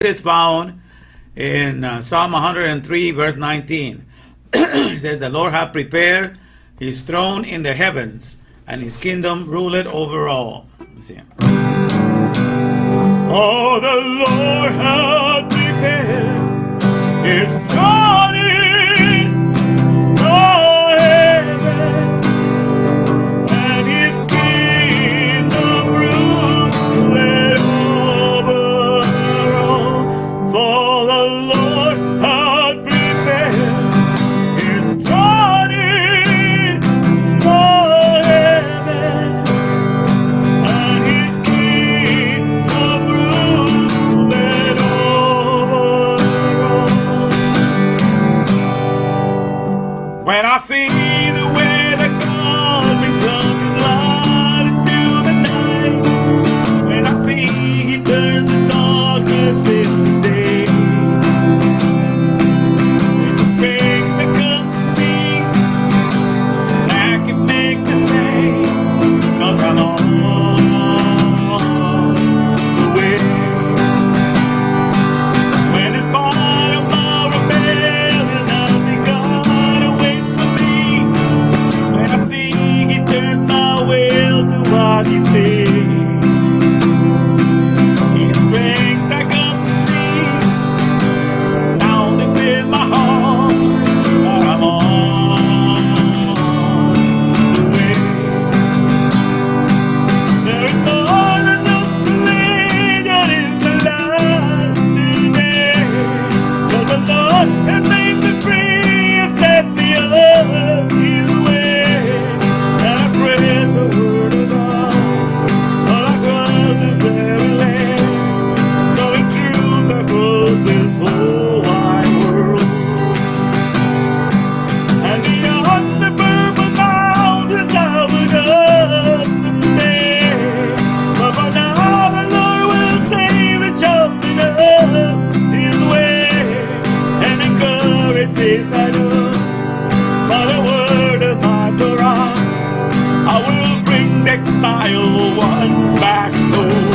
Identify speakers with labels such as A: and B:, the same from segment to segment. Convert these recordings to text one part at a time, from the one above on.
A: is found in Psalm 103, verse 19. It says, the Lord hath prepared his throne in the heavens, and his kingdom ruleth over all. Let's see. Oh, the Lord hath prepared his throne in the heavens, and his kingdom ruleth over all. For the Lord hath prepared his throne in the heavens, and his kingdom ruleth over all. When I see the way that God brings up his light into the night, when I see he turns the darkness into day, there's a strength that comes to me that can make me say, 'cause I'm on the way. When it's part of my rebellion, I see God awaits for me. When I see he turn my will to what he says, his strength I come to see, down deep in my heart, that I'm on the way. There is more than just religion in the life today, 'cause the Lord has made me free and set me up his way. And I spread the word of God all across this very land, so in truth across this whole wide world. And beyond the purple mountains I will go someday, but for now the Lord will save the chosen of his way, and encourage this I do. By the word of my Torah, I will bring the exile ones back home.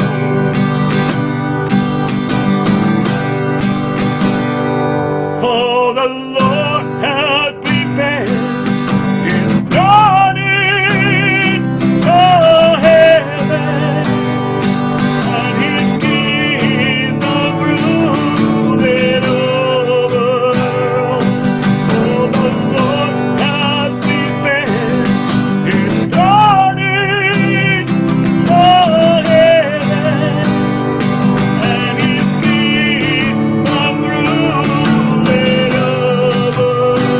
A: For the Lord hath prepared his throne in the heavens, and his kingdom ruleth over all. For the Lord hath prepared his throne in the heavens, and his kingdom ruleth over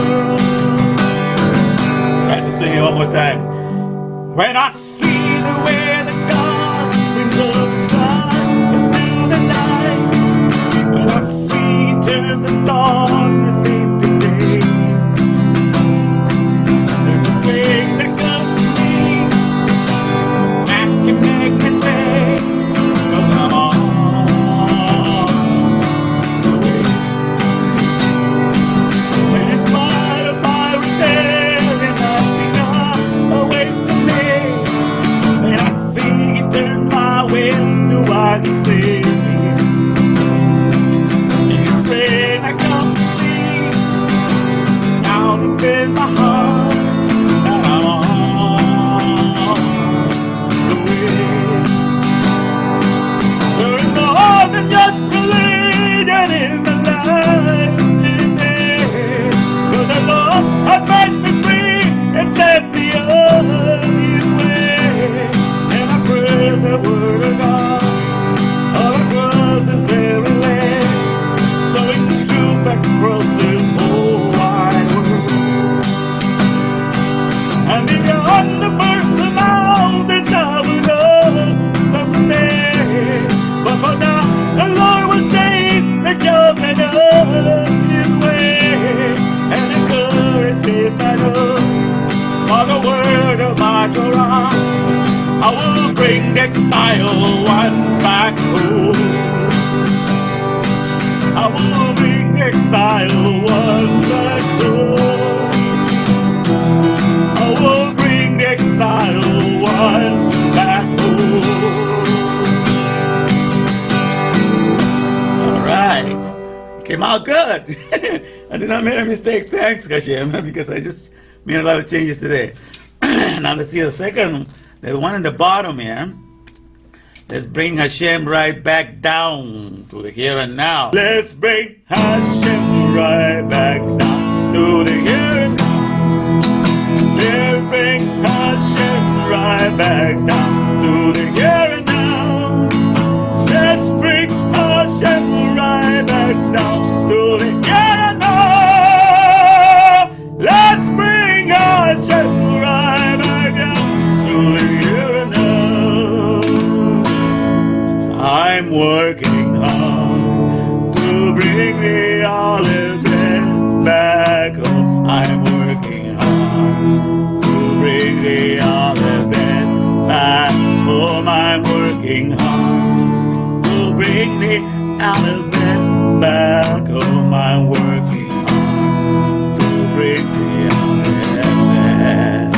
A: all. Try to sing it one more time. When I see the way that God brings up the sun into the night, when I see he turns the darkness into day, there's a thing that comes to me that can make me say, 'cause I'm on the way. When it's part of my rebellion, I see God awaits for me. When I see he turn my will to what he says, his strength I come to see, now deep in my heart, that I'm on the way. There is more than just religion in the life today, 'cause the Lord has made me free and set me up his way. And I spread the word of God all across this very land, so in the truth across this whole wide world. And beyond the birth of mountains I will go someday, but for now the Lord will save the chosen of his way, and encourage this I know. For the word of my Torah, I will bring the exile ones back home. I will bring the exile ones back home. I will bring the exile ones back home. All right. right. It came out good. I did not make a mistake. Thanks, Hashem, because I just made a lot of changes today. Now let's see the second one. The one in the bottom here. Let's bring Hashem right back down to the here and now. Let's bring Hashem right back down to the here and now. Let's bring Hashem right back down to the here and now. Let's bring Hashem right back down to the here and now. Let's bring Hashem right back down to the here and now. I'm working hard to bring the olive bread back home. I'm working hard to bring the olive bread back home. I'm working hard to bring the olive bread back home. I'm working hard to bring the olive bread.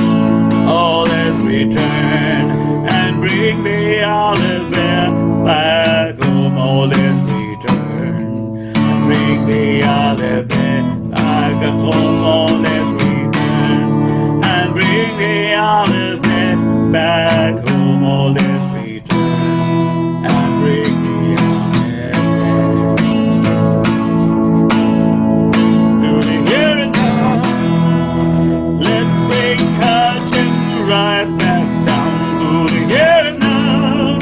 A: Oh, let's return and bring the olive bread back home. Oh, let's return and bring the olive bread back home. Oh, let's return and bring the olive bread back home. Oh, let's return and bring the olive bread to the here and now. Let's bring Hashem right back down to the here and now.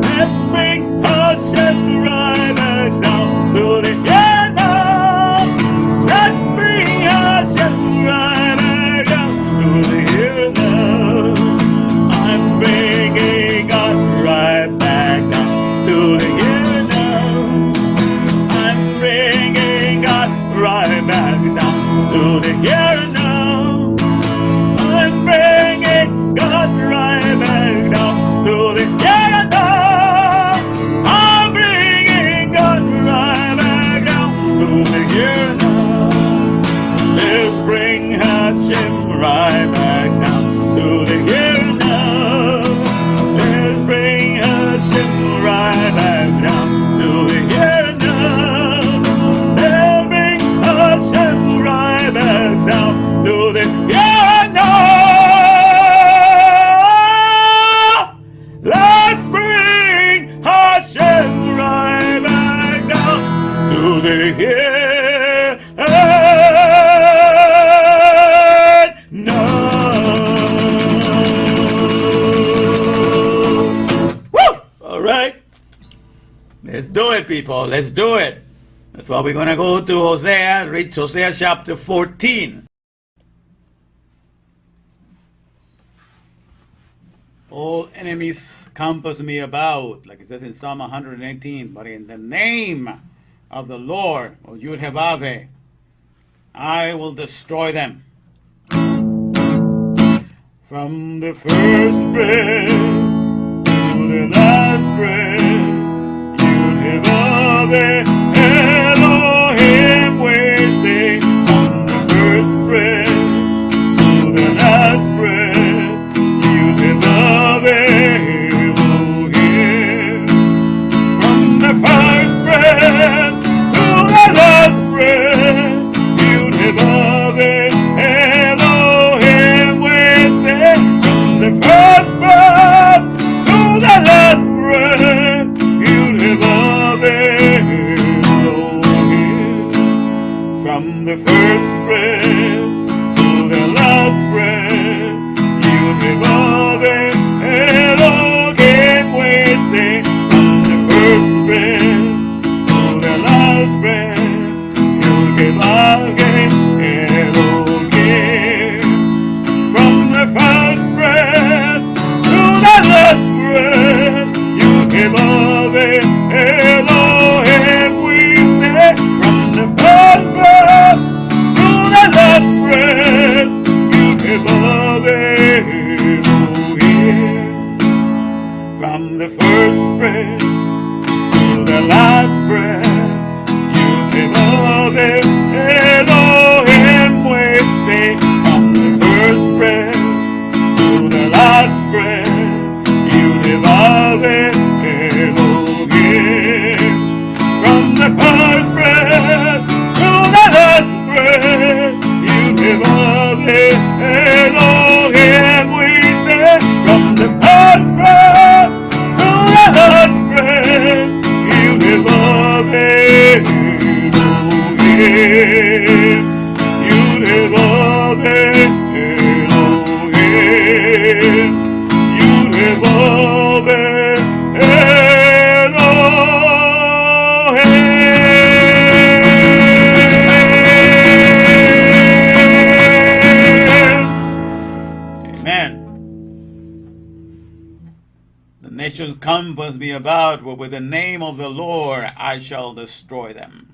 A: Let's bring Hashem right back down to the here now. Let's bring Hashem right back down to the here now. I'm bringing God right back down to the here now. I'm bringing God right back down to the here now. I'm bringing God right back down to the here now. Here now. Let's bring Hashem right back down to the here now. Let's bring Hashem right back down to the here now. Let's bring Hashem right back down to the here now. Let's bring Hashem right back down to the here. Let's do it, people. Let's do it. That's why we're going to go to Hosea, read Hosea chapter 14. All enemies compass me about, like it says in Psalm 118, but in the name of the Lord, O Yud-Heh-Vav-Heh, I will destroy them. From the first breath to the last breath, Yud-Heh-Vav-Heh, Elohim, we sing. From the first breath to the last breath, Yud-Heh-Vav-Heh, Elohim. From the first breath to the last breath, Yud-Heh-Vav-Heh, Elohim, we sing. From the first breath to the last breath, Yud-Heh-Vav-Heh. nations compass me about, but with the name of the Lord I shall destroy them.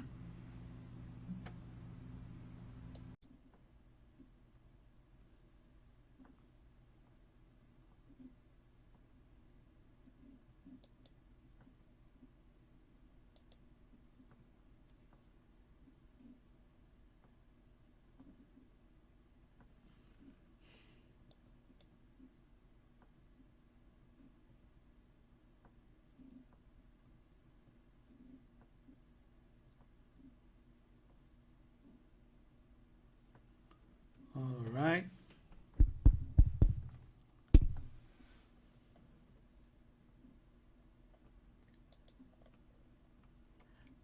A: All right.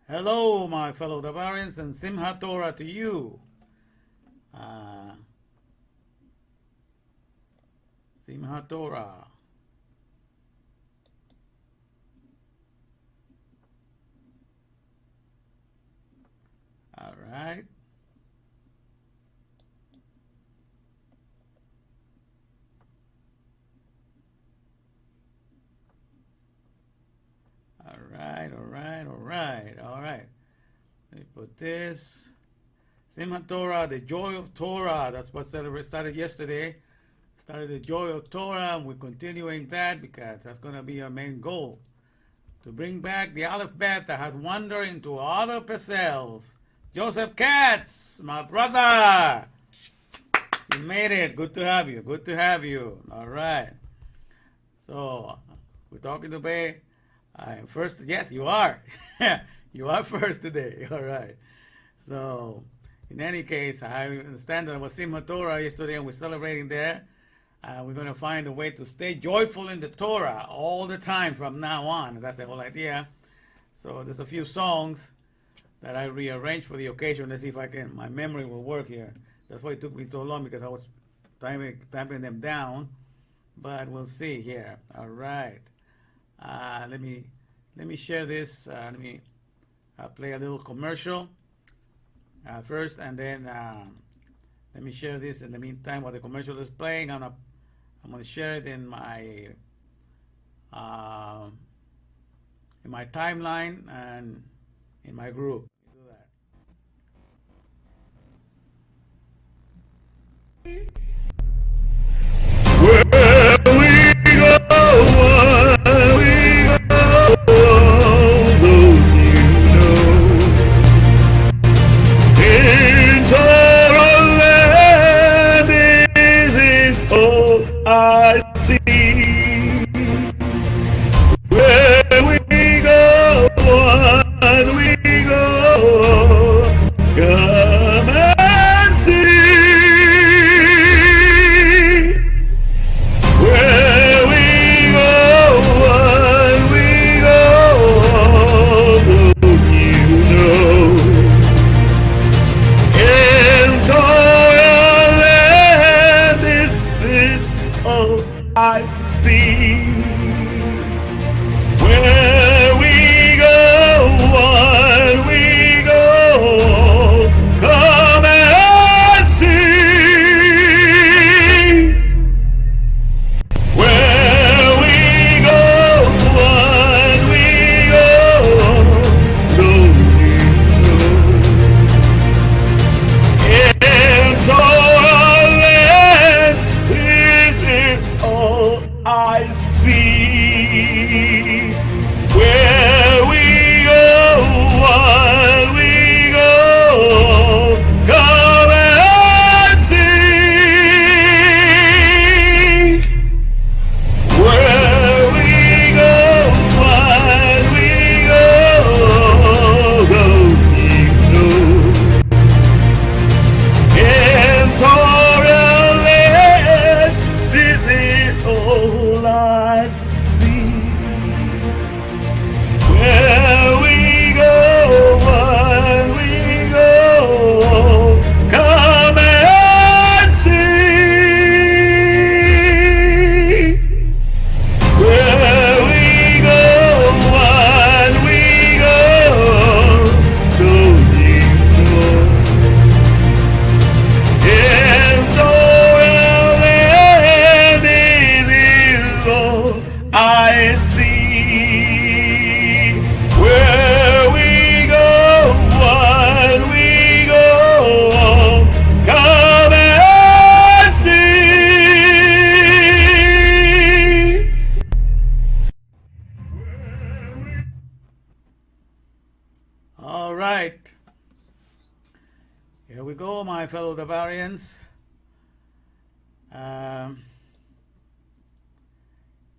A: Hello, my fellow Davarians, and Simchat Torah to you. Simchat Torah. All right. All right. Let me put this. Simchat Torah, the joy of Torah. That's what started yesterday. Started the joy of Torah, and we're continuing that because that's going to be our main goal. To bring back the Aleph Bet that has wandered into other parcels. Joseph Katz, my brother. You made it. Good to have you. Good to have you. All right. So, we're talking today. First, yes, you are. You are first today. All right. So, in any case, I understand that it was Simchat Torah yesterday and we're celebrating there. We're going to find a way to stay joyful in the Torah all the time from now on. That's the whole idea. So, there's a few songs that I rearranged for the occasion. Let's see if my memory will work here. That's why it took me so long because I was typing them down. But we'll see here. All right. Let me share this. Let me play a little commercial first, and then let me share this in the meantime while the commercial is playing. I'm gonna share it in my timeline and in my group. Do that. Where we go, where we go, don't you know? In Torah land, this is all I see. Where we go, when we go, come and see. Where we go. right. Here we go, my fellow Davarians.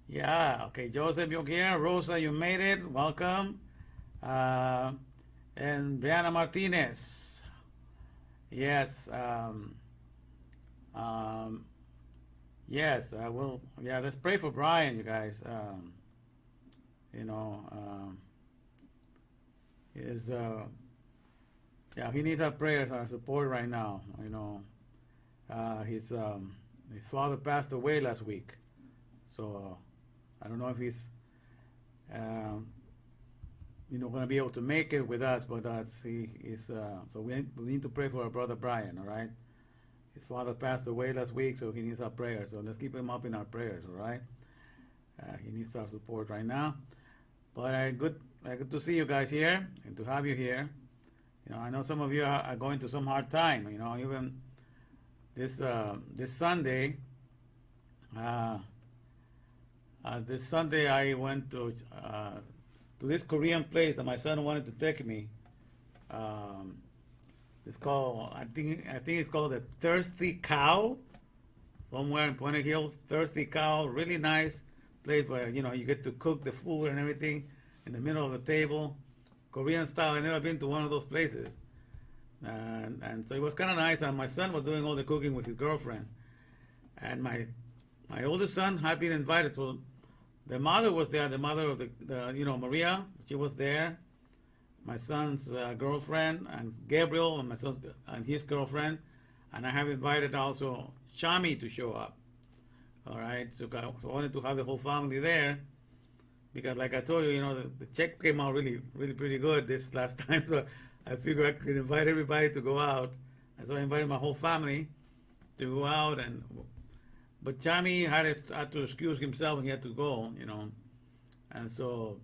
A: Yeah, okay, Joseph, you're here. Rosa, you made it. Welcome. And Brianna Martinez. Yes. Yes, I will. Yeah, let's pray for Brian, you guys. You know, is yeah, he needs our prayers, our support right now. You know, his father passed away last week, so I don't know if he's you know, going to be able to make it with us, but he is. So we need to pray for our brother Brian. All right, his father passed away last week, so he needs our prayers. So let's keep him up in our prayers. All right, he needs our support right now. But good to see you guys here and to have you here. You know, I know some of you are going through some hard time. You know, even this Sunday. This Sunday I went to this Korean place that my son wanted to take me. It's called, I think it's called the Thirsty Cow, somewhere in Puente Hills. Thirsty Cow, really nice place where, you know, you get to cook the food and everything in the middle of the table, Korean style. I've never been to one of those places, and so it was kind of nice. And my son was doing all the cooking with his girlfriend, and my oldest son had been invited. So the mother was there, the mother of the you know, Maria, she was there. My son's girlfriend, and Gabriel, and my son and his girlfriend, and I have invited also Shami to show up. All right, so I wanted to have the whole family there, because like I told you, you know, the check came out really pretty good this last time, so I figured I could invite everybody to go out, and so I invited my whole family to go out. But Chami had to excuse himself, and he had to go, you know, and so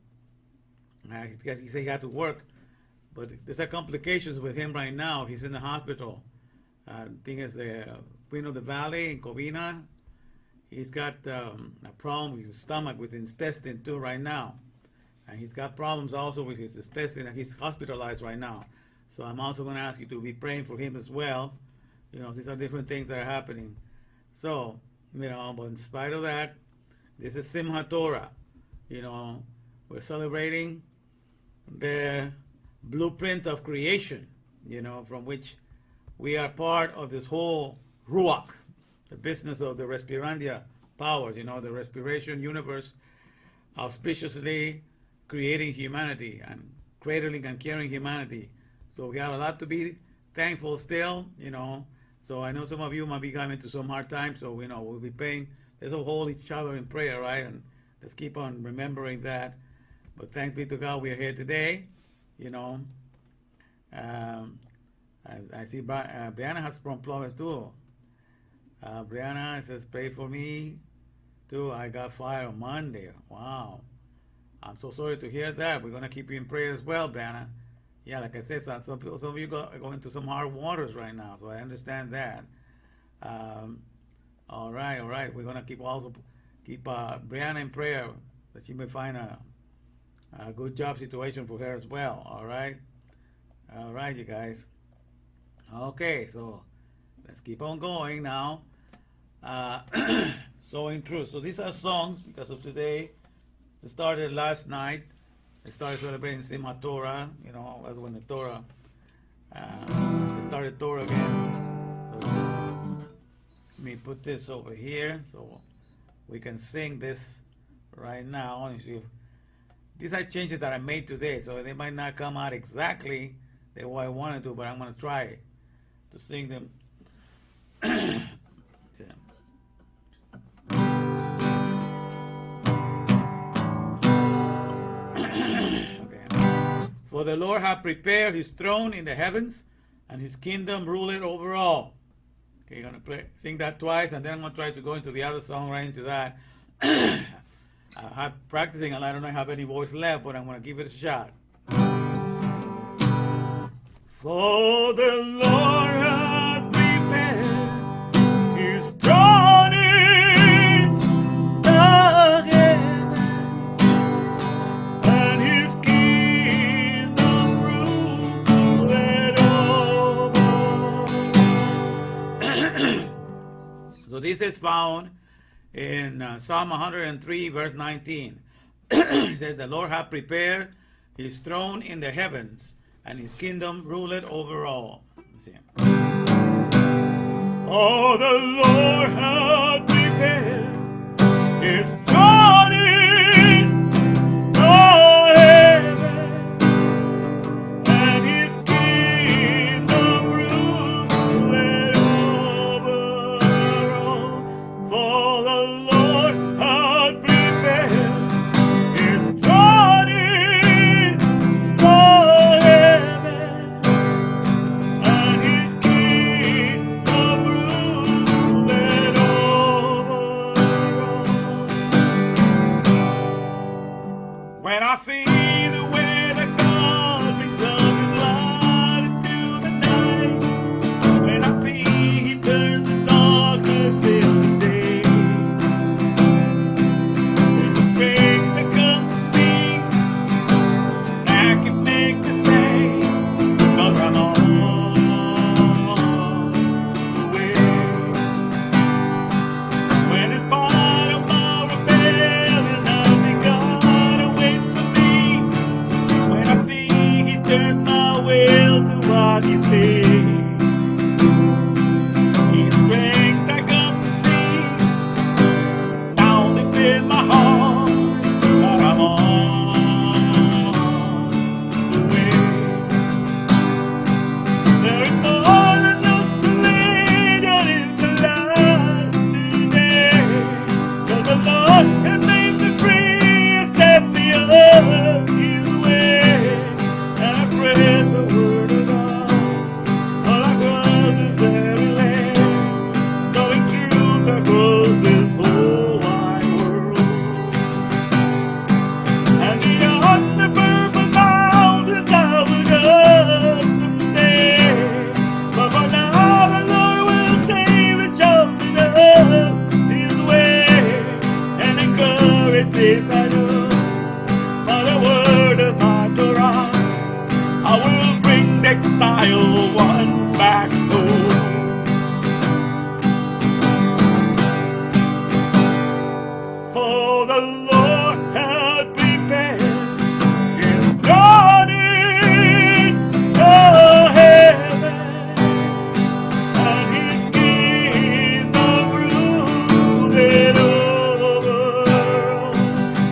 A: I guess he said he had to work, but there's a complications with him right now. He's in the hospital. I think it's the Queen of the Valley in Covina. He's got a problem with his stomach, with his intestine too right now, and he's got problems also with his intestine, and he's hospitalized right now. So I'm also going to ask you to be praying for him as well. You know, these are different things that are happening. So, you know, but in spite of that, this is Simchat Torah. You know, we're celebrating the blueprint of creation, you know, from which we are part of this whole Ruach, the business of the Respirandia powers, you know, the respiration universe, auspiciously creating humanity and cradling and carrying humanity. So we have a lot to be thankful still, you know. So I know some of you might be coming to some hard times, so, you know, we'll be praying. Let's all hold each other in prayer, right? And let's keep on remembering that. But thanks be to God, we are here today, you know. I see Brianna has problems too. Brianna says, pray for me too. I got fired on Monday. Wow. I'm so sorry to hear that. We're going to keep you in prayer as well, Brianna. Yeah, like I said, some of you are going through some hard waters right now, so I understand that. All right. We're going to keep Brianna in prayer that she may find a good job situation for her as well. All right, you guys. Okay, so let's keep on going now. Sowing truth. So these are songs because of today. It started last night. They started celebrating Simchat Torah. You know, that's when the Torah. They started Torah again. So let me put this over here so we can sing this right now. And see if, these are changes that I made today, so they might not come out exactly the way I wanted to, but I'm going to try to sing them. For the Lord hath prepared his throne in the heavens, and his kingdom ruleth over all. Okay, you're going to sing that twice, and then I'm going to try to go into the other song right into that. I have practicing, and I don't know if I have any voice left, but I'm going to give it a shot. For the Lord hath prepared his throne in the heavens, and his kingdom rule this is found in Psalm 103, verse 19. It says, the Lord hath prepared his throne in the heavens, and his kingdom ruleth over all. Let's see. Oh, the Lord hath prepared his throne in the heaven, and his kingdom ruleth over all. For the Lord hath prepared his throne in the heaven, and his kingdom ruleth over all. When I see the way that God brings up his light into the night, when I see he turns the darkness into day, there's a strength that comes to me that can make me say, because I'm on the way. When it's part of my rebellion, I see God awaits for me. When I see he turned my will to what he says, his strength I come to see, down deep in my heart, that I'm on the way. There is more than just a million in the light today, 'cause the Lord has made me free and set me up his way. And I spread the word of God all across this very land, sowing truth across this whole wide world. And beyond the purple mountains I will go someday, but for now the Lord will save the chosen of his way, and encourage this I know, by the word of my Torah, I will bring the exile ones back home. For the Lord hath prepared his throne in the heaven, and his kingdom ruleth over all.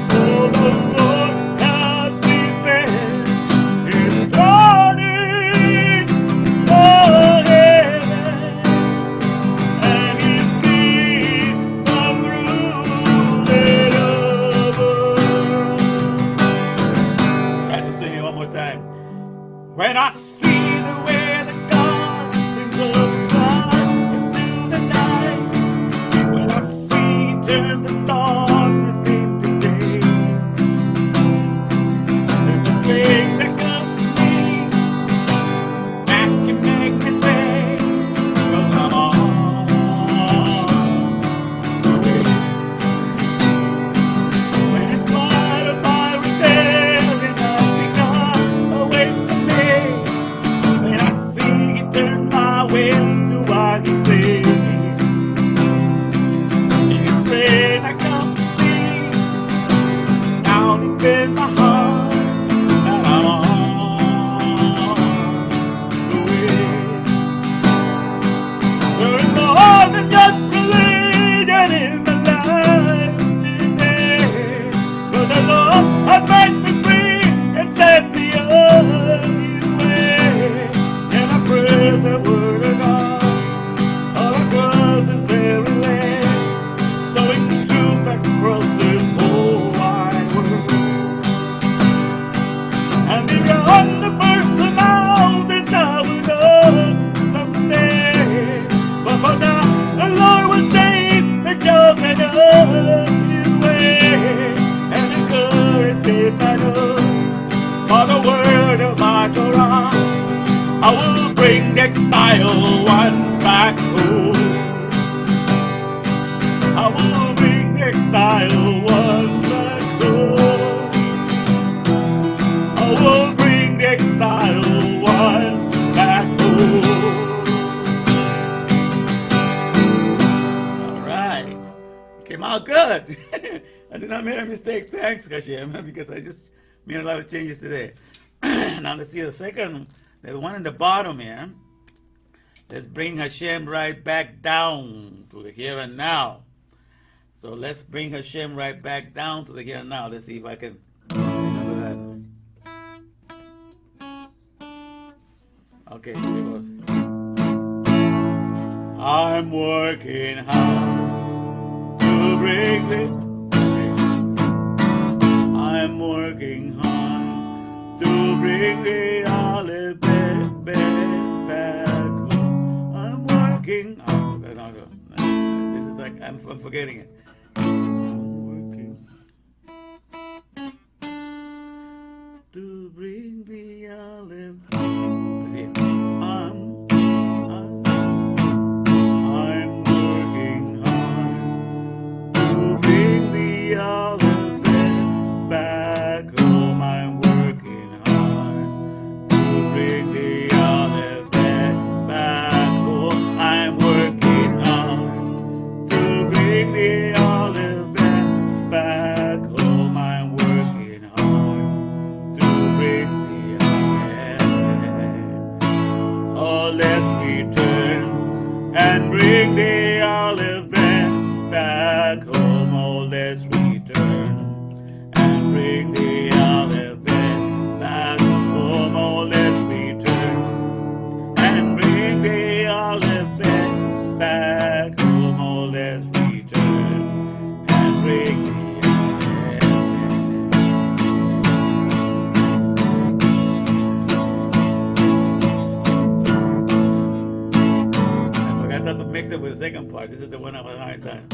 A: For the Lord hath prepared his throne in the heaven, and his kingdom ruleth over all. Try to sing it one more time. When I see the way that God brings up his light into the night, when I see he turns the darkness into day, there's a strength that comes to me that can make me say, 'cause I'm on the way. When it's part of my rebellion, I see God awaits for me. When I good. I did not make a mistake. Thanks, Hashem, because I just made a lot of changes today. Now let's see the second. There's one in the bottom here. Let's bring Hashem right back down to the here and now. So let's bring Hashem right back down to the here and now. Let's see if I can remember that. Okay, here it goes. I'm working hard to bring it. I'm working hard to bring the olive back home. I'm working hard. This is like I'm forgetting it. I'm working to bring the olive. Let's see. I'm working hard to bring the olive back home. I'm working hard to bring the olive back home. I'm working hard to bring the olive back home. I'm working hard to bring the olive. Oh, let's return and bring the olive back home. Oh, let's return and bring the olive back home. Oh, let's return and bring the olive back home. Oh, let's return and bring the I forgot to mix it with the second part. This is the one I was hard time.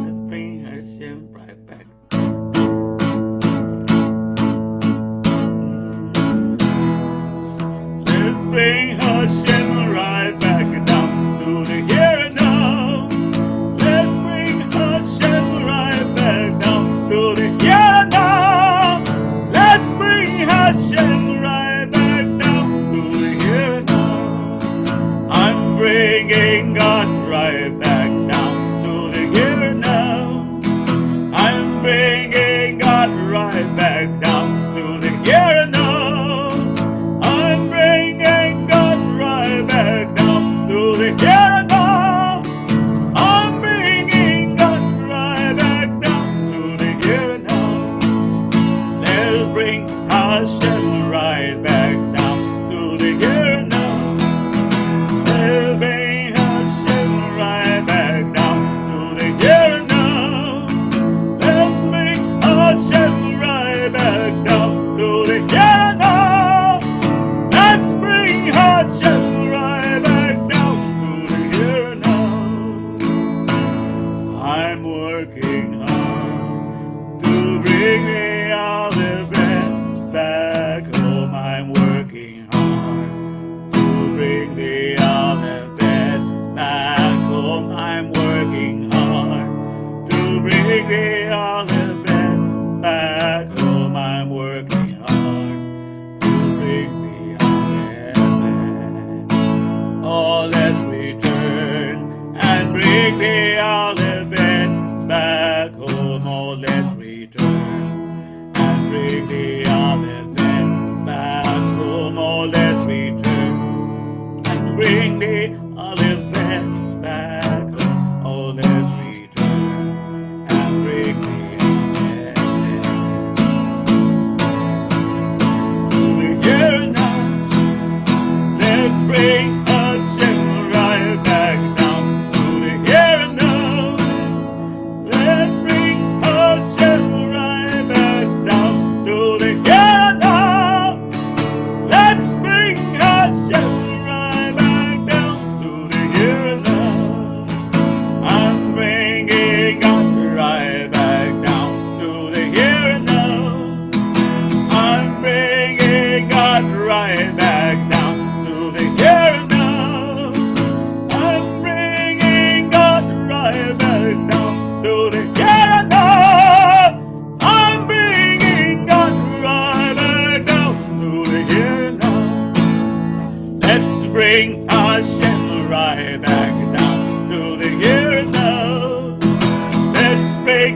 A: Let's bring Hashem right back. Let's bring Hashem right back down to the here and now. Let's bring Hashem right back down to the here and now. Let's bring Hashem right back down to the here and now. I'm bringing God right back down to the here and now. I'm bringing God right back down to the here and now. I'm bringing God right back down to the here and now. I'm bringing God right back down to the here and now. Let's bring Hashem right back down to the here and now. Let's bring Hashem right back down to the here and now. Let's bring Hashem right back down to the here and now. Let's bring Hashem right back down to the here and now. I'm working hard to bring the olive back home. I'm working hard to bring the olive back home. I'm working hard to bring the olive back home. I'm working hard to bring the olive. Oh, let's return and bring the olive back home. Oh, let's return and bring the olive back home. Oh, let's return and bring the olive back home. Oh, let's return and bring the olive to the here and now. Let's bring Hashem right back down to the here and now. Let's bring Hashem right back down to the here and now. Let's bring Hashem right back down to the here and now. I'm bringing God right back down to the here and now. I'm bringing God right back down to the here and now. I'm bringing God right back down to the here and now. I'm bringing God right back down to the here and now. Let's bring Hashem right back down to the here and now. Let's bring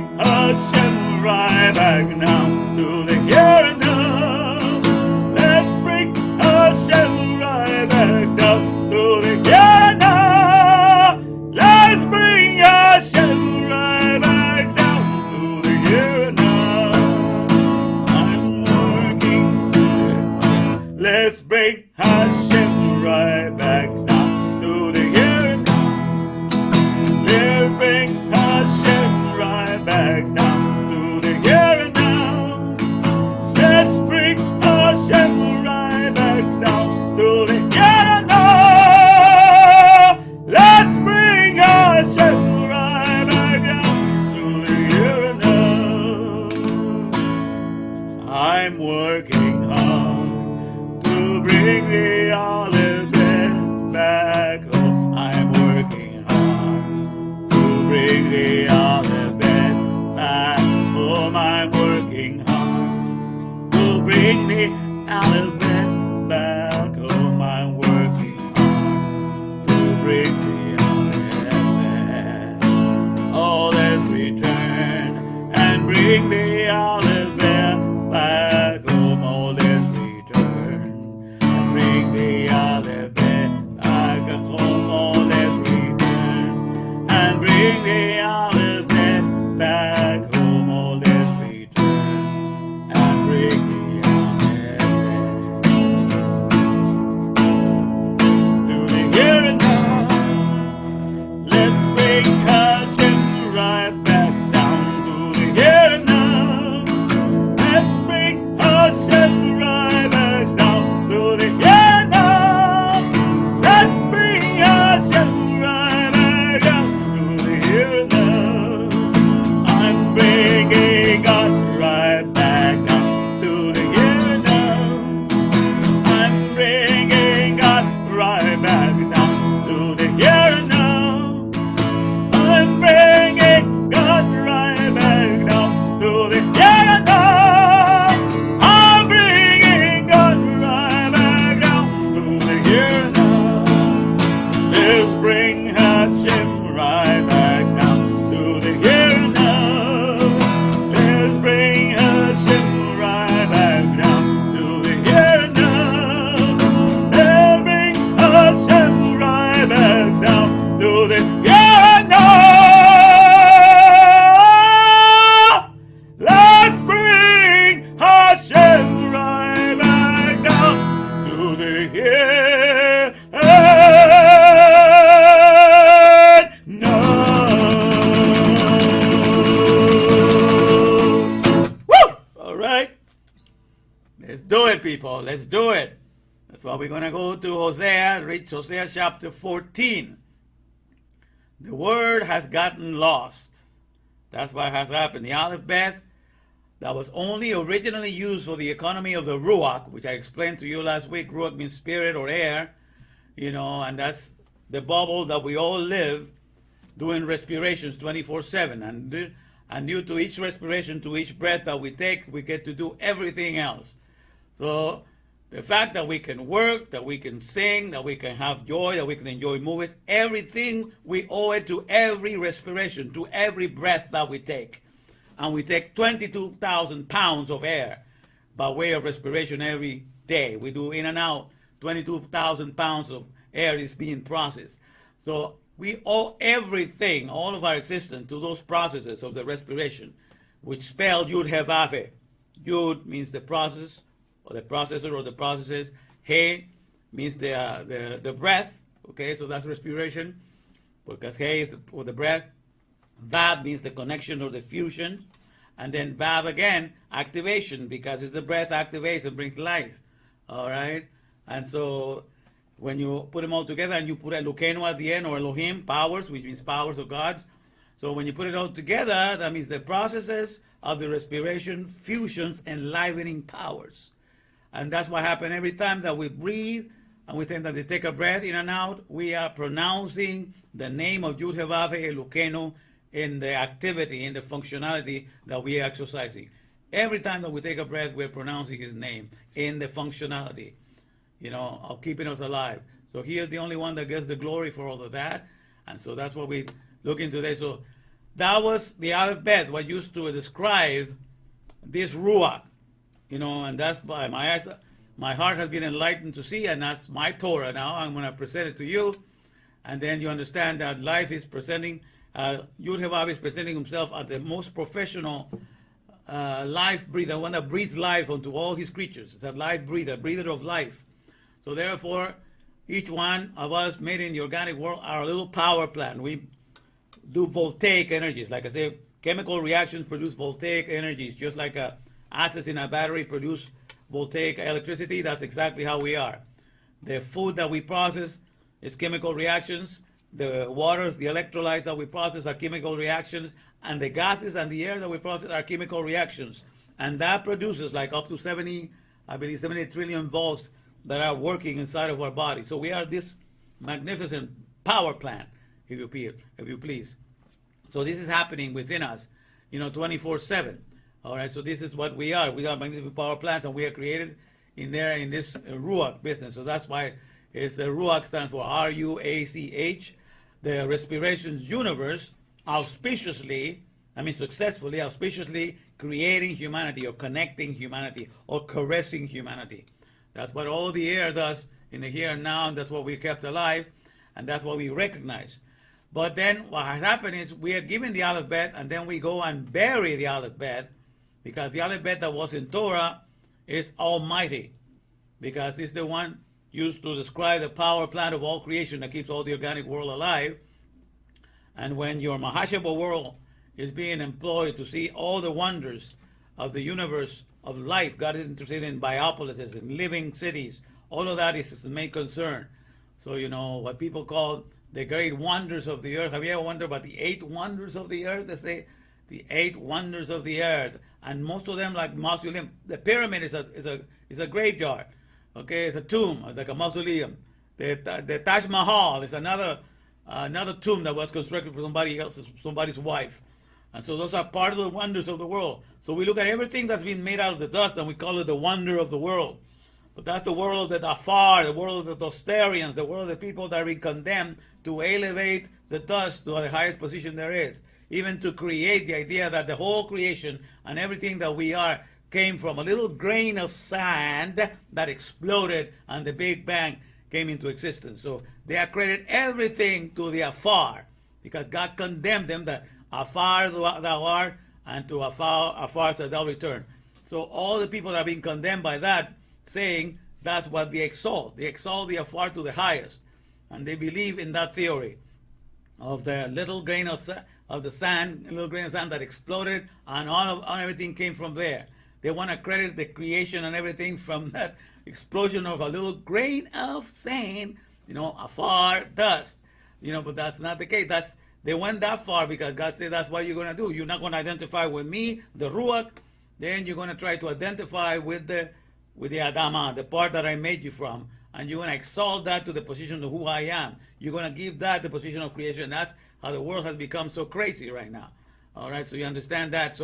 A: right back down to the here and now. Let's bring Hashem right back down to the here and now. Let's bring Hashem right back down to the here and now. Let's bring Hashem right back down to the here and now. I'm working hard to bring the olive bed back home. I'm working hard to bring the olive bed back home. I'm working hard to bring the olive bed back home. I'm working hard to bring the olive bed. Oh, let's return and bring the olive bed back home. Oh, let's return and bring the olive bed back home. Oh, let's return and bring the olive bed back home. Oh, let's return and bring the olive bed to the here and now. Let's bring Hashem right back down to the here and now. Let's bring Hashem right back down to the here and now. Let's bring Hashem right back down to the here and now. I'm bringing God right back down to the here and now. I'm bringing God right back down to the here and now. I'm bringing God right back down to the here and now. I'm bringing God right back down to the here and now. Let's bring Hashem right back down to the here and now. Let's bring Hashem right back down to the here and now. Let's bring Hashem right back down to the here and now. Let's bring Hashem right back down to the here and now. Woo! All right. Let's do it, people. Let's do it. That's why we're going to go to Hosea, read Hosea chapter 14. The word has gotten lost. That's what has happened. The Aleph Bet that was only originally used for the economy of the Ruach, which I explained to you last week. Ruach means spirit or air, and that's the bubble that we all live doing respirations 24/7. And due to each respiration, to each breath that we take, we get to do everything else. So the fact that we can work, that we can sing, that we can have joy, that we can enjoy movies, everything we owe it to every respiration, to every breath that we take. And we take 22,000 pounds of air by way of respiration every day. We do in and out, 22,000 pounds of air is being processed. So we owe everything, all of our existence, to those processes of the respiration, which spell Yud He Vav He. Yud means the process, or the processor, or the processes. He means the breath. Okay, so that's respiration, because He is for the breath. Vav means the connection or the fusion, and then Vav again, activation, because it's the breath activates and brings life. All right, and so when you put them all together and you put Elokeinu at the end, or Elohim, powers, which means powers of gods. So when you put it all together, that means the processes of the respiration, fusions, enlivening powers. And that's what happens every time that we breathe and we think that we take a breath in and out, we are pronouncing the name of Yud He Vav He Elokeinu in the activity, in the functionality that we are exercising. Every time that we take a breath, we're pronouncing His name in the functionality, of keeping us alive. So He is the only one that gets the glory for all of that. And so that's what we look into today. So that was the Aleph Bet, what used to describe this Ruach, and that's why my heart has been enlightened to see, and that's my Torah now. I'm going to present it to you. And then you understand that life is presenting, Yud He Vav is presenting himself as the most professional life breather, one that breathes life onto all his creatures. It's a life breather, breather of life. So therefore,
B: each one of us made in the organic world are a little power plant. We do voltaic energies. Like I say, chemical reactions produce voltaic energies, just like acids in a battery produce voltaic electricity. That's exactly how we are. The food that we process is chemical reactions. The waters, the electrolytes that we process are chemical reactions. And the gases and the air that we process are chemical reactions. And that produces like up to 70 trillion volts that are working inside of our body. So we are this magnificent power plant, if you please. So this is happening within us, 24/7. All right, so this is what we are. We are magnificent power plants, and we are created in this Ruach business. So that's why it's the Ruach stands for RUACH. The respirations universe successfully, auspiciously creating humanity or connecting humanity or caressing humanity. That's what all the air does in the here and now, and that's what we kept alive, and that's what we recognize. But then what has happened is we are given the alphabet, and then we go and bury the alphabet, because the alphabet that was in Torah is Almighty, because it's the one used to describe the power plant of all creation that keeps all the organic world alive. And when your Mahashaba world is being employed to see all the wonders of the universe of life, God is interested in biopolises, in living cities. All of that is his main concern. So, what people call the great wonders of the earth. Have you ever wondered about the 8 wonders of the earth? They say the 8 wonders of the earth. And most of them, like mausoleum, the pyramid is a graveyard. Okay, it's a tomb, like a mausoleum. The Taj Mahal is another tomb that was constructed for somebody's wife. And so those are part of the wonders of the world. So we look at everything that's been made out of the dust, and we call it the wonder of the world. But that's the world of the Afar, the world of the Dostarians, the world of the people that are being condemned to elevate the dust to the highest position there is. Even to create the idea that the whole creation and everything that we are came from a little grain of sand that exploded and the Big Bang came into existence. So they accredit everything to the Afar, because God condemned them that Afar thou art, and to Afar shalt thou return. So all the people that are being condemned by that, saying that's what they exalt. They exalt the Afar to the highest. And they believe in that theory of the little grain of sand that exploded, and everything came from there. They want to credit the creation and everything from that explosion of a little grain of sand, Afar dust. But that's not the case. They went that far because God said that's what you're going to do. You're not going to identify with me, the Ruach. Then you're going to try to identify with the Adama, the part that I made you from. And you're going to exalt that to the position of who I am. You're going to give that the position of creation. That's how the world has become so crazy right now. All right, so you understand that.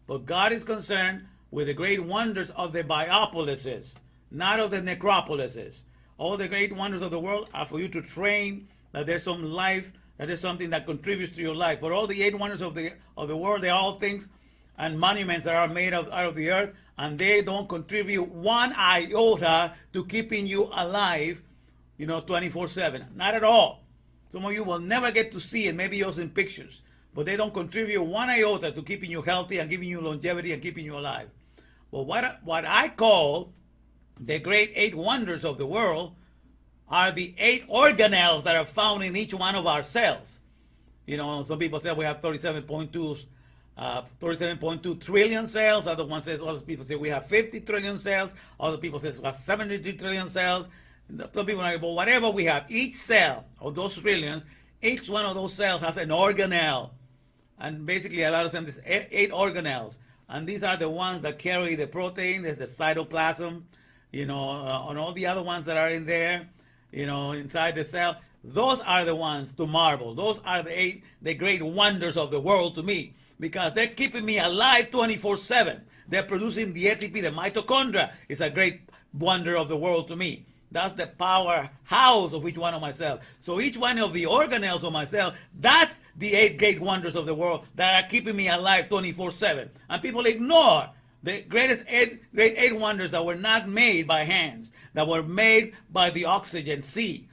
B: But God is concerned with the great wonders of the biopolises, not of the necropolises. All the great wonders of the world are for you to train that there's some life, that there's something that contributes to your life. But all the 8 wonders of the world, they're all things and monuments that are made out of the earth, and they don't contribute 1 iota to keeping you alive, 24/7. Not at all. Some of you will never get to see it, maybe just in pictures, but they don't contribute 1 iota to keeping you healthy and giving you longevity and keeping you alive. Well, what I call the great 8 wonders of the world are the 8 organelles that are found in each one of our cells. Some people say we have 37.2 trillion cells. Other people say we have 50 trillion cells. Other people say we have 73 trillion cells. Some people are like, but whatever we have, each cell of those trillions, each one of those cells has an organelle. And basically a lot of them, there's 8 organelles. And these are the ones that carry the protein. There's the cytoplasm, and all the other ones that are in there, inside the cell. Those are the ones to marvel. Those are the great wonders of the world to me, because they're keeping me alive 24/7. They're producing the ATP, the mitochondria. It's a great wonder of the world to me. That's the powerhouse of each one of my cells. So each one of the organelles of my cell, that's the 8 great wonders of the world that are keeping me alive 24/7. And people ignore the great 8 wonders that were not made by hands, that were made by the oxygen sea,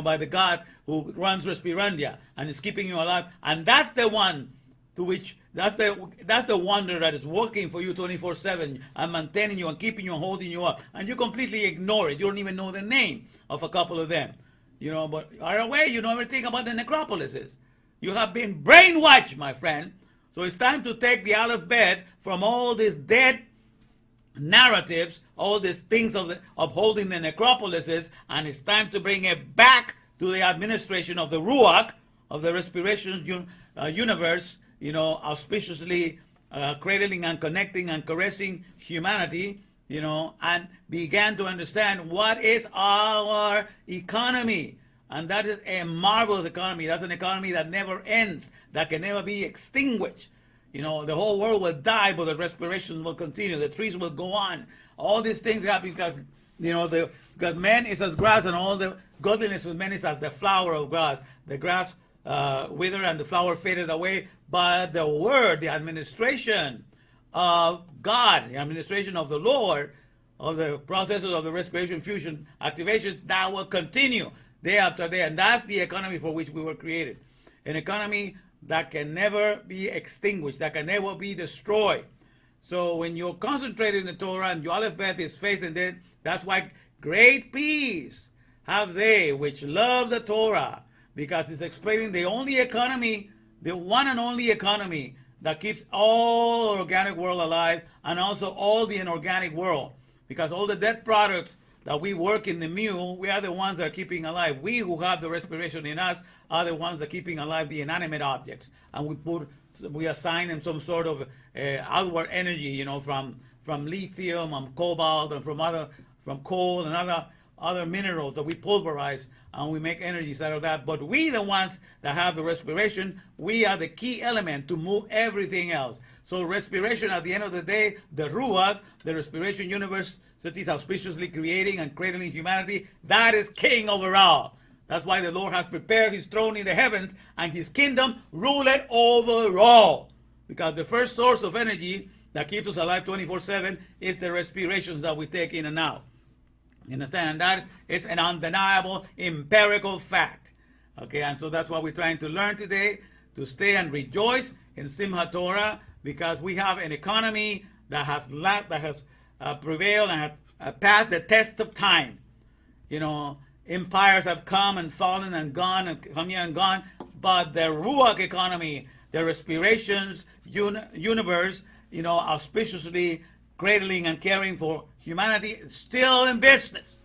B: by the God who runs Respirandia and is keeping you alive. And that's the one to which, that's the wonder that is working for you 24/7 and maintaining you and keeping you and holding you up. And you completely ignore it. You don't even know the name of a couple of them. but right away you know everything about the necropolises. You have been brainwashed, my friend. So it's time to take the alphabet from all these dead narratives, all these things of upholding the necropolises, and it's time to bring it back to the administration of the Ruach, of the respiration universe, auspiciously cradling and connecting and caressing humanity, and began to understand what is our economy. And that is a marvelous economy. That's an economy that never ends, that can never be extinguished. The whole world will die, but the respiration will continue. The trees will go on. All these things happen because, because man is as grass, and all the godliness of man is as the flower of grass. The grass withered and the flower faded away, but the word, the administration of God, the administration of the Lord, of the processes of the respiration, fusion, activations, that will continue day after day. And that's the economy for which we were created. An economy that can never be extinguished, that can never be destroyed. So when you're concentrating in the Torah and your Aleph Bet is facing it, that's why great peace have they which love the Torah, because it's explaining the only economy, the one and only economy that keeps all the organic world alive, and also all the inorganic world. Because all the dead products that we work in the mule, we are the ones that are keeping alive. We who have the respiration in us are the ones that are keeping alive the inanimate objects. And we assign them some sort of outward energy, from lithium and cobalt and from coal and other minerals that we pulverize, and we make energies out of that. But we, the ones that have the respiration, we are the key element to move everything else. So respiration, at the end of the day, the Ruach, the respiration universe, that is auspiciously creating and cradling humanity, that is king over all. That's why the Lord has prepared his throne in the heavens, and his kingdom ruleth over all. Because the first source of energy that keeps us alive 24/7 is the respirations that we take in and out. You understand? And that is an undeniable, empirical fact. Okay, and so that's what we're trying to learn today, to stay and rejoice in Simchat Torah, because we have an economy that has prevailed and have passed the test of time. Empires have come and fallen and gone and come here and gone, but the Ruach economy, the respirations universe, auspiciously cradling and caring for humanity, is still in business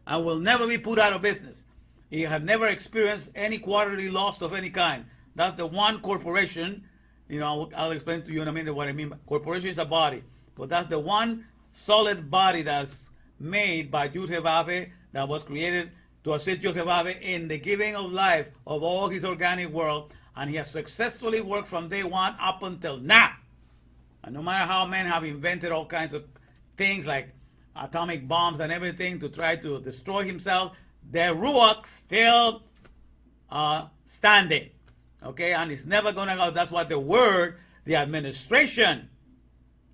B: and will never be put out of business. It had never experienced any quarterly loss of any kind. That's the one corporation. I'll explain to you in a minute what I mean. Corporation is a body, but that's the one solid body that's made by Yud Hevave, that was created to assist Yud Hevave in the giving of life of all his organic world, and he has successfully worked from day one up until now. And no matter how men have invented all kinds of things like atomic bombs and everything to try to destroy himself, the Ruach still standing. Okay, and it's never gonna go. That's what the word, the administration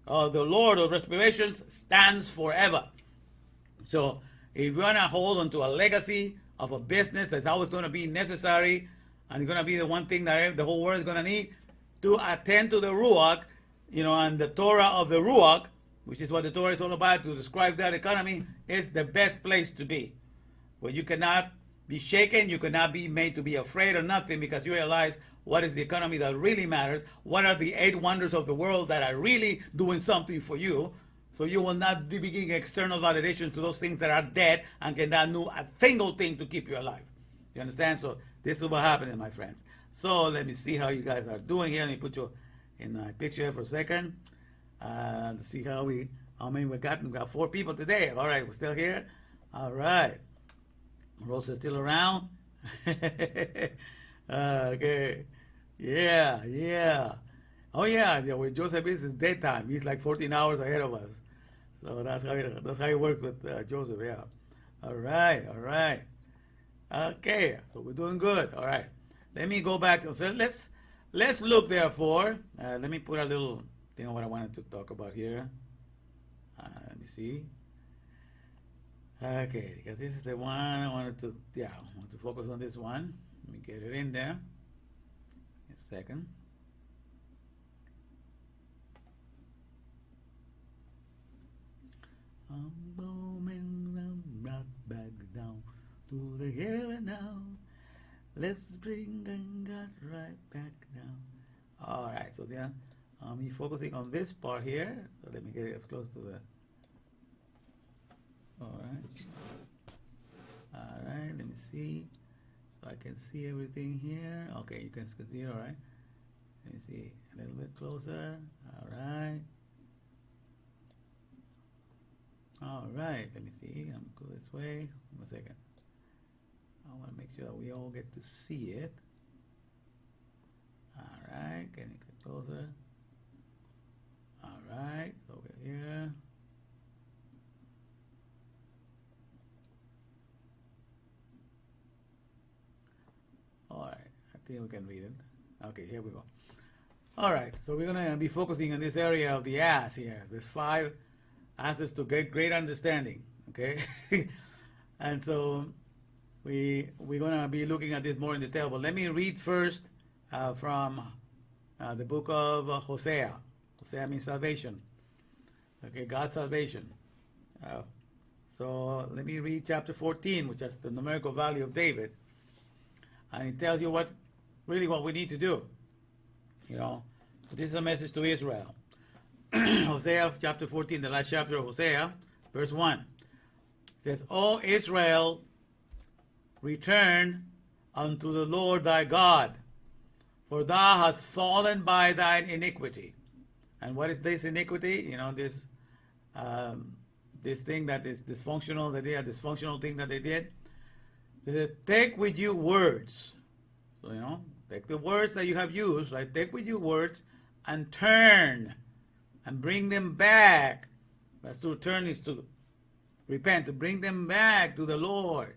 B: of the Lord of respirations, stands forever. So if you want to hold on to a legacy of a business that's always going to be necessary, and it's going to be the one thing that the whole world is going to need, to attend to the Ruach, and the Torah of the Ruach, which is what the Torah is all about, to describe that economy, is the best place to be. Where you cannot be shaken, you cannot be made to be afraid or nothing, because you realize what is the economy that really matters, what are the 8 wonders of the world that are really doing something for you. So you will not be giving external validation to those things that are dead and cannot do a single thing to keep you alive. You understand? So this is what happened, my friends. So let me see how you guys are doing here. Let me put you in my picture here for a second. To see how many we got. We got 4 people today. All right, we're still here. All right. Rosa's still around. Okay. Yeah. Oh yeah, with Joseph it's daytime. He's like 14 hours ahead of us. So that's how it works with Joseph. Yeah. All right. Okay. So we're doing good. All right. Let me go back. So let's look therefore. Let me put a little thing on what I wanted to talk about here. Let me see. Okay, because this is the one I want to focus on this one. Let me get it in there. A second. I'm going right back down to the here and now. Let's bring God right back down. All right, so then I'm focusing on this part here. So let me get it as close to the. All right, let me see. So I can see everything here. Okay, you can see, all right. Let me see a little bit closer. All right. All right, let me see. I'm going to go this way. One second. I want to make sure that we all get to see it. All right, getting closer. All right, over here. All right, I think we can read it. Okay, here we go. All right, so we're going to be focusing on this area of the ass here. There's 5 asses to get great understanding, okay? And so we're going to be looking at this more in detail. But let me read first from the book of Hosea. Hosea means salvation. Okay, God's salvation. So let me read chapter 14, which is the numerical value of David. And it tells you what we need to do. You know, this is a message to Israel. Hosea chapter 14, the last chapter of Hosea, verse 1. It says, O Israel, return unto the Lord thy God, for thou hast fallen by thine iniquity. And what is this iniquity? You know, this thing that is dysfunctional, that they had dysfunctional thing that they did. They said, take with you words. So, you know, take the words that you have used, right? Take with you words and turn and bring them back. That's to turn is to repent, to bring them back to the Lord.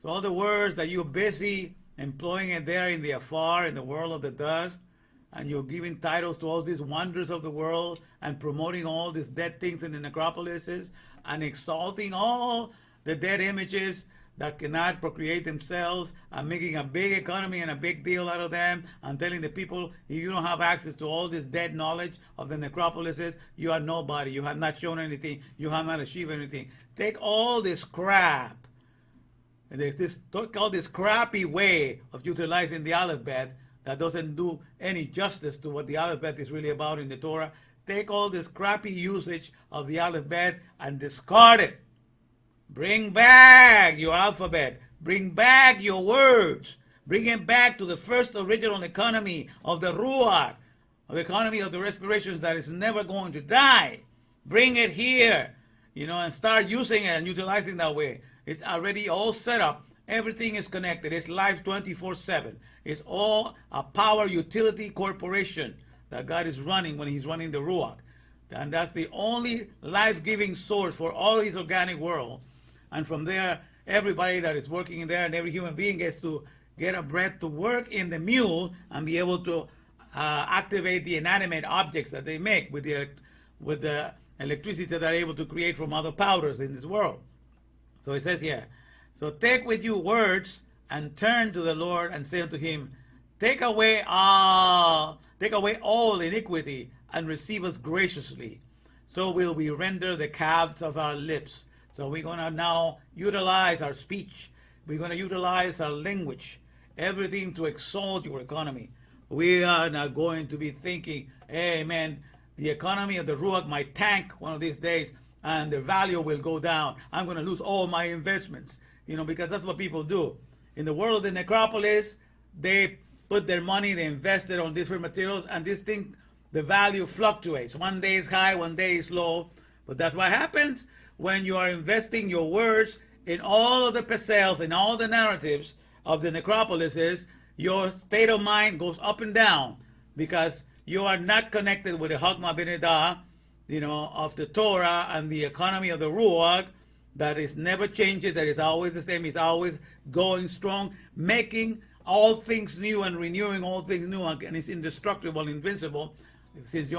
B: So all the words that you're busy employing it there in the afar, in the world of the dust, and you're giving titles to all these wonders of the world and promoting all these dead things in the necropolises and exalting all the dead images that cannot procreate themselves and making a big economy and a big deal out of them and telling the people, if you don't have access to all this dead knowledge of the necropolises, you are nobody. You have not shown anything. You have not achieved anything. Take all this crap. And take all this crappy way of utilizing the alphabet that doesn't do any justice to what the alphabet is really about in the Torah. Take all this crappy usage of the alphabet and discard it. Bring back your alphabet. Bring back your words. Bring it back to the first original economy of the Ruach, of the economy of the respirations that is never going to die. Bring it here, you know, and start using it and utilizing that way. It's already all set up. Everything is connected. It's live 24/7. It's all a power utility corporation that God is running when He's running the Ruach. And that's the only life-giving source for all His organic world. And from there, everybody that is working in there and every human being gets to get a breath to work in the mule and be able to activate the inanimate objects that they make with the electricity that they're able to create from other powders in this world. So it says here, so take with you words and turn to the Lord and say unto Him, take away all iniquity and receive us graciously. So will we render the calves of our lips. So we're going to now utilize our speech. We're going to utilize our language, everything to exalt your economy. We are not going to be thinking, hey man, the economy of the Ruach might tank one of these days and the value will go down. I'm going to lose all my investments, you know, because that's what people do. In the world of the necropolis, they put their money, they invest it on different materials, and this thing, the value fluctuates. One day is high, one day is low. But that's what happens when you are investing your words in all of the pesels, in all the narratives of the necropolises. Your state of mind goes up and down because you are not connected with the Hagma Benedah, you know, of the Torah and the economy of the Ruach that is never changes, that is always the same, is always going strong, making all things new and renewing all things new, and it's indestructible, invincible. Since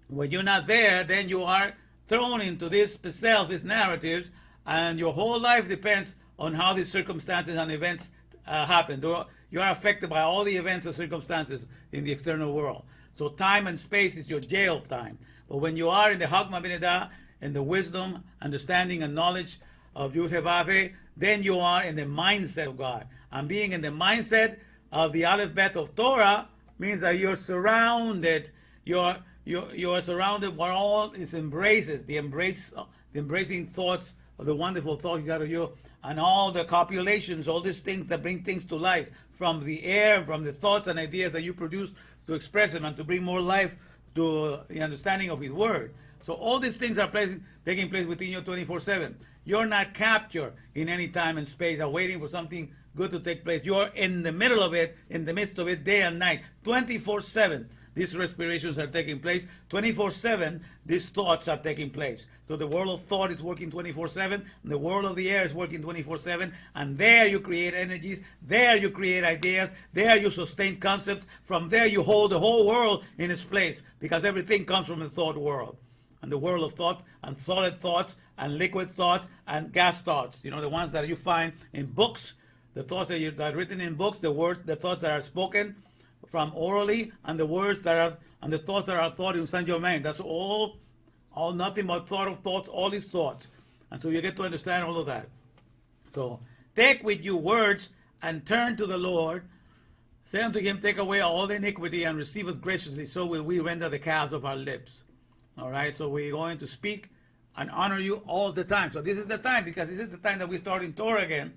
B: when you're not there, then you are thrown into these pesels, these narratives, and your whole life depends on how these circumstances and events happen. You are affected by all the events and circumstances in the external world. So time and space is your jail time. But when you are in the Hagma Benedah, in the wisdom, understanding, and knowledge of Yud He Vav He, then you are in the mindset of God. And being in the mindset of the Aleph Bet of Torah means that you're surrounded, you are surrounded by all its embraces, the embracing thoughts of the wonderful thoughts out of you, and all the copulations, all these things that bring things to life from the air, from the thoughts and ideas that you produce to express them and to bring more life to the understanding of His Word. So all these things are taking place within you 24/7. You're not captured in any time and space or waiting for something good to take place. You're in the middle of it, in the midst of it, day and night, 24/7. These respirations are taking place. 24/7, these thoughts are taking place. So the world of thought is working 24/7. The world of the air is working 24/7. And there you create energies. There you create ideas. There you sustain concepts. From there you hold the whole world in its place, because everything comes from the thought world. And the world of thought, and solid thoughts, and liquid thoughts, and gas thoughts. You know, the ones that you find in books, the thoughts that are written in books, the thoughts that are spoken from orally, and the words that are, and the thoughts that are thought in Saint Germain. That's all nothing but thought of thoughts, all these thoughts. And so you get to understand all of that. So take with you words and turn to the Lord. Say unto Him, take away all the iniquity and receive us graciously, so will we render the calves of our lips. All right, so we're going to speak and honor you all the time. So this is the time, because this is the time that we start in Torah again,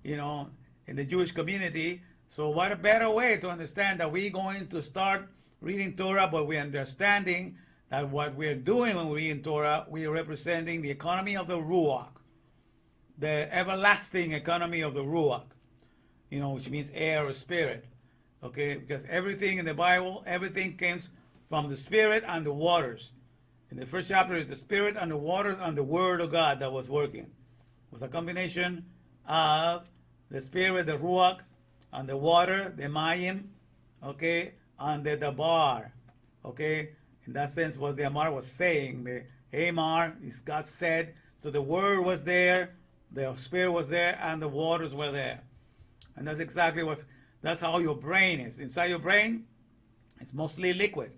B: you know, in the Jewish community. So what a better way to understand that we're going to start reading Torah, but we're understanding that what we're doing when we read Torah, we are representing the economy of the Ruach, the everlasting economy of the Ruach, you know, which means air or spirit, okay? Because everything in the Bible, everything came from the spirit and the waters. In the first chapter is the spirit and the waters and the word of God that was working. It was a combination of the spirit, the Ruach, and the water, the Mayim, okay, and the Dabar, okay. In that sense, what the Amar was saying, the Amar is God said. So the word was there, the spirit was there, and the waters were there. And that's exactly that's how your brain is. Inside your brain, it's mostly liquid.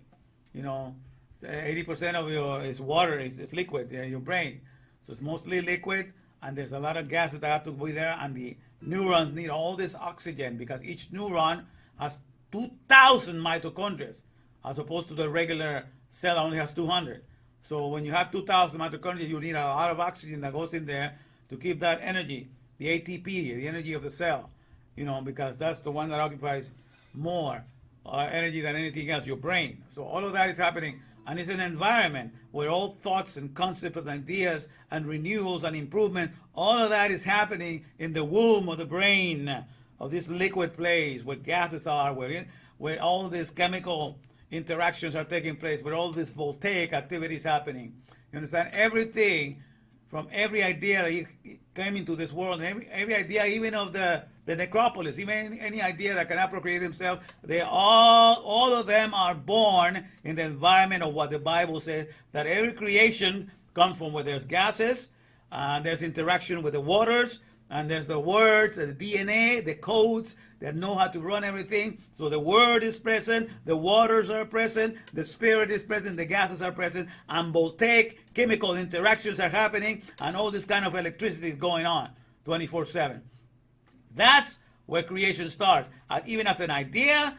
B: You know, 80% of is water, is liquid in your brain. So it's mostly liquid, and there's a lot of gases that have to be there, and the neurons need all this oxygen, because each neuron has 2,000 mitochondria, as opposed to the regular cell only has 200. So when you have 2,000 mitochondria, you need a lot of oxygen that goes in there to keep that energy, the ATP, the energy of the cell, you know, because that's the one that occupies more energy than anything else, your brain. So all of that is happening. And it's an environment where all thoughts and concepts and ideas and renewals and improvement, all of that is happening in the womb of the brain, of this liquid place where gases are, where all these chemical interactions are taking place, where all this voltaic activity is happening. You understand? Everything, from every idea that came into this world, and every idea, even of the necropolis, even any idea that can appropriate themselves, they all of them are born in the environment of what the Bible says, that every creation comes from where there's gases, and there's interaction with the waters, and there's the words, the DNA, the codes that know how to run everything. So the word is present, the waters are present, the spirit is present, the gases are present, and voltaic chemical interactions are happening, and all this kind of electricity is going on 24/7. That's where creation starts. Even as an idea,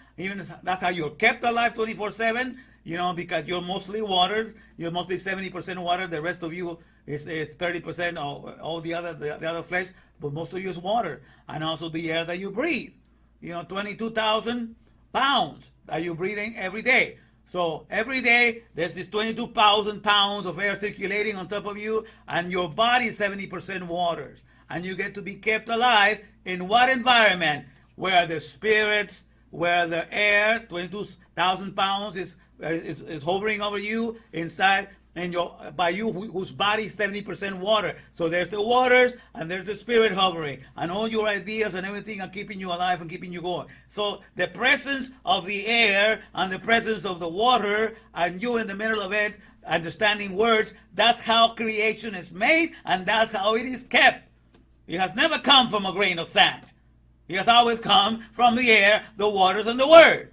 B: that's how you're kept alive 24/7, you know, because you're mostly water, you're mostly 70% water, the rest of you is 30% all the other flesh, but most of you is water, and also the air that you breathe. You know, 22,000 pounds that you're breathing every day. So every day there's this 22,000 pounds of air circulating on top of you, and your body is 70% water. And you get to be kept alive in what environment? Where the spirits, where the air, 22,000 pounds is hovering over you inside, and by you whose body is 70% water. So there's the waters and there's the spirit hovering, and all your ideas and everything are keeping you alive and keeping you going. So the presence of the air and the presence of the water, and you in the middle of it, understanding words, that's how creation is made, and that's how it is kept. It has never come from a grain of sand. It has always come from the air, the waters, and the word.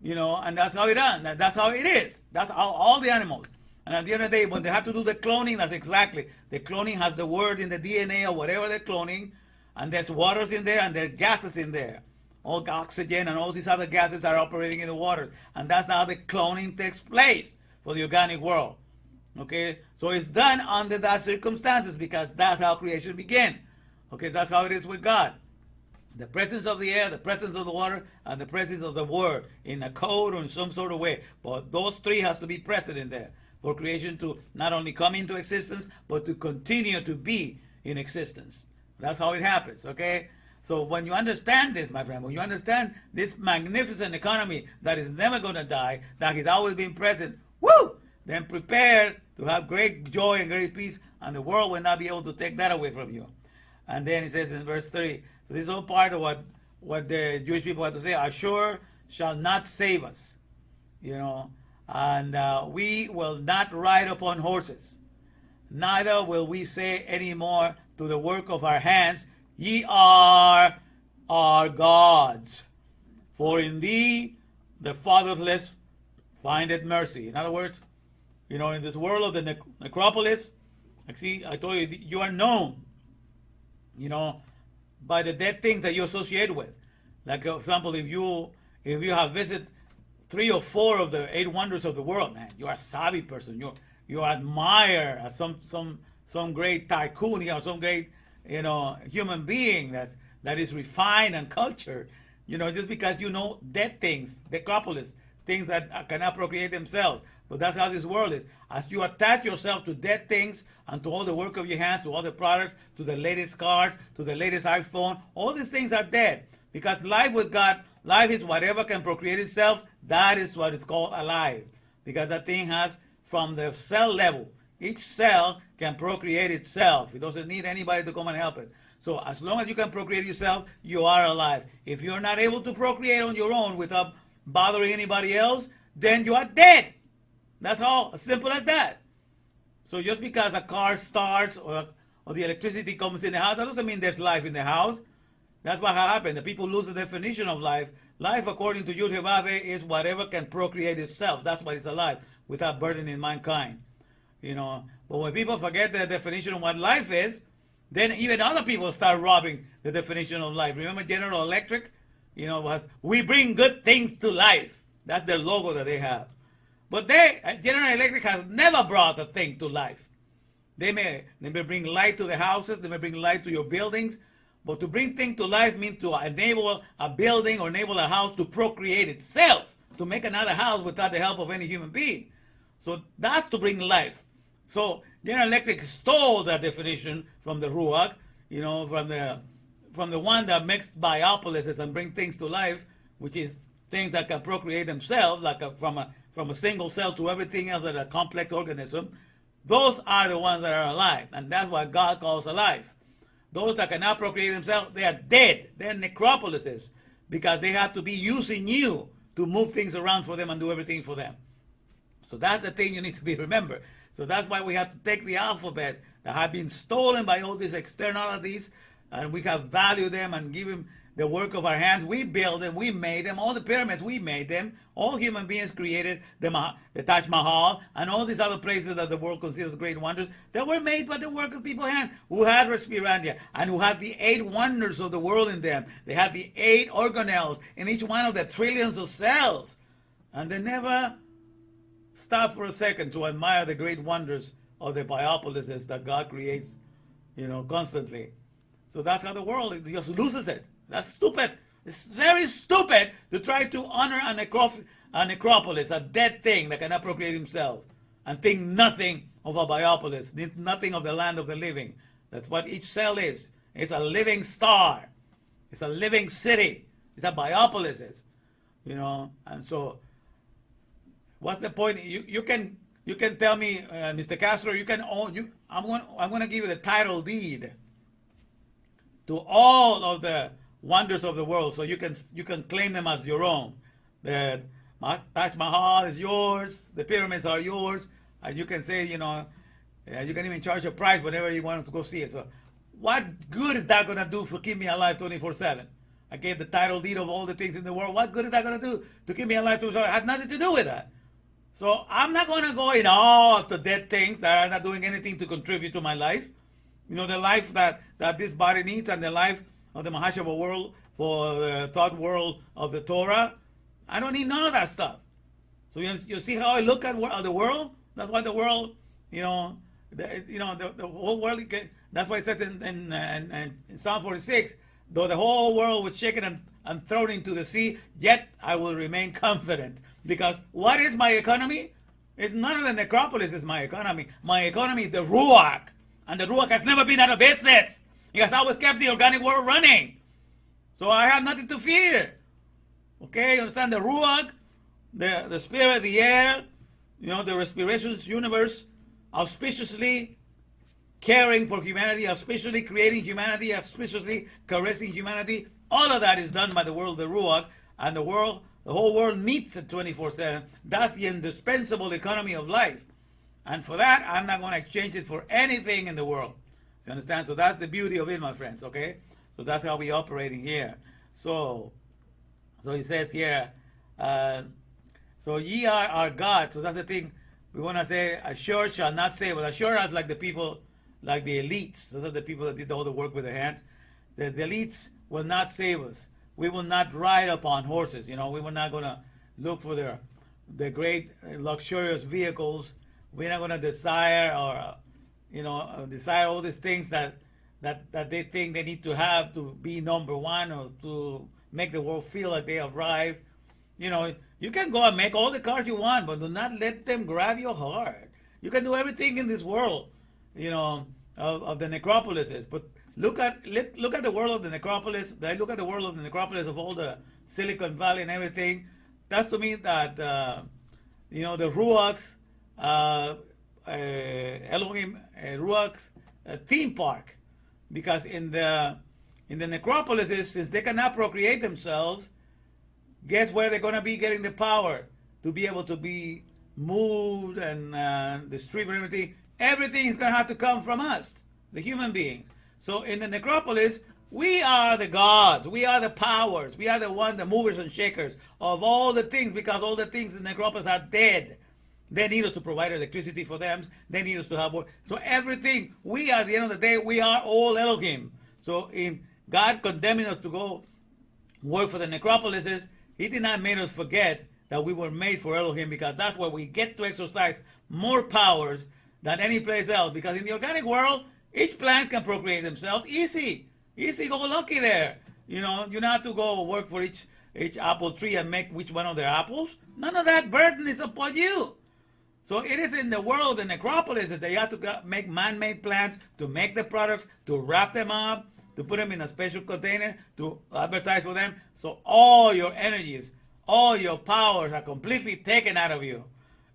B: You know, and that's how it done. That's how it is. That's how all the animals. And at the end of the day, when they have to do the cloning, that's exactly. The cloning has the word in the DNA or whatever they're cloning, and there's waters in there and there's gases in there. All oxygen and all these other gases are operating in the waters. And that's how the cloning takes place for the organic world. Okay? So it's done under that circumstances because that's how creation began. Okay? That's how it is with God. The presence of the air, the presence of the water, and the presence of the word in a code or in some sort of way. But those three has to be present in there for creation to not only come into existence, but to continue to be in existence. That's how it happens, okay? So when you understand this, my friend, when you understand this magnificent economy that is never going to die, that has always been present, woo! Then prepare to have great joy and great peace, and the world will not be able to take that away from you. And then it says in verse 3, so this is all part of what the Jewish people have to say, Ashur shall not save us, you know, and we will not ride upon horses, neither will we say any more to the work of our hands, ye are our gods, for in thee the fatherless findeth mercy. In other words, you know, in this world of the necropolis, I told you, you are known, you know, by the dead things that you associate with. Like, for example, if you have visited 3 or 4 of the 8 wonders of the world, man, you are a savvy person. You admire some great tycoon, you know, some great, you know, human being that is refined and cultured. You know, just because you know dead things, necropolis, things that cannot procreate themselves. But that's how this world is. As you attach yourself to dead things and to all the work of your hands, to all the products, to the latest cars, to the latest iPhone, all these things are dead. Because life with God, life is whatever can procreate itself. That is what is called alive. Because that thing has, from the cell level, each cell can procreate itself. It doesn't need anybody to come and help it. So as long as you can procreate yourself, you are alive. If you're not able to procreate on your own without bothering anybody else, then you are dead. That's all, as simple as that. So just because a car starts or the electricity comes in the house, that doesn't mean there's life in the house. That's what happened. The people lose the definition of life. Life, according to Yud Hevave, is whatever can procreate itself. That's why it's alive, without burdening mankind. You know, but when people forget the definition of what life is, then even other people start robbing the definition of life. Remember General Electric? You know, was we bring good things to life. That's their logo that they have. But General Electric has never brought a thing to life. They may bring light to the houses, they may bring light to your buildings, but to bring things to life means to enable a building or enable a house to procreate itself, to make another house without the help of any human being. So that's to bring life. So General Electric stole that definition from the Ruach, you know, from the one that makes biopolises and bring things to life, which is things that can procreate themselves, like from a single cell to everything else that a complex organism. Those are the ones that are alive, and that's what God calls alive. Those that cannot procreate themselves, they are dead. They're necropolises because they have to be using you to move things around for them and do everything for them. So that's the thing you need to be remembered. So that's why we have to take the alphabet that have been stolen by all these externalities, and we have valued them and give them the work of our hands. We built them, we made them. All the pyramids, we made them. All human beings created the Taj Mahal and all these other places that the world considers great wonders that were made by the work of people's hands who had respirandia and who had the 8 wonders of the world in them. They had the 8 organelles in each one of the trillions of cells. And they never stopped for a second to admire the great wonders of the biopolises that God creates, you know, constantly. So that's how the world just loses it. That's stupid. It's very stupid to try to honor a necropolis, a dead thing that cannot procreate himself, and think nothing of a biopolis, nothing of the land of the living. That's what each cell is. It's a living star. It's a living city. It's a biopolis, you know. And so, what's the point? You can tell me, Mr. Castro, you can own. I'm going to give you the title deed to all of the wonders of the world, so you can claim them as your own. The Taj Mahal is yours, the pyramids are yours, and you can say, you know, you can even charge a price whenever you want to go see it. So what good is that going to do for keep me alive 24/7? I gave the title deed of all the things in the world. What good is that going to do to keep me alive 24/7? It has nothing to do with that. So I'm not going to go in awe of the dead things that are not doing anything to contribute to my life. The life that this body needs, and the life of the Mahashava world for the thought world of the Torah. I don't need none of that stuff. So you see how I look at the world? That's why the world, the whole world, that's why it says in Psalm 46, though the whole world was shaken and thrown into the sea, yet I will remain confident. Because what is my economy? It's none of the necropolis is my economy. My economy is the Ruach. And the Ruach has never been out of business. It has always kept the organic world running. So I have nothing to fear. Okay, you understand? The Ruach, the spirit, the air, the respirations universe, auspiciously caring for humanity, auspiciously creating humanity, auspiciously caressing humanity. All of that is done by the world, the Ruach, and the whole world needs it 24/7. That's the indispensable economy of life. And for that, I'm not going to exchange it for anything in the world. You understand? So that's the beauty of it, my friends, okay? So that's how we're operating here. So he says here, so ye are our God. So that's the thing. We want to say, Ashur shall not save us. Ashur is like the people, like the elites. Those are the people that did all the work with their hands. The elites will not save us. We will not ride upon horses. We were not going to look for the great luxurious vehicles. We're not going to desire desire all these things that they think they need to have to be number one or to make the world feel like they arrived. You can go and make all the cars you want, but do not let them grab your heart. You can do everything in this world, of the necropolises. But look at the world of the necropolis. Look at the world of the necropolis of all the Silicon Valley and everything. That's to me that the Ruach's Elohim Ruach's theme park, because in the necropolises, since they cannot procreate themselves, guess where they're going to be getting the power to be able to be moved and distribute everything? Everything is going to have to come from us, the human beings. So in the necropolis, we are the gods, we are the powers, we are the movers and shakers of all the things, because all the things in the necropolis are dead. They need us to provide electricity for them. They need us to have work. So everything, we are, at the end of the day, we are all Elohim. So in God condemning us to go work for the necropolises, He did not make us forget that we were made for Elohim, because that's where we get to exercise more powers than any place else. Because in the organic world, each plant can procreate themselves easy go lucky there. You don't have to go work for each apple tree and make which one of their apples. None of that burden is upon you. So it is in the world, the necropolis, that they have to make man-made plants to make the products, to wrap them up, to put them in a special container, to advertise for them. So all your energies, all your powers are completely taken out of you.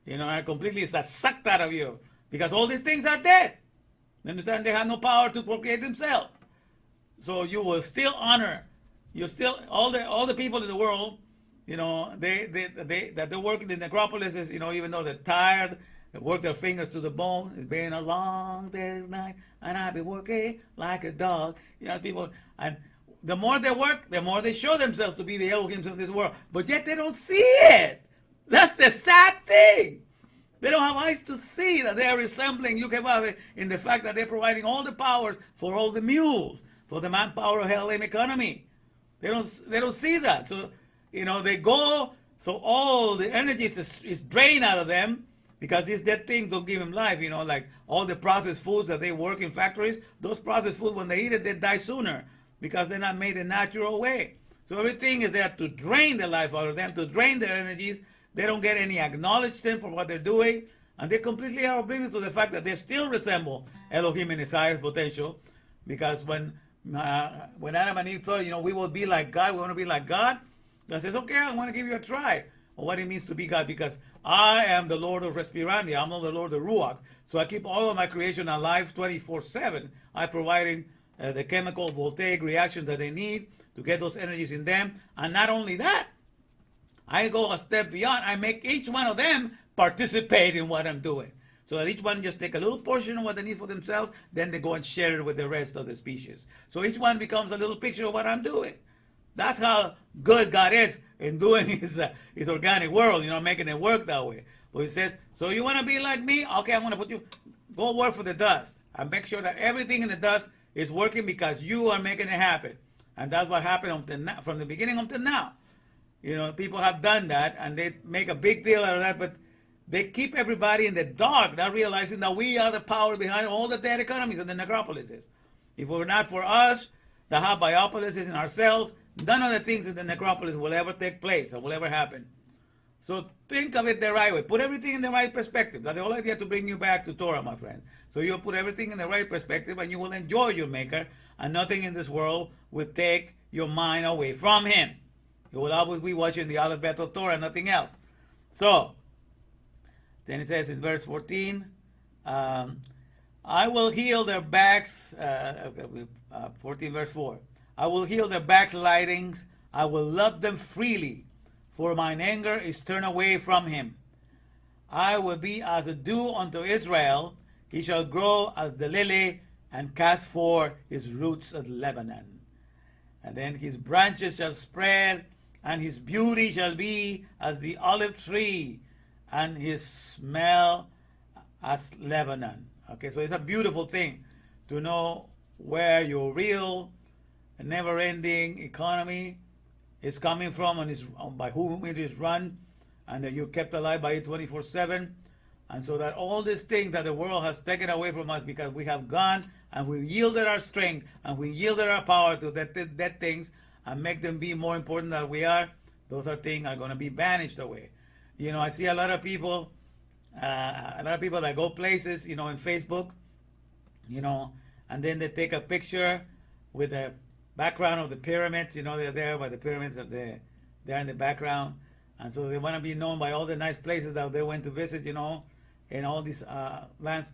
B: Are completely sucked out of you. Because all these things are dead. You understand? They have no power to procreate themselves. So you will still honor. You still, all the people in the world, they work in the necropolises, even though they're tired, they work their fingers to the bone. It's been a long day's night, and I've been working like a dog. People, and the more they work, the more they show themselves to be the Elohims of this world. But yet they don't see it. That's the sad thing. They don't have eyes to see that they are resembling Yukevave in the fact that they're providing all the powers for all the mules, for the manpower of Elohim economy. They don't see that. So they go, so all the energy is drained out of them, because these dead things don't give them life. Like all the processed foods that they work in factories, those processed foods, when they eat it, they die sooner, because they're not made the natural way. So everything is there to drain the life out of them, to drain their energies. They don't get any acknowledgement for what they're doing, and they completely are oblivious to the fact that they still resemble Elohim in his highest potential. Because when Adam and Eve thought, we will be like God, we want to be like God, God says, okay, I want to give you a try of what it means to be God, because I am the Lord of Respirandi. I'm not the Lord of Ruach. So I keep all of my creation alive 24/7. I'm providing the chemical voltaic reactions that they need to get those energies in them. And not only that, I go a step beyond. I make each one of them participate in what I'm doing. So that each one just take a little portion of what they need for themselves, then they go and share it with the rest of the species. So each one becomes a little picture of what I'm doing. That's how good God is in doing his organic world, making it work that way. So he says, so you want to be like me? Okay, I'm going to put you, go work for the dust. And make sure that everything in the dust is working because you are making it happen. And that's what happened from the beginning until now. People have done that, and they make a big deal out of that, but they keep everybody in the dark, not realizing that we are the power behind all the dead economies and the necropolises. If it were not for us, the hot biopolises in ourselves, none of the things in the necropolis will ever take place or will ever happen. So think of it the right way. Put everything in the right perspective. That's the whole idea, to bring you back to Torah, my friend. So you'll put everything in the right perspective, and you will enjoy your Maker, and nothing in this world will take your mind away from Him. You will always be watching the Aleph Bet of Torah, nothing else. So, then it says in verse 14, I will heal their backs, 14 verse 4. I will heal their backslidings. I will love them freely, for mine anger is turned away from him. I will be as a dew unto Israel. He shall grow as the lily and cast forth his roots as Lebanon. And then his branches shall spread, and his beauty shall be as the olive tree, and his smell as Lebanon. Okay, so it's a beautiful thing to know where your real, never-ending economy is coming from, and is by whom it is run, and that you're kept alive by it 24/7. And so that all these things that the world has taken away from us because we have gone and we yielded our strength and we yielded our power to that things and make them be more important than we are, those things are going to be banished away. I see a lot of people that go places, in Facebook, and then they take a picture with the background of the pyramids, they're there by the pyramids, that they're in the background. And so they want to be known by all the nice places that they went to visit, in all these lands.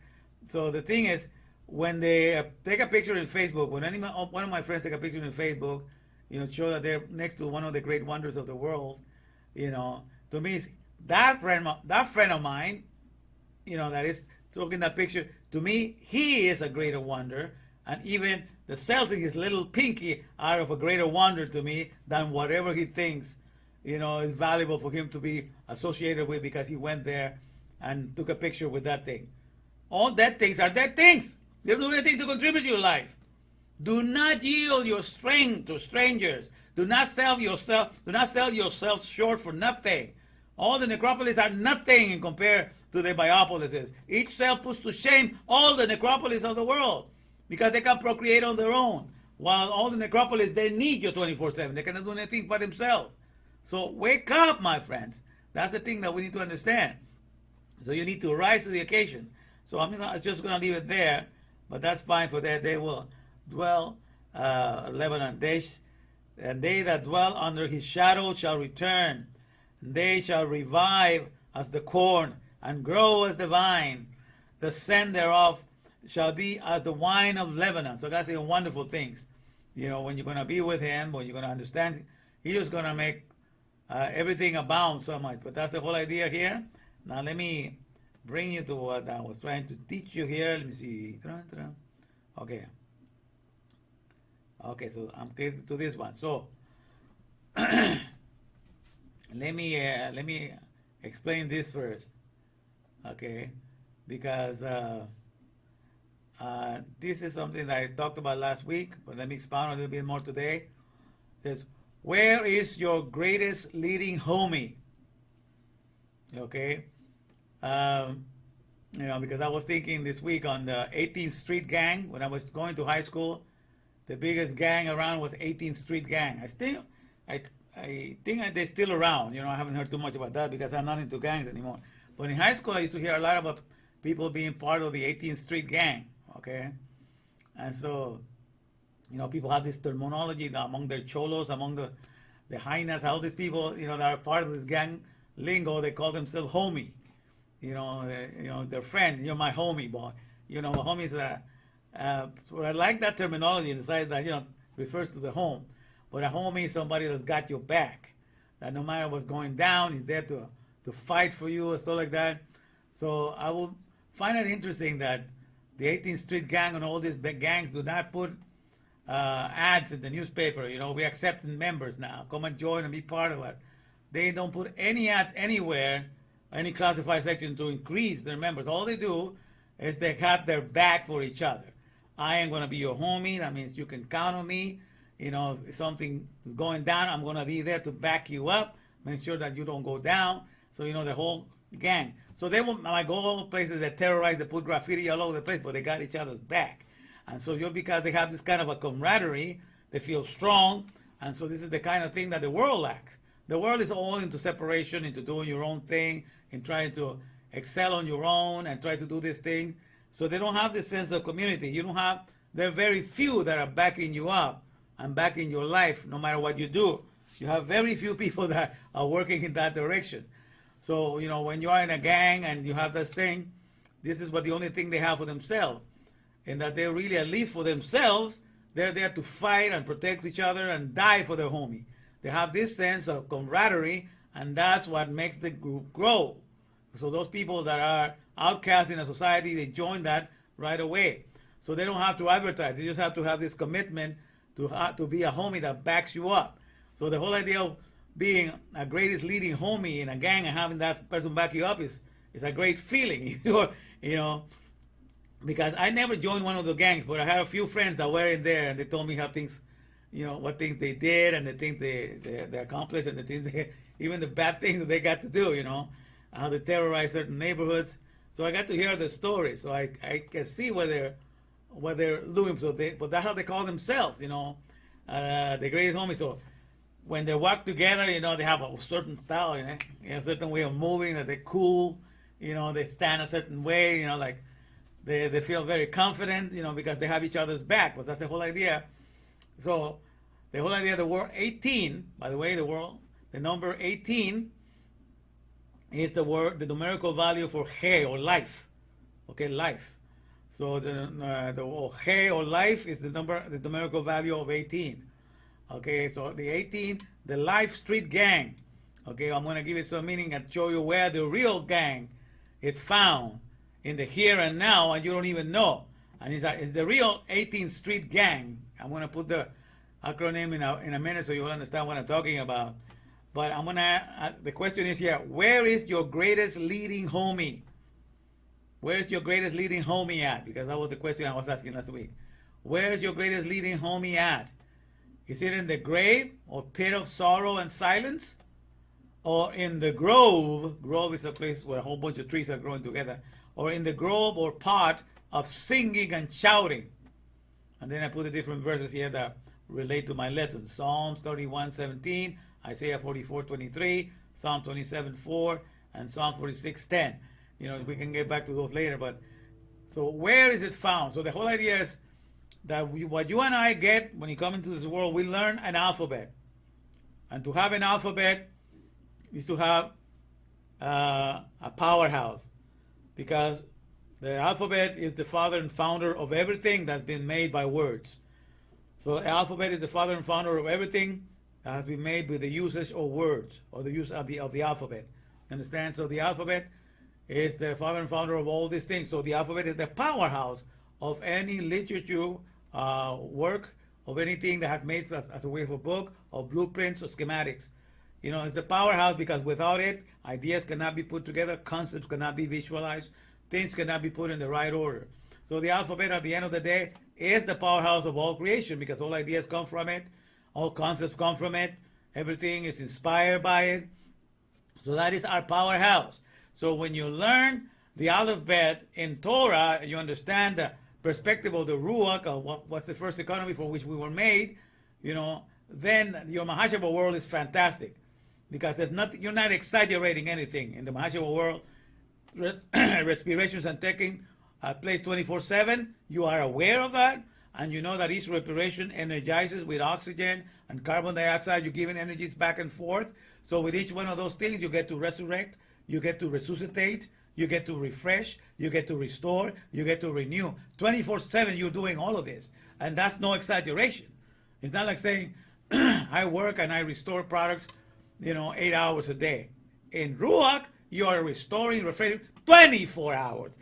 B: So the thing is, when they take a picture in Facebook, when one of my friends take a picture in Facebook, show that they're next to one of the great wonders of the world, to me, that friend of mine, that is taking that picture, to me, he is a greater wonder, and even the cells in his little pinky are of a greater wonder to me than whatever he thinks, is valuable for him to be associated with, because he went there and took a picture with that thing. All dead things are dead things. They don't do anything to contribute to your life. Do not yield your strength to strangers. Do not sell yourself short for nothing. All the necropolis are nothing in compared to the biopolises. Each cell puts to shame all the necropolis of the world, because they can procreate on their own. While all the necropolis, they need you 24/7. They cannot do anything by themselves. So wake up, my friends. That's the thing that we need to understand. So you need to rise to the occasion. So I'm just going to leave it there, but that's fine for that. They will dwell, Lebanon. And they that dwell under his shadow shall return. They shall revive as the corn and grow as the vine. The scent thereof shall be as the wine of Lebanon. So God's saying wonderful things. When you're going to be with him, when you're going to understand, he's just going to make everything abound so much. But that's the whole idea here. Now let me bring you to what I was trying to teach you here. Let me see. Okay. Okay, so I'm getting to this one. So let me explain this first. Okay, because this is something that I talked about last week, but let me expound a little bit more today. It says, where is your greatest leading homie? Okay. Because I was thinking this week on the 18th Street Gang. When I was going to high school, the biggest gang around was 18th Street Gang. I think they're still around. I haven't heard too much about that because I'm not into gangs anymore. But in high school, I used to hear a lot about people being part of the 18th Street Gang. Okay. And so, people have this terminology among their cholos, among the hyenas, all these people, that are part of this gang lingo, they call themselves homie. Their friend, you're my homie, boy. My homie is so I like that terminology in the sense that, refers to the home. But a homie is somebody that's got your back. That no matter what's going down, he's there to fight for you and stuff like that. So I will find it interesting that the 18th Street Gang and all these big gangs do not put ads in the newspaper. We accept members now. Come and join and be part of it. They don't put any ads anywhere any classified section to increase their members. All they do is they have their back for each other. I am going to be your homie. That means you can count on me. You know, if something is going down, I'm going to be there to back you up, make sure that you don't go down. So, you know, the whole gang. So they will, like, go places that terrorize, they put graffiti all over the place, but they got each other's back. And so just because they have this kind of a camaraderie, they feel strong. And so this is the kind of thing that the world lacks. The world is all into separation, into doing your own thing, and trying to excel on your own and try to do this thing. So they don't have this sense of community. You don't have, there are very few that are backing you up and backing your life no matter what you do. You have very few people that are working in that direction. So, you know, when you are in a gang and you have this thing, this is what the only thing they have for themselves. And that they're really, at least for themselves, they're there to fight and protect each other and die for their homie. They have this sense of camaraderie, and that's what makes the group grow. So those people that are outcasts in a society, they join that right away. So they don't have to advertise. They just have to have this commitment to be a homie that backs you up. So the whole idea of being a greatest leading homie in a gang and having that person back you up is a great feeling. You know, because I never joined one of the gangs, but I had a few friends that were in there, and they told me how things, you know, what things they did and the things they accomplished, and the things even the bad things that they got to do, you know, how they terrorize certain neighborhoods. So I got to hear the story, so I can see what they're doing. So but that's how they call themselves, you know, the greatest homies. So when they walk together, you know, they have a certain style, you know, a certain way of moving, that they're cool, you know, they stand a certain way, you know, like they feel very confident, you know, because they have each other's back. But that's the whole idea. So the whole idea of the word 18, by the way, the number 18 is the numerical value for he, or life. Okay, life. So the he, or life, is the numerical value of 18. Okay, so the 18, the Life Street Gang. Okay, I'm going to give it some meaning and show you where the real gang is found in the here and now, and you don't even know. And it's the real 18th Street Gang. I'm going to put the acronym in a minute so you'll understand what I'm talking about. But I'm going to, the question is here, where is your greatest leading homie? Where is your greatest leading homie at? Because that was the question I was asking last week. Where is your greatest leading homie at? Is it in the grave or pit of sorrow and silence? Or in the grove? Grove is a place where a whole bunch of trees are growing together. Or in the grove or pot of singing and shouting. And then I put the different verses here that relate to my lesson. Psalms 31:17, Isaiah 44:23, Psalm 27:4, and Psalm 46:10. You know, we can get back to those later. But so where is it found? So the whole idea is that what you and I get when you come into this world, we learn an alphabet. And to have an alphabet is to have a powerhouse. Because the alphabet is the father and founder of everything that's been made by words. So the alphabet is the father and founder of everything that has been made with the usage of words, or the use of the alphabet. Understand? So the alphabet is the father and founder of all these things. So the alphabet is the powerhouse of any literature work, of anything that has made as a way of a book, or blueprints or schematics. You know, it's the powerhouse because without it, ideas cannot be put together, concepts cannot be visualized, things cannot be put in the right order. So the alphabet, at the end of the day, is the powerhouse of all creation, because all ideas come from it, all concepts come from it, everything is inspired by it. So that is our powerhouse. So when you learn the alphabet in Torah, and you understand the perspective of the Ruach, of what's the first economy for which we were made, you know, then your Mahashava world is fantastic. Because you're not exaggerating anything. In the Mahashava world, respirations and taking place 24/7. You are aware of that, and you know that each respiration energizes with oxygen and carbon dioxide. You're giving energies back and forth. So with each one of those things, you get to resurrect, you get to resuscitate, you get to refresh, you get to restore, you get to renew. 24/7, you're doing all of this. And that's no exaggeration. It's not like saying, I work and I restore products, 8 hours a day. In Ruach, you are restoring, refreshing 24 hours.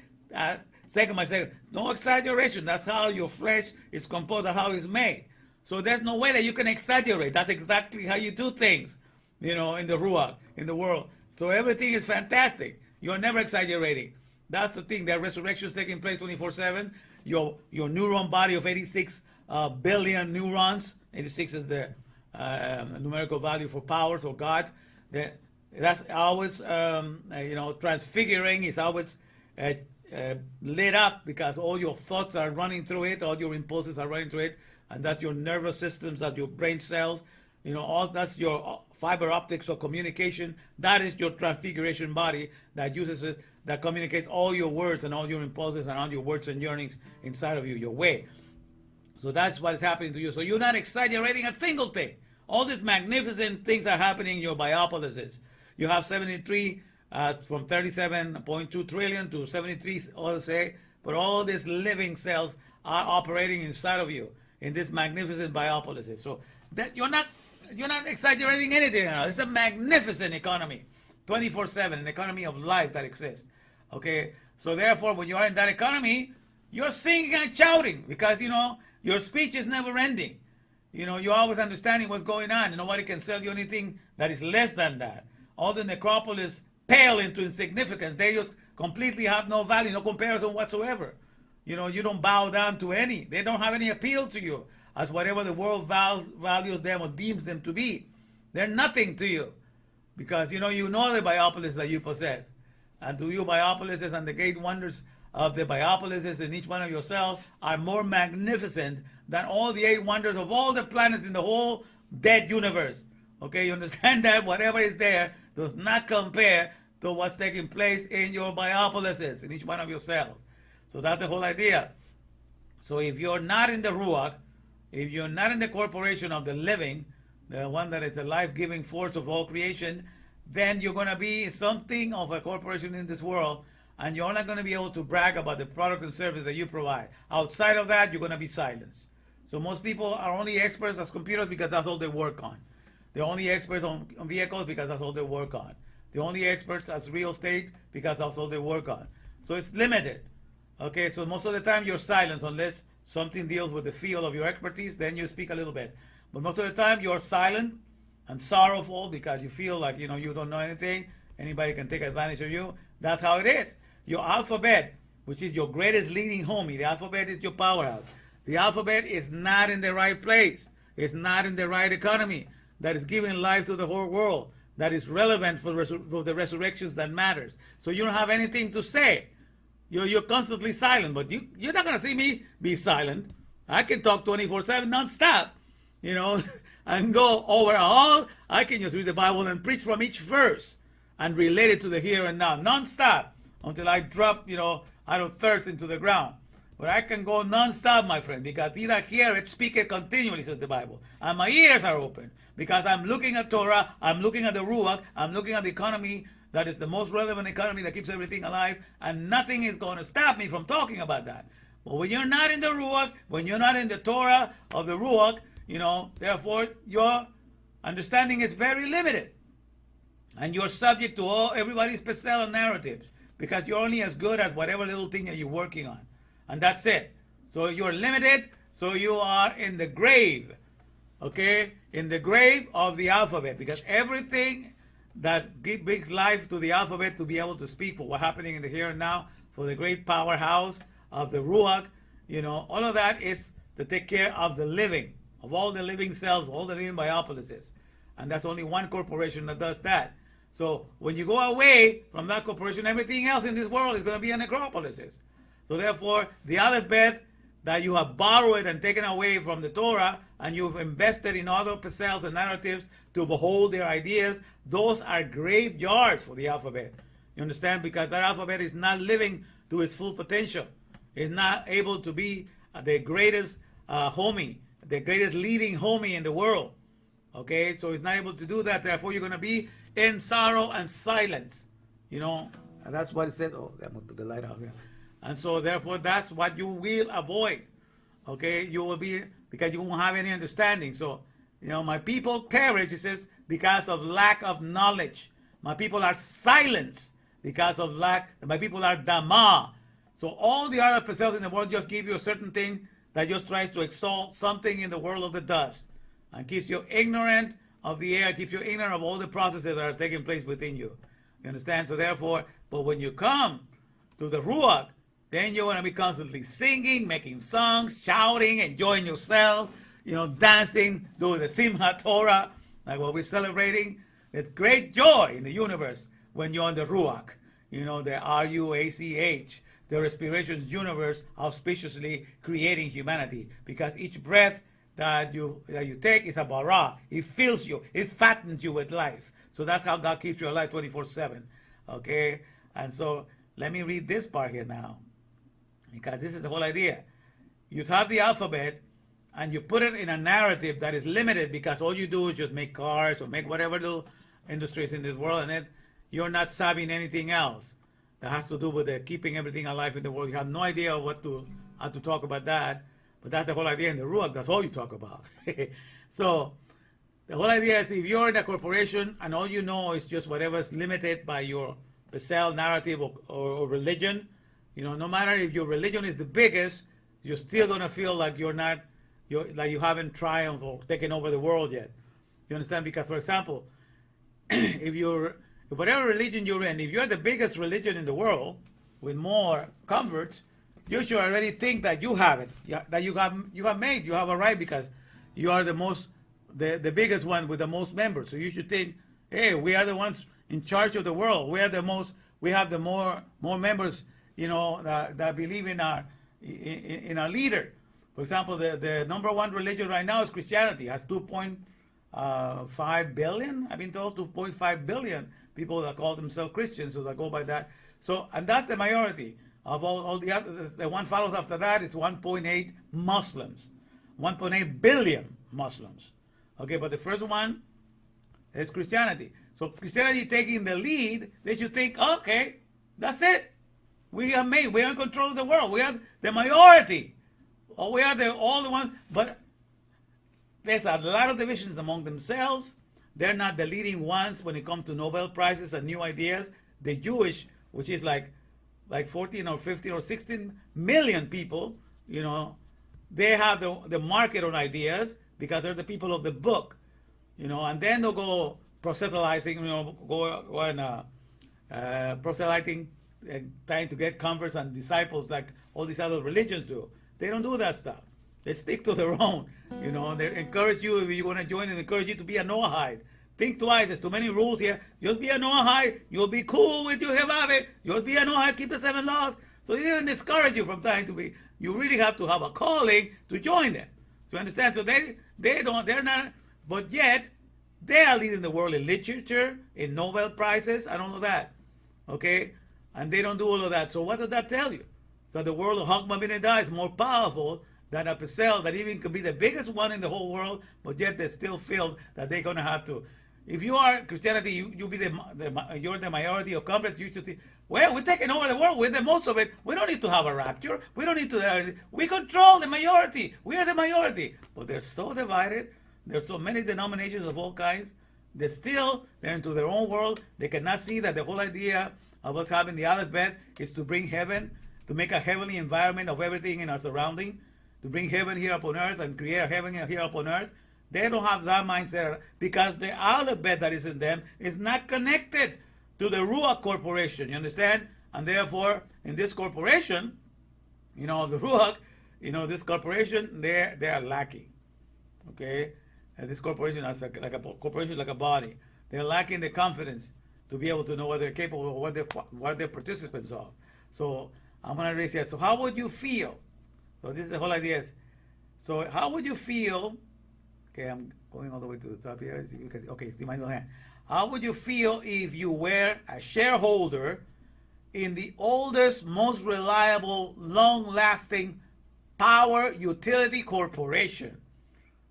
B: Second by second. No exaggeration. That's how your flesh is composed, that's how it's made. So there's no way that you can exaggerate. That's exactly how you do things, in the Ruach, in the world. So everything is fantastic. You're never exaggerating. That's the thing. That resurrection is taking place 24/7. Your neuron body of 86 billion neurons. 86 is the numerical value for powers or God. That's always transfiguring. It's always lit up because all your thoughts are running through it. All your impulses are running through it, and that's your nervous systems. That's your brain cells. All that's your fiber optics of communication. That is your transfiguration body that uses it, that communicates all your words and all your impulses and all your words and yearnings inside of you, your way. So that's what is happening to you. So you're not exaggerating a single thing. All these magnificent things are happening in your biopolises. You have 73 from 37.2 trillion to 73, all say, but all these living cells are operating inside of you in this magnificent biopolises. So that you're not exaggerating anything. It's a magnificent economy, 24/7, an economy of life that exists. Okay, so therefore, when you are in that economy, you're singing and shouting because your speech is never ending. You're always understanding what's going on. Nobody can sell you anything that is less than that. All the necropolis pale into insignificance. They just completely have no value, no comparison whatsoever. You don't bow down to any. They don't have any appeal to you as whatever the world values them or deems them to be. They're nothing to you because you know the biopolis that you possess. And to you, biopolises and the great wonders of the biopolises in each one of yourself are more magnificent than all the 8 wonders of all the planets in the whole dead universe. Okay, you understand that? Whatever is there does not compare to what's taking place in your biopolises, in each one of your cells. So that's the whole idea. So if you're not in the Ruach, if you're not in the corporation of the living, the one that is the life-giving force of all creation, then you're going to be something of a corporation in this world, and you're not going to be able to brag about the product and service that you provide. Outside of that, you're going to be silenced. So most people are only experts as computers because that's all they work on. They're only experts on vehicles because that's all they work on. They're only experts as real estate because that's all they work on. So it's limited. Okay, so most of the time you're silenced unless something deals with the field of your expertise, then you speak a little bit. But most of the time you're silent and sorrowful because you feel like you don't know anything, anybody can take advantage of you. That's how it is. Your alphabet, which is your greatest leading homie, the alphabet is your powerhouse. The alphabet is not in the right place. It's not in the right economy that is giving life to the whole world, that is relevant for the resurrections that matters. So you don't have anything to say. You're constantly silent, but you're not going to see me be silent. I can talk 24/7 non-stop, and go over all. I can just read the Bible and preach from each verse and relate it to the here and now, non-stop, until I drop, out of thirst into the ground. But I can go non-stop, my friend, because he that heareth speaketh continually, says the Bible. And my ears are open, because I'm looking at Torah, I'm looking at the Ruach, I'm looking at the economy that is the most relevant economy that keeps everything alive, and nothing is going to stop me from talking about that. But when you're not in the Ruach, when you're not in the Torah of the Ruach, therefore your understanding is very limited. And you're subject to everybody's pesel narratives, because you're only as good as whatever little thing that you're working on. And that's it. So you're limited, so you are in the grave. Okay? In the grave of the alphabet, because everything that brings life to the alphabet to be able to speak for what's happening in the here and now, for the great powerhouse of the Ruach, all of that is to take care of the living, of all the living cells, all the living biopolises. And that's only one corporation that does that. So when you go away from that corporation, everything else in this world is going to be a necropolises. So therefore, the alphabet that you have borrowed and taken away from the Torah, and you've invested in other cells and narratives to behold their ideas, those are graveyards for the alphabet. You understand? Because that alphabet is not living to its full potential. It's not able to be the greatest homie, the greatest leading homie in the world. Okay? So it's not able to do that. Therefore, you're going to be in sorrow and silence. And that's what it says. Oh, I'm going to put the light out here. And so, therefore, that's what you will avoid. Okay? You will be, because you won't have any understanding. So, my people perish, it says, because of lack of knowledge. My people are silenced because of lack. My people are dama. So all the other cells in the world just give you a certain thing that just tries to exalt something in the world of the dust and keeps you ignorant of the air, keeps you ignorant of all the processes that are taking place within you. You understand? So therefore, but when you come to the Ruach, then you're going to be constantly singing, making songs, shouting, enjoying yourself, dancing, doing the Simchat Torah, like what we're celebrating. There's great joy in the universe when you're on the Ruach, the R-U-A-C-H, the respirations universe auspiciously creating humanity, because each breath that you take is a bara. It fills you, it fattens you with life. So that's how God keeps you alive 24/7. Okay? And so let me read this part here now, because this is the whole idea. You have the alphabet and you put it in a narrative that is limited, because all you do is just make cars or make whatever little industries in this world, and you're not savvy in anything else that has to do with keeping everything alive in the world. You have no idea how to talk about that, but that's the whole idea in the Ruach. That's all you talk about. So the whole idea is, if you're in a corporation and all you know is just whatever's limited by your cell narrative or religion, no matter if your religion is the biggest, you're still going to feel like you haven't triumphed or taken over the world yet. You understand? Because, for example, if whatever religion you're in, if you're the biggest religion in the world with more converts, you should already think that you have it, that you have a right, because you are the biggest one with the most members. So you should think, hey, we are the ones in charge of the world. We have the more members, that believe in our leader. For example, the number one religion right now is Christianity. It has 2.5 billion. I've been told 2.5 billion people that call themselves Christians, so that go by that. So, and that's the majority of all the other. The one follows after that is 1.8 Muslims, 1.8 billion Muslims. Okay, but the first one is Christianity. So Christianity taking the lead, they should think, okay, that's it. We are in control of the world. We are the majority. Or we are all the ones. But there's a lot of divisions among themselves. They're not the leading ones when it comes to Nobel Prizes and new ideas. The Jewish, which is like 14 or 15 or 16 million people, they have the market on ideas, because they're the people of the book, and then they'll go proselytizing, proselyting, trying to get converts and disciples like all these other religions do. They don't do that stuff. They stick to their own. They encourage you, if you want to join, and encourage you to be a Noahide. Think twice. There's too many rules here. Just be a Noahide. You'll be cool with your Jehovah. Just be a Noahide. Keep the 7 laws. So they even discourage you from trying to be. You really have to have a calling to join them. So you understand? So they're not, but yet they are leading the world in literature, in Nobel Prizes, and all of that. Okay? And they don't do all of that. So what does that tell you? So the world of Augmenting is more powerful than a cell that even could be the biggest one in the whole world, but yet they still feel that they're going to have to. If you are Christianity, you're the minority of converts. You should think, well, we're taking over the world. We're the most of it. We don't need to have a rapture. We don't need to. We control the majority. We are the minority. But they're so divided. There's so many denominations of all kinds. They're into their own world. They cannot see that the whole idea of us having the alphabet is to bring heaven, to make a heavenly environment of everything in our surrounding, to bring heaven here upon earth and create a heaven here upon earth. They don't have that mindset, because the alphabet that is in them is not connected to the Ruach corporation. You understand? And therefore, in this corporation, the Ruach, this corporation, they are lacking. Okay? And this corporation is like a corporation, like a body. They're lacking the confidence to be able to know what they're capable of, what their participants are. So I'm going to raise here. So how would you feel? So this is the whole idea. So how would you feel? Okay, I'm going all the way to the top here. Okay, see my little hand. How would you feel if you were a shareholder in the oldest, most reliable, long-lasting power utility corporation?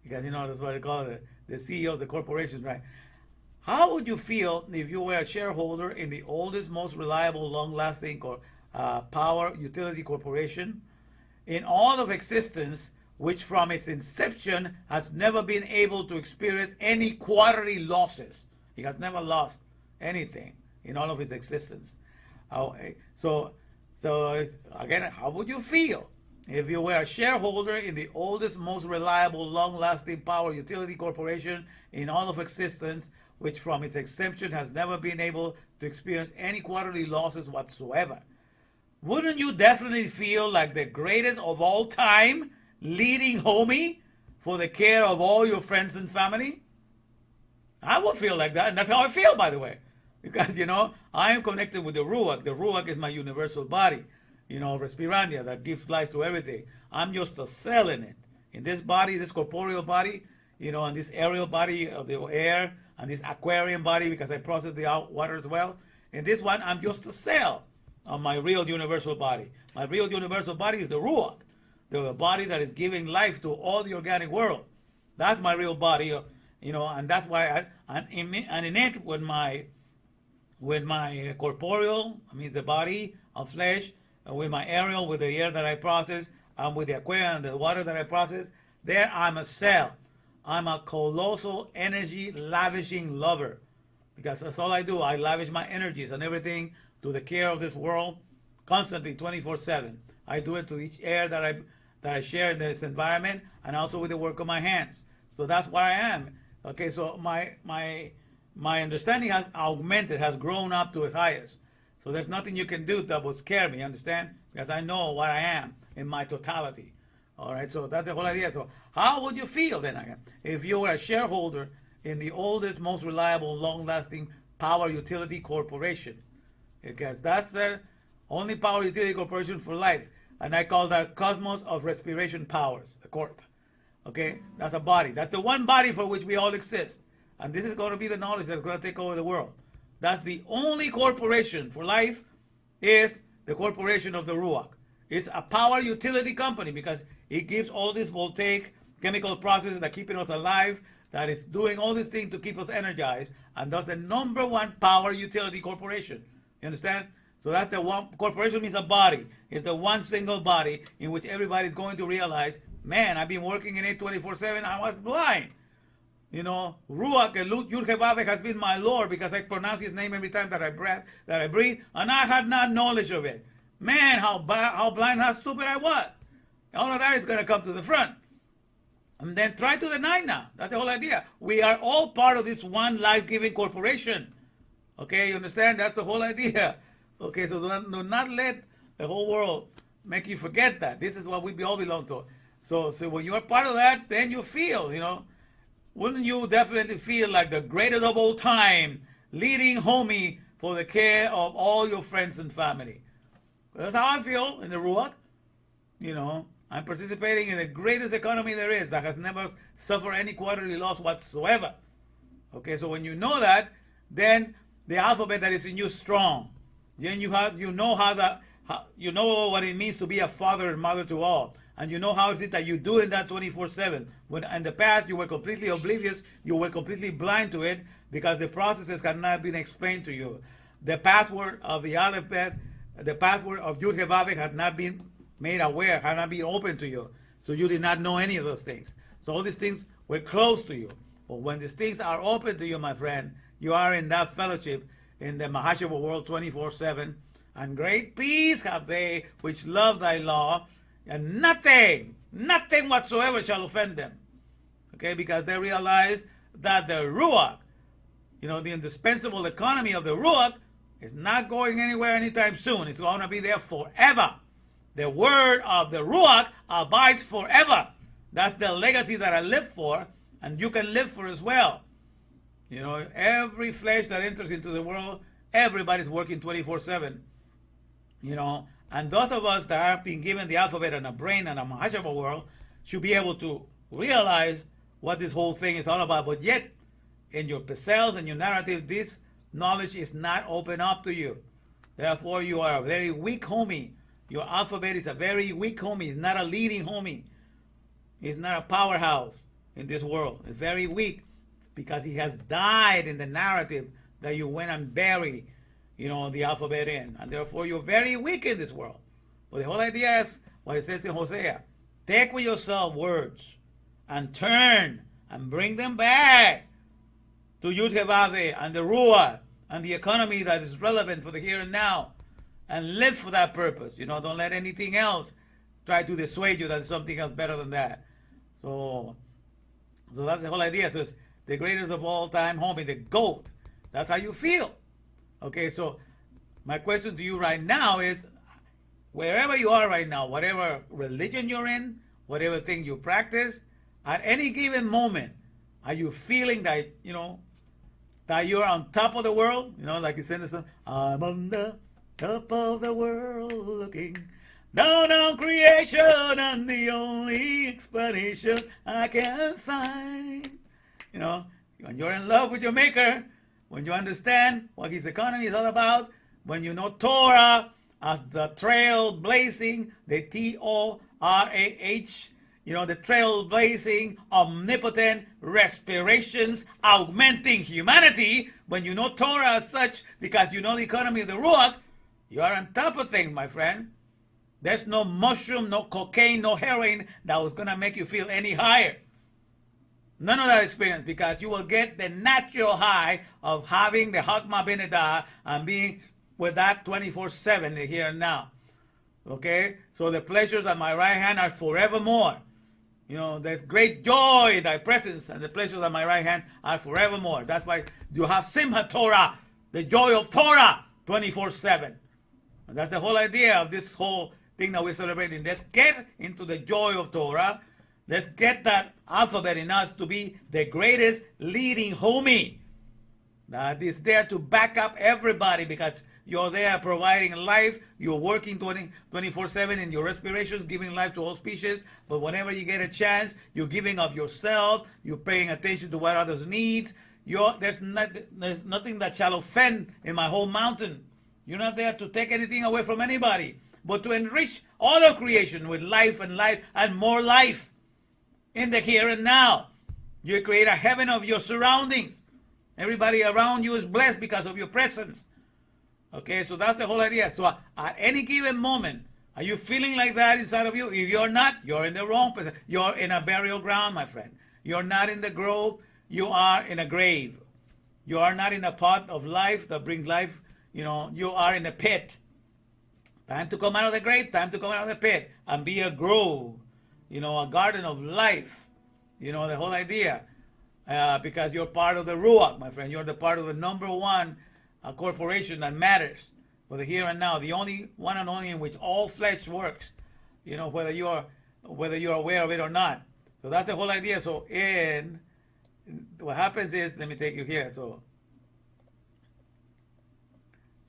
B: Because that's what they call it, the CEO of the corporation, right? How would you feel if you were a shareholder in the oldest, most reliable, long-lasting power utility corporation in all of existence, which from its inception has never been able to experience any quarterly losses? It has never lost anything in all of its existence. So again, how would you feel if you were a shareholder in the oldest, most reliable, long-lasting power utility corporation in all of existence, which from its inception has never been able to experience any quarterly losses whatsoever. Wouldn't you definitely feel like the greatest of all time, leading homie for the care of all your friends and family? I would feel like that, and that's how I feel, by the way. Because, I am connected with the Ruach. The Ruach is my universal body, Respirandia, that gives life to everything. I'm just a cell in it. In this body, this corporeal body, and this aerial body of the air, and this aquarium body, because I process the water as well. In this one, I'm just a cell of my real universal body. My real universal body is the Ruach, the body that is giving life to all the organic world. That's my real body, and that's why I'm innate with my corporeal, I mean the body of flesh, with my aerial, with the air that I process, and with the aquarium and the water that I process. There I'm a cell. I'm a colossal energy lavishing lover, because that's all I do. I lavish my energies and everything to the care of this world constantly, 24/7. I do it to each air that I share in this environment, and also with the work of my hands. So that's where I am. Okay, so my understanding has augmented, has grown up to its highest. So there's nothing you can do that will scare me, understand? Because I know what I am in my totality. All right, so that's the whole idea. So how would you feel then again if you were a shareholder in the oldest, most reliable, long-lasting power utility corporation? Because that's the only power utility corporation for life. And I call that Cosmos of Respiration Powers, the Corp. Okay, that's a body. That's the one body for which we all exist. And this is going to be the knowledge that's going to take over the world. That's the only corporation for life, is the corporation of the Ruach. It's a power utility company because it gives all these voltaic chemical processes that keeping us alive, that is doing all these things to keep us energized, and that's the number one power utility corporation. You understand? So that's the one. Corporation means a body. It's the one single body in which everybody's going to realize, man, I've been working in it 24/7. I was blind. Ruach Elut Yud has been my Lord, because I pronounce His name every time that I breathe, and I had not knowledge of it. Man, how blind, how stupid I was. All of that is going to come to the front. And then try to deny now. That's the whole idea. We are all part of this one life-giving corporation. Okay, you understand? That's the whole idea. Okay, so do not let the whole world make you forget that. This is what we all belong to. So when you're part of that, then you feel, wouldn't you definitely feel like the greatest of all time, leading homie for the care of all your friends and family? That's how I feel in the Ruach. I'm participating in the greatest economy there is that has never suffered any quarterly loss whatsoever. Okay, so when you know that, then the alphabet that is in you is strong. Then you know what it means to be a father and mother to all. And you know how is it that you do it that 24/7. When in the past you were completely oblivious, you were completely blind to it because the processes had not been explained to you. The password of the alphabet, the password of Yud He Vav He had not been made aware, had not been open to you. So you did not know any of those things. So all these things were closed to you. But when these things are open to you, my friend, you are in that fellowship in the Mahashava world 24/7. And great peace have they which love thy law, and nothing whatsoever shall offend them. Okay, because they realize that the Ruach, the indispensable economy of the Ruach, is not going anywhere anytime soon. It's going to be there forever. The word of the Ruach abides forever. That's the legacy that I live for, and you can live for as well. Every flesh that enters into the world, everybody's working 24/7. And those of us that have been given the alphabet and a brain and a Mahashava world should be able to realize what this whole thing is all about. But yet, in your cells and your narrative, this knowledge is not open up to you. Therefore, you are a very weak homie. Your alphabet is a very weak homie. It's not a leading homie. It's not a powerhouse in this world. It's very weak because he has died in the narrative that you went and buried the alphabet in. And therefore, you're very weak in this world. But the whole idea is what it says in Hosea. Take with yourself words and turn and bring them back to Yud He Vav He and the Ruach and the economy that is relevant for the here and now. And live for that purpose. Don't let anything else try to dissuade you that there's something else better than that. So that's the whole idea. So the greatest of all time, homie, the GOAT. That's how you feel. Okay, so my question to you right now is, wherever you are right now, whatever religion you're in, whatever thing you practice, at any given moment, are you feeling that, that you're on top of the world? Like it's in the song, I'm on the top of the world looking down on creation, and the only explanation I can find. When you're in love with your maker, when you understand what his economy is all about, when you know Torah as the Trailblazing, the Torah, the Trailblazing, Omnipotent, respirations, Augmenting humanity, when you know Torah as such, because you know the economy of the Ruach, you are on top of things, my friend. There's no mushroom, no cocaine, no heroin that was going to make you feel any higher. None of that experience, because you will get the natural high of having the Hakma Benedah and being with that 24/7, the here and now. Okay? So the pleasures at my right hand are forevermore. There's great joy in thy presence, and the pleasures at my right hand are forevermore. That's why you have Simchas Torah, the joy of Torah, 24/7. And that's the whole idea of this whole thing that we're celebrating. Let's get into the joy of Torah. Let's get that alphabet in us to be the greatest leading homie that is there to back up everybody, because you're there providing life. You're working 24/7 in your respirations, giving life to all species. But whenever you get a chance, you're giving of yourself. You're paying attention to what others need. There's nothing that shall offend in my whole mountain. You're not there to take anything away from anybody, but to enrich all of creation with life and more life in the here and now. You create a heaven of your surroundings. Everybody around you is blessed because of your presence. Okay, so that's the whole idea. So at any given moment, are you feeling like that inside of you? If you're not, you're in the wrong place. You're in a burial ground, my friend. You're not in the grove. You are in a grave. You are not in a pot of life that brings life. You are in a pit. Time to come out of the grave. Time to come out of the pit and be a grove. A garden of life. The whole idea. Because you're part of the Ruach, my friend. You're the part of the number one corporation that matters for the here and now. The only one and only in which all flesh works. Whether you're aware of it or not. So that's the whole idea. So what happens is, let me take you here. So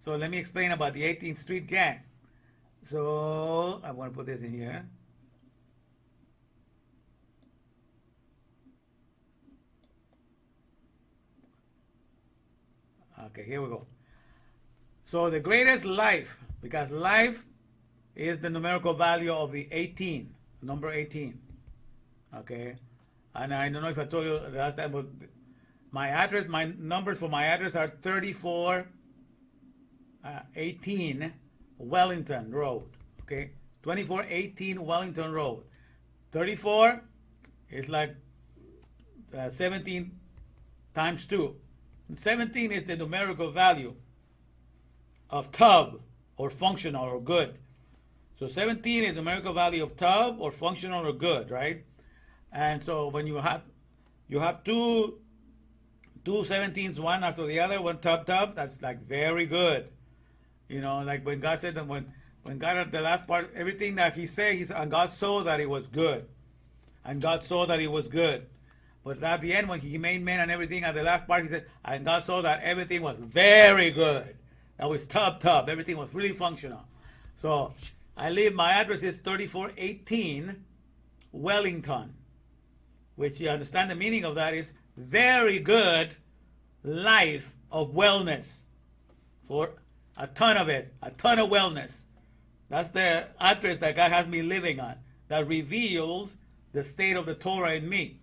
B: let me explain about the 18th Street Gang. So I want to put this in here. Okay, here we go. So the greatest life, because life is the numerical value of the 18, number 18. Okay, and I don't know if I told you the last time, but my numbers for my address are 3418 Wellington Road. Okay, 2418 Wellington Road. 34 is like 17 times 2. 17 is the numerical value of tub or functional or good. So 17 is the numerical value of tub or functional or good, right? And so when you have two 17s, one after the other, one tub, that's like very good. Like when God said that when God at the last part, everything that he said, and God saw that it was good. And God saw that it was good. But at the end, when he made man and everything, at the last part, he said, and God saw that everything was very good. That was tub. Everything was really functional. So my address is 3418 Wellington, which you understand the meaning of that is very good life of wellness. For a ton of it, a ton of wellness. That's the address that God has me living on, that reveals the state of the Torah in me.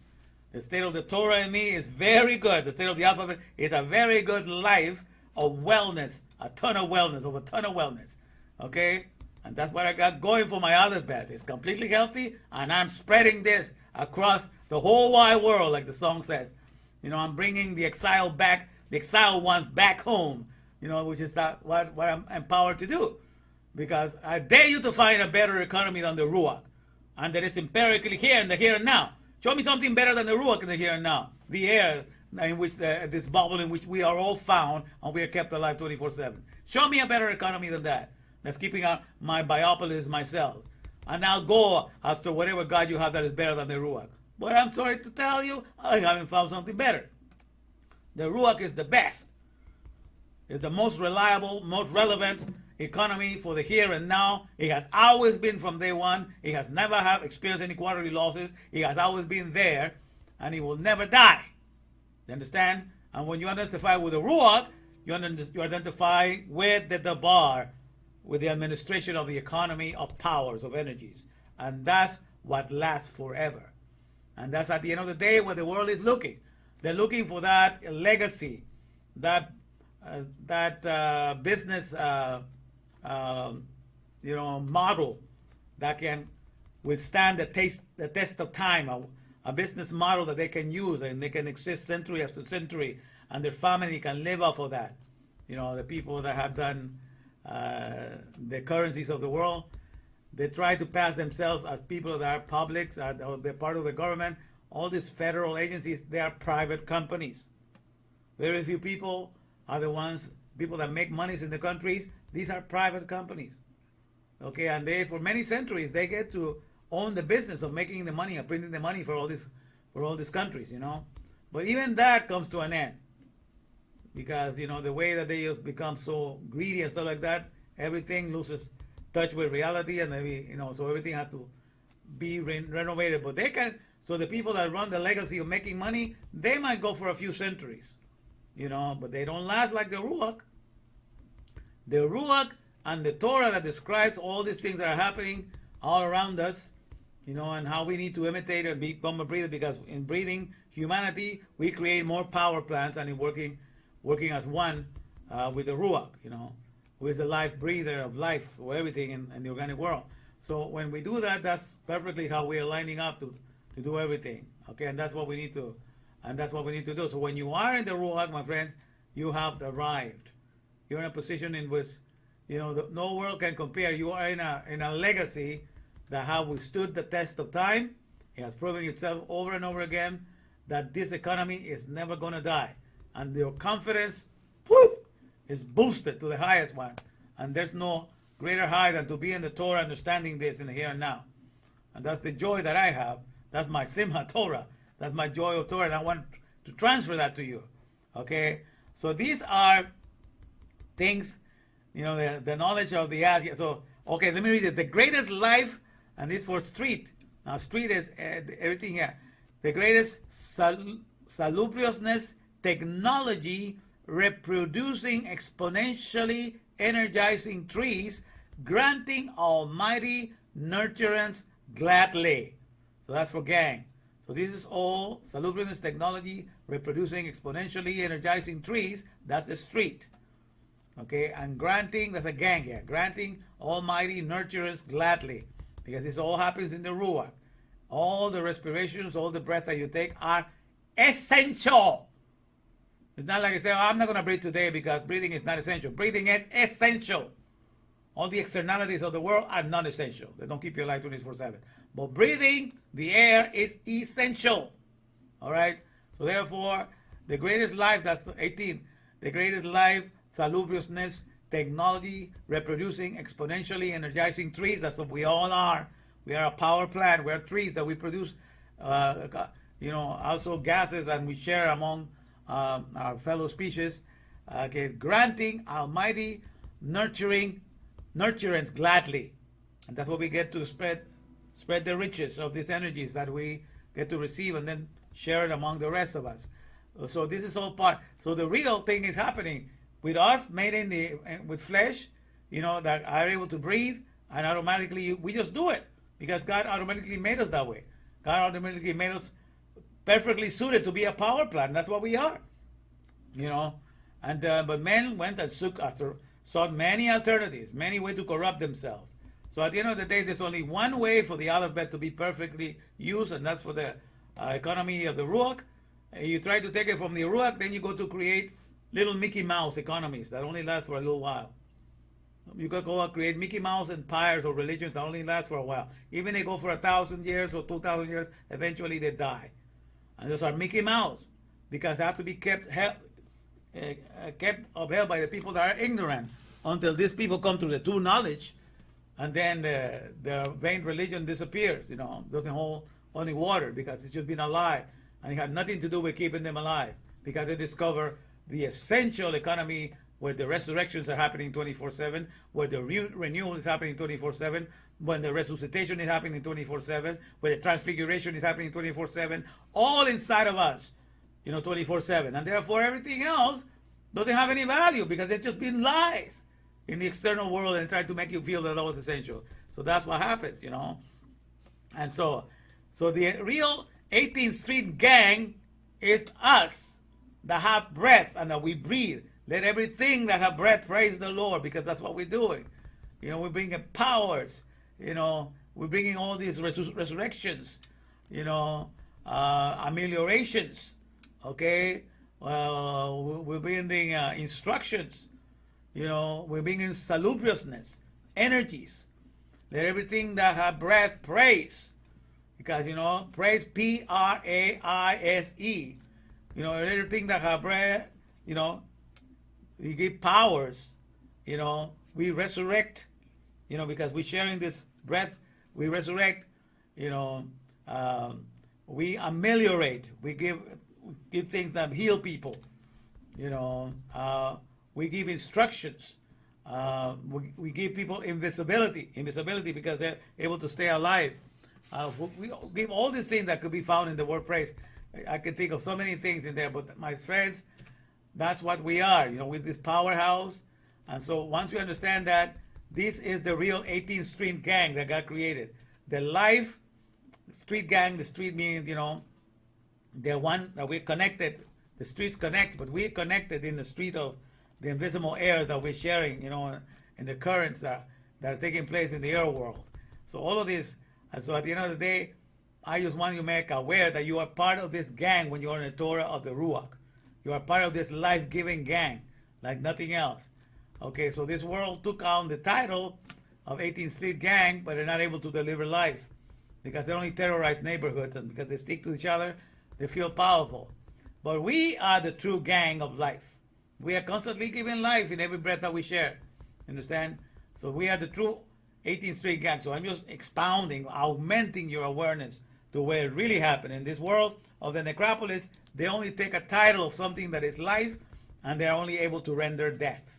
B: The state of the Torah in me is very good. The state of the alphabet is a very good life of wellness, a ton of wellness. Okay? And that's what I got going for my alphabet. It's completely healthy, and I'm spreading this across the whole wide world, like the song says. I'm bringing the exiled ones back home, which is what I'm empowered to do. Because I dare you to find a better economy than the Ruach. And that is empirically here in the here and now. Show me something better than the Ruach in the here and now. The air, in which this bubble in which we are all found and we are kept alive 24/7. Show me a better economy than that. That's keeping out my biopolis myself. And I'll go after whatever God you have that is better than the Ruach. But I'm sorry to tell you, I haven't found something better. The Ruach is the best. It's the most reliable, most relevant economy for the here and now. It has always been from day one. It has never have experienced any quarterly losses. It has always been there, and it will never die. You understand? And when you identify with the Ruach, you identify with the Dabar, with the administration of the economy of powers, of energies. And that's what lasts forever. And that's at the end of the day where the world is looking. They're looking for that legacy, that business model that can withstand the test of time, a business model that they can use and they can exist century after century, and their family can live off of that. The people that have done the currencies of the world, they try to pass themselves as people that are publics, they're part of the government. All these federal agencies, they are private companies. Very few people are the people that make monies in the countries. These are private companies. Okay, and they, for many centuries, they get to own the business of making the money, of printing the money for all these countries, But even that comes to an end. Because, the way that they just become so greedy and stuff like that, everything loses touch with reality, and so everything has to be renovated. But so the people that run the legacy of making money, they might go for a few centuries, but they don't last like the Ruach. The Ruach and the Torah that describes all these things that are happening all around us, and how we need to imitate and become a breather, because in breathing humanity, we create more power plants, and in working as one with the Ruach, who is the life breather of life for everything in the organic world. So when we do that, that's perfectly how we are lining up to do everything. Okay, and that's what we need to do. So when you are in the Ruach, my friends, you have arrived. You're in a position in which, no world can compare. You are in a legacy that have withstood the test of time. It has proven itself over and over again that this economy is never going to die. And your confidence, is boosted to the highest one. And there's no greater high than to be in the Torah, understanding this in the here and now. And that's the joy that I have. That's my Simha Torah. That's my joy of Torah, and I want to transfer that to you. Okay? So these are things, the knowledge of the ask. So, okay, let me read it. The greatest life, and this for street. Now, street is everything here. The greatest salubriousness, technology, reproducing exponentially energizing trees, granting almighty nurturance gladly. So that's for gang. So this is all salubriousness, technology, reproducing exponentially energizing trees. That's the street. Okay, and granting, that's a gang here. Granting almighty nurturance gladly. Because this all happens in the Ruach. All the respirations, all the breath that you take are essential. It's not like I say, I'm not going to breathe today because breathing is not essential. Breathing is essential. All the externalities of the world are non-essential. They don't keep you alive 24/7. But breathing, the air, is essential. All right? So therefore, the greatest life, that's 18, the greatest life, salubriousness, technology, reproducing, exponentially energizing trees. That's what we all are. We are a power plant. We are trees that we produce, also gases, and we share among our fellow species. Okay, granting almighty nurturance gladly. And that's what we get to spread the riches of these energies that we get to receive and then share it among the rest of us. So this is all part. So the real thing is happening with us, made with flesh, that are able to breathe, and automatically we just do it because God automatically made us that way. God automatically made us perfectly suited to be a power plant. That's what we are, And but men went and sought many alternatives, many ways to corrupt themselves. So at the end of the day, there's only one way for the alphabet to be perfectly used, and that's for the economy of the Ruach. You try to take it from the Ruach, then you go to create little Mickey Mouse economies that only last for a little while. You could go and create Mickey Mouse empires or religions that only last for a while. Even they go for 1,000 years or 2,000 years, eventually they die. And those are Mickey Mouse. because they have to be kept upheld by the people that are ignorant until these people come to the true knowledge, and then the vain religion disappears. Doesn't hold only water because it's just been a lie, and it had nothing to do with keeping them alive because they discover the essential economy where the resurrections are happening 24/7, where the renewal is happening 24/7, when the resuscitation is happening 24/7, where the transfiguration is happening 24/7, all inside of us, 24/7. And therefore everything else doesn't have any value because it's just been lies in the external world and try to make you feel that that was essential. So that's what happens. And so the real 18th Street gang is us that have breath and that we breathe. Let everything that have breath praise the Lord, because that's what we're doing. We're bringing powers. We're bringing all these resurrections, ameliorations. Okay, we're bringing instructions. We're bringing salubriousness, energies. Let everything that have breath praise, because praise, praise. Let everything that have breath. We give powers. We resurrect. Because we're sharing this breath, we resurrect. We ameliorate. We give things that heal people. We give instructions. We give people invisibility because they're able to stay alive. We give all these things that could be found in the word praise. I can think of so many things in there, but my friends, that's what we are, with this powerhouse. And so once you understand that, this is the real 18th Street gang that God created. The life street gang, the street meaning, the one that we're connected. The streets connect, but we're connected in the street of the invisible air that we're sharing, and the currents that are taking place in the air world. So all of this, and so at the end of the day, I just want you to make aware that you are part of this gang when you are in the Torah of the Ruach. You are part of this life-giving gang, like nothing else. Okay, so this world took on the title of 18th Street Gang, but they're not able to deliver life because they only terrorize neighborhoods, and because they stick to each other, they feel powerful. But we are the true gang of life. We are constantly giving life in every breath that we share. Understand? So we are the true 18th Street Gang. So I'm just expounding, augmenting your awareness to where it really happened. In this world of the necropolis, they only take a title of something that is life, and they're only able to render death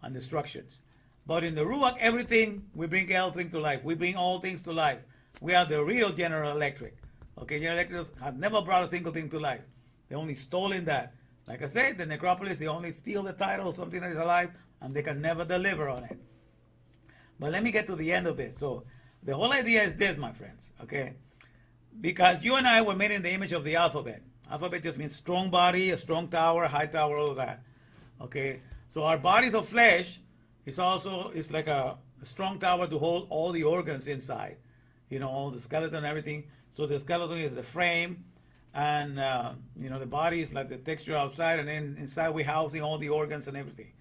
B: and destructions. But in the Ruach, everything, we bring everything to life. We bring all things to life. We are the real General Electric. Okay, General Electric have never brought a single thing to life. They only stolen that. Like I said, the necropolis, they only steal the title of something that is alive, and they can never deliver on it. But let me get to the end of this. So the whole idea is this, my friends, okay? Because you and I were made in the image of the alphabet. Alphabet just means strong body, a strong tower, high tower, all of that. Okay? So our bodies of flesh is also, it's like a strong tower to hold all the organs inside. All the skeleton and everything. So the skeleton is the frame, and the body is like the texture outside, and then inside we're housing all the organs and everything.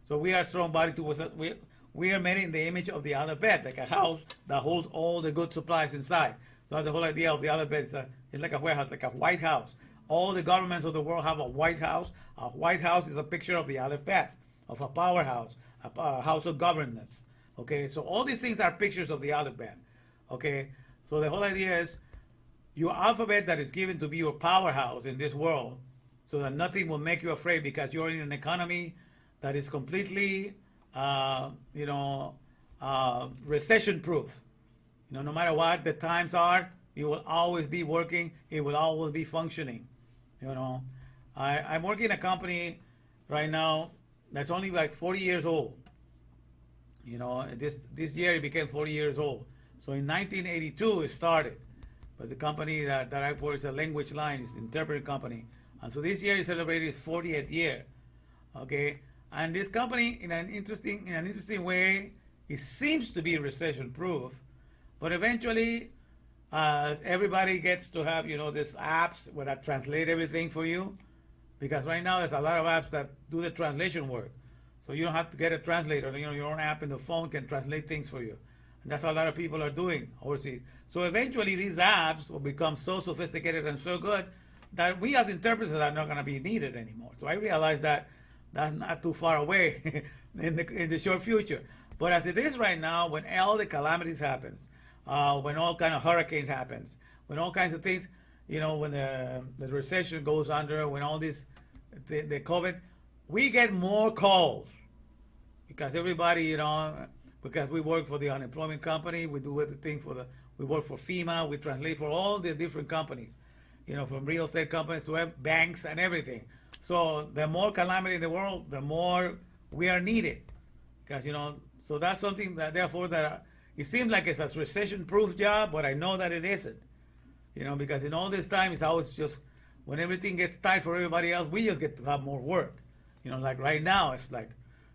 B: So we are strong body we are made in the image of the alphabet, like a house that holds all the good supplies inside. So the whole idea of the alphabet is it's like a warehouse, like a White House. All the governments of the world have a White House. A White House is a picture of the alphabet, of a powerhouse, a house of governance. Okay, so all these things are pictures of the alphabet. Okay, so the whole idea is your alphabet that is given to be your powerhouse in this world, so that nothing will make you afraid, because you're in an economy that is completely, recession proof. No matter what the times are, it will always be working. It will always be functioning. I'm working in a company right now that's only like 40 years old. This year it became 40 years old. So in 1982 it started. But the company that I work is a language line, it's an interpreter company. And so this year it celebrated its 40th year. Okay? And this company, in an interesting way, it seems to be recession proof. But eventually, everybody gets to have, these apps where that translate everything for you. Because right now there's a lot of apps that do the translation work. So you don't have to get a translator. Your own app in the phone can translate things for you. And that's what a lot of people are doing overseas. So eventually these apps will become so sophisticated and so good that we as interpreters are not going to be needed anymore. So I realized that that's not too far away in the short future. But as it is right now, when all the calamities happens, when all kind of hurricanes happens, when all kinds of things, when the recession goes under, when all this, the COVID, we get more calls because everybody, because we work for the unemployment company, we do everything we work for FEMA, we translate for all the different companies, from real estate companies to banks and everything. So the more calamity in the world, the more we are needed. Because, so that's something that therefore that it seems like it's a recession-proof job, but I know that it isn't. Because in all this time, it's always just, when everything gets tight for everybody else, we just get to have more work. Like right now, it's like,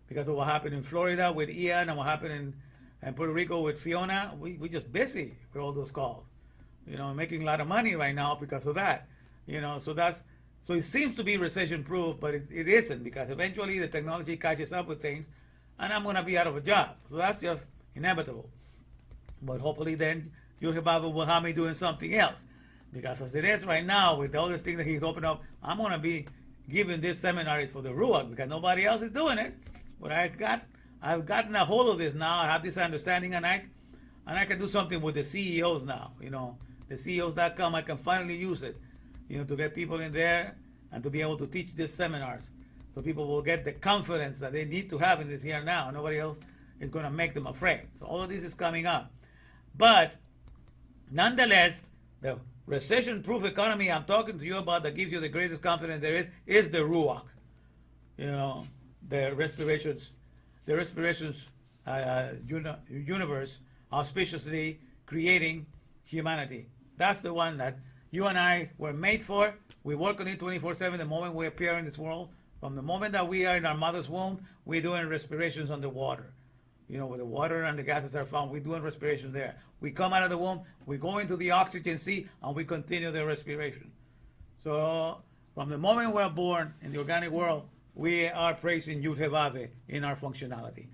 B: because of what happened in Florida with Ian and what happened in Puerto Rico with Fiona, we just busy with all those calls. Making a lot of money right now because of that. So it seems to be recession-proof, but it isn't, because eventually the technology catches up with things, and I'm going to be out of a job. So that's just inevitable. But hopefully then Yud will have me doing something else. Because as it is right now, with all this thing that he's opened up, I'm going to be giving this seminars for the Ruach, because nobody else is doing it. But I've gotten a hold of this now. I have this understanding, and I can do something with the CEOs now. The CEOs.com, I can finally use it, to get people in there and to be able to teach these seminars. So people will get the confidence that they need to have in this here now. Nobody else is going to make them afraid. So all of this is coming up. But nonetheless, the recession-proof economy I'm talking to you about that gives you the greatest confidence there is the Ruach. The respirations universe auspiciously creating humanity. That's the one that you and I were made for. We work on it 24/7 the moment we appear in this world. From the moment that we are in our mother's womb, we're doing respirations on the water. Where the water and the gases are found, we're doing respirations there. We come out of the womb, we go into the oxygen sea, and we continue the respiration. So from the moment we're born in the organic world, we are praising Yud Hevave in our functionality.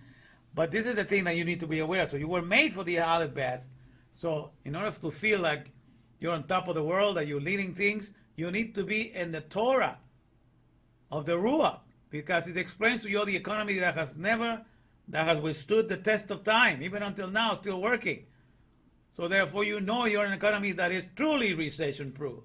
B: But this is the thing that you need to be aware of. So you were made for the Aleph Beth. So in order to feel like you're on top of the world, that you're leading things, you need to be in the Torah of the Ruach, because it explains to you the economy that has withstood the test of time, even until now, still working. So therefore, you're in an economy that is truly recession-proof.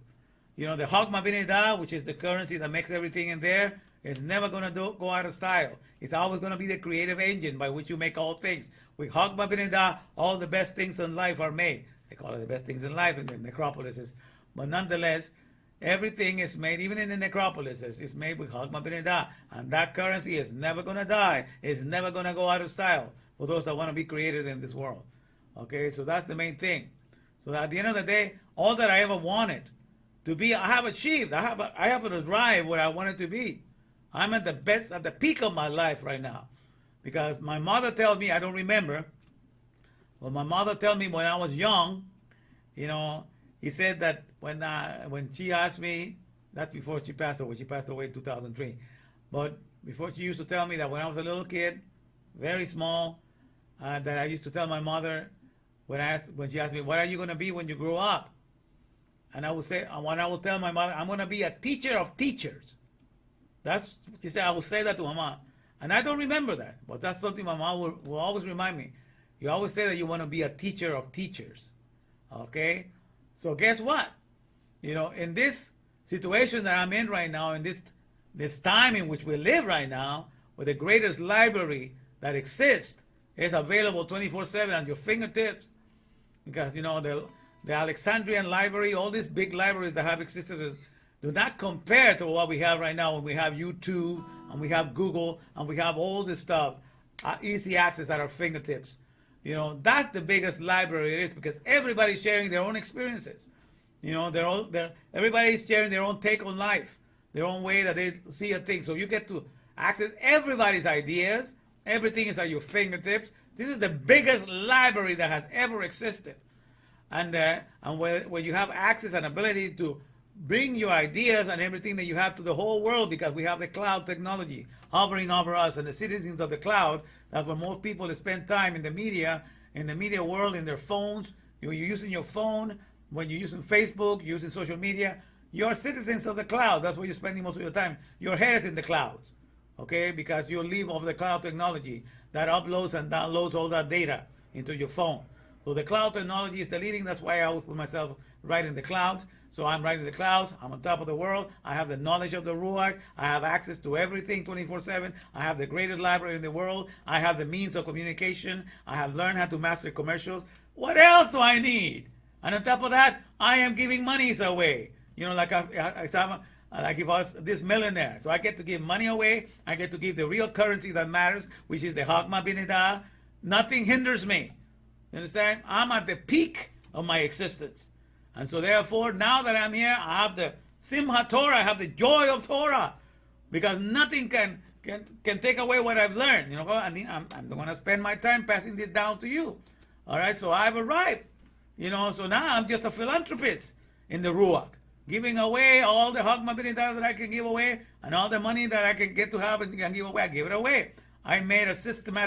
B: The Augmenting, which is the currency that makes everything in there, is never going to go out of style. It's always going to be the creative engine by which you make all things. With Augmenting, all the best things in life are made. They call it the best things in life in the necropolises. But nonetheless, everything is made, even in the necropolises, is made with Augmenting. And that currency is never going to die. It's never going to go out of style for those that want to be created in this world. Okay, so that's the main thing. So at the end of the day, all that I ever wanted to be, I have achieved. I have the drive where I wanted to be. I'm at the peak of my life right now. Because my mother tells me, I don't remember, but my mother told me when I was young, he said that when she asked me, that's before she passed away in 2003, but before, she used to tell me that when I was a little kid, very small, that I used to tell my mother, when she asked me, what are you going to be when you grow up? And I would tell my mother, I'm going to be a teacher of teachers. She said, I will say that to my mom. And I don't remember that, but that's something my mom will always remind me. You always say that you want to be a teacher of teachers. Okay? So guess what? In this situation that I'm in right now, in this time in which we live right now, where the greatest library that exists is available 24/7 at your fingertips, because the Alexandrian library, all these big libraries that have existed do not compare to what we have right now when we have YouTube and we have Google and we have all this stuff, easy access at our fingertips. That's the biggest library it is, because everybody's sharing their own experiences. Everybody's sharing their own take on life, their own way that they see a thing. So you get to access everybody's ideas. Everything is at your fingertips. This is the biggest library that has ever existed. And where you have access and ability to bring your ideas and everything that you have to the whole world, because we have the cloud technology hovering over us and the citizens of the cloud. That's where most people spend time in the media world, in their phones. You're using your phone, when you're using Facebook, using social media, You're citizens of the cloud. That's where you're spending most of your time. Your head is in the clouds, okay? Because you live off the cloud technology that uploads and downloads all that data into your phone. So the cloud technology is the leading. That's why I always put myself right in the clouds. So I'm right in the clouds. I'm on top of the world. I have the knowledge of the Ruach. I have access to everything 24/7. I have the greatest library in the world. I have the means of communication. I have learned how to master commercials. What else do I need? And on top of that, I am giving monies away. You know, like if I was this millionaire. So I get to give money away. I get to give the real currency that matters, which is the Hakma Binida. Nothing hinders me. You understand? I'm at the peak of my existence. And so therefore, now that I'm here, I have the Simchat Torah, I have the joy of Torah. Because nothing can take away what I've learned. You know, I'm going to spend my time passing this down to you. All right, so I've arrived. You know, so now I'm just a philanthropist in the Ruach, giving away all the Hakma Binida that I can give away, and all the money that I can get to have and can give away, I give it away. I made a system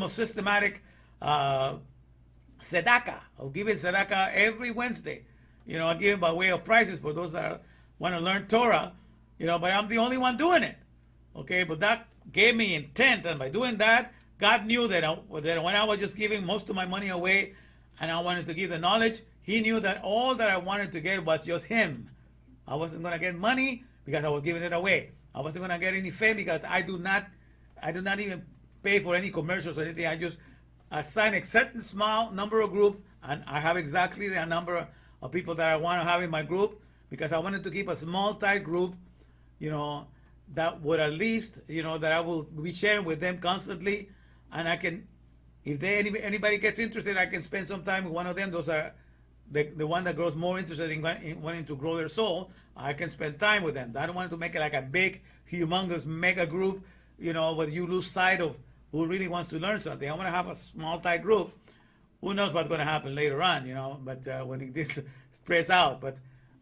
B: of systematic tzedakah, of giving tzedakah every Wednesday. You know, I give by way of prizes for those that want to learn Torah, you know, but I'm the only one doing it. Okay, but that gave me intent, and by doing that, God knew that when I was just giving most of my money away and I wanted to give the knowledge, He knew that all that I wanted to get was just Him. I wasn't going to get money because I was giving it away. I wasn't going to get any fame because I do not even pay for any commercials or anything. I just assign a certain small number of group, and I have exactly the number of people that I want to have in my group, because I wanted to keep a small tight group, you know, that would at least, you know, that I will be sharing with them constantly, and I can, if anybody gets interested, I can spend some time with one of them. Those are the one that grows more interested in wanting to grow their soul. I can spend time with them. I don't want to make it like a big, humongous mega group, you know, where you lose sight of who really wants to learn something. I want to have a small tight group. Who knows what's going to happen later on, you know, but when this spreads out. But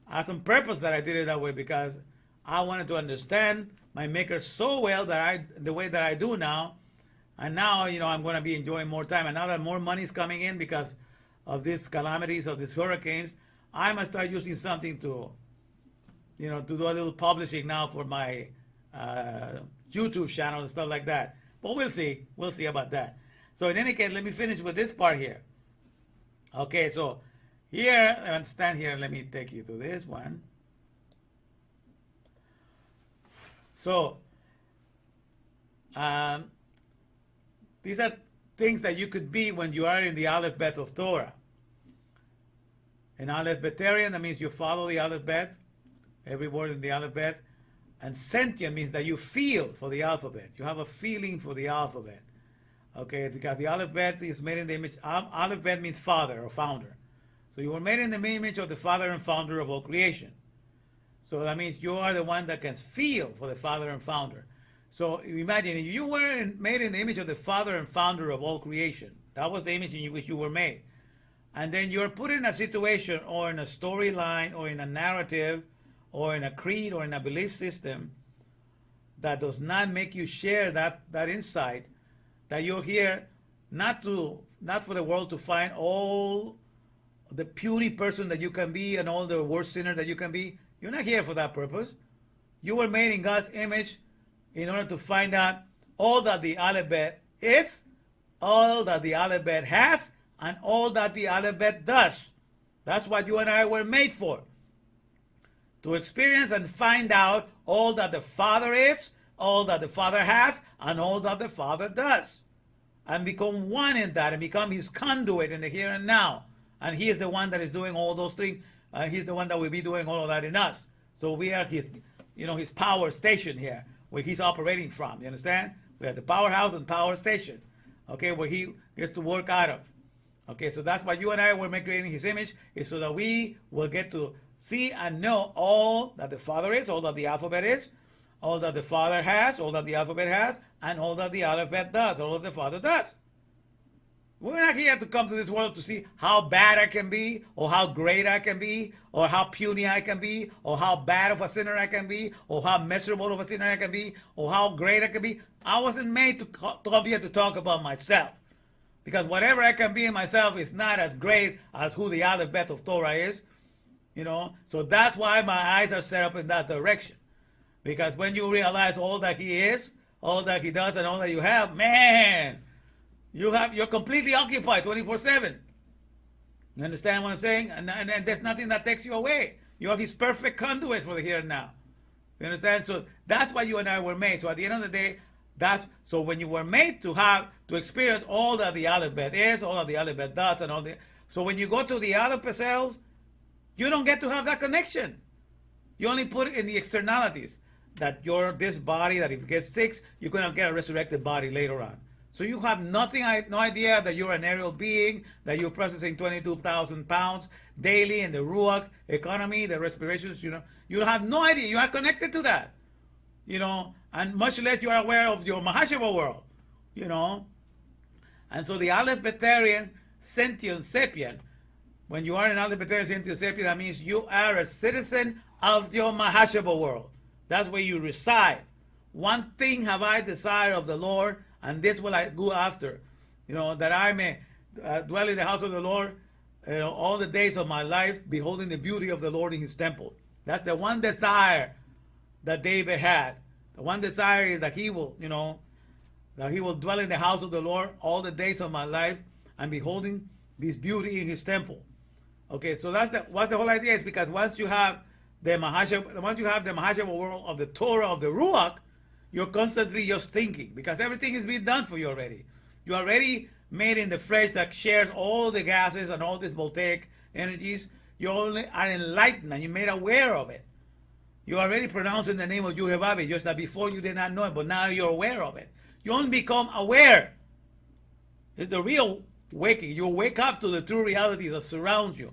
B: I have some purpose that I did it that way, because I wanted to understand my Maker so well the way that I do now. And now, you know, I'm going to be enjoying more time. And now that more money is coming in because of these calamities, of these hurricanes, I must start using something to, you know, to do a little publishing now for my YouTube channel and stuff like that. But we'll see. We'll see about that. So in any case, let me finish with this part here. Okay, so here, stand here. Let me take you to this one. So, these are things that you could be when you are in the Aleph Bet of Torah. An Aleph Betarian, that means you follow the Aleph Bet, every word in the Aleph Bet. And sentient means that you feel for the alphabet. You have a feeling for the alphabet. Okay, because the Aleph Bet is made in the image. Aleph Bet means father or founder. So you were made in the image of the father and founder of all creation. So that means you are the one that can feel for the father and founder. So imagine if you were made in the image of the father and founder of all creation. That was the image in which you were made. And then you're put in a situation or in a storyline or in a narrative or in a creed or in a belief system that does not make you share that insight, that you're here not for the world to find all the puny person that you can be and all the worst sinner that you can be. You're not here for that purpose. You were made in God's image in order to find out all that the Aleph Bet is, all that the Aleph Bet has, and all that the Aleph Bet does. That's what you and I were made for. To experience and find out all that the Father is, all that the Father has, and all that the Father does. And become one in that, and become His conduit in the here and now. And He is the one that is doing all those things. He's the one that will be doing all of that in us. So we are His, His power station here, where He's operating from. You understand? We are the powerhouse and power station. Okay, where He gets to work out of. Okay, so that's why you and I were creating His image, is so that we will get to see and know all that the Father is, all that the alphabet is, all that the Father has, all that the alphabet has, and all that the alphabet does, all that the Father does. We're not here to come to this world to see how bad I can be, or how great I can be, or how puny I can be, or how bad of a sinner I can be, or how miserable of a sinner I can be, or how great I can be. I wasn't made to come here to talk about myself. Because whatever I can be in myself is not as great as who the Aleph Bet of Torah is. So that's why my eyes are set up in that direction. Because when you realize all that he is, all that he does, and all that you have, man, you're completely occupied 24/7. You understand what I'm saying? And there's nothing that takes you away. You are his perfect conduit for the here and now. You understand? So that's why you and I were made. So at the end of the day, so when you were made to experience all that the Aleph Bet is, all that the Aleph Bet does, and all the, so when you go to the other cells, you don't get to have that connection. You only put it in the externalities, that you're this body, that if it gets sick, you're going to get a resurrected body later on. So you have no idea that you're an aerial being, that you're processing 22,000 pounds daily in the Ruach economy, the respirations, You have no idea. You are connected to that, and much less you are aware of your Mahashava world, And so the Aleph Betarian sentient sapient, when you are an Aleph Betarian sentient sapient, that means you are a citizen of your Mahashava world. That's where you reside. One thing have I desired of the Lord, and this will I go after, that I may dwell in the house of the Lord all the days of my life, beholding the beauty of the Lord in his temple. That's the one desire that David had. The one desire is that he will, that he will dwell in the house of the Lord all the days of my life, and beholding his beauty in his temple. Okay, so what's the whole idea is because once you have the Mahashava world of the Torah of the Ruach, you're constantly just thinking, because everything is being done for you already. You're already made in the flesh that shares all the gases and all these voltaic energies. You only are enlightened and you're made aware of it. You already pronouncing the name of Yehovah, just that before you did not know it, but now you're aware of it. You only become aware. It's the real waking. You wake up to the true reality that surrounds you.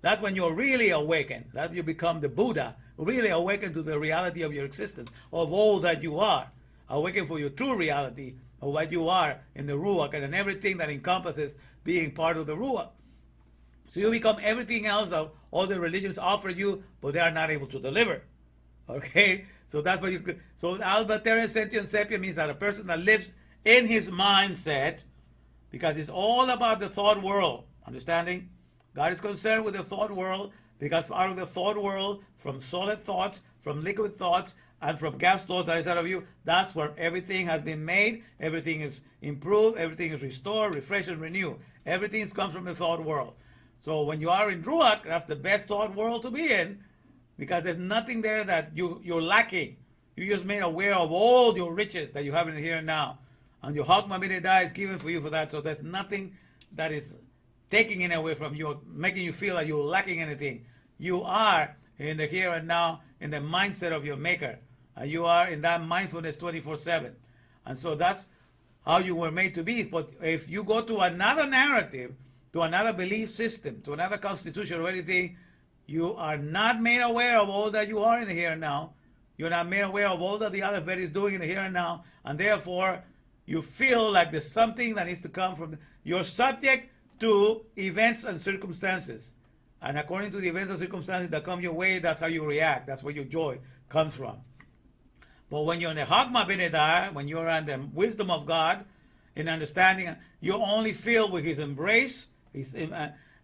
B: That's when you're really awakened. That you become the Buddha, really awakened to the reality of your existence, of all that you are. Awaken for your true reality of what you are in the Ruach and in everything that encompasses being part of the Ruach. So you become everything else that all the religions offer you, but they are not able to deliver. Okay? So that's what so Albatera Sentient Sapient means that a person that lives in his mindset, because it's all about the thought world. Understanding? God is concerned with the thought world, because out of the thought world, from solid thoughts, from liquid thoughts, and from gas thoughts that is out of you, that's where everything has been made, everything is improved, everything is restored, refreshed, and renewed. Everything comes from the thought world. So when you are in Ruach, that's the best thought world to be in, because there's nothing there that you're lacking. You just made aware of all your riches that you have in the here and now. And your Augmenting is given for you for that. So there's nothing that is taking it away from you, making you feel like you're lacking anything. You are in the here and now, in the mindset of your Maker. And you are in that mindfulness 24/7. And so that's how you were made to be. But if you go to another narrative, to another belief system, to another constitution or anything, you are not made aware of all that you are in the here and now. You're not made aware of all that the other bed is doing in the here and now. And therefore, you feel like there's something that needs to come from you're subject to events and circumstances. And according to the events and circumstances that come your way, that's how you react. That's where your joy comes from. But when you're in the Chachma B'nedar, when you're in the wisdom of God, in understanding, you only feel with his embrace, his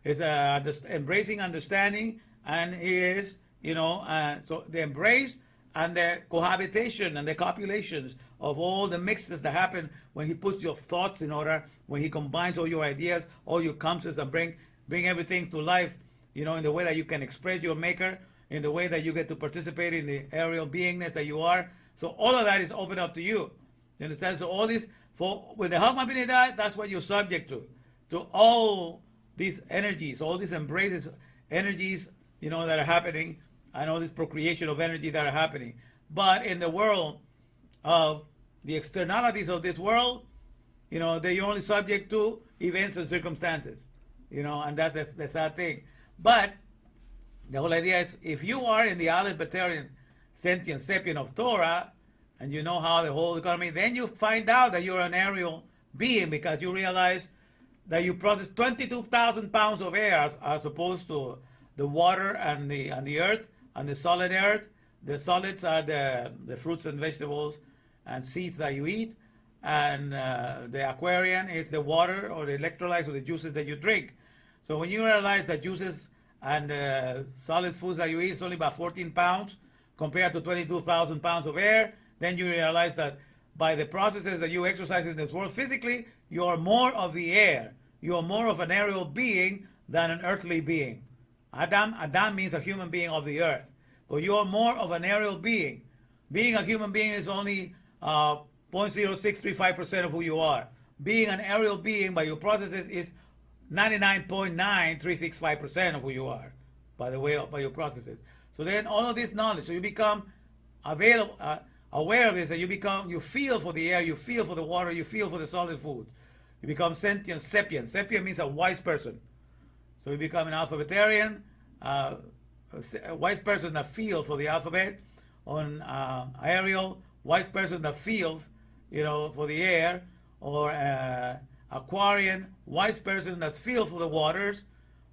B: embracing understanding, and his, so the embrace and the cohabitation and the copulations of all the mixes that happen when he puts your thoughts in order, when he combines all your ideas, all your concepts, and bring everything to life, in the way that you can express your Maker, in the way that you get to participate in the aerial beingness that you are. So all of that is open up to you. You understand? So all this, with the Chachma B'nedar, that's what you're subject to all these energies, all these embraces, energies, that are happening, and all this procreation of energy that are happening. But in the world of the externalities of this world, they're only subject to events and circumstances, and that's the sad thing. But the whole idea is, if you are in the Aleph Batarian sentient sapient of Torah, and you know how the whole economy, then you find out that you're an aerial being, because you realize that you process 22,000 pounds of air as opposed to the water and the earth and the solid earth. The solids are the fruits and vegetables and seeds that you eat, and the aquarium is the water or the electrolytes or the juices that you drink. So when you realize that juices and solid foods that you eat is only about 14 pounds compared to 22,000 pounds of air, then you realize that by the processes that you exercise in this world physically, you are more of the air. You are more of an aerial being than an earthly being. Adam means a human being of the earth. But you are more of an aerial being. Being a human being is only 0.0635% of who you are. Being an aerial being by your processes is 99.9365% of who you are by your processes. So then all of this knowledge, so you become aware of this, and you feel for the air, you feel for the water, you feel for the solid food. You become sentient, sapient. Sapient means a wise person. So you become an alphabetarian, a wise person that feels for the alphabet, on aerial, wise person that feels, for the air, or Aquarian, wise person that feels for the waters,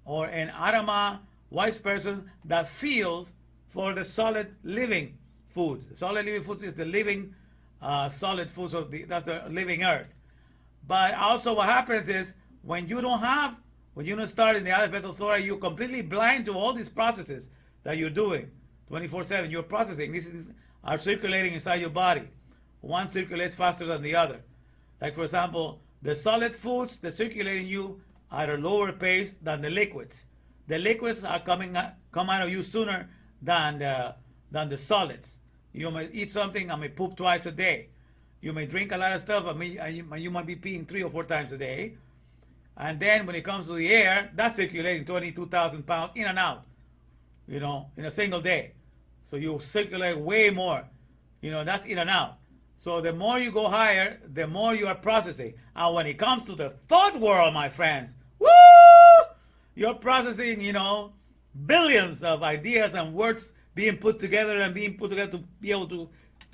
B: or an Adama, wise person that feels for the solid living food. The solid living food is the living solid food, so that's the living earth. But also what happens is when you don't start in the alphabet of Torah, you're completely blind to all these processes that you're doing 24/7. You're processing. These are circulating inside your body. One circulates faster than the other. Like for example, the solid foods that circulate in you are at a lower pace than the liquids. The liquids are come out of you sooner than the solids. You may eat something, I may poop twice a day. You may drink a lot of stuff, you might be peeing 3 or 4 times a day. And then when it comes to the air, that's circulating 22,000 pounds in and out, in a single day. So you circulate way more, that's in and out. So the more you go higher, the more you are processing. And when it comes to the thought world, my friends, woo! You're processing, billions of ideas and words being put together to be able to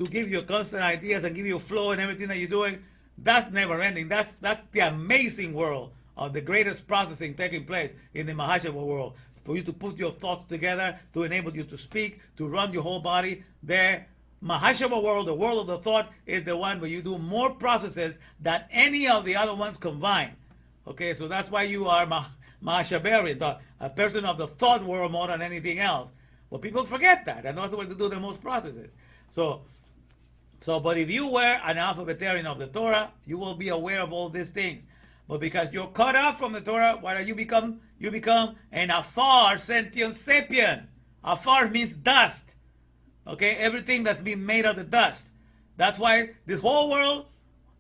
B: give you constant ideas and give you a flow and everything that you're doing. That's never ending. That's the amazing world of the greatest processing taking place in the Mahashava world. For you to put your thoughts together, to enable you to speak, to run your whole body. The Mahashava world, the world of the thought, is the one where you do more processes than any of the other ones combined. Okay, so that's why you are Mahashabari, a person of the thought world more than anything else. But people forget that, and that's why they do the most processes. But if you were an alphabetarian of the Torah, you will be aware of all these things. But because you're cut off from the Torah, what do you become? You become an afar sentient sapient. Afar means dust. Okay, everything that's been made of the dust. That's why this whole world,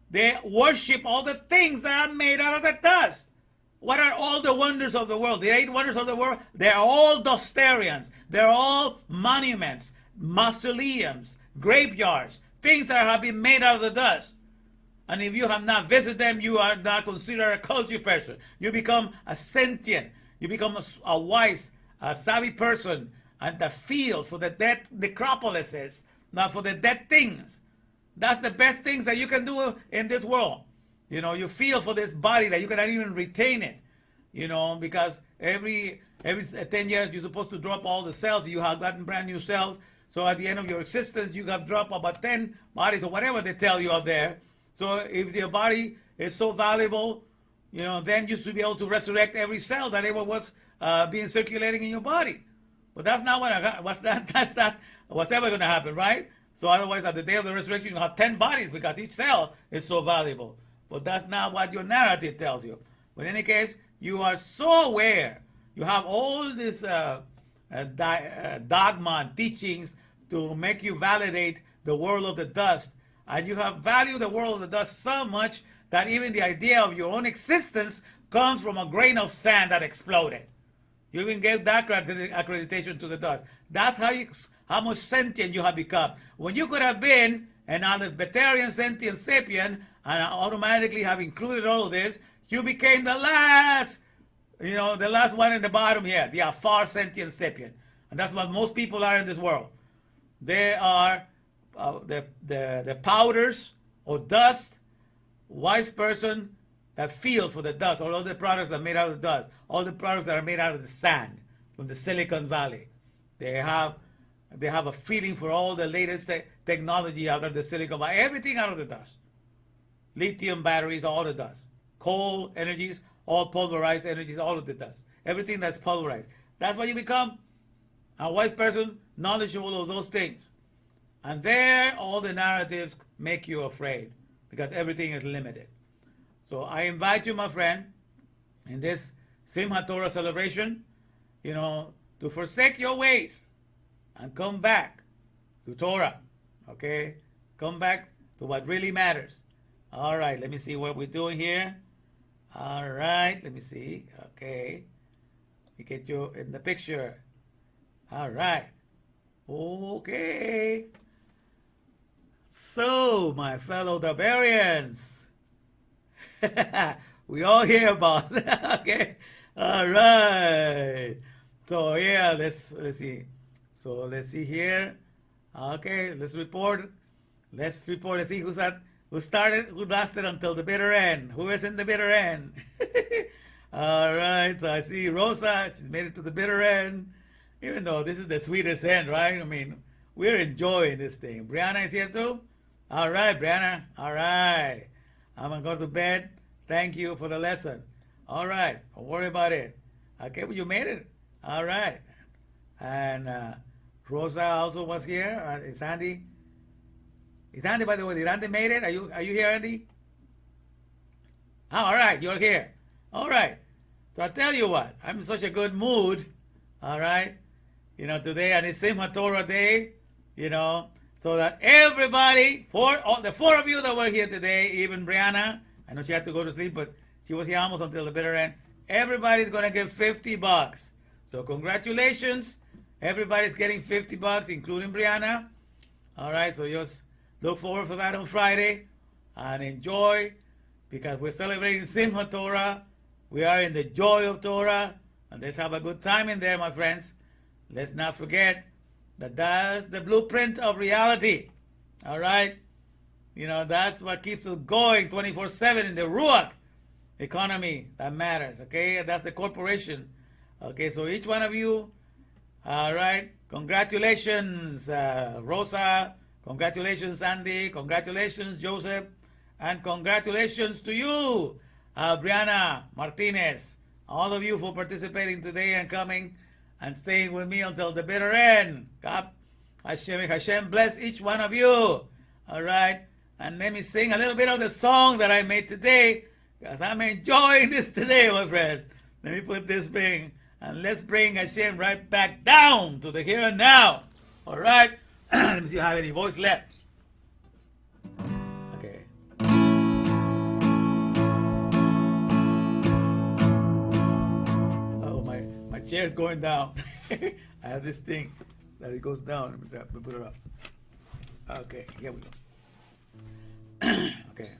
B: they worship all the things that are made out of the dust. What are all the wonders of the world? The 8 wonders of the world, they're all dustarians. They're all monuments, mausoleums, graveyards, things that have been made out of the dust. And if you have not visited them, you are not considered a cultured person. You become a sentient. You become a wise, a savvy person, and the field for the dead necropolises, not for the dead things. That's the best things that you can do in this world. You feel for this body that you cannot even retain it. Because every 10 years you're supposed to drop all the cells. You have gotten brand new cells. So at the end of your existence, you have dropped about 10 bodies or whatever they tell you out there. So if your body is so valuable, then you should be able to resurrect every cell that ever was being circulating in your body. But that's not what's ever going to happen, right? So otherwise, at the day of the resurrection, you have 10 bodies because each cell is so valuable. But that's not what your narrative tells you. But in any case, you are so aware. You have all this dogma and teachings to make you validate the world of the dust. And you have valued the world of the dust so much that even the idea of your own existence comes from a grain of sand that exploded. You even gave that accreditation to the dust. That's how much sentient you have become. When you could have been an alphabetarian sentient sapient and automatically have included all of this, you became the last one in the bottom here, the afar sentient sapient. And that's what most people are in this world. They are the powders or dust, wise person that feels for the dust, all the products that are made out of the dust, all the products that are made out of the sand from the Silicon Valley. They have a feeling for all the latest technology out of the Silicon Valley, everything out of the dust. Lithium batteries, all the dust. Coal energies, all pulverized energies, all of the dust. Everything that's pulverized. That's why you become a wise person, knowledgeable of those things. And there, all the narratives make you afraid because everything is limited. So I invite you, my friend, in this Simchat Torah celebration, to forsake your ways and come back to Torah. Okay? Come back to what really matters. All right, let me see what we're doing here. All right, let me see. Okay. We get you in the picture. All right. Okay. So, my fellow Barbarians, we all hear about okay. All right. So yeah, let's see. So let's see here. Okay, let's report. Let's see who lasted until the bitter end. Who is in the bitter end? All right. So I see Rosa. She's made it to the bitter end. Even though this is the sweetest end, right? I mean, we're enjoying this thing. Brianna is here too? All right, Brianna. All right. I'm going to go to bed. Thank you for the lesson. All right. Don't worry about it. Okay, well, you made it. All right. And Rosa also was here. Is Andy? Is Andy, by the way, did Andy made it? Are you here, Andy? Oh, all right. You're here. All right. So I tell you what. I'm in such a good mood. All right. Today on this Simchat Torah day, so that everybody, the four of you that were here today, even Brianna, I know she had to go to sleep, but she was here almost until the bitter end. Everybody's going to get $50. So congratulations. Everybody's getting $50, including Brianna. All right, so just look forward for that on Friday and enjoy because we're celebrating Simchat Torah. We are in the joy of Torah, and let's have a good time in there, my friends. Let's not forget that that's the blueprint of reality. All right? That's what keeps us going 24/7 in the Ruach economy that matters. Okay? That's the corporation. Okay, so each one of you, all right? Congratulations, Rosa. Congratulations, Sandy. Congratulations, Joseph. And congratulations to you, Brianna Martinez. All of you for participating today and coming and staying with me until the bitter end. God, Hashem bless each one of you. All right? And let me sing a little bit of the song that I made today because I'm enjoying this today, my friends. Let me put this thing and let's bring Hashem right back down to the here and now. All right? Let me see if I have any voice left. Okay. Oh, my chair's going down. I have this thing that it goes down. Let me put it up. Okay, here we go. Okay.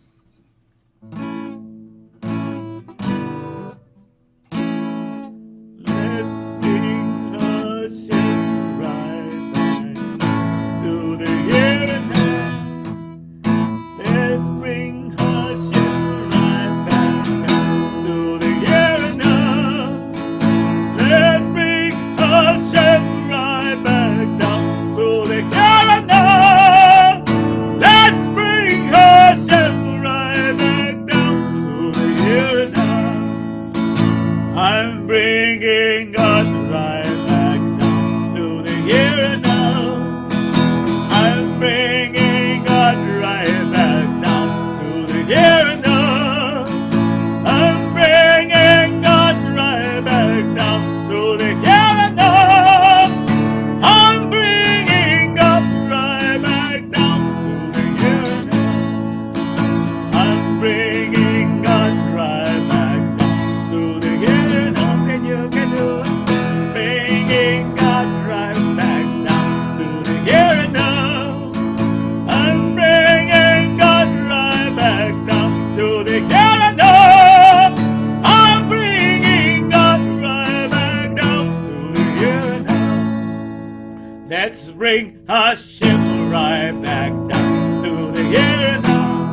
B: Let's bring Hashem right back down to the here and now.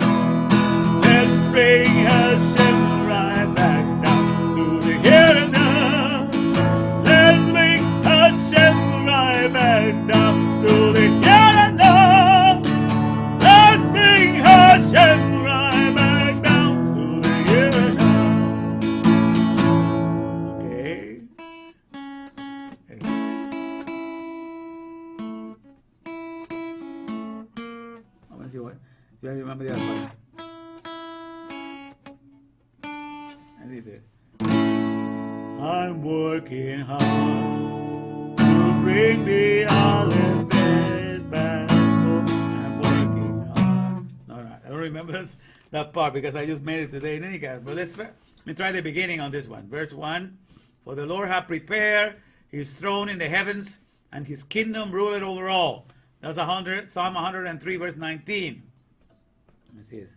B: Let's bring Hashem right back down to the here and now. Let's bring Hashem right back down to the here and now. Let's bring Hashem right back down to the here and now. Okay. remember the other part. And he said, I'm working hard to bring the olive bed back home. I'm working hard. No, I don't remember that part because I just made it today in any case. But let me try the beginning on this one. Verse 1. For the Lord hath prepared his throne in the heavens, and his kingdom ruleth over all. That's Psalm 103, verse 19. Let me see this.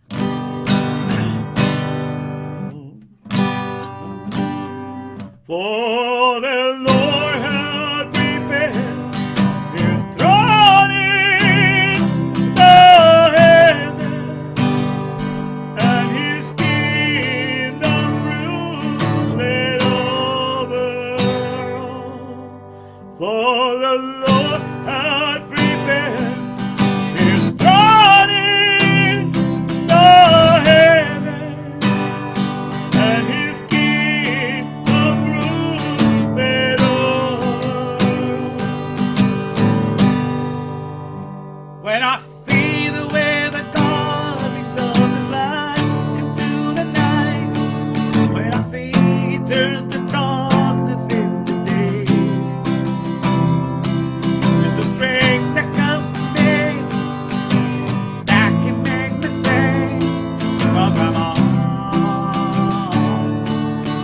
B: For the Lord hath prepared his throne in the heavens, and his kingdom ruleth over all. For the Lord hath prepared his throne in the heavens, and his kingdom ruleth over. When I see the way the dawn brings up his light into the night, when I see he turns the darkness into day, there's a strength that comes to me that can make me say, 'cause I'm on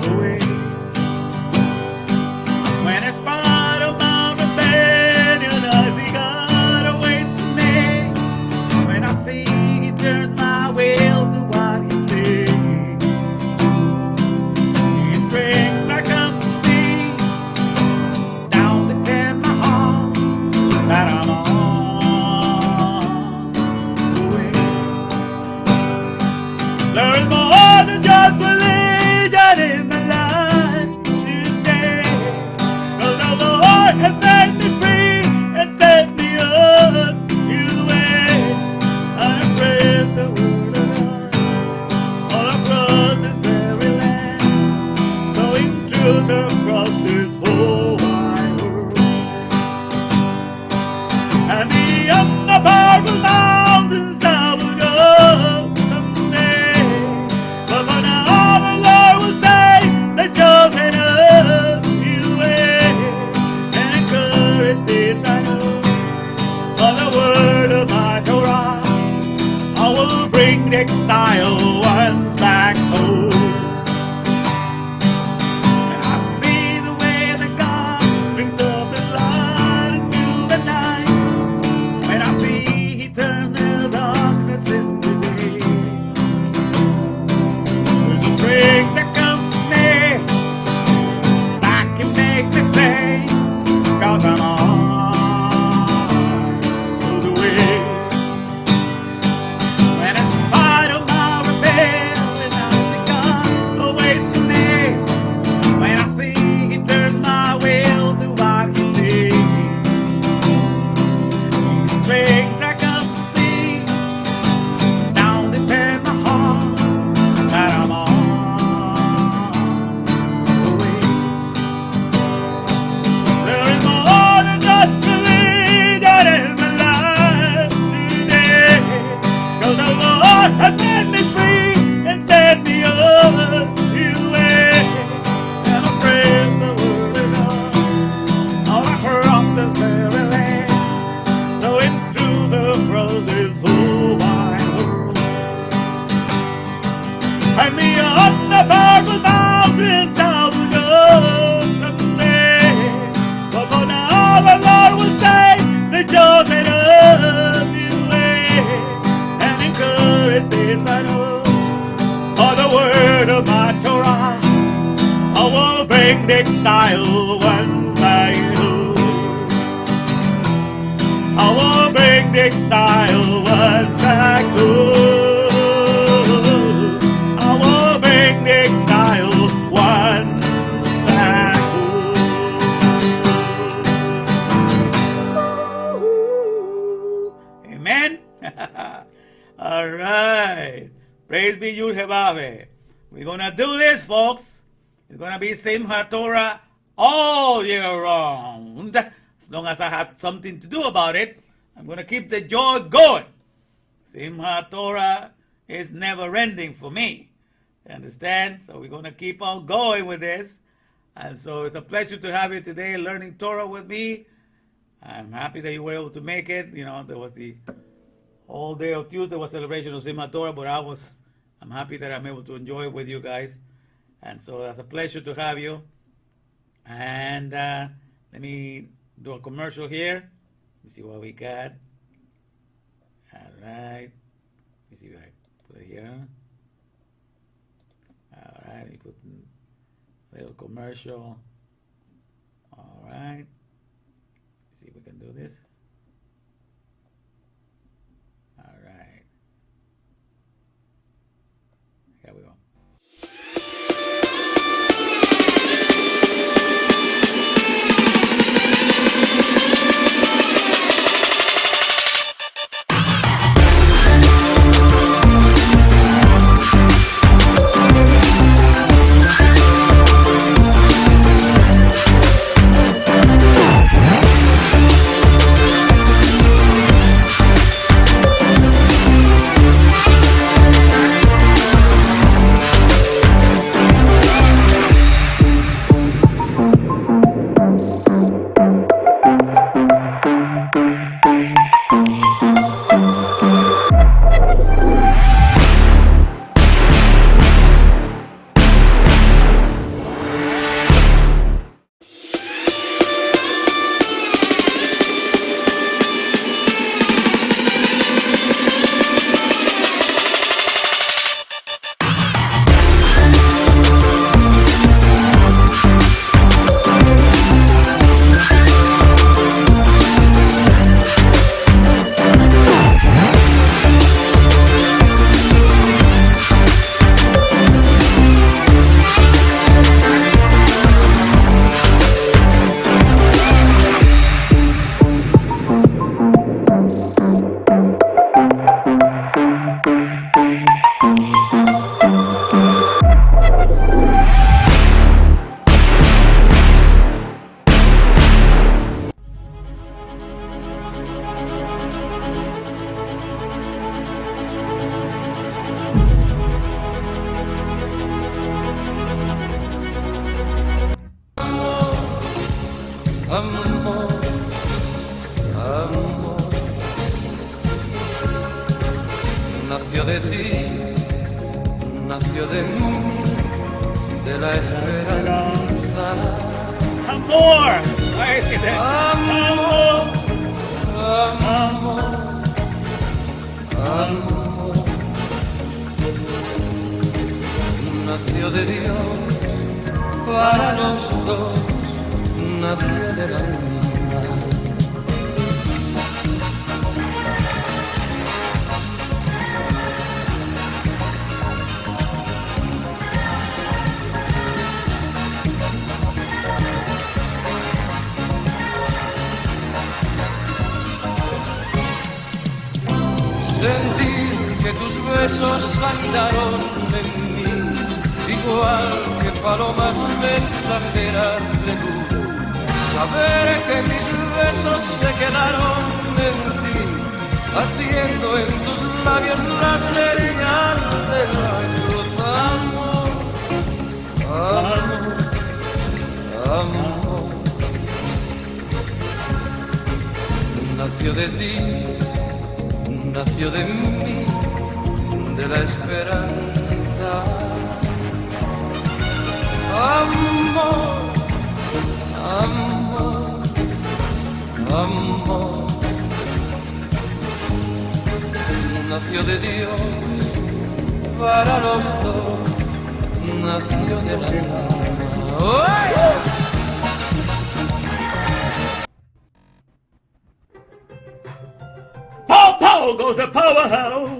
B: the way. When it's part of my rebellion, I see God awaits for me. When I see he turns my will to what he says, his strength I come to see down within my heart that I'm on the way. There is more than just religion in my life today, 'cause the Lord has made me free and set me up his way. I praise the word of God all across this very land, sowing truth across this whole wide world. And beyond the powerful mountains I will go someday. But for now the Lord will say, the chosen of his way. And encourage this I know, on the word of my Torah, I will bring the exile ones back home. And I see the way that God brings up the light into the night. When I see he turns the darkness into day, there's a strength that comes to me that can make me say, 'cause I'm on the way. When in spite of my rebellion, I see God awaits for me. When I see he turns my will to what he says, his strength I come to see down within my heart that I'm on the way. There is more than just religion in my life today, 'cause the Lord has made me free and set me up his way. And I praise the word of God all across this very land, so into the across this whole wide world. And beyond the powerful mountains I will go someday. But for now the Lord will say, the chosen of his way. And encourage this I know, or the word of my Torah, I will bring the exile ones back home. I will bring the exile ones back home. I will bring the exile ones back home. Amen. All right. Praise be Yud-Heh-Vaveh. We're going to do this, folks. It's going to be Simchas Torah all year round. As long as I have something to do about it, I'm going to keep the joy going. Simchat Torah is never ending for me. You understand? So we're going to keep on going with this. And so it's a pleasure to have you today learning Torah with me. I'm happy that you were able to make it. You know, there was the whole day of Tuesday was celebration of Simchat Torah, but I'm happy that I'm able to enjoy it with you guys. And so it's a pleasure to have you. And let me do a commercial here. Let me see what we got. All right. Let me see if I put it here. All right. Let me put a little commercial. All right. Let's see if we can do this. All right. Here we go.
C: Amor, amor, nació de ti, nació de mí, de la esperanza.
B: Amor. Ahí es que te-
C: Amor, amor, amor, nació de Dios para los dos, nació del alma. Sentir que tus besos andaron en mí, igual que palomas mensajeras de luz. Saber que mis besos se quedaron en ti, haciendo en tus labios la señal de la cruz. Amor, amor, amor, nació de ti, nació de mí, de la esperanza. Amor, amor, amor, nació de Dios para los dos, nació del alma. ¡Ay!
A: Pow, pow goes the powerhouse,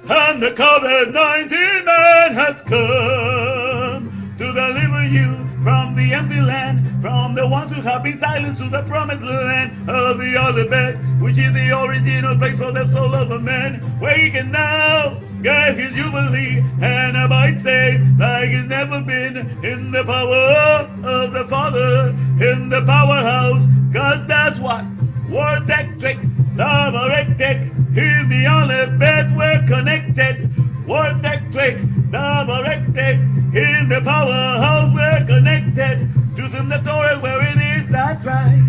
A: and the COVID-19 man has come to deliver you from the empty land, from the ones who have been silenced to the promised land of the other bed, which is the original place for the soul of a man, where he can now get his jubilee and abide safe like he's never been in the power of the Father, in the powerhouse, cause that's what Word Tech Trick, Love Tech, is the only bed trick, double rectic. In the powerhouse we're connected. Truth in the Torah where it is, that's right.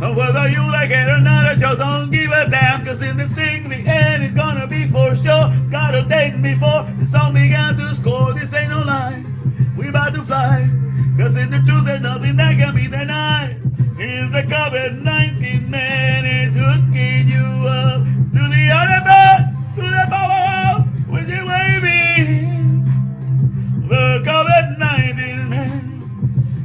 A: And whether you like it or not, I sure don't give a damn. Cause in this thing, the end is gonna be for sure. It's got a date before the song began to score. This ain't no lie, we about to fly. Cause in the truth there's nothing that can be denied. Is the COVID-19 man is hooking you up to the other bed, to the powerhouse with your waving. The COVID-19 man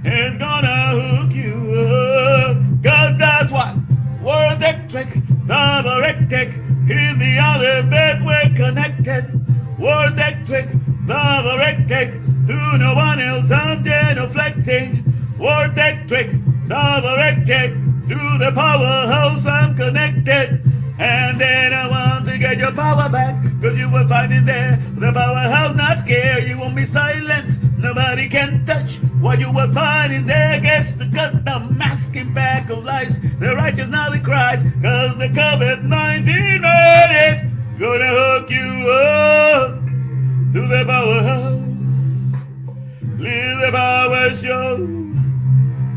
A: is gonna hook you up. Cause that's what word electric, double rectic. In the other bed we're connected. Word electric, double rectic. To no one else I'm genuflecting. Word electric, double rectic. To the powerhouse I'm connected. And then I want to get your power back. Cause you were fighting there. The powerhouse not scared. You won't be silenced. Nobody can touch what you were fighting there. Gets to cut the masking back of lies. The righteous now they cries. Cause the COVID-19 man is gonna hook you up to the powerhouse. Leave the power show.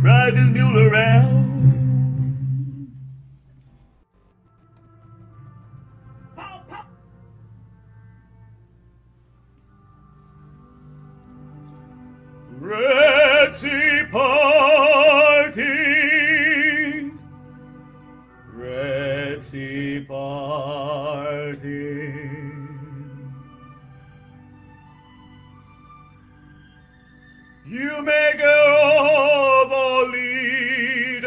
A: Ride this mule around. Red Sea party, Red Sea party. You make of all leaders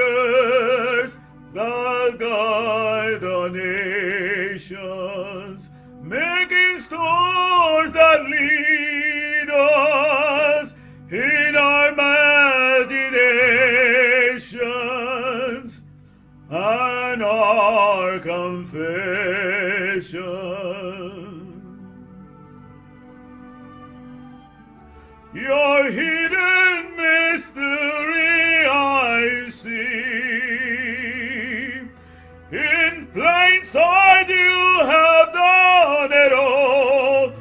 A: that guide the nations, making stores that lead us in our imaginations and our confessions. Your hidden mystery I see. In plain sight you have done it all.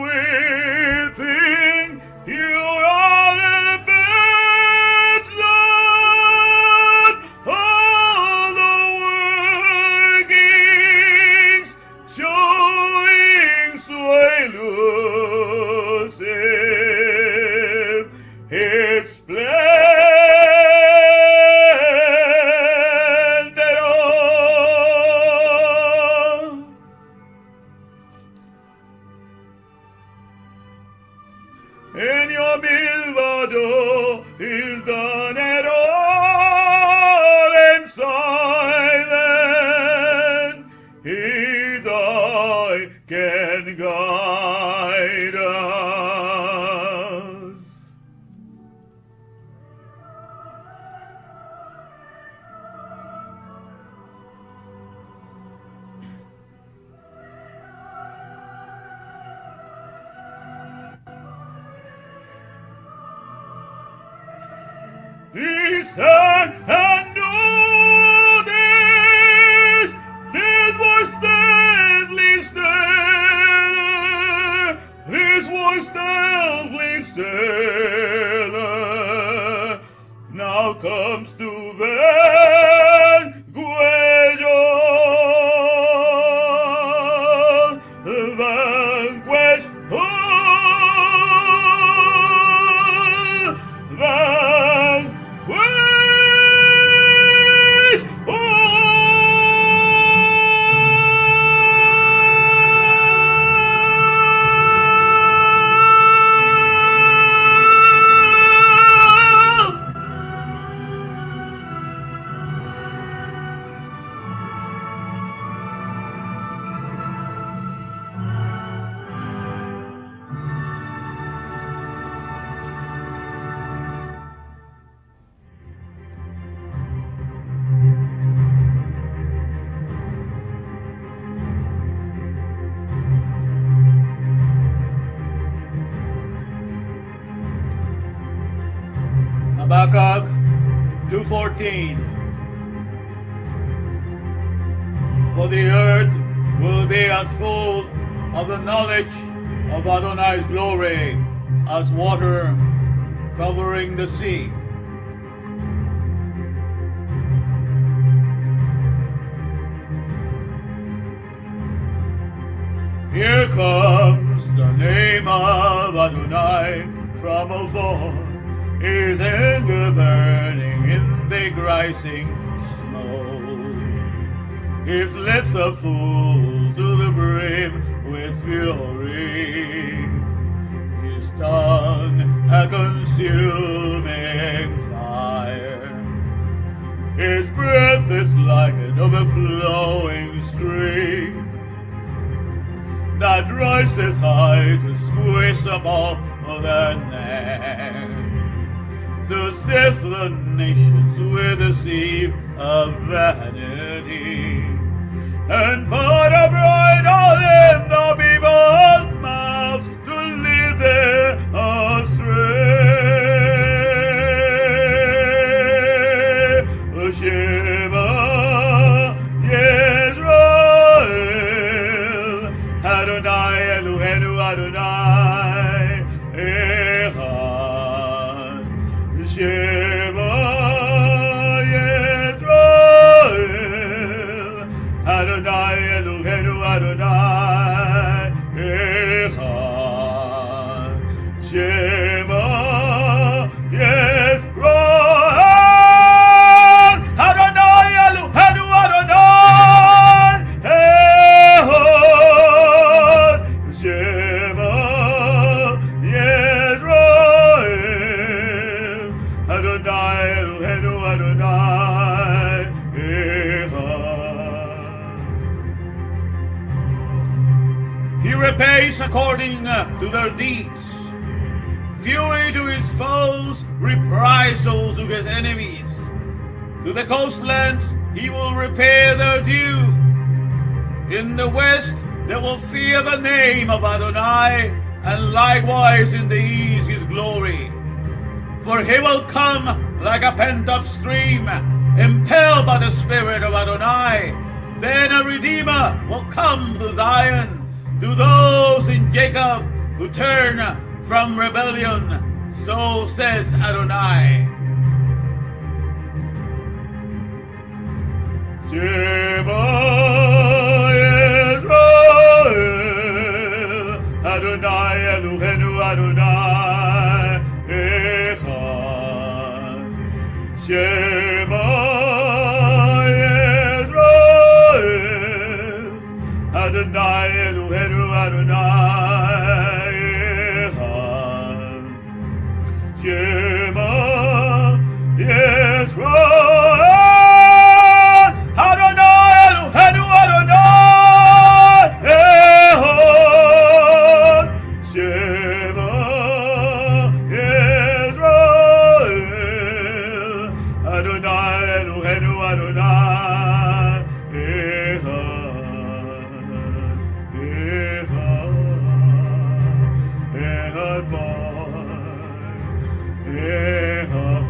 A: Within you are the best Lord. All the workings showing sway elusive. His splendid all. And your Milvado is done at all in silence. His eye can guide us. Listen and notice, this was deadly stellar, this was deadly stellar, now comes to vanquish all, vanquish all, vanquish Habakkuk 2:14. For the earth will be as full of the knowledge of
B: of Adonai's glory as water covering the sea. Here comes the name of Adonai from afar, his anger burning in the rising smoke. His lips are full to the brim with fury, his tongue a consuming fire. His breath is like an overflowing stream that rises high to squish above the neck, to sift the nations with a sieve of vanity, and put a bright oil in the people's mouths to lead them astray. Shema Yisrael, Adonai Eloheinu Adonai Echad. Shema Yisrael, Adonai Eloheinu Adonai Echad. Shema Yisrael, Adonai Eloheinu Adonai Echad. Shema Yisrael, Adonai Eloheinu Adonai Echad. He repays according to their deeds, fury to his foes, reprisal to his enemies. To the coastlands he will repay their due. In the west they will fear the name of Adonai, and likewise in the east his glory. For he will come like a pent-up stream, impelled by the Spirit of Adonai. Then a Redeemer will come to Zion, to those in Jacob who turn from rebellion. So says Adonai. Shema Yisrael, Adonai Eloheinu Adonai Echad. Shema Yisrael, Adonai Eloheinu Adonai Echad. Shema Yisrael, Adonai Eloheinu Adonai Echad. Shema Yisrael, Adonai Eloheinu Adonai Echad. Echad boy, Echad.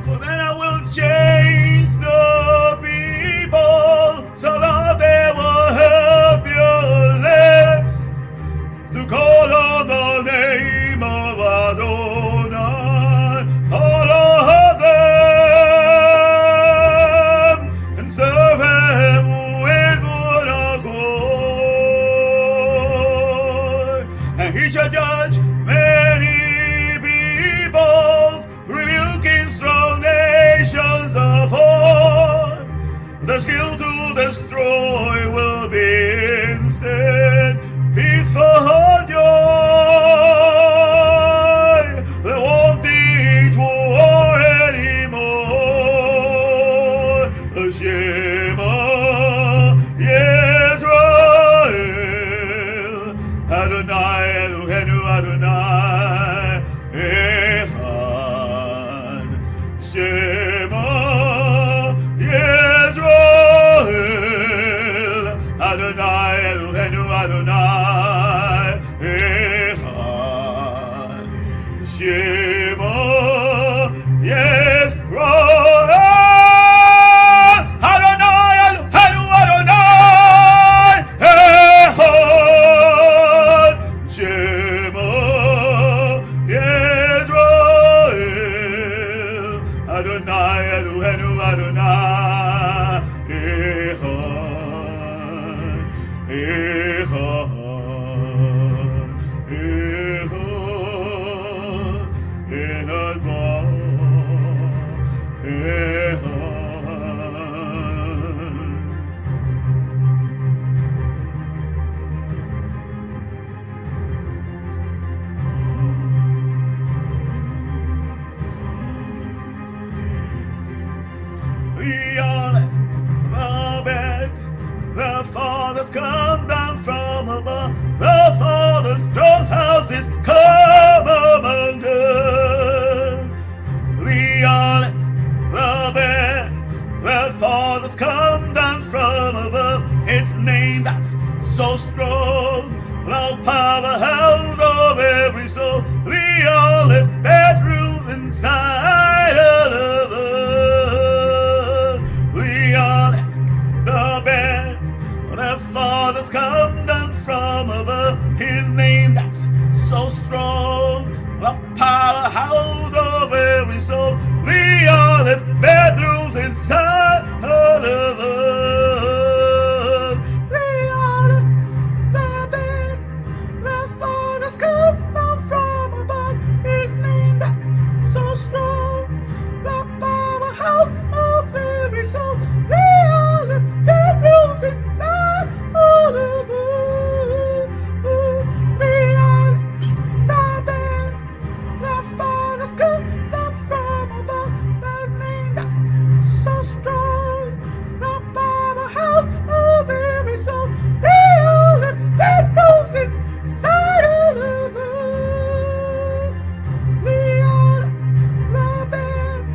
B: For then I will change the people so that they will help your lips to call on the name of Adonai, all of them, and serve him with one accord. And he shall judge many peoples, rebuking strong nations of old. The skill to destroy will be instead peaceful joy. They won't teach war anymore. Shema Yisrael, Adonai Eloheinu Adonai Echad. Shema Yisrael, Adonai Eloheinu Adonai Echad. Shema Yisrael, Adonai Eloheinu Adonai
A: Echad, Echad ba, Echad. The Aleph, the bed, the fathers come down from above, the fathers' storehouses come among us. The Aleph, the bed, the fathers come down from above, his name that's so strong, the powerhouse of every soul. The Aleph bedrooms inside of us. The Aleph, the bed, the fathers come down from above, his name that's so strong, the powerhouse of every soul. The Aleph bedrooms inside of us. The Aleph, the bed, the fathers come down from above, his name that's so strong, the powerhouse of every soul. The Aleph bedrooms inside all of us. The Aleph, the bed, the fathers come down from above, the name that's so strong, the powerhouse of every soul. The Aleph bedrooms inside all of us. The Aleph, the bed,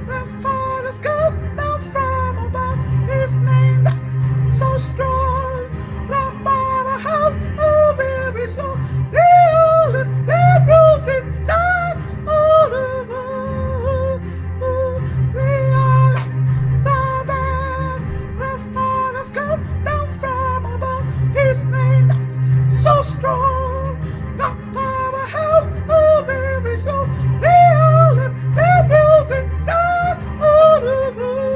A: the fathers come down from above, his name that's so strong, the powerhouse of every soul. The Aleph bedrooms inside all of us. The Aleph, the bed, the fathers come down from above, his name that's so strong, the powerhouse of every soul. The Aleph bedrooms inside all of us.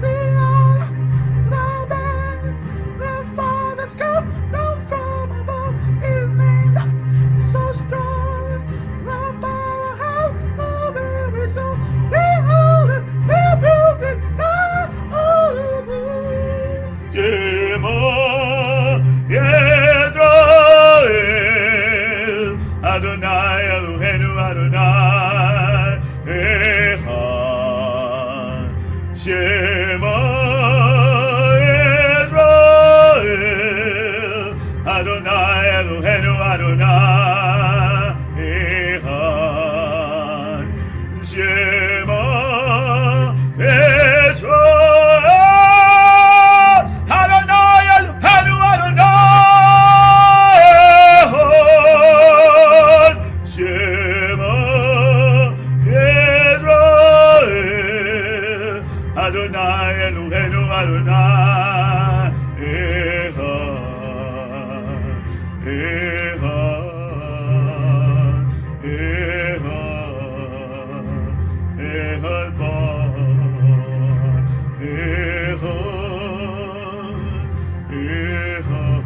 A: The Aleph, the bed, the fathers come down from above, his name that's so strong, the powerhouse of every soul. The Aleph bedrooms inside all of us. Shema Yisrael, Adonai Eloheinu Adonai Echad. Shema Yisrael, Adonai Eloheinu Adonai Echad. Shema Yisrael, Adonai Eloheinu Adonai Echad. Shema Yisrael, Adonai Eloheinu Adonai Echad. Echad, Echad, Echad ba, Echad, Echad.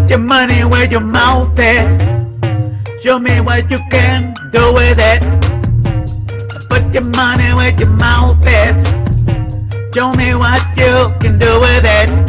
B: Put your money where your mouth is. Show me what you can do with it. Put your money where your mouth is. Show me what you can do with it.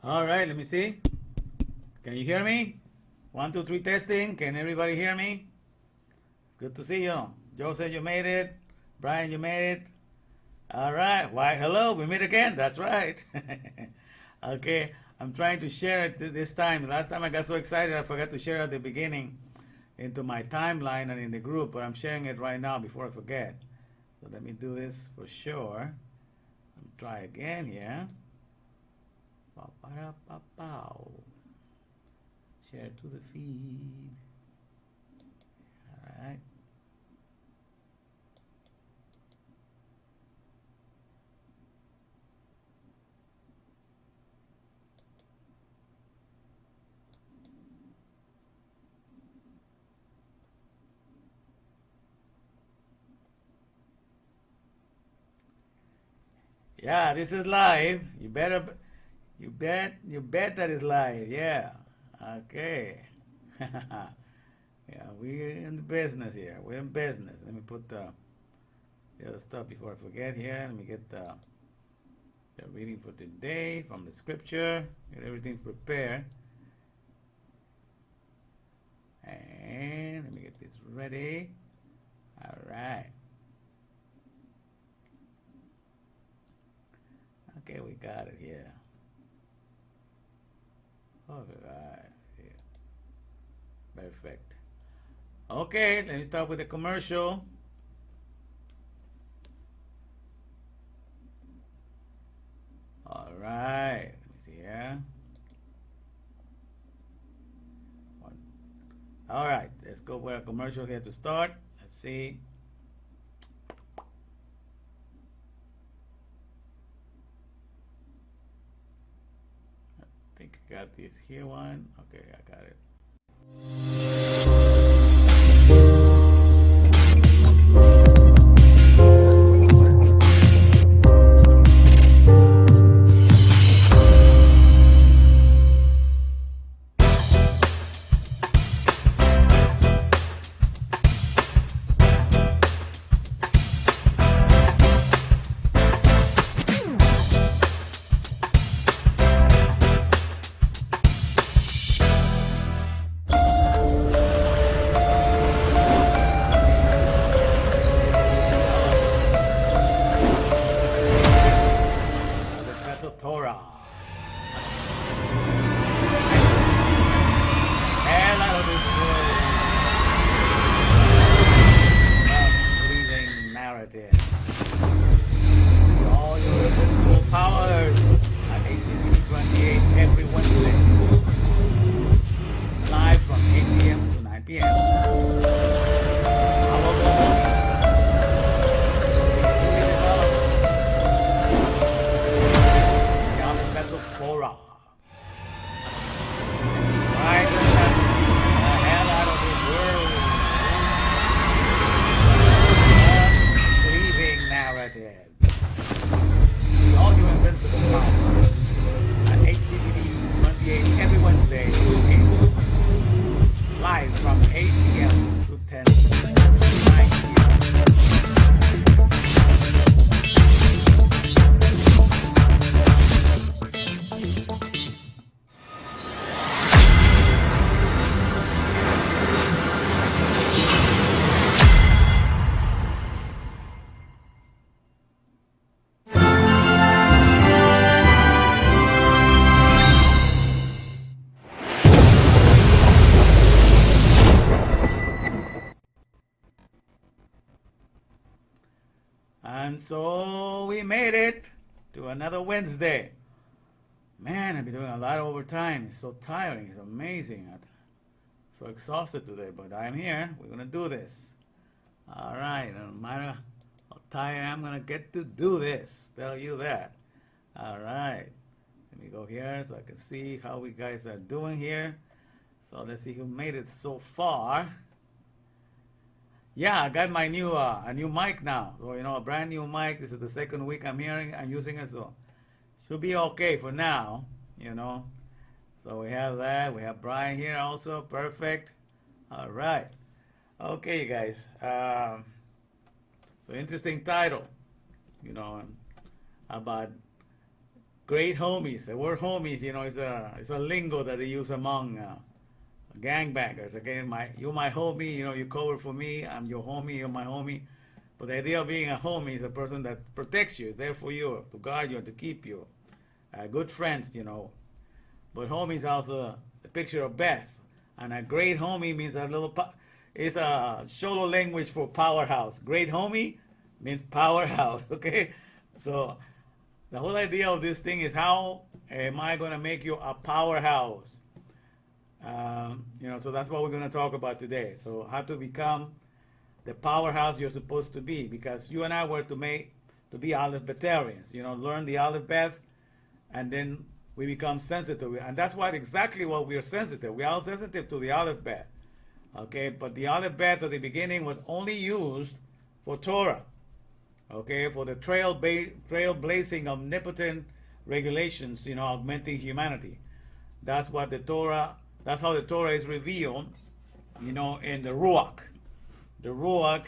B: All right, let me see. Can you hear me? 1, 2, 3 testing. Can everybody hear me? Good to see you. Joseph, you made it. Brian, you made it. All right. Why, hello. We meet again. That's right. Okay. I'm trying to share it this time. Last time I got so excited I forgot to share at the beginning into my timeline and in the group, but I'm sharing it right now before I forget. So let me do this for sure. Try again here. Pow. Share to the feed. All right. Yeah, this is live. You bet that is live. Yeah. Okay. Yeah, we're in the business here. We're in business. Let me put the other stuff before I forget here. Let me get the reading for today from the scripture. Get everything prepared. And let me get this ready. All right. Okay, we got it here. All right. Yeah. Perfect. Okay, let me start with the commercial. All right. Let me see here. All right, let's go for a commercial here to start. Let's see. I think I got this here one. Okay, I got it. Torah. Hell out of this world. Breathing narrative. All your invincible powers at HTTP 28 every Wednesday. Live from 8 p.m. to 9 p.m. Torah. Right, the hell out of this world. Leaving narrative. See all your invincible powers at HTTP 28 every Wednesday, live from 8 p.m. to 10 9 p.m. And so we made it to another Wednesday. Man, I've been doing a lot of overtime. It's so tiring. It's amazing. I'm so exhausted today, but I'm here. We're going to do this. All right. No matter how tired I'm going to get to do this. Tell you that. All right. Let me go here so I can see how we guys are doing here. So let's see who made it so far. Yeah, I got my new a new mic now. So a brand new mic. This is the second week I'm using it, so should be okay for now. So we have that. We have Brian here also. Perfect. All right. Okay, you guys. So interesting title. About great homies. The word homies, it's a lingo that they use among gangbangers. Okay, you're my homie. You know, you cover for me. I'm your homie. You're my homie. But the idea of being a homie is a person that protects you, is there for you, to guard you, to keep you. Good friends, you know. But homie is also a picture of Beth. And a great homie means it's a Sholo language for powerhouse. Great homie means powerhouse, okay? So the whole idea of this thing is, how am I going to make you a powerhouse? So that's what we're going to talk about today. So how to become the powerhouse you're supposed to be, because you and I were to be Aleph-Betharians, learn the Aleph Bet, and then we become sensitive. And that's exactly what we are sensitive. We are sensitive to the Aleph Bet. Okay, but the Aleph Bet at the beginning was only used for Torah. Okay, for the trailblazing omnipotent regulations, augmenting humanity. That's how the Torah is revealed, in the Ruach. The Ruach,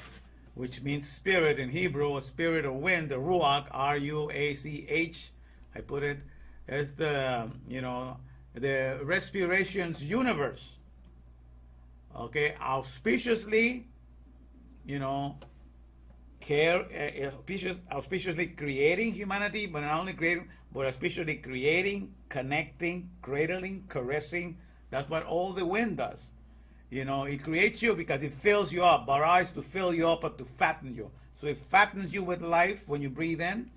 B: which means spirit in Hebrew, or spirit or wind, the Ruach, R-U-A-C-H, I put it as the respirations universe. Okay, auspiciously, auspiciously creating humanity, but not only creating, but auspiciously creating, connecting, cradling, caressing. That's what all the wind does. It creates you because it fills you up. Bara is to fill you up and to fatten you. So it fattens you with life when you breathe in,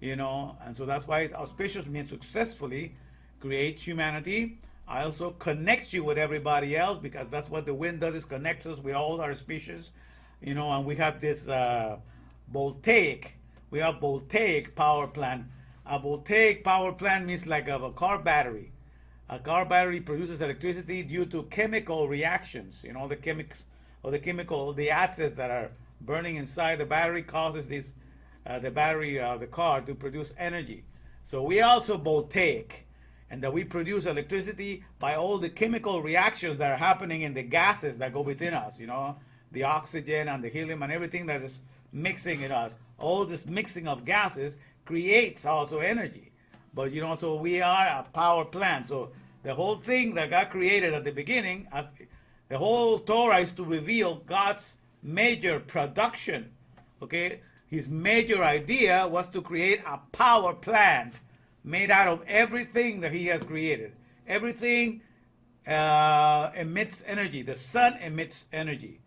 B: and so that's why it's auspicious, means successfully creates humanity. I also connects you with everybody else, because that's what the wind does, is connects us with all our species, and we have this voltaic power plant. A voltaic power plant means like a car battery. A car battery produces electricity due to chemical reactions. The acids that are burning inside the battery causes the car to produce energy. So we also voltaic, and that we produce electricity by all the chemical reactions that are happening in the gases that go within us. The oxygen and the helium and everything that is mixing in us. All this mixing of gases creates also energy. But so we are a power plant. So the whole thing that God created at the beginning, the whole Torah is to reveal God's major production. Okay, His major idea was to create a power plant made out of everything that He has created. Everything emits energy. The sun emits energy.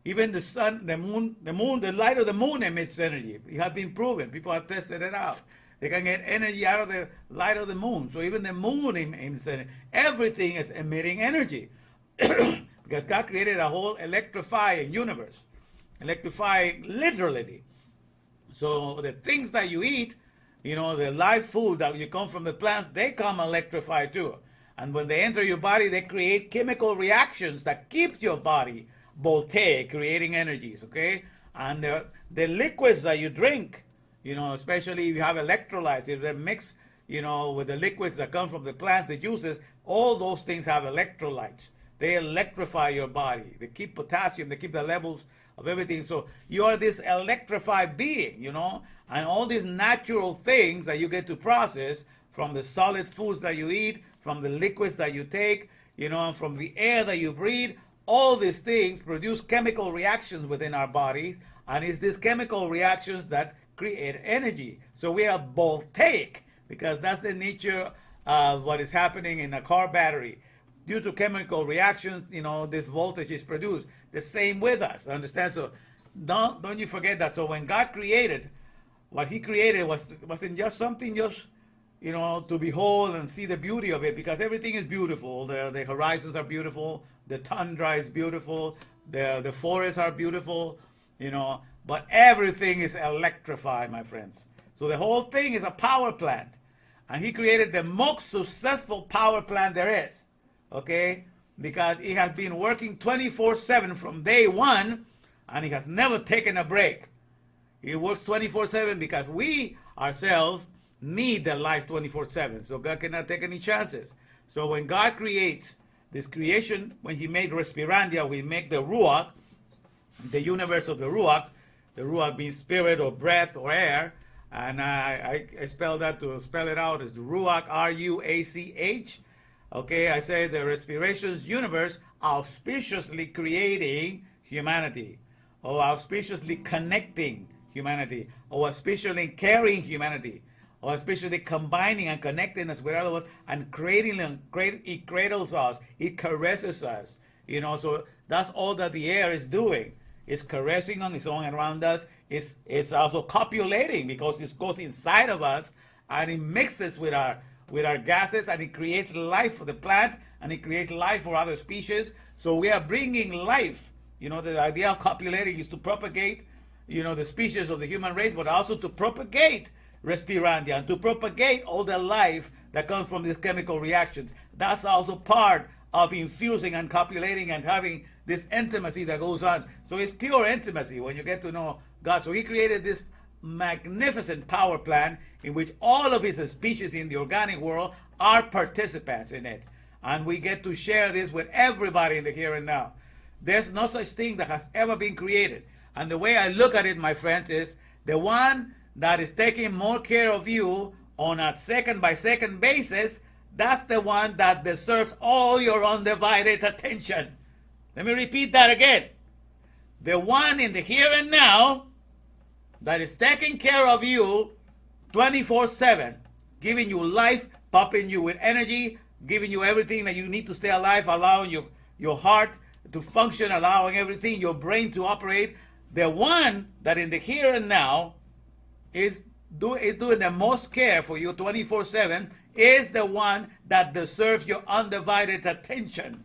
B: Even the sun, the moon, the light of the moon emits energy. It has been proven. People have tested it out. They can get energy out of the light of the moon. So even the moon emits energy. Everything is emitting energy. Because God created a whole electrifying universe. Electrifying literally. So the things that you eat, the live food that you come from the plants, they come electrified too. And when they enter your body, they create chemical reactions that keep your body voltaic, creating energies, okay? And the liquids that you drink, especially if you have electrolytes, if they mix, with the liquids that come from the plants, the juices, all those things have electrolytes. They electrify your body. They keep potassium, they keep the levels of everything. So you are this electrified being, and all these natural things that you get to process from the solid foods that you eat, from the liquids that you take, and from the air that you breathe. All these things produce chemical reactions within our bodies, and it's these chemical reactions that create energy. So we are voltaic, because that's the nature of what is happening in a car battery. Due to chemical reactions, this voltage is produced. The same with us, understand? So don't you forget that. So when God created, what He created wasn't just something to behold and see the beauty of it, because everything is beautiful. The horizons are beautiful. The tundra is beautiful. The forests are beautiful, but everything is electrified, my friends. So the whole thing is a power plant. And He created the most successful power plant there is, okay? Because it has been working 24/7 from day one, and it has never taken a break. It works 24/7 because we ourselves need the life 24/7. So God cannot take any chances. So when God creates this creation, when He made Respirandia, we make the Ruach, the universe of the Ruach being spirit or breath or air, and I spell that to spell it out as Ruach, R-U-A-C-H, Okay, I say the respirations universe auspiciously creating humanity, or auspiciously connecting humanity, or auspiciously carrying humanity, or especially combining and connecting us with other us and creating them. It cradles us, it caresses us. So that's all that the air is doing. It's caressing on its own around us. It's also copulating because it goes inside of us and it mixes with our gases, and it creates life for the plant, and it creates life for other species. So we are bringing life. The idea of copulating is to propagate, the species of the human race, but also to propagate respirandia and to propagate all the life that comes from these chemical reactions. That's also part of infusing and copulating and having this intimacy that goes on. So it's pure intimacy when you get to know God. So he created this magnificent power plant in which all of his species in the organic world are participants in it. And we get to share this with everybody in the here and now. There's no such thing that has ever been created. And the way I look at it, my friends, is the one that is taking more care of you on a second by second basis, that's the one that deserves all your undivided attention. Let me repeat that again. The one in the here and now that is taking care of you 24/7, giving you life, pumping you with energy, giving you everything that you need to stay alive, allowing your heart to function, allowing everything, your brain to operate. The one that in the here and now is doing the most care for you 24/7 is the one that deserves your undivided attention.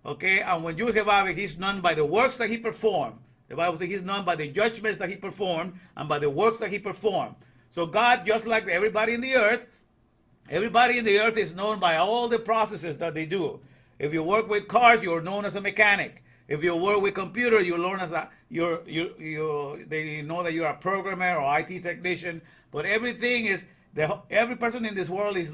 B: Okay, and when you have he's known by the works that he performed. The Bible says he's known by the judgments that he performed and by the works that he performed. So God, just like everybody in the earth is known by all the processes that they do. If you work with cars, you're known as a mechanic. If you work with computer, you learn as they know that you're a programmer or IT technician. But everything is every person in this world is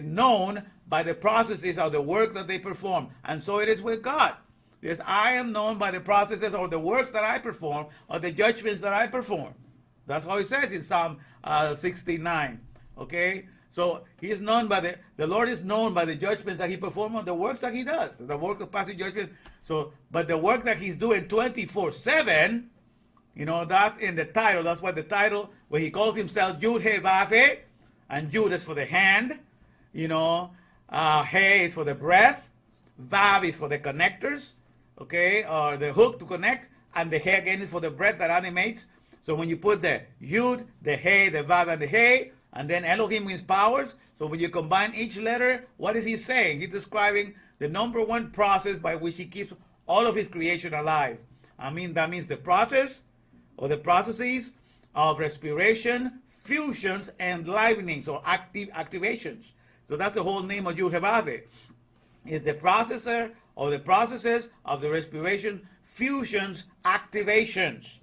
B: known by the processes of the work that they perform, and so it is with God. Yes, I am known by the processes or the works that I perform or the judgments that I perform. That's how it says in Psalm 69. Okay, so he's known by the Lord is known by the judgments that he performs or the works that he does, the work of passing judgment. So, but the work that he's doing 24/7, that's in the title. That's why the title, where he calls himself Yud He Vav He, and Yud is for the hand, He is for the breath, Vav is for the connectors, okay, or the hook to connect, and the He again is for the breath that animates. So when you put the Yud, the He, the Vav, and the He, and then Elohim means powers. So when you combine each letter, what is he saying? He's describing the number one process by which he keeps all of his creation alive. That means the process or the processes of respiration, fusions, and livenings or activations. So that's the whole name of Yud He Vav He. Is the processor or the processes of the respiration, fusions, activations.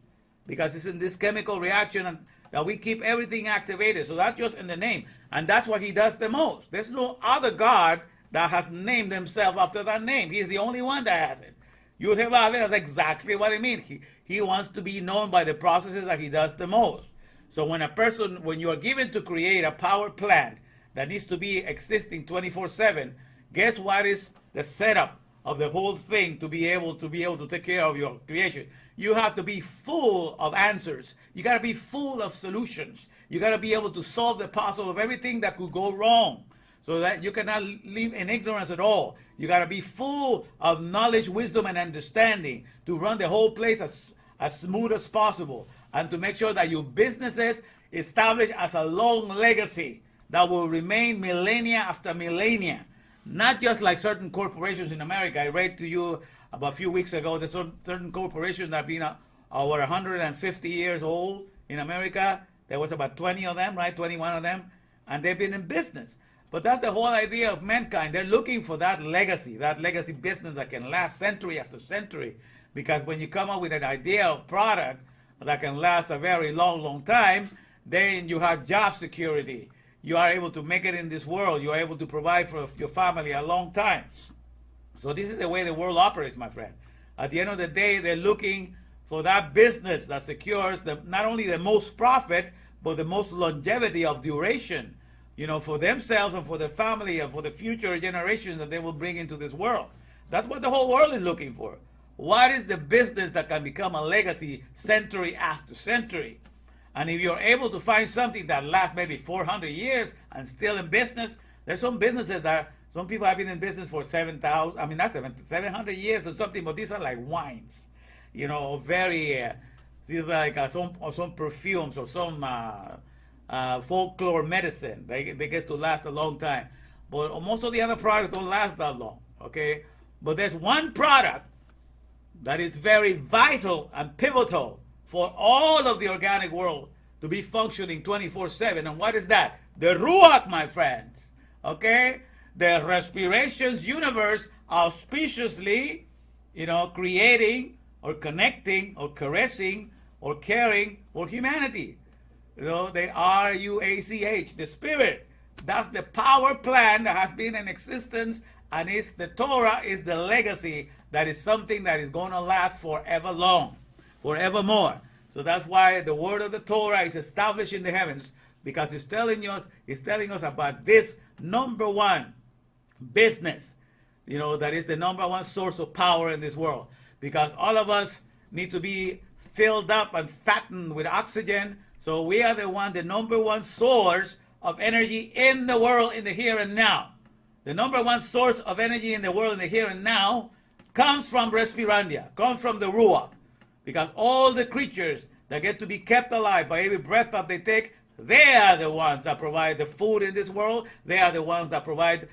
B: Because it's in this chemical reaction that we keep everything activated. So that's just in the name. And that's what he does the most. There's no other God that has named himself after that name. He's the only one that has it. Yud He Vav He, that's exactly what it means. He wants to be known by the processes that he does the most. So when you are given to create a power plant that needs to be existing 24/7, guess what is the setup of the whole thing to be able to take care of your creation? You have to be full of answers. You got to be full of solutions. You got to be able to solve the puzzle of everything that could go wrong, so that you cannot live in ignorance at all. You got to be full of knowledge, wisdom, and understanding to run the whole place as smooth as possible, and to make sure that your businesses establish as a long legacy that will remain millennia after millennia. Not just like certain corporations in America. I read to you about a few weeks ago, there's certain corporations that have been over 150 years old in America. There was about 20 of them, right? 21 of them. And they've been in business. But that's the whole idea of mankind. They're looking for that legacy business that can last century after century. Because when you come up with an idea of product that can last a very long, long time, then you have job security. You are able to make it in this world. You are able to provide for your family a long time. So this is the way the world operates, my friend. At the end of the day, they're looking for that business that secures not only the most profit, but the most longevity of duration. for themselves and for their family and for the future generations that they will bring into this world. That's what the whole world is looking for. What is the business that can become a legacy century after century? And if you're able to find something that lasts maybe 400 years and still in business, there's some businesses that some people have been in business for 700 years or something, but these are like wines, very, these are like some perfumes or some folklore medicine. They get to last a long time. But most of the other products don't last that long, okay? But there's one product that is very vital and pivotal for all of the organic world to be functioning 24/7. And what is that? The Ruach, my friends. Okay? The respirations universe auspiciously, creating or connecting or caressing or caring for humanity. The RUACH, the spirit. That's the power plan that has been in existence, and it's the Torah is the legacy that is something that is going to last forever long, forevermore. So that's why the word of the Torah is established in the heavens, because it's telling us about this number one business, that is the number one source of power in this world. Because all of us need to be filled up and fattened with oxygen. So we are the number one source of energy in the world in the here and now. The number one source of energy in the world in the here and now comes from respirandia, comes from the Ruach. Because all the creatures that get to be kept alive by every breath that they take, they are the ones that provide the food in this world. They are the ones that provide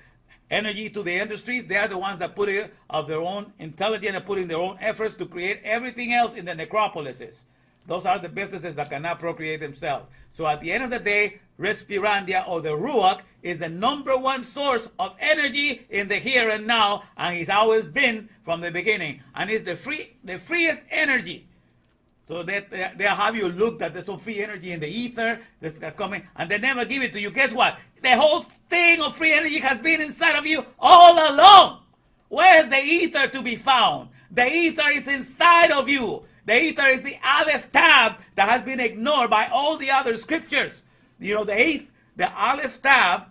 B: energy to the industries. They are the ones that put it of their own intelligence and put in their own efforts to create everything else in the necropolises. Those are the businesses that cannot procreate themselves. So at the end of the day, respirandia or the Ruach is the number one source of energy in the here and now, and it's always been from the beginning. And it's the freest energy. So that they have you look that there's some free energy in the ether that's coming, and they never give it to you. Guess what? The whole thing of free energy has been inside of you all along. Where's the ether to be found? The ether is inside of you. The ether is the Aleph Tab that has been ignored by all the other scriptures. The Aleph Tab,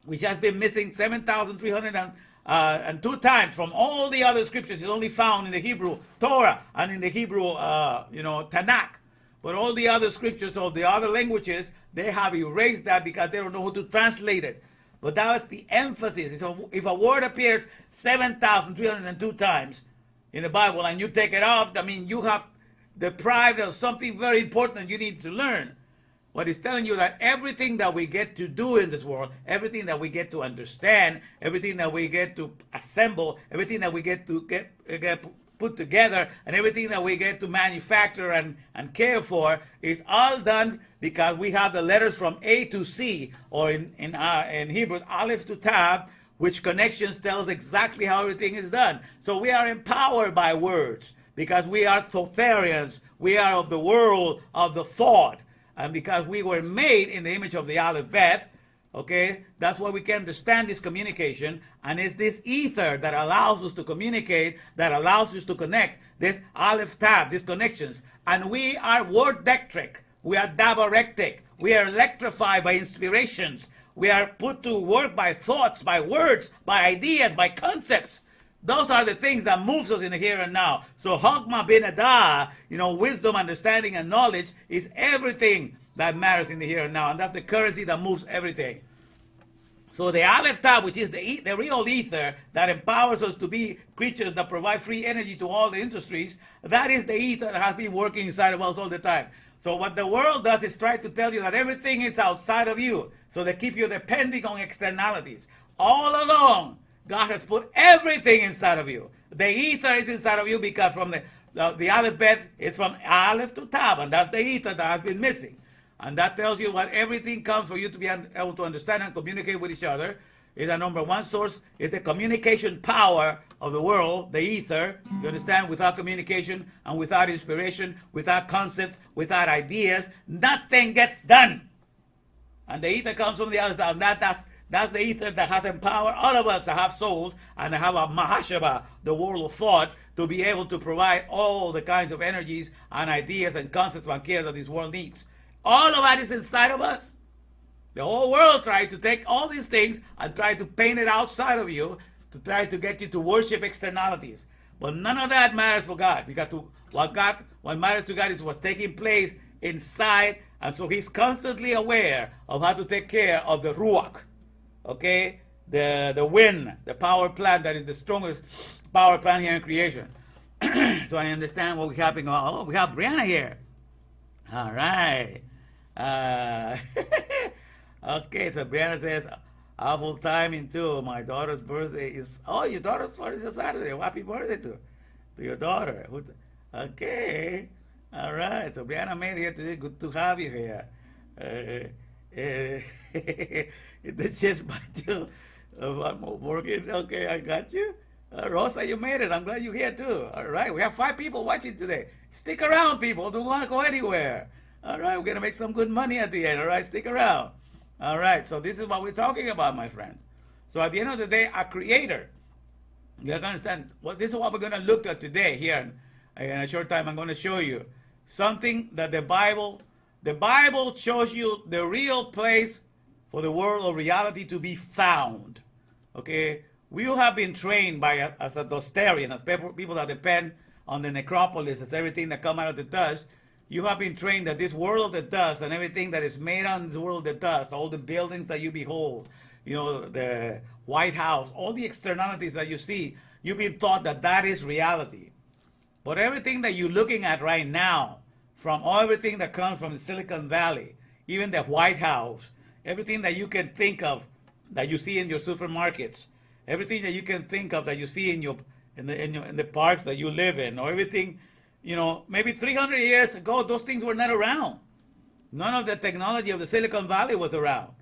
B: which has been missing 7,302 times from all the other scriptures, is only found in the Hebrew Torah and in the Hebrew, Tanakh. But all the other scriptures of the other languages, they have erased that because they don't know how to translate it. But that was the emphasis. If a word appears 7,302 times in the Bible and you take it off, that means you have deprived of something very important you need to learn. What it's telling you that everything that we get to do in this world, everything that we get to understand, everything that we get to assemble, everything that we get to get put together, and everything that we get to manufacture and care for is all done because we have the letters from A to C, or in Hebrew, Aleph to Tab, which connections tells exactly how everything is done. So we are empowered by words because we are Thotharians. We are of the world of the thought. And because we were made in the image of the Aleph Beth, okay, that's why we can understand this communication. And it's this ether that allows us to communicate, that allows us to connect, this Aleph Tab, these connections. And we are wordectric. We are dabarectic. We are electrified by inspirations. We are put to work by thoughts, by words, by ideas, by concepts. Those are the things that moves us in the here and now. So Hokmah bin Adah, wisdom, understanding, and knowledge is everything that matters in the here and now. And that's the currency that moves everything. So the Aleph Tab, which is the real ether that empowers us to be creatures that provide free energy to all the industries, that is the ether that has been working inside of us all the time. So what the world does is try to tell you that everything is outside of you. So they keep you depending on externalities. All along, God has put everything inside of you. The ether is inside of you because from the Aleph Beth, it's from Aleph to Tab, and that's the ether that has been missing. And that tells you what everything comes for you to be able to understand and communicate with each other. Is the number one source, is the communication power of the world, the ether. You understand? Without communication and without inspiration, without concepts, without ideas, nothing gets done. And the ether comes from the other side. That's the ether that has empowered all of us to have souls and to have a Mahashaba, the world of thought, to be able to provide all the kinds of energies and ideas and concepts and care that this world needs. All of that is inside of us. The whole world tried to take all these things and try to paint it outside of you to try to get you to worship externalities. But none of that matters for God. Because what matters to God is what's taking place inside, and so He's constantly aware of how to take care of the ruach, okay, the wind, the power plant that is the strongest power plant here in creation. So I understand what we're having. Oh, we have Brianna here. All right. Okay, so Brianna says, awful timing too. My daughter's birthday is, oh, your daughter's birthday is Saturday. Well, happy birthday to your daughter. Okay. All right. So Brianna made it here today. Good to have you here. It's just by you. I'm working. Okay, I got you. Rosa, you made it. I'm glad you're here too. All right. We have 5 people watching today. Stick around, people. Don't want to go anywhere. All right. We're going to make some good money at the end. All right. Stick around. All right. So this is what we're talking about, my friends. So at the end of the day, a creator. You have to understand. This is what we're going to look at today here. In a short time, I'm going to show you something that the Bible shows you the real place for the world of reality to be found. Okay, we have been trained as a Dostarian, as people that depend on the necropolis, as everything that come out of the dust. You have been trained that this world of the dust and everything that is made on this world of the dust, all the buildings that you behold, the White House, all the externalities that you see, you've been taught that that is reality. But everything that you're looking at right now, from everything that comes from the Silicon Valley, even the White House, everything that you can think of that you see in your supermarkets, everything that you can think of that you see in the parks that you live in, or everything, maybe 300 years ago, those things were not around. None of the technology of the Silicon Valley was around.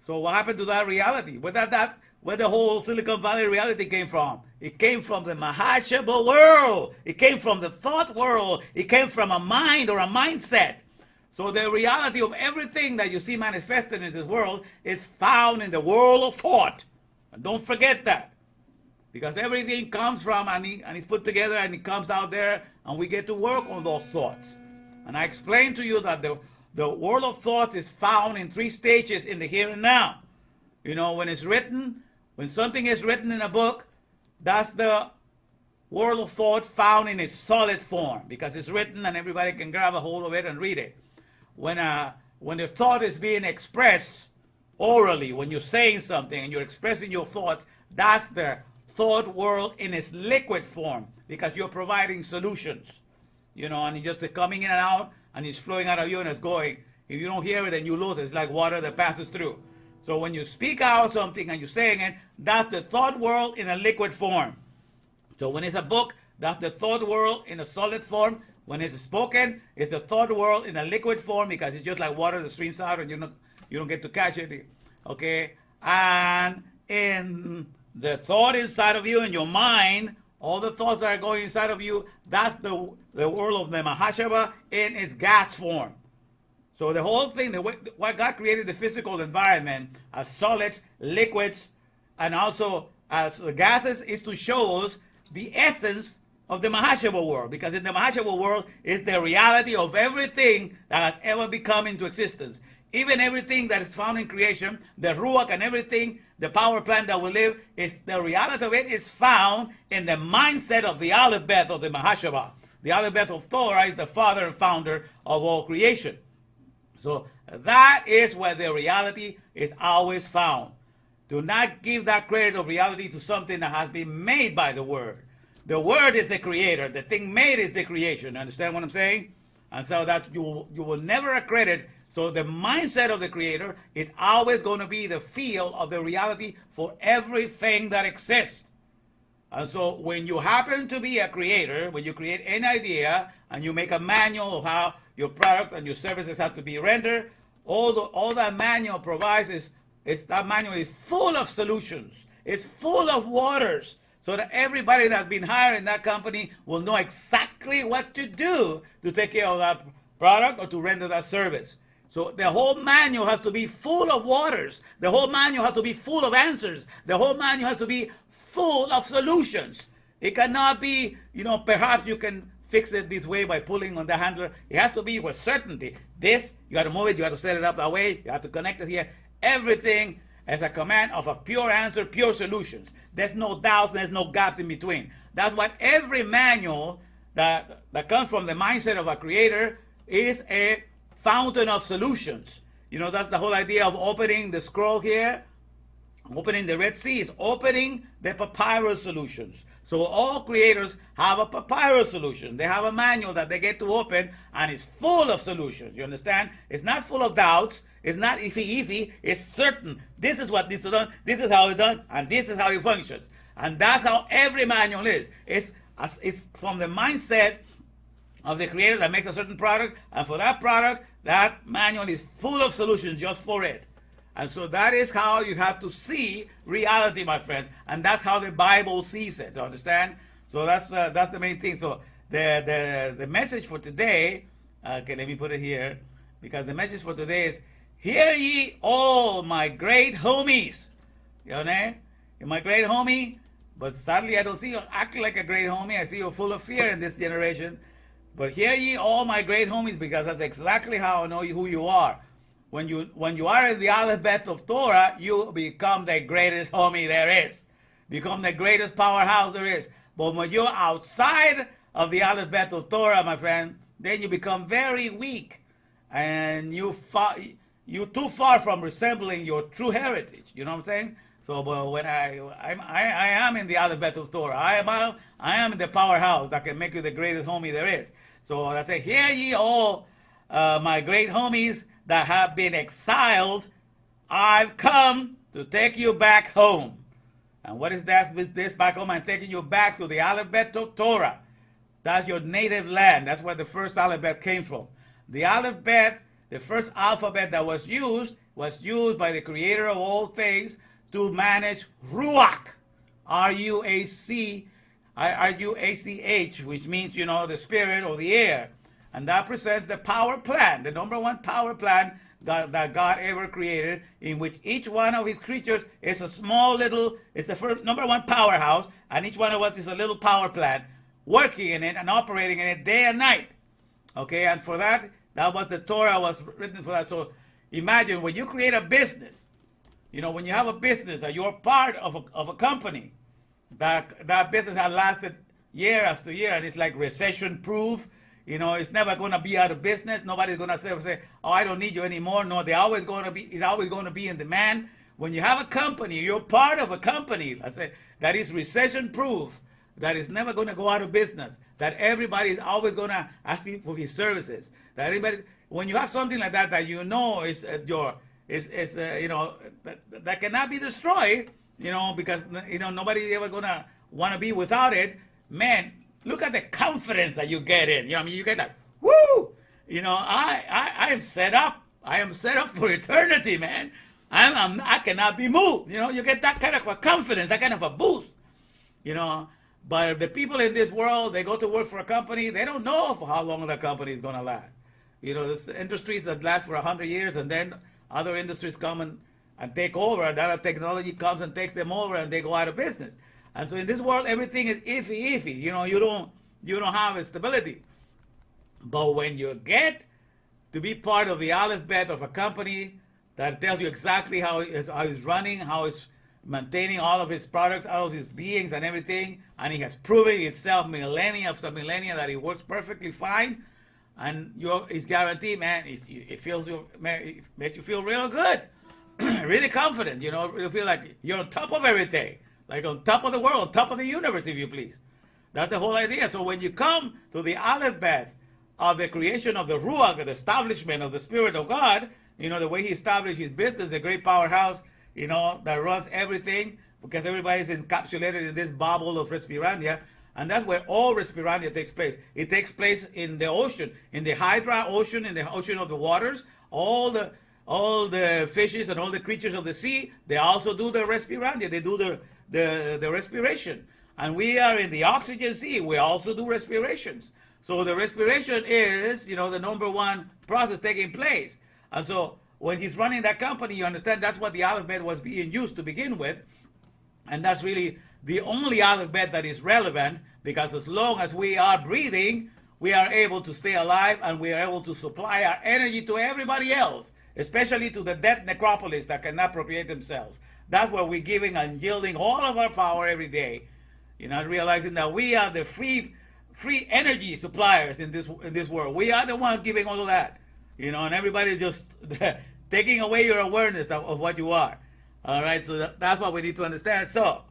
B: So what happened to that reality? Where the whole Silicon Valley reality came from? It came from the Mahashaba world. It came from the thought world. It came from a mind or a mindset. So the reality of everything that you see manifested in this world is found in the world of thought. And don't forget that. Because everything comes from and it's put together and it comes out there and we get to work on those thoughts. And I explained to you that the world of thought is found in 3 stages in the here and now. When something is written in a book, that's the world of thought found in its solid form because it's written and everybody can grab a hold of it and read it. When the thought is being expressed orally, when you're saying something and you're expressing your thoughts, that's the thought world in its liquid form because you're providing solutions, and it's just coming in and out and it's flowing out of you and it's going. If you don't hear it, then you lose it. It's like water that passes through. So when you speak out something and you're saying it, that's the thought world in a liquid form. So when it's a book, that's the thought world in a solid form. When it's spoken, it's the thought world in a liquid form because it's just like water that streams out and you don't get to catch it. Okay? And in the thought inside of you, in your mind, all the thoughts that are going inside of you, that's the world of the Mahashaba in its gas form. So the whole thing, why God created the physical environment as solids, liquids, and also as gases is to show us the essence of the Mahashaba world. Because in the Mahashaba world is the reality of everything that has ever become into existence. Even everything that is found in creation, the Ruach and everything, the power plant that we live, is the reality of it is found in the mindset of the Aleph Bet of the Mahashaba. The Aleph Bet of Torah is the father and founder of all creation. So that is where the reality is always found. Do not give that credit of reality to something that has been made by the Word. The Word is the creator. The thing made is the creation. Understand what I'm saying? And so that you will never accredit. So the mindset of the creator is always going to be the feel of the reality for everything that exists. And so when you happen to be a creator, when you create an idea and you make a manual of how your product and your services have to be rendered, all that manual provides is that manual is full of solutions. It's full of waters so that everybody that's been hired in that company will know exactly what to do to take care of that product or to render that service. So the whole manual has to be full of waters. The whole manual has to be full of answers. The whole manual has to be full of solutions. It cannot be, perhaps you can fix it this way by pulling on the handler. It has to be with certainty. This, you got to move it, you got to set it up that way, you have to connect it here. everything as a command of a pure answer, pure solutions. There's no doubts, there's no gaps in between. That's what every manual that comes from the mindset of a creator is a fountain of solutions. You know, that's the whole idea of opening the scroll here, opening the Red Sea, is opening the papyrus solutions. So all creators have a papyrus solution. They have a manual that they get to open, and it's full of solutions. You understand? It's not full of doubts. It's not iffy. It's certain. This is what needs to be done. This is how it's done, and this is how it functions. And that's how every manual is. It's from the mindset of the creator that makes a certain product, and for that product, that manual is full of solutions just for it. And so that is how you have to see reality, my friends, and that's how the Bible sees it. Understand? So that's the main thing. So the message for today, okay, let me put it here, because the message for today is, hear ye all my great homies. You know, you're my great homie, but sadly I don't see you acting like a great homie. I see you full of fear in this generation. But hear ye all my great homies, because that's exactly how I know who you are. When you are in the alphabet of Torah, you become the greatest homie there is. Become the greatest powerhouse there is. But when you're outside of the alphabet of Torah, my friend, then you become very weak. And you're too far from resembling your true heritage. You know what I'm saying? So, but when I am in the alphabet of Torah, I am in the powerhouse that can make you the greatest homie there is. So I say, hear ye all my great homies that have been exiled. I've come to take you back home. And what is that with this back home? I'm taking you back to the alphabet of Torah. That's your native land. That's where the first alphabet came from. The alphabet, the first alphabet that was used by the creator of all things to manage Ruach. R-U-A-C-H, which means, you know, the spirit or the air. And that presents the power plan, the number one power plan that God ever created, in which each one of his creatures is a small little, it's the first number one powerhouse, and each one of us is a little power plant, working in it and operating in it day and night. Okay, and for that was the Torah was written for that. So imagine when you create a business, you know, when you have a business and you're part of a company, that business has lasted year after year, and it's like recession proof. You know, it's never going to be out of business. Nobody's going to say, oh, I don't need you anymore. No, it's always going to be in demand. When you have a company, you're part of a company, I say, that is recession proof, that is never going to go out of business, that everybody is always going to ask you for his services. That everybody, when you have something like that you know is you know, that cannot be destroyed, you know, because, you know, nobody's ever going to want to be without it, man. Look at the confidence that you get in. You know what I mean? You get that, woo! You know, I am set up. I am set up for eternity, man. I cannot be moved. You know, you get that kind of a confidence, that kind of a boost. You know, but the people in this world, they go to work for a company, they don't know for how long the company is going to last. You know, there's industries that last for 100 years, and then other industries come and take over, and other technology comes and takes them over, and they go out of business. And so in this world, everything is iffy. You know, you don't have stability. But when you get to be part of the alphabet of a company that tells you exactly how it's running, how it's maintaining all of his products, all of his beings and everything, and it has proven itself millennia after millennia that it works perfectly fine, and it's guaranteed, man. It makes you feel real good, really confident. You know, you feel like you're on top of everything. Like on top of the world, on top of the universe, if you please. That's the whole idea. So when you come to the alphabet of the creation of the Ruach, the establishment of the Spirit of God, you know, the way he established his business, the great powerhouse, you know, that runs everything, because everybody's encapsulated in this bubble of Respirandia, and that's where all Respirandia takes place. It takes place in the ocean, in the Hydra ocean, in the ocean of the waters. All the fishes and all the creatures of the sea, they also do the Respirandia. They do the respiration. And we are in the oxygen sea. We also do respirations. So the respiration is, you know, the number one process taking place. And so when he's running that company, you understand that's what the alphabet was being used to begin with. And that's really the only alphabet that is relevant, because as long as we are breathing, we are able to stay alive, and we are able to supply our energy to everybody else. especially to the dead necropolis that cannot appropriate themselves. That's where we're giving and yielding all of our power every day. You're not realizing that we are the free energy suppliers in this world. We are the ones giving all of that, and everybody's just taking away your awareness of what you are. All right, so that's what we need to understand. So,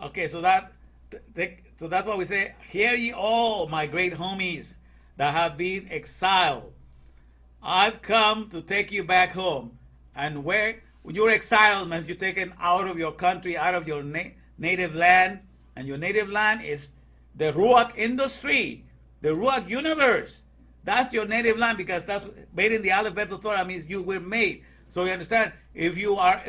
B: okay, so that's why we say, hear ye all, my great homies that have been exiled. I've come to take you back home. And when you're exiled, means you're taken out of your country, out of your native land. And your native land is the Ruach industry, the Ruach universe. That's your native land, because that's made in the Aleph Beth of Torah, means you were made. So you understand, if you are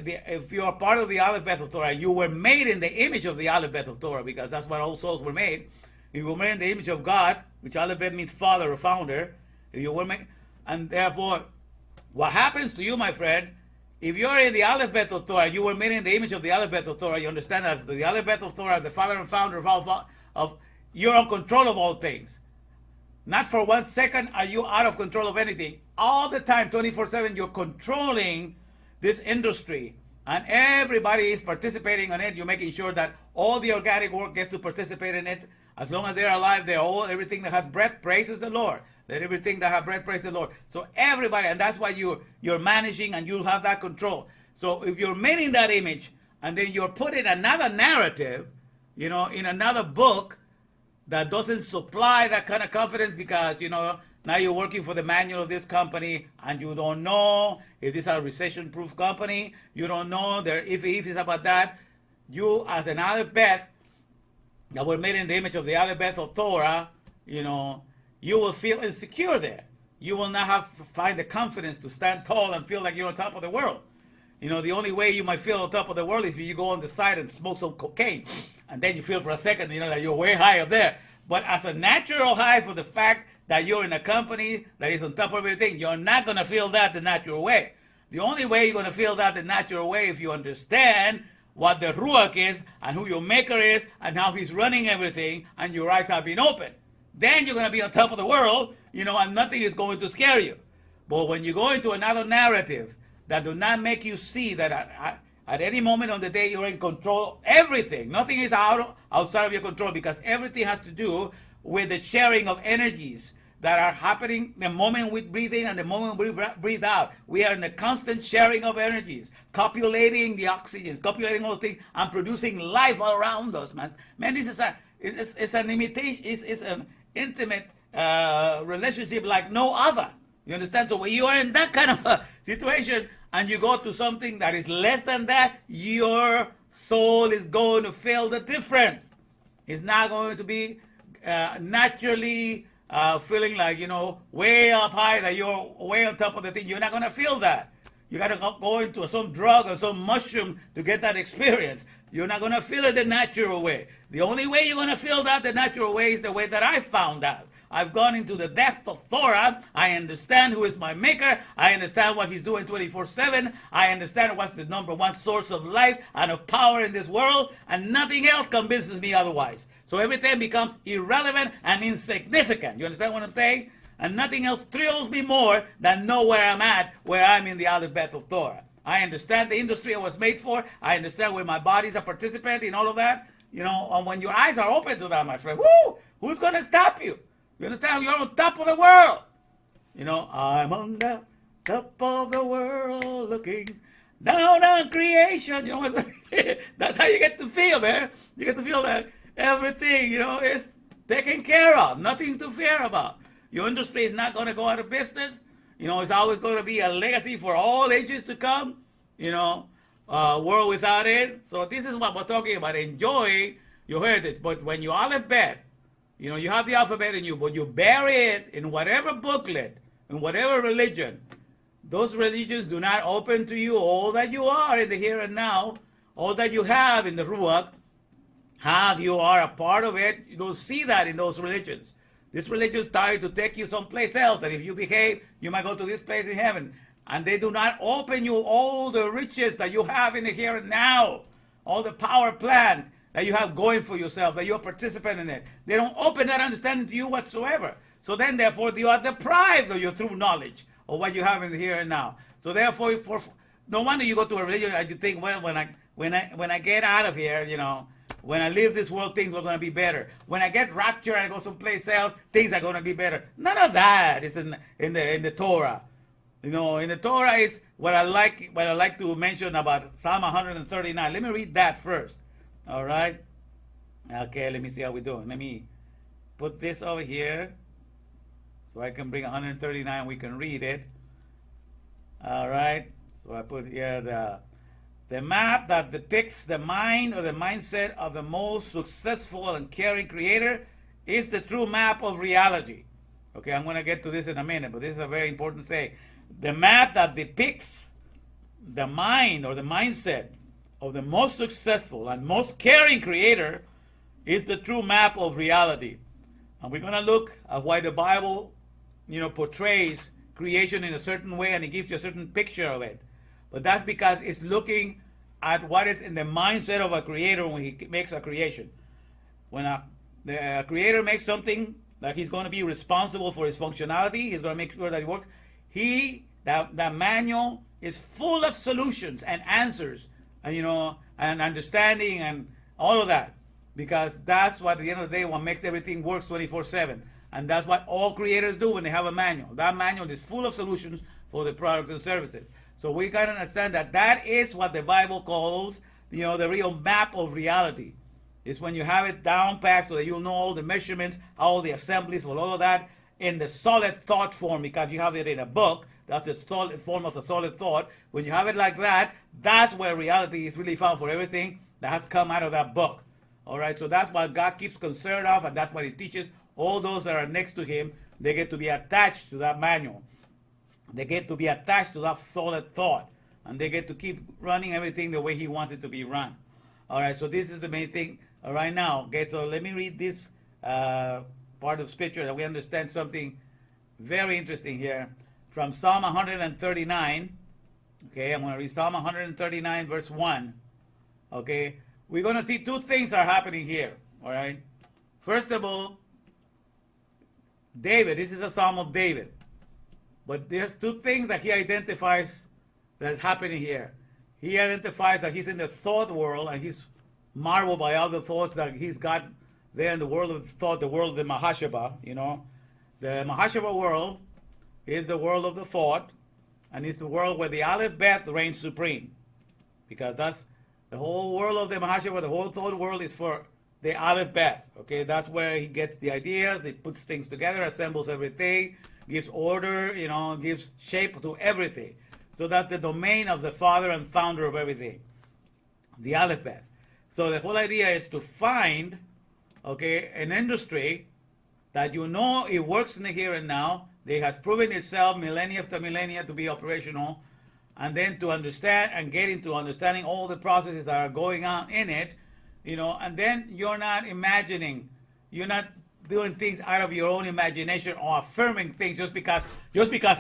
B: part of the Aleph Beth of Torah, you were made in the image of the Aleph Beth of Torah, because that's what all souls were made. If you were made in the image of God, which Aleph Beth means father or founder, if you were made, and therefore, what happens to you, my friend, if you're in the Aleph Beth of Torah, you were made in the image of the Aleph Beth of Torah, you understand that the Aleph Beth of Torah, the father and founder of you're in control of all things. Not for 1 second are you out of control of anything. All the time, 24/7, you're controlling this industry. And everybody is participating on it. You're making sure that all the organic work gets to participate in it. As long as they're alive, everything that has breath praises the Lord. Let everything that has breath praise the Lord. So everybody, and that's why you're managing, and you'll have that control. So if you're made in that image, and then you're put in another narrative, in another book, that doesn't supply that kind of confidence, because, now you're working for the manual of this company, and you don't know if this is a recession-proof company. You don't know if it's about that. You, as an Aleph Beth, that were made in the image of the Aleph Beth of Torah, you will feel insecure there. You will not find the confidence to stand tall and feel like you're on top of the world. The only way you might feel on top of the world is if you go on the side and smoke some cocaine, and then you feel for a second, that you're way high up there. But as a natural high, for the fact that you're in a company that is on top of everything, you're not going to feel that the natural way. The only way you're going to feel that the natural way, if you understand what the Ruach is, and who your maker is, and how he's running everything, and your eyes have been opened. Then you're going to be on top of the world, and nothing is going to scare you. But when you go into another narrative that do not make you see that at any moment on the day you're in control of everything, nothing is outside of your control, because everything has to do with the sharing of energies that are happening the moment we breathe in and the moment we breathe out. We are in a constant sharing of energies, copulating the oxygens, copulating all things, and producing life all around us, man. Man, this is it's an imitation, it's an intimate relationship like no other. You understand? So when you are in that kind of a situation and you go to something that is less than that, your soul is going to feel the difference. It's not going to be naturally feeling like, way up high, that you're way on top of the thing. You're not going to feel that. You got to go into some drug or some mushroom to get that experience. You're not going to feel it the natural way. The only way you're going to feel that the natural way is the way that I found out. I've gone into the depth of Torah. I understand who is my maker. I understand what he's doing 24/7. I understand what's the number one source of life and of power in this world, and nothing else convinces me otherwise. So everything becomes irrelevant and insignificant. You understand what I'm saying? And nothing else thrills me more than know where I'm at, where I'm in the Aleph Beth of Torah. I understand the industry I was made for. I understand where my body's a participant in all of that. And when your eyes are open to that, my friend, who's going to stop you? You understand? You're on top of the world. I'm on the top of the world looking down on creation. That's how you get to feel, man. You get to feel that everything, is taken care of. Nothing to fear about. Your industry is not going to go out of business. It's always going to be a legacy for all ages to come. World without it. So this is what we're talking about. Enjoy your heritage. But when you Aleph Beth, you have the alphabet in you, but you bury it in whatever booklet, in whatever religion. Those religions do not open to you all that you are in the here and now, all that you have in the Ruach. How you are a part of it, you don't see that in those religions. This religion is trying to take you someplace else, that if you behave, you might go to this place in heaven. And they do not open you all the riches that you have in the here and now, all the power plant that you have going for yourself, that you're a participant in it. They don't open that understanding to you whatsoever. So then, therefore, you are deprived of your true knowledge of what you have in the here and now. So therefore, no wonder you go to a religion and you think, well, when I get out of here, when I leave this world, things are going to be better. When I get raptured and I go someplace else, things are going to be better. None of that is in the Torah. In the Torah is what I like to mention about Psalm 139. Let me read that first. All right. Okay. Let me see how we're doing. Let me put this over here so I can bring 139. We can read it. All right. So I put here the map that depicts the mind or the mindset of the most successful and caring creator is the true map of reality. Okay, I'm going to get to this in a minute, but this is a very important thing. The map that depicts the mind or the mindset of the most successful and most caring creator is the true map of reality. And we're going to look at why the Bible, portrays creation in a certain way and it gives you a certain picture of it. But that's because it's looking at what is in the mindset of a creator when he makes a creation. When the creator makes something that he's going to be responsible for its functionality, he's going to make sure that it works. That manual is full of solutions and answers, and understanding and all of that. Because that's what, at the end of the day, what makes everything works 24/7. And that's what all creators do when they have a manual. That manual is full of solutions for the products and services. So we got to understand that is what the Bible calls, the real map of reality. It's when you have it down packed so that you know all the measurements, all the assemblies, all of that in the solid thought form, because you have it in a book. That's the solid form of a solid thought. When you have it like that, that's where reality is really found for everything that has come out of that book. All right, so that's what God keeps concerned of, and that's what He teaches all those that are next to Him. They get to be attached to that manual. They get to be attached to that solid thought, and they get to keep running everything the way He wants it to be run. All right, so this is the main thing right now. Okay, so let me read this part of Scripture that we understand something very interesting here from Psalm 139. Okay, I'm going to read Psalm 139, verse 1. Okay, we're going to see two things are happening here. All right, first of all, David. This is a Psalm of David. But there's two things that he identifies that's happening here. He identifies that he's in the thought world and he's marveled by all the thoughts that he's got there in the world of thought, the world of the Mahashaba, The Mahashaba world is the world of the thought, and it's the world where the Aleph Beth reigns supreme. Because that's the whole world of the Mahashaba, the whole thought world is for the Aleph Beth. Okay, that's where he gets the ideas, he puts things together, assembles everything, gives order, gives shape to everything. So that's the domain of the father and founder of everything, the Aleph Beth. So the whole idea is to find, an industry that it works in the here and now, that has proven itself millennia after millennia to be operational, and then to understand and get into understanding all the processes that are going on in it, and then you're not imagining, you're not doing things out of your own imagination or affirming things just because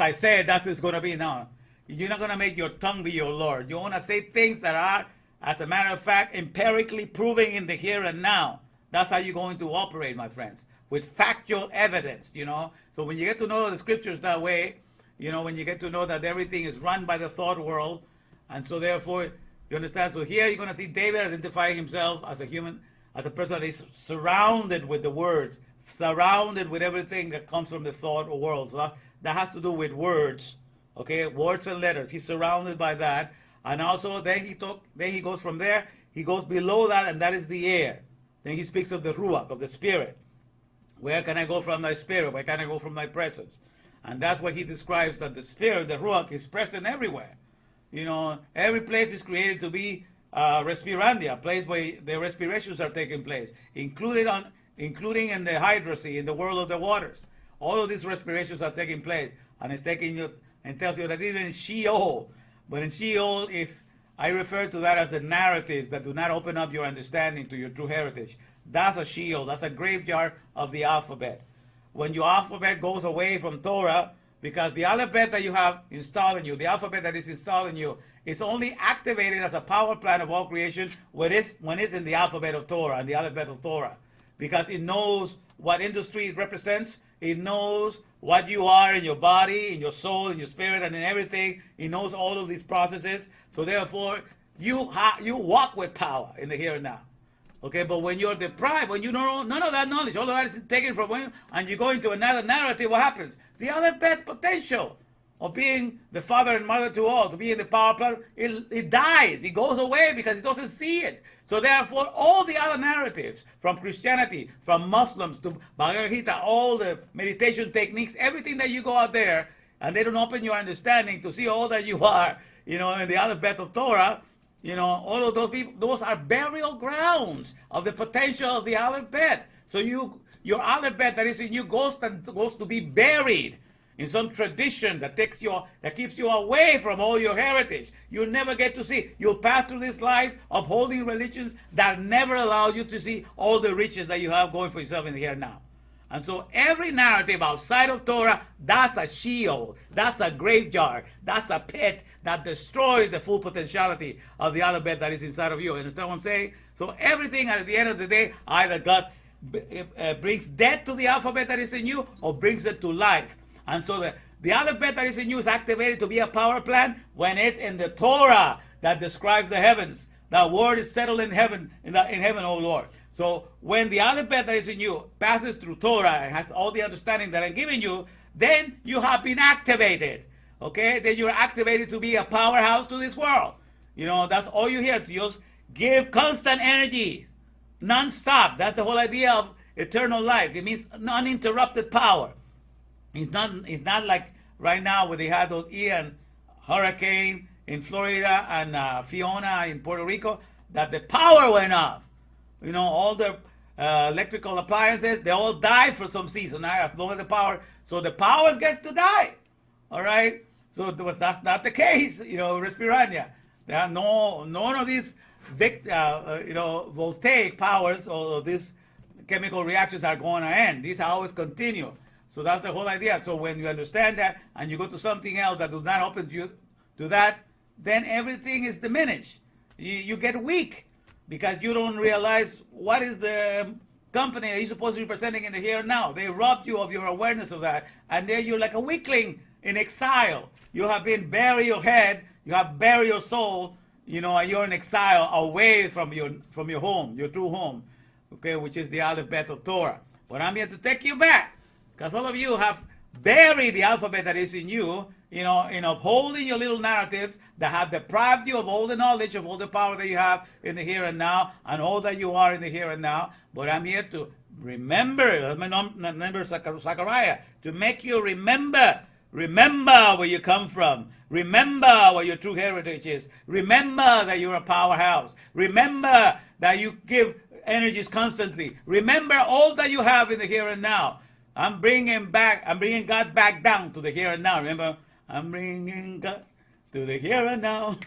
B: I said that's it's going to be. No, you're not going to make your tongue be your Lord. You want to say things that are, as a matter of fact, empirically proving in the here and now. That's how you're going to operate, my friends, with factual evidence. So when you get to know the Scriptures that way, when you get to know that everything is run by the thought world, and so therefore you understand. So here you're going to see David identifying himself as a human, as a person that is surrounded with the words, surrounded with everything that comes from the thought world. So that has to do with words, words and letters. He's surrounded by that, and also then he goes from there. He goes below that, and that is the air. Then he speaks of the ruach, of the spirit. Where can I go from thy spirit? Where can I go from thy presence? And that's what he describes, that the spirit, the ruach, is present everywhere. Every place is created to be respirandia, a place where the respirations are taking place, including in the hydrosea, in the world of the waters. All of these respirations are taking place, and it's taking you and tells you that even in Sheol, but in Sheol I refer to that as the narratives that do not open up your understanding to your true heritage. That's a Sheol, that's a graveyard of the alphabet. When your alphabet goes away from Torah, because the alphabet that you have installed in you, the alphabet that is installed in you, is only activated as a power plant of all creation when it's in the alphabet of Torah and the alphabet of Torah. Because it knows what industry it represents. It knows what you are in your body, in your soul, in your spirit, and in everything. It knows all of these processes. So therefore, you walk with power in the here and now. Okay, but when you're deprived, when you know none of that knowledge, all of that is taken from you, and you go into another narrative, what happens? The other best potential of being the father and mother to all, to be in the power plant, it dies. It goes away because it doesn't see it. So therefore, all the other narratives, from Christianity, from Muslims to Bhagavad Gita, all the meditation techniques, everything that you go out there, and they don't open your understanding to see all that you are, in the alphabet of Torah, all of those people, those are burial grounds of the potential of the alphabet. So your alphabet that is in you goes to be buried in some tradition that keeps you away from all your heritage. You'll never get to see. You'll pass through this life upholding religions that never allow you to see all the riches that you have going for yourself in the here and now. And so every narrative outside of Torah, that's a Sheol, that's a graveyard, that's a pit that destroys the full potentiality of the alphabet that is inside of you. Understand what I'm saying? So everything at the end of the day, either God brings death to the alphabet that is in you or brings it to life. And so the alphabet that is in you is activated to be a power plant when it's in the Torah that describes the heavens. That word is settled in heaven, in heaven, O Lord. So when the alphabet that is in you passes through Torah and has all the understanding that I'm giving you, then you have been activated. Okay? Then you're activated to be a powerhouse to this world. That's all you hear. To just give constant energy, non-stop. That's the whole idea of eternal life. It means uninterrupted power. It's not like right now where they had those Ian hurricane in Florida and Fiona in Puerto Rico, that the power went off. All the electrical appliances, they all die for some season. I have no other power. So the power gets to die. All right? So that's not the case, Respirania. There are none of these voltaic powers or these chemical reactions are going to end. These are always continue. So that's the whole idea. So when you understand that and you go to something else that does not open you to that, then everything is diminished. You get weak because you don't realize what is the company that you're supposed to be representing in the here and now. They robbed you of your awareness of that. And then you're like a weakling in exile. You have been buried your head. You have buried your soul. And you're in exile away from your home, your true home, okay, which is the alphabet of Torah. But I'm here to take you back, because all of you have buried the alphabet that is in you, in upholding your little narratives that have deprived you of all the knowledge, of all the power that you have in the here and now, and all that you are in the here and now. But I'm here to remember Zechariah, to make you remember where you come from. Remember what your true heritage is. Remember that you're a powerhouse. Remember that you give energies constantly. Remember all that you have in the here and now. I'm bringing God back down to the here and now. Remember? I'm bringing God to the here and now.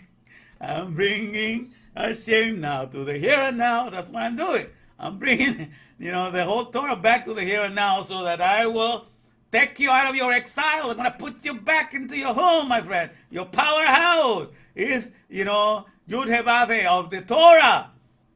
B: I'm bringing Hashem now to the here and now. That's what I'm doing. I'm bringing, the whole Torah back to the here and now so that I will take you out of your exile. I'm going to put you back into your home, my friend. Your powerhouse is, Yud Hevave of the Torah.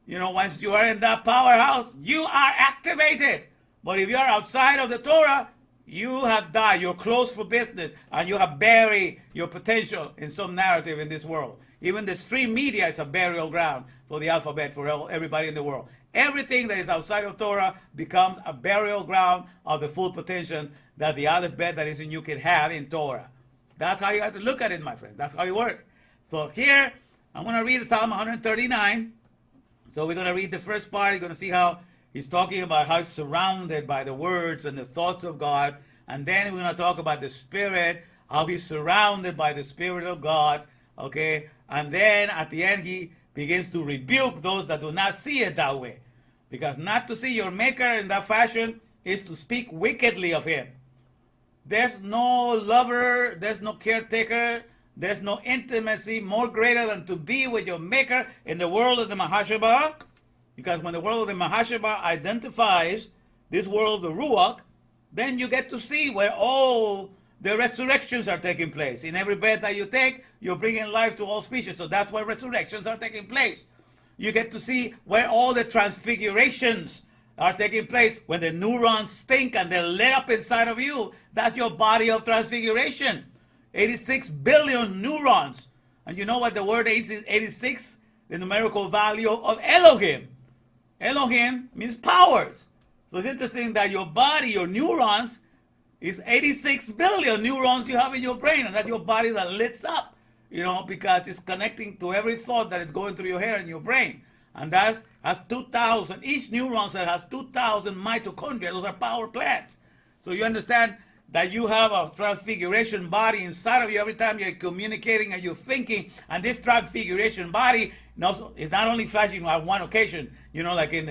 B: Once you are in that powerhouse, you are activated. But if you are outside of the Torah, you have died. You're closed for business, and you have buried your potential in some narrative in this world. Even the stream media is a burial ground for the alphabet, for everybody in the world. Everything that is outside of Torah becomes a burial ground of the full potential that the alphabet that is in you can have in Torah. That's how you have to look at it, my friends. That's how it works. So here, I'm going to read Psalm 139. So we're going to read the first part. You're going to see how he's talking about how he's surrounded by the words and the thoughts of God. And then we're going to talk about the Spirit, how he's surrounded by the Spirit of God. Okay? And then at the end, he begins to rebuke those that do not see it that way. Because not to see your Maker in that fashion is to speak wickedly of him. There's no lover, there's no caretaker, there's no intimacy more greater than to be with your Maker in the world of the Mahashaba. Because when the world of the Mahashaba identifies this world of the Ruach, then you get to see where all the resurrections are taking place. In every breath that you take, you're bringing life to all species. So that's where resurrections are taking place. You get to see where all the transfigurations are taking place when the neurons think and they're lit up inside of you. That's your body of transfiguration. 86 billion neurons. And you know what the word is 86? The numerical value of Elohim. Elohim means powers. So it's interesting that your body, your neurons, is 86 billion neurons you have in your brain, and that's your body that lights up, because it's connecting to every thought that is going through your hair and your brain. And that's has 2,000, each neuron cell has 2,000 mitochondria. Those are power plants. So you understand that you have a transfiguration body inside of you every time you're communicating and you're thinking. And this transfiguration body is not only flashing on one occasion, like in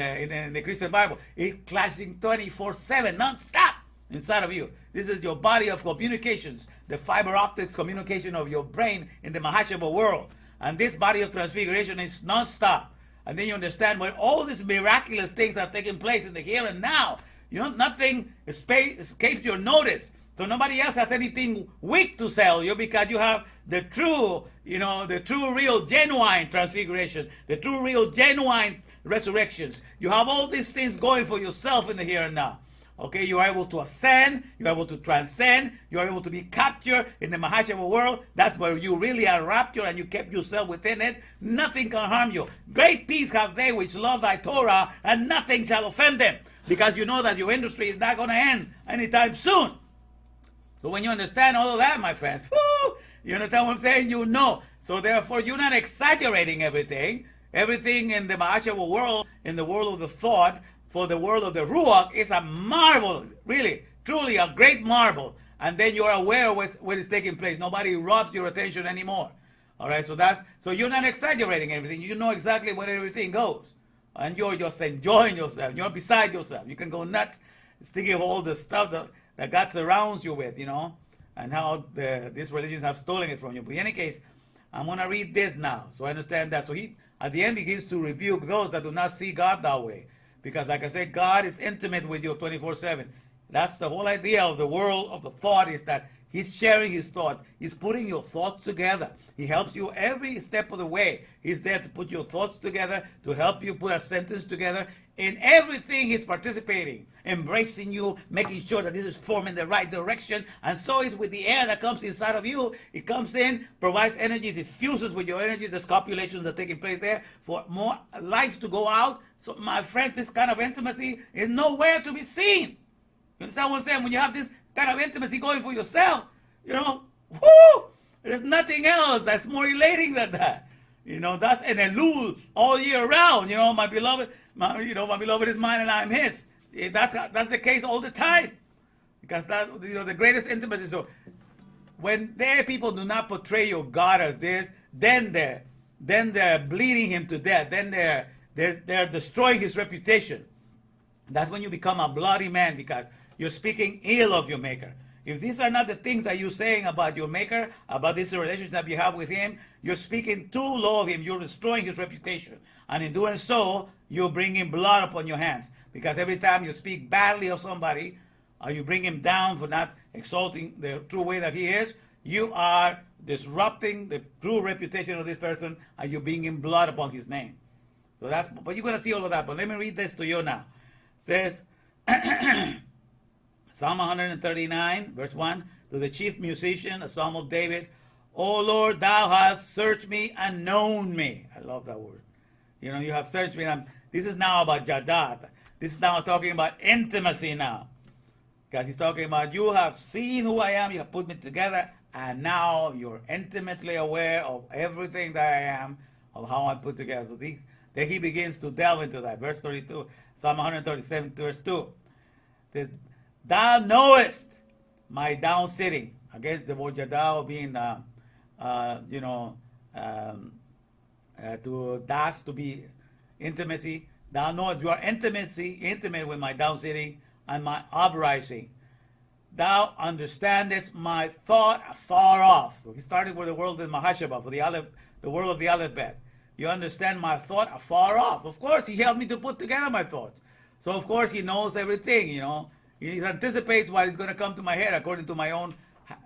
B: the Christian Bible. It's flashing 24/7, non-stop inside of you. This is your body of communications, the fiber optics communication of your brain in the Mahashaba world. And this body of transfiguration is non-stop. And then you understand when all these miraculous things are taking place in the here and now. Nothing escapes your notice. So nobody else has anything weak to sell you because you have the true, real, genuine transfiguration, the true, real, genuine resurrections. You have all these things going for yourself in the here and now. Okay, you are able to ascend, you are able to transcend, you are able to be captured in the Mahashava world. That's where you really are raptured and you kept yourself within it. Nothing can harm you. Great peace have they which love thy Torah, and nothing shall offend them. Because you know that your industry is not going to end anytime soon. So when you understand all of that, my friends, you understand what I'm saying? You know. So therefore, you're not exaggerating everything. Everything in the Mahashava world, in the world of the thought, for the world of the Ruach, is a marvel, really, truly a great marvel. And then you're aware of what is taking place. Nobody robs your attention anymore. All right, so you're not exaggerating everything. You know exactly where everything goes. And you're just enjoying yourself. You're beside yourself. You can go nuts thinking of all the stuff that God surrounds you with, and how these religions have stolen it from you. But in any case, I'm going to read this now, so I understand that. So at the end, he begins to rebuke those that do not see God that way. Because like I said, God is intimate with you 24/7. That's the whole idea of the world of the thought, is that he's sharing his thoughts. He's putting your thoughts together. He helps you every step of the way. He's there to put your thoughts together, to help you put a sentence together. In everything, he's participating, embracing you, making sure that this is forming the right direction. And so is with the air that comes inside of you. It comes in, provides energy, it fuses with your energy. There's copulations that are taking place there for more life to go out. So, my friends, this kind of intimacy is nowhere to be seen. You understand what I'm saying? When you have this kind of intimacy going for yourself, there's nothing else that's more elating than that. That's an elul all year round. My beloved is mine and I'm his. That's the case all the time, because that the greatest intimacy. So when people do not portray your God as this, then they're bleeding him to death. Then they're destroying his reputation. That's when you become a bloody man, because you're speaking ill of your Maker. If these are not the things that you're saying about your Maker, about this relationship that you have with him, you're speaking too low of him. You're destroying his reputation. And in doing so, you're bringing blood upon your hands. Because every time you speak badly of somebody, or you bring him down for not exalting the true way that he is, you are disrupting the true reputation of this person, and you're bringing blood upon his name. So but you're going to see all of that. But let me read this to you now. It says, Psalm 139, verse 1, to the chief musician, a psalm of David, O Lord, thou hast searched me and known me. I love that word. You have searched me. This is now about Jadat. This is now talking about intimacy now. Because he's talking about, you have seen who I am, you have put me together, and now you're intimately aware of everything that I am, of how I put together. So then he begins to delve into that. Verse 32, Psalm 137, verse 2. Says, thou knowest my down sitting, against the word Yadao being, to be intimacy. Thou knowest you are intimate with my down sitting and my uprising. Thou understandest my thought afar off. So he started with the world of Mahashaba, for the world of the Aleph. You understand my thought afar off. Of course, he helped me to put together my thoughts. So of course he knows everything, He anticipates what is going to come to my head according to my own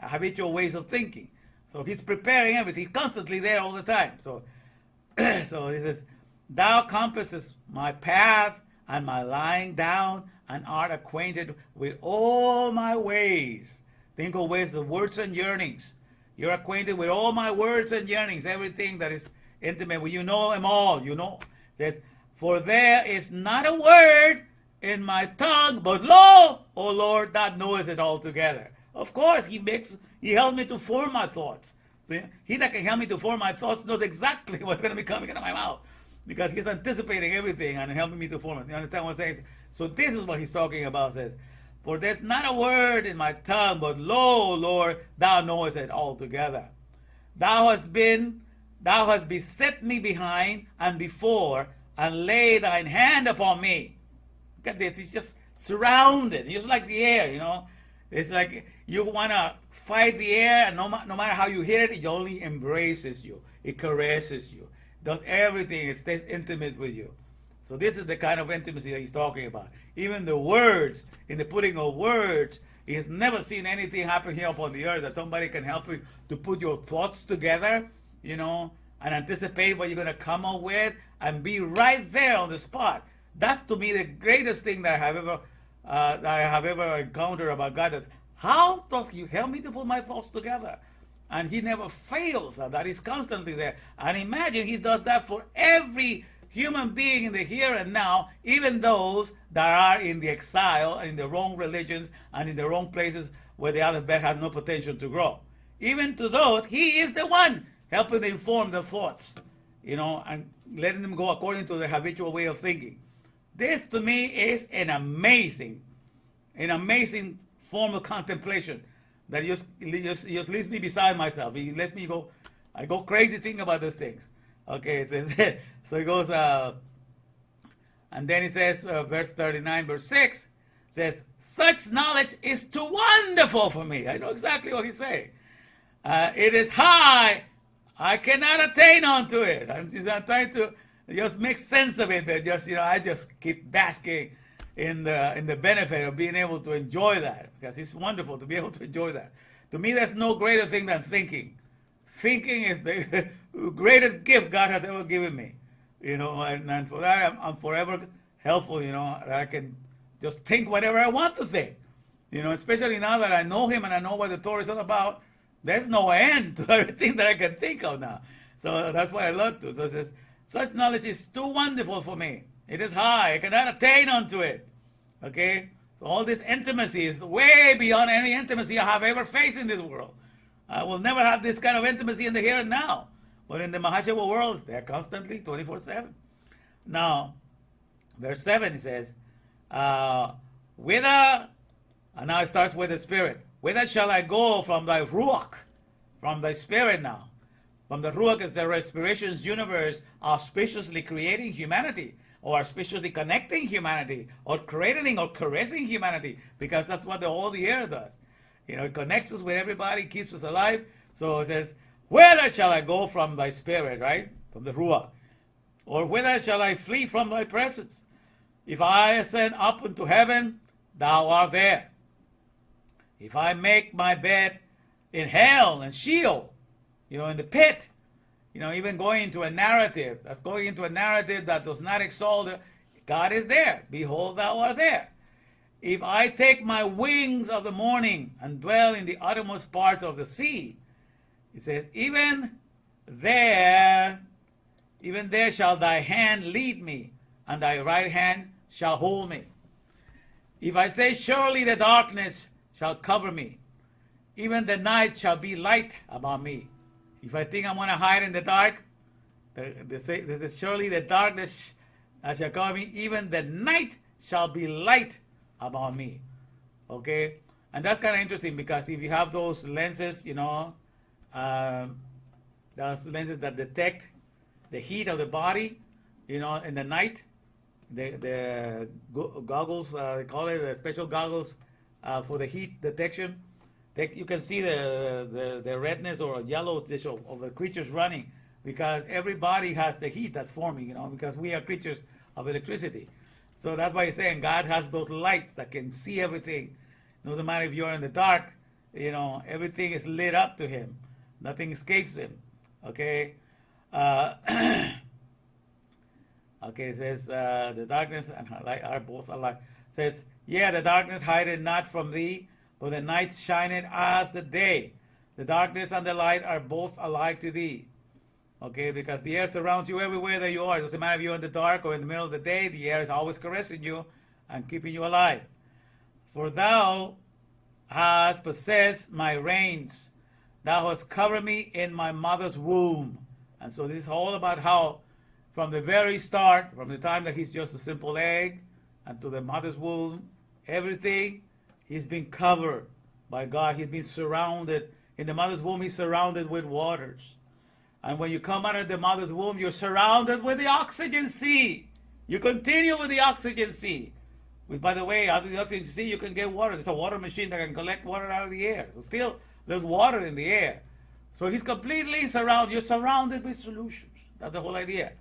B: habitual ways of thinking. So he's preparing everything. He's constantly there all the time. So he says, thou compassest my path and my lying down, and art acquainted with all my ways. Think of ways, the words and yearnings. You're acquainted with all my words and yearnings, everything that is intimate. Well, you know them all. You know. It says, for there is not a word in my tongue, but lo, O Lord, thou knowest it altogether. Of course, he helps me to form my thoughts. He that can help me to form my thoughts knows exactly what's going to be coming out of my mouth, because he's anticipating everything and helping me to form it. You understand what I'm saying? So this is what he's talking about. Says, for there's not a word in my tongue, but lo, Lord, thou knowest it altogether. Thou hast beset me behind and before, and lay thine hand upon me. Look at this. He's just surrounded. Just like the air, you know. It's like you want to fight the air, and no matter how you hit it, it only embraces you. It caresses you. It does everything. It stays intimate with you. So this is the kind of intimacy that he's talking about. Even the words, in the putting of words, he has never seen anything happen here upon the earth that somebody can help you to put your thoughts together, you know, and anticipate what you're going to come up with and be right there on the spot. That's to me the greatest thing that I have ever encountered about God. Is how does He help me to put my thoughts together? And He never fails at that. He's constantly there. And imagine He does that for every human being in the here and now, even those that are in the exile and in the wrong religions and in the wrong places where the other bed has no potential to grow. Even to those, He is the one helping them form their thoughts, you know, and letting them go according to their habitual way of thinking. This to me is an amazing form of contemplation that just leaves me beside myself. He lets me go. I go crazy thinking about these things. Okay, it says, so it goes, and then it says, verse 39, verse 6, says, such knowledge is too wonderful for me. I know exactly what he's saying. It is high. I cannot attain unto it. I'm trying to just make sense of it, but just, you know, I just keep basking in the benefit of being able to enjoy that, because it's wonderful to be able to enjoy that. To me, there's no greater thing than thinking. Thinking is the greatest gift God has ever given me, you know, and for that I'm forever helpful, you know, that I can just think whatever I want to think, you know, especially now that I know Him and I know what the Torah is all about. There's no end to everything that I can think of now. So that's why I love to. So it says, such knowledge is too wonderful for me. It is high. I cannot attain unto it. Okay? So all this intimacy is way beyond any intimacy I have ever faced in this world. I will never have this kind of intimacy in the here and now. But in the Mahashava world, they're constantly 24/7. Now, verse 7, it says, whither, and now it starts with the Spirit. Whither shall I go from thy Ruach, from thy Spirit now? From the Ruach is the respirations universe auspiciously creating humanity, or auspiciously connecting humanity, or creating or caressing humanity, because that's what all the air does. You know, it connects us with everybody, keeps us alive. So it says, whither shall I go from thy Spirit, right? From the Ruach. Or whither shall I flee from thy presence? If I ascend up into heaven, thou art there. If I make my bed in hell and Sheol, you know, in the pit, you know, even going into a narrative, that's going into a narrative that does not exalt, God is there. Behold, thou art there. If I take my wings of the morning and dwell in the uttermost parts of the sea, it says, even there shall thy hand lead me, and thy right hand shall hold me. If I say, surely the darkness shall cover me, even the night shall be light about me. If I think I'm going to hide in the dark, this is surely the darkness shall cover me, even the night shall be light about me. Okay? And that's kind of interesting, because if you have those lenses, you know, those lenses that detect the heat of the body, you know, in the night, the goggles, they call it the special goggles for the heat detection. You can see the redness or yellow of the creatures running, because every body has the heat that's forming, you know, because we are creatures of electricity. So that's why he's saying God has those lights that can see everything. It doesn't matter if you're in the dark, you know, everything is lit up to Him. Nothing escapes Him. Okay? Okay, it says, the darkness and light are both alike. It says, yeah, the darkness hideth not from thee, but the night shineth as the day. The darkness and the light are both alike to thee. Okay, because the air surrounds you everywhere that you are. It doesn't matter if you're in the dark or in the middle of the day, the air is always caressing you and keeping you alive. For thou hast possessed my reins. Thou hast covered me in my mother's womb. And so this is all about how from the very start, from the time that he's just a simple egg and to the mother's womb, everything, he's been covered by God. He's been surrounded. In the mother's womb, he's surrounded with waters. And when you come out of the mother's womb, you're surrounded with the oxygen sea. You continue with the oxygen sea. Which, by the way, out of the oxygen sea, you can get water. There's a water machine that can collect water out of the air. So still, there's water in the air. So he's completely surrounded. You're surrounded with solutions. That's the whole idea.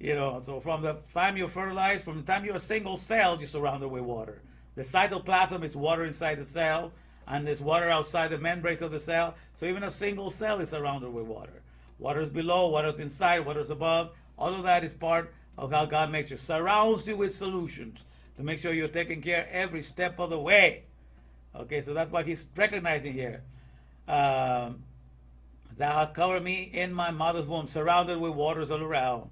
B: You know, so from the time you're fertilized, from the time you're a single cell, you're surrounded with water. The cytoplasm is water inside the cell, and there's water outside the membranes of the cell. So even a single cell is surrounded with water. Water is below, water is inside, water is above. All of that is part of how God makes you. Surrounds you with solutions to make sure you're taking care every step of the way. Okay, so that's what he's recognizing here. Thou hast covered me in my mother's womb, surrounded with waters all around.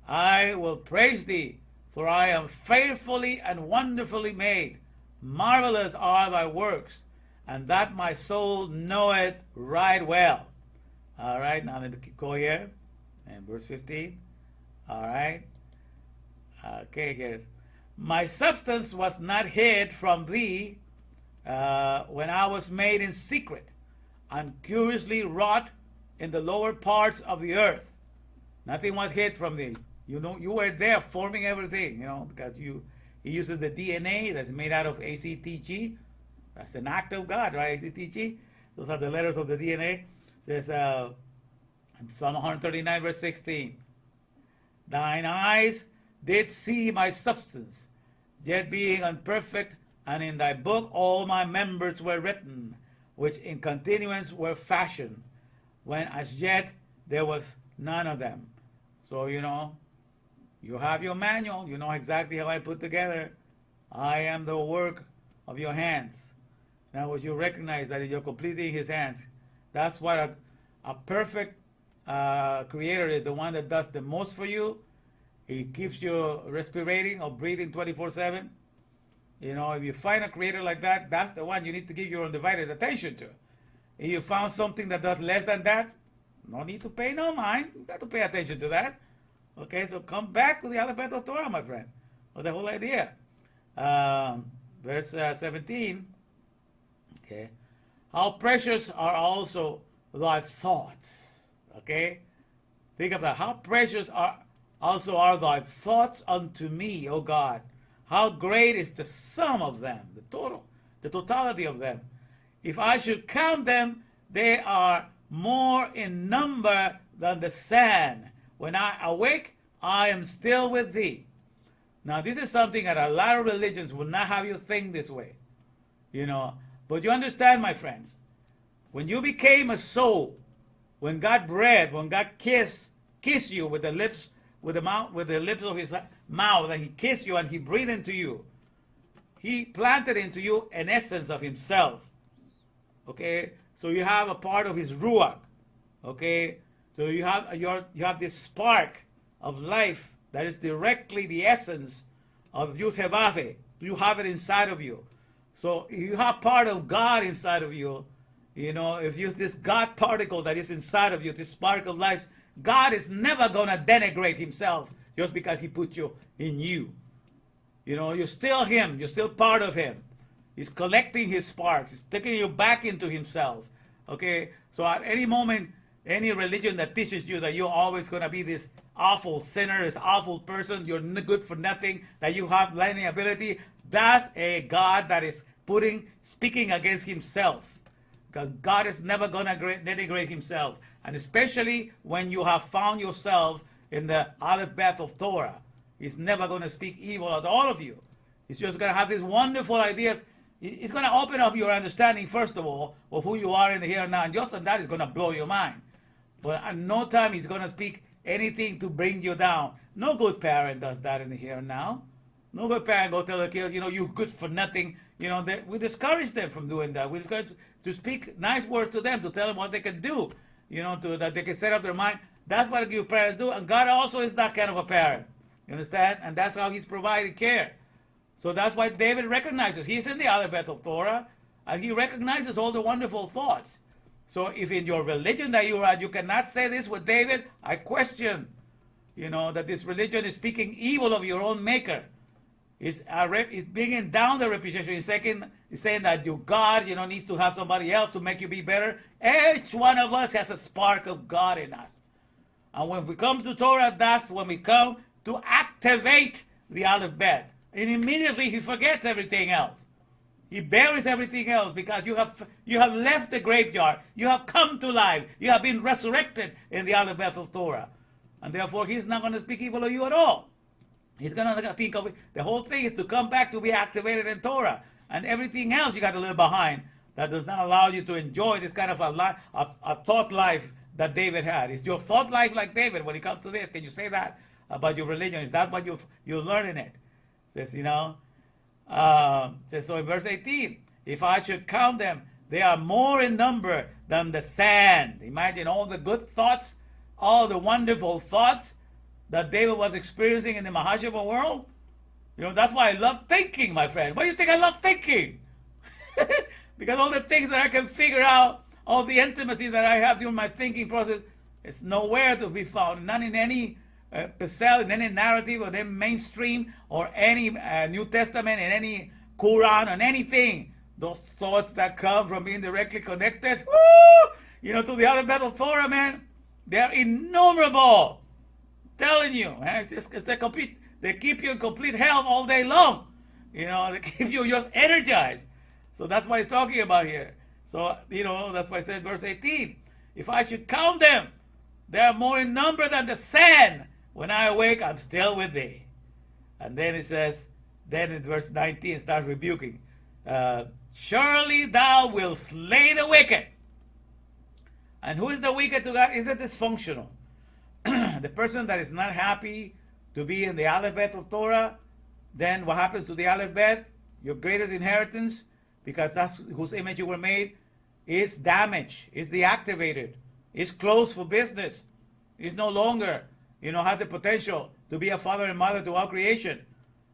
B: I will praise thee, for I am fearfully and wonderfully made. Marvelous are thy works, and that my soul knoweth right well. All right, now let me go here. And verse 15. All right. Okay, here's. My substance was not hid from thee when I was made in secret and curiously wrought in the lower parts of the earth. Nothing was hid from thee. You know, you were there forming everything, you know, because he uses the DNA that's made out of ACTG. That's an act of God, right? ACTG. Those are the letters of the DNA. It says in Psalm 139, verse 16. Thine eyes did see my substance, yet being unperfect, and in thy book all my members were written, which in continuance were fashioned, when as yet there was none of them. So, you know, you have your manual. You know exactly how I put together. I am the work of your hands. Now, what you recognize that you're completely in his hands. That's what a perfect creator is, the one that does the most for you. He keeps you respirating or breathing 24/7. You know, if you find a creator like that, that's the one you need to give your undivided attention to. If you found something that does less than that, no need to pay no mind. You got to pay attention to that. Okay, so come back to the Alphabet Torah, my friend. Or the whole idea. Verse 17. Okay. How precious are also thy thoughts. Okay? Think of that. How precious are thy thoughts unto me, O God. How great is the sum of them, the totality of them. If I should count them, they are more in number than the sand. When I awake, I am still with thee. Now, this is something that a lot of religions will not have you think this way. You know, but you understand, my friends, when you became a soul, when God breathed, when God kissed you with the lips, with the lips of his mouth, and he kissed you and he breathed into you, he planted into you an essence of himself. Okay, so you have a part of his ruach. Okay, so you have this spark of life that is directly the essence of Yud Hevave. You have it inside of you. So if you have part of God inside of you, you know, if you this God particle that is inside of you, this spark of life, God is never going to denigrate himself just because he put you in you. You know, you're still him. You're still part of him. He's collecting his sparks. He's taking you back into himself. Okay? So at any moment, any religion that teaches you that you're always going to be this awful sinner, this awful person, you're good for nothing, that you have any ability, that's a God that is speaking against himself. Because God is never going to denigrate himself. And especially when you have found yourself in the Alphabet of Torah. He's never going to speak evil at all of you. He's just going to have these wonderful ideas. It's going to open up your understanding, first of all, of who you are in the here and now. And just on that is going to blow your mind. But at no time he's going to speak anything to bring you down. No good parent does that in the here and now. No good parent go tell the kids, you good for nothing. We discourage them from doing that. We discourage to speak nice words to them, to tell them what they can do, that they can set up their mind. That's what good parents do. And God also is that kind of a parent. You understand? And that's how he's provided care. So that's why David recognizes. He's in the alphabet of Torah, and he recognizes all the wonderful thoughts. So if in your religion that you are at, you cannot say this with David, I question, that this religion is speaking evil of your own maker. It's bringing down the reputation. It's saying that your God, needs to have somebody else to make you be better. Each one of us has a spark of God in us. And when we come to Torah, that's when we come to activate the alphabet. And immediately he forgets everything else. He buries everything else because you have left the graveyard. You have come to life. You have been resurrected in the alphabet of Torah. And therefore he's not going to speak evil of you at all. He's going to think of it. The whole thing is to come back to be activated in Torah. And everything else you got to leave behind that does not allow you to enjoy this kind of a thought life that David had. Is your thought life like David when it comes to this? Can you say that about your religion? Is that what you learn in it? Says, so in verse 18, if I should count them, they are more in number than the sand. Imagine all the good thoughts, all the wonderful thoughts that David was experiencing in the Mahashava world. That's why I love thinking, my friend. Why do you think I love thinking? Because all the things that I can figure out, all the intimacy that I have during my thinking process, it's nowhere to be found. Not in any Pesel, in any narrative or then mainstream or any New Testament, in any Quran, or anything. Those thoughts that come from being directly connected, to the other battle Torah, man, they're innumerable. Telling you, man, they keep you in complete health all day long. They keep you just energized. So that's what he's talking about here. So, that's why I said verse 18, if I should count them, they are more in number than the sand. When I awake, I'm still with thee. And then it says, then in verse 19, it starts rebuking. Surely thou wilt slay the wicked. And who is the wicked to God? Is it dysfunctional? The person that is not happy to be in the alphabet of Torah, then what happens to the alphabet? Your greatest inheritance, because that's whose image you were made, is damaged, is deactivated, is closed for business, is no longer, has the potential to be a father and mother to all creation.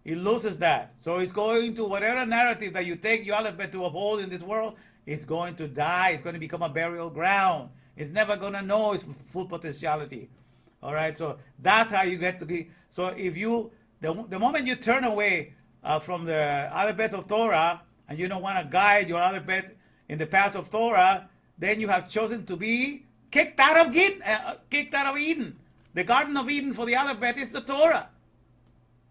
B: He loses that. So it's going to whatever narrative that you take your alphabet to uphold in this world, it's going to die. It's going to become a burial ground. It's never going to know its full potentiality. All right, so that's how you get to be. So if the moment you turn away from the alphabet of Torah and you don't want to guide your alphabet in the path of Torah, then you have chosen to be kicked out of Eden. The Garden of Eden for the alphabet is the Torah.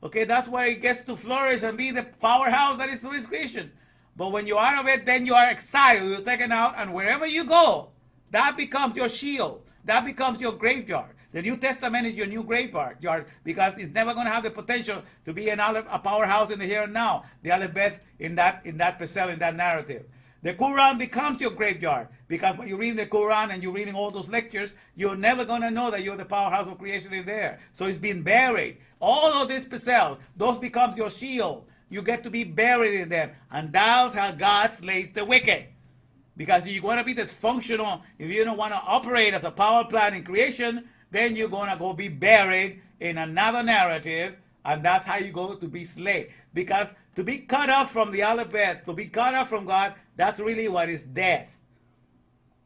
B: Okay, that's where it gets to flourish and be the powerhouse that is through its creation. But when you're out of it, then you are exiled, you're taken out, and wherever you go, that becomes your shield. That becomes your graveyard. The New Testament is your new graveyard, because it's never going to have the potential to be a powerhouse in the here and now. The alphabet in that Pesel, in that narrative. The Quran becomes your graveyard, because when you read the Quran and you're reading all those lectures, you're never going to know that you're the powerhouse of creation in there. So it's been buried. All of this Pesel, those becomes your shield. You get to be buried in them. And that's how God slays the wicked. Because if you want to be dysfunctional, if you don't want to operate as a power plant in creation, then you're going to go be buried in another narrative, and that's how you go to be slain. Because to be cut off from the alphabet, to be cut off from God, that's really what is death.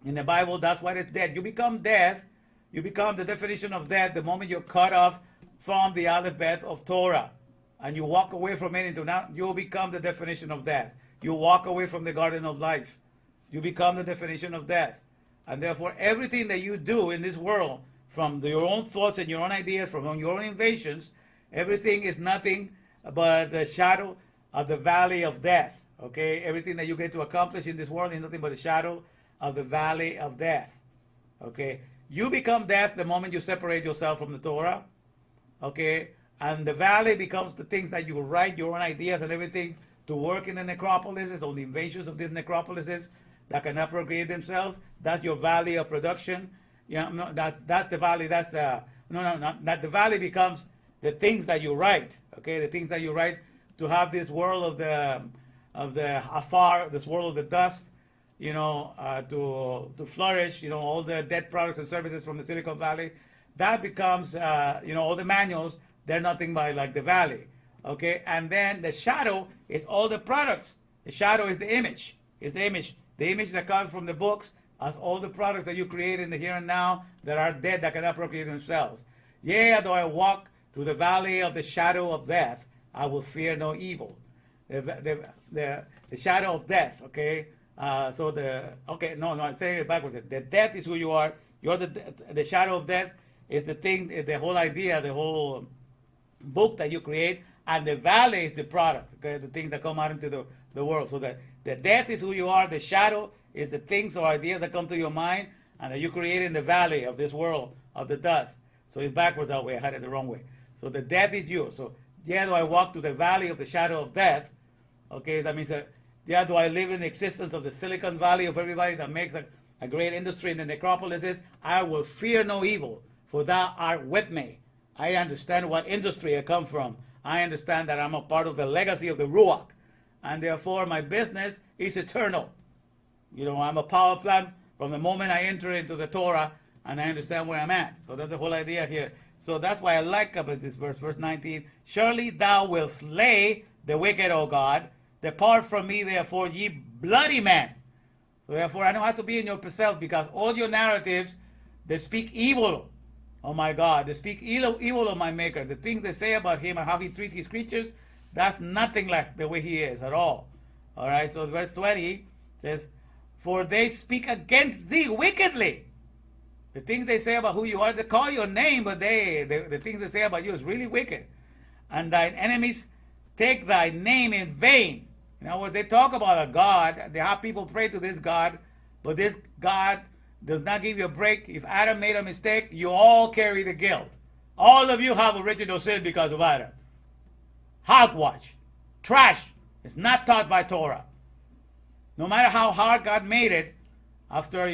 B: In the Bible, that's what is death. You become death. You become the definition of death the moment you're cut off from the alphabet of Torah. And you walk away from it into now, you become the definition of death. You walk away from the garden of life. You become the definition of death. And therefore, everything that you do in this world, from your own thoughts and your own ideas, from your own inventions, everything is nothing but the shadow of the valley of death. Okay? Everything that you get to accomplish in this world is nothing but the shadow of the valley of death. Okay? You become death the moment you separate yourself from the Torah. Okay? And the valley becomes the things that you write, your own ideas and everything, to work in the necropolises, or the invasions of these necropolises that cannot procreate themselves. That's your valley of production. Yeah, no, that's the valley. That's not the valley becomes the things that you write. Okay, the things that you write to have this world of the afar, this world of the dust, to flourish. All the dead products and services from the Silicon Valley, that becomes all the manuals. They're nothing but like the valley. Okay, and then the shadow is all the products. The shadow is the image. The image that comes from the books as all the products that you create in the here and now that are dead, that cannot procreate themselves. Yea, though I walk through the valley of the shadow of death, I will fear no evil. The shadow of death, okay? I'm saying it backwards. The death is who you are. You're the shadow of death is the thing, the whole idea, the whole book that you create, and the valley is the product, okay? The things that come out into the world. So the death is who you are, the shadow is the things or ideas that come to your mind and that you create in the valley of this world of the dust. So it's backwards that way. I had it the wrong way. So the death is you. So though I walk through the valley of the shadow of death, okay, that means do I live in the existence of the Silicon Valley of everybody that makes a great industry in the necropolises, I will fear no evil, for thou art with me. I understand what industry I come from. I understand that I'm a part of the legacy of the Ruach, and therefore my business is eternal. I'm a power plant from the moment I enter into the Torah, and I understand where I'm at. So that's the whole idea here. So that's why I like about this verse 19. Surely thou wilt slay the wicked, O God. Depart from me, therefore, ye bloody men. So therefore, I don't have to be in yourselves, because all your narratives, they speak evil. Oh my God, they speak evil of my Maker. The things they say about him and how he treats his creatures, that's nothing like the way he is at all. All right, so verse 20 says, for they speak against thee wickedly. The things they say about who you are, they call your name, but the things they say about you is really wicked. And thine enemies take thy name in vain. In other words, they talk about a God. They have people pray to this God, but this God does not give you a break. If Adam made a mistake, you all carry the guilt. All of you have original sin because of Adam. Hogwash, trash. It's not taught by Torah. No matter how hard God made it, after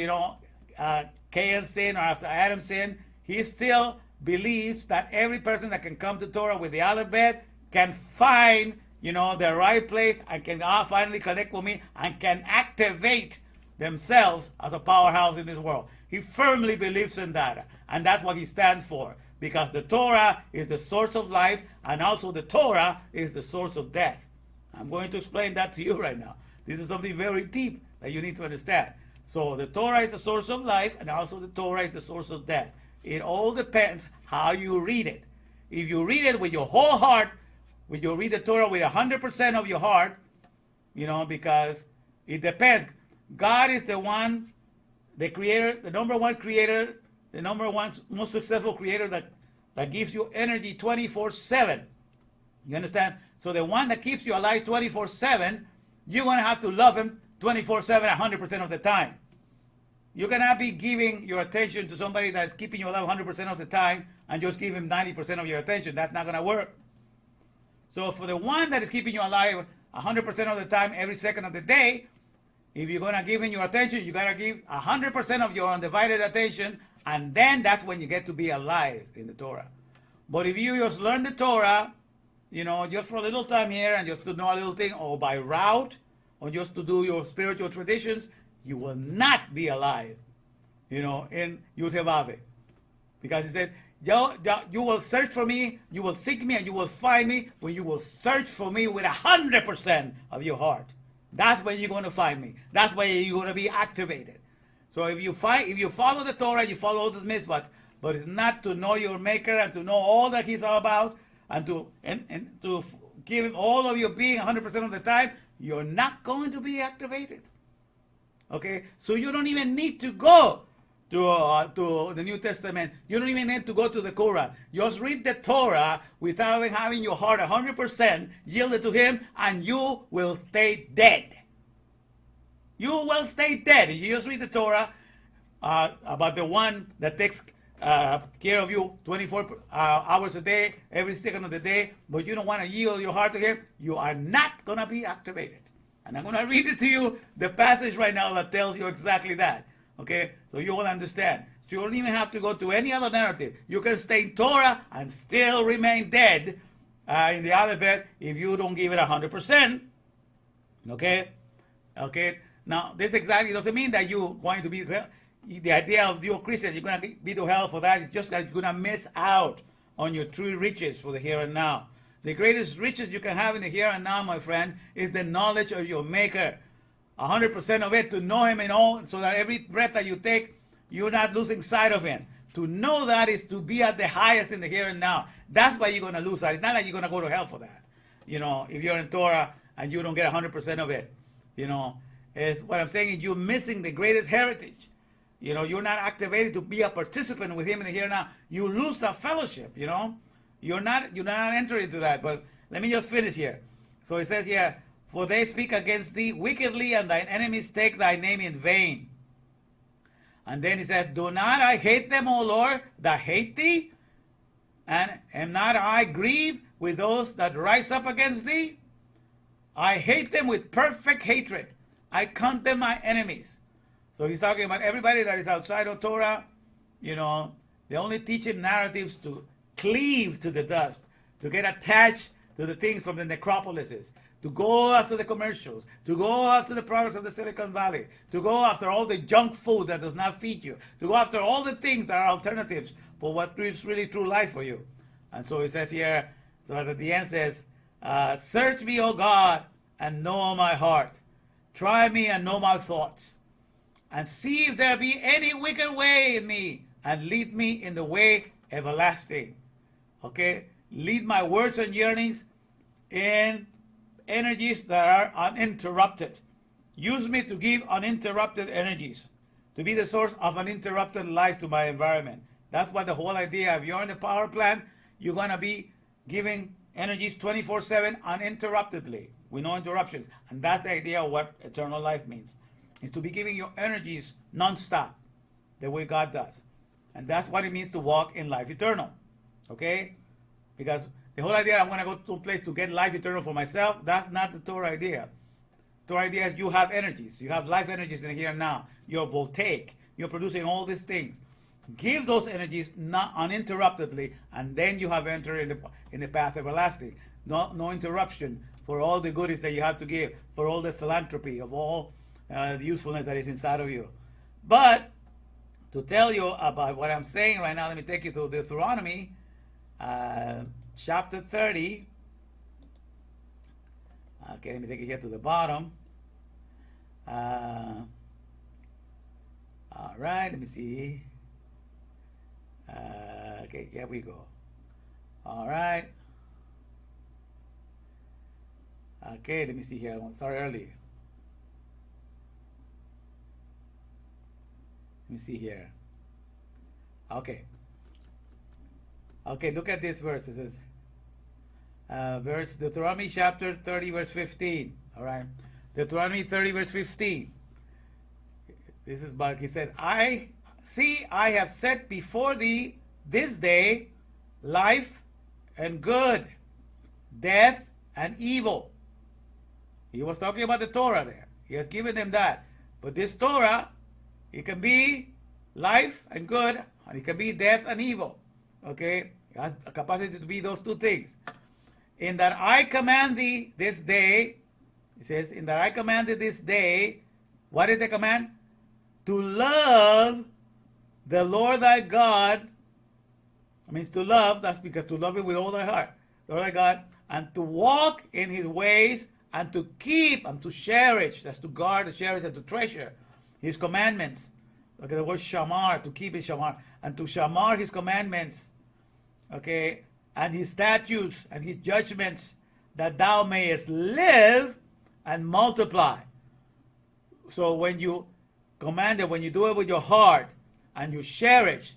B: Cain's sin or after Adam's sin, he still believes that every person that can come to Torah with the alphabet can find, the right place and can finally connect with me and can activate themselves as a powerhouse in this world. He firmly believes in that, and that's what he stands for, because the Torah is the source of life, and also the Torah is the source of death. I'm going to explain that to you right now. This is something very deep that you need to understand. So the Torah is the source of life, and also the Torah is the source of death. It all depends how you read it. If you read it with your whole heart, when you read the Torah with 100% of your heart, because it depends. God is the one, the creator, the number one creator, the number one most successful creator that gives you energy 24/7. You understand? So the one that keeps you alive 24/7, you're going to have to love him 24/7, 100% of the time. You cannot be giving your attention to somebody that's keeping you alive 100% of the time and just give him 90% of your attention. That's not going to work. So for the one that is keeping you alive 100% of the time, every second of the day, if you're going to give him your attention, you got to give 100% of your undivided attention, and then that's when you get to be alive in the Torah. But if you just learn the Torah, just for a little time here and just to know a little thing, or by route, or just to do your spiritual traditions, you will not be alive, in Yud-Heh-Vav. Because it says, you will search for me, you will seek me, and you will find me when you will search for me with 100% of your heart. That's when you're going to find me. That's when you're going to be activated. So if you follow the Torah, you follow all these mitzvahs, but it's not to know your Maker and to know all that He's all about, and to give Him all of your being 100% of the time, you're not going to be activated. Okay, so you don't even need to go to the New Testament. You don't even need to go to the Quran. Just read the Torah without having your heart 100% yielded to Him, and you will stay dead. You will stay dead. You just read the Torah about the one that takes care of you 24 hours a day, every second of the day, but you don't want to yield your heart to Him, you are not going to be activated. And I'm going to read it to you, the passage right now that tells you exactly that. Okay? So you will understand. So you don't even have to go to any other narrative. You can stay in Torah and still remain dead in the alphabet if you don't give it 100%. Okay? Okay? Now, this exactly doesn't mean that you're going to be, the idea of you Christian, you're going to be to hell for that. It's just that you're going to miss out on your true riches for the here and now. The greatest riches you can have in the here and now, my friend, is the knowledge of your Maker. 100% of it, to know Him in all, so that every breath that you take, you're not losing sight of Him. To know that is to be at the highest in the here and now. That's why you're going to lose that. It's not like you're going to go to hell for that. You know, if you're in Torah and you don't get 100% of it, you know, is what I'm saying is you're missing the greatest heritage. You know, you're not activated to be a participant with Him in the here and now. You lose the fellowship, you know. You're not entering into that. But let me just finish here. So it says here, for they speak against thee wickedly, and thine enemies take thy name in vain. And then he said, do not I hate them, O Lord, that hate thee? And am not I grieved with those that rise up against thee? I hate them with perfect hatred. I count them my enemies. So he's talking about everybody that is outside of Torah. You know, they're only teaching narratives to cleave to the dust, to get attached to the things from the necropolises, to go after the commercials, to go after the products of the Silicon Valley, to go after all the junk food that does not feed you, to go after all the things that are alternatives for what is really true life for you. And so it says here, so at the end says, search me, O God, and know my heart. Try me and know my thoughts. And see if there be any wicked way in me, and lead me in the way everlasting. Okay? Lead my words and yearnings in energies that are uninterrupted. Use me to give uninterrupted energies, to be the source of uninterrupted life to my environment. That's what the whole idea. If you're in the power plant, you're going to be giving energies 24/7 uninterruptedly, with no interruptions. And that's the idea of what eternal life means. It's to be giving your energies non-stop, the way God does. And that's what it means to walk in life eternal. Okay? Because the whole idea, I'm going to go to a place to get life eternal for myself, that's not the Torah idea. The Torah idea is you have energies. You have life energies in the here and now. You're voltaic. You're producing all these things. Give those energies not uninterruptedly, and then you have entered in the path everlasting. No interruption for all the goodies that you have to give, for all the philanthropy of all the usefulness that is inside of you. But to tell you about what I'm saying right now, let me take you to Deuteronomy chapter 30. Okay, let me take it here to the bottom. All right, let me see. Okay, here we go. All right. Okay, let me see here. I want to start early. Let me see here. Okay. Okay, look at this verse. It says, Deuteronomy chapter 30, verse 15. All right. Deuteronomy 30, verse 15. This is Baruch. He says, I have set before thee this day life and good, death and evil. He was talking about the Torah there. He has given them that. But this Torah, it can be life and good, and it can be death and evil. Okay? It has a capacity to be those two things. In that I command thee this day, it says, in that I commanded this day, what is the command? To love the Lord thy God. It means to love, that's because to love him with all thy heart. Lord thy God, and to walk in his ways, and to keep, and to cherish, that's to guard, to cherish, and to treasure his commandments. Look at the word shamar, to keep his shamar, and to shamar his commandments, okay, and his statutes, and his judgments, that thou mayest live and multiply. So when you command it, when you do it with your heart, and you cherish,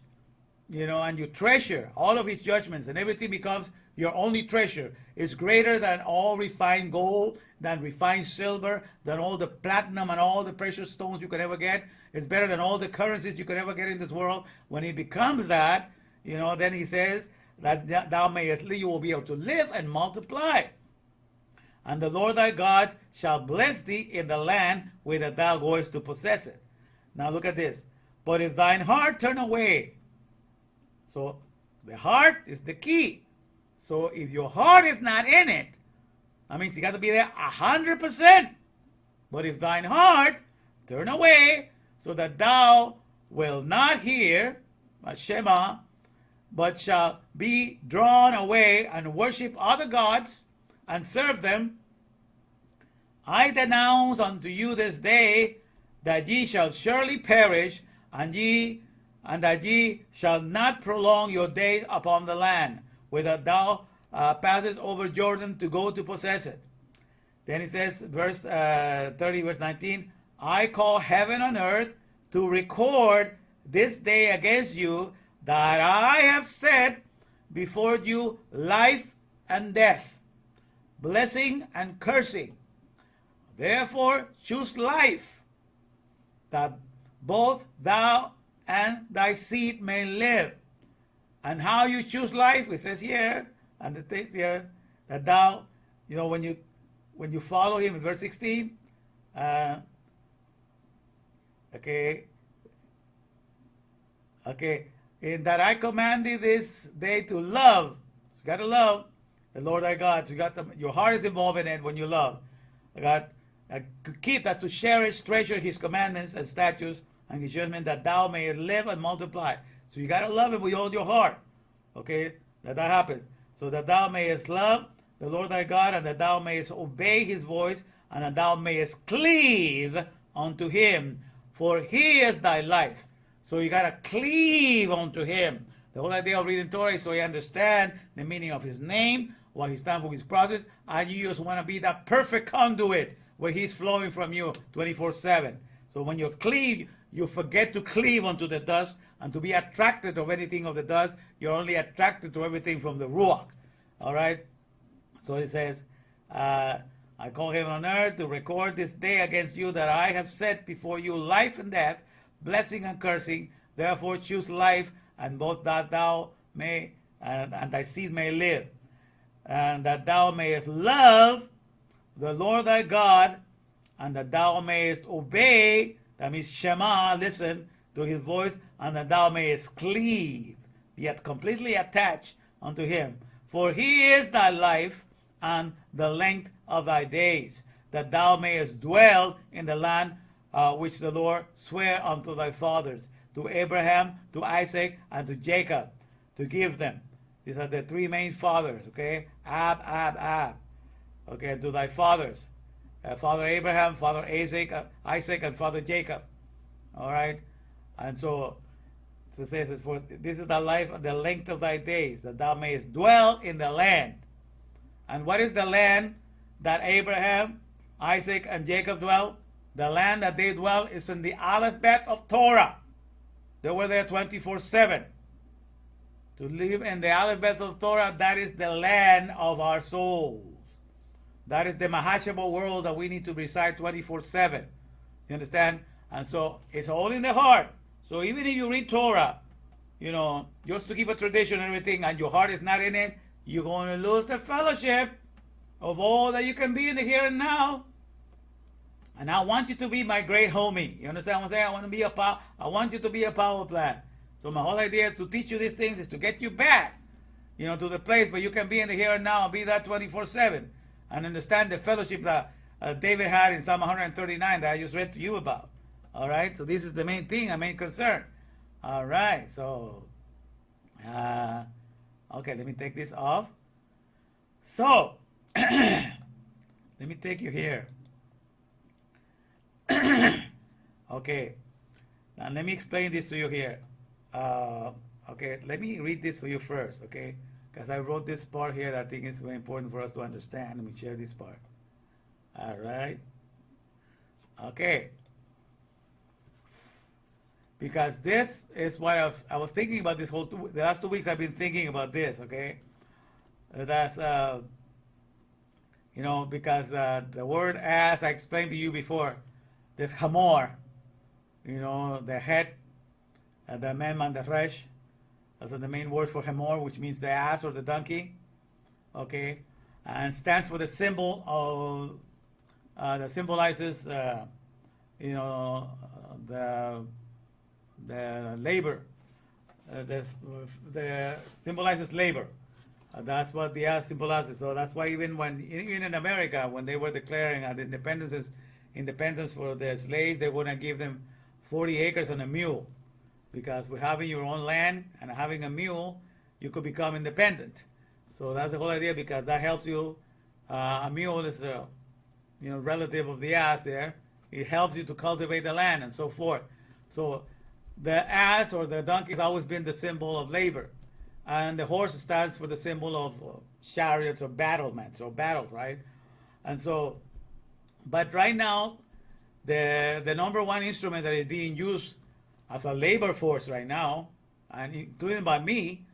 B: and you treasure all of his judgments, and everything becomes your only treasure, is greater than all refined gold, than refined silver, than all the platinum and all the precious stones you could ever get. It's better than all the currencies you could ever get in this world. When it becomes that, then he says that thou mayest live, you will be able to live and multiply. And the Lord thy God shall bless thee in the land whither thou goest to possess it. Now look at this. But if thine heart turn away, so the heart is the key. So if your heart is not in it, that means you got to be there 100%. But if thine heart turn away, so that thou will not hear, Shema, but shall be drawn away and worship other gods and serve them, I denounce unto you this day that ye shall surely perish, and that ye shall not prolong your days upon the land, whither thou passest over Jordan to go to possess it. Then it says, verse 30, verse 19, I call heaven and earth to record this day against you, that I have set before you life and death, blessing and cursing. Therefore choose life, that both thou and thy seed may live. And how you choose life, it says here, and it says here, that thou, when you follow him in verse 16, in that I command thee this day to love. So you got to love the Lord thy God. So your heart is involved in it when you love. God, to keep that, to cherish, treasure his commandments and statutes and his judgment, that thou mayest live and multiply. So you got to love him with all your heart. Okay, that happens. So that thou mayest love the Lord thy God, and that thou mayest obey his voice, and that thou mayest cleave unto him, for he is thy life. So you got to cleave unto him. The whole idea of reading Torah is so you understand the meaning of his name, what he stands for, his process, and you just want to be that perfect conduit where he's flowing from you 24/7. So when you cleave, you forget to cleave unto the dust and to be attracted of anything of the dust. You're only attracted to everything from the Ruach. All right? So it says, I call heaven and earth to record this day against you, that I have set before you life and death, blessing and cursing. Therefore choose life, and both that thou may and thy seed may live, and that thou mayest love the Lord thy God, and that thou mayest obey, that means Shema, listen to his voice, and that thou mayest cleave, be completely attached unto him. For he is thy life and the length of thy days, that thou mayest dwell in the land which the Lord sware unto thy fathers, to Abraham, to Isaac, and to Jacob, to give them. These are the three main fathers, okay? Ab. Okay, to thy fathers. Father Abraham, Father Isaac, and Father Jacob. All right? And so it says, for this is the life, the length of thy days, that thou mayest dwell in the land. And what is the land that Abraham, Isaac, and Jacob dwell? The land that they dwell is in the alphabet of Torah. They were there 24/7. To live in the alphabet of Torah, that is the land of our souls. That is the Mahashaba world that we need to reside 24/7. You understand? And so it's all in the heart. So even if you read Torah, just to keep a tradition and everything, and your heart is not in it, you're going to lose the fellowship of all that you can be in the here and now. And I want you to be my great homie. You understand what I'm saying? I want you to be a power plant. So my whole idea is to teach you these things, is to get you back, to the place where you can be in the here and now and be that 24/7. And understand the fellowship that David had in Psalm 139 that I just read to you about. All right? So this is the main thing, our main concern. All right. So, okay, let me take this off. So, let me take you here. Okay. Now let me explain this to you here. Okay, let me read this for you first, okay? Because I wrote this part here that I think is very important for us to understand. Let me share this part. All right. Okay. Because this is what I was thinking about this the last 2 weeks I've been thinking about this, okay? That's, because the word, as I explained to you before, this hamor, the head, the mem and the resh. Those are the main words for hamor, which means the ass or the donkey. Okay, and stands for the symbol of that symbolizes, the the labor, the symbolizes labor. That's what the ass symbolizes. So that's why even in America, when they were declaring independence for the slaves, they wouldn't give them 40 acres and a mule, because with having your own land and having a mule, you could become independent. So that's the whole idea, because that helps you. A mule is a relative of the ass there. It helps you to cultivate the land and so forth. So the ass or the donkey has always been the symbol of labor. And the horse stands for the symbol of chariots or battlements or battles, right? And so, but right now, the number one instrument that is being used as a labor force right now, and including by me,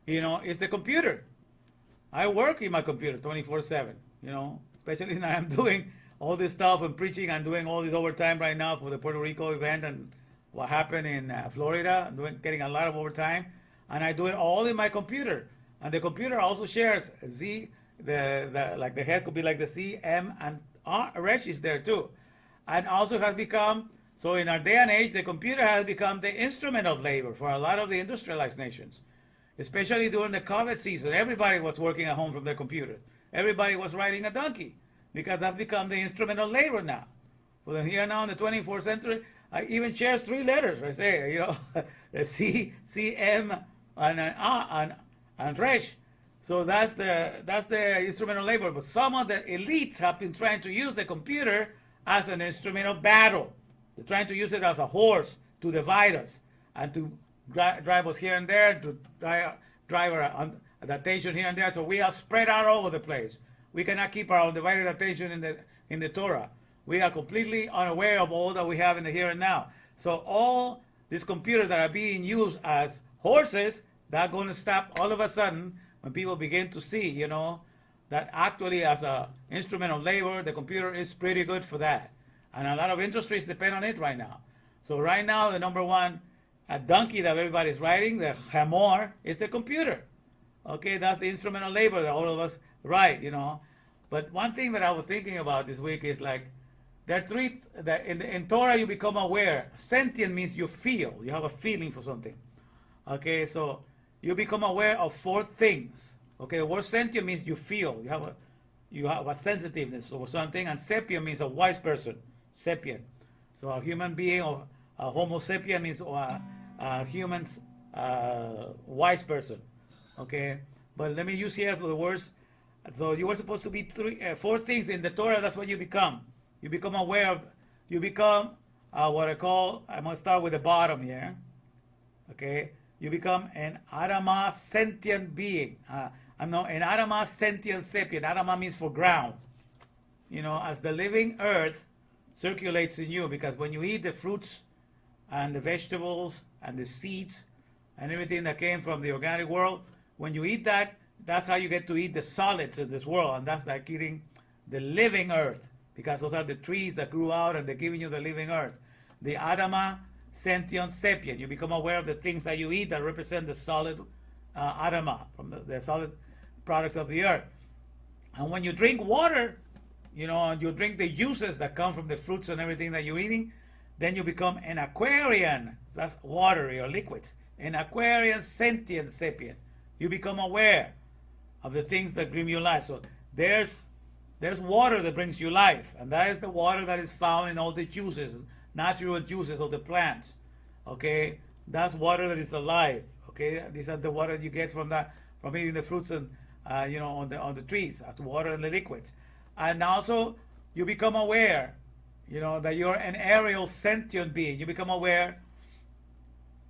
B: is the computer. I work in my computer 24/7, especially now I'm doing all this stuff and preaching and doing all this overtime right now for the Puerto Rico event and what happened in Florida. I'm getting a lot of overtime, and I do it all in my computer. And the computer also shares like the head could be like the C, M, and R. Resh is there too, and also has become, so in our day and age, the computer has become the instrument of labor for a lot of the industrialized nations, especially during the COVID season. Everybody was working at home from their computer. Everybody was riding a donkey, because that's become the instrument of labor now. Well, here now in the 24th century, I even shares 3 letters. I say, the C, M, and Resh. So that's the instrument of labor. But some of the elites have been trying to use the computer as an instrument of battle. They're trying to use it as a horse to divide us and to drive us here and there, to drive our attention here and there. So we are spread out all over the place. We cannot keep our undivided attention in the Torah. We are completely unaware of all that we have in the here and now. So all these computers that are being used as horses, that's going to stop all of a sudden when people begin to see, that actually as an instrument of labor, the computer is pretty good for that. And a lot of industries depend on it right now. So right now, the number one donkey that everybody's riding, the hamor, is the computer. Okay, that's the instrument of labor that all of us ride, But one thing that I was thinking about this week is like, there are 3, in Torah you become aware. Sentient means you feel, you have a feeling for something. Okay, so you become aware of 4 things. Okay, the word sentient means you feel, you have a sensitiveness for something, and sapient means a wise person, sapient. So a human being, or a homo sapien means a human's wise person. Okay, but let me use here for the words. So you were supposed to be 4 things in the Torah. That's what you become. You become aware of. You become what I call. I'm gonna start with the bottom here. Okay, you become an Adama sentient being. An Adama sentient sapient. Adama means for ground. As the living earth circulates in you, because when you eat the fruits and the vegetables and the seeds and everything that came from the organic world, when you eat that, that's how you get to eat the solids of this world, and that's like eating the living earth, because those are the trees that grew out and they're giving you the living earth. The Adama sentient sapient. You become aware of the things that you eat that represent the solid Adama, from the solid products of the earth. And when you drink water, and you drink the juices that come from the fruits and everything that you're eating, then you become an Aquarian. That's watery or liquids. An Aquarian sentient sapient. You become aware of the things that bring you life. So there's water that brings you life, and that is the water that is found in all the juices, natural juices of the plants. Okay, that's water that is alive. Okay, these are the water you get from eating the fruits and on the trees. That's water and the liquids. And also you become aware, that you're an aerial sentient being. You become aware,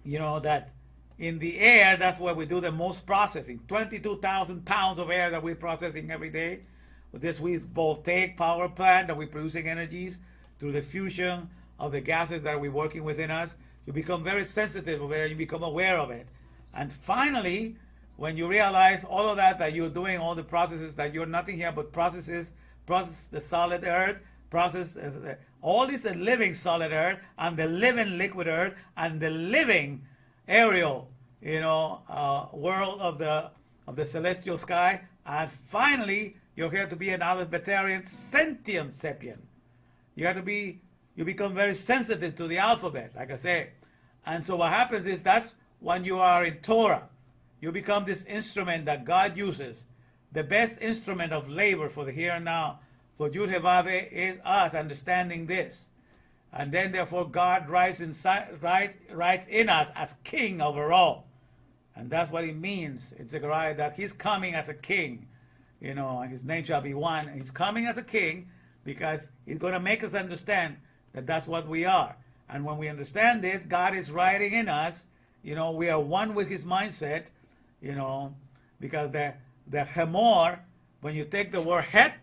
B: that in the air, that's where we do the most processing. 22,000 pounds of air that we're processing every day. With this, we both take power plant that we're producing energies through the fusion of the gases that we're working within us. You become very sensitive of it. You become aware of it. And finally, when you realize all of that you're doing all the processes, that you're nothing here but process the solid earth, process all this the living solid earth and the living liquid earth and the living aerial, world of the celestial sky, and finally you're here to be an Alphabetarian sentient sapient. You become very sensitive to the alphabet, like I say, And so what happens is that's when you are in Torah. You become this instrument that God uses. The best instrument of labor for the here and now for Yud He Vav He is us understanding this. And then therefore God writes in us as king over all. And that's what it means in Zechariah, that he's coming as a king. And his name shall be one. And he's coming as a king because he's going to make us understand that that's what we are. And when we understand this, God is writing in us. We are one with his mindset, because the Hemor, when you take the word het,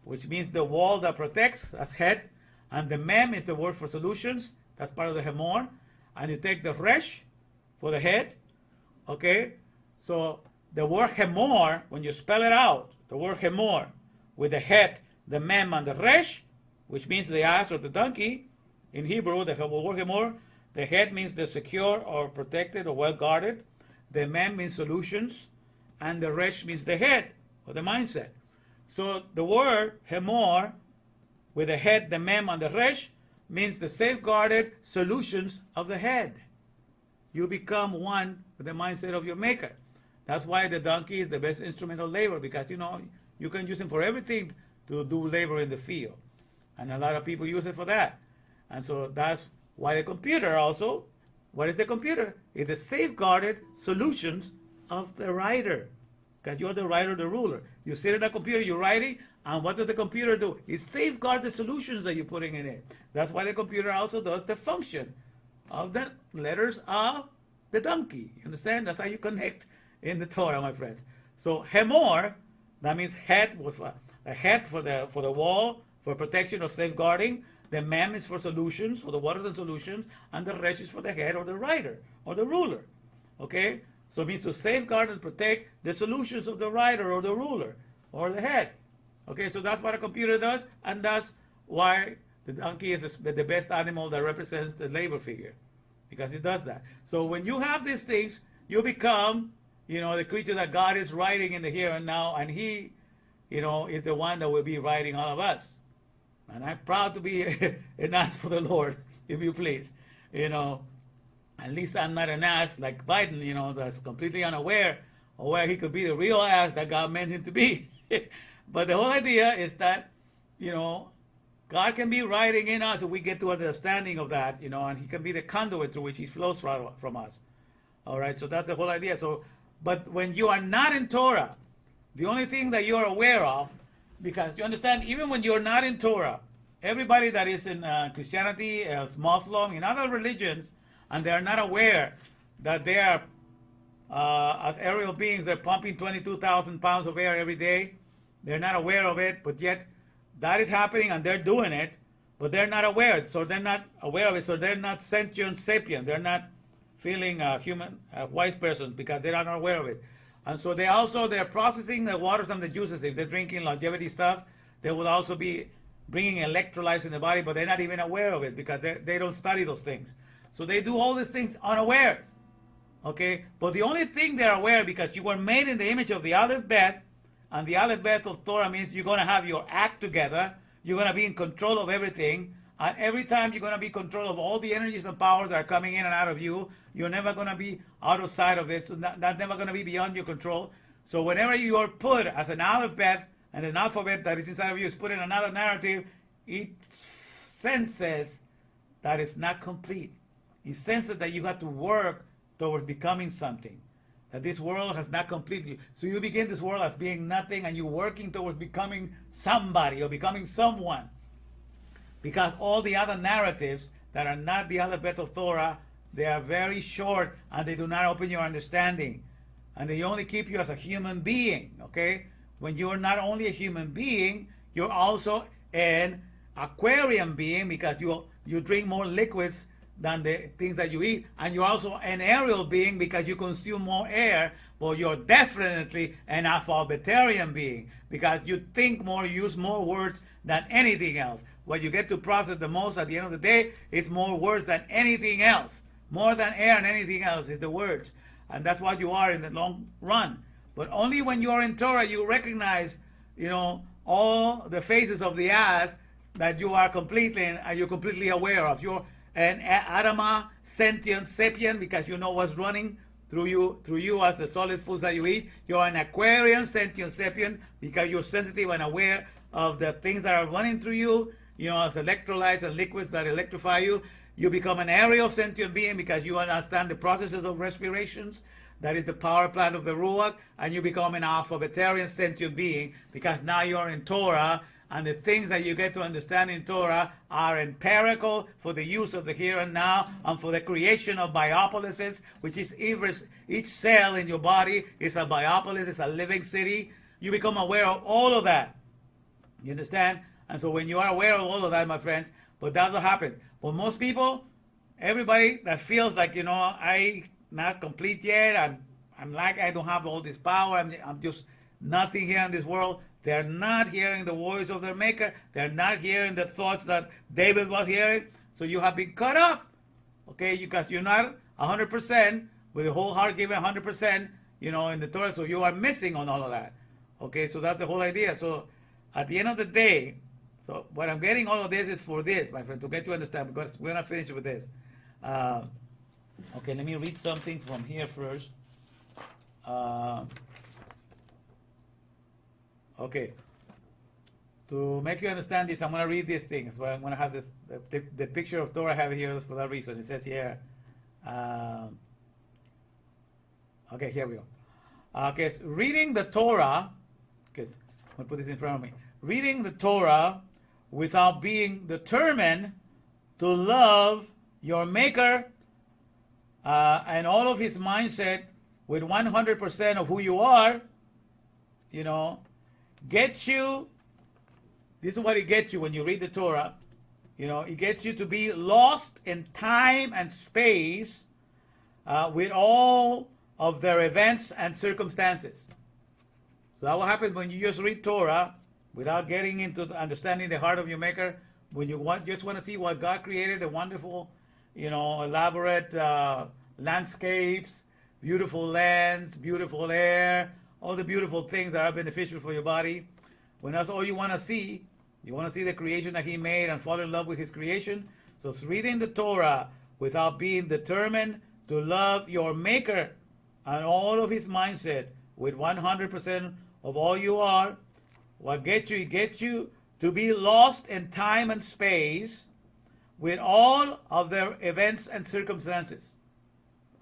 B: which means the wall that protects, as het, and the mem is the word for solutions, that's part of the Hemor, and you take the resh for the head, okay? So the word Hemor, when you spell it out, the word Hemor, with the het, the mem, and the resh, which means the ass or the donkey, in Hebrew, the word Hemor, the het means the secure or protected or well guarded, the mem means solutions, and the resh means the head or the mindset. So the word Hemor, with the head, the mem, and the resh, means the safeguarded solutions of the head. You become one with the mindset of your maker. That's why the donkey is the best instrument of labor, because you can use him for everything to do labor in the field. And a lot of people use it for that. And so that's why the computer also, what is the computer? It's the safeguarded solutions of the writer. Because you're the writer, the ruler. You sit in a computer, you're writing, and what does the computer do? It safeguards the solutions that you're putting in it. That's why the computer also does the function of the letters of the donkey. You understand? That's how you connect in the Torah, my friends. So Hemor, that means het, was a het for the wall, for protection or safeguarding. The mem is for solutions, for the waters and solutions, and the resh is for the head or the writer or the ruler. Okay? So it means to safeguard and protect the solutions of the writer or the ruler or the head. Okay, so that's what a computer does, and that's why the donkey is the best animal that represents the labor figure, because it does that. So when you have these things, you become, the creature that God is writing in the here and now, and he, is the one that will be writing all of us. And I'm proud to be an ass for the Lord, if you please. At least I'm not an ass like Biden, that's completely unaware of where he could be the real ass that God meant him to be. But the whole idea is that, God can be writing in us if we get to understanding of that, and he can be the conduit through which he flows from us. All right, so that's the whole idea. But when you are not in Torah, the only thing that you're aware of, because you understand, even when you're not in Torah, everybody that is in Christianity, Muslim, in other religions, and they are not aware that they are, as aerial beings, they're pumping 22,000 pounds of air every day. They're not aware of it, but yet that is happening and they're doing it, but they're not aware. So they're not aware of it, so they're not sentient sapient. They're not feeling human, wise persons, because they're not aware of it. And so they're processing the waters and the juices. If they're drinking longevity stuff, they will also be bringing electrolytes in the body, but they're not even aware of it because they don't study those things. So they do all these things unawares. Okay? But the only thing they're aware, because you were made in the image of the Aleph Bet, and the Aleph Bet of Torah means you're going to have your act together, you're going to be in control of everything, and every time you're going to be in control of all the energies and powers that are coming in and out of you. You're never going to be out of sight of this. That's never going to be beyond your control. So whenever you are put as an Aleph Bet, and an alphabet that is inside of you is put in another narrative, it senses that it's not complete. It senses that you have to work towards becoming something. That this world has not completely. So you begin this world as being nothing, and you're working towards becoming somebody or becoming someone. Because all the other narratives that are not the alphabet of Torah, they are very short and they do not open your understanding. And they only keep you as a human being, okay? When you're not only a human being, you're also an aquarium being, because you drink more liquids than the things that you eat. And you're also an aerial being because you consume more air. But you're definitely an alphabetarian being because you think more, use more words than anything else. What you get to process the most at the end of the day is more words than anything else. More than air and anything else is the words. And that's what you are in the long run. But only when you are in Torah, you recognize, all the phases of the ass that you are completely and you're completely aware of. an Adama sentient sapient because you know what's running through you as the solid foods that you eat. You're an Aquarian sentient sapient because you're sensitive and aware of the things that are running through you, as electrolytes and liquids that electrify you. You become an aerial sentient being because you understand the processes of respirations. That is the power plant of the Ruach. And you become an alphabetarian sentient being because now you're in Torah, and the things that you get to understand in Torah are empirical for the use of the here and now and for the creation of biopolises, which is each cell in your body is a biopolis, is a living city. You become aware of all of that. You understand? And so when you are aware of all of that, my friends, but that's what happens. But most people, everybody that feels like, I not complete yet, I'm like, I don't have all this power, I'm just nothing here in this world. They're not hearing the voice of their maker. They're not hearing the thoughts that David was hearing. So you have been cut off. Okay, because you're not 100% with the whole heart given 100%, in the Torah. So you are missing on all of that. Okay, so that's the whole idea. So at the end of the day, so what I'm getting all of this is for this, my friend, to get you to understand, because we're not finished with this. Okay, let me read something from here first. Okay, to make you understand this, I'm going to read these things. So I'm going to have this, the picture of Torah I have here for that reason. It says here, okay, here we go. Okay, so reading the Torah, because I'm going to put this in front of me. Reading the Torah without being determined to love your Maker and all of his mindset with 100% of who you are, gets you, this is what it gets you when you read the Torah, it gets you to be lost in time and space with all of their events and circumstances. So that will happen when you just read Torah without getting into understanding the heart of your Maker, when you just want to see what God created, the wonderful, elaborate landscapes, beautiful lands, beautiful air, all the beautiful things that are beneficial for your body. When that's all you want to see, you want to see the creation that he made and fall in love with his creation. So it's reading the Torah without being determined to love your Maker and all of his mindset with 100% of all you are. What gets you? It gets you to be lost in time and space with all of their events and circumstances.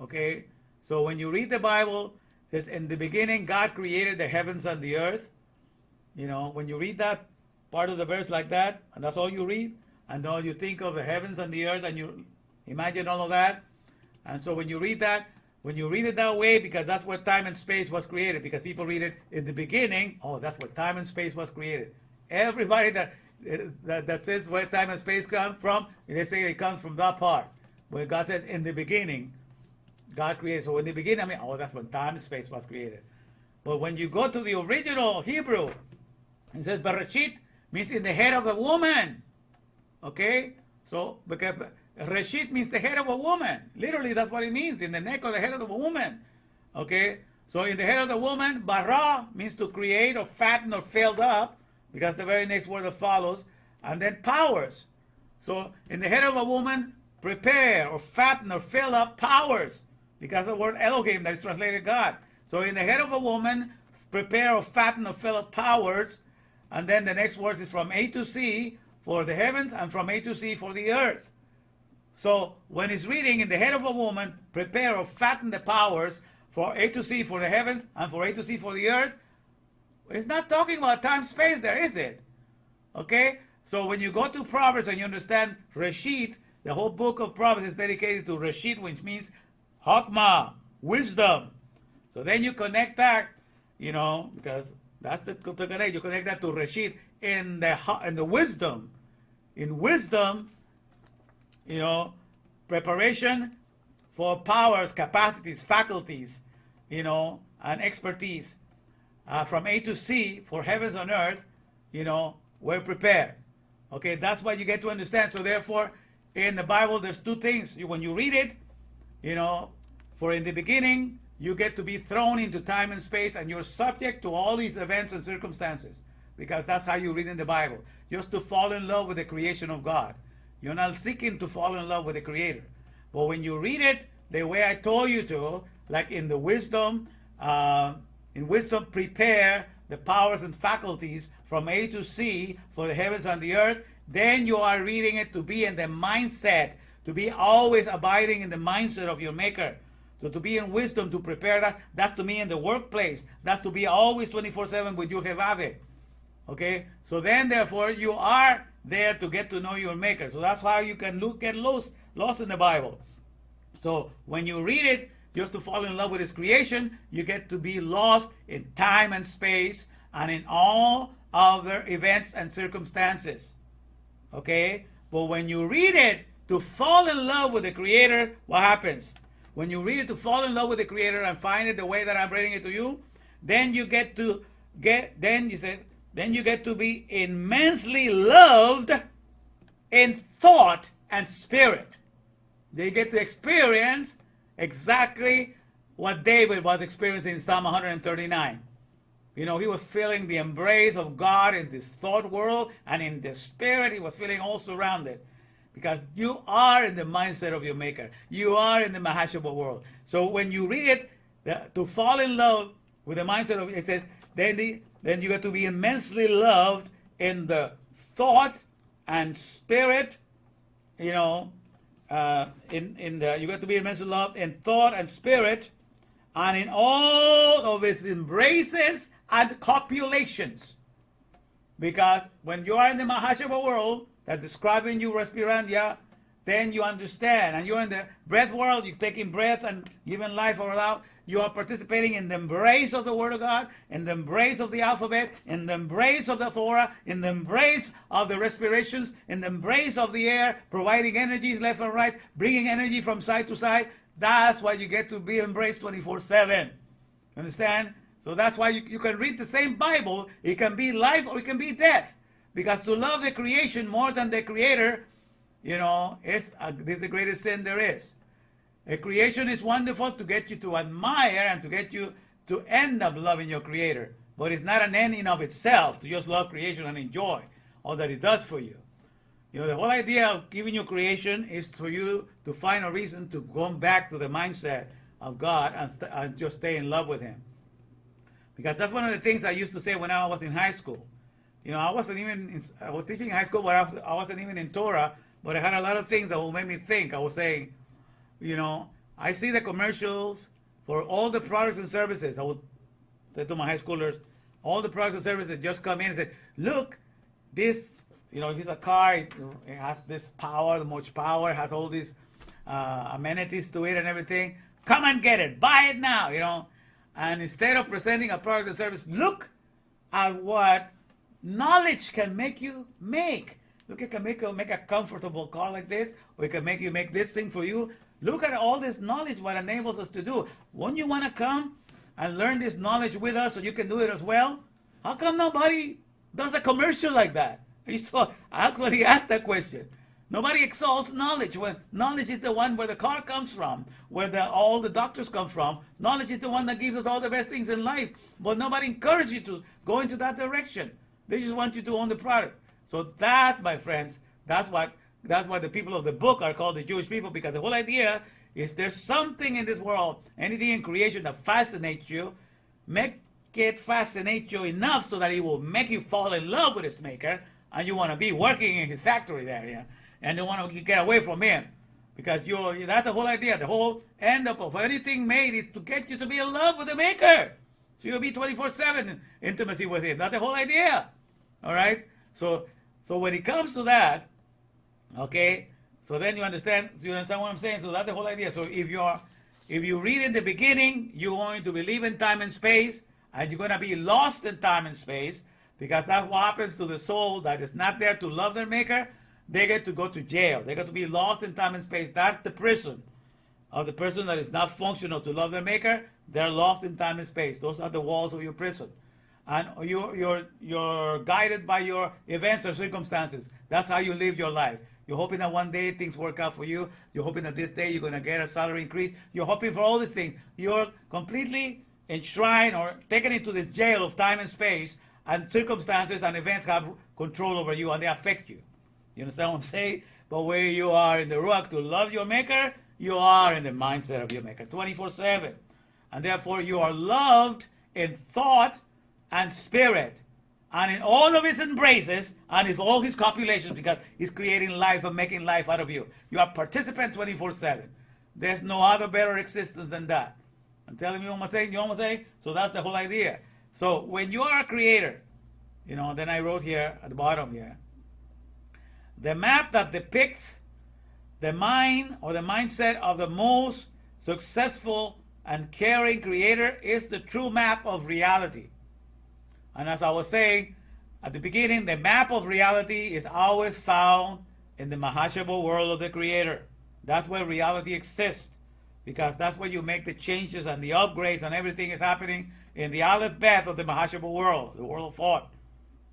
B: Okay? So when you read the Bible, it says, in the beginning, God created the heavens and the earth. When you read that part of the verse like that, and that's all you read, and all you think of the heavens and the earth, and you imagine all of that. And so when you read that, when you read it that way, because that's where time and space was created, because people read it in the beginning, that's where time and space was created. Everybody that says where time and space come from, they say it comes from that part. Where God says in the beginning, God created. So in the beginning, that's when time and space was created. But when you go to the original Hebrew, it says Bereshit means in the head of a woman. Okay? So, because Reshit means the head of a woman. Literally, that's what it means, in the neck or the head of a woman. Okay? So in the head of the woman, bara means to create or fatten or filled up, because the very next word that follows, and then powers. So in the head of a woman, prepare or fatten or fill up powers, because the word Elohim that is translated God. So in the head of a woman, prepare or fatten or fill up powers, and then the next word is from A to C for the heavens and from A to C for the earth. So when it's reading in the head of a woman, prepare or fatten the powers for A to C for the heavens and for A to C for the earth, it's not talking about time space there, is it? Okay? So when you go to Proverbs and you understand Reshit, the whole book of Proverbs is dedicated to Reshit, which means Chokmah, wisdom. So then you connect that, because that's the connect. You connect that to Reshit in the wisdom. In wisdom, preparation for powers, capacities, faculties, and expertise. From A to C for heavens and earth, we're prepared. Okay, that's what you get to understand. So therefore, in the Bible, there's two things. When you read it, for in the beginning, you get to be thrown into time and space, and you're subject to all these events and circumstances, because that's how you read in the Bible. Just to fall in love with the creation of God. You're not seeking to fall in love with the Creator. But when you read it the way I told you to, like in wisdom, prepare the powers and faculties from A to C for the heavens and the earth, then you are reading it to be in the mindset, to be always abiding in the mindset of your Maker. So to be in wisdom, to prepare that, that's to be in the workplace. That's to be always 24/7 with your Jehave. Okay? So then, therefore, you are there to get to know your Maker. So that's how you can get lost in the Bible. So when you read it, just to fall in love with His creation, you get to be lost in time and space and in all other events and circumstances. Okay? But when you read it to fall in love with the Creator, what happens? When you read it to fall in love with the Creator and find it the way that I'm reading it to you, then you get to be immensely loved in thought and spirit. They get to experience exactly what David was experiencing in Psalm 139. You know, he was feeling the embrace of God in this thought world, and in the spirit he was feeling all surrounded. Because you are in the mindset of your Maker. You are in the Mahashaba world. So when you read it, to fall in love with the mindset of it, says, then you get to be immensely loved in the thought and spirit, you know, you got to be immensely loved in thought and spirit, and in all of its embraces and copulations. Because when you are in the Mahashaba world, that describing you respirandia, then you understand. And you're in the breath world, you're taking breath and giving life all out. You are participating in the embrace of the Word of God, in the embrace of the alphabet, in the embrace of the Torah, in the embrace of the respirations, in the embrace of the air, providing energies left and right, bringing energy from side to side. That's why you get to be embraced 24/7. Understand? So that's why you can read the same Bible. It can be life or it can be death. Because to love the creation more than the Creator, you know, this is the greatest sin there is. A creation is wonderful to get you to admire and to get you to end up loving your Creator. But it's not an end in of itself to just love creation and enjoy all that it does for you. You know, the whole idea of giving you creation is for you to find a reason to go back to the mindset of God and just stay in love with Him. Because that's one of the things I used to say when I was in high school. You know, I was teaching in high school, but I wasn't even in Torah, but I had a lot of things that would make me think. I was saying, you know, I see the commercials for all the products and services. I would say to my high schoolers, all the products and services just come in and say, look, this, you know, if it's a car, it has this power, much power, has all these amenities to it and everything. Come and get it. Buy it now, you know. And instead of presenting a product and service, look at what knowledge can make you make. Look, it can make a comfortable car like this, or it can make you make this thing for you. Look at all this knowledge, what enables us to do. Wouldn't you want to come and learn this knowledge with us so you can do it as well? How come nobody does a commercial like that? I actually asked that question. Nobody exalts knowledge. When knowledge is the one where the car comes from, where all the doctors come from. Knowledge is the one that gives us all the best things in life. But nobody encourages you to go into that direction. They just want you to own the product. So that's, my friends, that's why the people of the book are called the Jewish people, because the whole idea is there's something in this world, anything in creation that fascinates you, make it fascinate you enough so that it will make you fall in love with its Maker, and you want to be working in His factory there, yeah, and you want to get away from Him, because that's the whole idea. The whole end up of anything made is to get you to be in love with the Maker, so you'll be 24/7 intimacy with Him. That's the whole idea. All right. So when it comes to that, okay, so then you understand what I'm saying? So that's the whole idea. So if you read in the beginning, you're going to believe in time and space, and you're going to be lost in time and space, because that's what happens to the soul that is not there to love their Maker. They get to go to jail. They get to be lost in time and space. That's the prison of the person that is not functional to love their Maker. They're lost in time and space. Those are the walls of your prison. And you're guided by your events or circumstances. That's how you live your life. You're hoping that one day things work out for you. You're hoping that this day you're going to get a salary increase. You're hoping for all these things. You're completely enshrined or taken into the jail of time and space, and circumstances and events have control over you, and they affect you. You understand what I'm saying? But where you are in the Ruach to love your Maker, you are in the mindset of your Maker 24/7. And therefore you are loved in thought and spirit, and in all of his embraces, and in all his copulations, because he's creating life and making life out of you. You are participant 24/7. There's no other better existence than that. I'm telling you what I'm saying, you know what I'm saying? So that's the whole idea. So when you are a creator, then I wrote here at the bottom here, the map that depicts the mind or the mindset of the most successful and caring creator is the true map of reality. And as I was saying at the beginning, the map of reality is always found in the Mahashaba world of the creator. That's where reality exists, because that's where you make the changes and the upgrades, and everything is happening in the Aleph Beth of the Mahashaba world, the world of thought.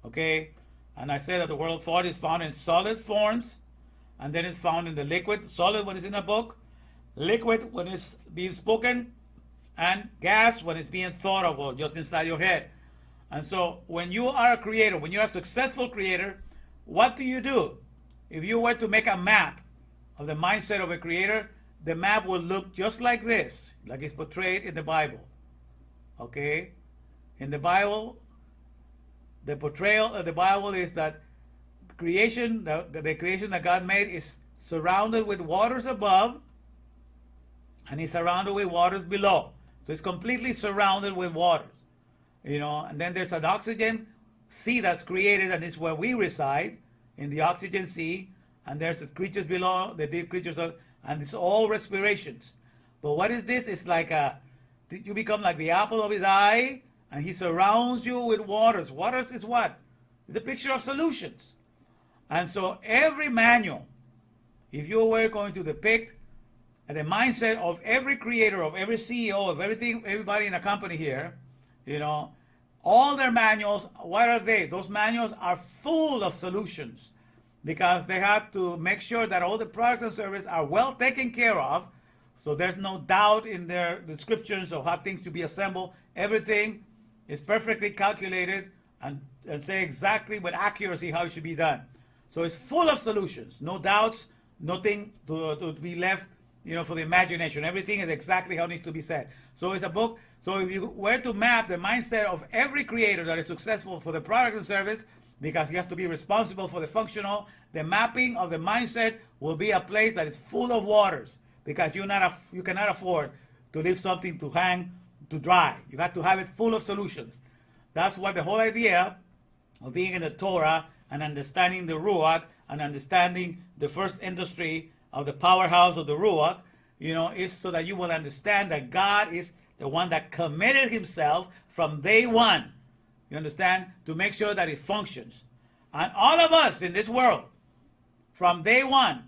B: Okay? And I said that the world of thought is found in solid forms, and then it's found in the liquid, solid when it's in a book, liquid when it's being spoken, and gas when it's being thought of, or just inside your head. And so when you are a creator, when you're a successful creator, what do? If you were to make a map of the mindset of a creator, the map will look just like this, like it's portrayed in the Bible. Okay? In the Bible, the portrayal of the Bible is that creation, the creation that God made is surrounded with waters above, and it's surrounded with waters below. So it's completely surrounded with waters. And then there's an oxygen sea that's created, and it's where we reside, in the oxygen sea. And there's the creatures below, the deep creatures, and it's all respirations. But what is this? It's like you become like the apple of his eye, and he surrounds you with waters. Waters is what? It's a picture of solutions. And so every manual, if you were going to depict the mindset of every creator, of every CEO, of everything, everybody in a company here, all their manuals, what are they? Those manuals are full of solutions, because they have to make sure that all the products and services are well taken care of, so there's no doubt in their descriptions of how things should be assembled. Everything is perfectly calculated and say exactly with accuracy how it should be done. So it's full of solutions, no doubts, nothing to be left for the imagination. Everything is exactly how it needs to be said. So it's a book. So if you were to map the mindset of every creator that is successful for the product and service, because he has to be responsible for the functional, the mapping of the mindset will be a place that is full of waters, because you cannot afford to leave something to hang to dry. You have to have it full of solutions. That's what the whole idea of being in the Torah and understanding the Ruach and understanding the first industry of the powerhouse of the Ruach, is so that you will understand that God is the one that committed himself from day one, you understand, to make sure that it functions. And all of us in this world, from day one,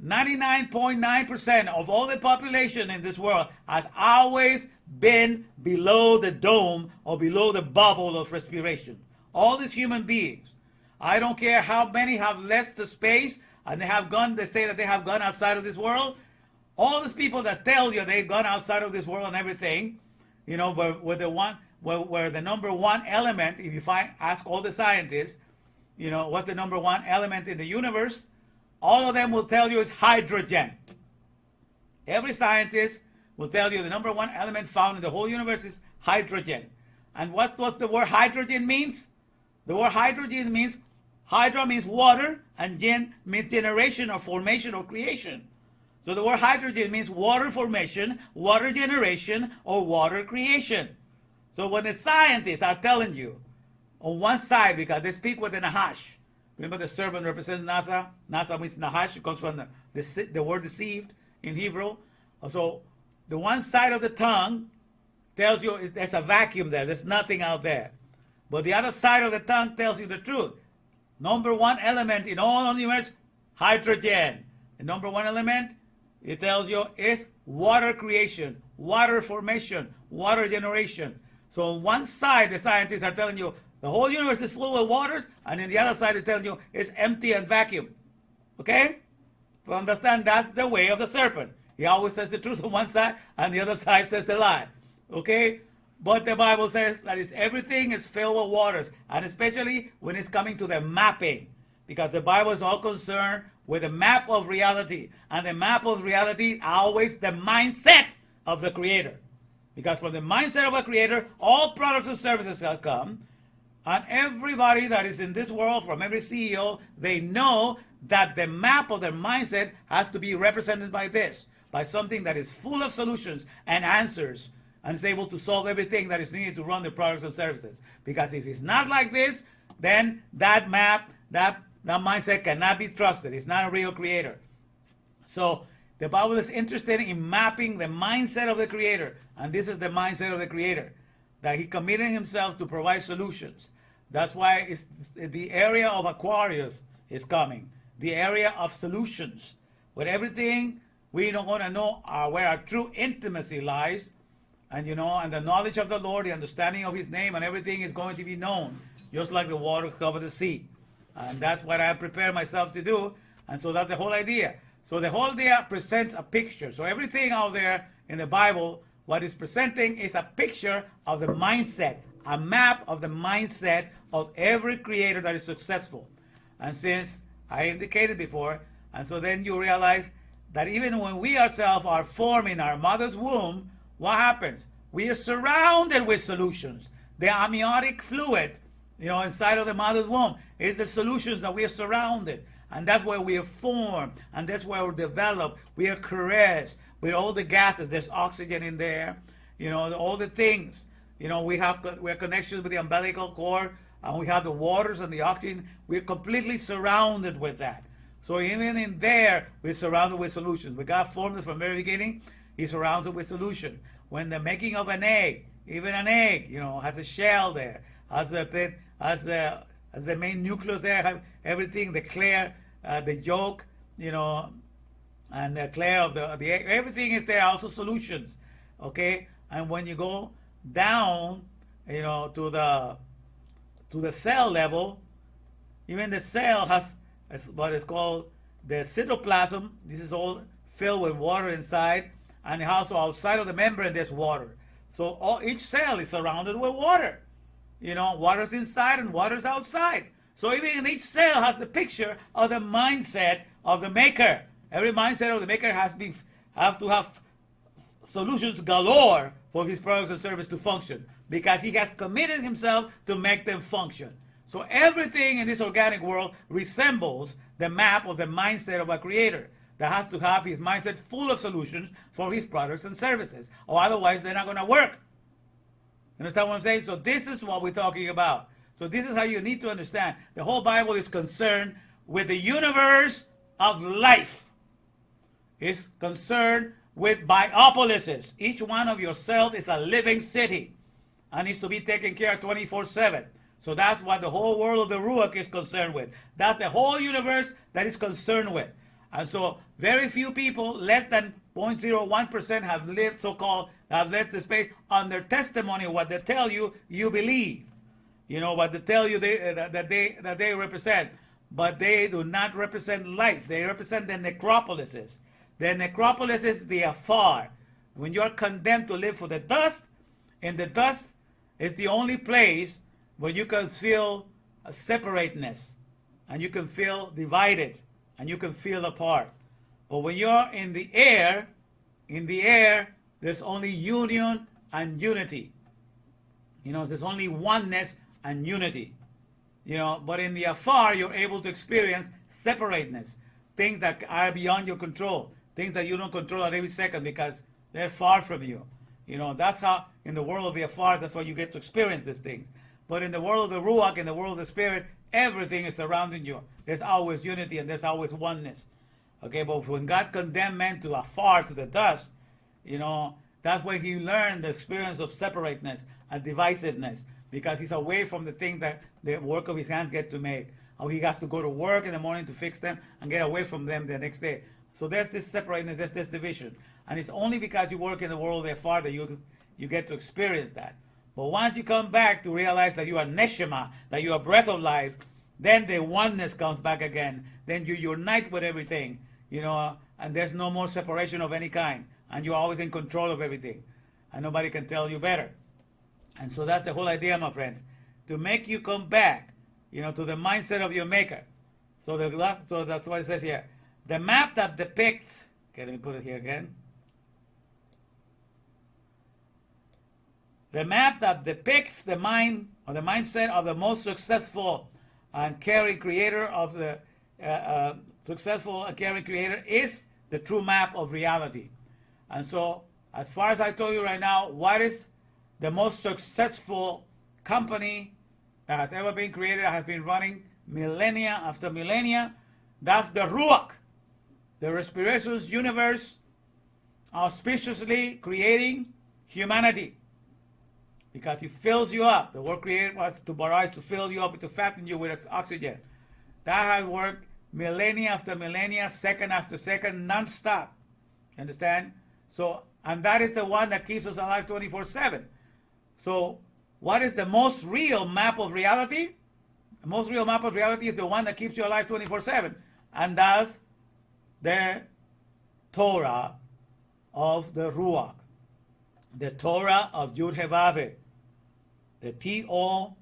B: 99.9% of all the population in this world has always been below the dome or below the bubble of respiration. All these human beings, I don't care how many have left the space and they say that they have gone outside of this world. All these people that tell you they've gone outside of this world and everything, where the number one element, if you ask all the scientists, what's the number one element in the universe, all of them will tell you is hydrogen. Every scientist will tell you the number one element found in the whole universe is hydrogen. And what the word hydrogen means? The word hydrogen means, hydra means water, and gen means generation or formation or creation. So the word hydrogen means water formation, water generation, or water creation. So when the scientists are telling you, on one side, because they speak with the Nahash, remember the serpent represents Nasa? Nasa means Nahash, it comes from the word deceived in Hebrew. So the one side of the tongue tells you there's a vacuum there, there's nothing out there. But the other side of the tongue tells you the truth. Number one element in all the universe, hydrogen. The number one element, it tells you, is water creation, water formation, water generation. So on one side, the scientists are telling you the whole universe is full of waters, and on the other side, they're telling you it's empty and vacuum. Okay? To understand, that's the way of the serpent. He always says the truth on one side, and the other side says the lie. Okay? But the Bible says that everything is filled with waters, and especially when it's coming to the mapping, because the Bible is all concerned with a map of reality. And the map of reality is always the mindset of the creator. Because from the mindset of a creator, all products and services shall come. And everybody that is in this world, from every CEO, they know that the map of their mindset has to be represented by this, by something that is full of solutions and answers, and is able to solve everything that is needed to run the products and services. Because if it's not like this, then that map, that mindset cannot be trusted. It's not a real creator. So the Bible is interested in mapping the mindset of the creator. And this is the mindset of the creator, that he committed himself to provide solutions. That's why it's the area of Aquarius is coming. The area of solutions. With everything, we don't want to know where our true intimacy lies. And and the knowledge of the Lord, the understanding of his name, and everything is going to be known. Just like the water cover the sea. And that's what I prepare myself to do. And so that's the whole idea. So the whole idea presents a picture. So everything out there in the Bible, what is presenting is a picture of the mindset, a map of the mindset of every creator that is successful. And since I indicated before, and so then you realize that even when we ourselves are formed in our mother's womb, what happens? We are surrounded with solutions. The amniotic fluid, inside of the mother's womb is the solutions that we are surrounded. And that's where we are formed. And that's where we're developed. We are caressed with all the gases. There's oxygen in there. All the things. We're connected with the umbilical cord. And we have the waters and the oxygen. We're completely surrounded with that. So even in there, we're surrounded with solutions. When God formed us from the very beginning, he's surrounded with solution. When the making of an egg, even an egg, has a shell there, has the main nucleus there, have everything, the clear, the yolk, and the clear of the egg, everything is there, also solutions, okay? And when you go down, to the cell level, even the cell has what is called the cytoplasm. This is all filled with water inside, and also outside of the membrane there's water. So each cell is surrounded with water. Water's inside and water's outside. So even each cell has the picture of the mindset of the maker. Every mindset of the maker have to have solutions galore for his products and service to function, because he has committed himself to make them function. So everything in this organic world resembles the map of the mindset of a creator that has to have his mindset full of solutions for his products and services, or otherwise they're not going to work. You understand what I'm saying? So this is what we're talking about. So this is how you need to understand. The whole Bible is concerned with the universe of life. It's concerned with biopolises. Each one of your cells is a living city and needs to be taken care of 24/7. So that's what the whole world of the Ruach is concerned with. That's the whole universe that is concerned with. And so very few people, less than 0.01%, have lived have left the space on their testimony. What they tell you, you believe. What they tell you that they represent. But they do not represent life. They represent the necropolises. The necropolises, the afar. When you are condemned to live for the dust, and the dust is the only place where you can feel a separateness, and you can feel divided, and you can feel apart. But when you're in the air, there's only union and unity. There's only oneness and unity. But in the afar, you're able to experience separateness, things that are beyond your control, things that you don't control at every second because they're far from you. That's how in the world of the afar, that's why you get to experience these things. But in the world of the Ruach, in the world of the Spirit, everything is surrounding you. There's always unity and there's always oneness. Okay, but when God condemned men to afar, to the dust, that's when he learned the experience of separateness and divisiveness, because he's away from the things that the work of his hands get to make. Or he has to go to work in the morning to fix them and get away from them the next day. So there's this separateness, there's this division. And it's only because you work in the world of the afar that you get to experience that. But once you come back to realize that you are neshama, that you are breath of life, then the oneness comes back again. Then you unite with everything, and there's no more separation of any kind. And you're always in control of everything. And nobody can tell you better. And so that's the whole idea, my friends, to make you come back, to the mindset of your maker. So that's what it says here. the map that depicts, okay, let me put it here again. The map that depicts the mind or the mindset of the most successful and caring creator of the successful and caring creator is the true map of reality. And so, as far as I told you right now, what is the most successful company that has ever been created, that has been running millennia after millennia? That's the Ruach, the Respirations universe, auspiciously creating humanity. Because it fills you up. The word created was to arise, to fill you up, to fatten you with oxygen. That has worked millennia after millennia, second after second, non-stop. You understand? So, and that is the one that keeps us alive 24/7. So, what is the most real map of reality? The most real map of reality is the one that keeps you alive 24/7. And that's the Torah of the Ruach. The Torah of Yud-Heh-Vav, the Torah,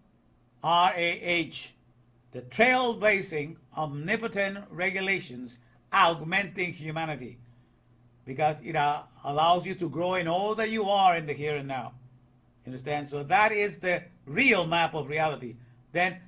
B: the Trailblazing, Omnipotent regulations, augmenting humanity. Because it allows you to grow in all that you are in the here and now. You understand? So that is the real map of reality. Then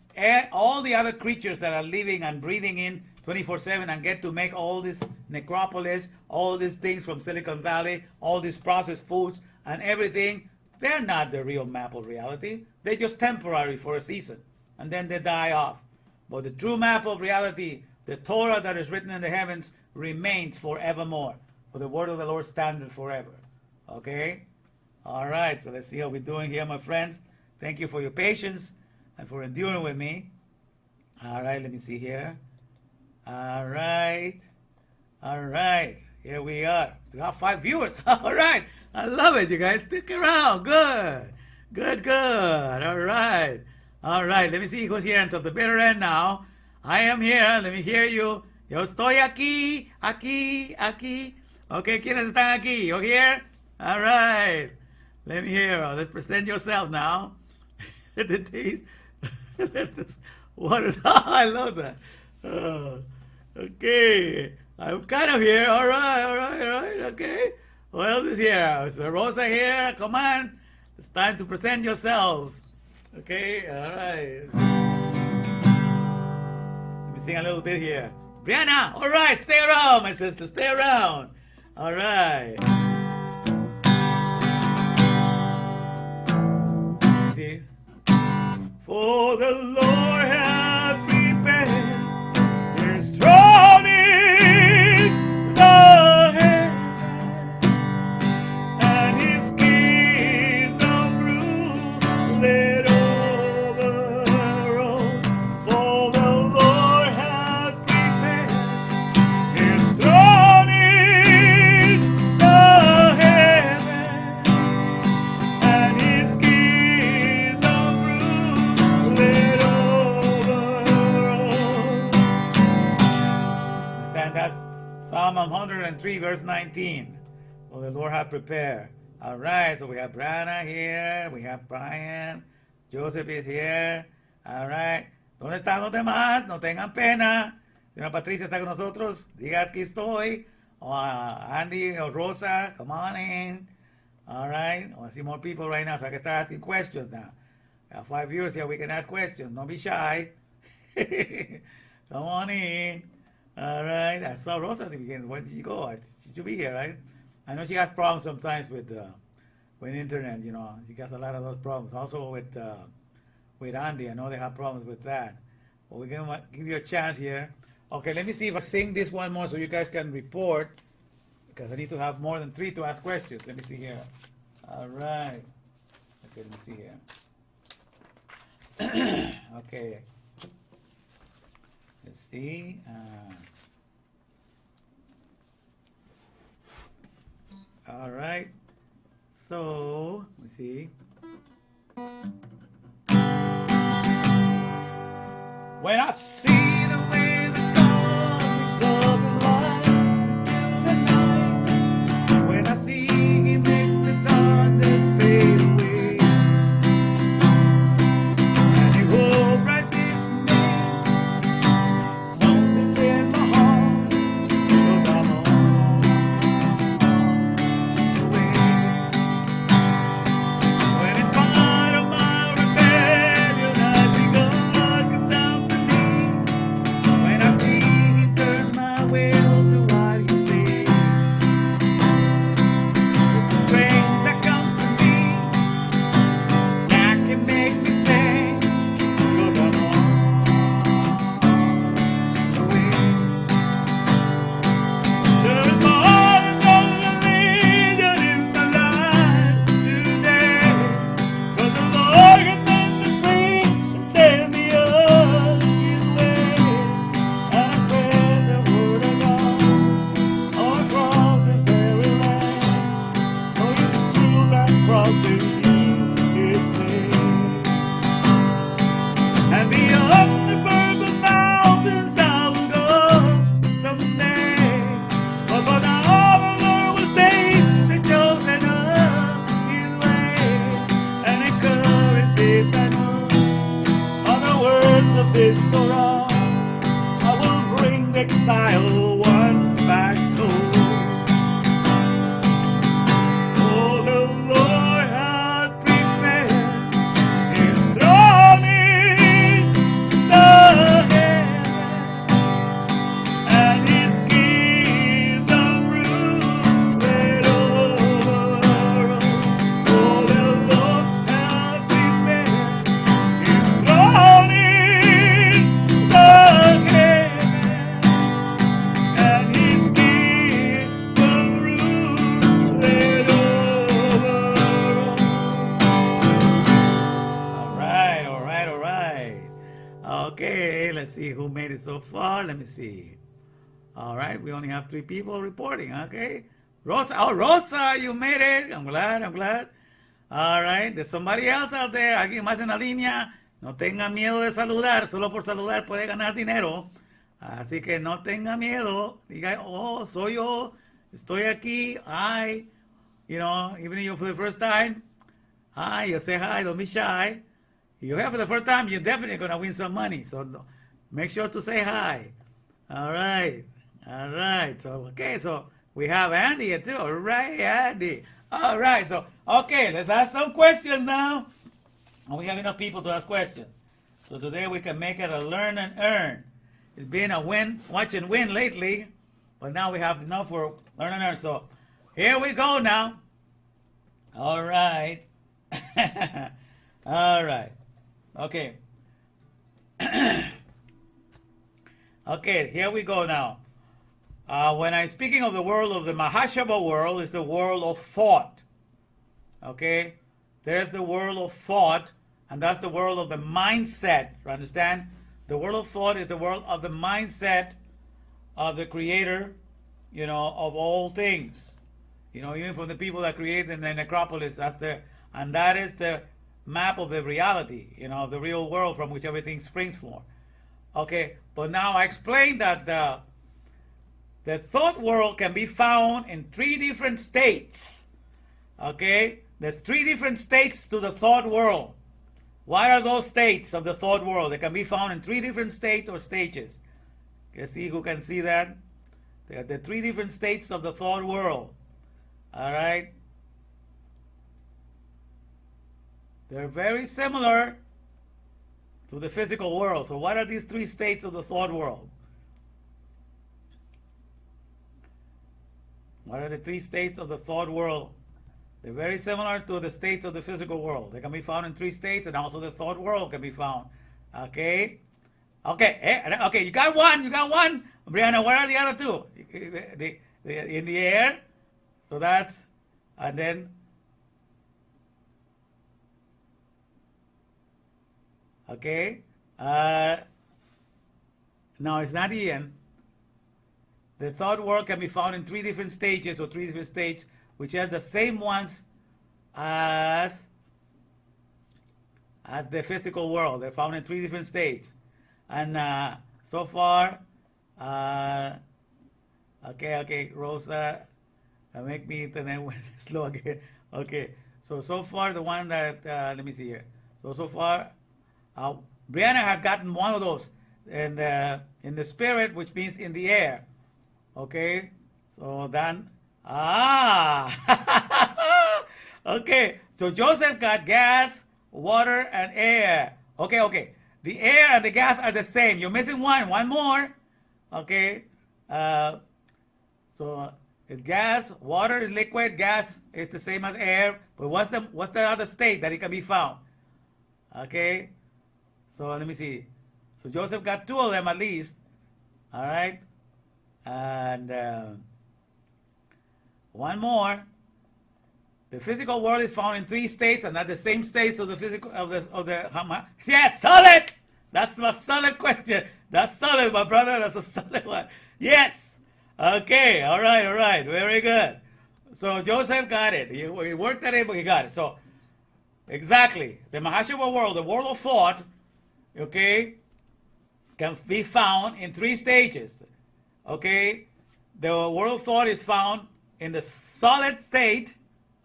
B: all the other creatures that are living and breathing in 24/7 and get to make all this necropolis, all these things from Silicon Valley, all these processed foods and everything, they're not the real map of reality. They're just temporary for a season, and then they die off. But the true map of reality, the Torah that is written in the heavens, remains forevermore. For the word of the Lord standeth forever. Okay? All right, so let's see how we're doing here, my friends. Thank you for your patience and for enduring with me. All right, let me see here. All right. All right. Here we are. We got 5 viewers. All right. I love it, you guys. Stick around. Good. Good, good. All right. All right. Let me see who's here until the bitter end now. I am here. Let me hear you. Yo estoy aquí, aquí, aquí. Okay, ¿quiénes están aquí? You here? All right. Let me hear. Let's present yourself now. The taste. What is? I love that. Okay. I'm kind of here. All right, all right, all right. Okay. Who else is here? Is Rosa here? Come on. It's time to present yourselves. Okay. All right. Let me sing a little bit here. Brianna. All right. Stay around, my sister. Stay around. All right. See? For the Lord hath prepared his throne in the heaven, and his kingdom ruleth over all. For the Lord hath prepared his throne in the heaven, and his kingdom ruleth over all. Understand? That's Psalm 103, verse 19. Well, the Lord hath prepared. All right, so we have Brianna here, we have Brian, Joseph is here. All right. ¿Dónde están los demás? No tengan pena. Señora Patricia está con nosotros. Diga aquí estoy. O Andy or Rosa, come on in. All right. I want to see more people right now, so I can start asking questions now. We have 5 viewers here. We can ask questions. Don't be shy. Come on in. All right. I saw Rosa at the beginning. Where did you go? She should be here, right? I know she has problems sometimes with internet. You know, she has a lot of those problems. Also with Andy, I know they have problems with that. But we're gonna give you a chance here. Okay, let me see if I sing this one more so you guys can report, because I need to have more than 3 to ask questions. Let me see here. All right. Okay, let me see here. Okay. Let's see. All right. So, let me see. When I see the way the colors of the light fill the night, when I see he makes the darkness fade away, and he rises name, something in my heart see who made it so far. Let me see. All right, we only have 3 people reporting. Okay, Rosa. Oh, Rosa, you made it. I'm glad. All right, there's somebody else out there. Alguien más en la línea. No tenga miedo de saludar. Solo por saludar puede ganar dinero. Así que no tenga miedo. Diga, oh, soy yo. Estoy aquí. Hi. Even if you're for the first time. Hi, you say hi. Don't be shy. If you're here for the first time, you're definitely going to win some money. So make sure to say hi. All right. So we have Andy here too. All right, Andy. All right. So, okay, let's ask some questions now. And we have enough people to ask questions. So today we can make it a learn and earn. It's been a watch and win lately. But now we have enough for learn and earn. So here we go now. All right. All right. Okay. Okay, here we go now. When I'm speaking of the world of the Mahashaba world, it's the world of thought. Okay? There's the world of thought, and that's the world of the mindset. You understand? The world of thought is the world of the mindset of the creator, of all things. Even from the people that created the necropolis, and that is the map of the reality, of the real world from which everything springs from. Okay, but now I explained that the thought world can be found in 3 different states. Okay, there's 3 different states to the thought world. What are those states of the thought world? They can be found in 3 different states or stages. Let's see who can see that. The 3 different states of the thought world. All right. They're very similar to the physical world. So what are these 3 states of the thought world? What are the 3 states of the thought world? They're very similar to the states of the physical world. They can be found in 3 states, and also the thought world can be found. Okay? Okay, you got one. Brianna, what are the other 2? In the air. So that's, and then, okay. No, it's not Ian. The thought world can be found in 3 different stages or 3 different states, which are the same ones as the physical world. They're found in 3 different states. And so far, okay, Rosa, make me internet slow again. Okay, so far the one that, let me see here. So far, Brianna has gotten one of those in the spirit, which means in the air. Okay, so then, okay, so Joseph got gas, water, and air. Okay, the air and the gas are the same. You're missing one more. Okay, so it's gas, water is liquid, gas is the same as air, but what's the other state that it can be found? Okay, so let me see. So Joseph got 2 of them at least. All right. And one more. The physical world is found in 3 states, and not the same states of the physical of the. Yes, solid. That's my solid question. That's solid, my brother. That's a solid one. Yes. Okay. All right. Very good. So Joseph got it. He worked at it, but he got it. So exactly, the Mahashava world, the world of thought, okay, can be found in 3 stages. Okay, the world of thought is found in the solid state,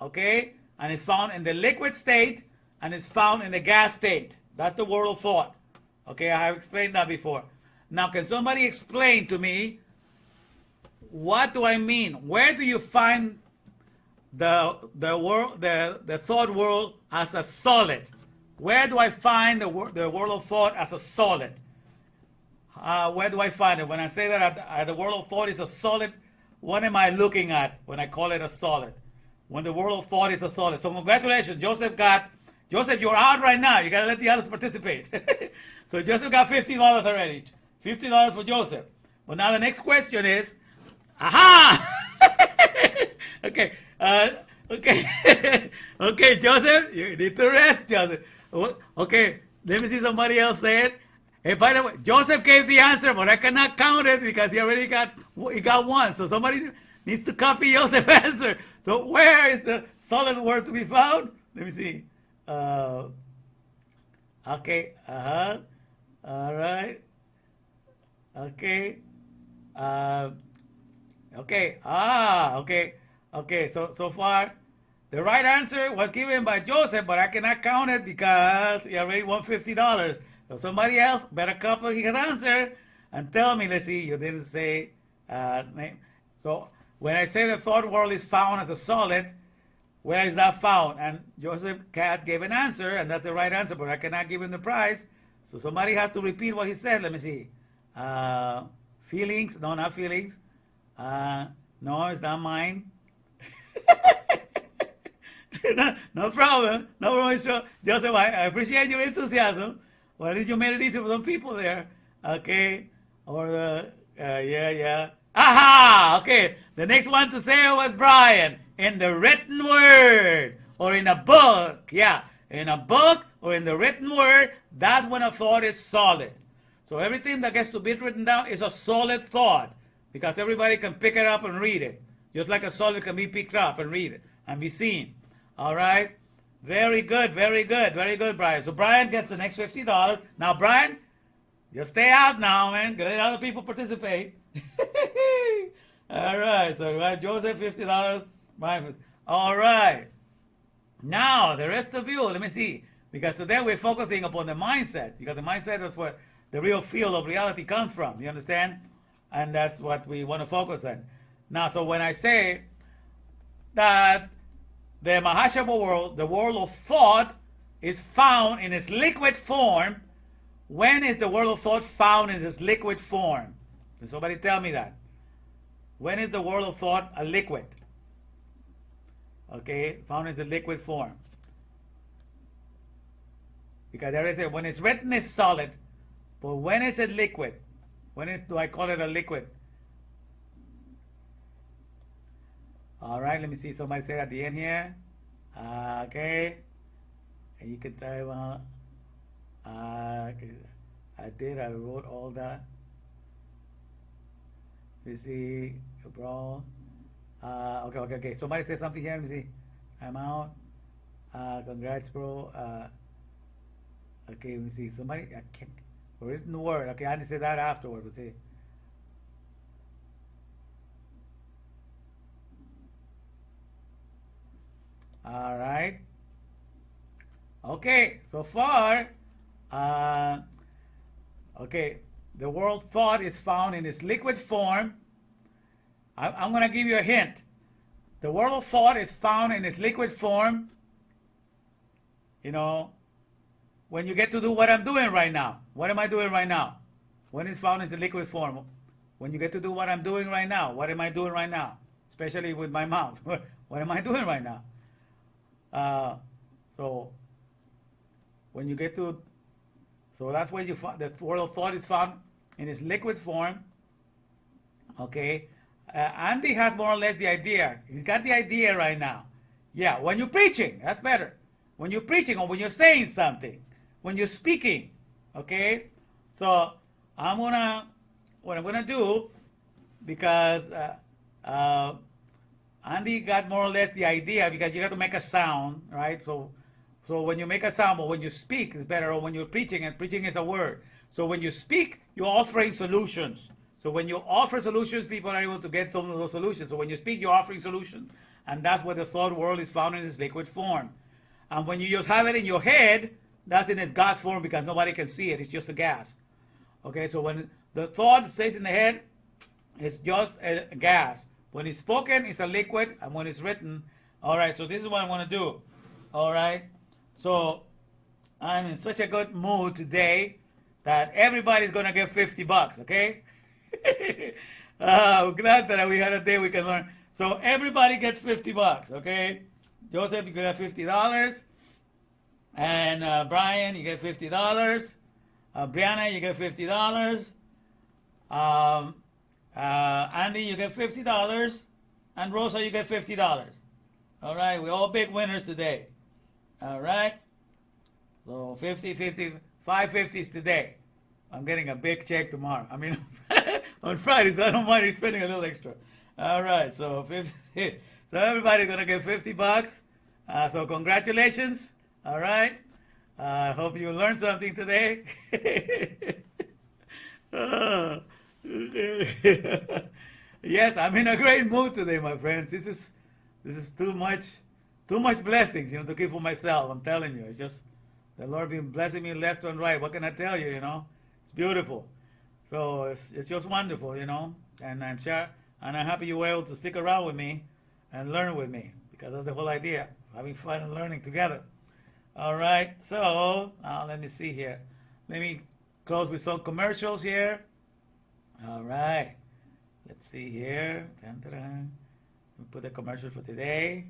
B: okay, and it's found in the liquid state, and it's found in the gas state. That's the world of thought. Okay, I have explained that before. Now, can somebody explain to me, what do I mean? Where do you find the thought world as a solid? Where do I find the world of thought as a solid? Where do I find it? When I say that the world of thought is a solid, what am I looking at when I call it a solid? When the world of thought is a solid. So congratulations, Joseph, you're out right now. You gotta let the others participate. So Joseph got $50 already. $50 for Joseph. But now the next question is, okay, okay, Joseph, you need to rest, Joseph. Okay, let me see somebody else say it. Hey, by the way, Joseph gave the answer, but I cannot count it because he got one. So somebody needs to copy Joseph's answer. So where is the solid word to be found? Let me see. Okay. All right. Okay. Okay. Okay. Okay. So far, the right answer was given by Joseph, but I cannot count it because he already won $50. So somebody else better copy his answer and tell me. Let's see. You didn't say name. So when I say the thought world is found as a solid, where is that found? And Joseph Katz gave an answer, and that's the right answer, but I cannot give him the prize. So somebody has to repeat what he said. Let me see. Feelings? No, not feelings. No, it's not mine. No problem. No problem. Sure. Joseph, I appreciate your enthusiasm. Well, at least you made it easy for some people there. Okay. Or, yeah. Aha! Okay. The next one to say was Brian. In the written word. Or in a book. Yeah. In a book or in the written word, that's when a thought is solid. So everything that gets to be written down is a solid thought. Because everybody can pick it up and read it. Just like a solid can be picked up and read it. And be seen. All right? Very good, very good, very good, Brian. So Brian gets the next $50. Now, Brian, just stay out now, man. Let other people participate. All right. So we have Joseph $50. Brian, all right. Now, the rest of you, let me see. Because today we're focusing upon the mindset. Because the mindset is where the real feel of reality comes from. You understand? And that's what we want to focus on. Now, so when I say that the Mahashaba world, the world of thought, is found in its liquid form. When is the world of thought found in its liquid form? Can somebody tell me that? When is the world of thought a liquid? Okay, found in its liquid form. Because there is when it's written it's solid, but when is it liquid? Do I call it a liquid? All right, let me see. Somebody say at the end here. Okay. And you can type I wrote all that. Let me see. Bro. Okay. Somebody say something here. Let me see. I'm out. Congrats, bro. Okay, let me see. Somebody, I can't. Written word. Okay, I had to say that afterward. Let's see. All right. Okay, so far, okay, the world thought is found in its liquid form. I'm going to give you a hint. The world of thought is found in its liquid form, you know, when you get to do what I'm doing right now. What am I doing right now? When it's found in the liquid form. When you get to do what I'm doing right now. What am I doing right now? Especially with my mouth. What am I doing right now? So when you get to, so that's where you find the world of thought is found in its liquid form. Okay, Andy has more or less the idea. He's got the idea right now. Yeah, when you're preaching, that's better. When you're preaching or when you're saying something, when you're speaking. Okay, so what I'm gonna do, because Andy got more or less the idea, because you got to make a sound, right? So when you make a sound, but when you speak, it's better. Or when you're preaching, and preaching is a word. So when you speak, you're offering solutions. So when you offer solutions, people are able to get some of those solutions. So when you speak, you're offering solutions. And that's where the thought world is found in its liquid form. And when you just have it in your head, that's in its gas form, because nobody can see it. It's just a gas. Okay, so when the thought stays in the head, it's just a gas. When it's spoken, it's a liquid, and when it's written, all right, so this is what I want to do. All right, so I'm in such a good mood today that everybody's going to get $50, okay? I'm glad that we had a day we can learn. So everybody gets $50, okay? Joseph, you get $50. And Brian, you get $50. Brianna, you get $50. Andy, you get $50. And Rosa, you get $50. All right, we're all big winners today. All right? So 50, 50, 5 50s today. I'm getting a big check tomorrow. I mean, on Friday, so I don't mind spending a little extra. All right, so 50, so everybody's gonna get $50. So congratulations. All right. I hope you learned something today. Yes, I'm in a great mood today, my friends. This is too much blessings, to keep for myself. I'm telling you, it's just the Lord been blessing me left and right. What can I tell you? It's beautiful. So it's just wonderful, And I'm sure, and I'm happy you were able to stick around with me and learn with me, because that's the whole idea, having fun and learning together. All right. So let me see here. Let me close with some commercials here. All right. Let's see here. Dun, dun, dun. Let me put the commercial for today.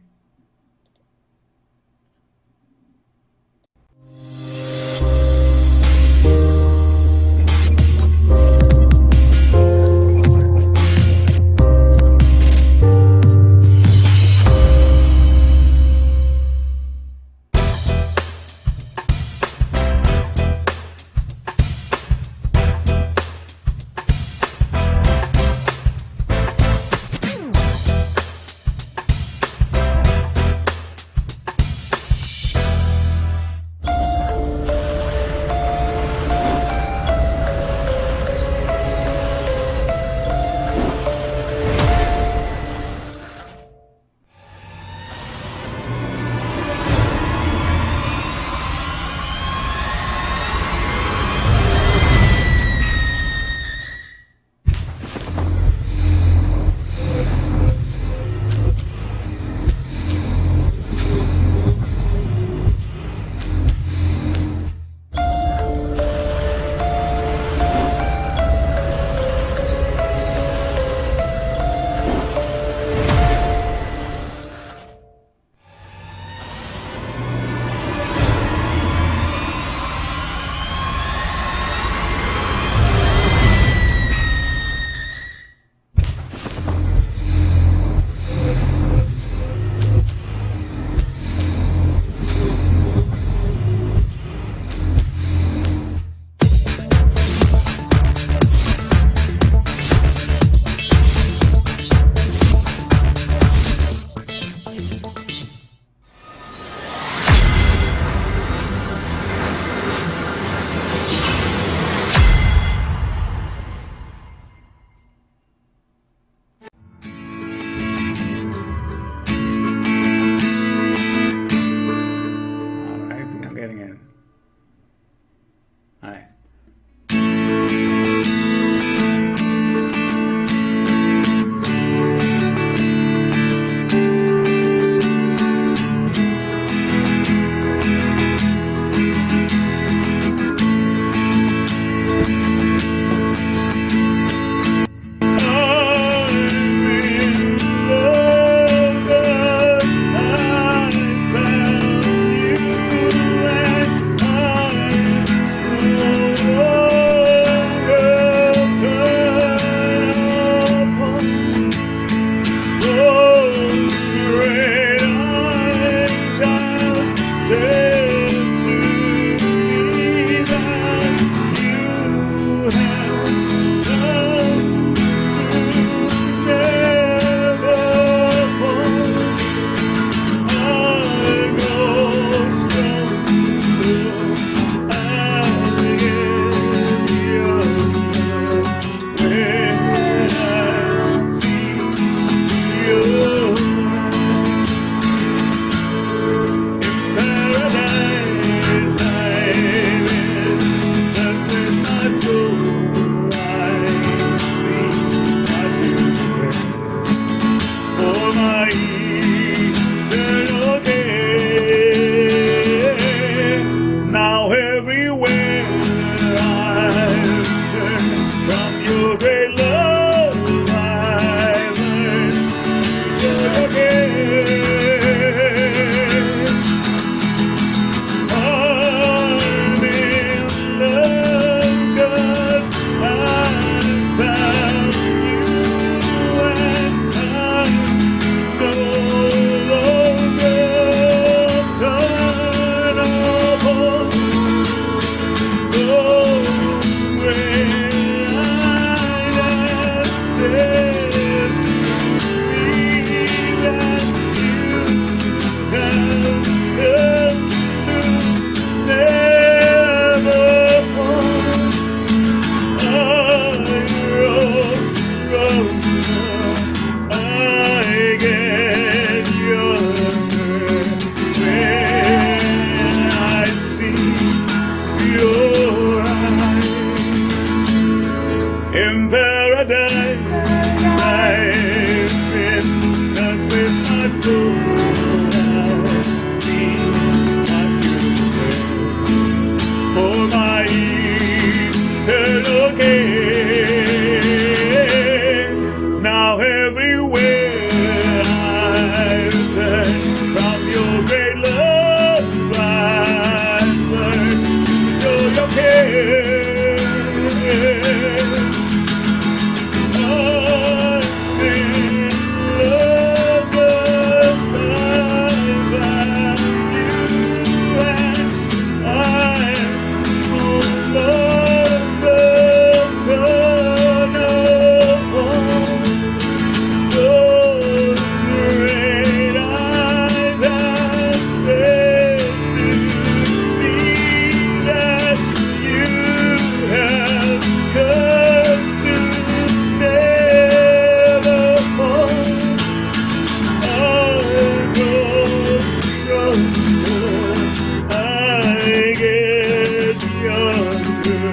A: I get younger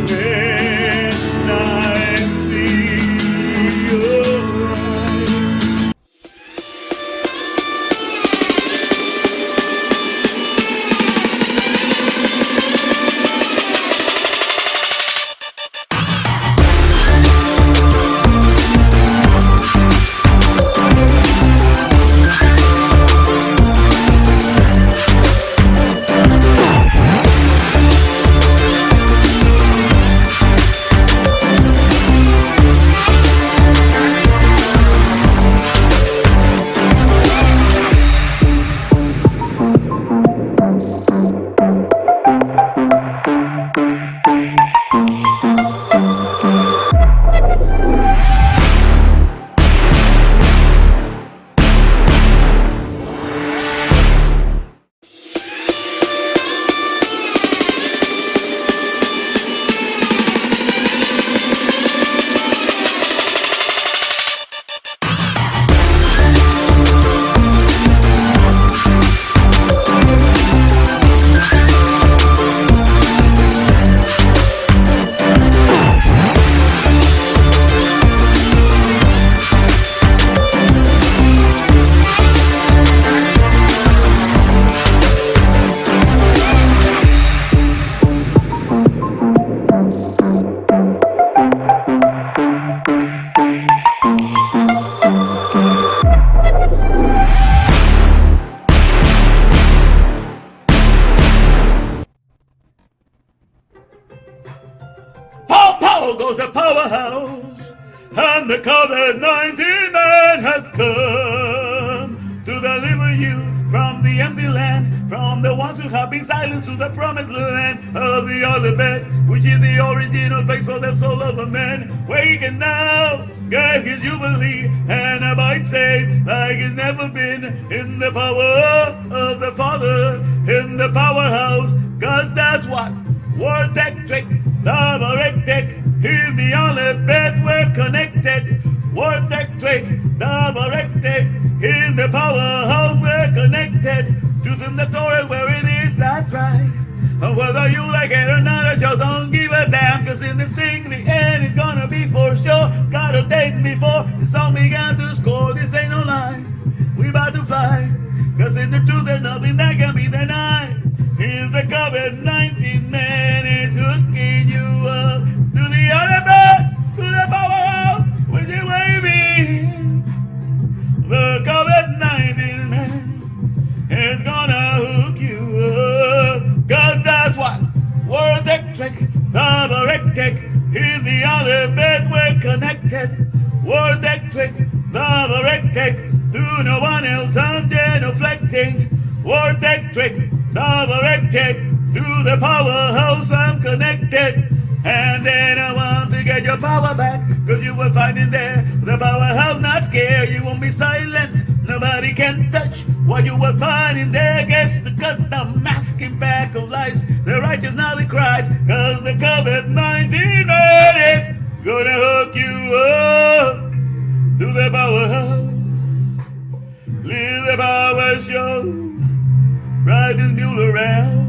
A: when I see your eyes. Pow goes the powerhouse, and the COVID-19 man has come to deliver you from the empty land, from the ones who have been silenced to the promised land of the Augmenting, which is the original place for the soul of a man. Waken now, get his jubilee, and abide safe like it's never been, in the power of the Father, in the powerhouse, 'cause that's what Word Electric, Love Electric, is the only bed we're connected. Word Electric, Love Electric, in the powerhouse we're connected. Truth in the Torah where it is, that's right. And whether you like it or not, I just don't give a damn, 'cause in this thing the end is gonna be for sure. It's got a date before the song began to score. This ain't no lie, we about to fly, 'cause in the truth there's nothing that can be denied. Here's the COVID-19 man is hooking you up to the other bed, to the powerhouse, with you waving. The COVID-19 man is gonna hook you up, 'cause that's what Word Electric, Love Electric, in the other bed we're connected. Word Electric, Love Electric, to no one else I'm genuflecting. Word Electric, Love Electric, to the powerhouse I'm connected. And then I want to get your power back, 'cause you will find in there the powerhouse not scared. You won't be silenced, nobody can touch what you will find in there. Gets to cut the masking back of lies, the righteous now they cries, 'cause the COVID-19 is gonna hook you up to the powerhouse. Leave the power show, ride this mule around.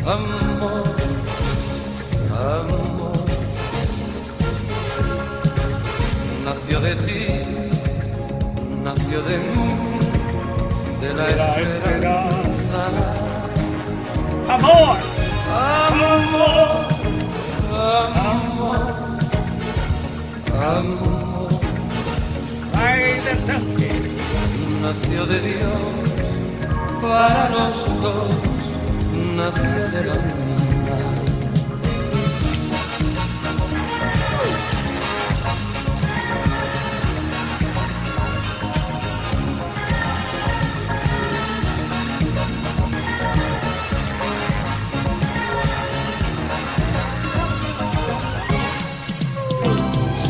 C: Amor, amor, nació de ti, nació de mí, de la esperanza.
A: Amor,
C: Amor, amor, amor,
A: ay de tasque.
C: nació de Dios para los dos, nació de la luna.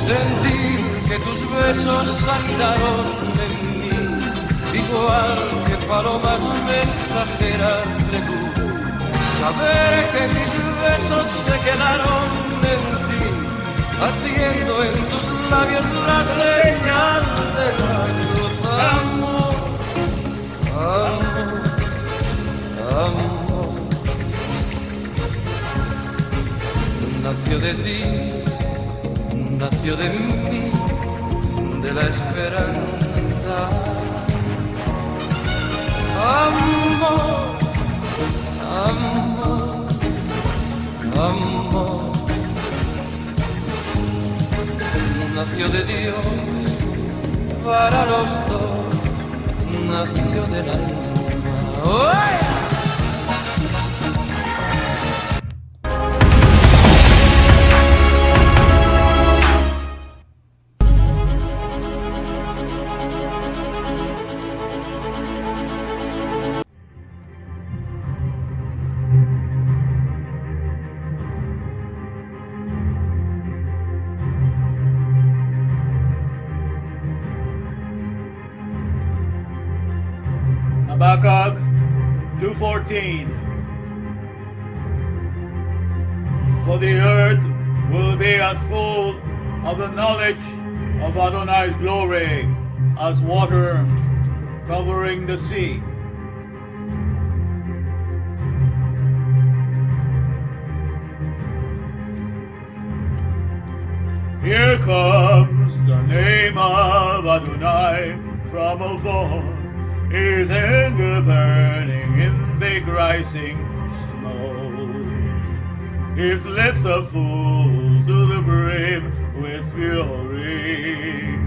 C: Sentí que tus besos saltaron en mí y igual que palomas mensajeras de luz. Saber que mis besos se quedaron en ti, haciendo en tus labios la señal de la cruz. Amor, amor, amor, nació de ti, nació de mí, de la esperanza. Amor, amor, amor, nació de Dios para los dos, nació del alma. ¡Oh!
B: Habakkuk 2:14. For the earth will be as full of the knowledge of Adonai's glory as water covering the sea. Here comes the name of Adonai from afar, his anger burning in big rising smoke. His lips are full to the brim with fury,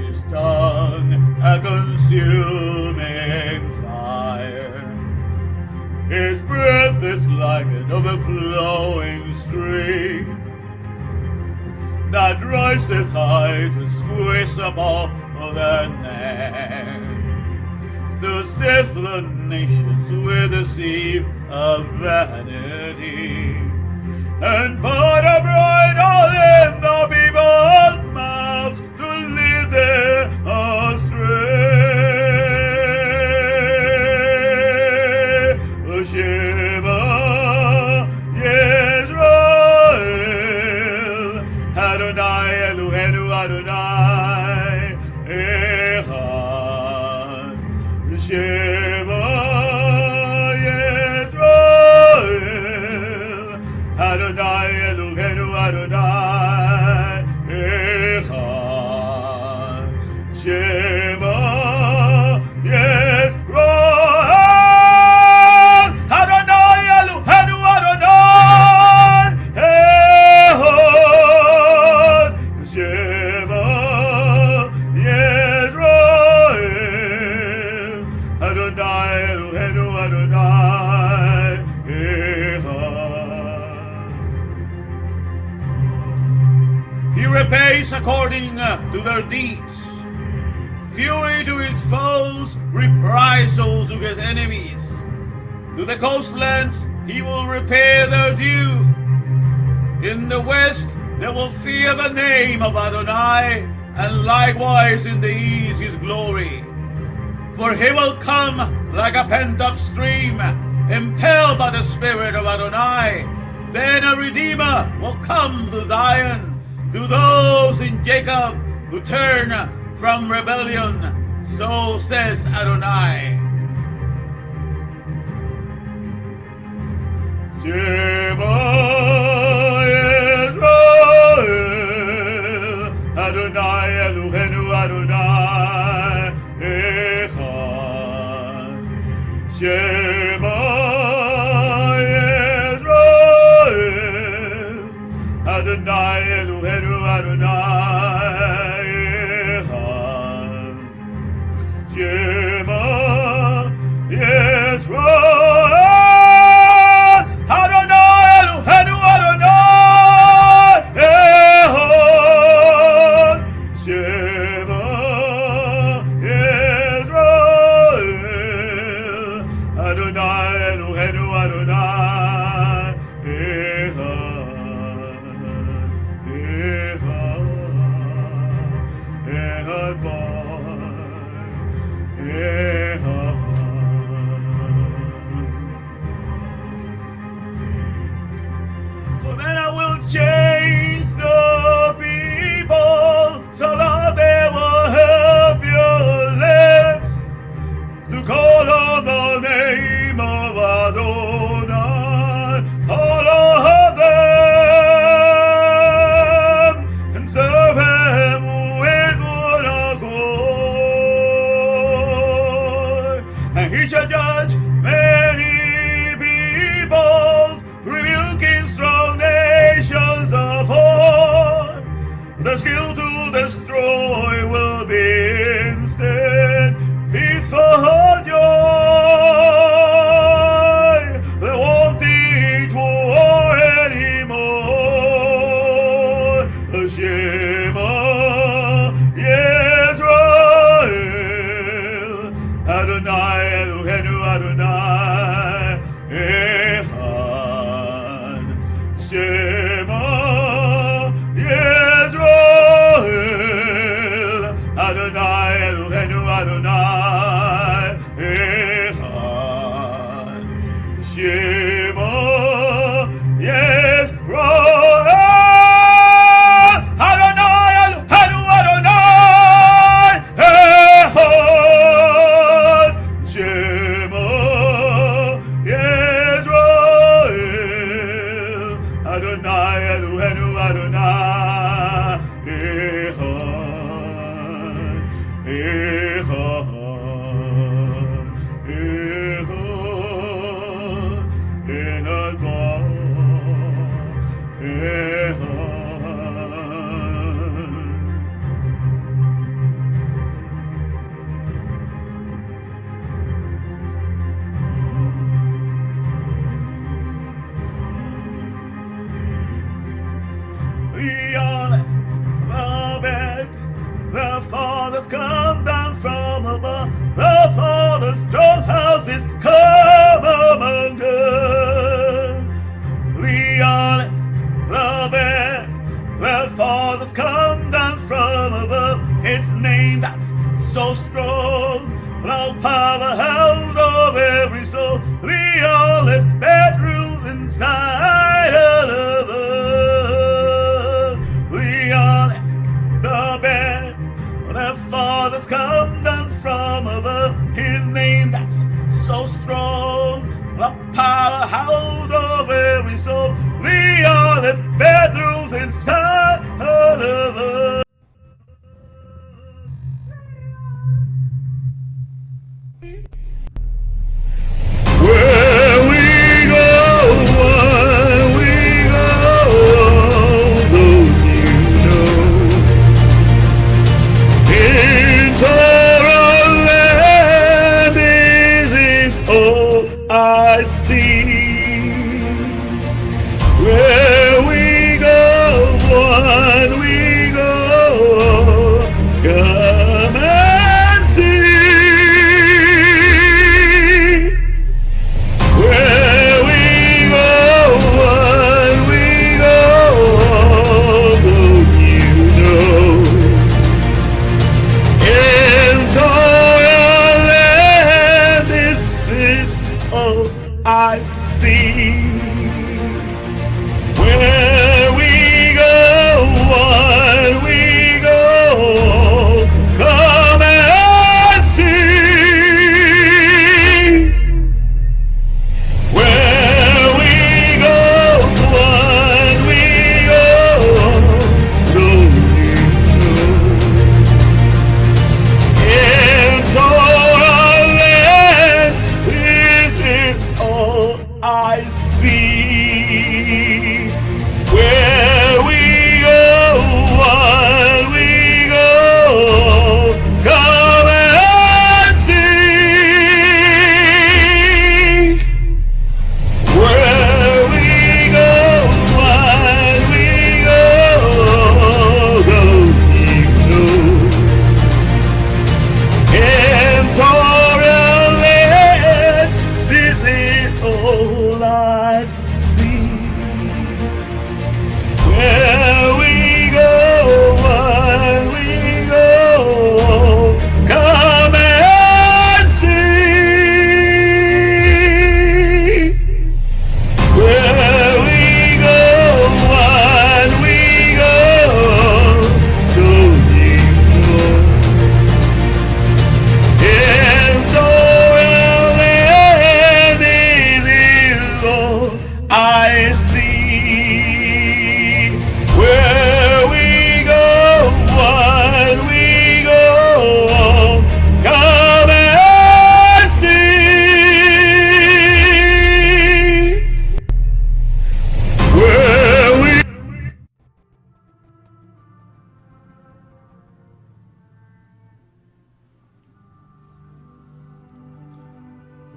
B: his tongue a consuming fire. His breath is like an overflowing stream that rises high to squeeze up all of the net, to sift the nations with a sieve of vanity, and put a bright oil in the people's mouths to lead them astray. Shema Yisrael, Adonai Eloheinu Adonai Echad. Shema Yisrael, Adonai Eloheinu Adonai Echad. Shema Yisrael, Adonai Eloheinu Adonai Echad. Shema Yisrael, Adonai Eloheinu Adonai Echad. He repays according to their deeds, fury to his foes, reprisal to his enemies. To the coastlands he will repay their due. In the west they will fear the name of Adonai, and likewise in the east his glory. For he will come like a pent-up stream, impelled by the Spirit of Adonai. Then a Redeemer will come to Zion, to those in Jacob who turn from rebellion. So says Adonai. Shema Yisrael, Adonai Eloheinu Adonai Echad. Shema Yisrael, Adonai Eloheinu Adonai Echad. Shema Yisrael, Adonai Eloheinu Adonai Echad. Shema Yisrael, Adonai Eloheinu Adonai Echad. Echad.
A: he shall judge many peoples, rebuking strong nations of old. The skill to destroy will be instead peaceful joy. They won't teach war anymore. The Shema Yisrael, Adonai Eloheinu Adonai Echad. Shema Yisrael, Adonai Eloheinu Adonai Echad. Shema Yisrael, Adonai Eloheinu Adonai Echad. Shema Yisrael, Adonai Eloheinu Adonai Echad. Echad. Echad. Echad. The olive, the bed, the fathers come down from above, the father's strong houses come among us. The olive, the bed, the fathers come down from above, his name that's so strong, the powerhouse of every soul. The olive bed rules inside of us. The olive, the bed, the fathers come down from above, his name that's so strong, the powerhouse of every soul. The olive bed rules inside of us. Where we go, where we go, don't you know? In Torah land, this is all I see. Where we go, when we go, come and see. Where we go, when we go, don't you know? In Torah land, this is all I see. Where we go, when we go, come and see. Where we go, when we go, don't you know? In Torah land, this is all I see.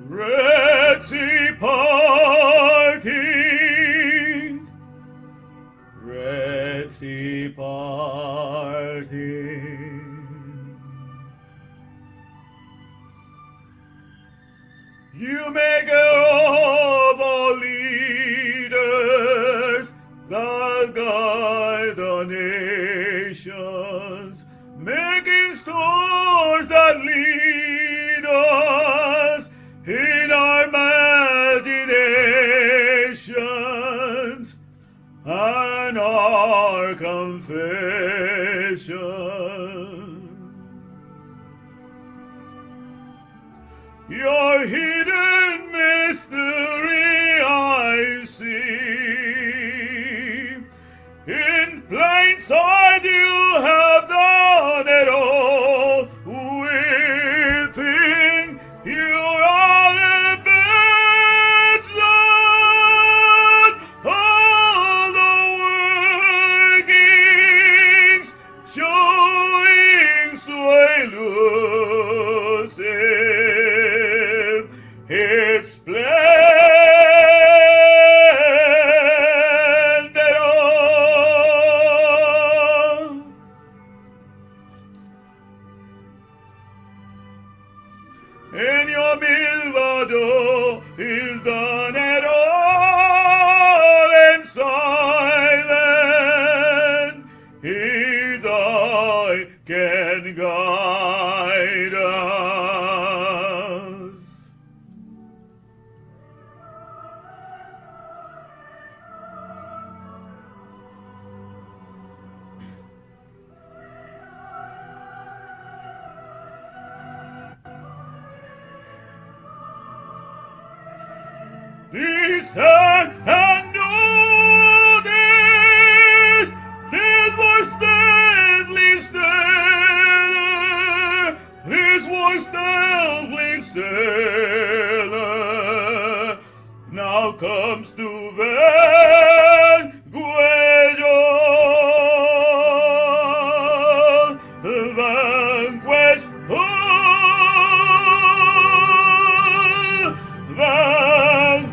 A: Red Sea parting, Red Sea parting. You make of all leaders that guide the nations, making stores that lead us in our imaginations and our confessions. Your hidden mystery I see. In plain sight you have done it all. Within you are the best Lord. All the workings showing sway lucid. His splendid all. And your milvado is done at all in silence. His eye can guide us. Listen and notice this voice steadily stellar, this voice steadily stellar, now comes to vanquish all, vanquish all, vanquish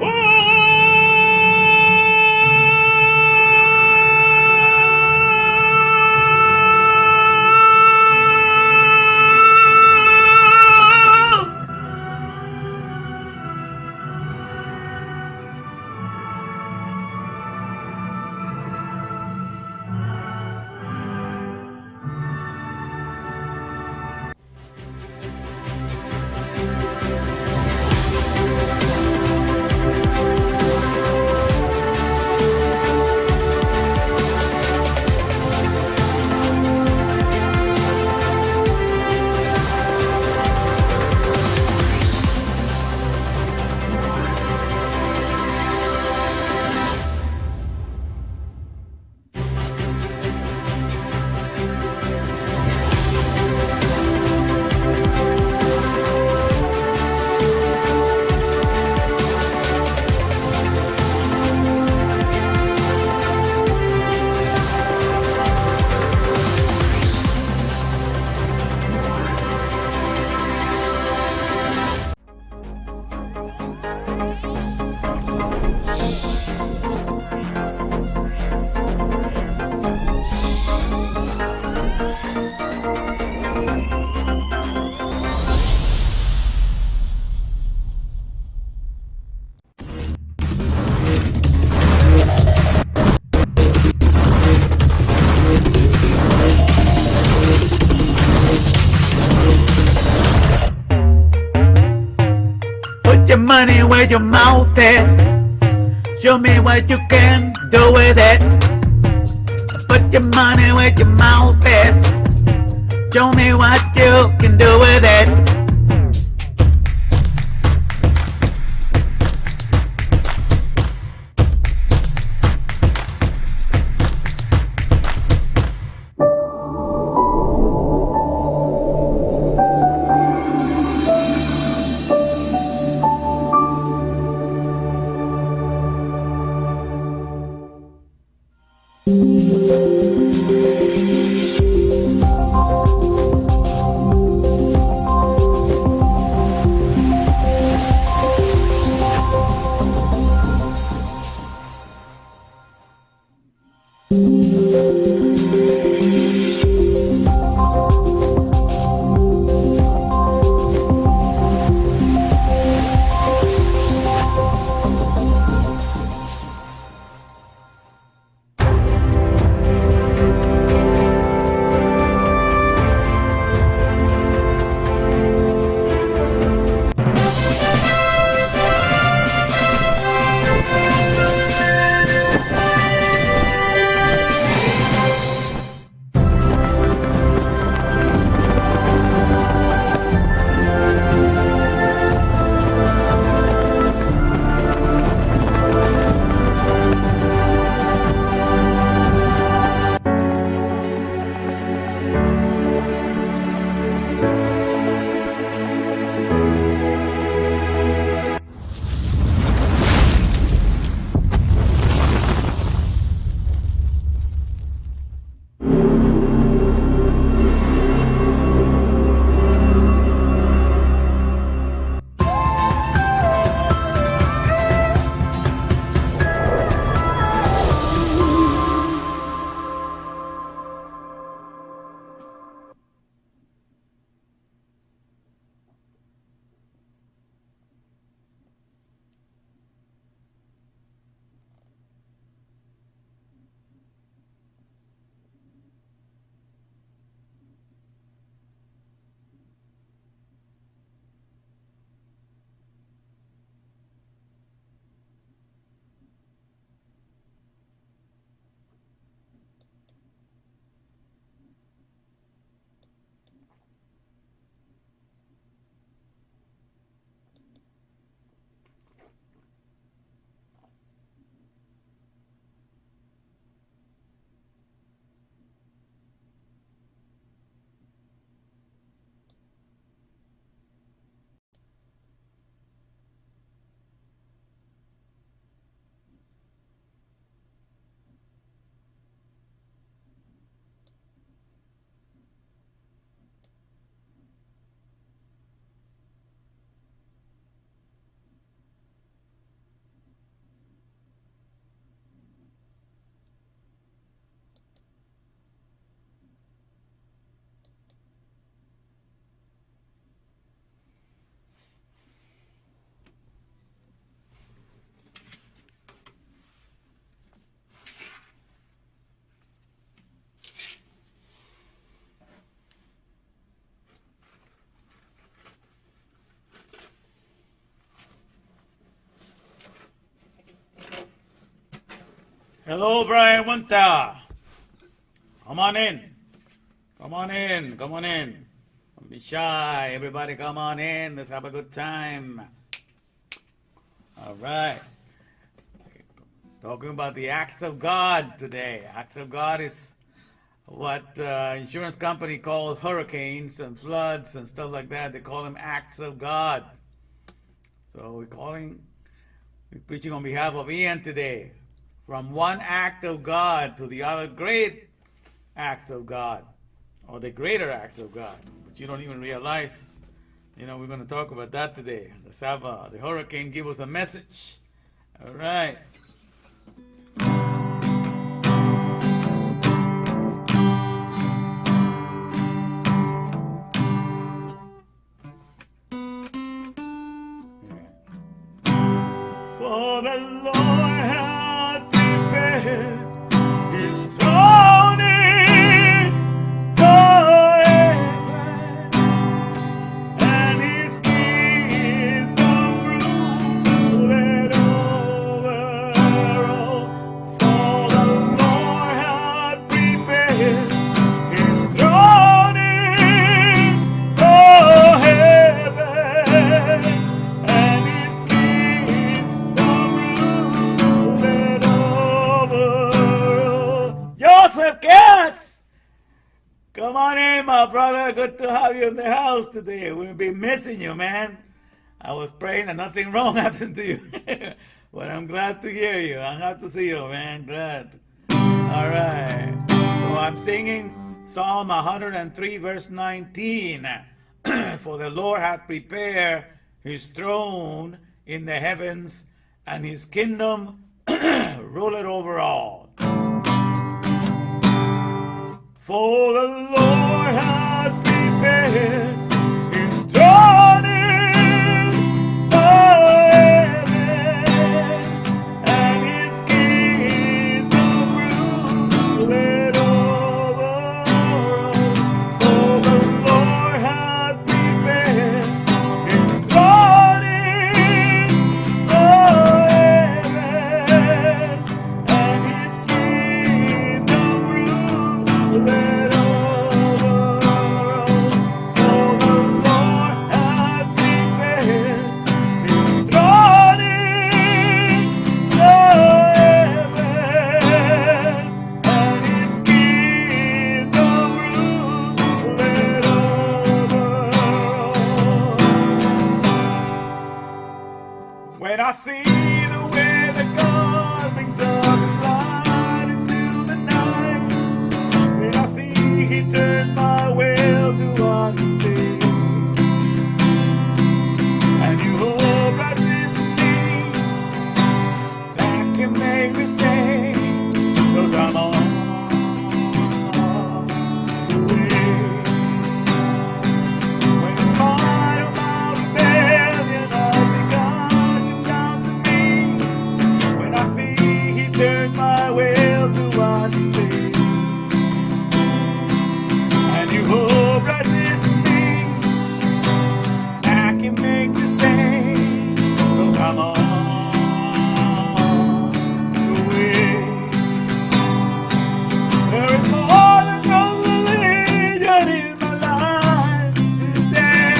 A: all.
B: Put your money where your mouth is. Show me what you can do with it. Put your money where your mouth is. Show me what you can do with it. Hello, Brian Winter. Come on in. Come on in. Come on in. Don't be shy. Everybody come on in. Let's have a good time. All right. Talking about the acts of God today. Acts of God is what insurance company calls hurricanes and floods and stuff like that. They call them acts of God. So we're preaching on behalf of Ian today. From one act of God to the other great acts of God, or the greater acts of God, but you don't even realize. We're going to talk about that today. Let's have the hurricane give us a message. All right.
A: For the Lord hath prepared his throne in the heaven, and his kingdom ruleth over all. For the Lord hath prepared his throne in the heaven, and his
B: Joseph Katz! Come on in, my brother. Good to have you in the house today. We've been missing you, man. I was praying that nothing wrong happened to you. But I'm glad to hear you. I'm glad to see you, man. Glad. All right. So I'm singing Psalm 103, verse 19. For the Lord hath prepared his throne in the heavens, and his kingdom ruleth over all.
A: For the Lord hath prepared his throne in the heaven, and his kingdom ruleth over all. For the Lord hath prepared his throne in the heaven, and his kingdom ruleth. When I see the way that God brings up the light into the night, when I see he turned my will to unseen, and you hold rises in me, that can make me sing, 'cause I'm on the way. When in spite of my rebellion, I see God come down to me. When I see he turned my will to unseen, and you hope rises in me, that can make me sing, 'cause I'm on the way. There is more than just religion in my life today,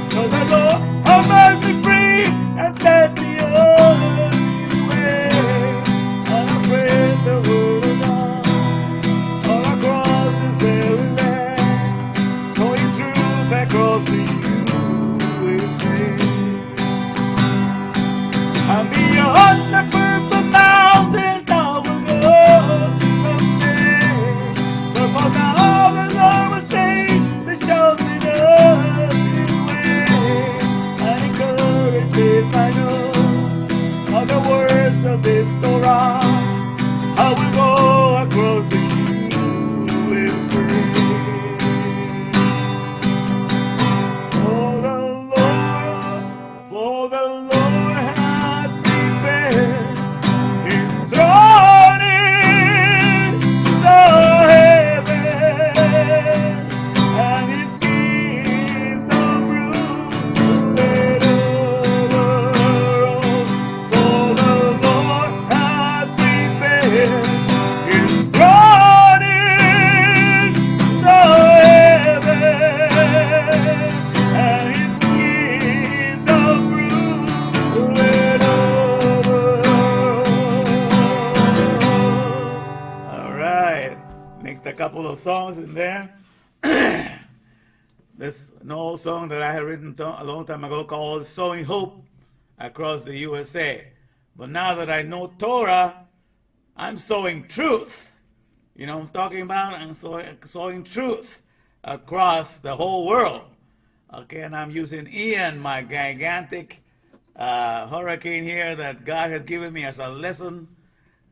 A: 'cause the Lord has made me free and set me on His way. And I spread the word of God all across this very land, going truth across the USA. And beyond the purple mountains I will go someday, but for now the Lord will save the chosen of His way. And encourage this I know, of the words of this Torah, I will go across the USA. Oh,
B: of songs in there. There's an old song that I had written a long time ago called Sowing Hope Across the USA. But now that I know Torah, I'm sowing truth. You know what I'm talking about? I'm sowing truth across the whole world. Okay, and I'm using Ian, my gigantic hurricane here that God has given me as a lesson,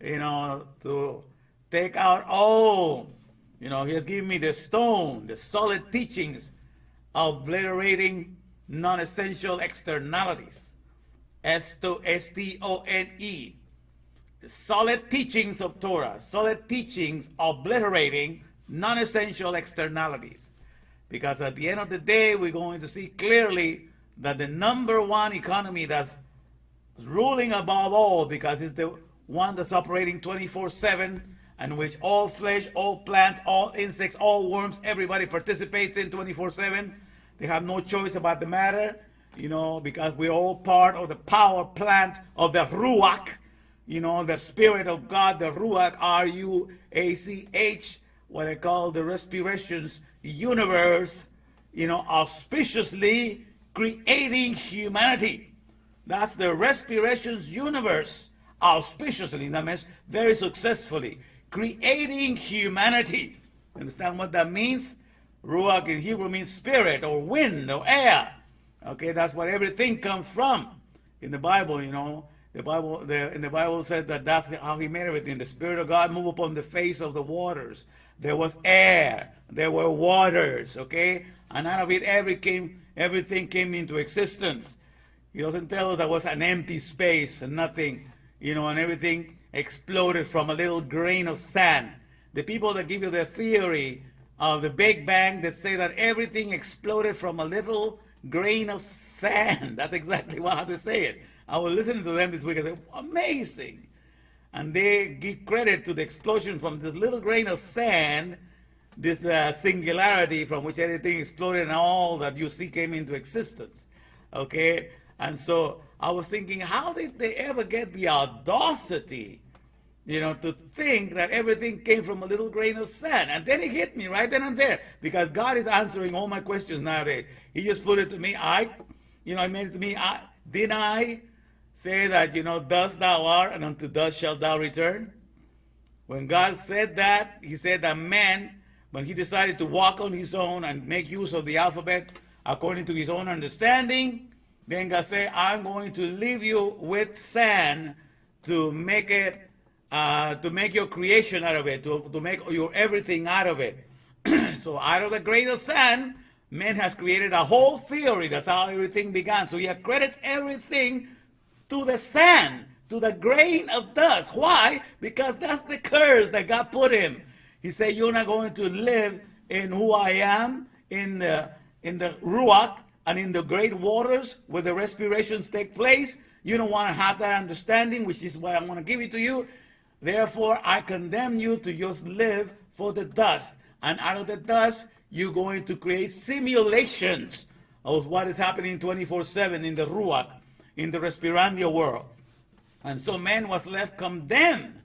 B: you know, to take out all, you know, He has given me the stone, the solid teachings, obliterating non-essential externalities. S-T-O-N-E. The solid teachings of Torah, solid teachings obliterating non-essential externalities. Because at the end of the day, we're going to see clearly that the number one economy that's ruling above all, because it's the one that's operating 24/7, and which all flesh, all plants, all insects, all worms, everybody participates in 24/7. They have no choice about the matter, you know, because we're all part of the power plant of the Ruach, you know, the Spirit of God, the Ruach, R-U-A-C-H, what I call the respirations universe, you know, auspiciously creating humanity. That's the respirations universe, auspiciously, that means very successfully, creating humanity. Understand what that means? Ruach in Hebrew means spirit or wind or air. Okay, that's what everything comes from. In the Bible, you know, in the Bible said that that's how He made everything. The Spirit of God moved upon the face of the waters. There was air, there were waters, okay? And out of it everything came into existence. He doesn't tell us there was an empty space and nothing, you know, and everything exploded from a little grain of sand. The people that give you the theory of the Big Bang that say that everything exploded from a little grain of sand. That's exactly how they say it. I was listening to them this week and said, amazing. And they give credit to the explosion from this little grain of sand, this singularity from which everything exploded and all that you see came into existence. Okay? And so I was thinking, how did they ever get the audacity, you know, to think that everything came from a little grain of sand? And then it hit me right then and there, because God is answering all my questions nowadays. He just put it to me. I made it to me. Did I say that, you know, thus thou art, and unto thus shalt thou return? When God said that, He said that man, when he decided to walk on his own and make use of the alphabet according to his own understanding, then God said, I'm going to leave you with sand to make it, to make your creation out of it, to make your everything out of it. So out of the grain of sand, man has created a whole theory. That's how everything began. So He accredits everything to the sand, to the grain of dust. Why? Because that's the curse that God put him. He said, you're not going to live in who I am, in the Ruach, and in the great waters where the respirations take place. You don't want to have that understanding, which is what I want to give it to you. Therefore, I condemn you to just live for the dust. And out of the dust, you're going to create simulations of what is happening 24/7 in the Ruach, in the Respirandia world. And so man was left condemned.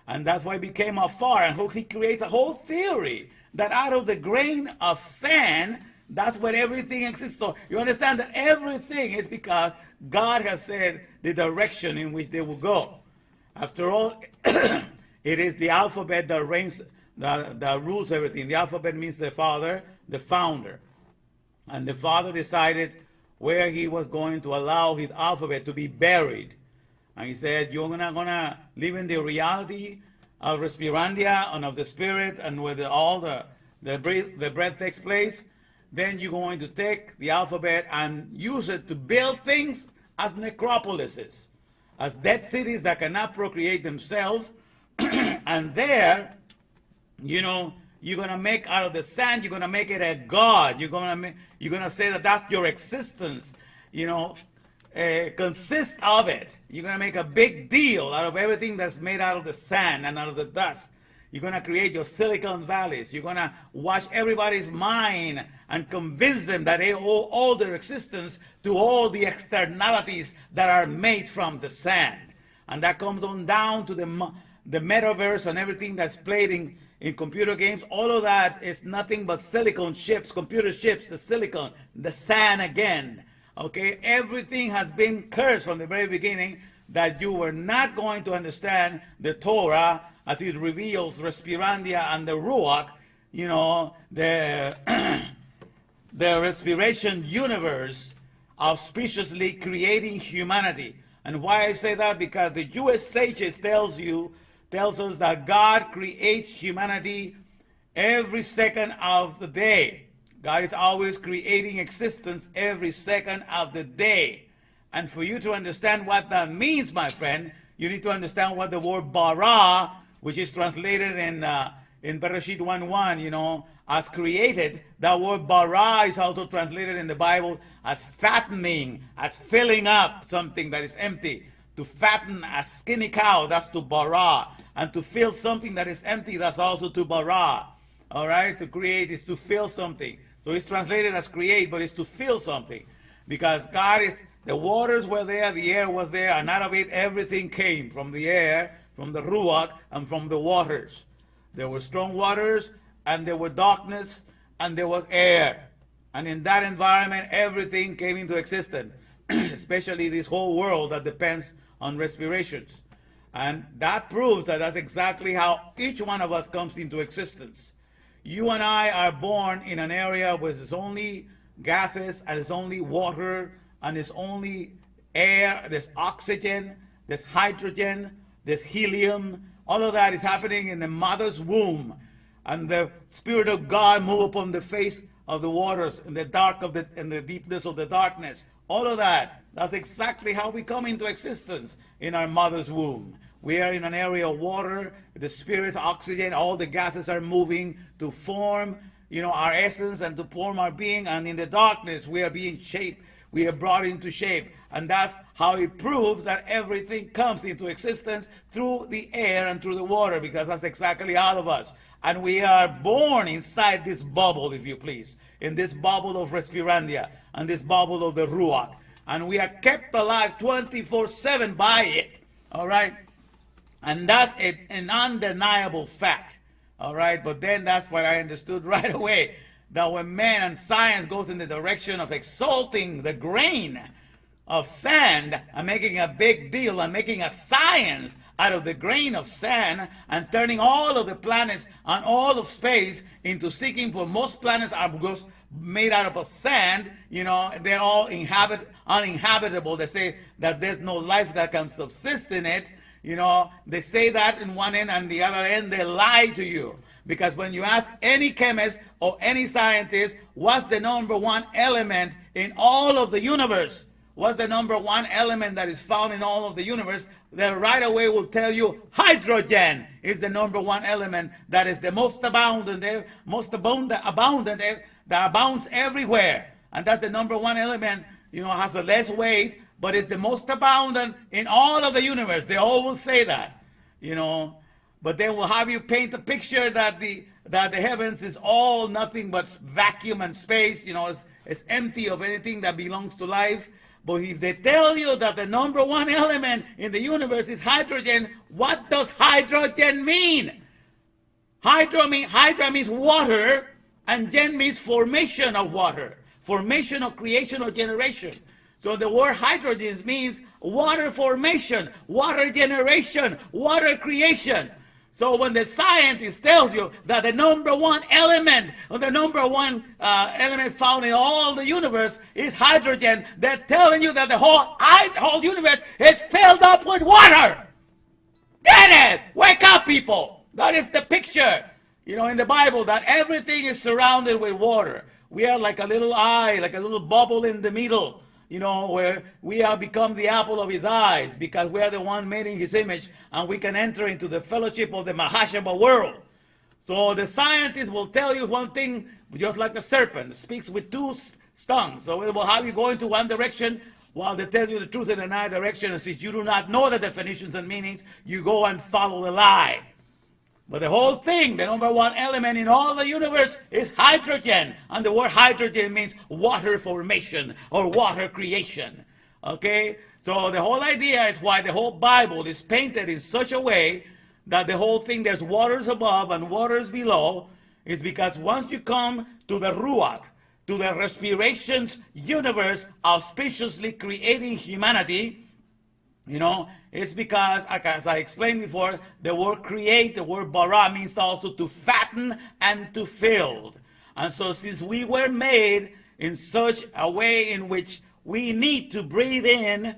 B: And that's why he became afar. And He creates a whole theory that out of the grain of sand, that's where everything exists. So you understand that everything is because God has said the direction in which they will go. After all, it is the alphabet that reigns, that rules everything. The alphabet means the Father, the founder. And the Father decided where He was going to allow His alphabet to be buried. And He said, you're not going to live in the reality of Respirandia and of the Spirit and where all the breath takes place. Then you're going to take the alphabet and use it to build things as necropolises, as dead cities that cannot procreate themselves. And there, you know, you're going to make out of the sand, you're going to make it a god. You're going to say that that's your existence, you know, consists of it. You're going to make a big deal out of everything that's made out of the sand and out of the dust. You're going to create your Silicon Valleys. You're going to wash everybody's mind and convince them that they owe all their existence to all the externalities that are made from the sand. And that comes on down to the metaverse and everything that's played in computer games, all of that is nothing but silicon chips, computer chips, the silicon, the sand again. Okay, everything has been cursed from the very beginning, that you were not going to understand the Torah as it reveals respirandia and the ruach, you know, the the respiration universe auspiciously creating humanity. And why I say that? Because the Jewish sages tells us that God creates humanity every second of the day. God is always creating existence every second of the day. And for you to understand what that means, my friend, you need to understand what the word bara, which is translated in Bereshit 1:1, you know, as created. That word bara is also translated in the Bible as fattening, as filling up something that is empty. To fatten a skinny cow, that's to bara. And to fill something that is empty, that's also to bara. All right? To create is to fill something. So it's translated as create, but it's to fill something. Because God is, the waters were there, the air was there, and out of it everything came from the air, from the ruach, and from the waters. There were strong waters, and there were darkness, and there was air. And in that environment, everything came into existence, especially this whole world that depends on respirations. And that proves that that's exactly how each one of us comes into existence. You and I are born in an area where there's only gases, and there's only water, and there's only air, there's oxygen, there's hydrogen, there's helium. All of that is happening in the mother's womb. And the Spirit of God moves upon the face of the waters, in the dark of in the deepness of the darkness. All of that, that's exactly how we come into existence in our mother's womb. We are in an area of water, the Spirit's oxygen, all the gases are moving to form, you know, our essence and to form our being. And in the darkness, we are being shaped. We are brought into shape. And that's how it proves that everything comes into existence through the air and through the water, because that's exactly all of us. And we are born inside this bubble, if you please, in this bubble of respirandia and this bubble of the ruach. And we are kept alive 24/7 by it. All right? And that's an undeniable fact. All right? But then that's what I understood right away, that when man and science goes in the direction of exalting the grain of sand and making a big deal and making a science out of the grain of sand and turning all of the planets and all of space into seeking for, most planets are just made out of sand, you know, they're all uninhabitable. They say that there's no life that can subsist in it. You know, they say that in one end, and the other end they lie to you. Because when you ask any chemist or any scientist, what's the number one element in all of the universe? What's the number one element that is found in all of the universe? They right away will tell you hydrogen is the number one element that is the most abundant, that abounds everywhere. And that's the number one element, you know, has the less weight, but it's the most abundant in all of the universe. They all will say that, you know. But they will have you paint a picture that the heavens is all nothing but vacuum and space, you know, it's empty of anything that belongs to life. But if they tell you that the number one element in the universe is hydrogen, what does hydrogen mean? Hydra means water, and gen means formation of water, formation of creation or generation. So the word hydrogen means water formation, water generation, water creation. So when the scientist tells you that the number one element, or the number one element found in all the universe is hydrogen, they're telling you that the whole universe is filled up with water. Get it? Wake up, people. That is the picture, you know, in the Bible, that everything is surrounded with water. We are like a little eye, like a little bubble in the middle, you know, where we have become the apple of his eyes, because we are the one made in his image, and we can enter into the fellowship of the Mahashaba world. So the scientist will tell you one thing, just like the serpent speaks with two tongues. So it will have you go into one direction while they tell you the truth in another direction. And since you do not know the definitions and meanings, you go and follow the lie. But the whole thing, the number one element in all the universe is hydrogen. And the word hydrogen means water formation or water creation. Okay? So the whole idea is why the whole Bible is painted in such a way that the whole thing, there's waters above and waters below, is because once you come to the Ruach, to the respirations universe auspiciously creating humanity, it's because, as I explained before, the word create, the word bara, means also to fatten and to fill. And so since we were made in such a way in which we need to breathe in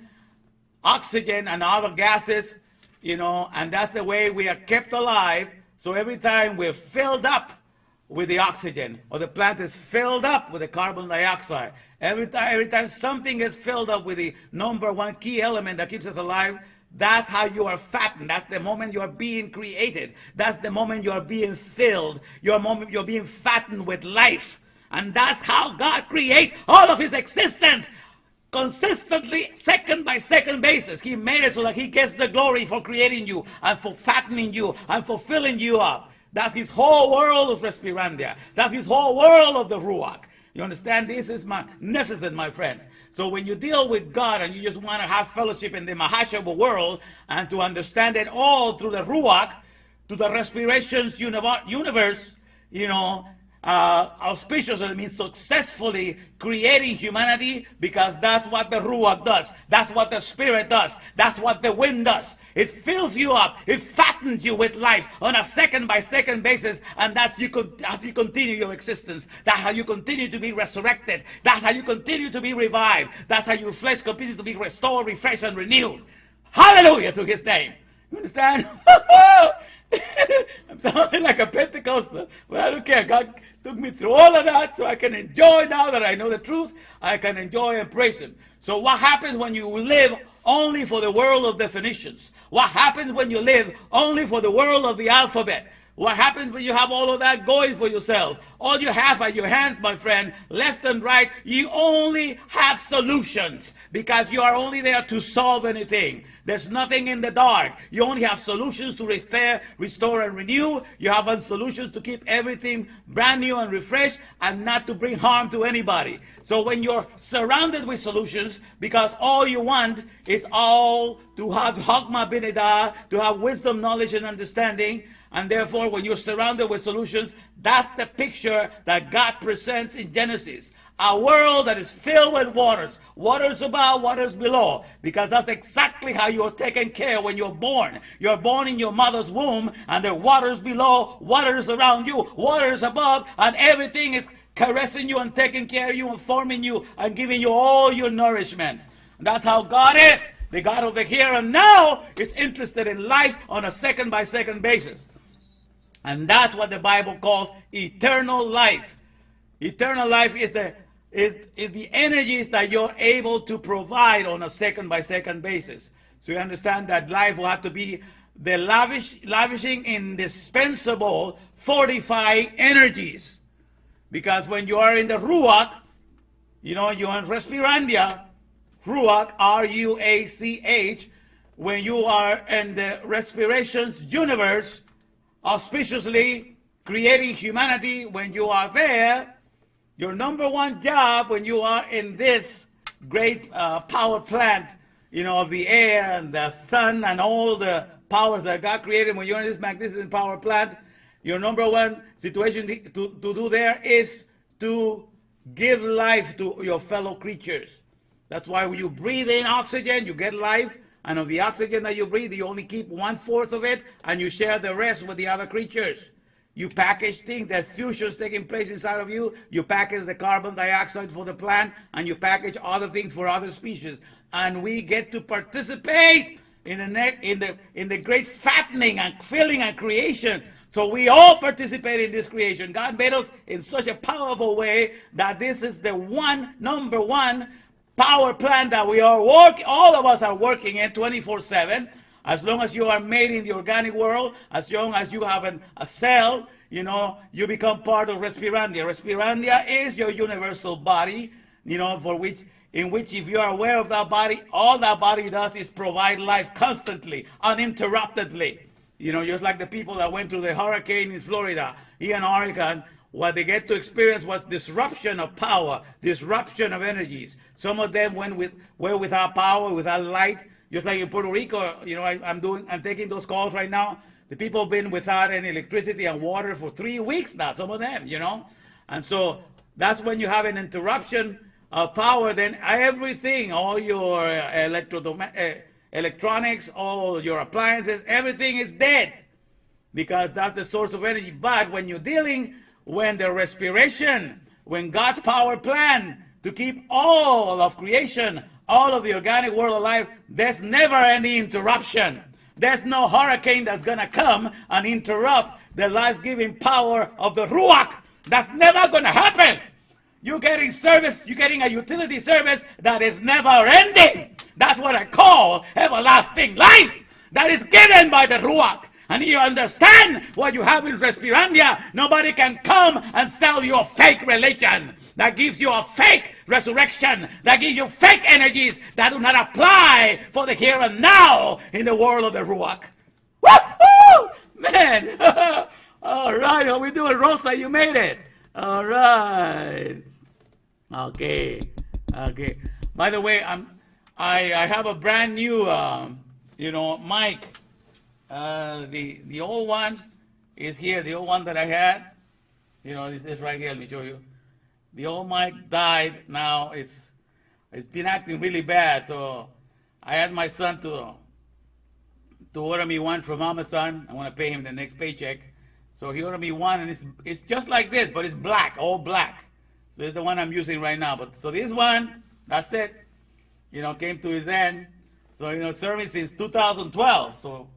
B: oxygen and other gases, and that's the way we are kept alive. So every time we're filled up with the oxygen, or the plant is filled up with the carbon dioxide, every time something is filled up with the number one key element that keeps us alive, that's how you are fattened. That's the moment you are being created. That's the moment you are being filled. You're being fattened with life. And that's how God creates all of his existence. Consistently, second by second basis. He made it so that he gets the glory for creating you and for fattening you and for filling you up. That's his whole world of Respirandia. That's his whole world of the Ruach. You understand? This is magnificent, my friends. So when you deal with God and you just want to have fellowship in the Mahashava world and to understand it all through the Ruach, to the respirations universe, auspiciously means successfully creating humanity, because that's what the Ruach does. That's what the Spirit does. That's what the wind does. It fills you up. It fattens you with life on a second by second basis, and that's how you continue your existence. That's how you continue to be resurrected. That's how you continue to be revived. That's how your flesh continues to be restored, refreshed, and renewed. Hallelujah to his name. You understand? I'm sounding like a Pentecostal, but I don't care. God took me through all of that so I can enjoy, now that I know the truth, I can enjoy and praise him. So what happens when you live only for the world of definitions? What happens when you live only for the world of the alphabet? What happens when you have all of that going for yourself? All you have at your hands, my friend, left and right, you only have solutions, because you are only there to solve anything. There's nothing in the dark. You only have solutions to repair, restore, and renew. You have solutions to keep everything brand new and refreshed and not to bring harm to anybody. So when you're surrounded with solutions, because all you want is all to have Chokmah Binidah, to have wisdom, knowledge, and understanding, and therefore when you're surrounded with solutions, that's the picture that God presents in Genesis. A world that is filled with waters, waters above, waters below, because that's exactly how you're taken care of when you're born. You're born in your mother's womb, and there are waters below, waters around you, waters above, and everything is caressing you and taking care of you and forming you and giving you all your nourishment. And that's how God is. The God of the here and now is interested in life on a second by second basis. And that's what the Bible calls eternal life. Eternal life is the energies that you're able to provide on a second by second basis. So you understand that life will have to be the lavishing indispensable fortifying energies. Because when you are in the Ruach, you're in Respirandia, Ruach, R-U-A-C-H, when you are in the respirations universe, auspiciously creating humanity, when you are there, your number one job when you are in this great power plant, of the air and the sun and all the powers that God created, when you're in this magnificent power plant, your number one situation to do there is to give life to your fellow creatures. That's why when you breathe in oxygen, you get life. And of the oxygen that you breathe, you only keep 1/4 of it, and you share the rest with the other creatures. You package things, that fusion's taking place inside of you. You package the carbon dioxide for the plant, and you package other things for other species. And we get to participate in the great fattening and filling and creation. So we all participate in this creation. God made us in such a powerful way that this is the number one power plant that we are all of us are working in 24/7. As long as you are made in the organic world, as long as you have a cell, you become part of Respirandia. Respirandia is your universal body, in which if you are aware of that body, all that body does is provide life constantly, uninterruptedly. Just like the people that went through the hurricane in Florida, Ian Hurricane, what they get to experience was disruption of power, disruption of energies. Some of them were without power, without light. Just like in Puerto Rico, I'm taking those calls right now The people have been without any electricity and water for 3 weeks now, some of them, And so that's when you have an interruption of power, then everything, all your electronics, all your appliances, everything is dead because that's the source of energy. But when you're dealing, when the respiration, when God's power plan to keep all of creation, all of the organic world alive, there's never any interruption. There's no hurricane that's going to come and interrupt the life-giving power of the Ruach. That's never going to happen. You're getting service, you're getting a utility service that is never ending. That's what I call everlasting life that is given by the Ruach. And you understand what you have in Respirandia. Nobody can come and sell you a fake religion that gives you a fake resurrection, that gives you fake energies that do not apply for the here and now in the world of the Ruach. Woo-hoo! Man! All right, how we doing, Rosa? You made it. All right. Okay. By the way, I have a brand new, mic. The old one is here. The old one that I had, this is right here. Let me show you. The old mic died. Now it's been acting really bad. So I had my son to order me one from Amazon. I want to pay him the next paycheck. So he ordered me one, and it's just like this, but it's black, all black. So this is the one I'm using right now. But so this one, that's it. Came to his end. So serving since 2012. So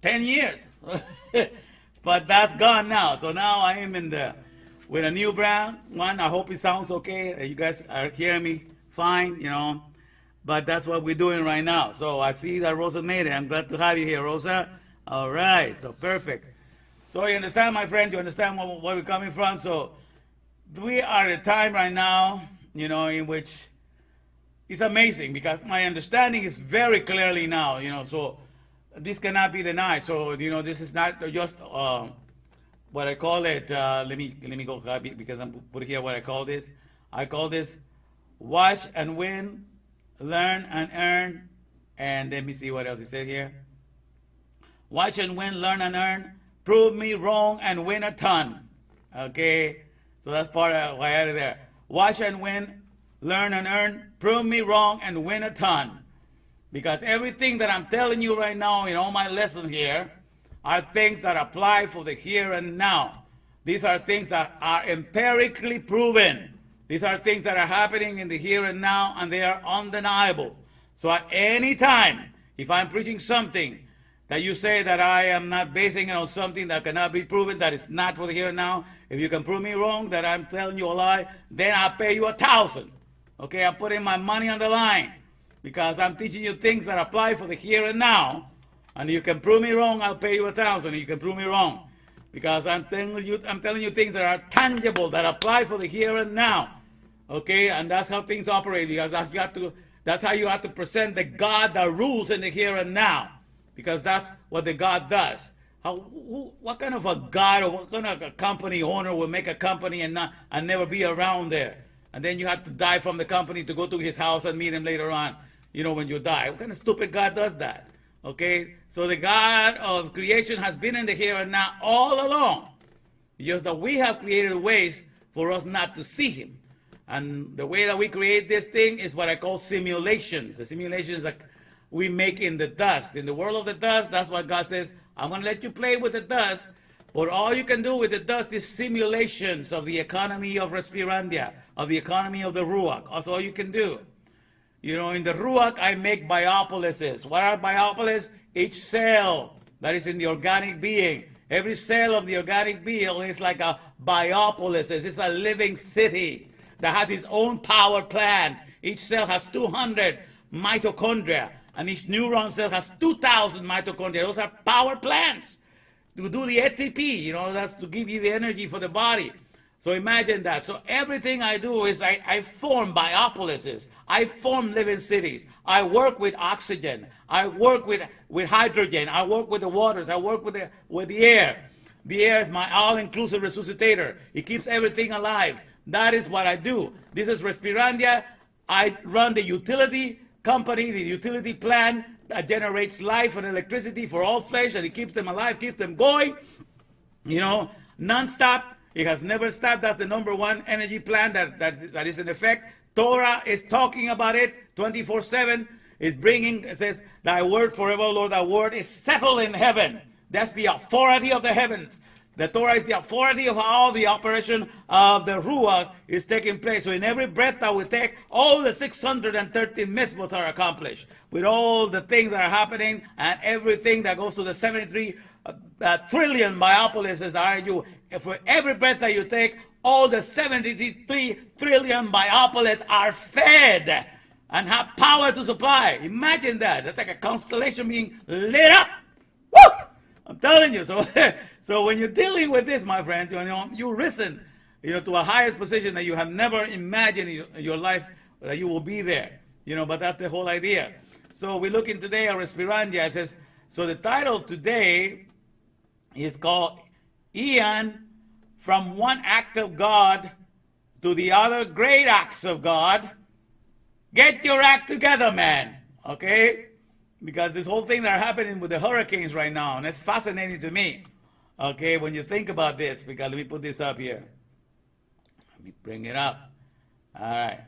B: 10 years. But that's gone now. So now I am with a new brand one. I hope it sounds okay. You guys are hearing me fine, But that's what we're doing right now. So I see that Rosa made it. I'm glad to have you here, Rosa. All right. So perfect. So you understand, my friend? You understand where we're coming from? So we are at a time right now, in which it's amazing because my understanding is very clearly now, so this cannot be denied. So, this is not just what I call it. Let me go copy because I'm put here what I call this. I call this watch and win, learn and earn. And let me see what else he said here. Watch and win, learn and earn. Prove me wrong and win a ton. Okay, so that's part of why I added there. Watch and win, learn and earn. Prove me wrong and win a ton. Because everything that I'm telling you right now in all my lessons here are things that apply for the here and now. These are things that are empirically proven. These are things that are happening in the here and now, and they are undeniable. So at any time, if I'm preaching something that you say that I am not basing it on something that cannot be proven, that is not for the here and now, if you can prove me wrong, that I'm telling you a lie, then I'll pay you 1,000. Okay, I'm putting my money on the line because I'm teaching you things that apply for the here and now. And you can prove me wrong, I'll pay you 1,000. You can prove me wrong because I'm telling you things that are tangible, that apply for the here and now. Okay, and that's how things operate because that's how you have to present the God that rules in the here and now. Because that's what the God does. What kind of a God or what kind of a company owner will make a company and never be around there? And then you have to die from the company to go to his house and meet him later on, when you die. What kind of stupid God does that? Okay? So the God of creation has been in the here and now all along. Just that we have created ways for us not to see him. And the way that we create this thing is what I call simulations. The simulations that we make in the dust. In the world of the dust, that's what God says, I'm going to let you play with the dust, but all you can do with the dust is simulations of the economy of Respirandia, of the economy of the Ruach. That's all you can do. In the Ruach, I make biopolises. What are biopolis? Each cell that is in the organic being. Every cell of the organic being is like a biopolis. It's a living city that has its own power plant. Each cell has 200 mitochondria. And each neuron cell has 2,000 mitochondria. Those are power plants to do the ATP, that's to give you the energy for the body. So imagine that. So everything I do is I form biopolises. I form living cities. I work with oxygen. I work with hydrogen. I work with the waters. I work with the air. The air is my all-inclusive resuscitator. It keeps everything alive. That is what I do. This is Respirandia. I run the utility company, the utility plan that generates life and electricity for all flesh, and it keeps them alive, keeps them going, non-stop. It has never stopped. That's the number one energy plan that is in effect. Torah is talking about it 24/7. It says, thy word forever, Lord, thy word is settled in heaven. That's the authority of the heavens. The Torah is the authority of how the operation of the Ruach is taking place. So in every breath that we take, all the 613 mitzvot are accomplished. With all the things that are happening and everything that goes to the 73 trillion biopolises that are you. For every breath that you take, all the 73 trillion biopolis are fed and have power to supply. Imagine that. That's like a constellation being lit up. Woo! I'm telling you. So when you're dealing with this, my friends, you've risen, to a highest position that you have never imagined in your life that you will be there. But that's the whole idea. So we're looking today at Respirandia. It says, so the title today is called Eon, from one act of God to the other great acts of God. Get your act together, man. Okay? Because this whole thing that are happening with the hurricanes right now, and it's fascinating to me. Okay, when you think about this, because let me put this up here. Let me bring it up. All right.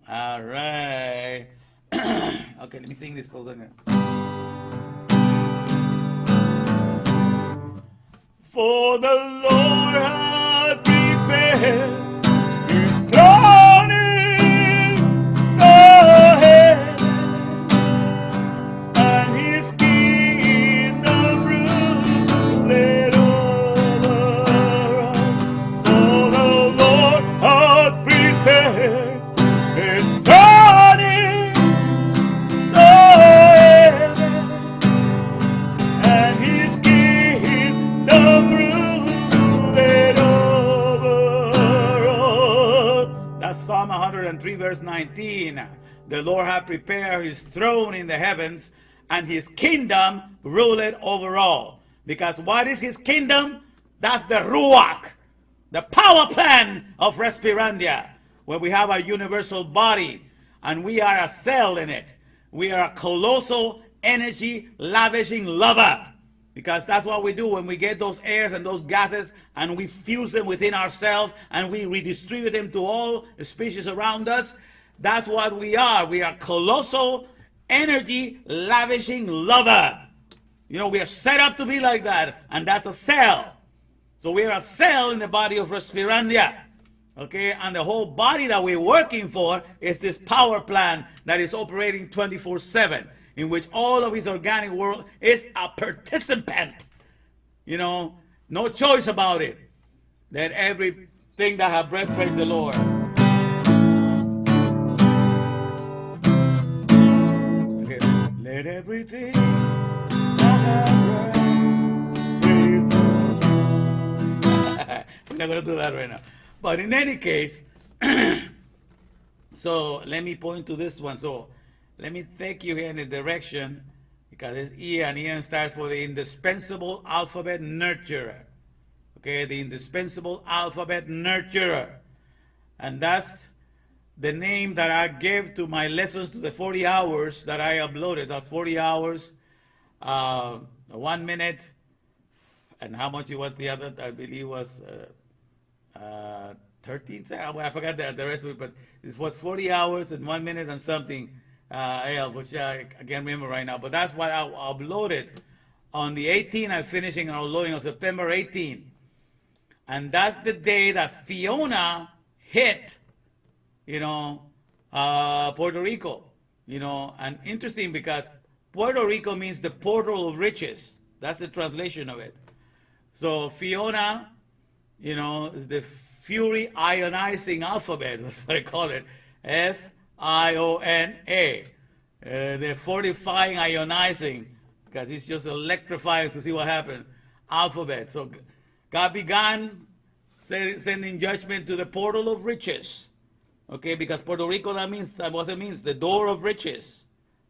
B: All right. Okay, let me sing this close again.
A: For the Lord hath prepared his throne in the heavens, and his kingdom ruleth over us. For the Lord hath prepared his throne in the heavens, and his kingdom ruleth over us.
B: That's Psalm 103, verse 19. The Lord hath prepared his throne in the heavens, and his kingdom ruleth over all. Because what is his kingdom? That's the Ruach, the power plan of Respirandia, where we have our universal body, and we are a cell in it. We are a colossal energy lavishing lover. Because that's what we do when we get those airs and those gases and we fuse them within ourselves and we redistribute them to all the species around us. That's what we are. We are colossal energy lavishing lover. We are set up to be like that, and that's a cell. So we are a cell in the body of Respirandia. Okay, and the whole body that we're working for is this power plant that is operating 24/7. In which all of his organic world is a participant. No choice about it. Let everything that have breath praise the Lord. Okay. Let everything that have breath praise the Lord. We're not going to do that right now. But in any case, so let me point to this one. So let me take you here in the direction, because it's Ian. Ian stands for the indispensable alphabet nurturer. Okay, the indispensable alphabet nurturer. And that's the name that I gave to my lessons, to the 40 hours that I uploaded. That's 40 hours, 1 minute, and how much was the other? I believe was 13. I forgot the rest of it, but this was 40 hours and 1 minute and something. Which I can't remember right now, but that's what I uploaded on the 18th. I'm finishing and uploading on September 18th, and that's the day that Fiona hit, Puerto Rico, and interesting because Puerto Rico means the portal of riches. That's the translation of it. So Fiona, is the Fury ionizing alphabet. That's what I call it. Fiona, the fortifying ionizing, because it's just electrifying to see what happened. Alphabet. So God began sending judgment to the portal of riches. Okay, because Puerto Rico, that's what it means, the door of riches.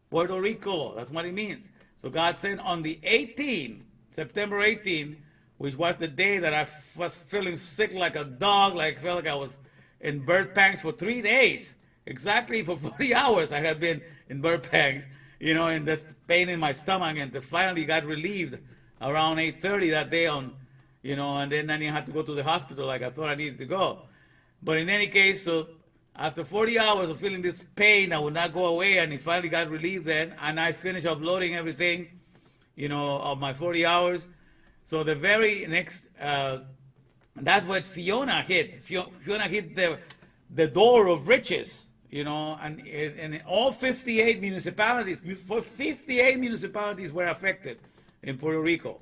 B: Puerto Rico, that's what it means. So God sent on the 18th, September 18th, which was the day that I was feeling sick like a dog, felt like I was in birth pangs for 3 days. exactly for 40 hours I had been in Burbanks, and this pain in my stomach, and finally got relieved around 8:30 that day and then I had to go to the hospital like I thought I needed to go. But in any case, so after 40 hours of feeling this pain that would not go away, and it finally got relieved then, and I finished uploading everything, of my 40 hours. So the very next, that's what Fiona hit. Fiona hit the door of riches, and in all 58 municipalities, 58 municipalities were affected in Puerto Rico,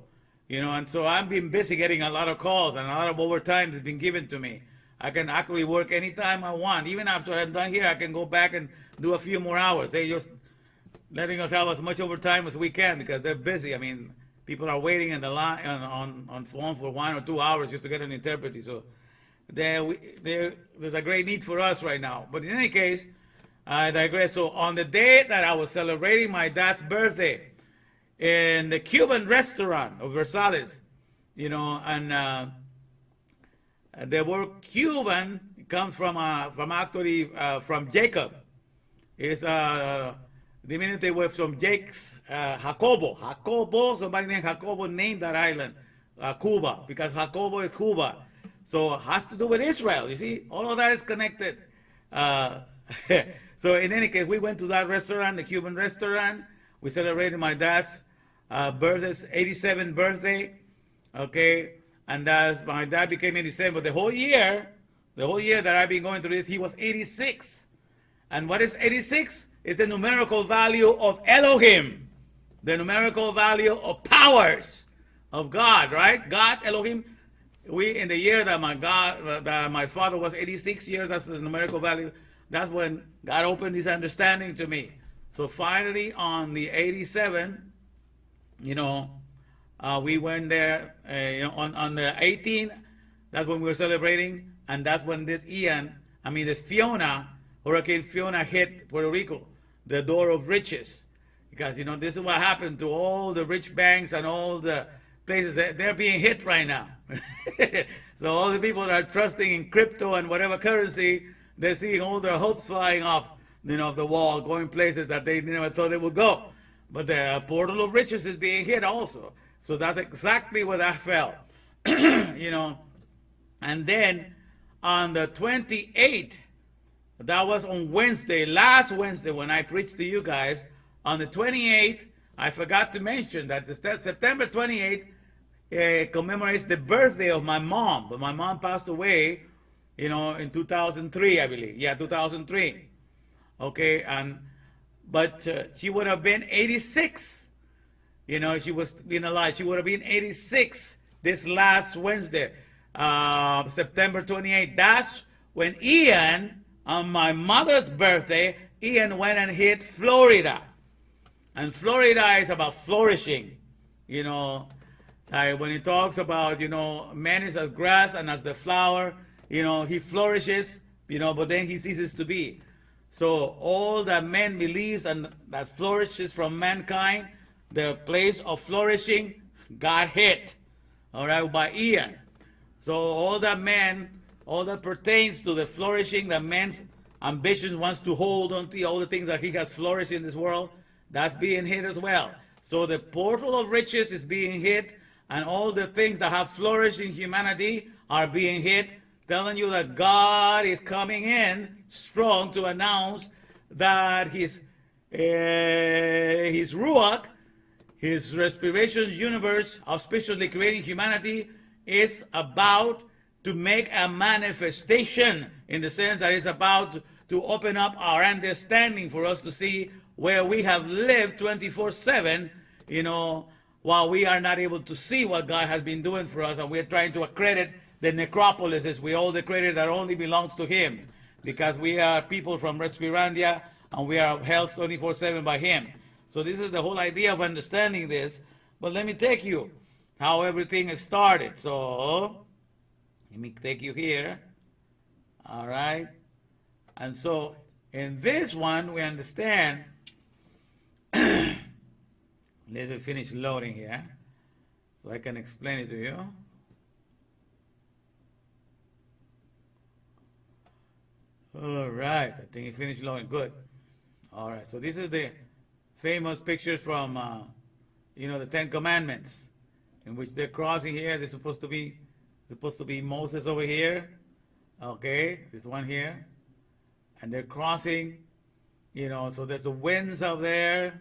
B: and so I've been busy getting a lot of calls, and a lot of overtime has been given to me. I can actually work anytime I want. Even after I'm done here, I can go back and do a few more hours. They're just letting us have as much overtime as we can because they're busy. I mean, people are waiting in the line on phone for 1 or 2 hours just to get an interpreter. So there's a great need for us right now. But in any case, I digress. So on the day that I was celebrating my dad's birthday in the Cuban restaurant of Versalles, and the word Cuban comes from Jacob. It's diminutive word from Jacobo. Jacobo, somebody named Jacobo named that island Cuba, because Jacobo is Cuba. So it has to do with Israel, you see? All of that is connected. So in any case, we went to that restaurant, the Cuban restaurant. We celebrated my dad's birthday, 87th birthday, okay? And my dad became 87, but the whole year that I've been going through this, he was 86. And what is 86? It's the numerical value of Elohim, the numerical value of powers of God, right? God, Elohim. In the year that my father was 86 years, that's the numerical value. That's when God opened His understanding to me. So finally, on the 87, we went there, on the 18th, that's when we were celebrating, and that's when this Hurricane Fiona hit Puerto Rico, the door of riches. Because, this is what happened to all the rich banks and all the places. They're being hit right now. So all the people that are trusting in crypto and whatever currency, they're seeing all their hopes flying off, of the wall, going places that they never thought they would go. But the portal of riches is being hit also. So that's exactly where that fell. And then on the 28th, that was on Wednesday, last Wednesday when I preached to you guys, on the 28th, I forgot to mention that September 28th commemorates the birthday of my mom. But my mom passed away, in 2003, I believe. Yeah, 2003. Okay, but she would have been 86. She was being alive. She would have been 86 this last Wednesday, September 28th. That's when Ian, on my mother's birthday, Ian went and hit Florida. And Florida is about flourishing. When he talks about, man is as grass and as the flower, he flourishes, but then he ceases to be. So all that man believes and that flourishes from mankind, the place of flourishing got hit, all right, by Ian. So all that pertains to the flourishing that man's ambitions wants to hold on to, all the things that he has flourished in this world, that's being hit as well. So the portal of riches is being hit, and all the things that have flourished in humanity are being hit, telling you that God is coming in strong to announce that his Ruach, his respiration universe, auspiciously creating humanity, is about to make a manifestation, in the sense that it's about to open up our understanding for us to see where we have lived 24/7, while we are not able to see what God has been doing for us, and we're trying to accredit the necropolises with all the credit that only belongs to Him, because we are people from Respirandia, and we are held 24/7 by Him. So this is the whole idea of understanding this. But let me take you how everything has started. So let me take you here. All right. And so in this one, we understand. Let me finish loading here so I can explain it to you. All right. I think he finished blowing. Good. All right. So this is the famous pictures from, the Ten Commandments, in which they're crossing here. They're supposed to be Moses over here. Okay. This one here. And they're crossing, so there's the winds out there.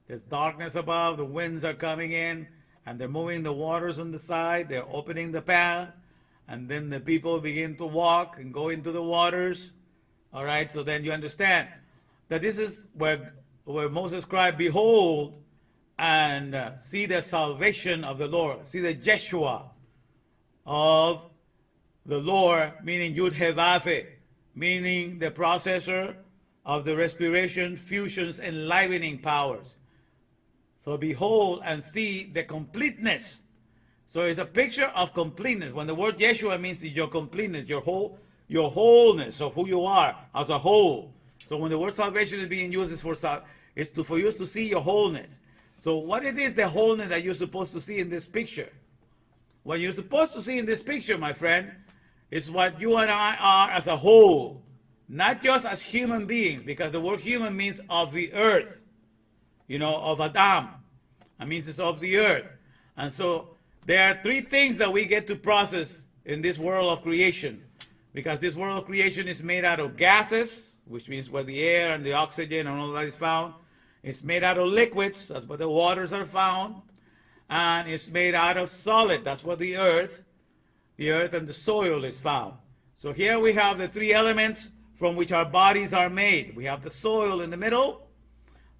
B: There's darkness above. The winds are coming in. And they're moving the waters on the side. They're opening the path. And then the people begin to walk and go into the waters. All right, so then you understand that this is where Moses cried, "Behold, and see the salvation of the Lord." See the Jeshua of the Lord, meaning Yud He Vav He, meaning the processor of the respiration, fusions, enlivening powers. So behold and see the completeness. So it's a picture of completeness. When the word Yeshua means your completeness, your wholeness of who you are as a whole. So when the word salvation is being used, it's for you to see your wholeness. So what it is, the wholeness that you're supposed to see in this picture? What you're supposed to see in this picture, my friend, is what you and I are as a whole. Not just as human beings, because the word human means of the earth. Of Adam. It means it's of the earth. And so there are three things that we get to process in this world of creation. Because this world of creation is made out of gases, which means where the air and the oxygen and all that is found. It's made out of liquids, that's where the waters are found. And it's made out of solid, that's where the earth and the soil is found. So here we have the three elements from which our bodies are made. We have the soil in the middle,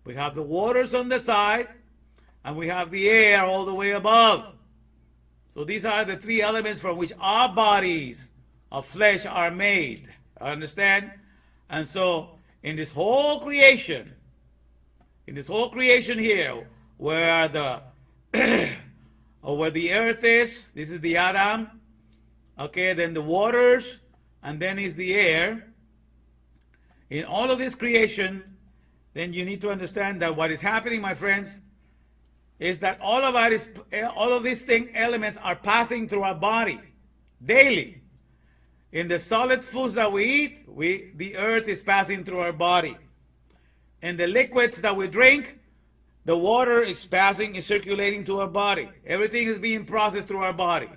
B: we have the waters on the side, and we have the air all the way above. So these are the three elements from which our bodies of flesh are made. Understand? And so in this whole creation here, where the where the earth is, this is the Adam. Okay, then the waters, and then is the air. In all of this creation, then you need to understand that what is happening, my friends, is that all of these elements are passing through our body daily. In the solid foods that we eat, the earth is passing through our body. In the liquids that we drink, the water is circulating to our body. Everything is being processed through our body.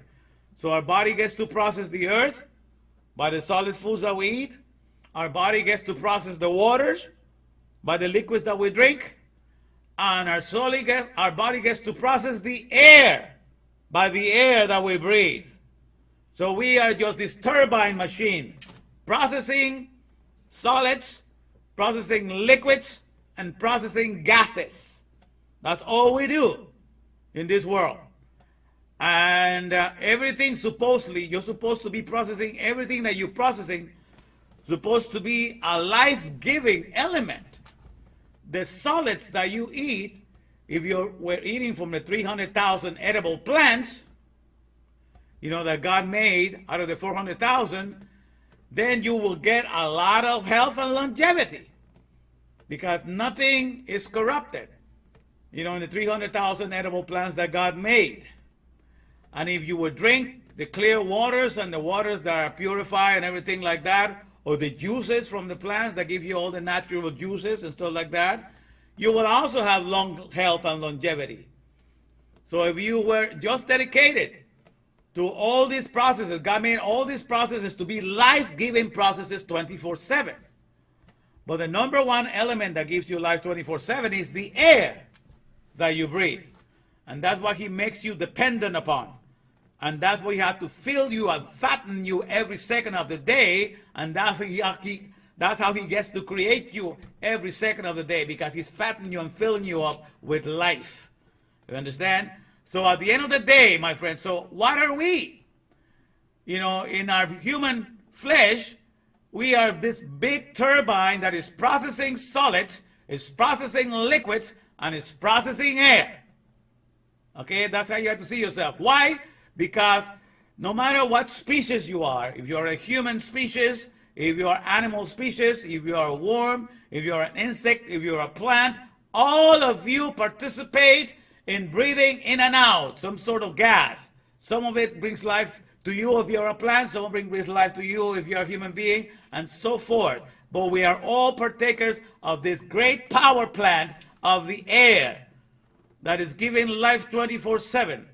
B: So our body gets to process the earth by the solid foods that we eat. Our body gets to process the waters by the liquids that we drink. And our body gets to process the air by the air that we breathe. So we are just this turbine machine, processing solids, processing liquids, and processing gases. That's all we do in this world. And everything you're supposed to be processing, everything that you're processing, supposed to be a life-giving element. The solids that you eat, if we're eating from the 300,000 edible plants, that God made out of the 400,000, then you will get a lot of health and longevity. Because nothing is corrupted, in the 300,000 edible plants that God made. And if you would drink the clear waters and the waters that are purified and everything like that, or the juices from the plants that give you all the natural juices and stuff like that, you will also have long health and longevity. So if you were just dedicated to all these processes, God made all these processes to be life-giving processes 24/7. But the number one element that gives you life 24/7 is the air that you breathe. And that's what He makes you dependent upon. And that's why He has to fill you and fatten you every second of the day. And that's how He gets to create you every second of the day, because He's fattening you and filling you up with life. You understand? So at the end of the day, my friends, so what are we? In our human flesh, we are this big turbine that is processing solids, is processing liquids, and is processing air. Okay, that's how you have to see yourself. Why? Because no matter what species you are, if you're a human species, if you are animal species, if you are a worm, if you're an insect, if you're a plant, all of you participate in breathing in and out some sort of gas. Some of it brings life to you if you're a plant, someone brings life to you if you're a human being, and so forth. But we are all partakers of this great power plant of the air that is giving life 24/7.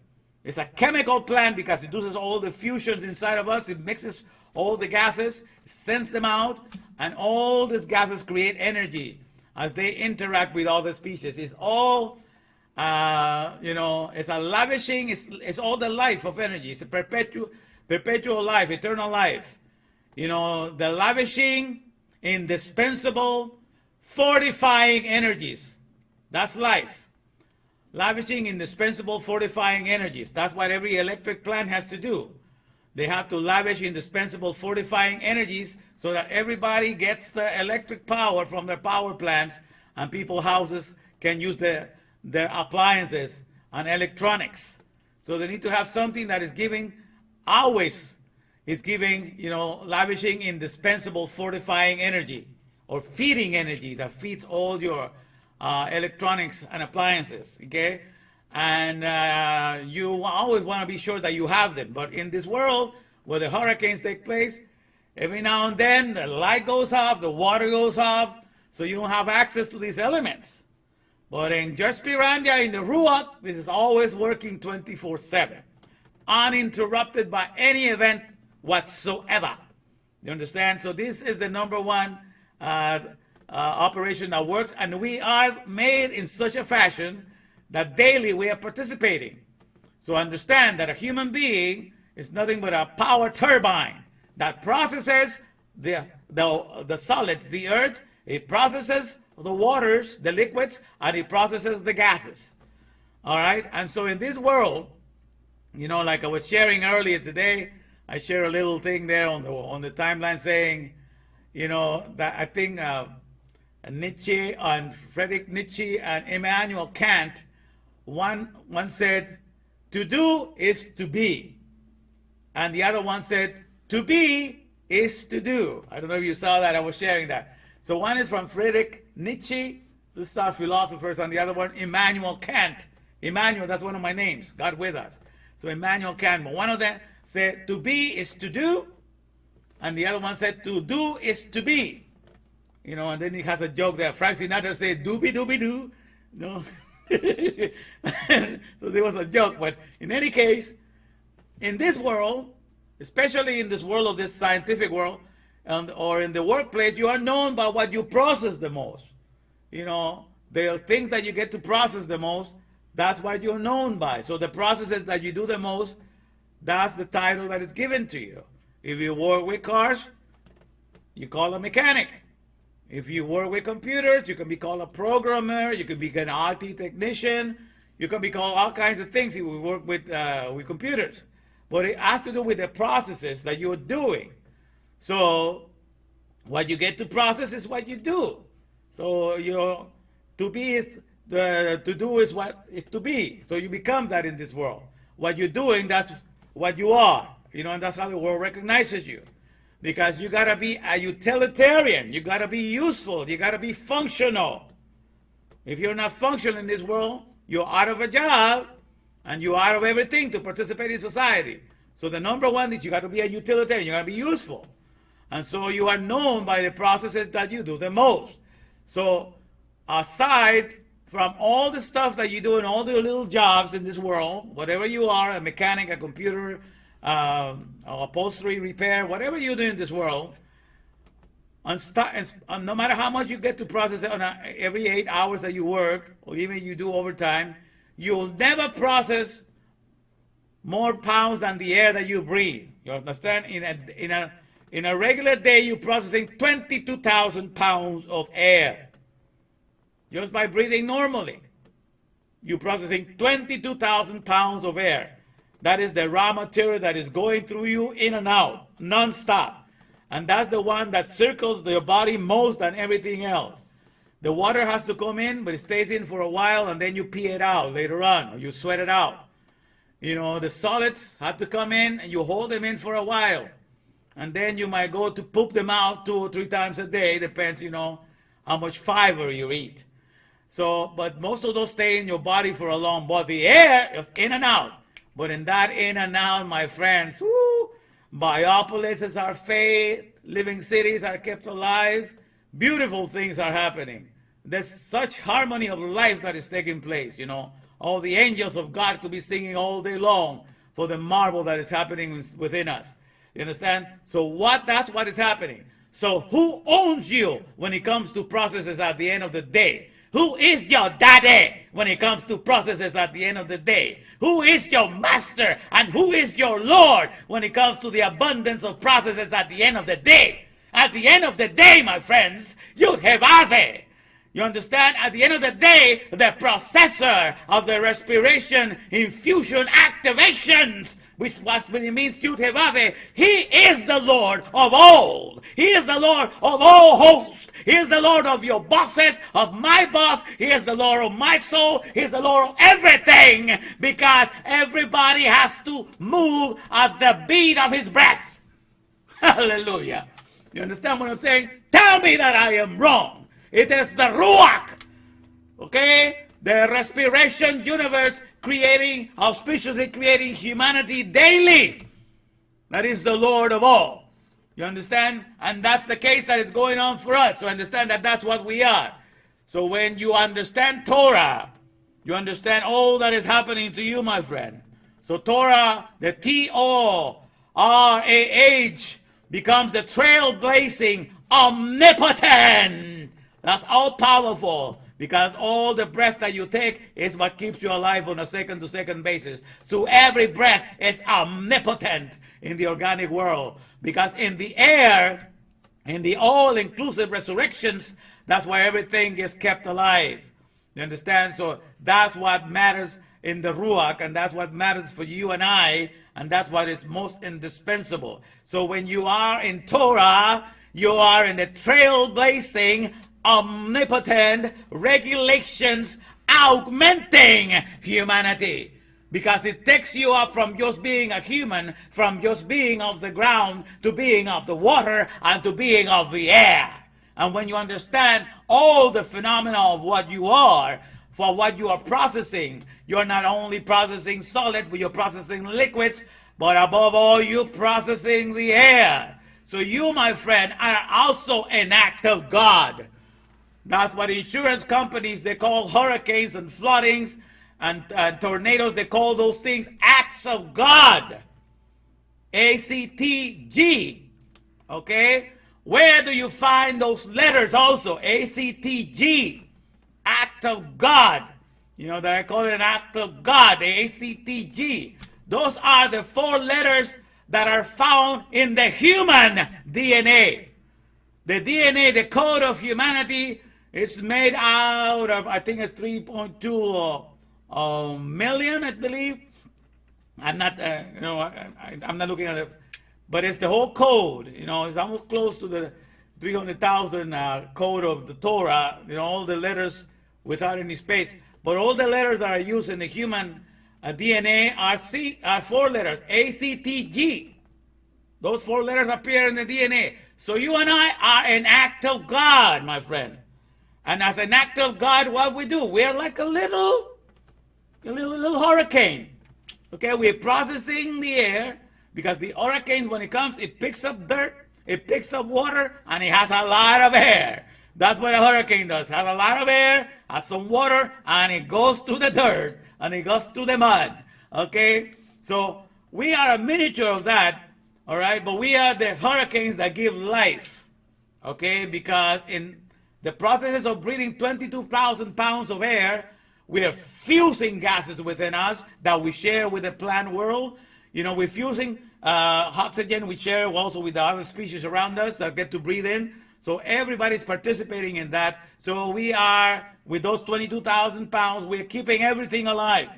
B: It's a chemical plant because it does all the fusions inside of us. It mixes all the gases, sends them out, and all these gases create energy as they interact with all the species. It's all, it's a lavishing, it's all the life of energy. It's a perpetual life, eternal life. The lavishing, indispensable, fortifying energies. That's life. Lavishing indispensable fortifying energies. That's what every electric plant has to do. They have to lavish indispensable fortifying energies so that everybody gets the electric power from their power plants, and people's houses can use their appliances and electronics. So they need to have something that is giving, always is giving, lavishing indispensable fortifying energy, or feeding energy that feeds all your electronics and appliances, okay? And you always want to be sure that you have them. But in this world where the hurricanes take place, every now and then the light goes off, the water goes off, so you don't have access to these elements. But in Jerspirandia, in the Ruach, this is always working 24/7, uninterrupted by any event whatsoever. You understand? So this is the number one operation that works, and we are made in such a fashion that daily we are participating. So understand that a human being is nothing but a power turbine that processes the solids, the earth. It processes the waters, the liquids, and it processes the gases. All right? And so in this world, like I was sharing earlier today, I shared a little thing there on the timeline saying, that I think Nietzsche and Friedrich Nietzsche and Immanuel Kant, one said, to do is to be. And the other one said, to be is to do. I don't know if you saw that, I was sharing that. So one is from Friedrich Nietzsche, this is our philosophers, and the other one, Immanuel Kant. Immanuel, that's one of my names, God with us. So Immanuel Kant, one of them said, to be is to do, and the other one said, to do is to be. And then he has a joke there. Frank Sinatra said, doobie doobie doo. So there was a joke. But in any case, in this world, especially in this world of this scientific world, or in the workplace, you are known by what you process the most. The things that you get to process the most, that's what you're known by. So the processes that you do the most, that's the title that is given to you. If you work with cars, you call a mechanic. If you work with computers, you can be called a programmer, you can be an IT technician, you can be called all kinds of things if you work with computers. But it has to do with the processes that you're doing. So what you get to process is what you do. So, to be is, to do is what is to be. So you become that in this world. What you're doing, that's what you are. And that's how the world recognizes you. Because you got to be a utilitarian. You got to be useful. You got to be functional. If you're not functional in this world, you're out of a job and you're out of everything to participate in society. So the number one is you got to be a utilitarian. You got to be useful. And so you are known by the processes that you do the most. So aside from all the stuff that you do in all the little jobs in this world, whatever you are, a mechanic, a computer, upholstery repair, whatever you do in this world, no matter how much you get to process it every 8 hours that you work, or even you do overtime, you'll never process more pounds than the air that you breathe. You understand? In a regular day, you're processing 22,000 pounds of air. Just by breathing normally, you're processing 22,000 pounds of air. That is the raw material that is going through you in and out, non-stop. And that's the one that circles your body most than everything else. The water has to come in, but it stays in for a while, and then you pee it out later on, or you sweat it out. The solids have to come in, and you hold them in for a while. And then you might go to poop them out 2 or 3 times a day, depends, how much fiber you eat. So, but most of those stay in your body for a long, but the air is in and out. But in that in and out, my friends, whoo, Biopolises are fed. Living cities are kept alive. Beautiful things are happening. There's such harmony of life that is taking place, you know. All the angels of God could be singing all day long for the marvel that is happening within us. You understand? So that's what is happening. So who owns you when it comes to processes at the end of the day? Who is your daddy when it comes to processes at the end of the day? Who is your master and who is your Lord when it comes to the abundance of processes at the end of the day? At the end of the day, my friends, you have Ave. You understand? At the end of the day, the processor of the respiration, infusion, activations, which was when it means Yud-Heh-Vav-Heh, he is the Lord of all. He is the Lord of all hosts. He is the Lord of your bosses, of my boss. He is the Lord of my soul. He is the Lord of everything, because everybody has to move at the beat of his breath. Hallelujah. You understand what I'm saying? Tell me that I am wrong. It is the Ruach. Okay? The respiration universe creating, auspiciously creating humanity daily. That is the Lord of all. You understand? And that's the case that is going on for us. So understand that that's what we are. So when you understand Torah, you understand all that is happening to you, my friend. So Torah, the T-O-R-A-H, becomes the trailblazing omnipotent. That's all powerful. Because all the breath that you take is what keeps you alive on a second-to-second basis. So every breath is omnipotent in the organic world. Because in the air, in the all-inclusive resurrections, that's why everything is kept alive. You understand? So that's what matters in the Ruach, and that's what matters for you and I, and that's what is most indispensable. So when you are in Torah, you are in the trailblazing, omnipotent regulations, augmenting humanity. Because it takes you up from just being a human, from just being of the ground, to being of the water, and to being of the air. And when you understand all the phenomena of what you are, for what you are processing, you're not only processing solid, but you're processing liquids, but above all, you're processing the air. So you, my friend, are also an act of God. That's what insurance companies, they call hurricanes and floodings and tornadoes, they call those things acts of God. A-C-T-G. Okay? Where do you find those letters also? A-C-T-G. Act of God. You know that I call it an act of God, the A-C-T-G. Those are the 4 letters that are found in the human DNA. The DNA, the code of humanity, is made out of, I think it's 3.2 million, I believe. I'm not, I'm not looking at it, but it's the whole code. You know, it's almost close to the 300,000 code of the Torah. You know, all the letters without any space. But all the letters that are used in the human DNA are 4 letters, A-C-T-G. Those 4 letters appear in the DNA. So you and I are an act of God, my friend. And as an act of God, what we do? We're like a little hurricane. Okay, we're processing the air, because the hurricane, when it comes, it picks up dirt, it picks up water, and it has a lot of air. That's what a hurricane does. It has a lot of air, has some water, and it goes to the dirt, and it goes to the mud. Okay? So we are a miniature of that, all right? But we are the hurricanes that give life. Okay? Because in the processes of breathing 22,000 pounds of air, we are fusing gases within us that we share with the plant world. You know, we're fusing oxygen we share also with the other species around us that get to breathe in. So everybody's participating in that. So we are, with those 22,000 pounds, we're keeping everything alive.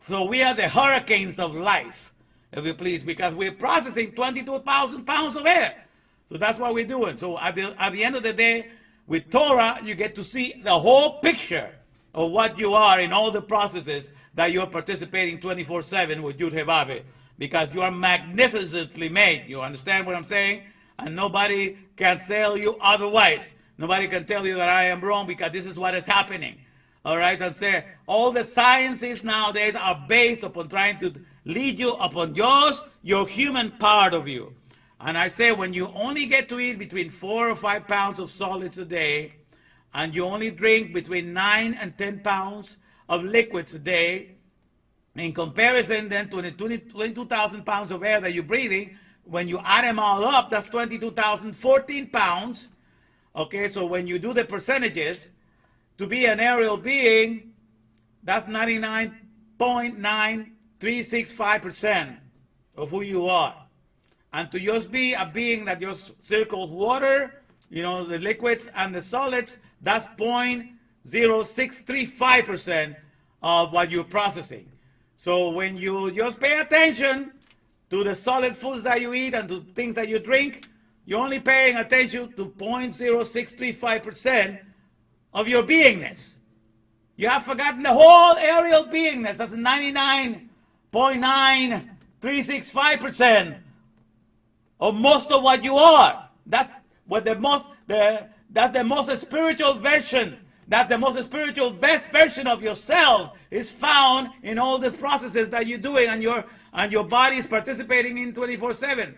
B: So we are the hurricanes of life, if you please, because we're processing 22,000 pounds of air. So that's what we're doing. So at the end of the day, with Torah, you get to see the whole picture of what you are in all the processes that you're participating 24/7 with Yud-Heh-Vav-Heh, because you are magnificently made. You understand what I'm saying? And nobody can tell you otherwise. Nobody can tell you that I am wrong, because this is what is happening. All right? And say all the sciences nowadays are based upon trying to lead you upon just your human part of you. And I say when you only get to eat between 4 or 5 pounds of solids a day, and you only drink between 9 and 10 pounds of liquids a day, in comparison then to the 22,000 pounds of air that you're breathing, when you add them all up, that's 22,014 pounds. Okay, so when you do the percentages, to be an aerial being, that's 99.9365% of who you are. And to just be a being that just circles water, you know, the liquids and the solids, that's 0.0635% of what you're processing. So when you just pay attention to the solid foods that you eat and to things that you drink, you're only paying attention to 0.0635% of your beingness. You have forgotten the whole aerial beingness. That's 99.9365% of most of what you are. That's what that's the most spiritual version. That the most spiritual best version of yourself is found in all the processes that you're doing, and your body is participating in 24/7.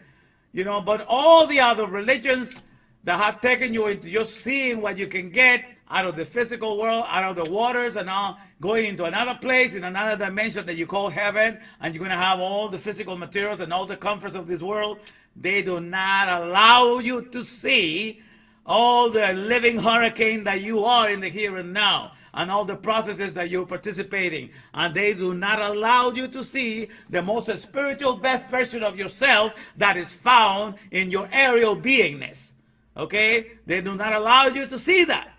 B: You know, but all the other religions that have taken you into just seeing what you can get out of the physical world, out of the waters, and now going into another place, in another dimension that you call heaven, and you're going to have all the physical materials and all the comforts of this world, they do not allow you to see all the living hurricane that you are in the here and now, and all the processes that you're participating. And they do not allow you to see the most spiritual best version of yourself that is found in your aerial beingness. Okay? They do not allow you to see that.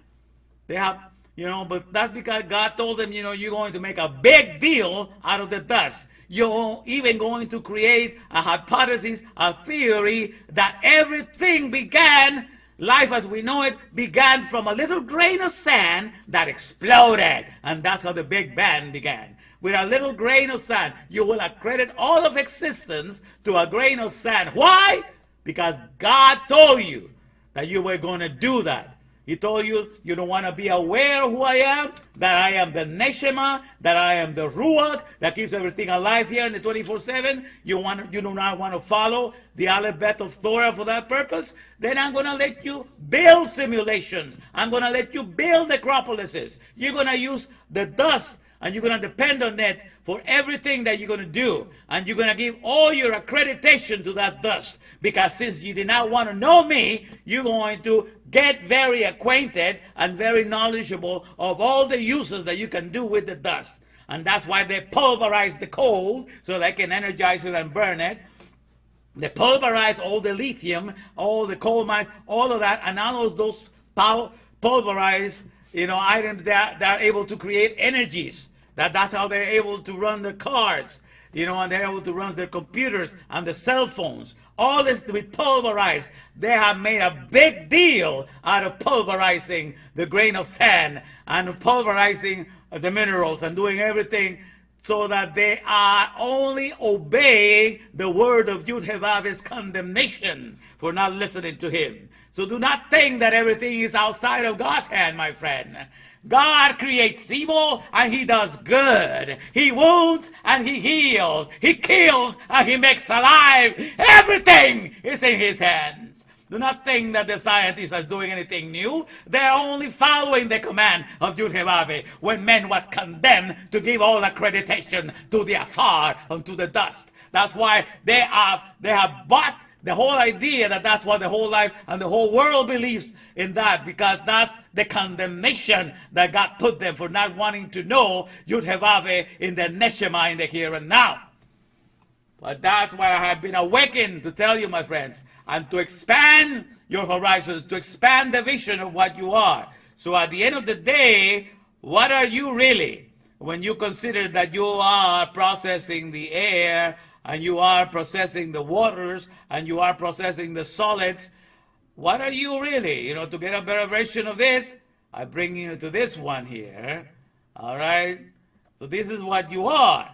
B: They have, you know, but that's because God told them, you know, you're going to make a big deal out of the dust. You're even going to create a hypothesis, a theory that everything began, life as we know it, began from a little grain of sand that exploded. And that's how the Big Bang began. With a little grain of sand. You will accredit all of existence to a grain of sand. Why? Because God told you that you were going to do that. He told you, you don't want to be aware of who I am, that I am the Neshama, that I am the Ruach, that keeps everything alive here in the 24/7. You do not want to follow the alphabet of Torah for that purpose. Then I'm going to let you build simulations. I'm going to let you build necropolises. You're going to use the dust, and you're going to depend on it for everything that you're going to do. And you're going to give all your accreditation to that dust. Because since you did not want to know me, you're going to get very acquainted and very knowledgeable of all the uses that you can do with the dust. And that's why they pulverize the coal so they can energize it and burn it. They pulverize all the lithium, all the coal mines, all of that, and now those pulverized, you know, items that are able to create energies. That's how they're able to run their cars, you know, and they're able to run their computers and the cell phones. All this with pulverized. They have made a big deal out of pulverizing the grain of sand and pulverizing the minerals and doing everything so that they are only obeying the word of Yud-Heh-Vav's condemnation for not listening to him. So do not think that everything is outside of God's hand, my friend. God creates evil and he does good. He wounds and he heals. He kills and he makes alive. Everything is in his hands. Do not think that the scientists are doing anything new. They're only following the command of Yud-Heh-Vav when man was condemned to give all accreditation to the afar and to the dust. That's why they have bought the whole idea that that's what the whole life and the whole world believes in that, because that's the condemnation that God put them for not wanting to know Yud-Heh-Vav in their Neshama, in the here and now. But that's why I have been awakened to tell you, my friends, and to expand your horizons, to expand the vision of what you are. So at the end of the day, what are you really? When you consider that you are processing the air, and you are processing the waters, and you are processing the solids, what are you really? You know, to get a better version of this, I bring you to this one here. All right? So this is what you are.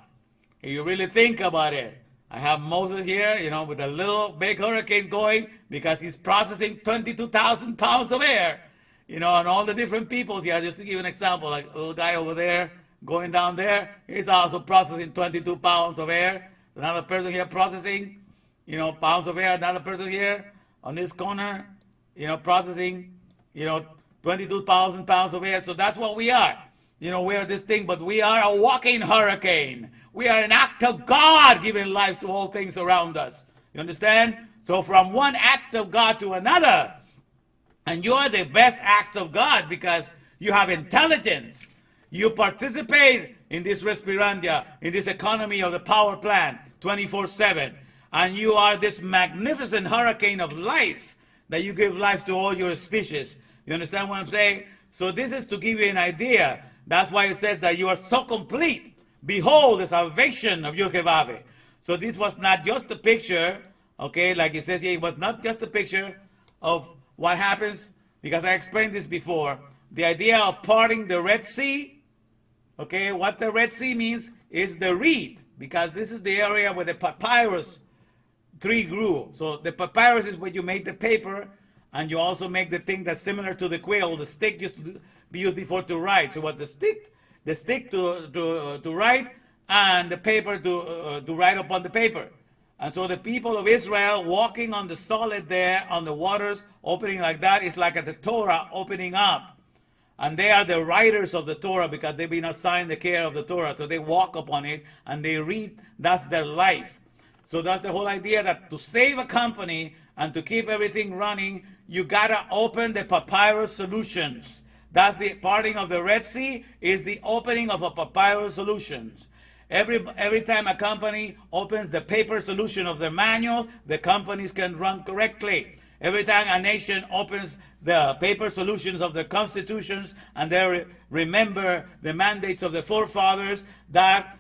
B: If you really think about it. I have Moses here, you know, with a little big hurricane going because he's processing 22,000 pounds of air. You know, and all the different peoples here, just to give an example, like a little guy over there going down there, he's also processing 22 pounds of air. another person here processing, pounds of air, another person here on this corner, processing, 22,000 pounds of air. So that's what we are. We are this thing, but we are a walking hurricane. We are an act of God giving life to all things around us. You understand? So from one act of God to another, and you are the best acts of God because you have intelligence. You participate in this respirandia, in this economy of the power plant 24/7. And you are this magnificent hurricane of life that you give life to all your species. You understand what I'm saying? So this is to give you an idea. That's why it says that you are so complete. Behold the salvation of Yehovah. So this was not just a picture, okay, like it says here, it was not just a picture of what happens, because I explained this before. The idea of parting the Red Sea, okay, what the Red Sea means is the reed, because this is the area where the papyrus tree grew. So the papyrus is where you make the paper, and you also make the thing that's similar to the quill. The stick used to be used before to write. So what the stick to write, and the paper to write upon the paper. And so the people of Israel walking on the solid there, on the waters, opening like that, is like the Torah opening up. And they are the writers of the Torah because they've been assigned the care of the Torah. So they walk upon it and they read. That's their life. So that's the whole idea, that to save a company and to keep everything running, you gotta open the papyrus solutions. That's the parting of the Red Sea, is the opening of a papyrus solutions. Every time a company opens the paper solution of their manual, the companies can run correctly. Every time a nation opens the paper solutions of their constitutions and they remember the mandates of the forefathers, that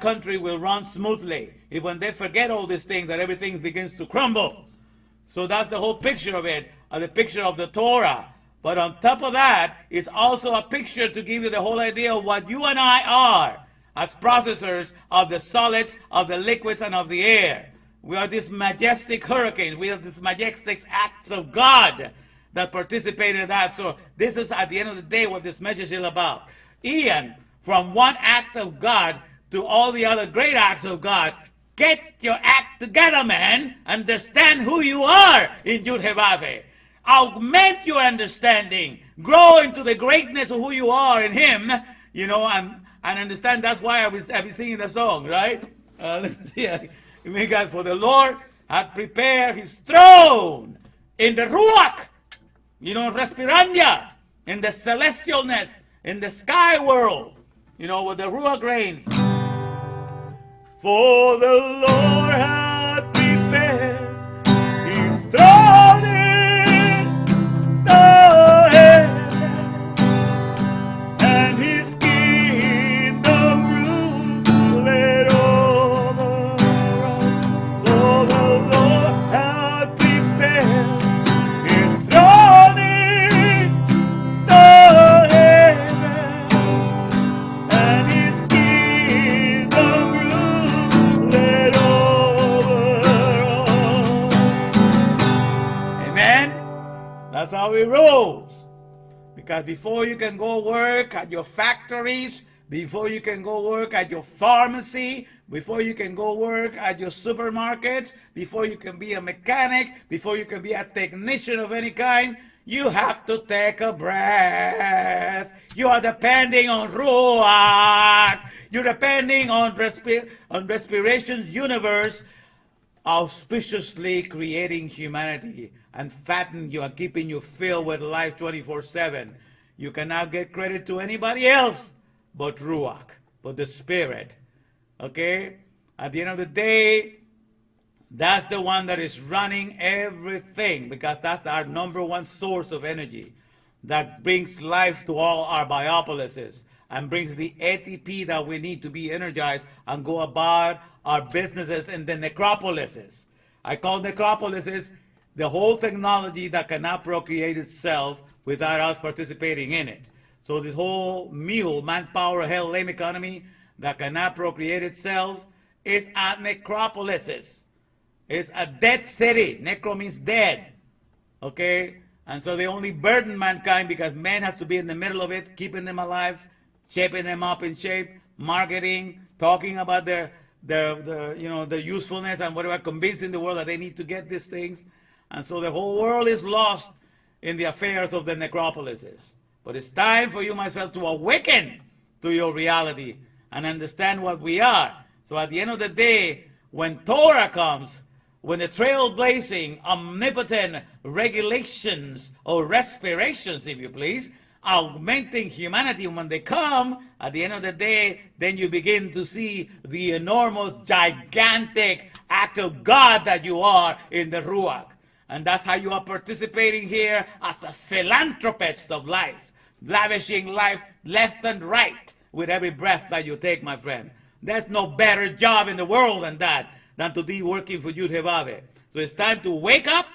B: country will run smoothly. If when they forget all these things, that everything begins to crumble. So that's the whole picture of it, the picture of the Torah. But on top of that is also a picture to give you the whole idea of what you and I are as processors of the solids, of the liquids, and of the air. We are these majestic hurricanes. We are these majestic acts of God that participate in that. So this is, at the end of the day, what this message is about. Ian, from one act of God to all the other great acts of God, get your act together, man. Understand who you are in Yehovah. Augment your understanding. Grow into the greatness of who you are in Him. And understand that's why I've been singing the song, right? Let me see. God, for the Lord had prepared His throne in the Ruach, Respirandia, in the celestialness, in the sky world, where the Ruach reigns.
A: For the Lord hath prepared His throne in the heavens, and His kingdom ruleth over all. For the Lord hath prepared His throne in the heavens, and His kingdom ruleth over all.
B: Amen? That's how He rules. Because before you can go work at your factories, before you can go work at your pharmacy, before you can go work at your supermarkets, before you can be a mechanic, before you can be a technician of any kind, you have to take a breath. You are depending on Ruach. You're depending on respiration's universe, auspiciously creating humanity and fatten you and keeping you filled with life 24/7. You cannot get credit to anybody else but Ruach, but the Spirit. Okay? At the end of the day, that's the one that is running everything, because that's our number one source of energy that brings life to all our biopolises and brings the ATP that we need to be energized and go about our businesses in the necropolises. I call necropolises the whole technology that cannot procreate itself without us participating in it. So this whole mule, manpower, hell, lame economy that cannot procreate itself is at necropolises. It's a dead city. Necro means dead. Okay? And so they only burden mankind because man has to be in the middle of it, keeping them alive, shaping them up in shape, marketing, talking about their the usefulness and whatever, convincing the world that they need to get these things. And so the whole world is lost in the affairs of the necropolises. But it's time for you, myself, to awaken to your reality and understand what we are. So at the end of the day, when Torah comes, when the trailblazing, omnipotent regulations or respirations, if you please, augmenting humanity, when they come, at the end of the day, then you begin to see the enormous, gigantic act of God that you are in the Ruach. And that's how you are participating here as a philanthropist of life, lavishing life left and right with every breath that you take, my friend. There's no better job in the world than that, than to be working for Yud Hevave. So it's time to wake up,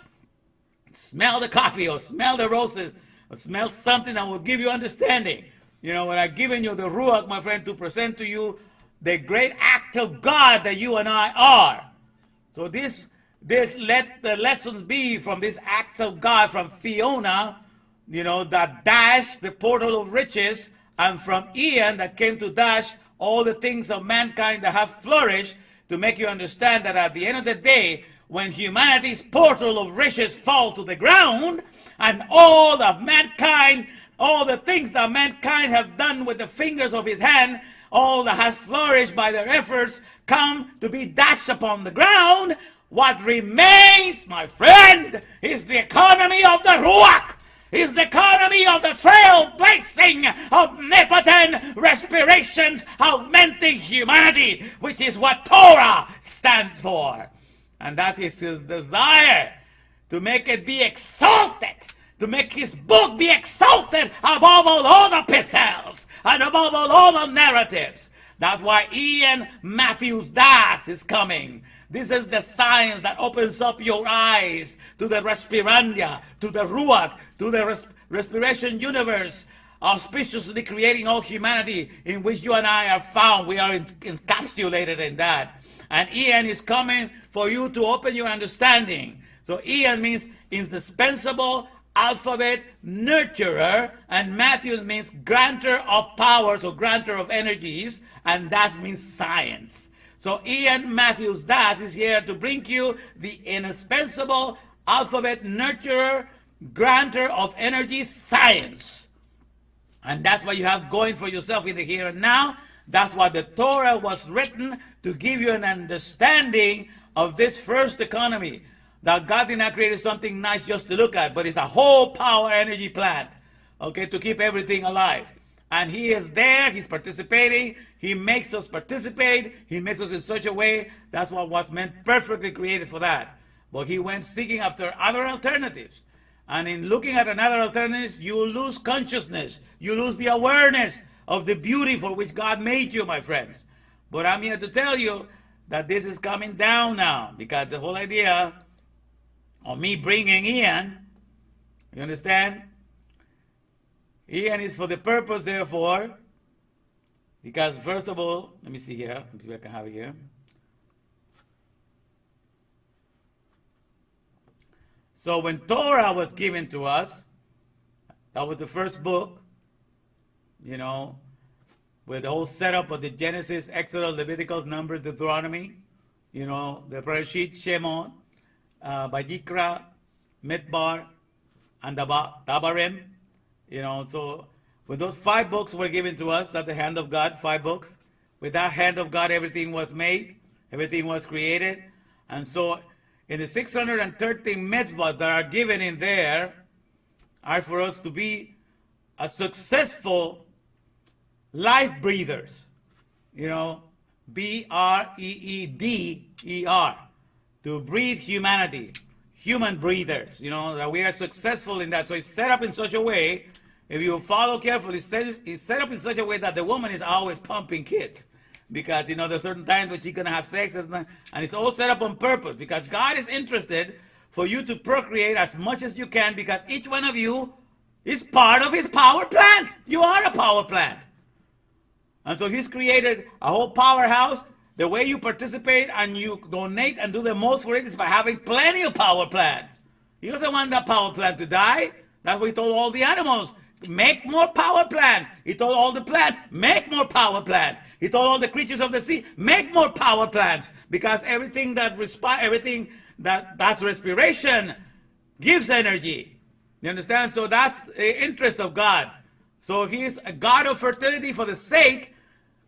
B: smell the coffee or smell the roses, or smell something that will give you understanding. When I've given you the Ruach, my friend, to present to you the great act of God that you and I are. So this let the lessons be from these acts of God, from Fiona, that dashed the portal of riches, and from Ian that came to dash all the things of mankind that have flourished, to make you understand that at the end of the day, when humanity's portal of riches fall to the ground, and all of mankind, all the things that mankind have done with the fingers of his hand, all that has flourished by their efforts, come to be dashed upon the ground, what remains, my friend, is the economy of the Ruach, is the economy of the trailblazing, omnipotent respirations, augmenting humanity, which is what Torah stands for. And that is his desire, to make it be exalted, to make his book be exalted above all other epistles and above all other narratives. That's why Ian Matthews Das is coming. This is the science that opens up your eyes to the respirandia, to the Ruach, to the respiration universe, auspiciously creating all humanity, in which you and I are found. We are encapsulated in that. And Ian is coming for you to open your understanding. So Ian means indispensable alphabet nurturer, and Matthew means grantor of powers or grantor of energies, and that means science. So Ian Matthews Das is here to bring you the indispensable alphabet nurturer, grantor of energy, science. And that's what you have going for yourself in the here and now. That's why the Torah was written, to give you an understanding of this first economy. That God did not create something nice just to look at, but it's a whole power energy plant, okay, to keep everything alive. And he is there, he's participating, he makes us participate, he makes us in such a way, that's what was meant, perfectly created for that. But he went seeking after other alternatives. And in looking at another alternative, you lose consciousness, you lose the awareness of the beauty for which God made you, my friends. But I'm here to tell you that this is coming down now, because the whole idea of me bringing Ian, you understand? Ian is for the purpose, therefore, because first of all, let me see here, let me see if I can have it here. So when Torah was given to us, that was the first book, with the whole setup of the Genesis, Exodus, Leviticus, Numbers, Deuteronomy, the Bereshit, Shemot, Vayikra, Midbar, and Dabarim. So when those 5 books were given to us, that's the hand of God, 5 books. With that hand of God, everything was made, everything was created. And so in the 613 mitzvahs that are given in there are for us to be a successful life breathers. B-R-E-E-D-E-R. To breathe humanity, human breathers, that we are successful in that. So it's set up in such a way, if you follow carefully, it's set up in such a way that the woman is always pumping kids. Because, there's certain times when she's going to have sex, and it's all set up on purpose. Because God is interested for you to procreate as much as you can, because each one of you is part of his power plant. You are a power plant. And so he's created a whole powerhouse. The way you participate and you donate and do the most for it is by having plenty of power plants. He doesn't want that power plant to die. That's what he told all the animals. make more power plants. He told all the plants, make more power plants. He told all the creatures of the sea, make more power plants. Because everything that's respiration gives energy. You understand? So that's the interest of God. So he's a God of fertility for the sake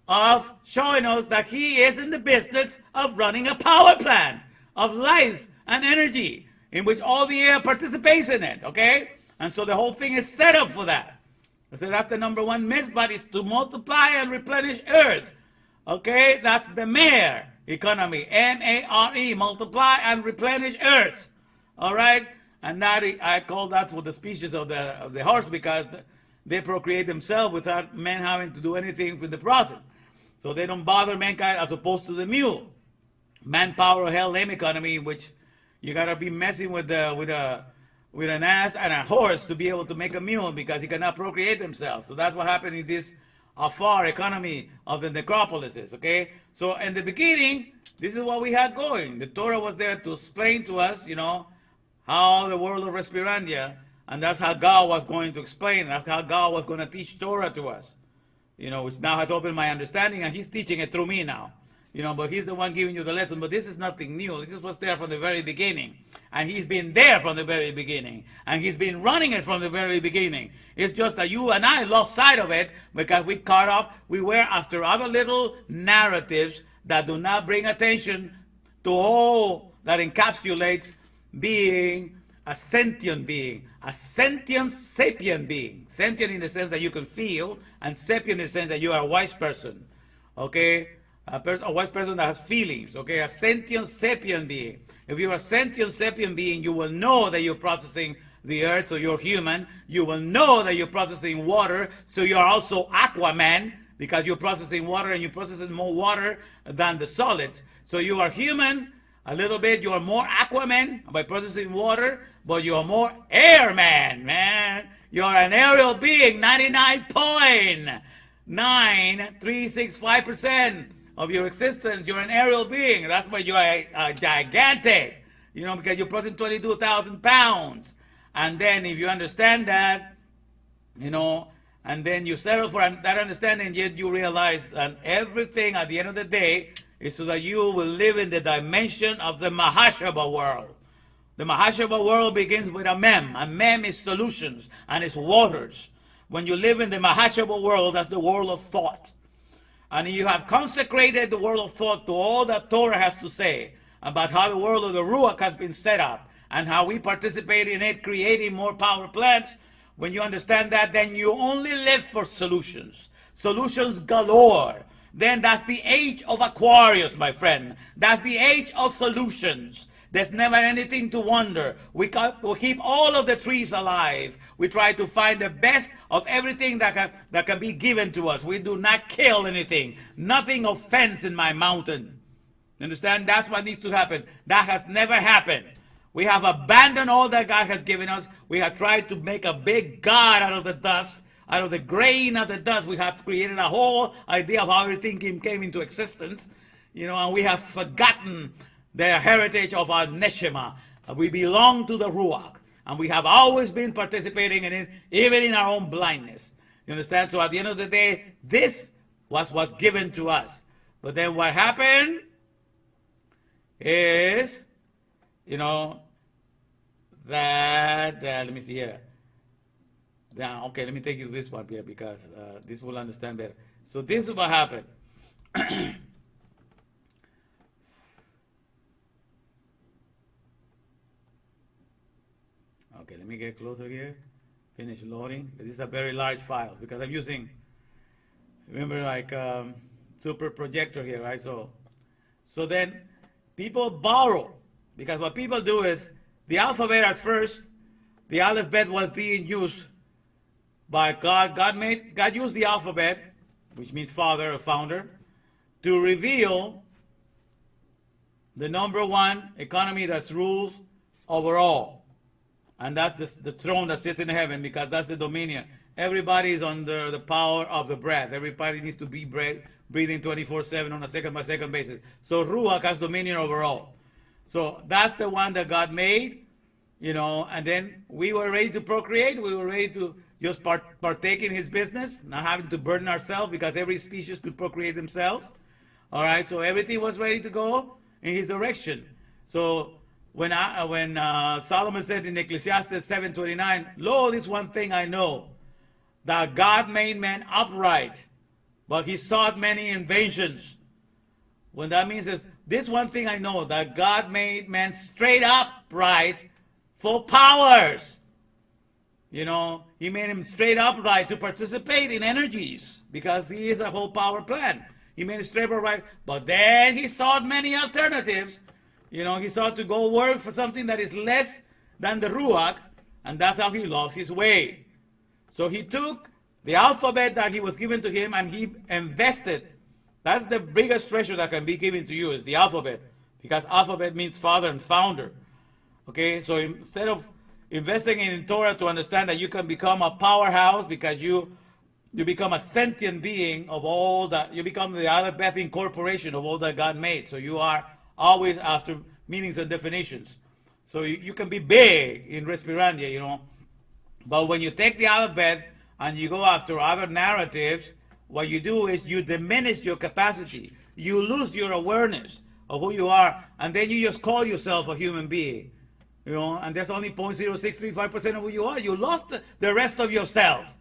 B: of showing us that he is in the business of running a power plant of life and energy in which all the air participates in it, okay? And so the whole thing is set up for that. So that's the number one mitzvah, is to multiply and replenish earth. Okay, that's the Mare economy, M-A-R-E, multiply and replenish earth. All right, and that I call that for the species of the horse, because they procreate themselves without men having to do anything for the process. So they don't bother mankind, as opposed to the mule, manpower hell lame economy, in which you gotta be messing with an ass and a horse to be able to make a mule, because he cannot procreate themselves. So that's what happened in this afar economy of the necropolises, okay? So in the beginning, this is what we had going. The Torah was there to explain to us, how the world of Respirandia, and that's how God was going to explain. That's how God was going to teach Torah to us, which now has opened my understanding, and he's teaching it through me now. But he's the one giving you the lesson. But this is nothing new. This was there from the very beginning. And he's been there from the very beginning. And he's been running it from the very beginning. It's just that you and I lost sight of it because we caught up. We were after other little narratives that do not bring attention to all that encapsulates being a sentient being, a sentient sapient being. Sentient in the sense that you can feel, and sapient in the sense that you are a wise person. Okay? A wise person that has feelings, okay? A sentient sapient being. If you're a sentient sapient being, you will know that you're processing the earth, so you're human. You will know that you're processing water, so you're also Aquaman, because you're processing water, and you're processing more water than the solids. So you are human a little bit. You are more Aquaman by processing water, but you are more airman, man. You're an aerial being, 99.9365% of your existence. You're an aerial being. That's why you are gigantic, because you're processing 22,000 pounds. And then if you understand that, and then you settle for that understanding, yet you realize that everything at the end of the day is so that you will live in the dimension of the Mahashaba world. The Mahashaba world begins with a mem. A mem is solutions, and it's waters. When you live in the Mahashaba world, that's the world of thought. And you have consecrated the world of thought to all that Torah has to say about how the world of the Ruach has been set up, and how we participate in it, creating more power plants. When you understand that, then you only live for solutions. Solutions galore. Then that's the age of Aquarius, my friend. That's the age of solutions. There's never anything to wonder. We keep all of the trees alive. We try to find the best of everything that can be given to us. We do not kill anything. Nothing of fence in my mountain. You understand? That's what needs to happen. That has never happened. We have abandoned all that God has given us. We have tried to make a big God out of the dust, out of the grain of the dust. We have created a whole idea of how everything came into existence, and we have forgotten the heritage of our neshama. We belong to the Ruach, and we have always been participating in it, even in our own blindness. You understand? So at the end of the day, this was what's given to us. But then what happened is, that, let me see here. Okay, let me take you to this one here, because this will understand better. So this is what happened. Okay, let me get closer here. Finish loading. These are very large files, because I'm using, remember, like super projector here, right? So then people borrow, because what people do is, the alphabet at first, the alphabet was being used by God. God used the alphabet, which means father or founder, to reveal the number one economy that rules over all. And that's the throne that sits in heaven, because that's the dominion. Everybody is under the power of the breath. Everybody needs to be breathing 24/7 on a second-by-second basis. So Ruach has dominion over all. So that's the one that God made, and then we were ready to procreate. We were ready just partake in his business, not having to burden ourselves because every species could procreate themselves. All right, so everything was ready to go in his direction. So when Solomon said in Ecclesiastes 7:29, "Lo, this one thing I know, that God made man upright, but he sought many inventions." What that means is, this one thing I know, that God made man straight upright for powers. You know, he made him straight upright to participate in energies because he is a whole power plant. He made it straight upright, but then he sought many alternatives. You know, he sought to go work for something that is less than the Ruach, and that's how he lost his way. So he took the alphabet that he was given to him and he invested. That's the biggest treasure that can be given to you, is the alphabet, because alphabet means father and founder. Okay, so instead of investing in Torah to understand that you can become a powerhouse because you become a sentient being of all that, you become the Aleph incorporation of all that God made. So you are always after meanings and definitions. So you can be big in Respirandia, you know. But when you take the alphabet and you go after other narratives, what you do is you diminish your capacity. You lose your awareness of who you are, and then you just call yourself a human being. You know, and that's only 0.0635% of who you are. You lost the rest of yourself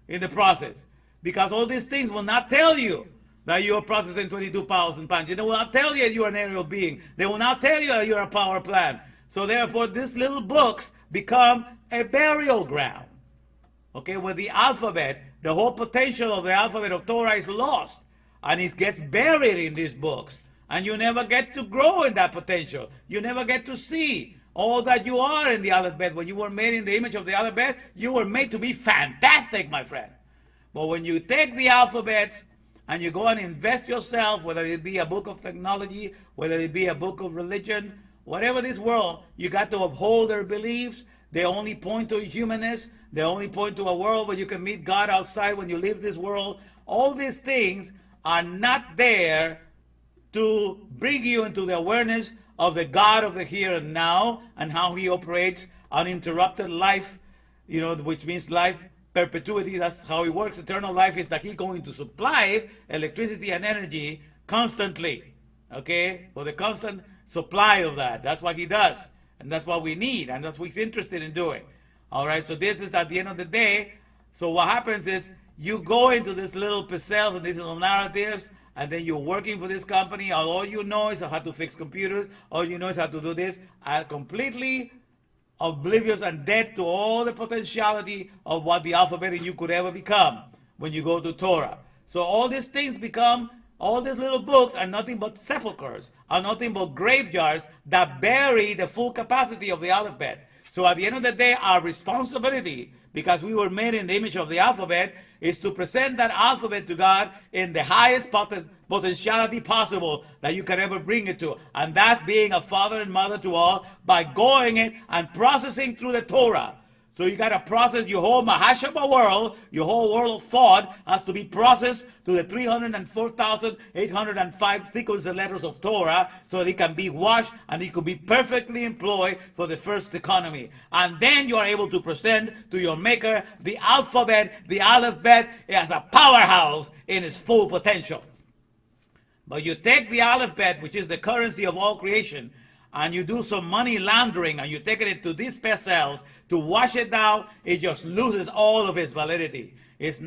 B: in the process. Because all these things will not tell you that you are processing 22,000 pounds. They will not tell you that you are an aerial being. They will not tell you that you are a power plant. So therefore, these little books become a burial ground. Okay, with the alphabet, the whole potential of the alphabet of Torah is lost. And it gets buried in these books. And you never get to grow in that potential. You never get to see all that you are in the alphabet. When you were made in the image of the alphabet, you were made to be fantastic, my friend. But when you take the alphabet and you go and invest yourself, whether it be a book of technology, whether it be a book of religion, whatever this world, you got to uphold their beliefs. They only point to humanness. They only point to a world where you can meet God outside when you leave this world. All these things are not there to bring you into the awareness of the God of the here and now and how he operates uninterrupted life, you know, which means life perpetuity. That's how it works. Eternal life is that he's going to supply electricity and energy constantly, okay, for the constant supply of that. That's what he does, and that's what we need, and that's what he's interested in doing. All right, so this is at the end of the day. So what happens is you go into this little pixels and these little narratives, and then you're working for this company. All you know is how to fix computers. All you know is how to do this. Are completely oblivious and dead to all the potentiality of what the alphabet in you could ever become when you go to Torah. So all these things become, all these little books are nothing but sepulchres, are nothing but graveyards that bury the full capacity of the alphabet. So at the end of the day, our responsibility, because we were made in the image of the alphabet, is to present that alphabet to God in the highest potentiality possible that you can ever bring it to. And that's being a father and mother to all by going in and processing through the Torah. So you got to process your whole Mahashaba world, your whole world of thought has to be processed to the 304,805 sequence letters of Torah so that it can be washed and it could be perfectly employed for the first economy. And then you are able to present to your maker the alphabet, the alphabet as a powerhouse in its full potential. But you take the alphabet, which is the currency of all creation, and you do some money laundering and you take it to these cells to wash it down, it just loses all of its validity. It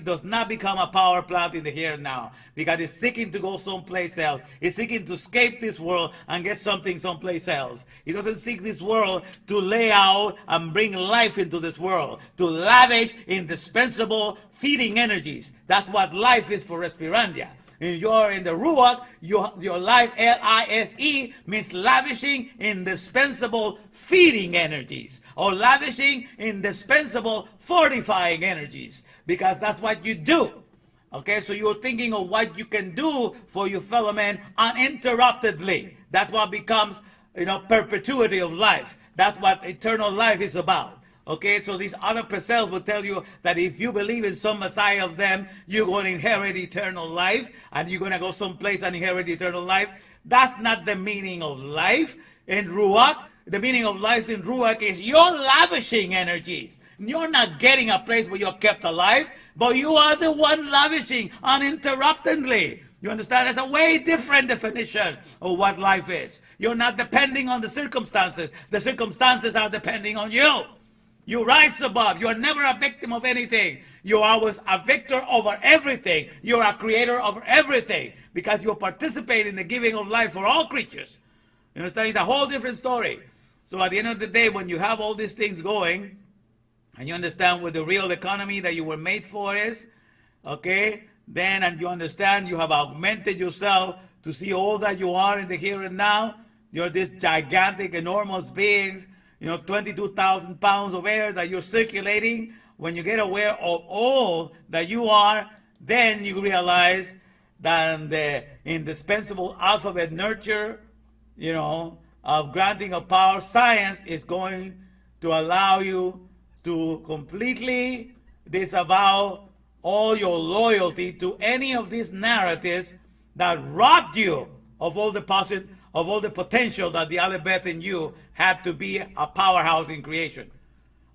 B: does not become a power plant in the here and now because it's seeking to go someplace else. It's seeking to escape this world and get something someplace else. It doesn't seek this world to lay out and bring life into this world, to lavish indispensable feeding energies. That's what life is for Respirandia. If you're in the Ruach, your life, L-I-F-E, means lavishing indispensable feeding energies or lavishing indispensable fortifying energies, because that's what you do. Okay, so you're thinking of what you can do for your fellow man uninterruptedly. That's what becomes, perpetuity of life. That's what eternal life is about. Okay, so these other parcels will tell you that if you believe in some Messiah of them, you're going to inherit eternal life, and you're going to go someplace and inherit eternal life. That's not the meaning of life in Ruach. The meaning of life in Ruach is you're lavishing energies. You're not getting a place where you're kept alive, but you are the one lavishing uninterruptedly. You understand? It's a way different definition of what life is. You're not depending on the circumstances. The circumstances are depending on you. You rise above. You're never a victim of anything. You're always a victor over everything. You're a creator of everything because you participate in the giving of life for all creatures. You understand? It's a whole different story. So at the end of the day, when you have all these things going, and you understand what the real economy that you were made for is, okay, then and you understand you have augmented yourself to see all that you are in the here and now. You're this gigantic, enormous beings, 22,000 pounds of air that you're circulating. When you get aware of all that you are, then you realize that the indispensable alphabet nurture, of granting of power, science is going to allow you to completely disavow all your loyalty to any of these narratives that robbed you of all the potential that the Aleph in you had to be a powerhouse in creation.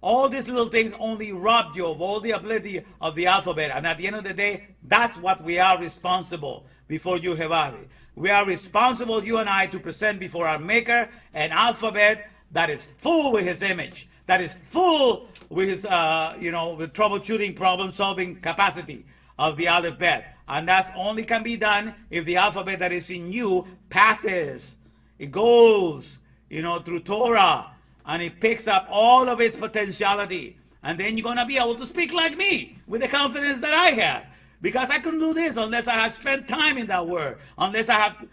B: All these little things only robbed you of all the ability of the alphabet. And at the end of the day, that's what we are responsible before you have. We are responsible, you and I, to present before our Maker an alphabet that is full with His image, that is full with His, with troubleshooting, problem-solving capacity of the alphabet. And that only can be done if the alphabet that is in you passes. It goes, through Torah, and it picks up all of its potentiality. And then you're going to be able to speak like me with the confidence that I have. Because I couldn't do this unless I have spent time in that word. Unless I have,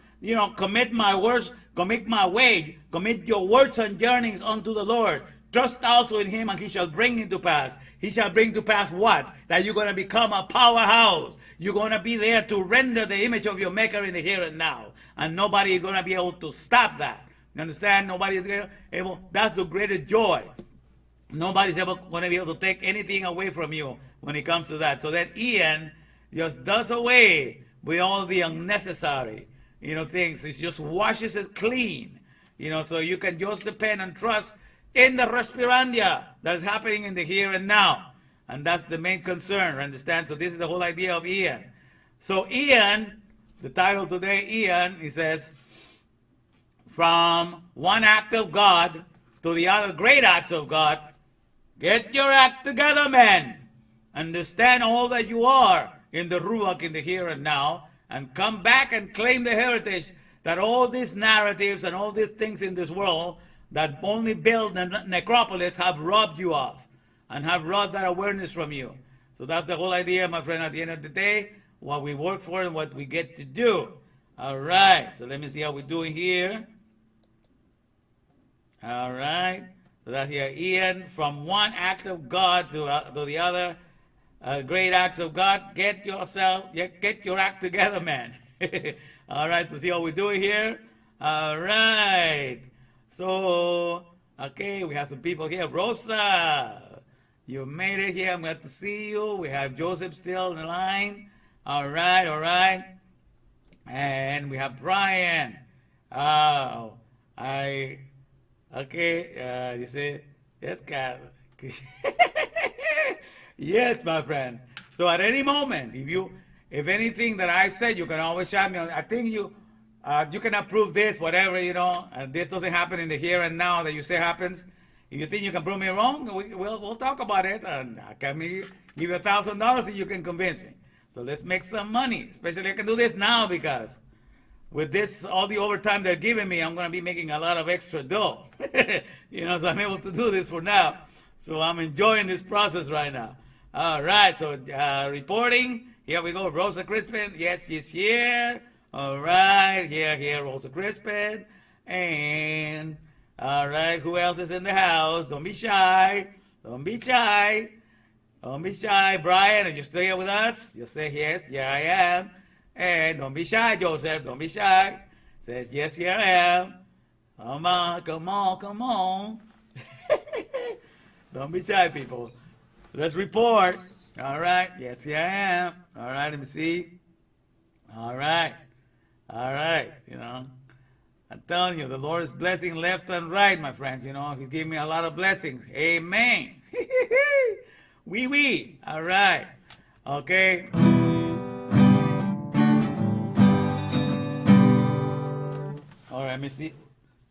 B: commit my words, commit my way, commit your words and yearnings unto the Lord. Trust also in Him, and He shall bring it to pass. He shall bring to pass what? That you're going to become a powerhouse. You're going to be there to render the image of your Maker in the here and now. And nobody is going to be able to stop that. You understand? Nobody is able. That's the greatest joy. Nobody's ever going to be able to take anything away from you when it comes to that. So that Ian just does away with all the unnecessary, things. It just washes it clean, so you can just depend and trust in the respirandia that's happening in the here and now. And that's the main concern, understand? So this is the whole idea of Ian. So Ian, the title today, Ian, he says, from one act of God to the other great acts of God, get your act together, man. Understand all that you are in the Ruach, in the here and now, and come back and claim the heritage that all these narratives and all these things in this world that only build the necropolis have robbed you of and have robbed that awareness from you. So that's the whole idea, my friend, at the end of the day, what we work for and what we get to do. All right, so let me see how we're doing here. All right, so that's here, Ian, from one act of God to the other, great acts of God. Get your act together, man. All right, so see how we're doing here. All right, so okay, we have some people here. Rosa, you made it here. I'm glad to see you. We have Joseph still in the line. All right, and we have Brian. You say yes, God. Yes, my friends. So at any moment, if anything that I said, you can always shout me. I think you can approve this, whatever, and this doesn't happen in the here and now that you say happens. If you think you can prove me wrong, we'll talk about it, and I can give you $1,000 if you can convince me. So let's make some money. Especially I can do this now because with this, all the overtime they're giving me, I'm going to be making a lot of extra dough. So I'm able to do this for now. So I'm enjoying this process right now. All right, so reporting. Here we go. Rosa Crispin. Yes, she's here. All right, here, Rosa Crispin. And, all right, who else is in the house? Don't be shy. Don't be shy. Brian, are you still here with us? You say, yes, here I am. And don't be shy, Joseph. Don't be shy. Says, yes, here I am. Come on. Don't be shy, people. Let's report. All right. Yes, here I am. All right, let me see. All right. I'm telling you, the Lord is blessing left and right, my friends. He's giving me a lot of blessings. Amen. Oui. All right. Okay. All right, let me see.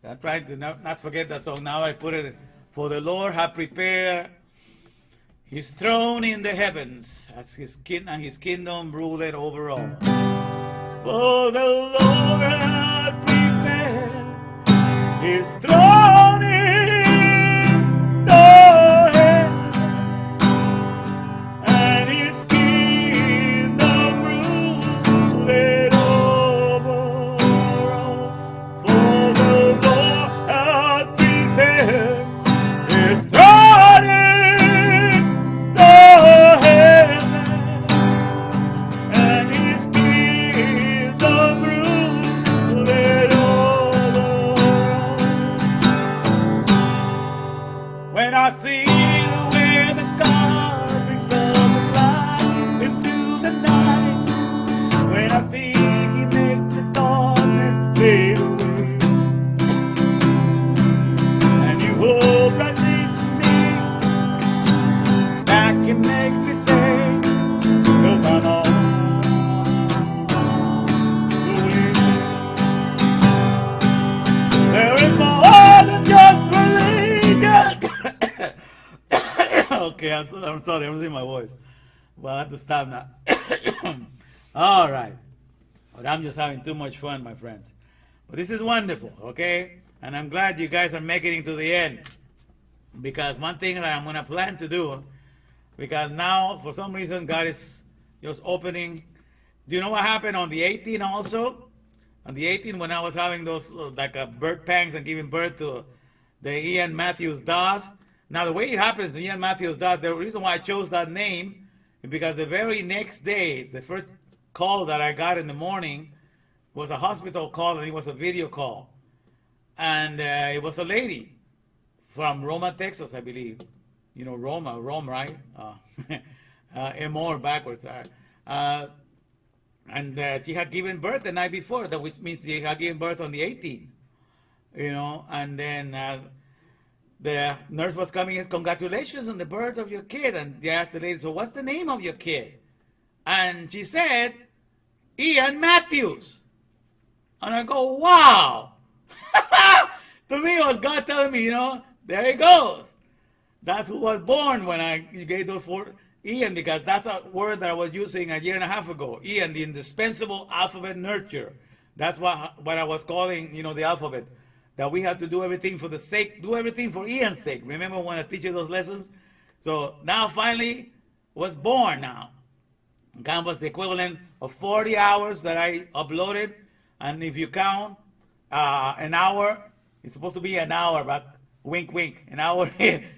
B: I'm trying to not forget that song. Now I put it. For the Lord hath prepared his throne in the heavens, as his and his kingdom ruleth over all. For the Lord hath prepared his throne in the heavens, and his kingdom ruleth over all. For the Lord hath prepared his throne in the heavens, and his kingdom ruleth over all. When I see the way that God brings up the light into the night, when I see he makes the darkness fade away, and you hold blessings to me, that can make me say, 'cause I know the way. There is more than just religion. Okay, I'm sorry, I'm losing my voice. Well, I have to stop now. All right. But I'm just having too much fun, my friends. But this is wonderful, okay? And I'm glad you guys are making it to the end. Because one thing that I'm going to plan to do, because now, for some reason, God is just opening. Do you know what happened on the 18th also? On the 18th, when I was having those birth pangs and giving birth to the Ian Matthews Dawes. Now, the way it happens, Ian Matthews Dawes, the reason why I chose that name is because the very next day, the first call that I got in the morning was a hospital call, and it was a video call. And it was a lady from Roma, Texas, I believe. You know, Rome, right? M-O backwards. And she had given birth the night before, which means she had given birth on the 18th. You know, and then the nurse was coming in, congratulations on the birth of your kid. And they asked the lady, so what's the name of your kid? And she said, Ian Matthews. And I go, wow. To me, it was God telling me, you know, there he goes. That's who was born when I gave those four, Ian, because that's a word that I was using a year and a half ago. Ian, the indispensable alphabet nurture. That's what I was calling, you know, the alphabet. That we have to do everything for the sake, do everything for Ian's sake. Remember when I teach you those lessons? So now finally was born now. Kind of was the equivalent of 40 hours that I uploaded. And if you count an hour, it's supposed to be an hour, but wink, wink, an hour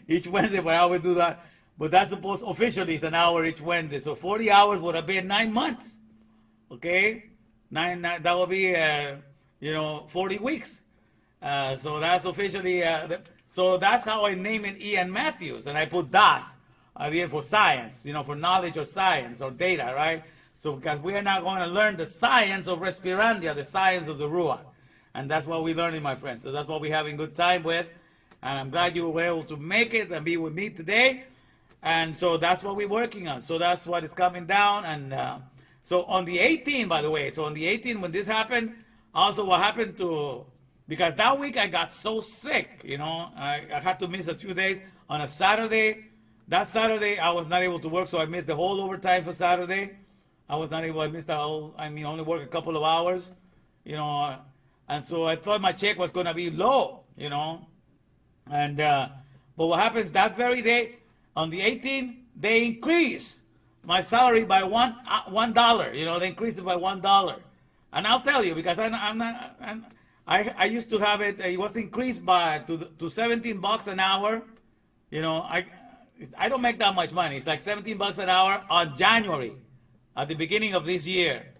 B: each Wednesday, but I always do that. But that's supposed, officially, it's an hour each Wednesday. So 40 hours would have been 9 months. Okay? That would be, 40 weeks. So that's officially, so that's how I name it Ian Matthews. And I put DAS at the end for science, you know, for knowledge or science or data, right? So because we are now going to learn the science of respirandia, the science of the Ruach. And that's what we're learning, my friends. So that's what we're having good time with. And I'm glad you were able to make it and be with me today. And so that's what we're working on. So that's what is coming down. And so on the 18th, by the way, so on the 18th, when this happened, also what happened to, because that week I got so sick, you know, I had to miss a few days. On a Saturday, that Saturday I was not able to work, so I missed the whole overtime for Saturday. I was not able, I missed the whole, only work a couple of hours, you know, and so I thought my check was going to be low, you know, and, but what happens that very day, on the 18th, they increase my salary by $1, you know, they increased it by $1. And I'll tell you, because I used to have it, it was increased to $17 an hour, you know, I don't make that much money, it's like $17 an hour on January, at the beginning of this year,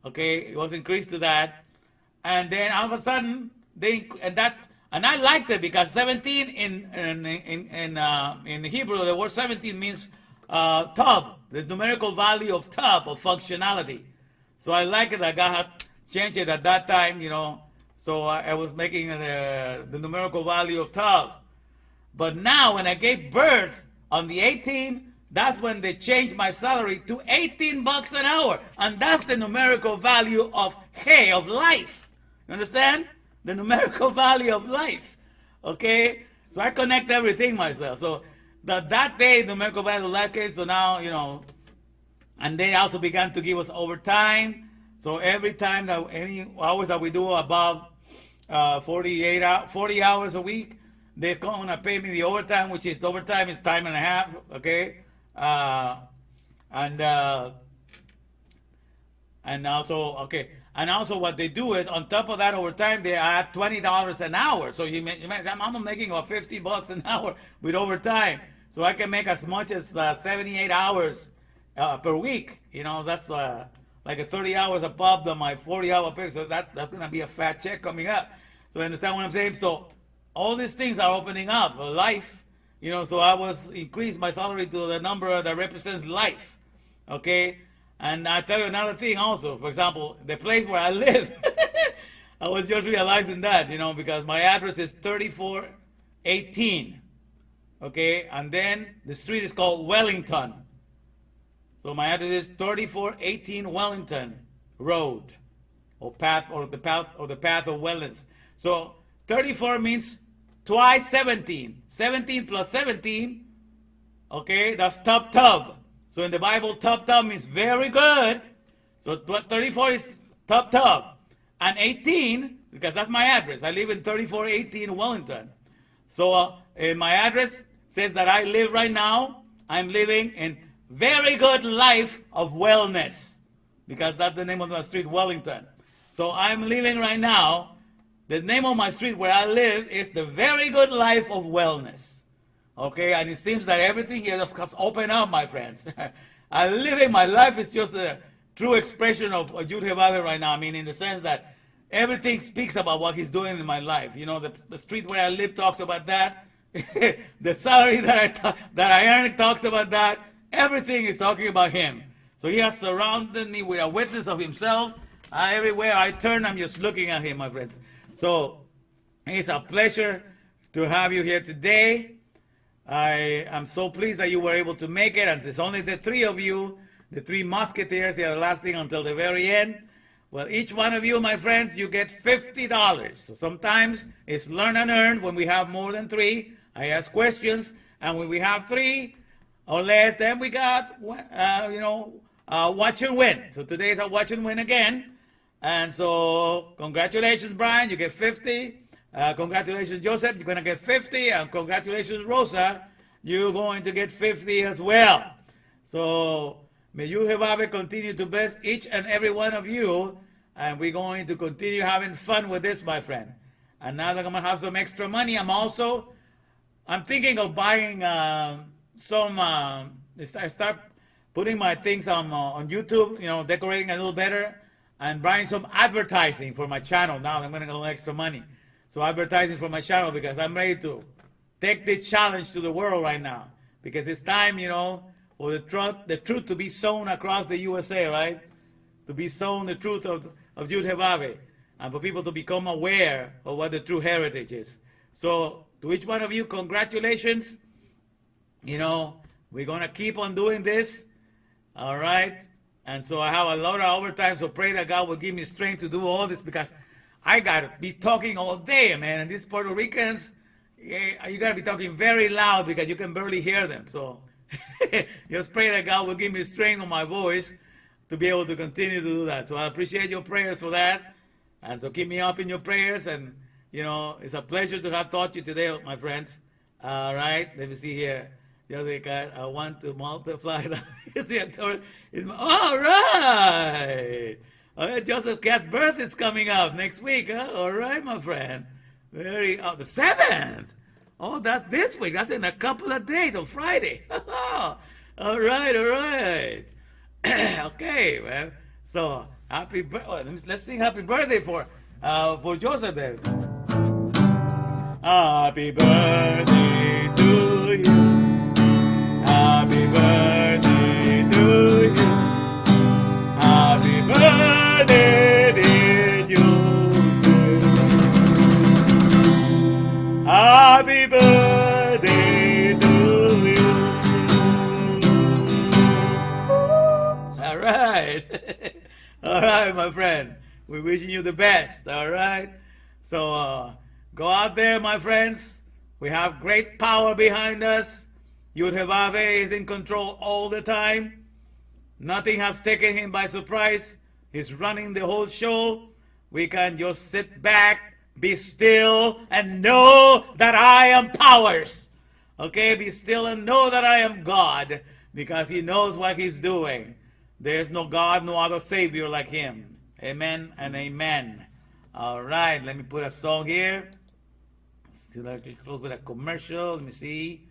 B: okay, it was increased to that, and then all of a sudden, and I liked it because 17 in Hebrew, the word 17 means tub, the numerical value of tub, of functionality. So I like it that God had changed it at that time, you know, so I was making the numerical value of tub. But now when I gave birth on the 18th, that's when they changed my salary to $18 an hour. And that's the numerical value of hey, of life. You understand? The numerical value of life. Okay? So I connect everything myself. So that day, numerical value of life came, so now, and they also began to give us overtime. So every time that any hours that we do above 40 hours a week, they're going to pay me the overtime, which is overtime is time and a half, okay? And also what they do is on top of that overtime they add $20 an hour. So you may say, I'm making about $50 an hour with overtime, so I can make as much as 78 hours per week. That's like a 30 hours above my 40-hour pay. So that's gonna be a fat check coming up. So you understand what I'm saying? So all these things are opening up life. So I was increased my salary to the number that represents life, okay? And I tell you another thing also. For example, the place where I live, I was just realizing that, because my address is 3418, okay? And then the street is called Wellington. So my address is 3418 Wellington Road, or the path of wellness. So 34 means twice 17. 17 plus 17, okay, that's tub. So in the Bible, tub means very good. So 34 is tub. And 18, because that's my address. I live in 3418 Wellington. So in my address says that I live right now, I'm living in very good life of wellness. Because that's the name of my street, Wellington. So I'm living right now. The name of my street where I live is the very good life of wellness. Okay, and it seems that everything here just has opened up, my friends. I'm living, my life is just a true expression of Yud Hevave right now. I mean, in the sense that everything speaks about what he's doing in my life. The street where I live talks about that. The salary that I earn talks about that. Everything is talking about him. So he has surrounded me with a witness of himself. Everywhere I turn, I'm just looking at him, my friends. So it's a pleasure to have you here today. I am so pleased that you were able to make it, and it's only the three of you, the three musketeers here lasting until the very end. Well, each one of you, my friends, you get $50. So sometimes it's learn and earn. When we have more than three, I ask questions, and when we have three or less, then we got, watch and win. So today is a watch and win again. And so congratulations, Brian, you get 50. Congratulations, Joseph, you're going to get 50. And congratulations, Rosa, you're going to get 50 as well. So may you, Hevave, continue to bless each and every one of you. And we're going to continue having fun with this, my friend. And now that I'm going to have some extra money, I'm thinking of buying I start putting my things on YouTube, decorating a little better, and buying some advertising for my channel. Now I'm going to get a little extra money. So advertising for my channel, because I'm ready to take this challenge to the world right now. Because it's time, for the truth to be sown across the USA, right? To be sown the truth of Yud Hevave, and for people to become aware of what the true heritage is. So to each one of you, congratulations. We're going to keep on doing this. All right? And so I have a lot of overtime, so pray that God will give me strength to do all this, because I got to be talking all day, man. And these Puerto Ricans, you got to be talking very loud because you can barely hear them. So just pray that God will give me strength on my voice to be able to continue to do that. So I appreciate your prayers for that. And so keep me up in your prayers. And, it's a pleasure to have taught you today, my friends. All right, let me see here. I want to multiply. All right. Joseph Cat's birthday is coming up next week. Huh? All right, my friend. The 7th. Oh, that's this week. That's in a couple of days, on Friday. All right. Okay, man. So happy birthday. Let's sing happy birthday for Joseph there. Happy birthday to you. Happy birthday to you. Happy birthday, dear Joseph. Happy birthday to you. right. All right, my friend. We're wishing you the best. All right. So go out there, my friends. We have great power behind us. Yud-Heh-Vav-Heh is in control all the time. Nothing has taken him by surprise. He's running the whole show. We can just sit back, be still, and know that I am powers. Okay, be still and know that I am God, because he knows what he's doing. There's no God, no other Savior like him. Amen and amen. All right, let me put a song here. Still like to close with a commercial. Let me see.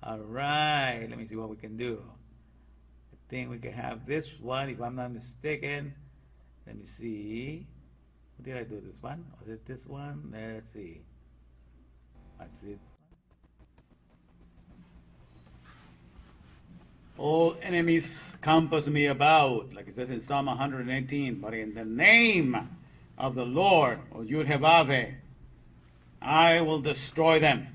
B: All right, let me see what we can do. I think we can have this one, if I'm not mistaken. Let me see. What did I do? This one? Was it this one? Let's see. Let's see. All enemies compass me about, like it says in Psalm 118, but in the name of the Lord, or Yud-Heh-Vav-Heh, I will destroy them.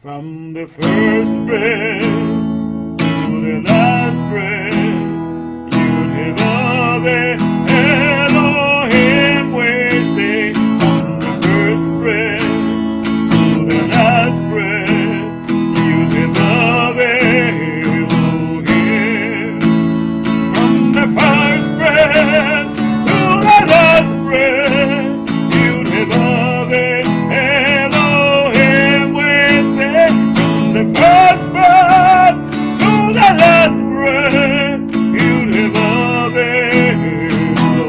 B: From the first breath to the last breath, Yud-Heh-Vav-Heh, Elohim, we say. From the first breath to the last breath, Yud-Heh-Vav-Heh, Elohim. From the first breath to the last breath, Yud-Heh-Vav-Heh, Elohim, we say. From the first breath to the last breath, Yud-Heh-Vav-Heh, Elohim.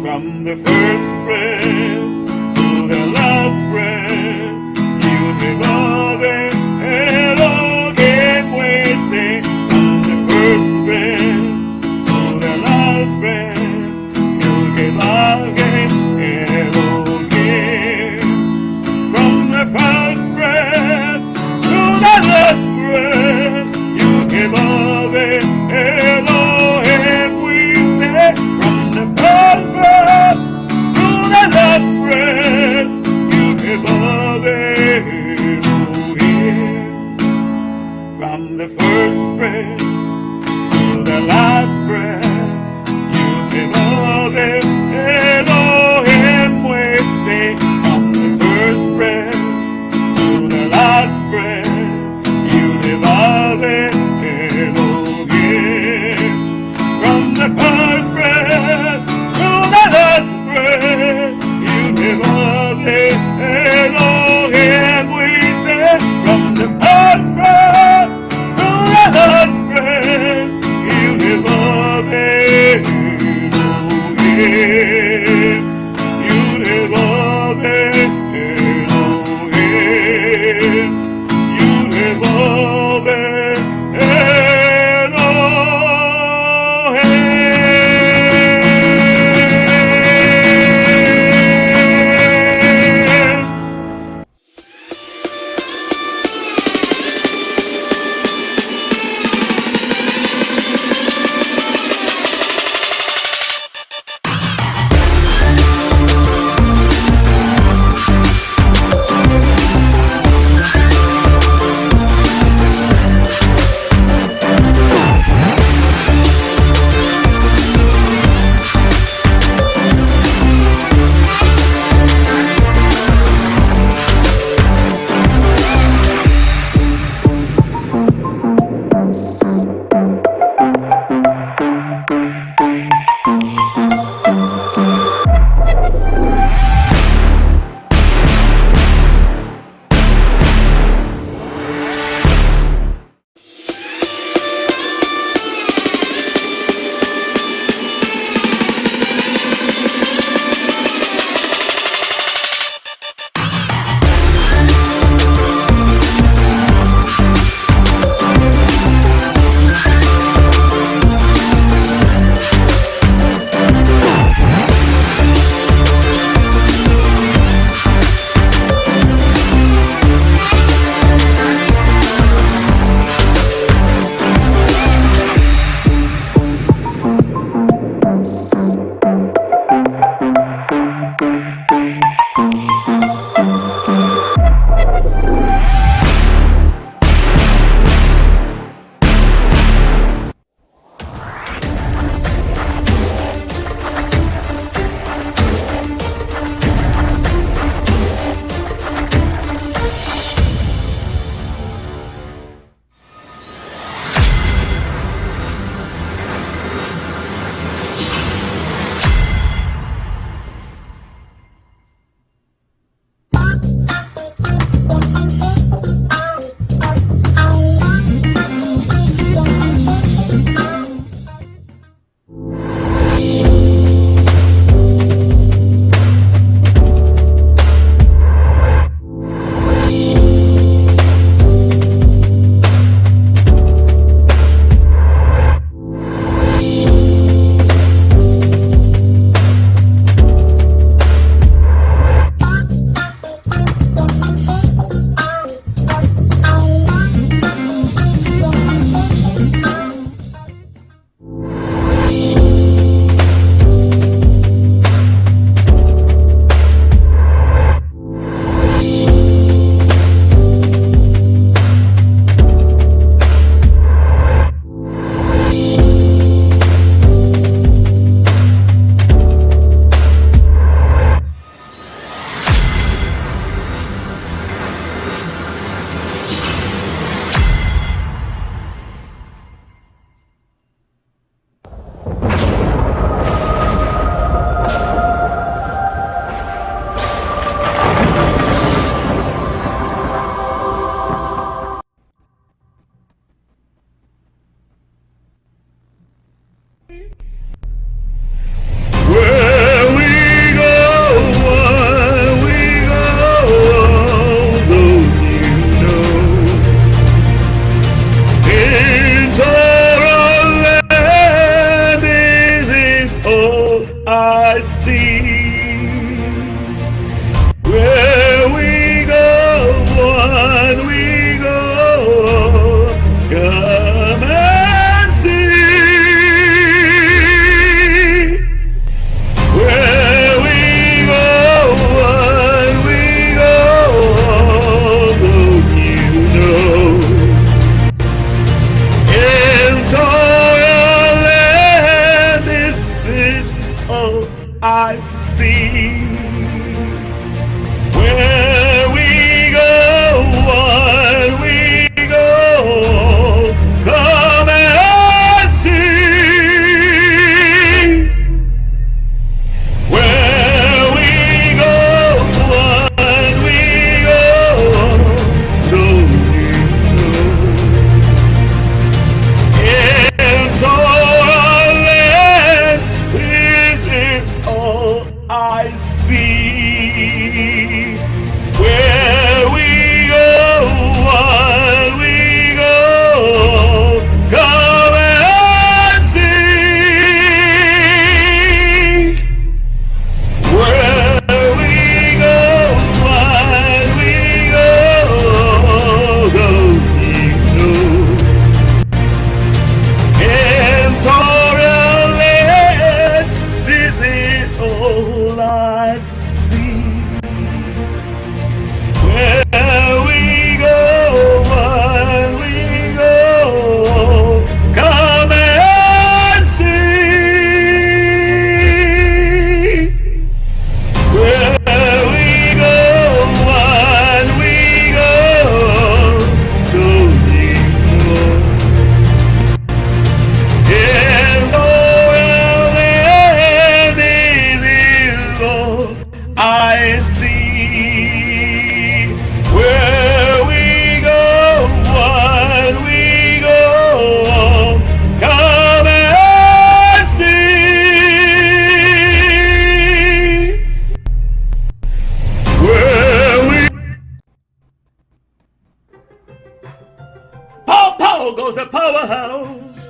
B: From the first breath to the last breath, Yud-Heh-Vav-Heh, Elohim, we say. From the first breath to the last breath, Yud-Heh-Vav-Heh, Elohim. From the first breath to the last breath, Yud-Heh-Vav-Heh, Elohim, we say. From the first breath to the last breath, Yud-Heh-Vav-Heh, Elohim. From the first breath to the last breath, Yud-Heh-Vav-Heh, Elohim, we say. From the first breath to the last breath, Yud-Heh-Vav-Heh, Elohim. From the first breath to the last breath, Yud-Heh-Vav-Heh, Elohim, we say. From the first breath to the last breath, Yud-Heh-Vav-Heh, Elohim.
A: I see. Where we go, what we go, come and see. Where we go, what we go, Lord, in Torah land, this is all I see. Where we go, what we go, come and see. Where we go, what we go, we know. In Torah land, this is all I see. Where we go, what we go, come and see. Where we go, what we go, don't we know? In Torah land, this is all I see. Where we go, what we go, come and see. Where we Pow goes the powerhouse,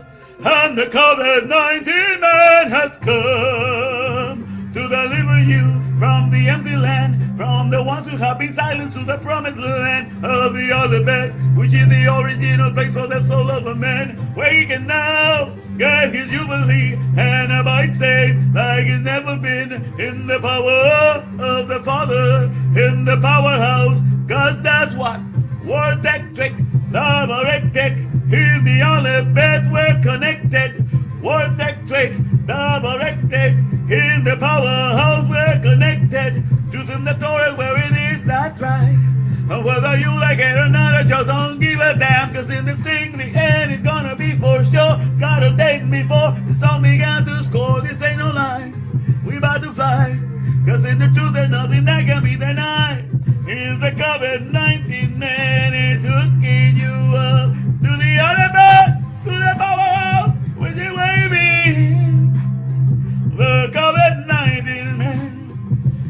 A: and the COVID-19 man has come to deliver you from the empty land, from the ones who have been silenced to the promised land of the other bed, which is the original place for the soul of a man, where he can now get his jubilee and abide safe like he's never been, in the power of the Father, in the powerhouse, cause that's what Word Electric, Love Electric, is the only bed we're connected. Word Electric, Love Electric, in the powerhouse we're connected. Truth in the Torah where it is, that's right. And whether you like it or not, I just don't give a damn, cause in this thing the end is gonna be for sure. It's got a date before the sun began to score. This ain't no lie, we about to fly, cause in the truth there's nothing that can be denied. Is the COVID-19 man is hooking you up to the other bed, to the powerhouse with you waving. The COVID-19 man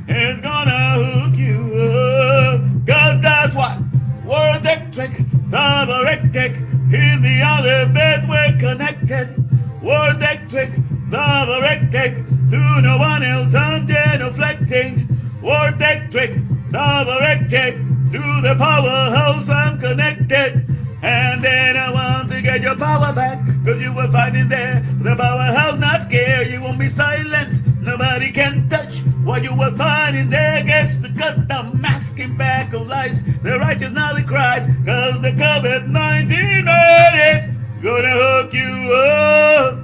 A: is gonna hook you up, cause that's what Word Electric, Love Electric, in the other bed we're connected. Word Electric, Love Electric, to no one else ungenuflecting. Word Electric, Love Electric, to the powerhouse I'm connected. And then I want to get your power back, cause you will find it there. The powerhouse not scared, you won't be silenced. Nobody can touch what you will find in there. Gets to cut the masking back of lies. The righteous now they cries, cause the COVID-19 man is gonna hook you up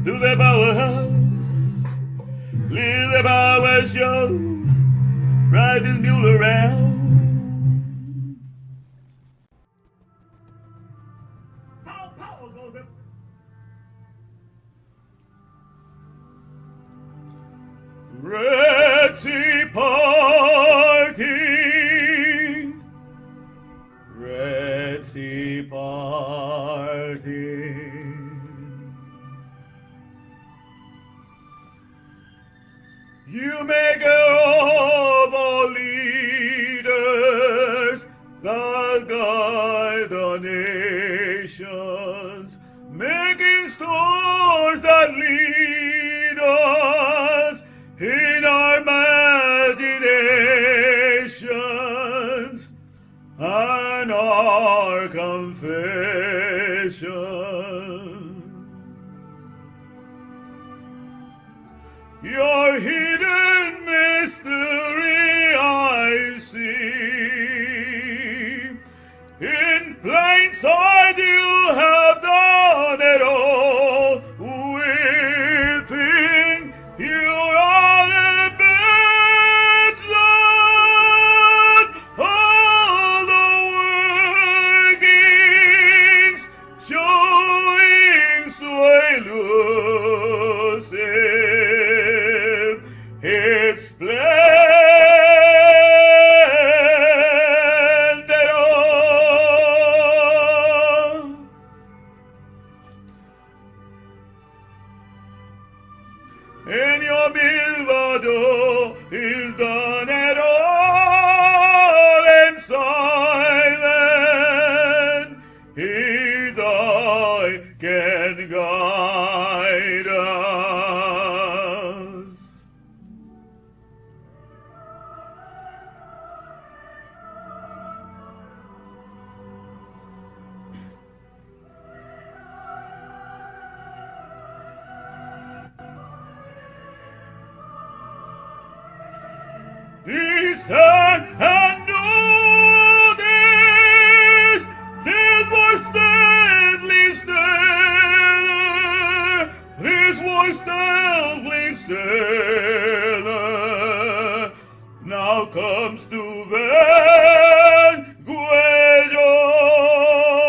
A: to the powerhouse. Leave the power show, ride this mule around. Power goes up. Red Sea parting, Red Sea parting. You make of all leaders that guide the nations, making stars that lead us in our imaginations and our confessions. Your hidden mystery I see. In plain sight you have done it all. Within you are En yo milvado is done at all and silent. His eye can guide us. Listen and notice this voice steadily stellar, this voice steadily stellar, now comes to vanquish all,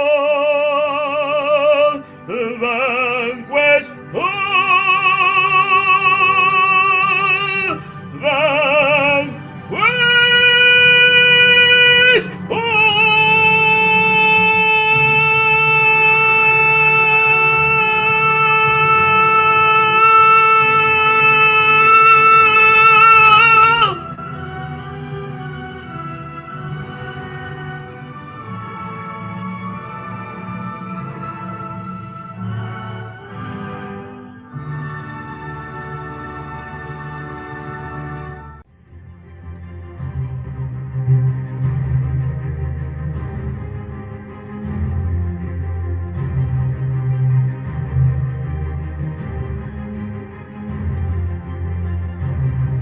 A: vanquish all, vanquish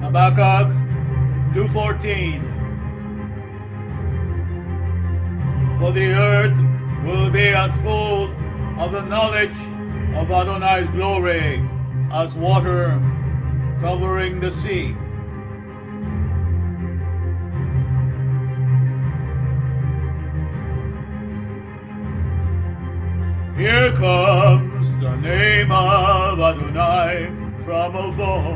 B: Habakkuk 2:14. For the earth will be as full of the knowledge of Adonai's glory as water covering the sea. Here comes the name of Adonai from afar,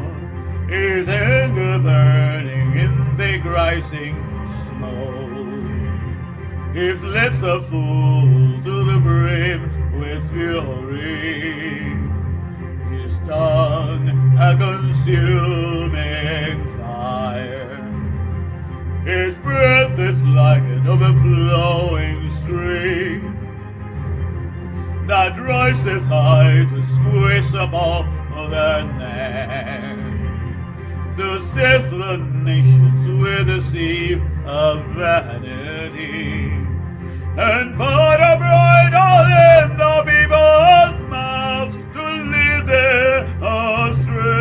B: his anger burning in thick rising smoke. His lips are full to the brim with fury, his tongue a consuming fire. His breath is like an overflowing stream that rises high to squeeze up all their necks, to sift the nations with a sieve of vanity, and put a bridle in the people's mouths to lead them astray.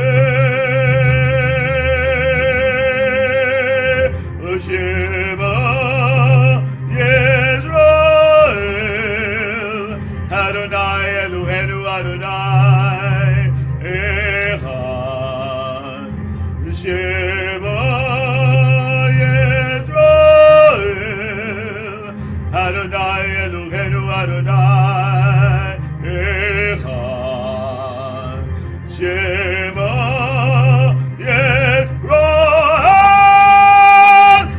B: Shema Yisrael, Adonai Eloheinu Adonai Echad. Shema Yisrael, Adonai Eloheinu Adonai Echad. Shema Yisrael,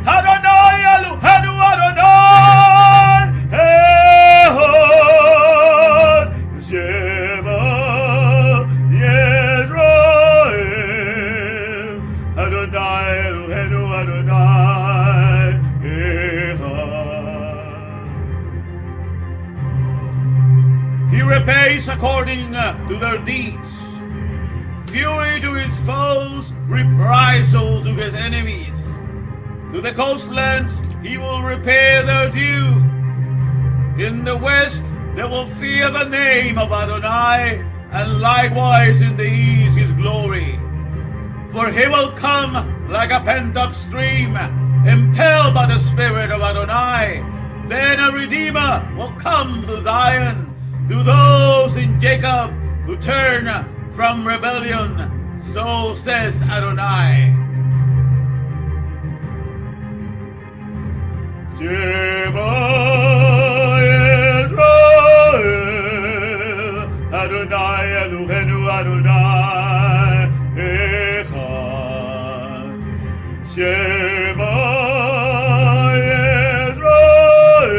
B: Adonai Eloheinu Adonai Echad. Shema Yisrael, Adonai Eloheinu Adonai Echad. He repays according to their deeds, fury to his foes, reprisal to his enemies. To the coastlands he will repay their due. In the west they will fear the name of Adonai, and likewise in the east his glory. For he will come like a pent-up stream, impelled by the Spirit of Adonai. Then a Redeemer will come to Zion, to those in Jacob who turn from rebellion. So says Adonai.
A: Shema Yisrael, Adonai Eloheinu Adonai Echad. Shema Yisrael,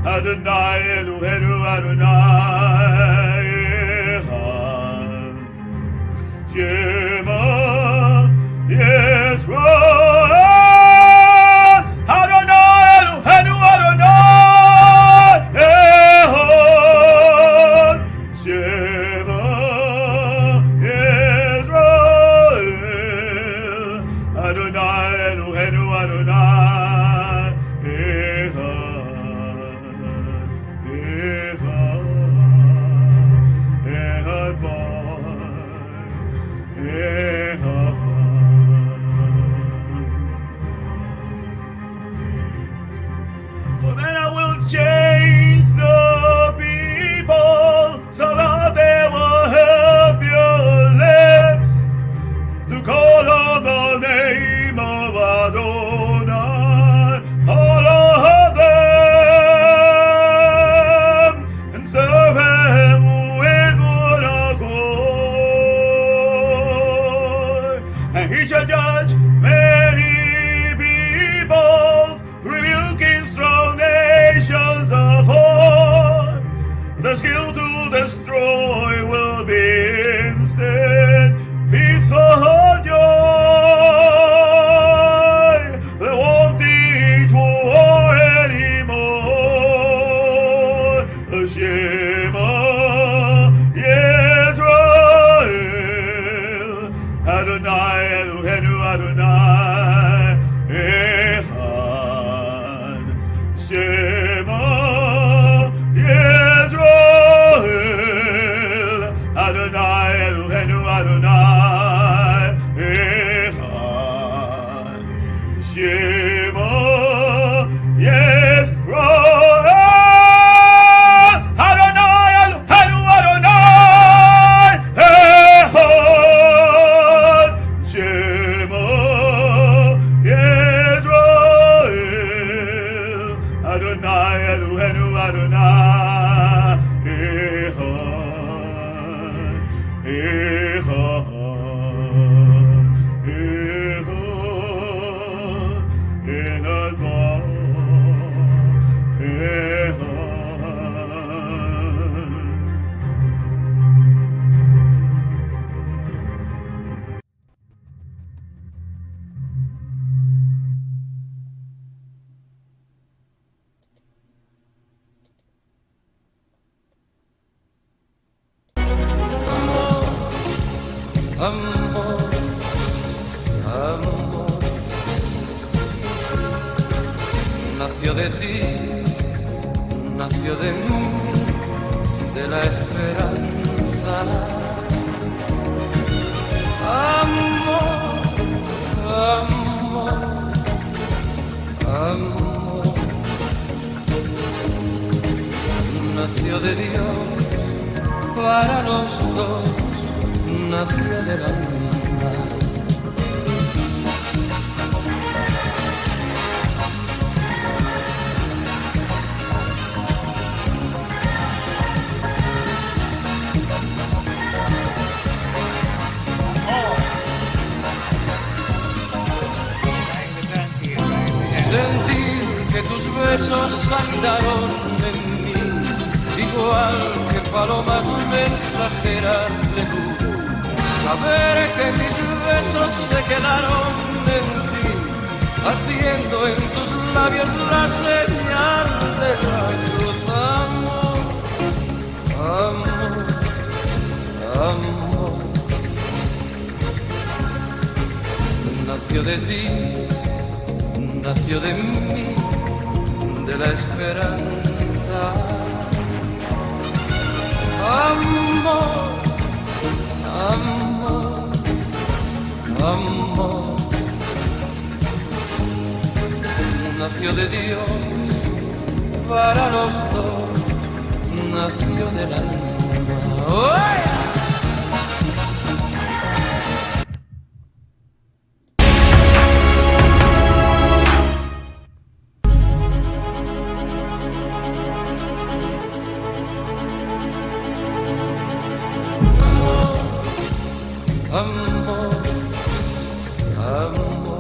A: Adonai Eloheinu Adonai Echad. destroy will be instead peaceful joy. They won't teach war anymore. Shema Yisrael, Adonai Eloheinu Adonai Echad. Shema Yisrael, Adonai Eloheinu Adonai Echad. Shema Yisrael, Adonai Eloheinu Adonai Echad. Shema Yisrael, Adonai Eloheinu Adonai Echad. Echad. Echad. Echad.
C: Amor, amor, nació de ti, nació de mí, de la esperanza. Amor, amor, amor, nació de Dios para los dos. Nació del alma. Sentir que tus besos saltaron en mí, igual que palomas mensajeras de luz. Saber que mis besos se quedaron en ti, haciendo en tus labios la señal de la cruz. Amor, amor, amor, nació de ti, nació de mí, de la esperanza. Amor, amor, amor, nació de Dios para los dos, nació del alma. ¡Oh! Amor, amor,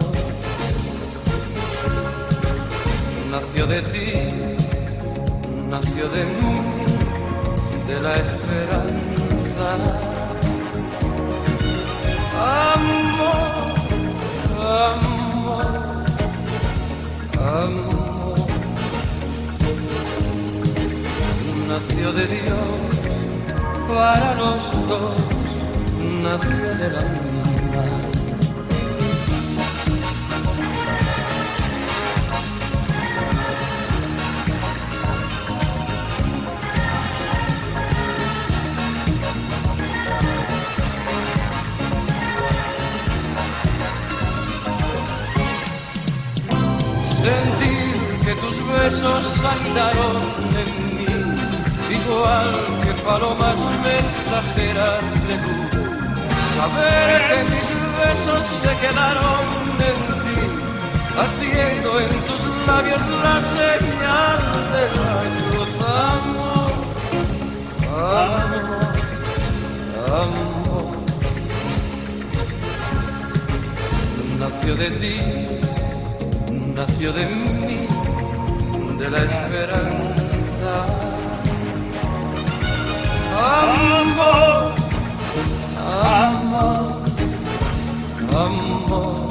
C: nació de ti, nació de mí, de la esperanza. Amor, amor, amor, nació de Dios para los dos. Nació del alma. Sentir que tus besos saltaron en mí, igual que palomas mensajeras de luz. Saber que mis besos se quedaron en ti, haciendo en tus labios la señal de la cruz. Amor, amor, amor, nació de ti, nació de mí, de la esperanza.
A: amor,
C: amor, amor.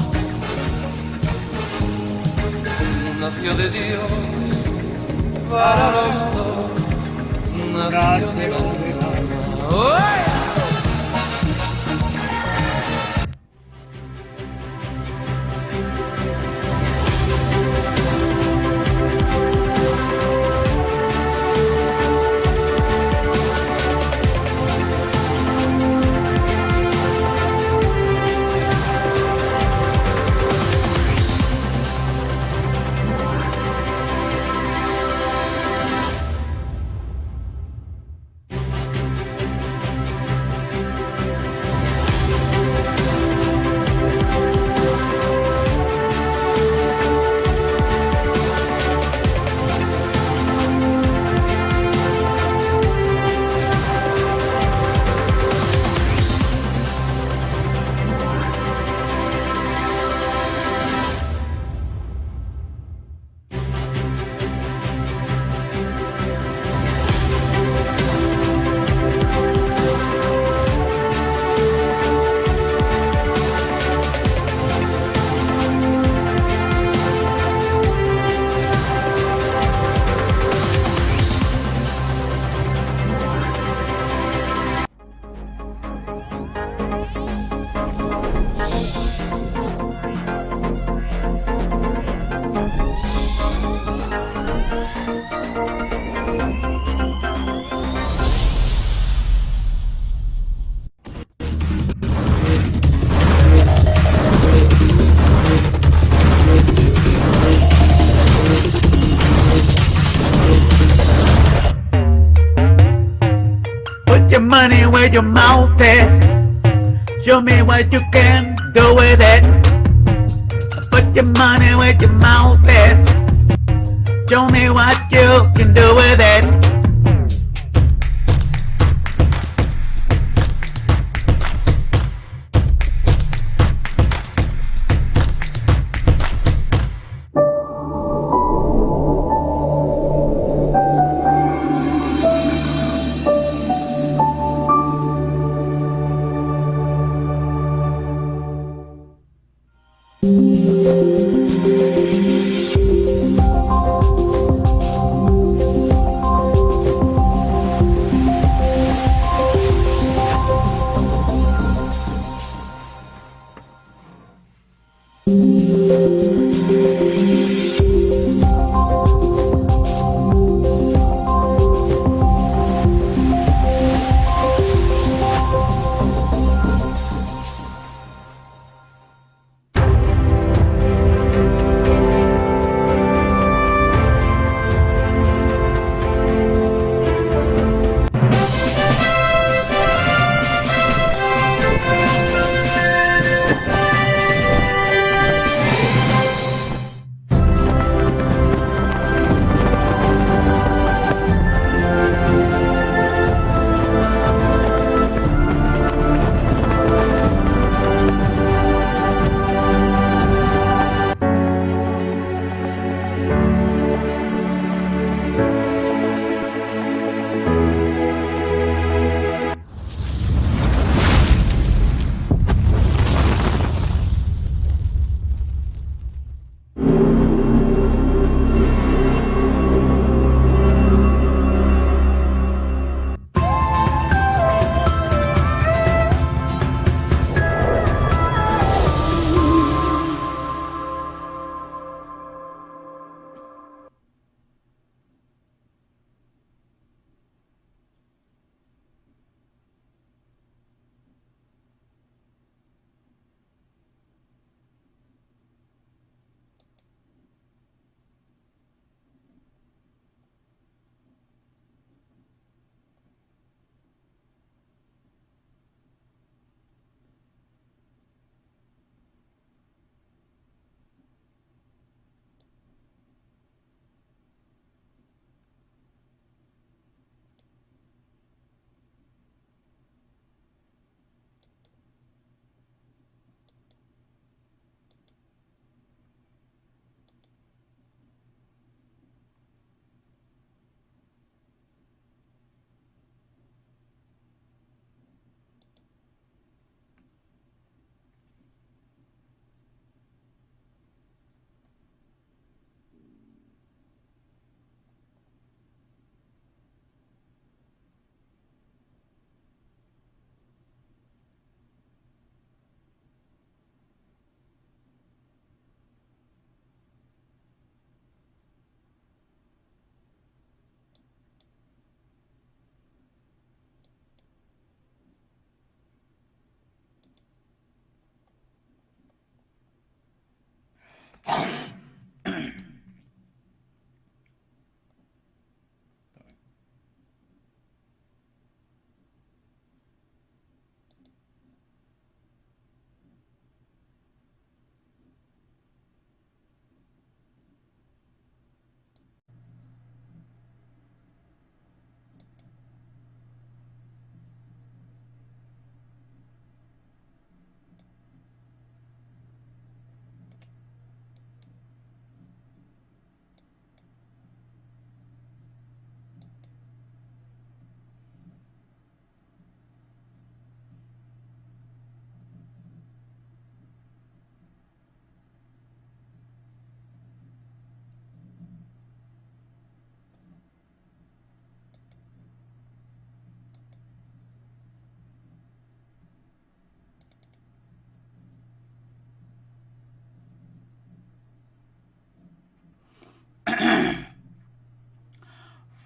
C: Nació de Dios para los dos, nació del alma. ¡Uy!
B: Put your money where your mouth is. Show me what you can do with it. Put your money where your mouth is. Show me what you can do with it.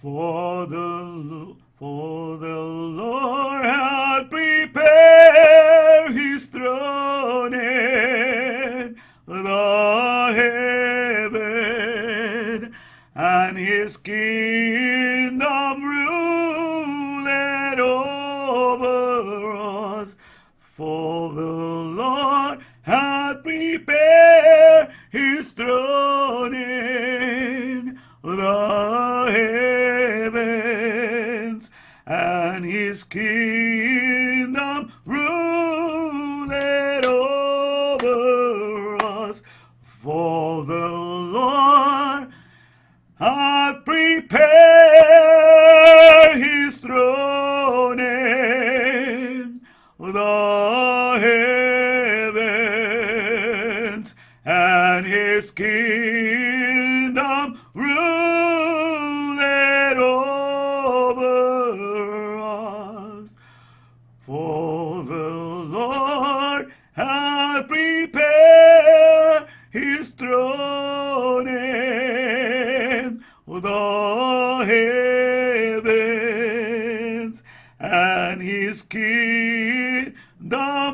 B: For the Lord hath prepared his throne in the heaven, and his kingdom ruleth over us. For the Lord hath prepared his throne in the heavens, and his kingdom ruleth over us. For the Lord hath prepared his throne in the heavens, and his kingdom ruleth over us. For the Lord hath prepared his throne in the heavens, and his kingdom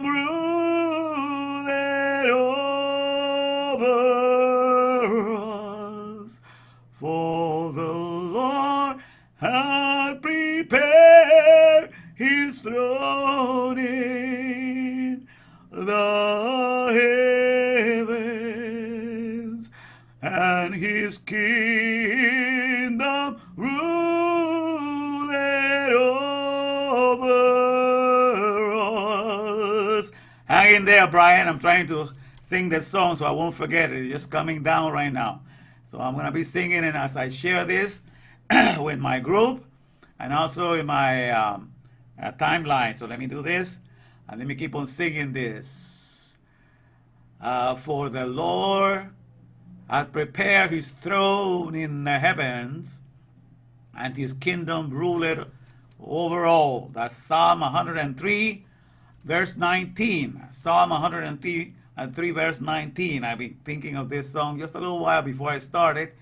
B: ruleth over us. For the Lord hath prepared his throne in the heavens, and his kingdom ruleth over us. Hang in there, Brian. I'm trying to sing this song so I won't forget it. It's just coming down right now. So I'm going to be singing it as I share this with my group and also in my timeline. So let me do this and let me keep on singing this. For the Lord hath prepared his throne in the heavens, and his kingdom ruleth over all. That's Psalm 103, verse 19. Psalm 103, verse 19. I've been thinking of this song just a little while before I started,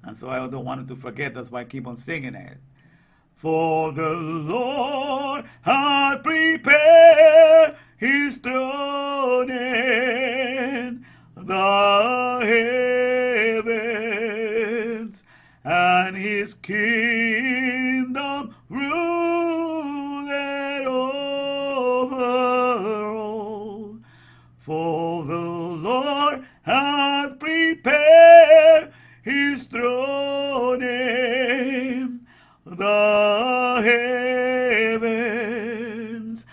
B: and so I don't want it to forget. That's why I keep on singing it. For the Lord hath prepared his throne in the heavens, and his kingdom ruleth over all. For the Lord hath prepared his throne in the heavens,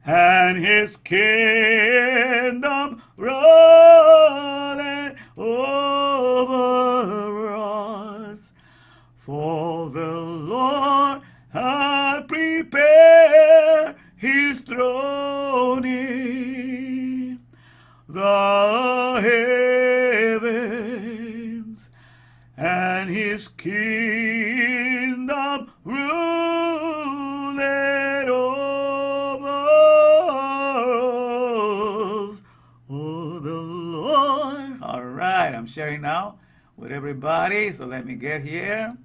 B: and his kingdom runneth over us. For the Lord hath prepared his throne in the heavens, and his kingdom ruleth over us. Oh, the Lord. All right, I'm sharing now with everybody, so let me get here.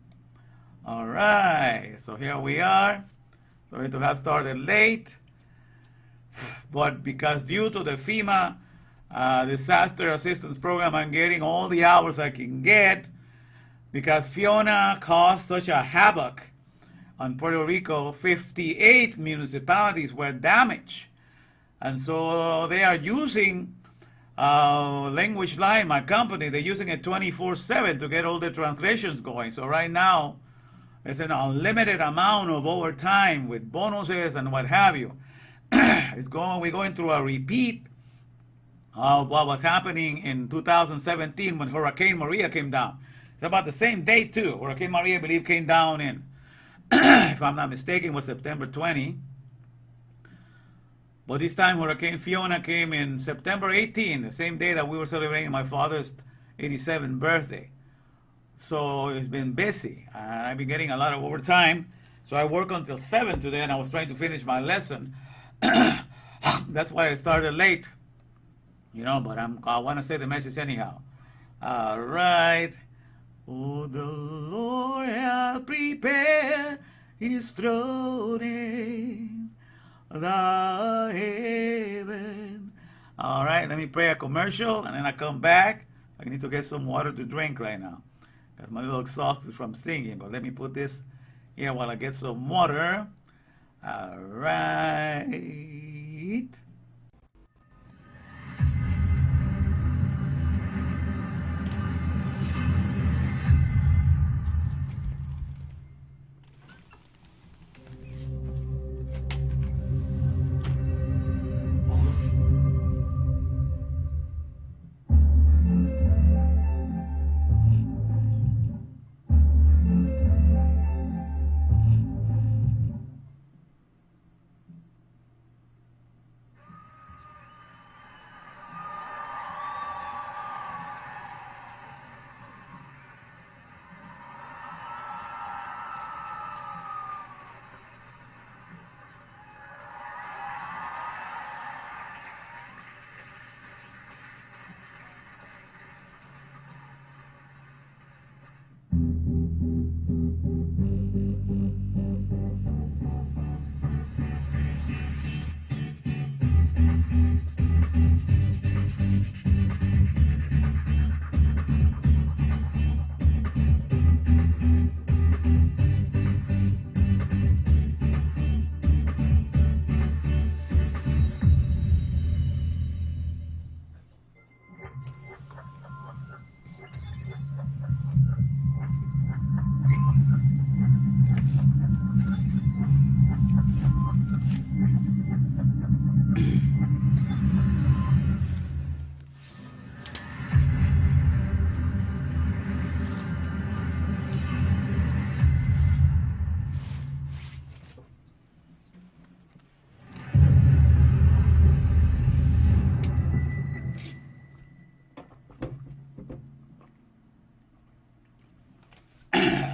B: All right, so here we are. Sorry to have started late, but because due to the FEMA disaster assistance program, I'm getting all the hours I can get, because Fiona caused such a havoc on Puerto Rico. 58 municipalities were damaged, and so they are using Language Line, my company. They're using it 24/7 to get all the translations going. So right now it's an unlimited amount of overtime with bonuses and what have you. We're going through a repeat of what was happening in 2017 when Hurricane Maria came down. It's about the same date too. Hurricane Maria, I believe, came down in, if I'm not mistaken, was September 20. But this time Hurricane Fiona came in September 18, the same day that we were celebrating my father's 87th birthday. So it's been busy. I've been getting a lot of overtime. So I work until 7 today, and I was trying to finish my lesson. That's why I started late. But I want to say the message anyhow. All right. Oh, the Lord hath prepared his throne in the heaven. All right, let me play a commercial and then I come back. I need to get some water to drink right now because my little exhausted from singing. But let me put this here while I get some water. All right.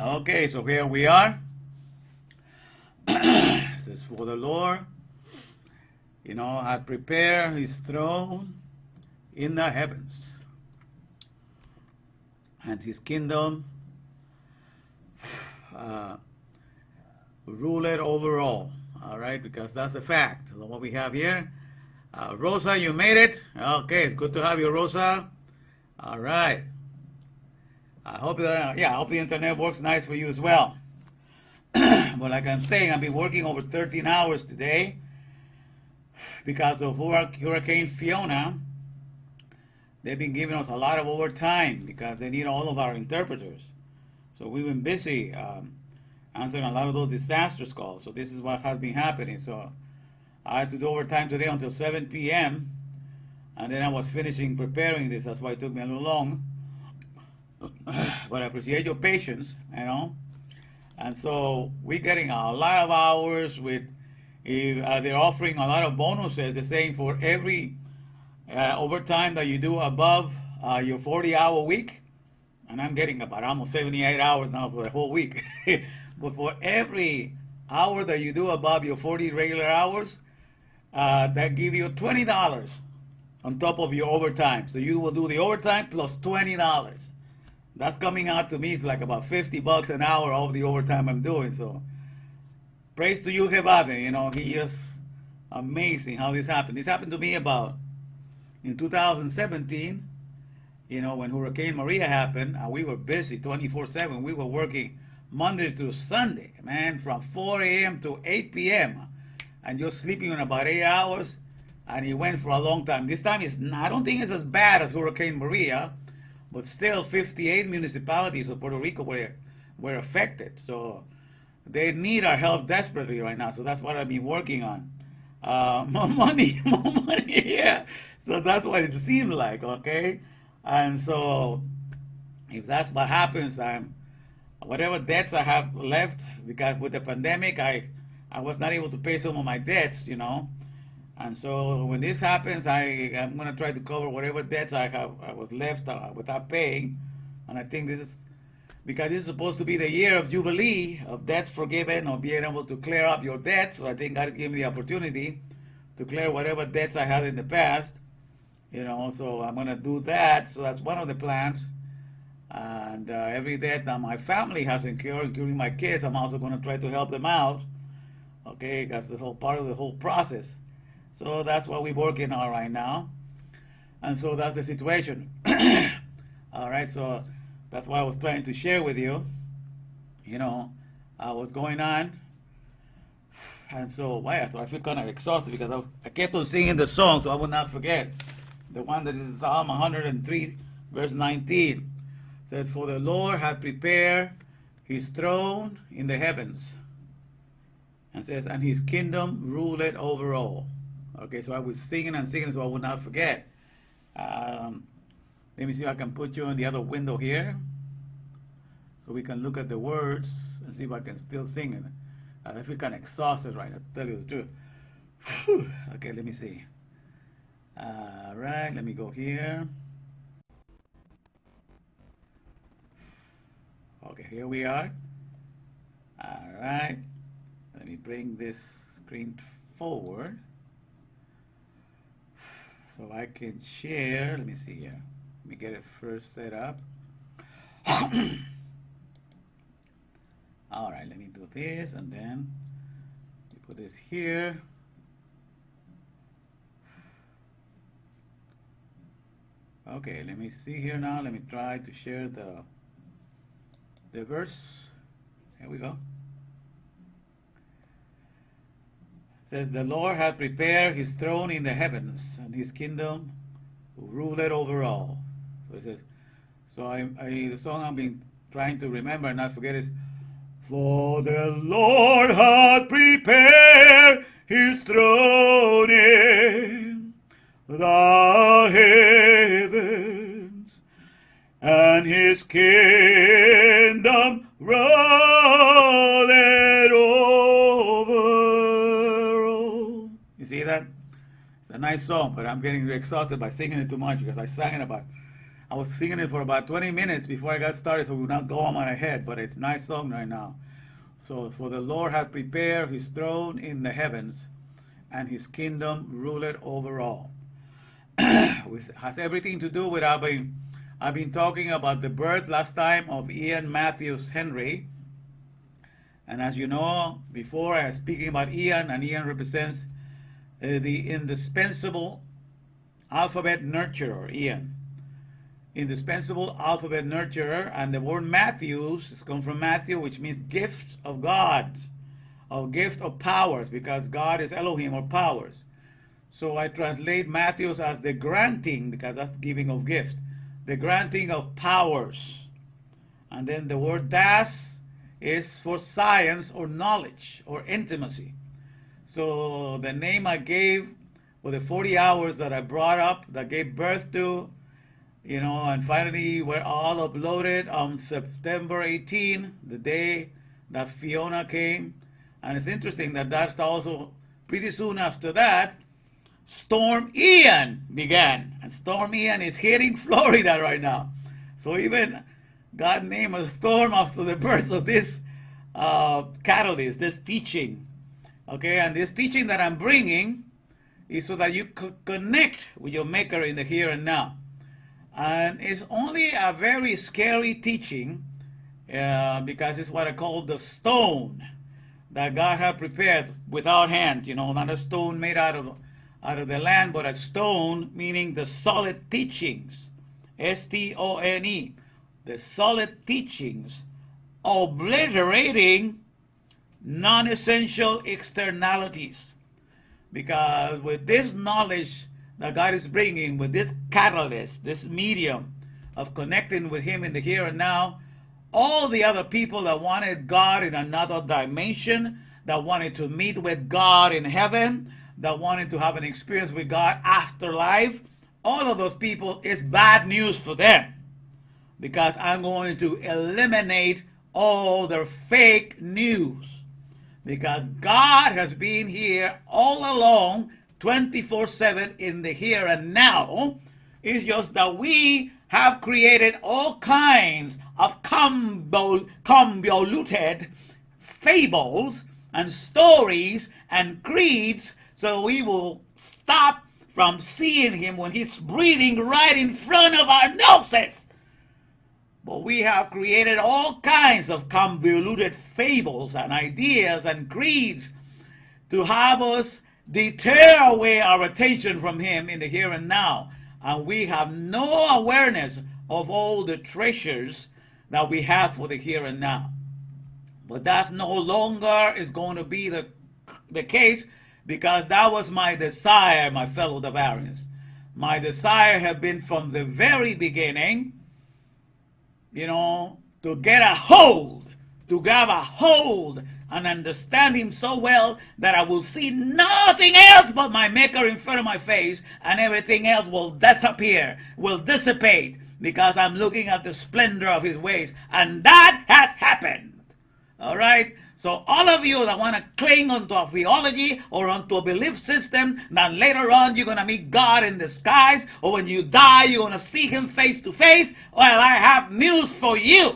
B: Okay, so here we are. This is for the Lord, had prepared his throne in the heavens, and his kingdom rule it over all. All right, because that's the fact. So what we have here, Rosa, you made it. Okay, it's good to have you, Rosa. All right. I hope the internet works nice for you as well. But like I'm saying, I've been working over 13 hours today because of Hurricane Fiona. They've been giving us a lot of overtime because they need all of our interpreters. So we've been busy answering a lot of those disaster calls. So this is what has been happening. So I had to do overtime today until 7 p.m. And then I was finishing preparing this. That's why it took me a little long. But I appreciate your patience, And so we're getting a lot of hours with, they're offering a lot of bonuses. They're saying for every overtime that you do above your 40-hour week, and I'm getting about almost 78 hours now for the whole week. But for every hour that you do above your 40 regular hours, that give you $20 on top of your overtime. So you will do the overtime plus $20. That's coming out to me, it's like about $50 an hour of the overtime I'm doing. So praise to you, Jehovah. He is amazing how this happened. This happened to me about in 2017, when Hurricane Maria happened. We were busy 24/7. We were working Monday through Sunday, man, from 4 a.m. to 8 p.m. and just sleeping in about 8 hours. And it went for a long time. This time I don't think it's as bad as Hurricane Maria. But still, 58 municipalities of Puerto Rico were affected. So they need our help desperately right now. So that's what I've been working on. More money, yeah. So that's what it seemed like, okay? And so if that's what happens, whatever debts I have left, because with the pandemic, I was not able to pay some of my debts, And so when this happens, I'm going to try to cover whatever debts I was left without paying. And I think this is because this is supposed to be the year of Jubilee, of debts forgiven, or being able to clear up your debts. So I think God gave me the opportunity to clear whatever debts I had in the past. So I'm going to do that. So that's one of the plans. And every day that my family has incurred, including my kids, I'm also going to try to help them out. Okay, that's the whole part of the whole process. So that's what we're working on right now. And so that's the situation. All right, so that's what I was trying to share with you, what's going on. And so, wow, so I feel kind of exhausted because I kept on singing the song so I would not forget. The one that is Psalm 103, verse 19. Says, "For the Lord hath prepared his throne in the heavens." And says, "and his kingdom ruleth over all." Okay, so I was singing and singing so I would not forget. Let me see if I can put you in the other window here so we can look at the words and see if I can still sing it. I feel kind of exhausted right now, to tell you the truth. Whew. Okay, let me see. All right, let me go here. Okay, here we are. All right, let me bring this screen forward so I can share. Let me see here. Let me get it first set up. All right, let me do this and then put this here. Okay, let me see here now. Let me try to share the verse. Here we go. It says, "The Lord hath prepared his throne in the heavens, and his kingdom ruleth over all." So it says, so the song I've been trying to remember and not forget is, "For the Lord hath prepared his throne in the heavens, and his kingdom rolleth over all." You see that? It's a nice song, but I'm getting exhausted by singing it too much because I was singing it for about 20 minutes before I got started, so it would not go on my head, but it's a nice song right now. So, "For the Lord hath prepared his throne in the heavens, and his kingdom ruleth over all." Which has everything to do with, I've been talking about the birth last time of Ian Matthews Henry. And as you know, before I was speaking about Ian, and Ian represents the indispensable alphabet nurturer, Ian. Indispensable alphabet nurturer, and the word Matthews is come from Matthew, which means gift of God, or gift of powers, because God is Elohim, or powers. So I translate Matthews as the granting, because that's the giving of gift, the granting of powers. And then the word das is for science or knowledge or intimacy. So the name I gave for the 40 hours that I brought up, that gave birth to, and finally were all uploaded on September 18, the day that Fiona came. And it's interesting that that's also pretty soon after that, Storm Ian began. And Storm Ian is hitting Florida right now. So even God named a storm after the birth of this catalyst, this teaching. Okay, and this teaching that I'm bringing is so that you could connect with your Maker in the here and now. And it's only a very scary teaching because it's what I call the stone that God had prepared without hands. Not a stone made out of the land, but a stone meaning the solid teachings. S-T-O-N-E. The solid teachings obliterating non-essential externalities. Because with this knowledge that God is bringing, with this catalyst, this medium of connecting with Him in the here and now, all the other people that wanted God in another dimension, that wanted to meet with God in heaven, that wanted to have an experience with God after life, all of those people, it's bad news for them. Because I'm going to eliminate all their fake news. Because God has been here all along, 24/7 in the here and now. It's just that we have created all kinds of convoluted fables and stories and creeds, so we will stop from seeing Him when He's breathing right in front of our noses. But we have created all kinds of convoluted fables and ideas and creeds to have us deter away our attention from him in the here and now. And we have no awareness of all the treasures that we have for the here and now. But that's no longer is going to be the case, because that was my desire, my fellow Bavarians. My desire had been from the very beginning, to get a hold, to grab a hold and understand him so well that I will see nothing else but my maker in front of my face, and everything else will disappear, will dissipate, because I'm looking at the splendor of his ways. And that has happened. All right? So all of you that want to cling onto a theology or onto a belief system that later on you're going to meet God in the skies, or when you die you're going to see him face to face, well, I have news for you.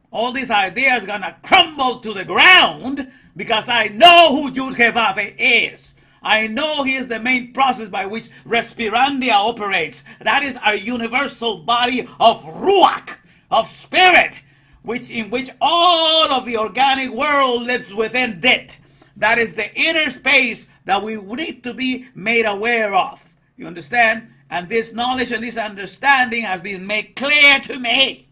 B: All these ideas are going to crumble to the ground, because I know who Yud-Heh-Vav-Heh is. I know he is the main process by which Respirandia operates. That is our universal body of Ruach, of spirit, in which all of the organic world lives within it. That is the inner space that we need to be made aware of. You understand? And this knowledge and this understanding has been made clear to me.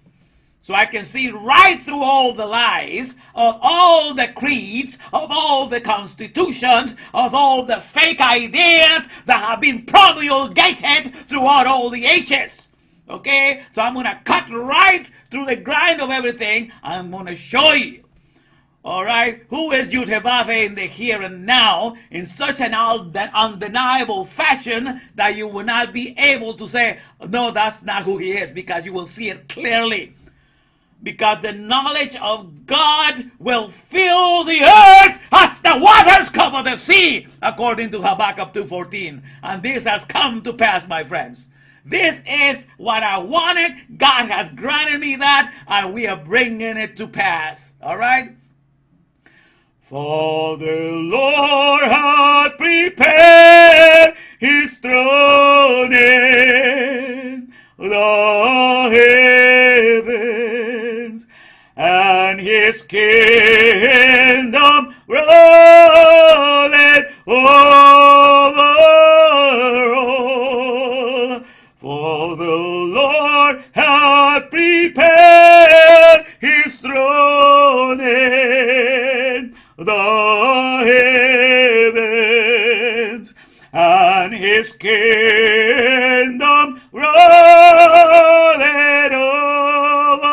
B: So I can see right through all the lies of all the creeds, of all the constitutions, of all the fake ideas that have been promulgated throughout all the ages. Okay? So I'm going to cut right through the grind of everything. I'm going to show you, all right, who is Yud-Heh-Vav-Heh in the here and now in such an undeniable fashion that you will not be able to say, no, that's not who he is, because you will see it clearly. Because the knowledge of God will fill the earth as the waters cover the sea, according to Habakkuk 2:14. And this has come to pass, my friends. This is what I wanted. God has granted me that, and we are bringing it to pass. All right? For the Lord hath prepared his throne in the heavens, and his kingdom rolleth over all. For the Lord hath prepared his throne in the heavens, and his kingdom rolleth over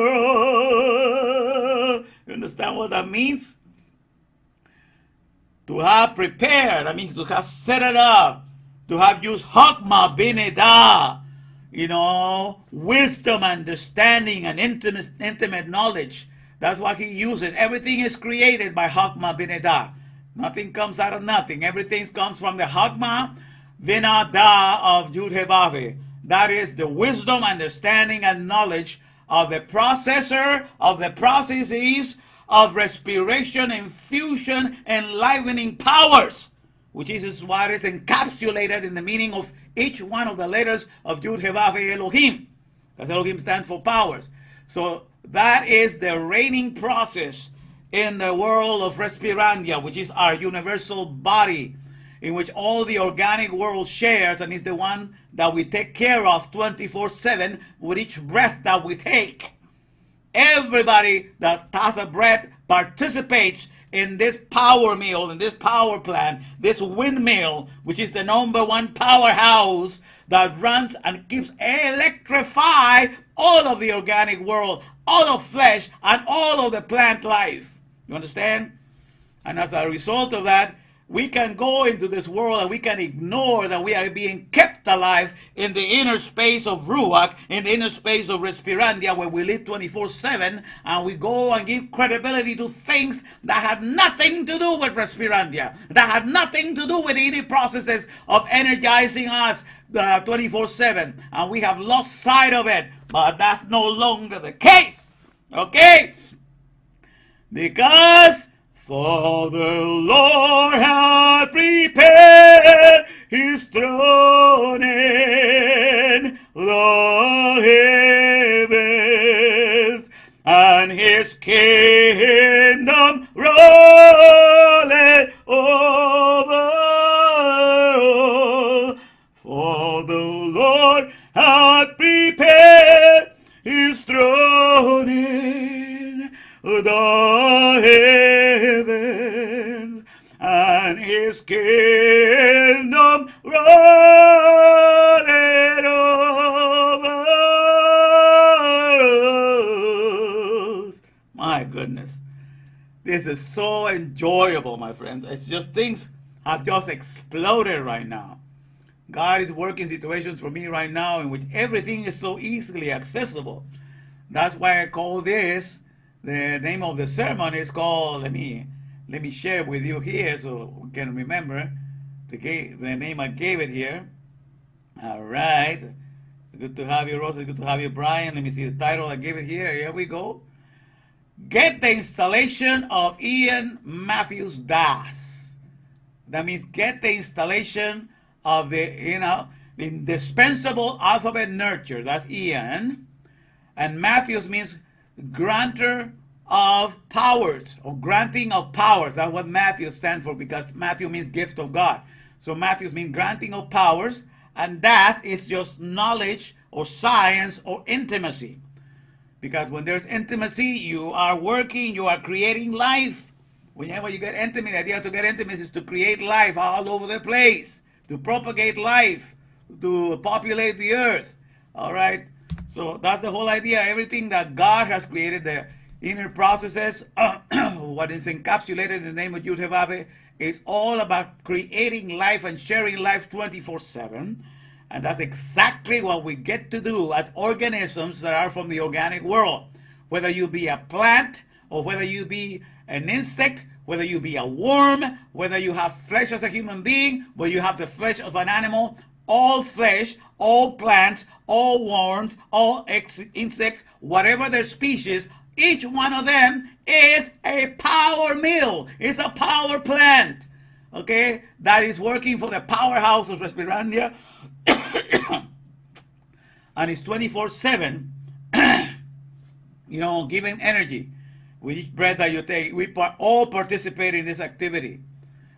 B: all. You understand what that means? To have prepared, that means to have set it up, to have used Chokmah Binedah, wisdom, understanding, and intimate knowledge. That's what he uses. Everything is created by Chokmah Binedah. Nothing comes out of nothing. Everything comes from the Chokmah Binedah of Yud-Heh-Vav-Heh. That is the wisdom, understanding, and knowledge of the processor, of the processes of respiration, infusion, enlivening powers, which is what is encapsulated in the meaning of each one of the letters of Yud-Heh-Vav-Heh Elohim, because Elohim stands for powers. So that is the reigning process in the world of Respirandia, which is our universal body, in which all the organic world shares, and is the one that we take care of 24/7 with each breath that we take. Everybody that has a breath participates in this power mill, in this power plant, this windmill, which is the #1 powerhouse that runs and keeps electrified all of the organic world, all of flesh, and all of the plant life. You understand? And as a result of that, we can go into this world and we can ignore that we are being kept alive in the inner space of Ruach, in the inner space of Respirandia, where we live 24/7, and we go and give credibility to things that had nothing to do with Respirandia, that had nothing to do with the inner processes of energizing us 24/7, and we have lost sight of it. But that's no longer the case, okay? Because for the Lord hath prepared his throne in the wisdom running over us. My goodness. This is so enjoyable, my friends. It's just things have just exploded right now. God is working situations for me right now in which everything is so easily accessible. That's why I call this, the name of the sermon is called, let me share it with you here so we can remember the name I gave it here. All right. It's good to have you, Rosa. It's good to have you, Brian. Let me see the title I gave it here. Here we go. Get the installation of Ian Matthews Das. That means get the installation of the indispensable alphabet nurture. That's Ian. And Matthews means grantor of powers, or granting of powers. That's what Matthews stands for, because Matthew means gift of God. So Matthews means granting of powers, and Das is just knowledge or science or intimacy. Because when there's intimacy, you are working, you are creating life. Whenever you get intimate, the idea to get intimate is to create life all over the place, to propagate life, to populate the earth. All right? So that's the whole idea. Everything that God has created, the inner processes, what is encapsulated in the name of Yud-Heh-Vav, is all about creating life and sharing life 24/7. And that's exactly what we get to do as organisms that are from the organic world. Whether you be a plant, or whether you be an insect, whether you be a worm, whether you have flesh as a human being, whether you have the flesh of an animal, all flesh, all plants, all worms, all insects, whatever their species, each one of them is a power mill. It's a power plant, okay, that is working for the powerhouse of Respirandia. And it's 24/7, giving energy with each breath that you take. We all participate in this activity,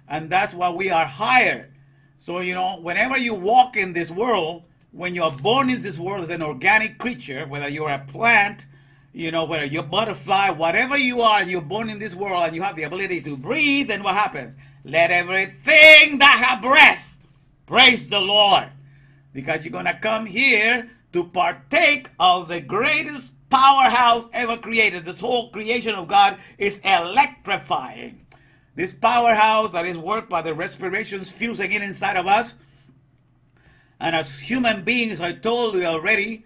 B: and that's why we are hired. So whenever you walk in this world, when you are born in this world as an organic creature, whether you're a plant, whether you're a butterfly, whatever you are, and you're born in this world and you have the ability to breathe, then what happens? Let everything that have breath praise the Lord. Because you're going to come here to partake of the greatest powerhouse ever created. This whole creation of God is electrifying. This powerhouse that is worked by the respirations fusing in inside of us. And as human beings, I told you already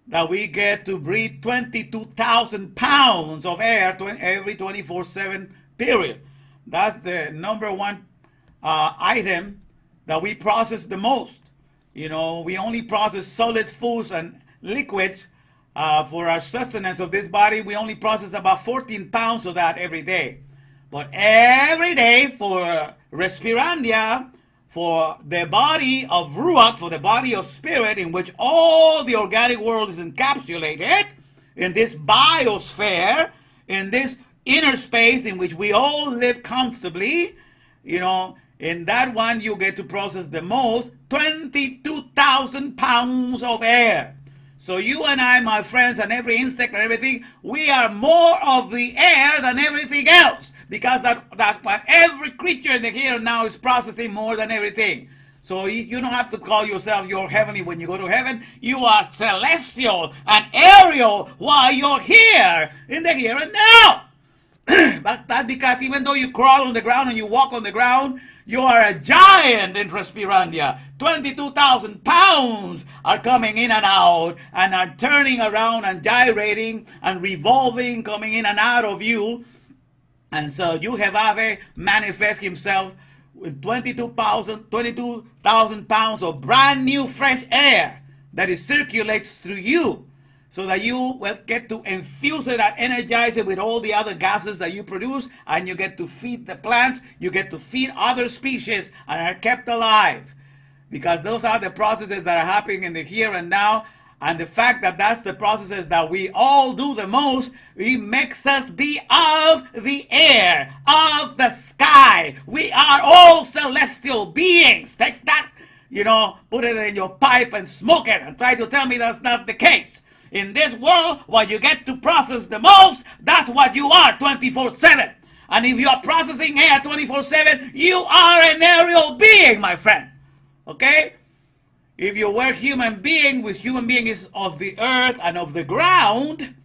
B: that we get to breathe 22,000 pounds of air every 24/7 period. That's the number one item that we process the most. We only process solid foods and liquids for our sustenance of this body. We only process about 14 pounds of that every day. But every day for Respirandia, for the body of Ruach, for the body of spirit, in which all the organic world is encapsulated, in this biosphere, in this inner space in which we all live comfortably, in that one you get to process the most, 22,000 pounds of air. So you and I, my friends, and every insect and everything, we are more of the air than everything else. Because that's what every creature in the here and now is processing more than everything. So you don't have to call yourself you're heavenly when you go to heaven. You are celestial and aerial while you're here in the here and now. But that's because even though you crawl on the ground and you walk on the ground, you are a giant in Respirandia. 22,000 pounds are coming in and out and are turning around and gyrating and revolving, coming in and out of you. And so Yud-Heh-Vav manifests himself with 22,000 pounds of brand new fresh air that it circulates through you, so that you will get to infuse it and energize it with all the other gases that you produce, and you get to feed the plants, you get to feed other species and are kept alive. Because those are the processes that are happening in the here and now. And the fact that that's the processes that we all do the most, it makes us be of the air, of the sky. We are all celestial beings. Take that, put it in your pipe and smoke it and try to tell me that's not the case. In this world, what you get to process the most, that's what you are 24/7. And if you are processing air 24/7, you are an aerial being, my friend. Okay? If you were human being, which human being is of the earth and of the ground,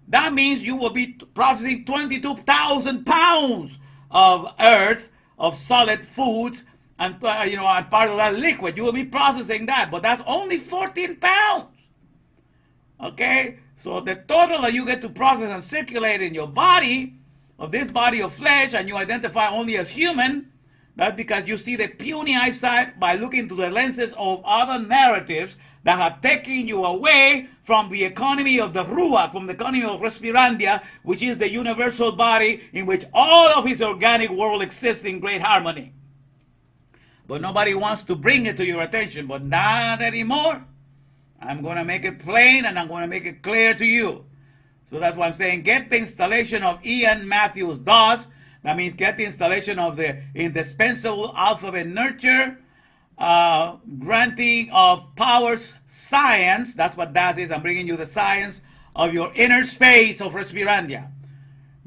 B: that means you will be processing 22,000 pounds of earth, of solid foods, and and part of that liquid. You will be processing that, but that's only 14 pounds. Okay? So the total that you get to process and circulate in your body, of this body of flesh, and you identify only as human, that's because you see the puny eyesight by looking through the lenses of other narratives that have taken you away from the economy of the Ruach, from the economy of Respirandia, which is the universal body in which all of his organic world exists in great harmony. But nobody wants to bring it to your attention, but not anymore. I'm going to make it plain and I'm going to make it clear to you. So that's why I'm saying get the installation of Ian Matthews DOS. That means get the installation of the indispensable alphabet nurture, granting of powers science. That's what DOS is. I'm bringing you the science of your inner space of Respirandia.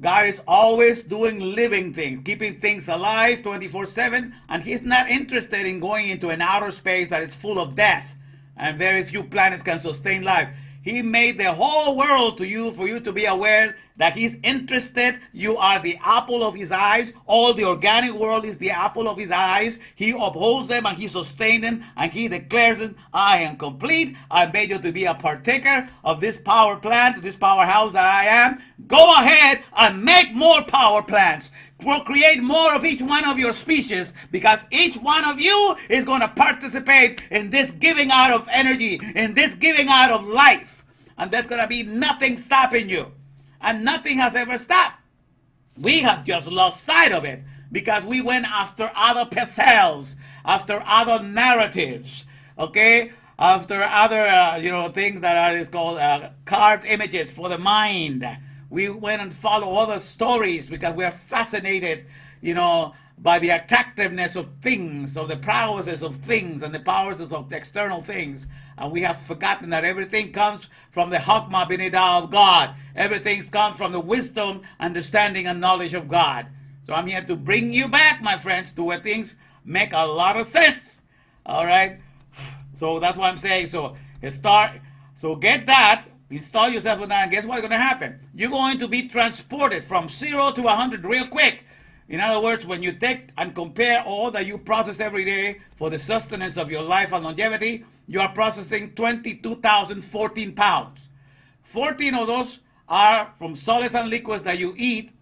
B: God is always doing living things, keeping things alive 24/7, and he's not interested in going into an outer space that is full of death. And very few planets can sustain life. He made the whole world for you to be aware that he's interested. You are the apple of his eyes. All the organic world is the apple of his eyes. He upholds them and he sustains them and he declares them, I am complete. I made you to be a partaker of this power plant, this powerhouse that I am. Go ahead and make more power plants. Procreate more of each one of your species, because each one of you is going to participate in this giving out of energy, in this giving out of life. And there's going to be nothing stopping you. And nothing has ever stopped. We have just lost sight of it because we went after other parcels, after other narratives, okay? After other, things that is called carved images for the mind. We went and followed other stories because we are fascinated, by the attractiveness of things, of the prowesses of things and the powers of the external things. And we have forgotten that everything comes from the Chokmah B'Nidah of God. Everything comes from the wisdom, understanding, and knowledge of God. So I'm here to bring you back, my friends, to where things make a lot of sense. All right? So that's what I'm saying. So get that. Install yourself on that, and guess what's going to happen? You're going to be transported from 0 to 100 real quick. In other words, when you take and compare all that you process every day for the sustenance of your life and longevity, you are processing 22,014 pounds. 14 of those are from solids and liquids that you eat.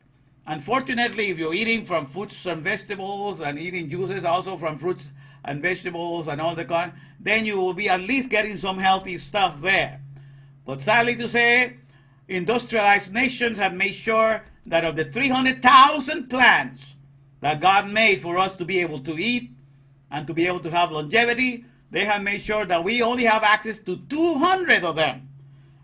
B: Unfortunately, if you're eating from fruits and vegetables and eating juices also from fruits and vegetables and all the kind, then you will be at least getting some healthy stuff there. But sadly to say, industrialized nations have made sure that of the 300,000 plants that God made for us to be able to eat and to be able to have longevity, they have made sure that we only have access to 200 of them.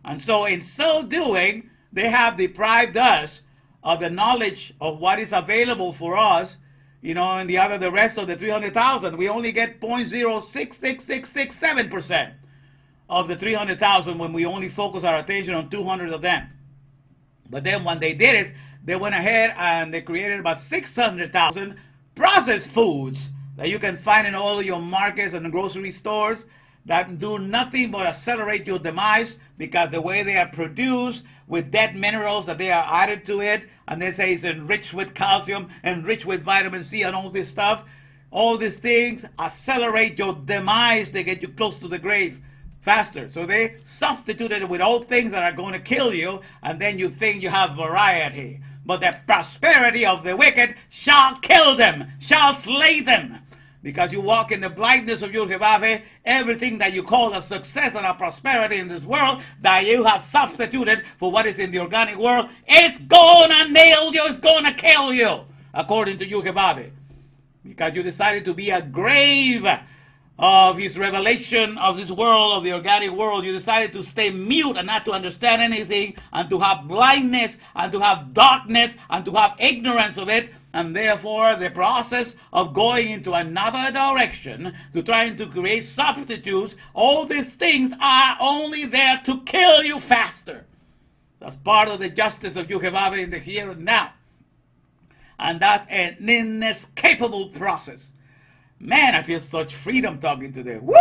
B: And so in so doing, they have deprived us of the knowledge of what is available for us, and the rest of the 300,000, we only get 0.066667% of the 300,000 when we only focus our attention on 200 of them. But then when they did it, they went ahead and they created about 600,000 processed foods that you can find in all of your markets and grocery stores that do nothing but accelerate your demise, because the way they are produced with dead minerals that they are added to it, and they say it's enriched with calcium, enriched with vitamin C and all this stuff, all these things accelerate your demise. They get you close to the grave faster. So they substituted it with all things that are going to kill you, and then you think you have variety. But the prosperity of the wicked shall kill them, shall slay them. Because you walk in the blindness of Yud-Heh-Vav-Heh, everything that you call a success and a prosperity in this world that you have substituted for what is in the organic world, it's gonna nail you, it's gonna kill you, according to Yud-Heh-Vav-Heh. Because you decided to be a grave of his revelation of this world, of the organic world. You decided to stay mute and not to understand anything, and to have blindness, and to have darkness, and to have ignorance of it. And therefore, the process of going into another direction, to trying to create substitutes, all these things are only there to kill you faster. That's part of the justice of Yud-Heh-Vav-Heh in the here and now. And that's an inescapable process. Man, I feel such freedom talking today. Woo!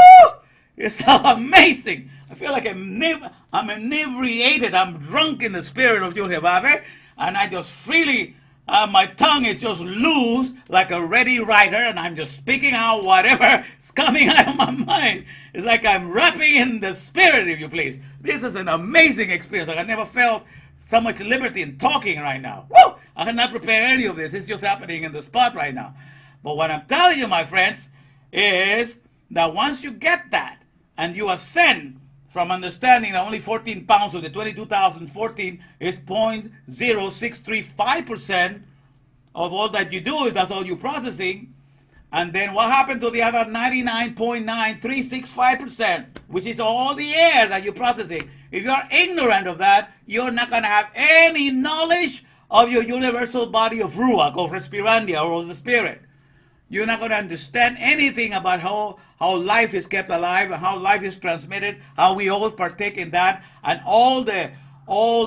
B: It's so amazing. I feel like I'm inebriated. I'm drunk in the spirit of Yud-Heh-Vav-Heh, and I just freely, my tongue is just loose like a ready writer, and I'm just speaking out whatever is coming out of my mind. It's like I'm rapping in the spirit, if you please. This is an amazing experience. Like I never felt so much liberty in talking right now. Woo! I had not prepared any of this. It's just happening in the spot right now. But what I'm telling you, my friends, is that once you get that and you ascend from understanding that only 14 pounds of the 22,014 is 0.0635% of all that you do, if that's all you're processing, and then what happened to the other 99.9365%, which is all the air that you're processing? If you're ignorant of that, you're not going to have any knowledge of your universal body of Ruach, of Respirandia, or of the Spirit. You're not going to understand anything about how life is kept alive and how life is transmitted, how we all partake in that, and all the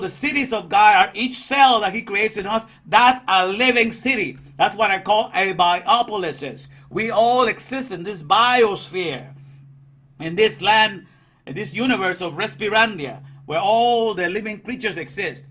B: cities of God are each cell that He creates in us. That's a living city. That's what I call a biopolis. We all exist in this biosphere, in this land, in this universe of Respirandia, where all the living creatures exist.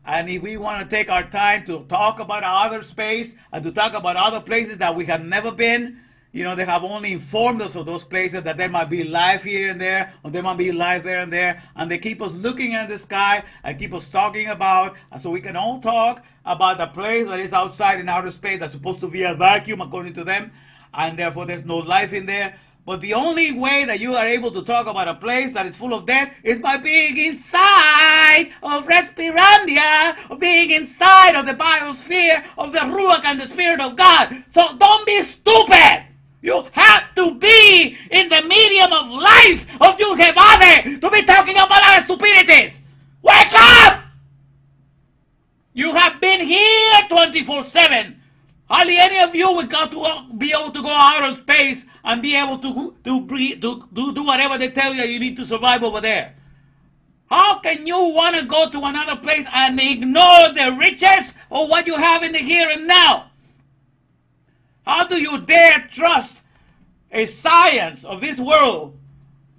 B: And if we want to take our time to talk about outer space and to talk about other places that we have never been, they have only informed us of those places, that there might be life here and there, or there might be life there and there, and they keep us looking at the sky and keep us talking about, and so we can all talk about the place that is outside in outer space that's supposed to be a vacuum according to them, and therefore there's no life in there. But the only way that you are able to talk about a place that is full of death is by being inside of Respirandia, of being inside of the biosphere of the Ruach and the Spirit of God. So don't be stupid. You have to be in the medium of life of Yud-Heh-Vav-Heh to be talking about our stupidities. Wake up! You have been here 24/7. Hardly any of you will be able to go out of space and be able to do whatever they tell you you need to survive over there. How can you want to go to another place and ignore the riches of what you have in the here and now? How do you dare trust a science of this world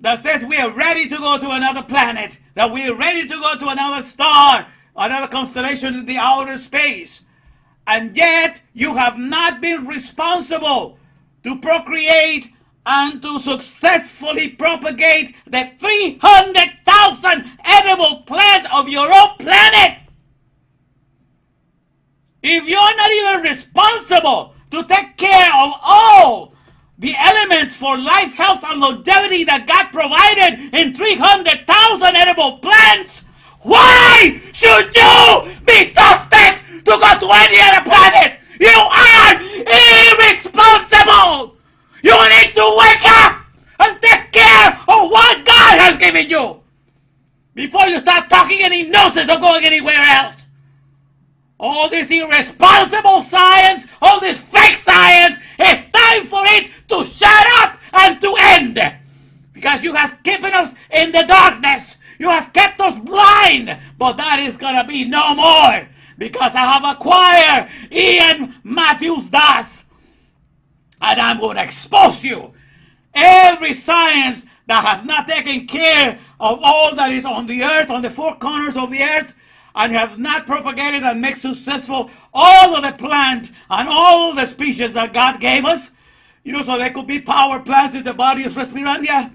B: that says we are ready to go to another planet, that we are ready to go to another star, another constellation in the outer space, and yet you have not been responsible to procreate and to successfully propagate the 300,000 edible plants of your own planet? If you're not even responsible to take care of all the elements for life, health, and longevity that God provided in 300,000 edible plants, why should you be trusted to go to any other planet? You are irresponsible. You need to wake up and take care of what God has given you before you start talking any nonsense or going anywhere else. All this irresponsible science, all this fake science, it's time for it to shut up and to end. Because you have kept us in the darkness. You have kept us blind. But that is going to be no more. Because I have acquired Ian Matthews Das. And I'm going to expose you. Every science that has not taken care of all that is on the earth, on the four corners of the earth, and has not propagated and made successful all of the plant and all the species that God gave us, so there could be power plants in the body of Respirandia.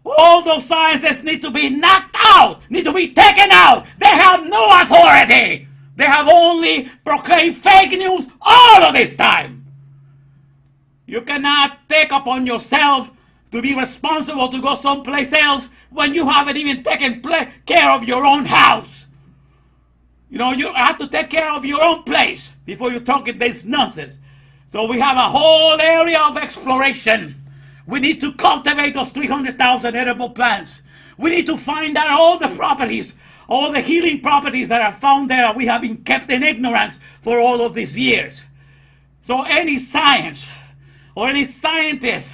B: All those sciences need to be knocked out, need to be taken out. They have no authority. They have only proclaimed fake news all of this time. You cannot take upon yourself to be responsible to go someplace else when you haven't even taken care of your own house. You have to take care of your own place before you talk this nonsense. So we have a whole area of exploration. We need to cultivate those 300,000 edible plants. We need to find out all the properties, all the healing properties that are found there that we have been kept in ignorance for all of these years. So any science or any scientist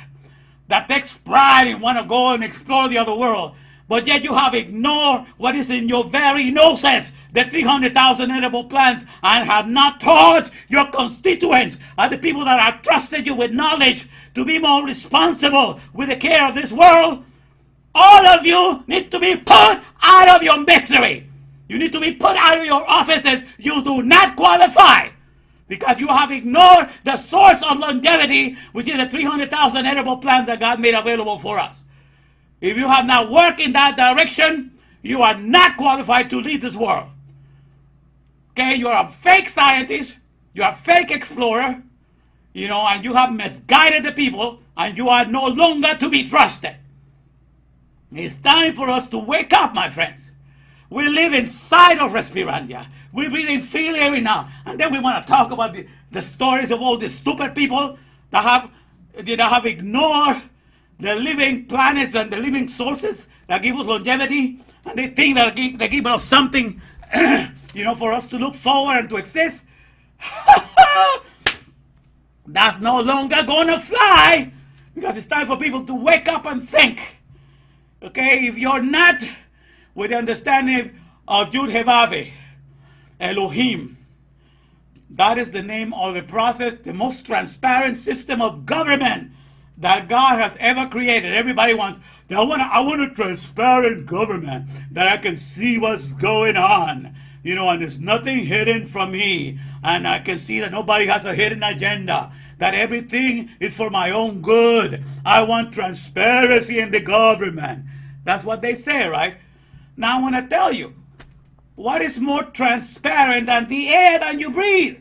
B: that takes pride and want to go and explore the other world, but yet you have ignored what is in your very noses, the 300,000 edible plants and have not taught your constituents and the people that have trusted you with knowledge to be more responsible with the care of this world, all of you need to be put out of your misery. You need to be put out of your offices. You do not qualify because you have ignored the source of longevity, which is the 300,000 edible plants that God made available for us. If you have not worked in that direction, you are not qualified to lead this world. Okay, you're a fake scientist, you're a fake explorer, and you have misguided the people, and you are no longer to be trusted. It's time for us to wake up, my friends. We live inside of Respirandia. We breathe in freely every now. And then we want to talk about the stories of all these stupid people that have ignored the living planets and the living sources that give us longevity. And they think that they give us something, for us to look forward and to exist. That's no longer going to fly because it's time for people to wake up and think. Okay, if you're not with the understanding of Yud-Heh-Vav, Elohim, that is the name of the process, the most transparent system of government that God has ever created. Everybody wants, I want a transparent government that I can see what's going on, and there's nothing hidden from me, and I can see that nobody has a hidden agenda, that everything is for my own good. I want transparency in the government. That's what they say, right? Now I want to tell you, what is more transparent than the air that you breathe?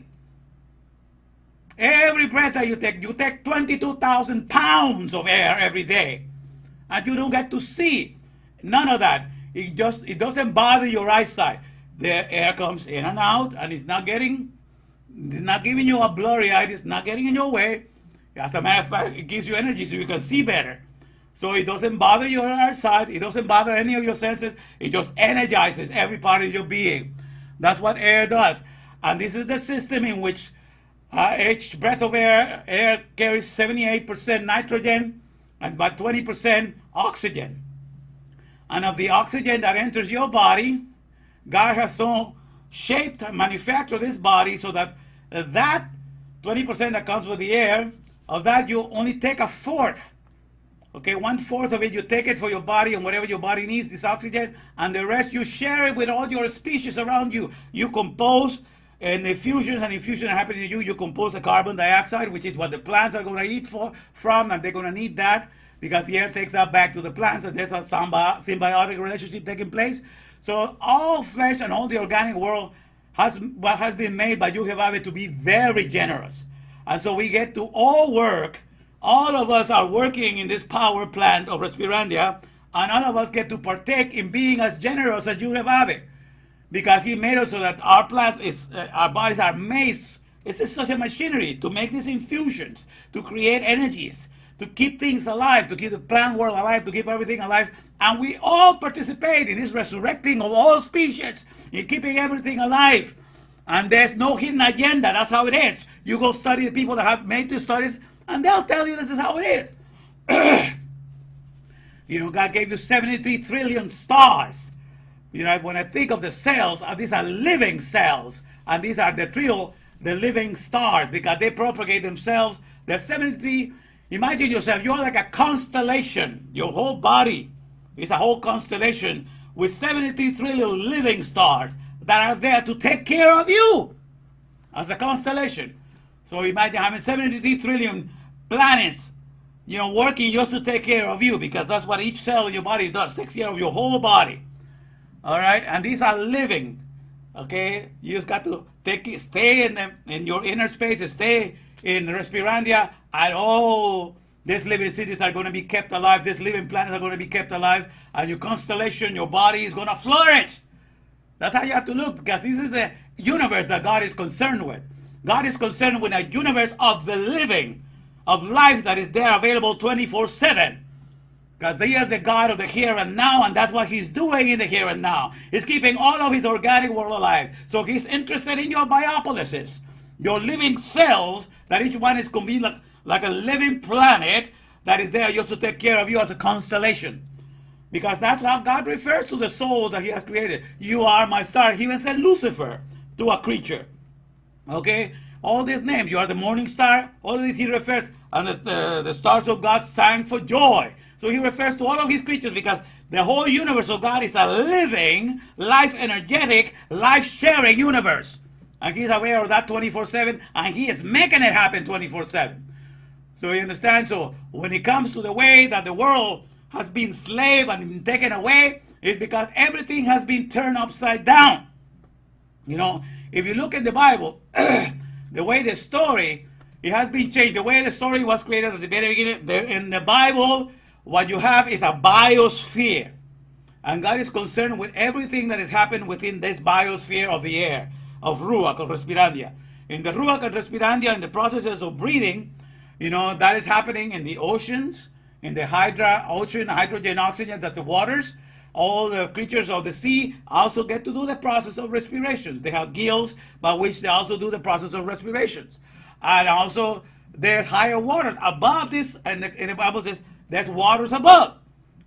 B: Every breath that you take 22,000 pounds of air every day, and you don't get to see none of that. It doesn't bother your eyesight. The air comes in and out, and it's not giving you a blurry eye. It's not getting in your way. As a matter of fact, it gives you energy so you can see better. So it doesn't bother your eyesight. It doesn't bother any of your senses. It just energizes every part of your being. That's what air does. And this is the system in which each breath of air carries 78% nitrogen and about 20% oxygen. And of the oxygen that enters your body, God has so shaped and manufactured this body so that 20% that comes with the air, of that you only take a fourth. Okay, 1/4 of it, you take it for your body and whatever your body needs, this oxygen, and the rest you share it with all your species around you. You compose, and the fusions and infusion are happening to you. You compose the carbon dioxide, which is what the plants are going to eat from, and they're going to need that because the air takes that back to the plants, and there's a symbiotic relationship taking place. So all flesh and all the organic world has been made by Yud-Heh-Vav to be very generous. And so we get to all work. All of us are working in this power plant of Respirandia, and all of us get to partake in being as generous as Yud-Heh-Vav, because he made us so that our bodies are made. It's such a machinery to make these infusions, to create energies, to keep things alive, to keep the plant world alive, to keep everything alive. And we all participate in this resurrecting of all species, in keeping everything alive. And there's no hidden agenda. That's how it is. You go study the people that have made these studies, and they'll tell you this is how it is. God gave you 73 trillion stars. When I think of the cells, these are living cells, and these are the living stars, because they propagate themselves. There's 73. Imagine yourself, you're like a constellation. Your whole body is a whole constellation with 73 trillion living stars that are there to take care of you as a constellation. So imagine having 73 trillion planets, working just to take care of you, because that's what each cell in your body does, takes care of your whole body. All right, and these are living. Okay, you just got to stay in your inner spaces, stay in Respirandia, and all these living cities are going to be kept alive. These living planets are going to be kept alive, and your constellation, your body is going to flourish. That's how you have to look, because this is the universe that God is concerned with. God is concerned with a universe of the living, of life that is there available 24/7. Because he is the God of the here and now, and that's what he's doing in the here and now. He's keeping all of his organic world alive. So he's interested in your biopolises, your living cells, that each one is going to be like a living planet that is there just to take care of you as a constellation. Because that's how God refers to the souls that he has created. You are my star. He even said Lucifer to a creature. Okay? All these names. You are the morning star. All of these he refers. And the stars of God sang for joy. So he refers to all of his creatures because the whole universe of God is a living, life-energetic, life-sharing universe. And he's aware of that 24/7. And he is making it happen 24/7. So you understand? So when it comes to the way that the world has been enslaved and been taken away, it's because everything has been turned upside down. You know, if you look at the Bible, the way the story, it has been changed. The way the story was created at the very beginning, in the Bible, what you have is a biosphere. And God is concerned with everything that has happened within this biosphere of the air, of Ruach, of Respirandia. In the Ruach and Respirandia, in the processes of breathing, you know, that is happening in the oceans, in the ocean, hydrogen, oxygen, that's the waters. All the creatures of the sea also get to do the process of respiration. They have gills by which they also do the process of respirations. And also, there's higher waters above this, and the Bible says there's waters above.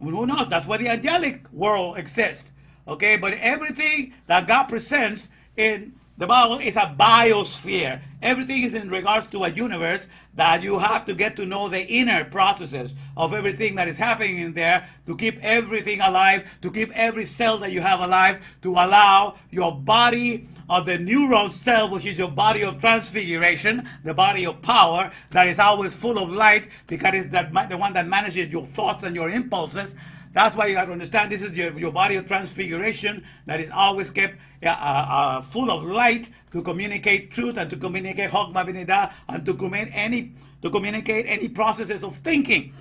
B: Well, who knows? That's where the angelic world exists. Okay, but everything that God presents in the Bible is a biosphere. Everything is in regards to a universe that you have to get to know the inner processes of everything that is happening in there to keep everything alive, to keep every cell that you have alive, to allow your body of the neuron cell, which is your body of transfiguration, the body of power that is always full of light because it's the one that manages your thoughts and your impulses. That's why you have to understand this is your body of transfiguration that is always kept full of light to communicate truth and to communicate Chokmah B'Nedah and to communicate any processes of thinking.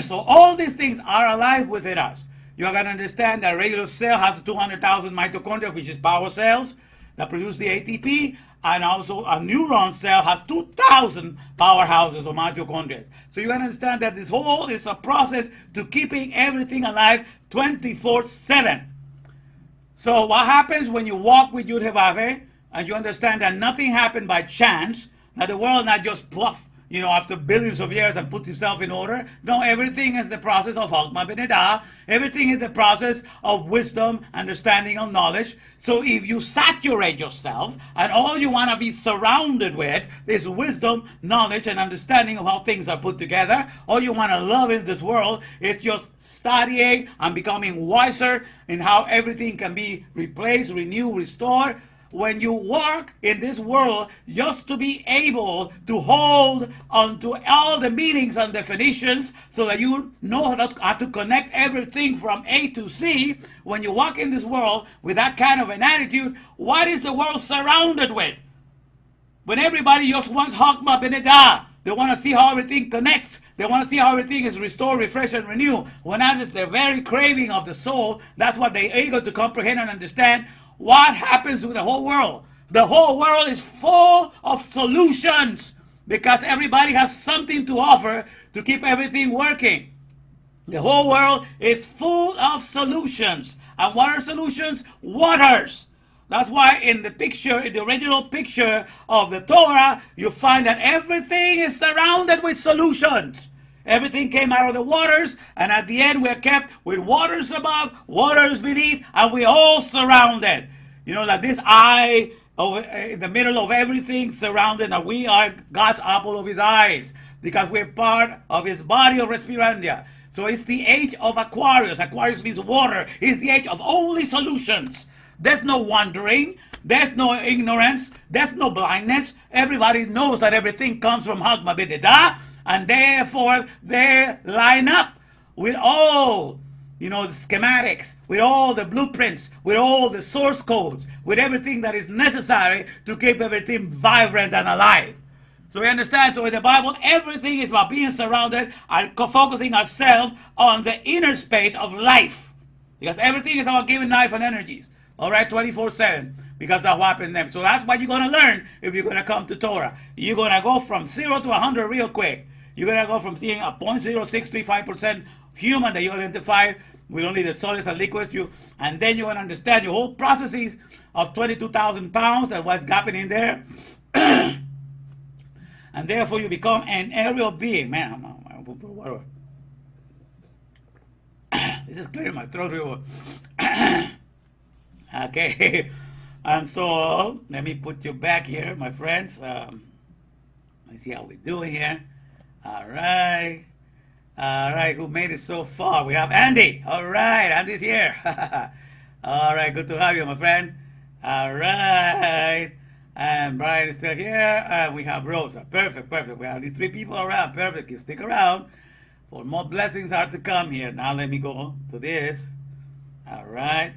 B: So all these things are alive within us. You are going to understand that a regular cell has 200,000 mitochondria, which is power cells that produce the ATP, and also a neuron cell has 2,000 powerhouses or mitochondria. So you can understand that this whole is a process to keeping everything alive 24/7. So what happens when you walk with Yud Hevave and you understand that nothing happened by chance, that the world not just pluff, you know, after billions of years and puts itself in order. No, everything is the process of Chokmah B'Nedah. Everything is the process of wisdom, understanding, and knowledge. So if you saturate yourself and all you want to be surrounded with is wisdom, knowledge, and understanding of how things are put together, all you want to love in this world is just studying and becoming wiser in how everything can be replaced, renewed, restored. When you work in this world just to be able to hold onto all the meanings and definitions so that you know how to connect everything from A to Z, when you walk in this world with that kind of an attitude, what is the world surrounded with? When everybody just wants Chokmah B'Nedah, they want to see how everything connects. They want to see how everything is restored, refreshed, and renewed. When that is the very craving of the soul, that's what they're able to comprehend and understand. What happens with the whole world? The whole world is full of solutions because everybody has something to offer to keep everything working. The whole world is full of solutions. And what are solutions? Waters. That's why in the picture, in the original picture of the Torah, you find that everything is surrounded with solutions. Everything came out of the waters, and at the end we're kept with waters above, waters beneath, and we're all surrounded. You know, that this eye in the middle of everything surrounded, and we are God's apple of his eyes, because we're part of his body of Respirandia. So it's the age of Aquarius. Aquarius means water. It's the age of only solutions. There's no wandering. There's no ignorance. There's no blindness. Everybody knows that everything comes from Chokmah B'Nedah. And therefore, they line up with all, you know, the schematics, with all the blueprints, with all the source codes, with everything that is necessary to keep everything vibrant and alive. So we understand, so in the Bible, everything is about being surrounded and focusing ourselves on the inner space of life. Because everything is about giving life and energies. All right, 24/7. Because that's what happened to them. So that's what you're going to learn if you're going to come to Torah. You're going to go from 0 to 100 real quick. You're going to go from seeing a 0.0635% human that you identify with only the solids and liquids, and then you're going to understand your whole processes of 22,000 pounds and what's happening there. And therefore you become an aerial being. Man, I'm put water. This is clearing my throat real well. Okay. And so, let me put you back here, my friends. Let's see how we're doing here. All right. All right, who made it so far? We have Andy. All right, Andy's here. All right, good to have you, my friend. All right. And Brian is still here. And we have Rosa. Perfect, perfect. We have these three people around. Perfect. You stick around. For more blessings are to come here. Now let me go to this. All right.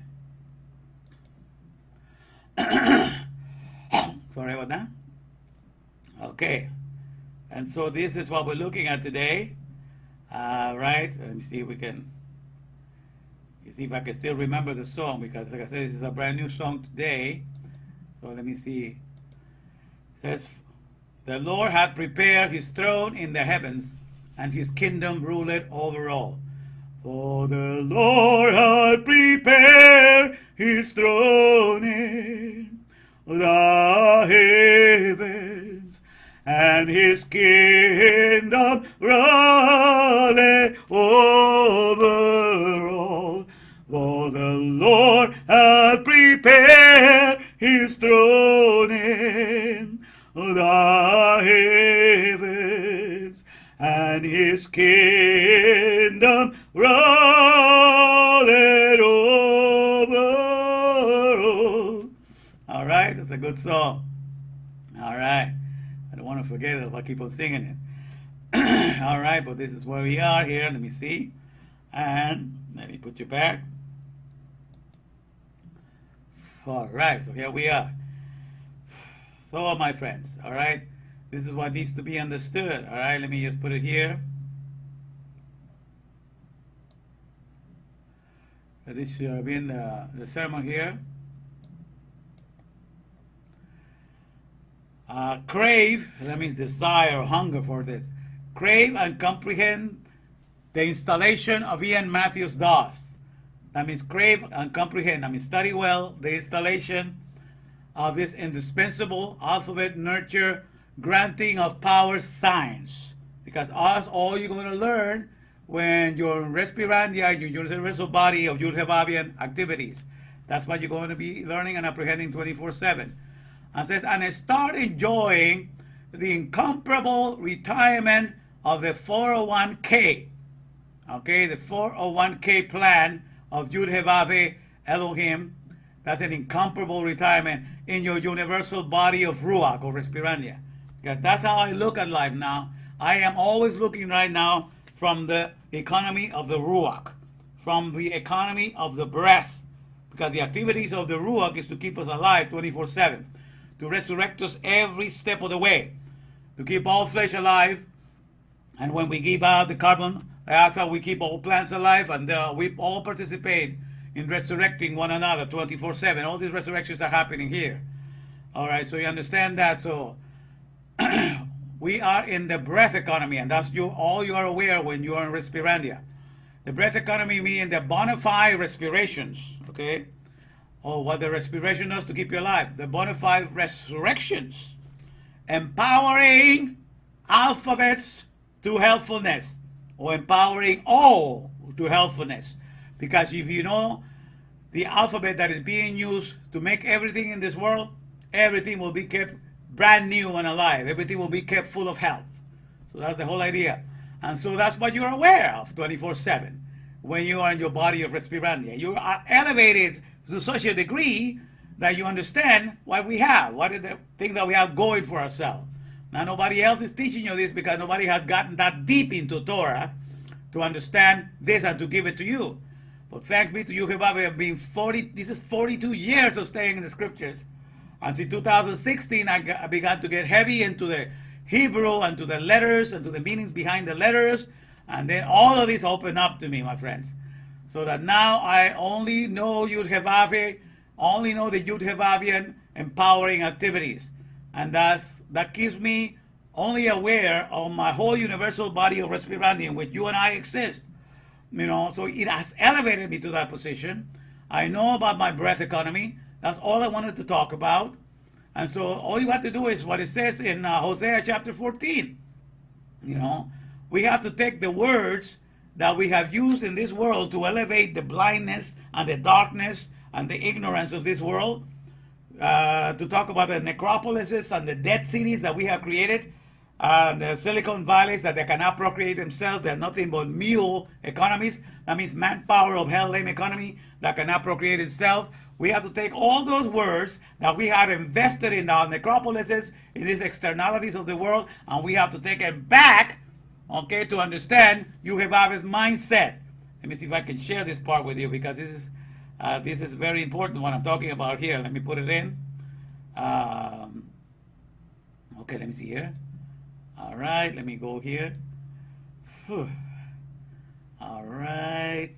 B: Sorry about that. Okay. And so this is what we're looking at today. Right. Let me see if we can. See if I can still remember the song, because like I said, this is a brand new song today. So let me see. It says, the Lord hath prepared his throne in the heavens, and his kingdom ruleth over all. For the Lord hath prepared his throne in the heavens, and his kingdom ruleth over all. For the Lord hath prepared his throne in the heavens, and his kingdom rolleth over all. All right, that's a good song. All right, I don't want to forget it if I keep on singing it. All right, but this is where we are here. Let me see. And let me put you back. All right, so here we are. So, my friends, all right, this is what needs to be understood. All right, let me just put it here. This should have been the sermon here. Crave, that means desire or hunger for this. Crave and comprehend the installation of Ian Matthews Doss. That means crave and comprehend. That means study well the installation of this indispensable alphabet nurture granting of power science. Because all you're going to learn when you're in Respirandia, your universal body of Yud-Hevavian activities. That's what you're going to be learning and apprehending 24/7. And says, and start enjoying the incomparable retirement of the 401k. Okay, the 401k plan of Yud-Hevave Elohim. That's an incomparable retirement in your universal body of Ruach or Respirandia. Because that's how I look at life now. I am always looking right now from the economy of the Ruach, from the economy of the breath. Because the activities of the Ruach is to keep us alive 24/7, to resurrect us every step of the way, to keep all flesh alive. And when we give out the carbon dioxide, we keep all plants alive, and we all participate in resurrecting one another 24/7. All these resurrections are happening here. All right, so you understand that. So we are in the breath economy, and that's all you are aware when you are in Respirandia. The breath economy means the bona fide respirations, okay? Or what the respiration does to keep you alive. The bona fide resurrections, empowering alphabets to helpfulness, or empowering all to helpfulness. Because if you know the alphabet that is being used to make everything in this world, everything will be kept brand new and alive. Everything will be kept full of health. So that's the whole idea. And so that's what you're aware of 24/7 when you are in your body of Respirandia. You are elevated to such a degree that you understand what we have, what is the thing that we have going for ourselves. Now, nobody else is teaching you this because nobody has gotten that deep into Torah to understand this and to give it to you. But thanks be to you, Jehovah, we have been 42 years of staying in the scriptures. And since 2016, I began to get heavy into the Hebrew and to the letters and to the meanings behind the letters. And then all of this opened up to me, my friends. So that now I only know Yud-Hevave, only know the Yud-Hevavian empowering activities. And that keeps me only aware of my whole universal body of Respirandia in which you and I exist. You know, so it has elevated me to that position. I know about my breath economy. That's all I wanted to talk about. And so all you have to do is what it says in Hosea chapter 14. You know, we have to take the words that we have used in this world to elevate the blindness and the darkness and the ignorance of this world, to talk about the necropolises and the dead cities that we have created, the Silicon Valleys that they cannot procreate themselves. They're nothing but mule economies. That means manpower of hell lame economy that cannot procreate itself. We have to take all those words that we have invested in our necropolises, in these externalities of the world, and we have to take it back, okay, to understand Yehovah's mindset. Let me see if I can share this part with you, because this is very important what I'm talking about here. Let me put it in. Okay, let me see here. All right, let me go here. Whew. All right.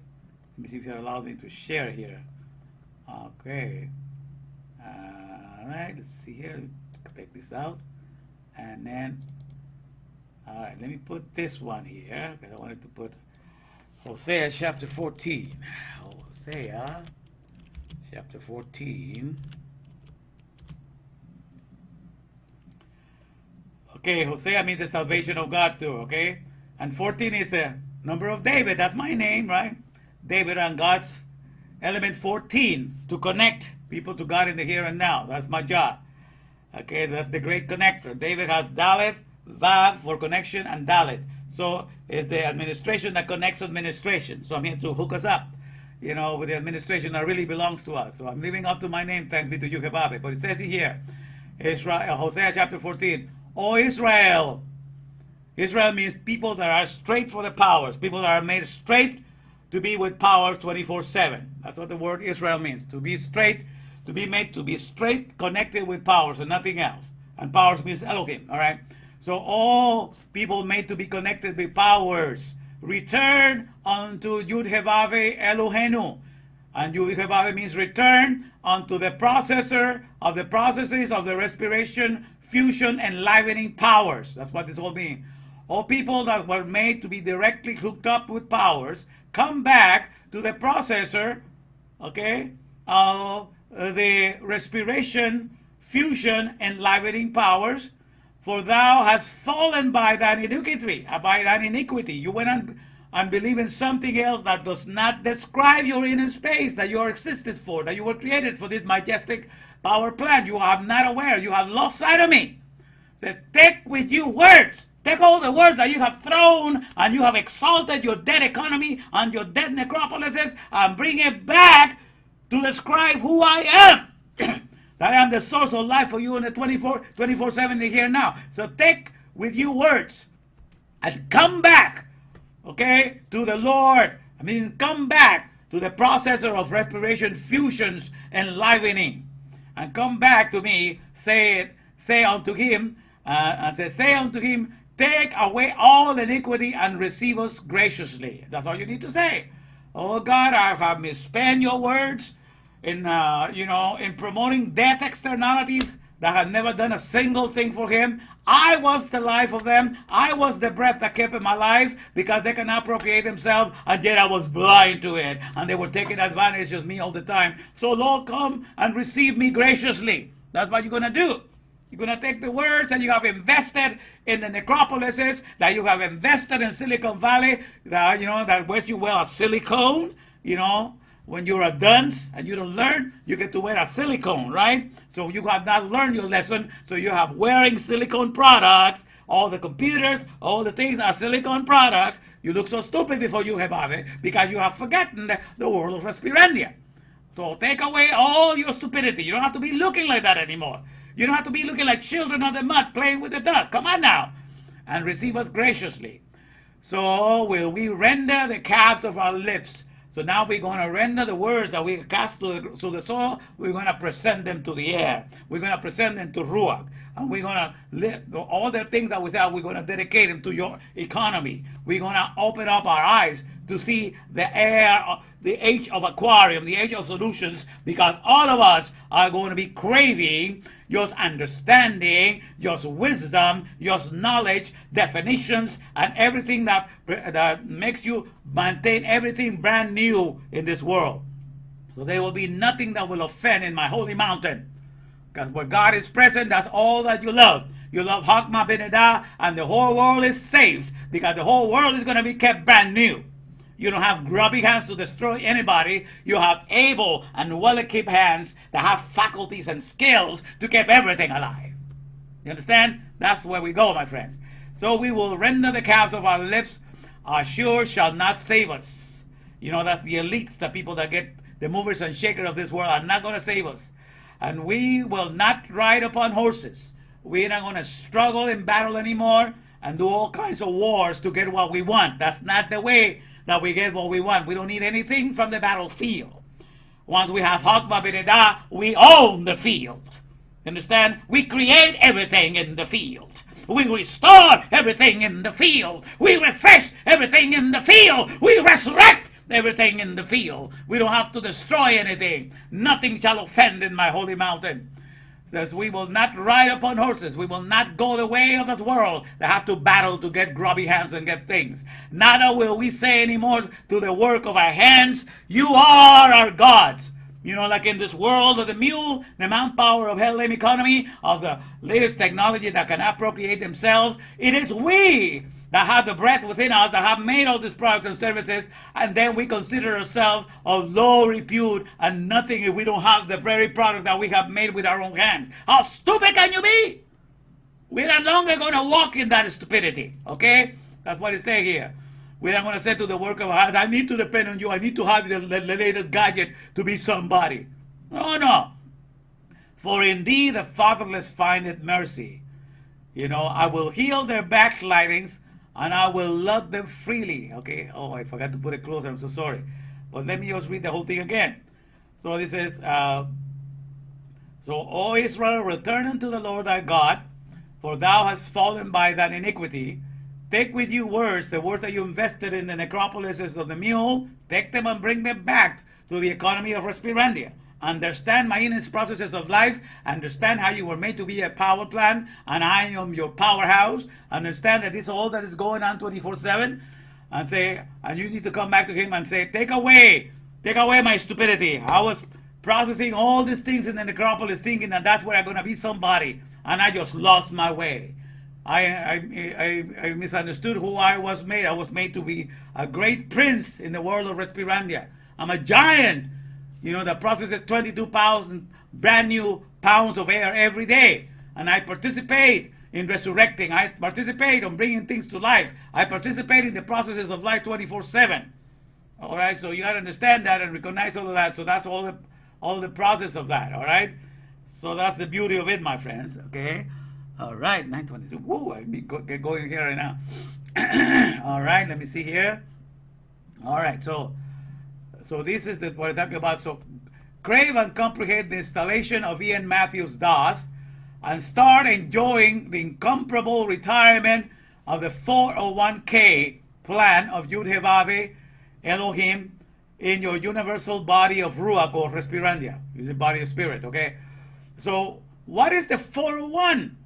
B: Let me see if it allows me to share here. Okay. All right, let's see here. Take this out. And then, all right, let me put this one here, because I wanted to put Hosea chapter 14. Hosea chapter 14. Okay, Hosea means the salvation of God too, okay? And 14 is the number of David. That's my name, right? David and God's element 14, to connect people to God in the here and now. That's my job. Okay, that's the great connector. David has Dalet, Vav for connection, and Dalet. So it's the administration that connects administration. So I'm here to hook us up, you know, with the administration that really belongs to us. So I'm living up to my name, thanks be to Yehovah. But it says here, Israel, Hosea chapter 14, O Israel. Israel means people that are straight for the powers, people that are made straight to be with powers 24/7. That's what the word Israel means. To be straight, to be made to be straight, connected with powers and nothing else. And powers means Elohim, all right? So all people made to be connected with powers, return unto Yud-Heh-Vav Elohenu. And Yud-Heh-Vav means return unto the processor of the processes of the respiration, fusion, enlivening powers. That's what this all means. All people that were made to be directly hooked up with powers, come back to the processor, okay, of the respiration, fusion, enlivening powers. For thou hast fallen by thine iniquity, You went and believe in something else that does not describe your inner space that you are existed for, that you were created for this majestic power plant. You are not aware. You have lost sight of me. Say, take with you words. Take all the words that you have thrown and you have exalted your dead economy and your dead necropolises and bring it back to describe who I am. That I am the source of life for you in the 24/7 here now. So take with you words and come back, okay, to the Lord. I mean, come back to the processor of respiration, fusions, enlivening. And come back to me, say unto him, say unto him, take away all iniquity and receive us graciously. That's all you need to say. Oh God, I have misspent your words in promoting death externalities that had never done a single thing for him. I was the life of them. I was the breath that kept them alive because they cannot procreate themselves, and yet I was blind to it, and they were taking advantage of me all the time. So Lord, come and receive me graciously. That's what you're going to do. You're going to take the words that you have invested in the necropolises, that you have invested in Silicon Valley, that wears you wear a silicone, when you're a dunce and you don't learn, you get to wear a silicone, right? So you have not learned your lesson, so you have wearing silicone products. All the computers, all the things are silicone products. You look so stupid before you have it because you have forgotten the world of respirandia. So take away all your stupidity. You don't have to be looking like that anymore. You don't have to be looking like children on the mud playing with the dust. Come on now. And receive us graciously. So will we render the calves of our lips. So now we're going to render the words that we cast to the soil. We're going to present them to the air. We're going to present them to Ruach. And we're going to live all the things that we say, we're going to dedicate them to your economy. We're going to open up our eyes to see the air, the age of aquarium, the age of solutions, because all of us are going to be craving your understanding, your wisdom, your knowledge, definitions, and everything that makes you maintain everything brand new in this world. So there will be nothing that will offend in my holy mountain. Because where God is present, that's all that you love. You love Hakma Benedah, and the whole world is safe because the whole world is going to be kept brand new. You don't have grubby hands to destroy anybody. You have able and well-equipped hands that have faculties and skills to keep everything alive. You understand? That's where we go, my friends. So we will render the calves of our lips, our sure shall not save us. You know, that's the elites, the people that get the movers and shakers of this world are not going to save us. And we will not ride upon horses. We're not going to struggle in battle anymore and do all kinds of wars to get what we want. That's not the way that we get what we want. We don't need anything from the battlefield. Once we have Hakma B'Nedah, we own the field. Understand? We create everything in the field. We restore everything in the field. We refresh everything in the field. We resurrect everything in the field. We don't have to destroy anything. Nothing shall offend in my holy mountain. It says we will not ride upon horses. We will not go the way of this world that have to battle to get grubby hands and get things. Neither will we say anymore to the work of our hands, you are our gods. You know, like in this world of the mule, the manpower of hell economy, of the latest technology that can appropriate themselves, it is we that have the breath within us, that have made all these products and services, and then we consider ourselves of low repute and nothing if we don't have the very product that we have made with our own hands. How stupid can you be? We're no longer going to walk in that stupidity, okay? That's what it says here. We're not going to say to the work of our hands, I need to depend on you. I need to have the latest gadget to be somebody. Oh, no. For indeed the fatherless findeth mercy. You know, I will heal their backslidings and I will love them freely. Okay. Oh, I forgot to put it closer. I'm so sorry. But let me just read the whole thing again. So this is, so, O Israel, return unto the Lord thy God, for thou hast fallen by that iniquity. Take with you words, the words that you invested in the necropolises of the mule, take them and bring them back to the economy of Respirandia. Understand my innate processes of life. Understand how you were made to be a power plant, and I am your powerhouse. Understand that this is all that is going on 24/7, and say, and you need to come back to him and say, take away my stupidity. I was processing all these things in the necropolis, thinking that that's where I'm going to be somebody, and I just lost my way. I misunderstood who I was made. I was made to be a great prince in the world of Respirandia. I'm a giant, you know, that processes 22,000 brand new pounds of air every day. And I participate in resurrecting. I participate in bringing things to life. I participate in the processes of life 24/7. All right, so you got to understand that and recognize all of that. So that's all the process of that. All right, so that's the beauty of it, my friends. Okay. All right, 9:22. Whoa, I get going here right now. All right, let me see here. All right, so this is what I'm talking about. So crave and comprehend the installation of Ian Matthews DOS and start enjoying the incomparable retirement of the 401k plan of Yud-Heh-Vav Elohim in your universal body of Ruach or Respirandia. It's the body of spirit, okay? So what is the 401?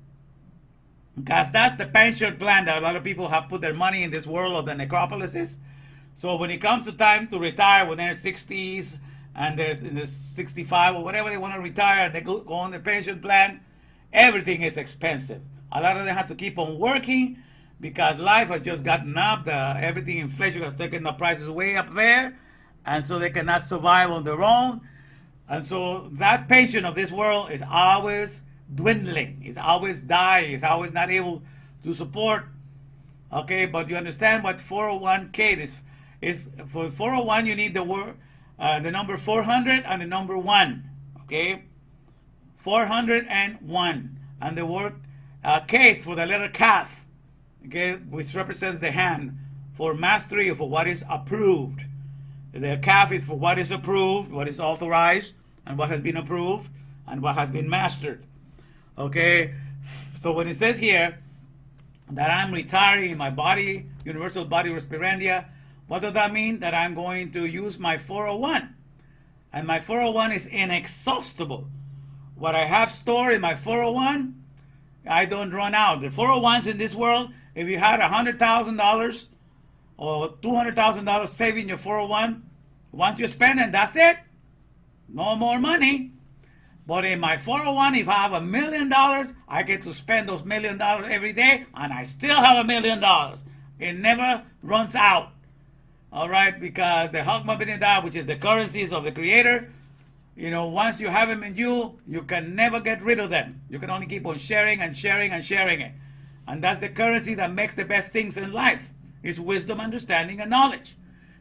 B: Because that's the pension plan that a lot of people have put their money in this world of the necropolises. So when it comes to time to retire, when they're 60s and there's in the 65 or whatever they want to retire, they go on the pension plan, everything is expensive. A lot of them have to keep on working because life has just gotten up. Everything, inflation has taken the prices way up there, and so they cannot survive on their own. And so that pension of this world is always dwindling. It's always dying. It's always not able to support. Okay, but you understand what 401k is. For 401, you need the number 400 and the number 1. Okay, 401, and the word case for the letter kaf. Okay, which represents the hand for mastery or for what is approved. The kaf is for what is approved, what is authorized, and what has been approved, and what has been mastered. Okay, so when it says here that I'm retiring my body, universal body Respirandia, what does that mean? That I'm going to use my 401. And my 401 is inexhaustible. What I have stored in my 401, I don't run out. The 401s in this world, if you had $100,000 or $200,000 saving your 401, once you spend it, that's it. No more money. But in my 401, if I have $1 million, I get to spend those $1 million every day, and I still have $1 million. It never runs out. All right, because the Augmenting, which is the currencies of the Creator, once you have them in you, you can never get rid of them. You can only keep on sharing and sharing and sharing it. And that's the currency that makes the best things in life, is wisdom, understanding, and knowledge.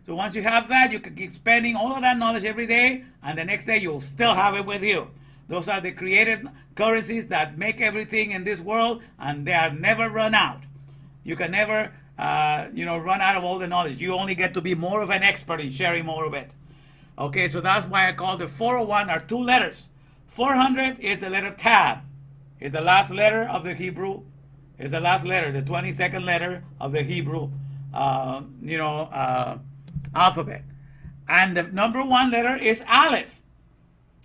B: So once you have that, you can keep spending all of that knowledge every day, and the next day you'll still have it with you. Those are the created currencies that make everything in this world, and they are never run out. You can never run out of all the knowledge. You only get to be more of an expert in sharing more of it. Okay, so that's why I call the 401 are 2 letters. 400 is the letter Tab. It's the last letter of the Hebrew. It's the last letter, the 22nd letter of the Hebrew, alphabet. And the number 1 letter is Aleph.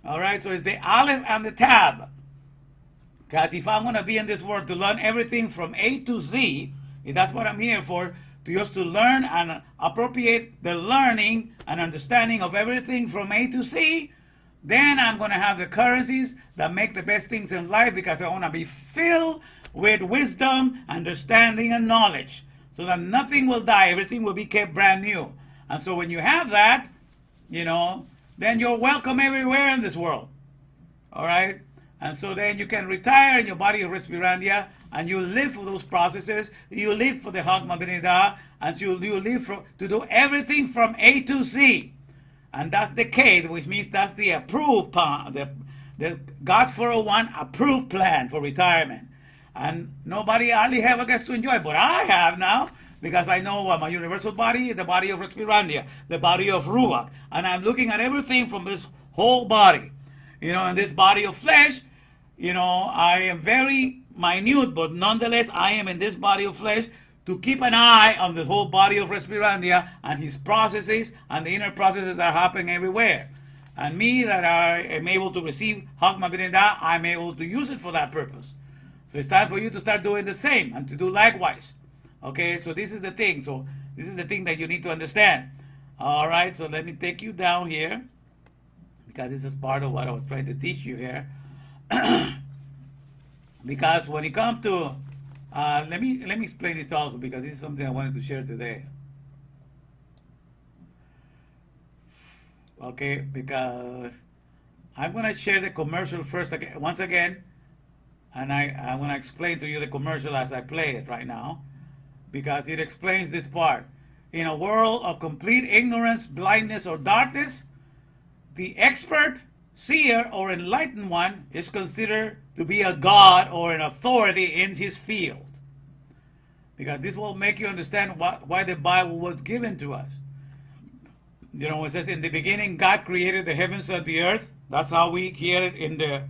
B: All right, so it's the Aleph and the Tab. Because if I'm going to be in this world to learn everything from A to Z, that's what I'm here for, just to learn and appropriate the learning and understanding of everything from A to Z, then I'm going to have the currencies that make the best things in life, because I want to be filled with wisdom, understanding, and knowledge, so that nothing will die. Everything will be kept brand new. And so when you have that, then you're welcome everywhere in this world. All right? And so then you can retire in your body of respirandia, and you live for those processes. You live for the Augmenting, and so you live to do everything from A to Z. And that's the K, which means that's the approved plan, the God's 401 approved plan for retirement. And nobody hardly ever gets to enjoy it, but I have now, because I know my universal body is the body of respirandia, the body of Ruach, and I'm looking at everything from this whole body. In this body of flesh, I am very minute, but nonetheless, I am in this body of flesh to keep an eye on the whole body of respirandia and his processes and the inner processes that are happening everywhere. And me, that I am able to receive Augmenting, I'm able to use it for that purpose. So it's time for you to start doing the same and to do likewise. Okay, so this is the thing. So this is the thing that you need to understand. All right, so let me take you down here, because this is part of what I was trying to teach you here. Because when it comes to, let me explain this also, because this is something I wanted to share today. Okay, because I'm going to share the commercial first once again, and I'm going to explain to you the commercial as I play it right now, because it explains this part. In a world of complete ignorance, blindness, or darkness, the expert, seer, or enlightened one is considered to be a god or an authority in his field. Because this will make you understand why the Bible was given to us. It says, in the beginning, God created the heavens and the earth. That's how we hear it in the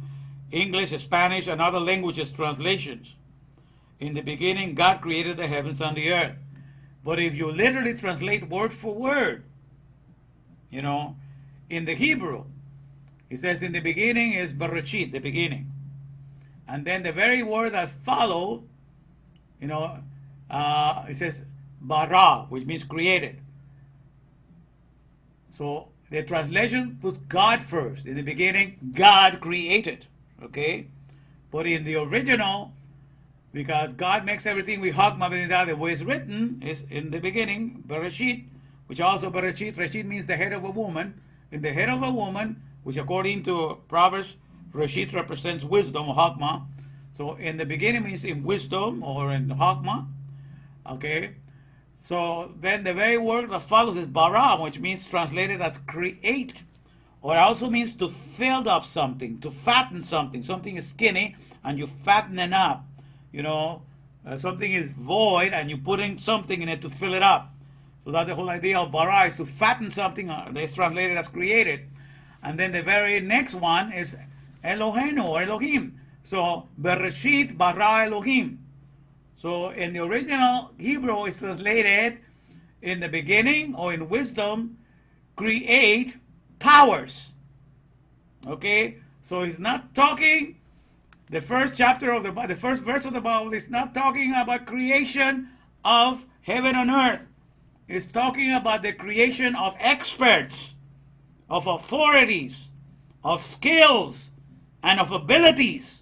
B: English, Spanish, and other languages translations. In the beginning, God created the heavens and the earth. But if you literally translate word for word, in the Hebrew, it says in the beginning is Bereshit, the beginning. And then the very word that follow, it says bara, which means created. So the translation puts God first. In the beginning, God created. Okay? But in the original, because God makes everything we Augmenting, the way it's written is in the beginning, Bereshit, which also Reshit means the head of a woman. In the head of a woman, which according to Proverbs, Reshit represents wisdom or Chokmah. So in the beginning means in wisdom or in Chokmah. Okay? So then the very word that follows is bara, which means translated as create. Or it also means to fill up something, to fatten something. Something is skinny and you fatten it up. Something is void and you put in something in it to fill it up. So that's the whole idea of bara, is to fatten something. It's translated as created. And then the very next one is Eloheinu or Elohim. So Bereshit bara Elohim. So in the original Hebrew, it's translated in the beginning or in wisdom, create powers. Okay? So he's not talking, the first chapter of the first verse of the Bible is not talking about creation of heaven and earth. It's talking about the creation of experts, of authorities, of skills, and of abilities,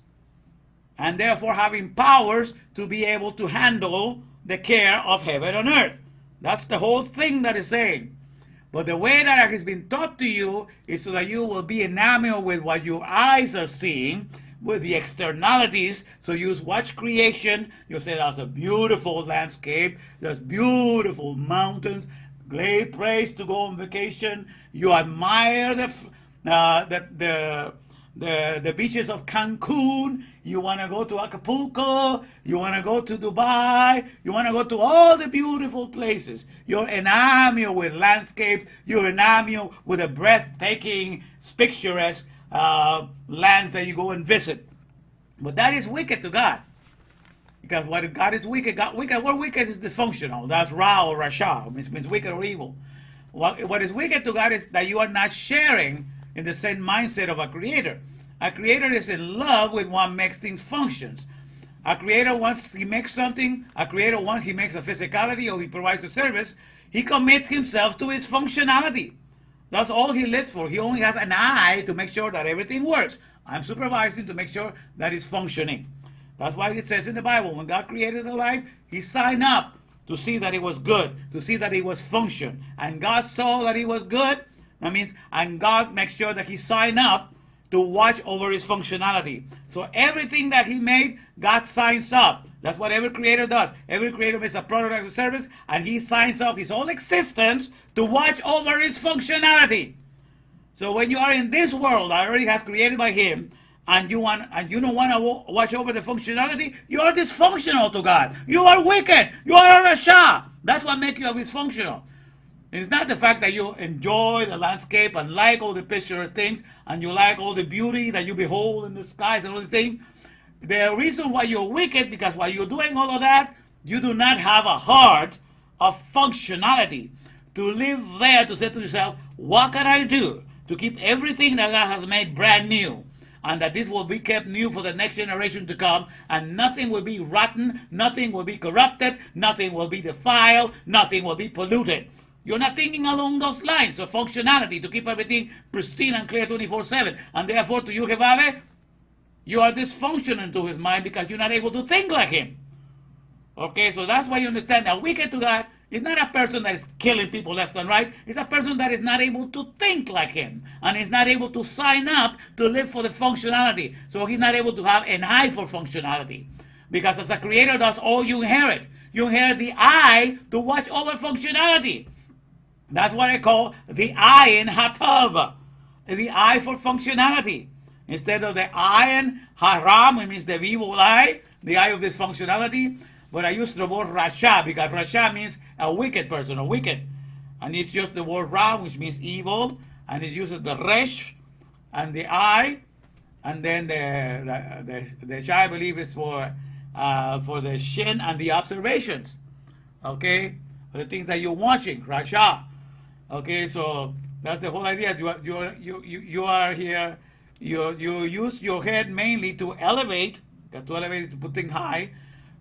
B: and therefore having powers to be able to handle the care of heaven and earth. That's the whole thing that is saying. But the way that it has been taught to you is so that you will be enamored with what your eyes are seeing, with the externalities. So you watch creation, you say that's a beautiful landscape, there's beautiful mountains, great place to go on vacation. You admire the beaches of Cancun. You want to go to Acapulco. You want to go to Dubai. You want to go to all the beautiful places. You're enamored with landscapes. You're enamored with the breathtaking, picturesque lands that you go and visit. But that is wicked to God. Because what God is wicked, what wicked is dysfunctional. That's Ra or Rasha, which means wicked or evil. What is wicked to God is that you are not sharing in the same mindset of a creator. A creator is in love with what makes things functions. A creator, once he makes something, once he makes a physicality or he provides a service, he commits himself to its functionality. That's all he lives for. He only has an eye to make sure that everything works. I'm supervising to make sure that it's functioning. That's why it says in the Bible, when God created the life, he signed up to see that it was good, to see that it was function. And God saw that it was good. That means, and God makes sure that he signed up to watch over his functionality. So everything that he made, God signs up. That's what every creator does. Every creator makes a product or service, and he signs up his whole existence to watch over his functionality. So when you are in this world that already has created by him, and you don't want to watch over the functionality, you are dysfunctional to God. You are wicked. You are a Rasha. That's what makes you dysfunctional. It's not the fact that you enjoy the landscape and like all the picture things and you like all the beauty that you behold in the skies and all the things. The reason why you're wicked, because while you're doing all of that, you do not have a heart of functionality to live there, to say to yourself, what can I do to keep everything that God has made brand new? And that this will be kept new for the next generation to come, and nothing will be rotten, nothing will be corrupted, nothing will be defiled, nothing will be polluted. You're not thinking along those lines of functionality to keep everything pristine and clear 24/7. And therefore, to you, Jehovah, you are dysfunctional to his mind because you're not able to think like him. Okay, so that's why you understand that wicked to God is not a person that is killing people left and right. It's a person that is not able to think like him and is not able to sign up to live for the functionality. So he's not able to have an eye for functionality. Because as a creator, that's all you inherit. You inherit the eye to watch over functionality. That's what I call the ayin hatab, the eye for functionality. Instead of the ayin haram, which means the evil eye, the eye of this functionality. But I use the word rasha because rasha means a wicked person, a wicked. And it's just the word ra, which means evil. And it uses the resh and the eye. And then the sha, I believe, is for the shin and the observations. Okay? The things that you're watching, rasha. Okay, so that's the whole idea. You are here. You use your head mainly to elevate. To elevate is to put things high.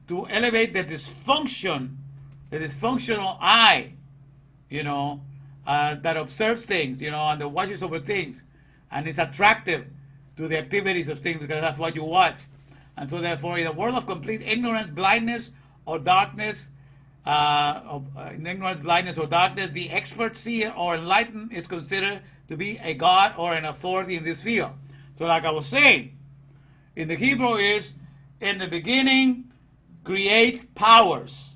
B: To elevate the dysfunctional eye, that observes things, and that watches over things, and is attractive to the activities of things because that's what you watch. And so therefore, in a world of complete ignorance, blindness, or darkness, in ignorance, blindness, or darkness, the expert, seer, or enlightened is considered to be a god or an authority in this field. So like I was saying, in the Hebrew is, in the beginning, create powers.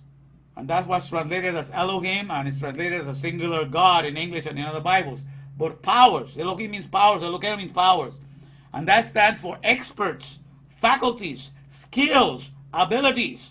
B: And that's what's translated as Elohim, and it's translated as a singular God in English and in other Bibles. But powers, Elohim means powers, Elohim means powers. And that stands for experts, faculties, skills, abilities.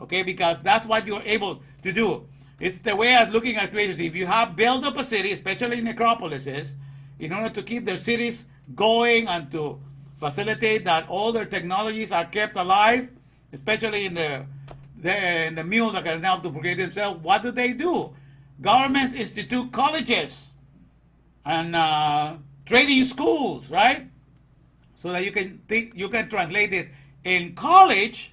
B: Okay, because that's what you're able to do. It's the way of looking at creation. If you have built up a city, especially necropolises, in order to keep their cities going and to facilitate that all their technologies are kept alive, especially in the mule that can help to procreate themselves, what do? Governments institute colleges and training schools, right? So that you can translate this in college,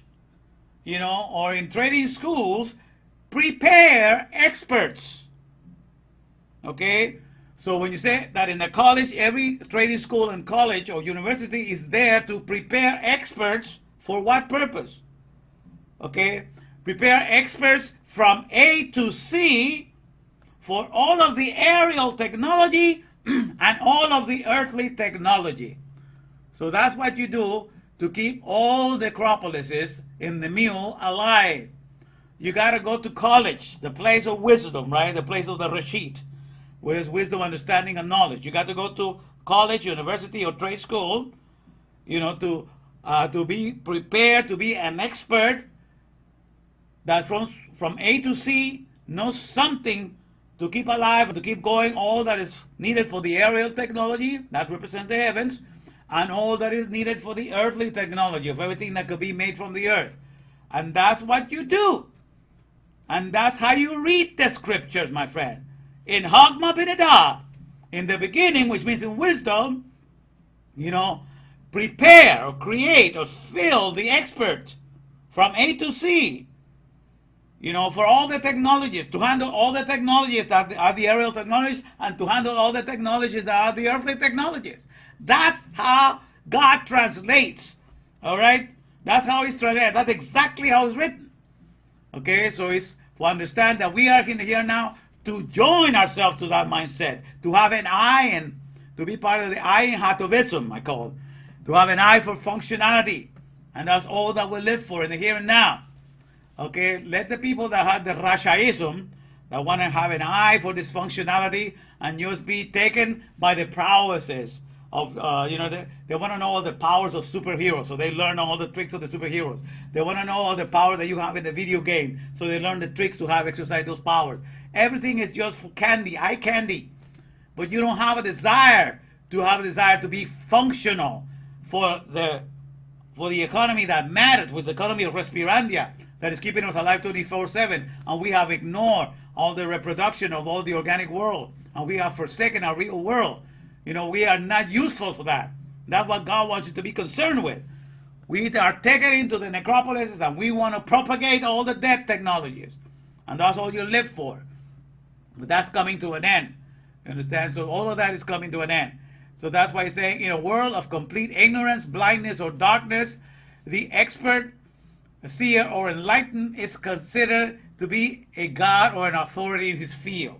B: or in training schools, prepare experts. Okay? So when you say that in a college, every training school and college or university is there to prepare experts for what purpose? Okay? Prepare experts from A to C for all of the aerial technology and all of the earthly technology. So that's what you do to keep all the necropolises in the mule alive. You got to go to college, the place of wisdom, right? The place of the Rashid, where there's wisdom, understanding, and knowledge. You got to go to college, university, or trade school, to be prepared to be an expert that from A to C knows something to keep alive, to keep going, all that is needed for the aerial technology that represents the heavens, and all that is needed for the earthly technology of everything that could be made from the earth. And that's what you do. And that's how you read the scriptures, my friend. In Hagma B'nedah, in the beginning, which means in wisdom, prepare or create or fill the expert from A to C, for all the technologies, to handle all the technologies that are the aerial technologies, and to handle all the technologies that are the earthly technologies. That's how God translates, all right? That's how it's translated. That's exactly how it's written. Okay, so it's to understand that we are in the here now to join ourselves to that mindset, to have an eye and to be part of the eye in Hatovism, I call it, to have an eye for functionality. And that's all that we live for in the here and now. Okay, let the people that have the Rashaism, that want to have an eye for this functionality and just be taken by the prowesses of, they want to know all the powers of superheroes, so they learn all the tricks of the superheroes. They want to know all the power that you have in the video game, so they learn the tricks to have exercise those powers. Everything is just for candy, eye candy. But you don't have a desire to be functional for the economy that matters, with the economy of Respirandia, that is keeping us alive 24/7, and we have ignored all the reproduction of all the organic world, and we have forsaken our real world. We are not useful for that. That's what God wants you to be concerned with. We are taken into the necropolises, and we want to propagate all the dead technologies, and that's all you live for. But that's coming to an end. You understand? So all of that is coming to an end. So that's why he's saying, in a world of complete ignorance, blindness, or darkness, the expert, seer, or enlightened is considered to be a god or an authority in his field.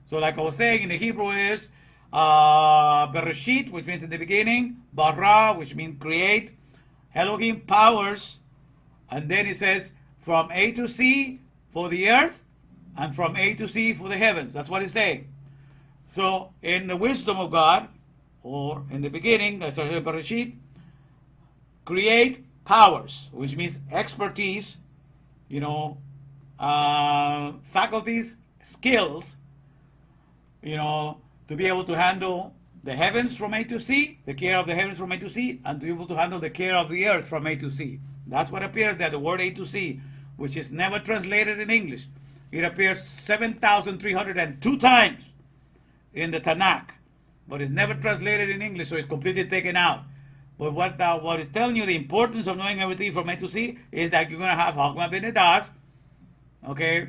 B: So like I was saying, in the Hebrew is Bereshit, which means in the beginning, Bara, which means create, Elohim, powers, and then it says from A to C for the earth, and from A to C for the heavens. That's what it's saying. So in the wisdom of God, or in the beginning, that's Bereshit, create powers, which means expertise, faculties, skills, to be able to handle the heavens from A to C, the care of the heavens from A to C, and to be able to handle the care of the earth from A to C. That's what appears there, the word A to C, which is never translated in English. It appears 7,302 times in the Tanakh, but it's never translated in English, so it's completely taken out. But what is telling you the importance of knowing everything from A to C is that you're going to have Hagma B'nedah. Okay,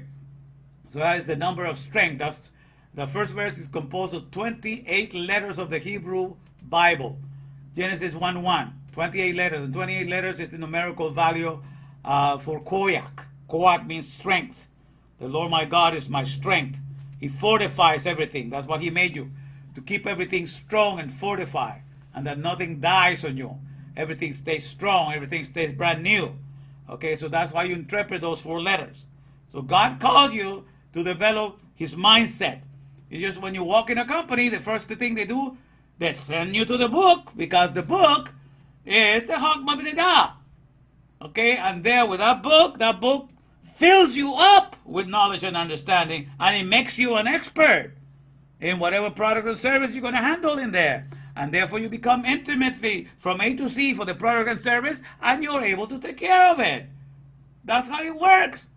B: so that is the number of strength. That's the first verse is composed of 28 letters of the Hebrew Bible. Genesis 1:1, 28 letters, and 28 letters is the numerical value for koyak. Koyak means strength. The Lord my God is my strength. He fortifies everything. That's what He made you, to keep everything strong and fortified, and that nothing dies on you. Everything stays strong. Everything stays brand new. Okay, so that's why you interpret those 4 letters. So God called you to develop His mindset. It's just when you walk in a company, the first thing they do, they send you to the book, because the book is the Hagma B'nedah. Okay, and there with that book fills you up with knowledge and understanding, and it makes you an expert in whatever product or service you're going to handle in there. And therefore you become intimately from A to C for the product and service, and you're able to take care of it. That's how it works.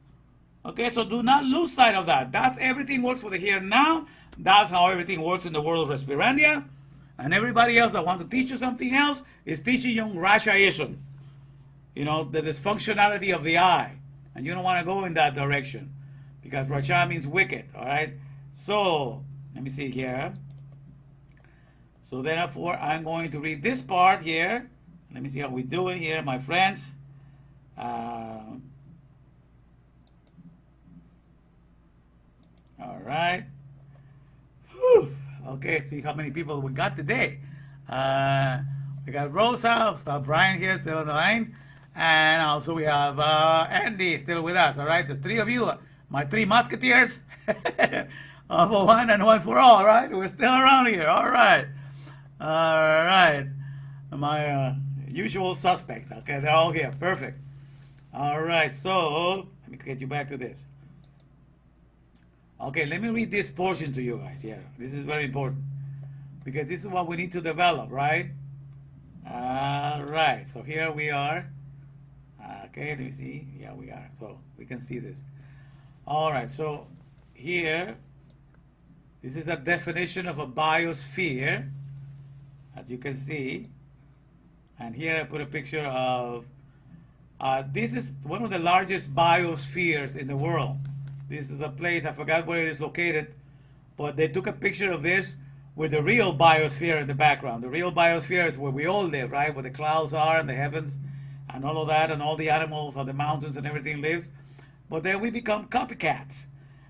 B: Okay, so do not lose sight of that. That's everything works for the here and now. That's how everything works in the world of Respirandia. And everybody else that wants to teach you something else is teaching you Rashaism. The dysfunctionality of the eye. And you don't want to go in that direction, because Rasha means wicked, all right? So, let me see here. So therefore, I'm going to read this part here. Let me see how we do it here, my friends. All right. Whew. Okay, see how many people we got today. We got Rosa, still Brian here, still on the line. And also we have Andy still with us. All right, there's three of you, my three musketeers. For one and one for all, right? We're still around here. All right. All right. My usual suspects. Okay, they're all here. Perfect. All right, so let me get you back to this. Okay, let me read this portion to you guys here. This is very important because this is what we need to develop, right? All right, so here we are. Okay, let me see. Yeah, we are. So we can see this. All right, so here, this is the definition of a biosphere, as you can see. And here I put a picture of, this is one of the largest biospheres in the world. This is a place, I forgot where it is located, but they took a picture of this with the real biosphere in the background. The real biosphere is where we all live, right? Where the clouds are and the heavens and all of that and all the animals on the mountains and everything lives. But then we become copycats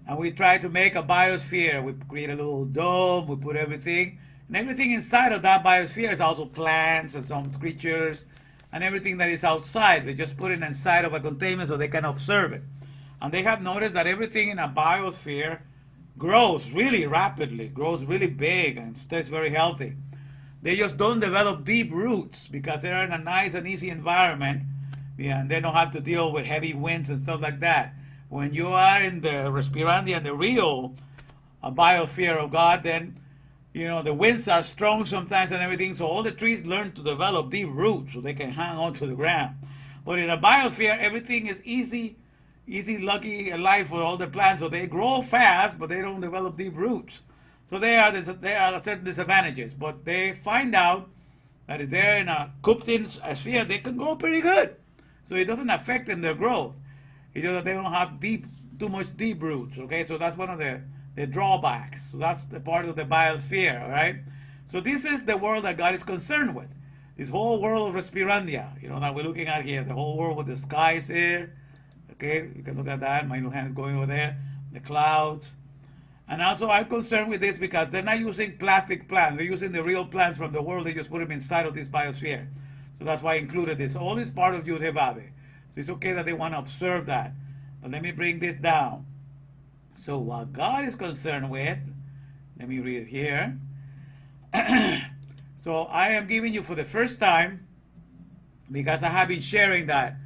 B: and we try to make a biosphere. We create a little dome, we put everything, and everything inside of that biosphere is also plants and some creatures and everything that is outside. We just put it inside of a container so they can observe it. And they have noticed that everything in a biosphere grows really rapidly, grows really big, and stays very healthy. They just don't develop deep roots because they're in a nice and easy environment, yeah, and they don't have to deal with heavy winds and stuff like that. When you are in the respirandia and the real biosphere of God, then you know the winds are strong sometimes and everything, so all the trees learn to develop deep roots so they can hang on to the ground. But in a biosphere, everything is easy, lucky life for all the plants, so they grow fast, but they don't develop deep roots. So there are certain disadvantages, but they find out that if they're in a cooped-in sphere, they can grow pretty good. So it doesn't affect them their growth. It's just that they don't have too much deep roots. Okay, so that's one of the drawbacks. So that's the part of the biosphere. All right. So this is the world that God is concerned with. This whole world of respirandia, you know, that we're looking at here. The whole world with the skies here. Okay, you can look at that. My little hand is going over there. The clouds. And also I'm concerned with this because they're not using plastic plants. They're using the real plants from the world. They just put them inside of this biosphere. So that's why I included this. All is part of Yud-Heh-Vav-Heh. So it's okay that they want to observe that. But let me bring this down. So what God is concerned with, let me read it here. So I am giving you for the first time, because I have been sharing that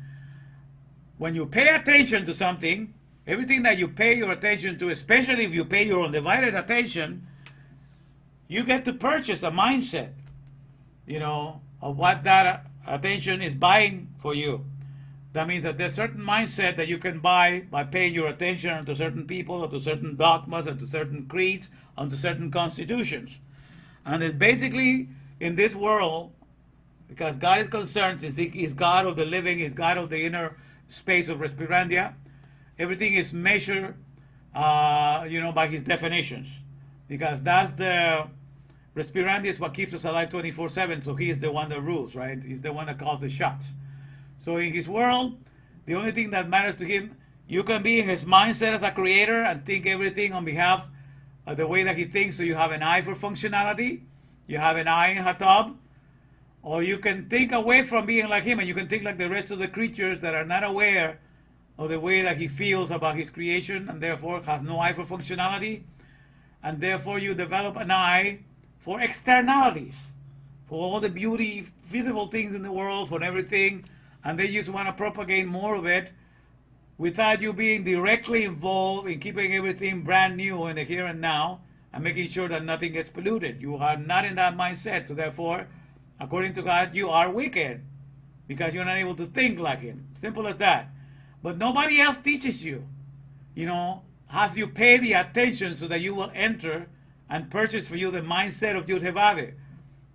B: when you pay attention to something, everything that you pay your attention to, especially if you pay your undivided attention, you get to purchase a mindset, you know, of what that attention is buying for you. That means that there's certain mindset that you can buy by paying your attention to certain people, or to certain dogmas, or to certain creeds, or to certain constitutions. And it's basically in this world, because God is concerned, since He is God of the living, He's God of the inner space of respirandia, everything is measured, you know, by His definitions. Because that's the respirandia is what keeps us alive 24/7. So He is the one that rules, right? He's the one that calls the shots. So in His world, the only thing that matters to Him, you can be in His mindset as a creator and think everything on behalf of the way that He thinks. So you have an eye for functionality, you have an eye in Hatab, or you can think away from being like Him and you can think like the rest of the creatures that are not aware of the way that He feels about His creation and therefore have no eye for functionality. And therefore you develop an eye for externalities, for all the beauty, beautiful things in the world, for everything. And they just want to propagate more of it without you being directly involved in keeping everything brand new in the here and now and making sure that nothing gets polluted. You are not in that mindset. So therefore, according to God, you are wicked because you're not able to think like Him. Simple as that. But nobody else teaches you, you know, has you pay the attention so that you will enter and purchase for you the mindset of Yud-Heh-Vav-Heh,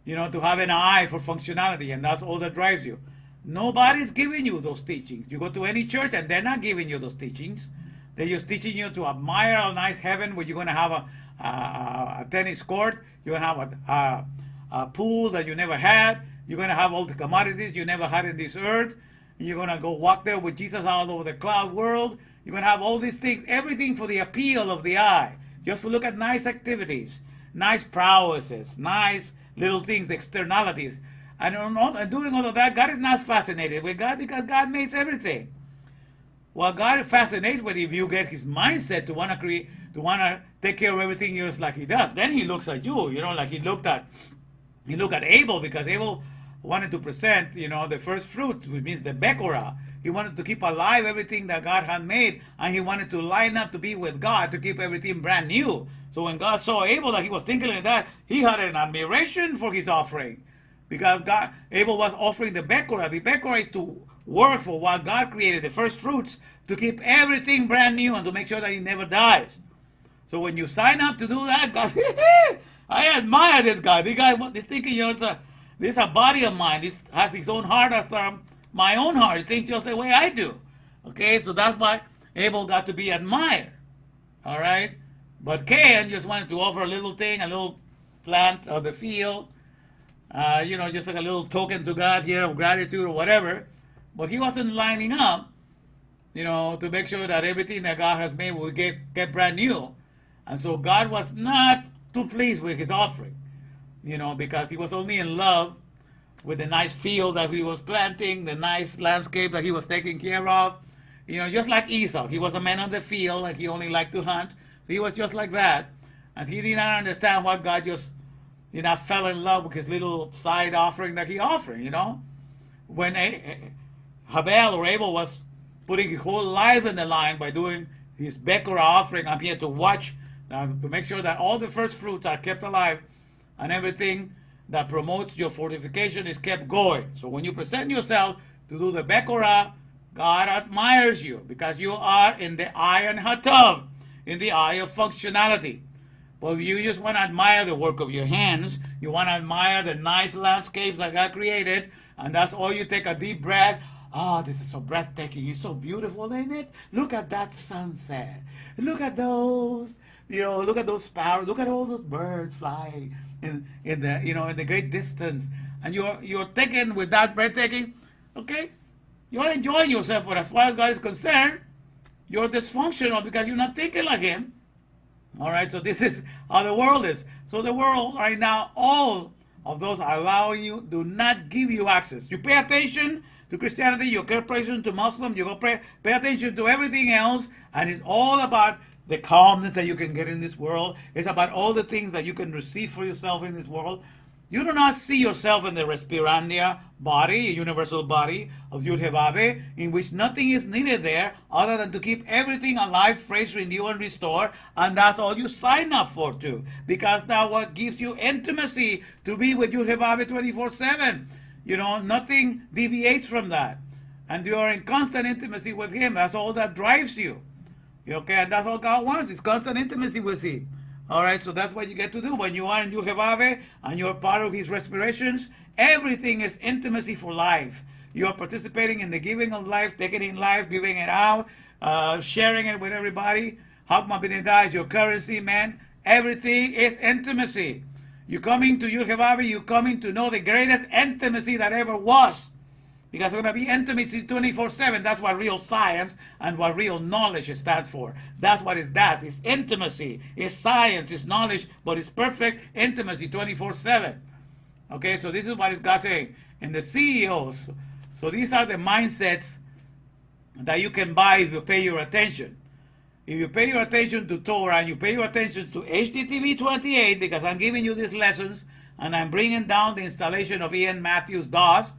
B: you know, to have an eye for functionality, and that's all that drives you. Nobody's giving you those teachings. You go to any church and they're not giving you those teachings. They're just teaching you to admire a nice heaven where you're going to have a tennis court, you're going to have a pool that you never had, you're going to have all the commodities you never had in this earth, and you're going to go walk there with Jesus all over the cloud world, You're going to have all these things, everything for the appeal of the eye. Just to look at nice activities, nice prowesses, nice little things, externalities. And doing all of that, God is not fascinated with God because God makes everything. What God fascinates with if you get his mindset to want to create, to want to take care of everything just like he does. Then he looks at you, like he looked at Abel, because Abel wanted to present, the first fruit, which means the Bekorah. He wanted to keep alive everything that God had made, and he wanted to line up to be with God to keep everything brand new. So when God saw Abel that he was thinking like that, he had an admiration for his offering, because Abel was offering the Bekorah. The Bekorah is to work for what God created, the first fruits, to keep everything brand new and to make sure that it never dies. So when you sign up to do that, God, I admire this guy. This guy is thinking, this is a body of mine. This has his own heart after my own heart. He thinks just the way I do. Okay, so that's why Abel got to be admired. All right? But Cain just wanted to offer a little thing, a little plant of the field, just like a little token to God here of gratitude or whatever. But he wasn't lining up, to make sure that everything that God has made will get brand new. And so God was not too pleased with his offering, because he was only in love with the nice field that he was planting, the nice landscape that he was taking care of. Just like Esau. He was a man of the field, like he only liked to hunt. So he was just like that. And he did not understand what God just, fell in love with his little side offering that he offered, When Abel was putting his whole life in the line by doing his Bekorah offering, I'm here to watch, to make sure that all the first fruits are kept alive and everything that promotes your fortification is kept going. So when you present yourself to do the Bekorah, God admires you because you are in the Ayin Hatav, in the eye of functionality. But if you just want to admire the work of your hands, you want to admire the nice landscapes that God created, and that's all you take a deep breath. Oh, this is so breathtaking. It's so beautiful, ain't it? Look at that sunset. Look at those, look at those sparrows. Look at all those birds flying in the great distance. And you're taken with that breathtaking, okay? You're enjoying yourself, but as far as God is concerned, you're dysfunctional because you're not thinking like him. All right, so this is how the world is. So the world right now, all of those are allowing you, do not give you access. You pay attention to Christianity, you pay attention to Muslim, you go pay attention to everything else, and it's all about the calmness that you can get in this world. It's about all the things that you can receive for yourself in this world. You do not see yourself in the respirandia body, a universal body of Yud-Heh-Vav, in which nothing is needed there other than to keep everything alive, fresh, renew, and restore. And that's all you sign up for too. Because that's what gives you intimacy to be with Yud-Heh-Vav 24/7. Nothing deviates from that. And you are in constant intimacy with him. That's all that drives you. Okay, and that's all God wants, is constant intimacy with him. All right, so that's what you get to do when you are in Yud-Heh-Vav and you're part of his respirations. Everything is intimacy for life. You are participating in the giving of life, taking in life, giving it out, sharing it with everybody. Augmenting is your currency, man. Everything is intimacy. You coming to Yud-Heh-Vav, you coming to know the greatest intimacy that ever was. Because it's going to be intimacy 24/7. That's what real science and what real knowledge stands for. That's what it does. It's intimacy. It's science. It's knowledge. But it's perfect intimacy 24/7. Okay, so this is what God's saying. And the CEOs. So these are the mindsets that you can buy if you pay your attention. If you pay your attention to Torah and you pay your attention to HDTV 28, because I'm giving you these lessons and I'm bringing down the installation of Ian Matthews DOS.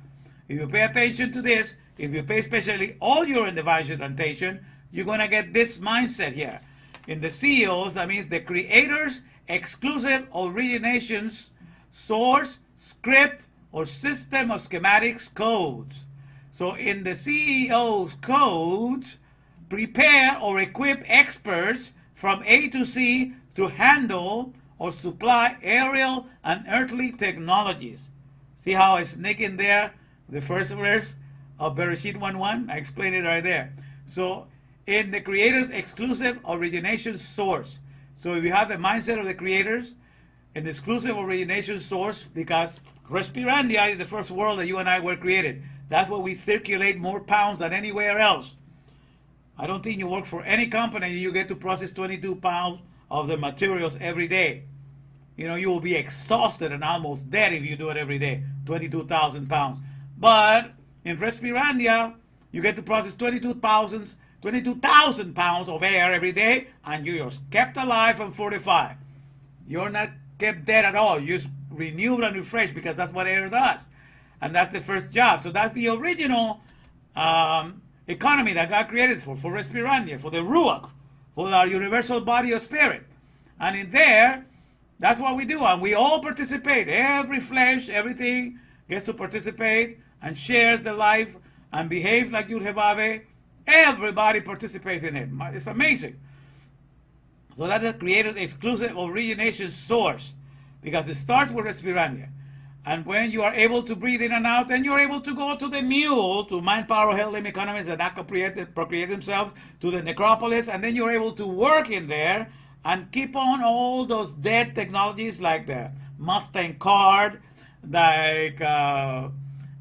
B: If you pay attention to this, if you pay especially all your divine attention, you're going to get this mindset here. In the CEOs, that means the creator's exclusive originations, source, script, or system of schematics codes. So in the CEO's codes, prepare or equip experts from A to C to handle or supply aerial and earthly technologies. See how I sneak in there the first verse of Bereshit 1:1? I explained it right there. So in the creator's exclusive origination source. So if you have the mindset of the creators, an exclusive origination source, because Respirandia is the first world that you and I were created. That's where we circulate more pounds than anywhere else. I don't think you work for any company you get to process 22 pounds of the materials every day. You know, you will be exhausted and almost dead if you do it every day, 22,000 pounds. But in Respirandia, you get to process 22,000 pounds of air every day, and you're kept alive and fortified. You're not kept dead at all. You're renewed and refreshed, because that's what air does. And that's the first job. So that's the original economy that God created for Respirandia, for the Ruach, for our universal body of spirit. And in there, that's what we do. And we all participate. Every flesh, everything gets to participate and shares the life and behave like Yud-Heh-Vav. Everybody participates in it. It's amazing. So that is the creator's exclusive origination source, because it starts with Respirandia. And when you are able to breathe in and out, then you're able to go to the mule, to mind, power, health, limb economies that procreate themselves, to the necropolis, and then you're able to work in there and keep on all those dead technologies like the Mustang card, like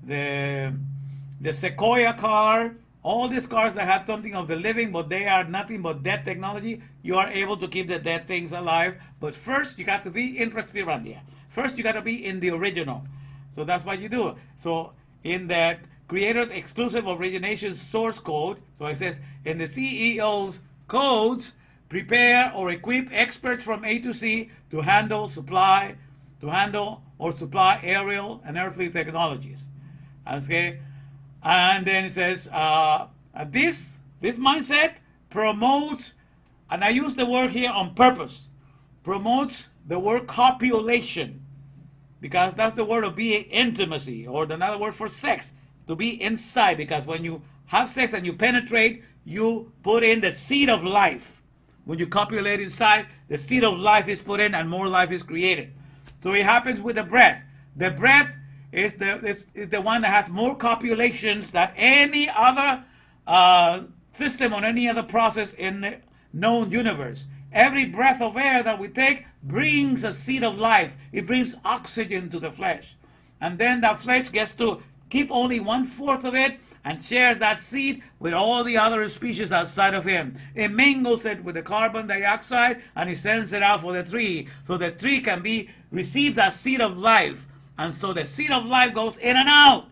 B: the Sequoia car, all these cars that have something of the living, but they are nothing but dead technology. You are able to keep the dead things alive. But first, you got to be in Respirandia. First, you got to be in the original. So that's what you do. So in the creator's exclusive origination source code, so it says, in the CEO's codes, prepare or equip experts from A to C to handle or supply aerial and earthly technologies. Okay? And then it says, this mindset promotes, and I use the word here on purpose, promotes the word copulation, because that's the word of being intimacy, or another word for sex, to be inside, because when you have sex and you penetrate, you put in the seed of life. When you copulate inside, the seed of life is put in and more life is created. So it happens with the breath. The breath is the one that has more copulations than any other system or any other process in the known universe. Every breath of air that we take brings a seed of life. It brings oxygen to the flesh. And then that flesh gets to keep only 1/4 of it and shares that seed with all the other species outside of him. It mingles it with the carbon dioxide and it sends it out for the tree. So the tree can receive that seed of life. And so the seed of life goes in and out.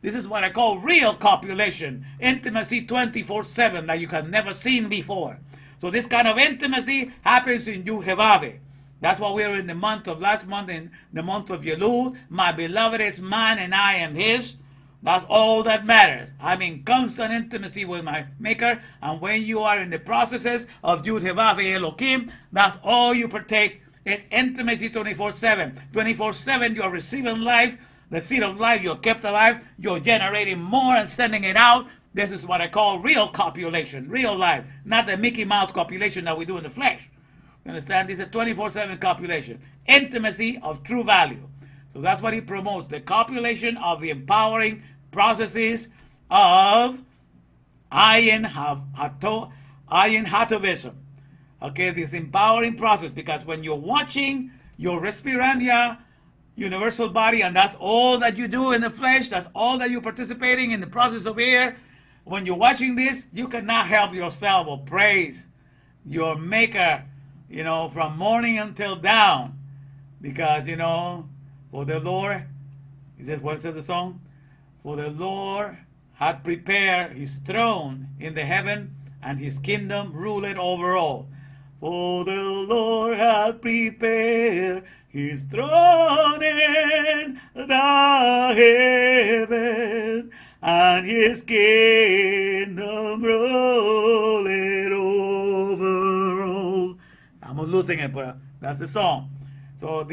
B: This is what I call real copulation. Intimacy 24/7 that you have never seen before. So this kind of intimacy happens in Yud-Heh-Vav. That's why we're in the month of last month, in the month of Elul. My beloved is mine and I am his. That's all that matters. I'm in constant intimacy with my maker. And when you are in the processes of Yud-Heh-Vav Elohim, that's all you partake. It's intimacy 24/7. 24/7 you're receiving life, the seed of life, you're kept alive, you're generating more and sending it out. This is what I call real copulation, real life, not the Mickey Mouse copulation that we do in the flesh. You understand? This is a 24/7 copulation, intimacy of true value. So that's what he promotes, the copulation of the empowering processes of Ayin Hatovism. Okay, this empowering process, because when you're watching your Respirandia universal body, and that's all that you do in the flesh, that's all that you're participating in the process of air. When you're watching this, you cannot help yourself but praise your maker, from morning until down. Because, for the Lord, he says, what says the song? For the Lord had prepared his throne in the heaven, and his kingdom ruled over all. For the Lord had prepared his throne in the heavens, and his kingdom ruled over all. I'm losing it, but that's the song. So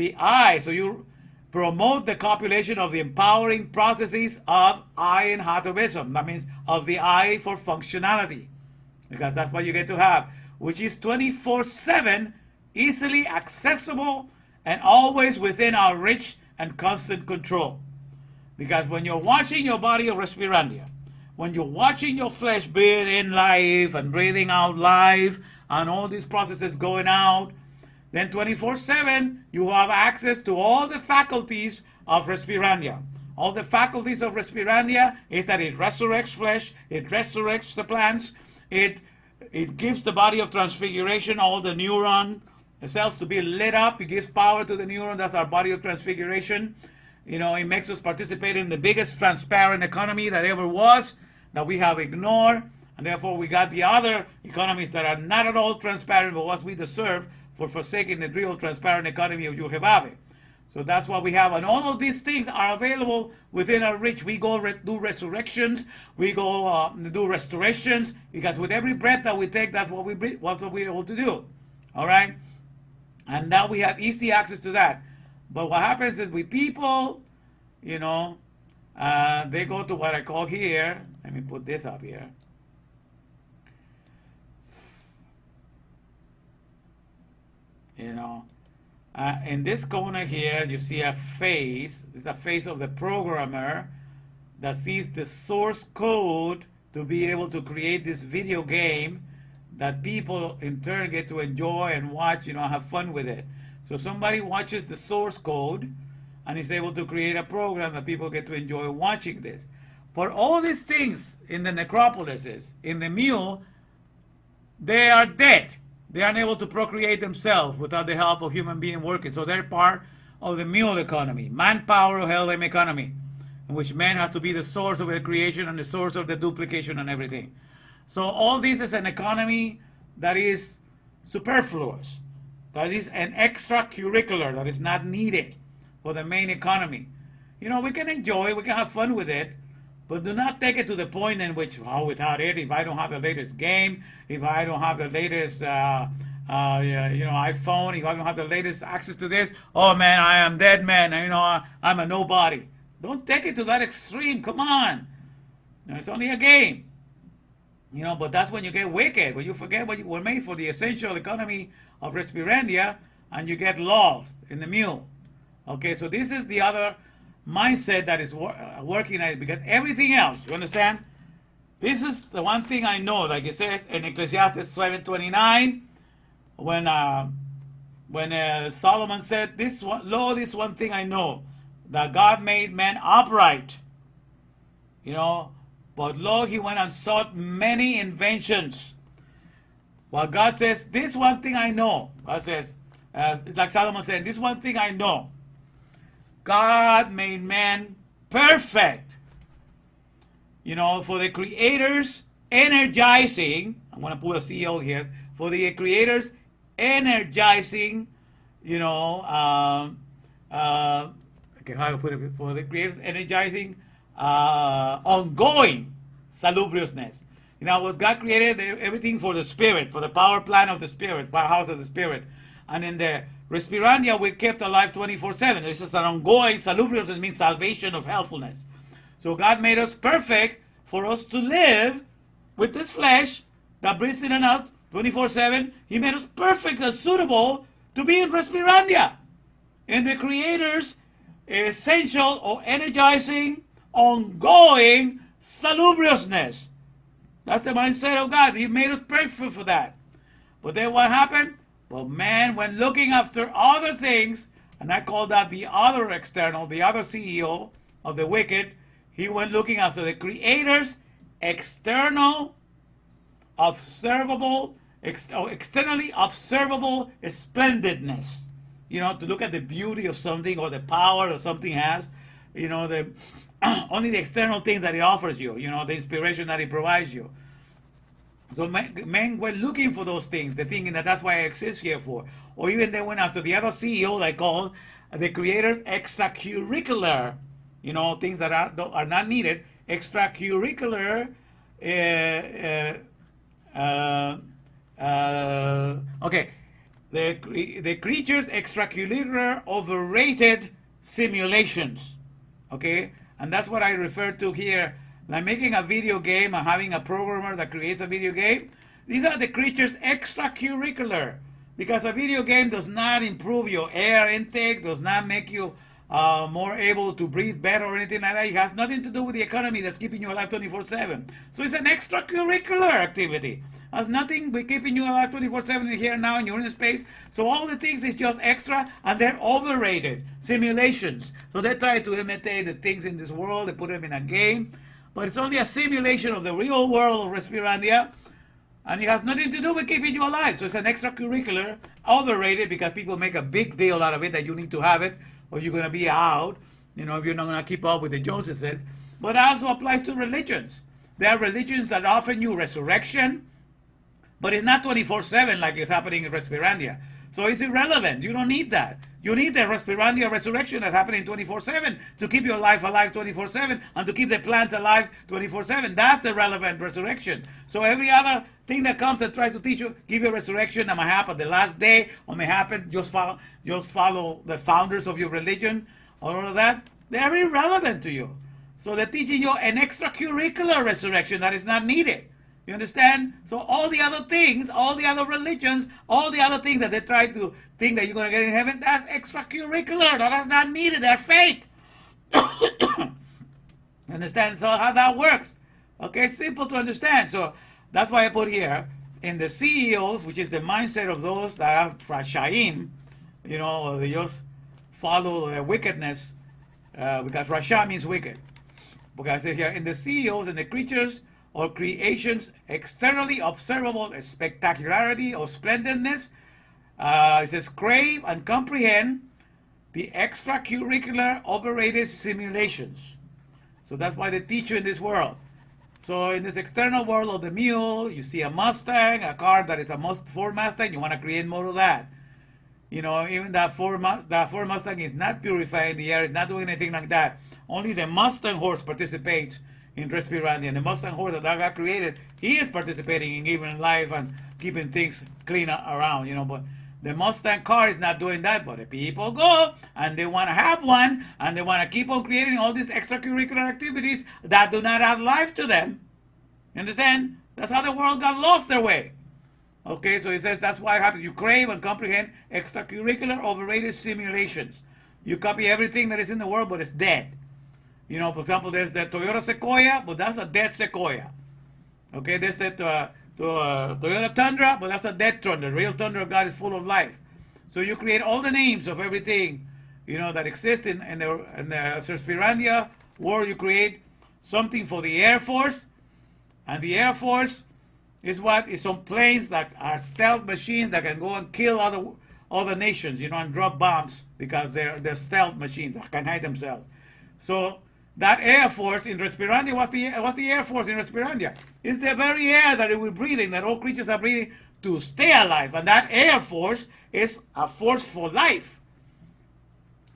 B: so you promote the copulation of the empowering processes of Ayin Hatovism. That means of the eye for functionality, because that's what you get to have, which is 24/7, easily accessible, and always within our rich and constant control. Because when you're watching your body of Respirandia, when you're watching your flesh breathe in life and breathing out life, and all these processes going out, then 24/7 you have access to all the faculties of Respirandia. All the faculties of Respirandia is that it resurrects flesh, it resurrects the plants, It gives the body of transfiguration all the neuron cells to be lit up. It gives power to the neuron. That's our body of transfiguration. It makes us participate in the biggest transparent economy that ever was, that we have ignored. And therefore we got the other economies that are not at all transparent, but what we deserve for forsaking the real transparent economy of Yurhevave. So that's what we have. And all of these things are available within our reach. We go do resurrections. We go do restorations. Because with every breath that we take, that's what we're able to do. All right? And now we have easy access to that. But what happens is with people, they go to what I call here. Let me put this up here. In this corner here, you see a face. It's a face of the programmer that sees the source code to be able to create this video game that people in turn get to enjoy and watch, have fun with it. So somebody watches the source code and is able to create a program that people get to enjoy watching this. But all these things in the necropolises, in the mule, they are dead. They are unable to procreate themselves without the help of human being working. So they're part of the mule economy, manpower Helem economy, in which man has to be the source of the creation and the source of the duplication and everything. So all this is an economy that is superfluous. That is an extracurricular that is not needed for the main economy. We can enjoy, we can have fun with it, but do not take it to the point in which, without it, if I don't have the latest game, if I don't have the latest, iPhone, if I don't have the latest access to this, oh man, I am dead man, I'm a nobody. Don't take it to that extreme, come on. It's only a game. But that's when you get wicked, when you forget what you were made for, the essential economy of Respirandia, and you get lost in the mule. Okay, so this is the other mindset that is working at it, because everything else, you understand? This is the one thing I know, like it says in Ecclesiastes 7:29, when Solomon said, this one thing I know, that God made man upright, but lo, he went and sought many inventions. Well, God says, this one thing I know, God says, like Solomon said, this one thing I know, God made man perfect. For the Creator's energizing, I'm going to put a CEO here, for the Creator's energizing, okay, how to put it, for the Creator's energizing, ongoing salubriousness. What God created everything for the Spirit, for the power plant of the Spirit, powerhouse of the Spirit. And in the Respirandia, we're kept alive 24/7. This is an ongoing salubriousness, means salvation of healthfulness. So God made us perfect for us to live with this flesh that breathes in and out 24/7. He made us perfect and suitable to be in Respirandia, in the Creator's essential or energizing, ongoing salubriousness. That's the mindset of God. He made us perfect for that. But then what happened? Well, man, when looking after other things, and I call that the other external, the other CEO of the wicked, he went looking after the Creator's external, externally observable splendidness. To look at the beauty of something or the power that something has, only the external things that it offers you, the inspiration that it provides you. So men were looking for those things, they're thinking that that's why I exist here for. Or even they went after the other CEO they called the Creator's extracurricular, things that are not needed, extracurricular, the creature's extracurricular overrated simulations, okay? And that's what I refer to here. Like making a video game and having a programmer that creates a video game. These are the creatures extracurricular. Because a video game does not improve your air intake, does not make you more able to breathe better or anything like that. It has nothing to do with the economy that's keeping you alive 24/7. So it's an extracurricular activity. It has nothing with keeping you alive 24/7 here and now and you're in space. So all the things is just extra, and they're overrated simulations. So they try to imitate the things in this world, they put them in a game. But it's only a simulation of the real world of Respirandia, And it has nothing to do with keeping you alive. So it's an extracurricular, overrated, because people make a big deal out of it that you need to have it or you're going to be out, if you're not going to keep up with the Joneses. But it also applies to religions. There are religions that offer you resurrection, but it's not 24/7 like it's happening in Respirandia. So it's irrelevant. You don't need that. You need the Respirandia resurrection that's happening 24/7 to keep your life alive 24/7 and to keep the plants alive 24/7. That's the relevant resurrection. So every other thing that comes and tries to teach you, give you a resurrection that might happen the last day or may happen, just follow the founders of your religion or all of that. They're irrelevant to you. So they're teaching you an extracurricular resurrection that is not needed. You understand? So all the other things, all the other religions, all the other things that they try to think that you're going to get in heaven, that's extracurricular. That is not needed. They're fake. You understand? So how that works? Okay, it's simple to understand. So that's why I put here, in the CEOs, which is the mindset of those that are Rashaim, they just follow the wickedness, because Rasha means wicked. Because I say here, in the CEOs and the creatures or creations externally observable spectacularity or splendidness, it says crave and comprehend the extracurricular overrated simulations. So that's why they teach you in this world. So in this external world of the mule, you see a Mustang, a car that is a Ford Mustang, you want to create more of that. Even that Ford Mustang is not purifying the air, it's not doing anything like that. Only the Mustang horse participates in Respirandia. And the Mustang horse that God created, he is participating in giving life and keeping things clean around, But the Mustang car is not doing that. But the people go and they want to have one and they want to keep on creating all these extracurricular activities that do not add life to them. You understand? That's how the world got lost their way. Okay, so it says that's why it happens. You crave and comprehend extracurricular overrated simulations. You copy everything that is in the world, but it's dead. For example, there's the Toyota Sequoia, but that's a dead Sequoia. Okay, there's the Toyota Tundra, but that's a dead Tundra. The real Tundra of God is full of life. So you create all the names of everything, that exists in the Respirandia world. You create something for the Air Force, and the Air Force is some planes that are stealth machines that can go and kill other nations, and drop bombs because they're stealth machines that can hide themselves. So that Air Force in Respirandia, what's the Air Force in Respirandia? It's the very air that we're breathing, that all creatures are breathing to stay alive. And that Air Force is a force for life.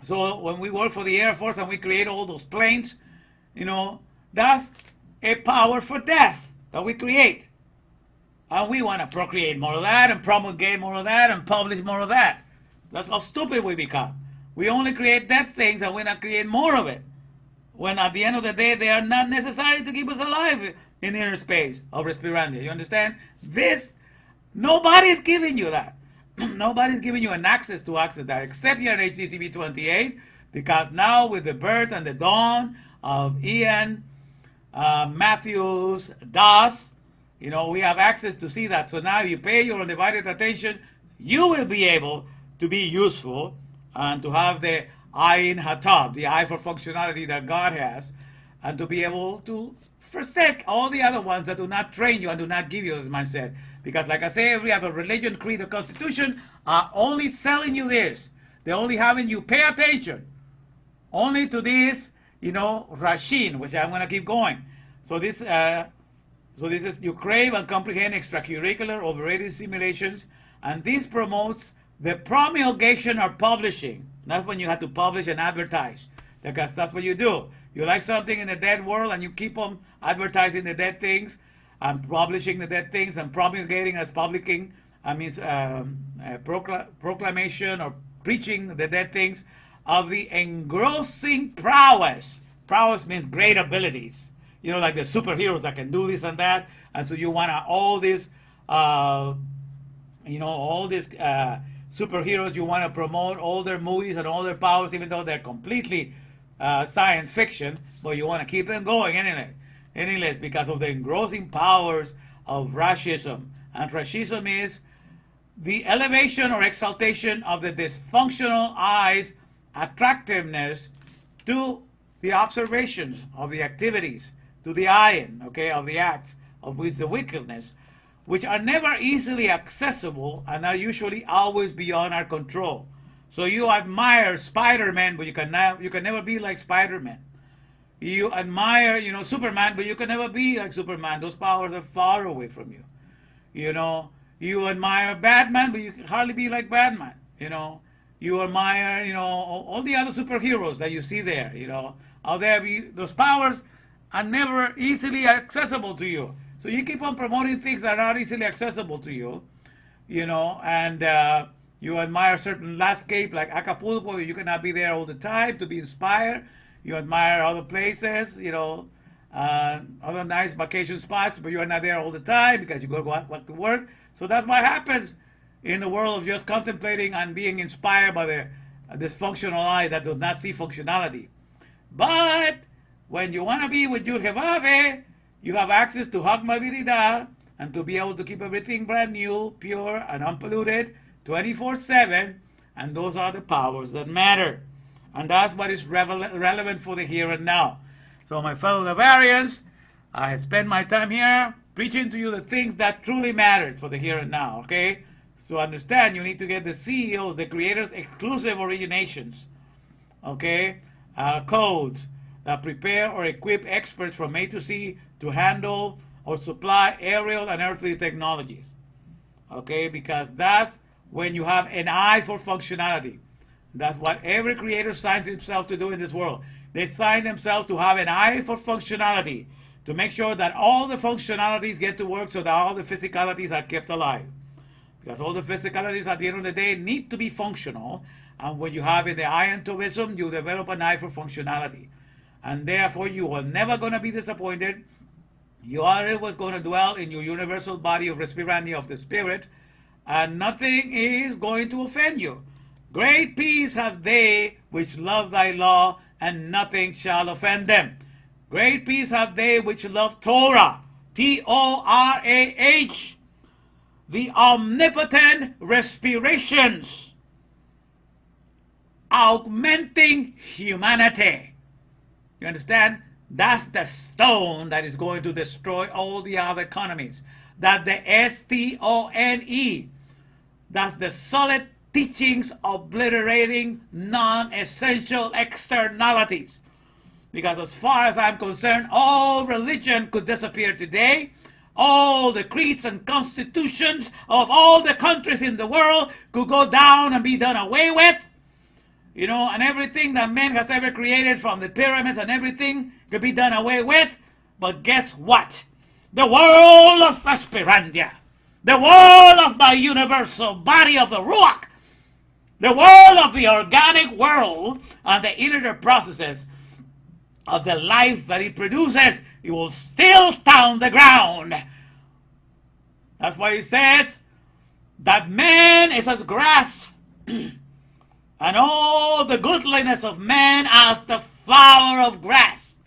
B: So when we work for the Air Force and we create all those planes, that's a power for death that we create. And we want to procreate more of that and promulgate more of that and publish more of that. That's how stupid we become. We only create dead things and we not create more of it. When at the end of the day, they are not necessary to keep us alive in inner space of Respirandia. You understand? Nobody's giving you that. Nobody's giving you an access to access that except here in HTTP 28, because now with the birth and the dawn of Ian Matthews Das, we have access to see that. So now you pay your undivided attention, you will be able to be useful and to have the Ayin Hatab, the eye for functionality that God has, and to be able to forsake all the other ones that do not train you and do not give you this mindset. Because like I say, every other religion, creed, or constitution are only selling you this. They're only having you pay attention only to this, Rashin, which I'm going to keep going. So this is, you crave and comprehend extracurricular overrated simulations, and this promotes the promulgation or publishing. That's when you have to publish and advertise, because that's what you do. You like something in the dead world and you keep on advertising the dead things and publishing the dead things and promulgating as publishing, proclamation or preaching the dead things of the engrossing prowess. Prowess means great abilities. Like the superheroes that can do this and that. And so you want all these, superheroes, you want to promote all their movies and all their powers, even though they're completely science fiction, but you want to keep them going anyways, because of the engrossing powers of Rashism. And Rashism is the elevation or exaltation of the dysfunctional eye's attractiveness to the observations of the activities, to the ayin, of the acts of which the wickedness, which are never easily accessible and are usually always beyond our control. So you admire Spider-Man, but you can never be like Spider-Man. You admire, Superman, but you can never be like Superman. Those powers are far away from you. You admire Batman, but you can hardly be like Batman. You admire, all the other superheroes that you see there, out there. Those powers are never easily accessible to you. So you keep on promoting things that are not easily accessible to you, and you admire certain landscape like Acapulco. You cannot be there all the time to be inspired. You admire other places, other nice vacation spots, but you are not there all the time because you go back to work. So that's what happens in the world of just contemplating and being inspired by the dysfunctional eye that does not see functionality. But when you want to be with Yud Hevave, you have access to Hagma Virida and to be able to keep everything brand new, pure, and unpolluted 24/7. And those are the powers that matter. And that's what is relevant for the here and now. So my fellow Navarians, I spend my time here preaching to you the things that truly matter for the here and now, okay? So understand, you need to get the CEOs, the creators' exclusive originations, okay? Codes that prepare or equip experts from A to Z to handle or supply aerial and earthly technologies, okay? Because that's when you have an eye for functionality. That's what every creator signs himself to do in this world. They sign themselves to have an eye for functionality, to make sure that all the functionalities get to work so that all the physicalities are kept alive. Because all the physicalities at the end of the day need to be functional. And when you have the eye into wisdom, you develop an eye for functionality. And therefore you are never going to be disappointed. You are always going to dwell in your universal body of Respirandi of the Spirit. And nothing is going to offend you. Great peace have they which love thy law, and nothing shall offend them. Great peace have they which love Torah, Torah, the omnipotent respirations, augmenting humanity. You understand? That's the stone that is going to destroy all the other economies. That the STONE, that's the solid teachings obliterating non-essential externalities. Because as far as I'm concerned, all religion could disappear today. All the creeds and constitutions of all the countries in the world could go down and be done away with. And everything that man has ever created, from the pyramids and everything, could be done away with. But guess what? The world of Esperandia, the world of my universal body of the Ruach, the world of the organic world and the inner processes of the life that it produces, it will still stand the ground. That's why it says that man is as grass, and all the goodliness of man as the flower of grass.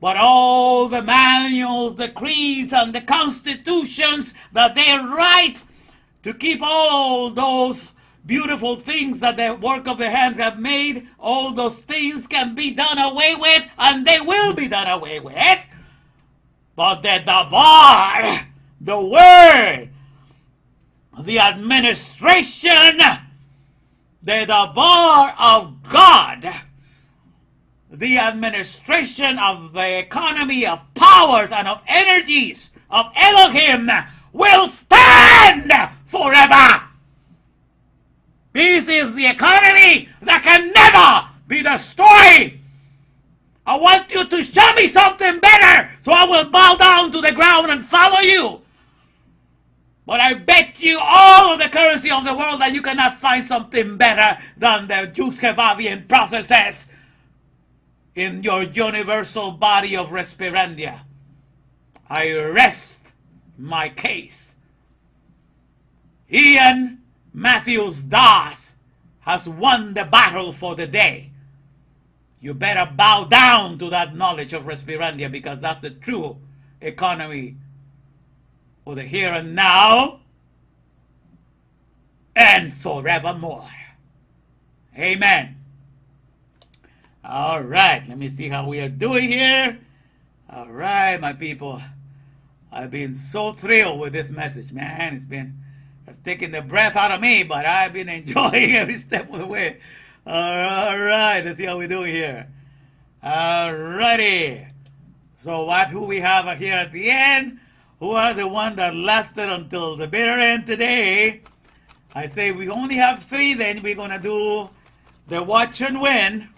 B: But all the manuals, the creeds, and the constitutions that they write to keep all those beautiful things that the work of their hands have made, all those things can be done away with, and they will be done away with. But the dabar, the word, the administration, the dabar of God, the administration of the economy of powers and of energies of Elohim will stand forever. This is the economy that can never be destroyed. I want you to show me something better, so I will bow down to the ground and follow you. But I bet you all of the currency of the world that you cannot find something better than the Yud-Kevavian processes in your universal body of Respirandia. I rest my case. Ian Matthews Das has won the battle for the day. You better bow down to that knowledge of Respirandia, because that's the true economy for the here and now and forevermore. Amen. All right, let me see how we are doing here. All right, my people. I've been so thrilled with this message, man. It's taken the breath out of me, but I've been enjoying every step of the way. All right, let's see how we do here. All righty. So who we have here at the end? Who are the one that lasted until the bitter end today? I say we only have 3, then we're going to do the watch and win.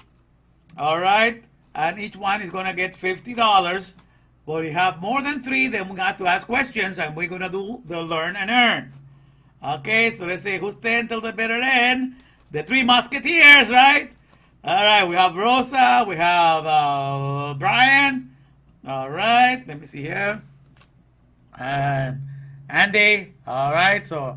B: All right. And each one is going to get $50. But we have more than 3, then we got to ask questions, and we're going to do the learn and earn. Okay, so let's see who's staying till the bitter end. The 3 Musketeers, right? All right, we have Rosa, we have Brian. All right, let me see here. And Andy. All right, so,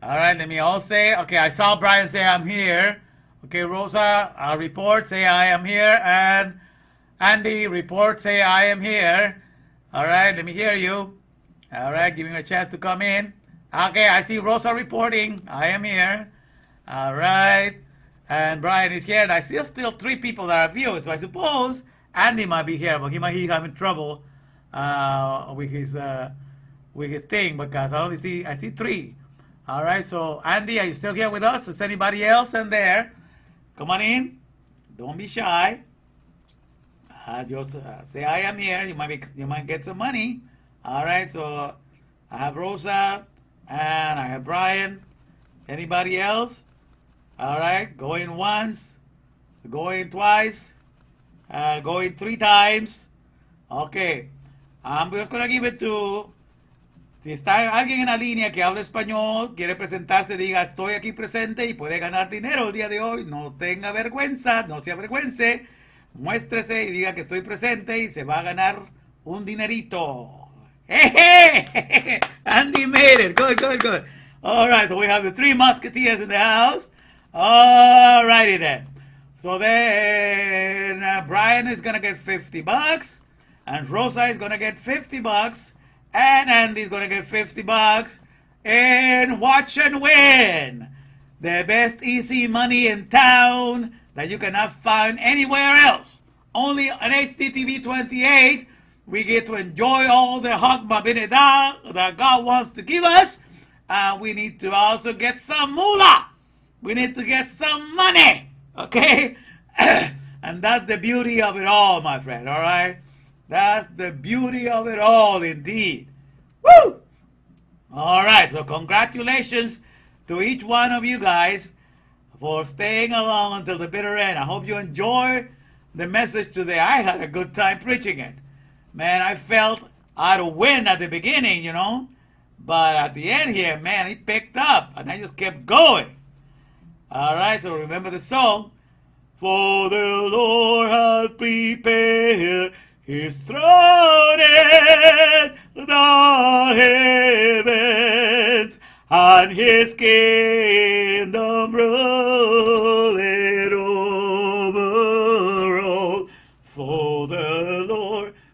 B: all right, let me all say, okay, I saw Brian say I'm here. Okay, Rosa, report, say I am here. And Andy, report, say I am here. All right, let me hear you. All right, give me a chance to come in. Okay, I see Rosa reporting. I am here. All right. And Brian is here. And I see still 3 people that are viewing. So I suppose Andy might be here, but he might be having trouble with his thing because I see 3. All right. So Andy, are you still here with us? Is anybody else in there? Come on in. Don't be shy. Just say I am here. You might get some money. All right. So I have Rosa. And I have Brian. Anybody else? All right. Going once. Going twice. Going 3 times. Okay. I'm just going to give it to... Si está alguien en la línea que habla español, quiere presentarse, diga, estoy aquí presente y puede ganar dinero el día de hoy. No tenga vergüenza, no se avergüence. Muéstrese y diga que estoy presente y se va a ganar un dinerito. Hey, Andy made it. Good. All right, so we have the 3 Musketeers in the house. All righty then. So then Brian is going to get $50. And Rosa is going to get $50. And Andy is going to get $50. And watch and win. The best easy money in town that you cannot find anywhere else. Only on HDTV 28. We get to enjoy all the Hagmabinida that God wants to give us. We need to also get some moolah. We need to get some money. Okay? And that's the beauty of it all, my friend. All right? That's the beauty of it all, indeed. Woo! All right. So congratulations to each one of you guys for staying along until the bitter end. I hope you enjoy the message today. I had a good time preaching it. Man, I felt I'd win at the beginning, but at the end here, man, it picked up, and I just kept going. All right, so remember the song. For the Lord has prepared His throne in the heavens, and His kingdom ruleth over all.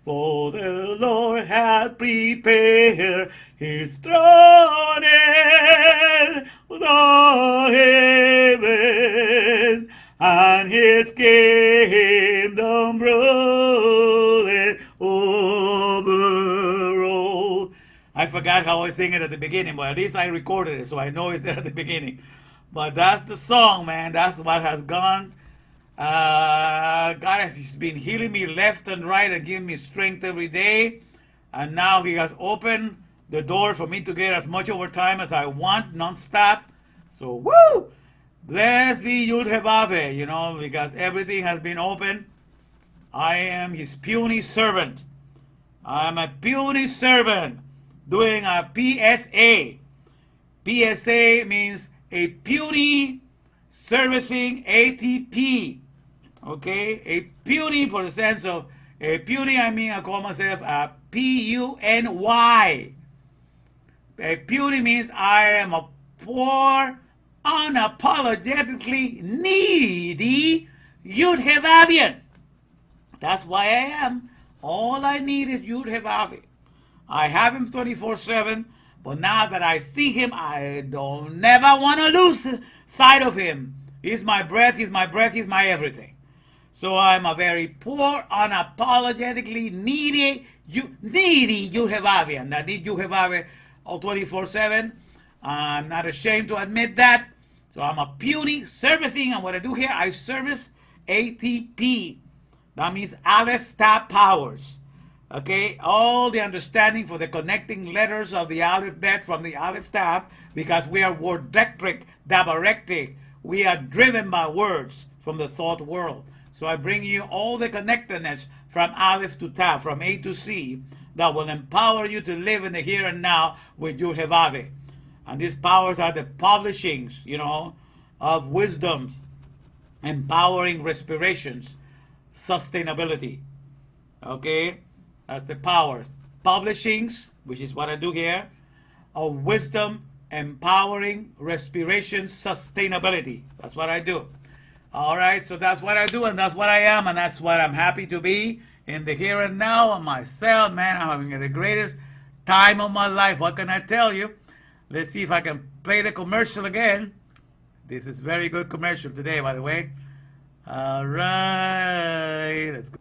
B: For the Lord hath prepared His throne in the heavens, and His kingdom ruleth over all. I forgot how I sing it at the beginning, but at least I recorded it, so I know it's there at the beginning. But that's the song, man. That's what has gone. God has been healing me left and right and giving me strength every day. And now He has opened the door for me to get as much overtime as I want, non-stop. So, woo! Blessed be Yud-Heh-Vaveh, because everything has been open. I am His puny servant. I'm a puny servant doing a PSA. PSA means a puny servicing ATP. Okay? A puny for the sense of, a puny, I call myself a P-U-N-Y. A puny means I am a poor, unapologetically needy Yud-Heh-Vavian. That's why I am. All I need is Yud-Heh-Vav. I have Him 24/7, but now that I see Him, I don't never want to lose sight of Him. He's my breath, He's my everything. So I'm a very poor, unapologetically needy Yuhevavi. And I need Yuhevavi all 24/7. I'm not ashamed to admit that. So I'm a puny servicing, and what I do here, I service ATP. That means Aleph Tap Powers. Okay, all the understanding for the connecting letters of the alphabet from the Aleph Tap, because we are wordectric, dabarectic. We are driven by words from the thought world. So I bring you all the connectedness from Aleph to Tap, from A to C, that will empower you to live in the here and now with your Hevave. And these powers are the publishings, of wisdoms, empowering respirations, sustainability. Okay? That's the powers. Publishings, which is what I do here, of wisdom, empowering respiration, sustainability. That's what I do. All right, so that's what I do, and that's what I am, and that's what I'm happy to be in the here and now of myself, man. I'm having the greatest time of my life. What can I tell you? Let's see if I can play the commercial again. This is very good commercial today, by the way. All right, let's go.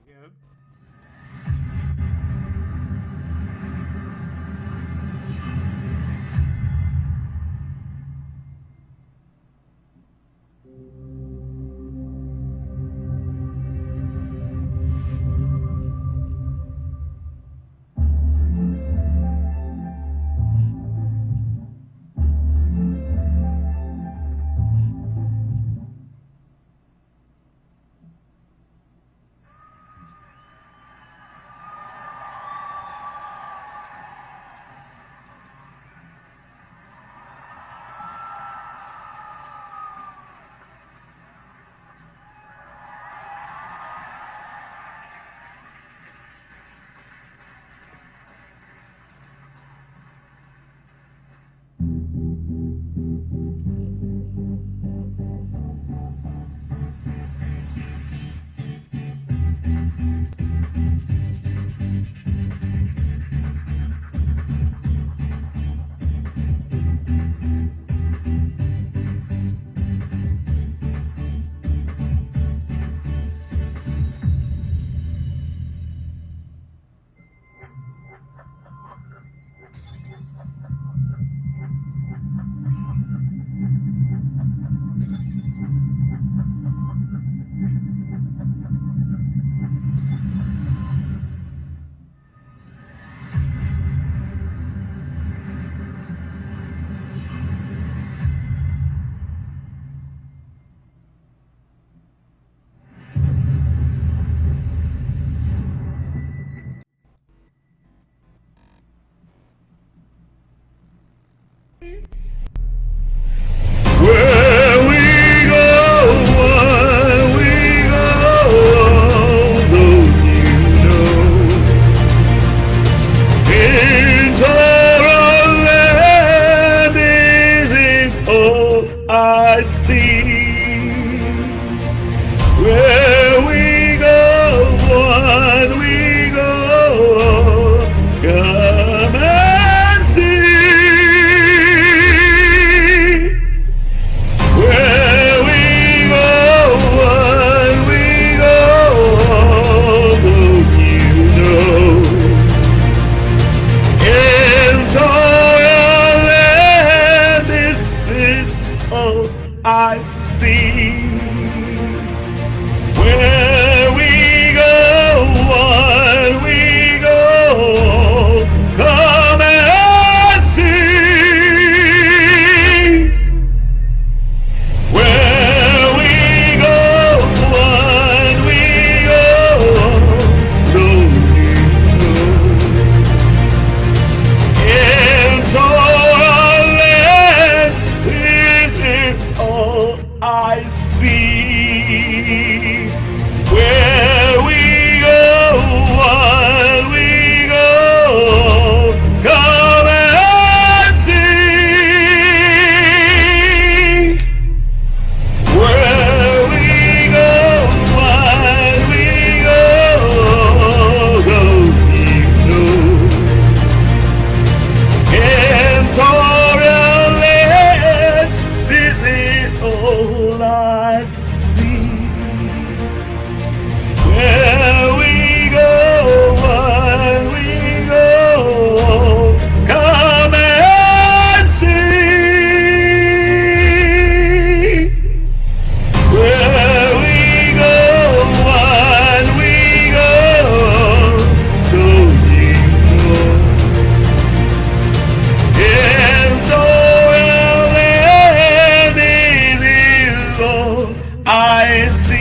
A: see.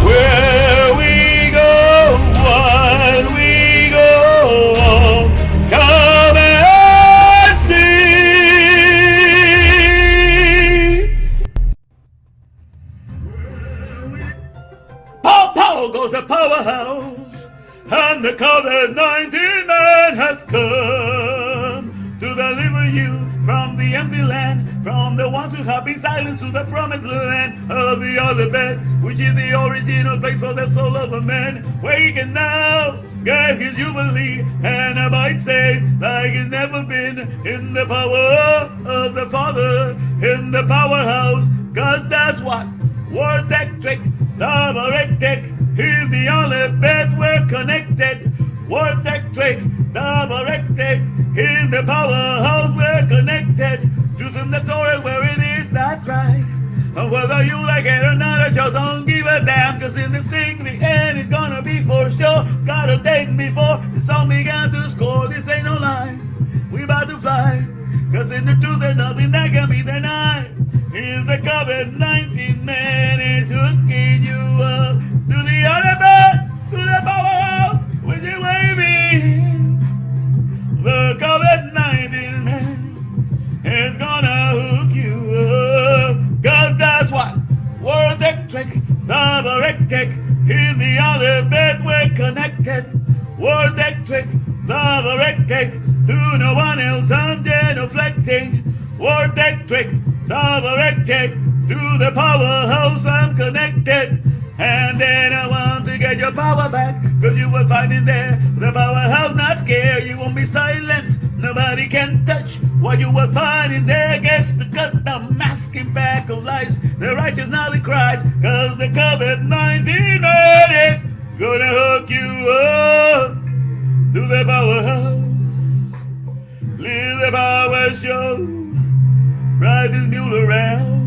A: Where we go, what we go, come and see. Pow, pow goes the powerhouse, and the COVID-19 man has come to deliver you from the empty land, from the ones who have been silenced to the promised land of the other bed, which is the original place for the soul of a man, where he can now get his jubilee and abide safe like he's never been, in the power of the Father, in the powerhouse, cause that's what Word Electric, Double Electric, is the only bed we're connected. Word Electric, Double Electric, in the powerhouse we're connected. Truth in the Torah where it is, that's right. And whether you like it or not, I sure don't give a damn. Cause in this thing, the end is gonna be for sure. It's got a date before the song began to score. This ain't no lie, we about to fly. Cause in the truth, there's nothing that can be denied. Is the COVID-19 man is hooking you up to the other bed, to the powerhouse, with you waving. The COVID-19 man is gonna hook you up, cause that's what Word Electric, Double Electric, in the other bed we're connected. Word Electric, Double Electric, to no one else I'm genuflecting. Word Electric, Double Electric, to the powerhouse I'm connected. And then I want to get your power back, cause you will find in there the powerhouse not scared. You won't be silenced, nobody can touch what you will find in there. Gets to cut the masking back of lies, the righteous now the Christ, cause the COVID-19 man is gonna hook you up to the powerhouse. Live the power show, ride this mule around.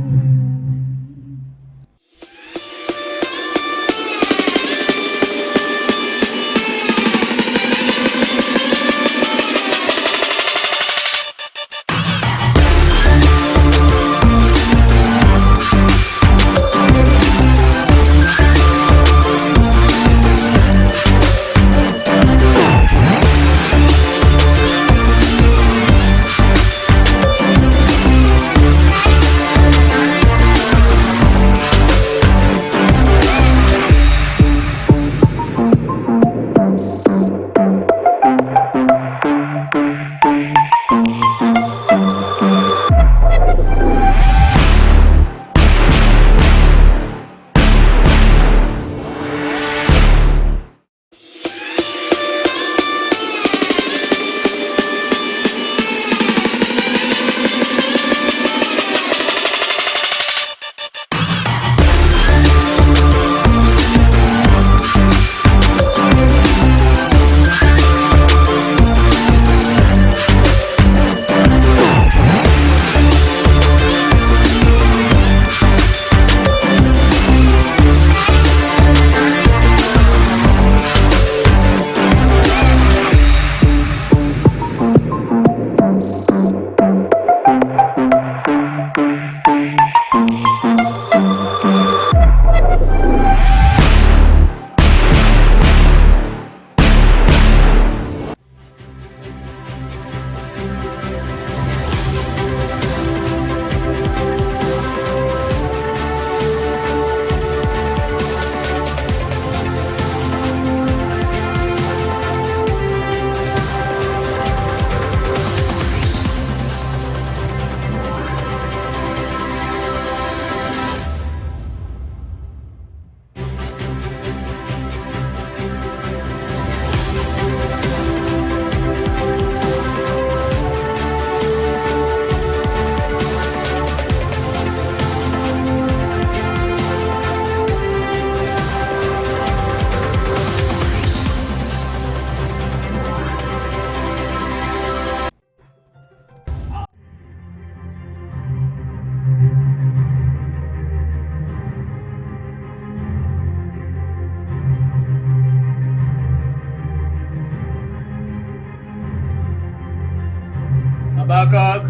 A: Habakkuk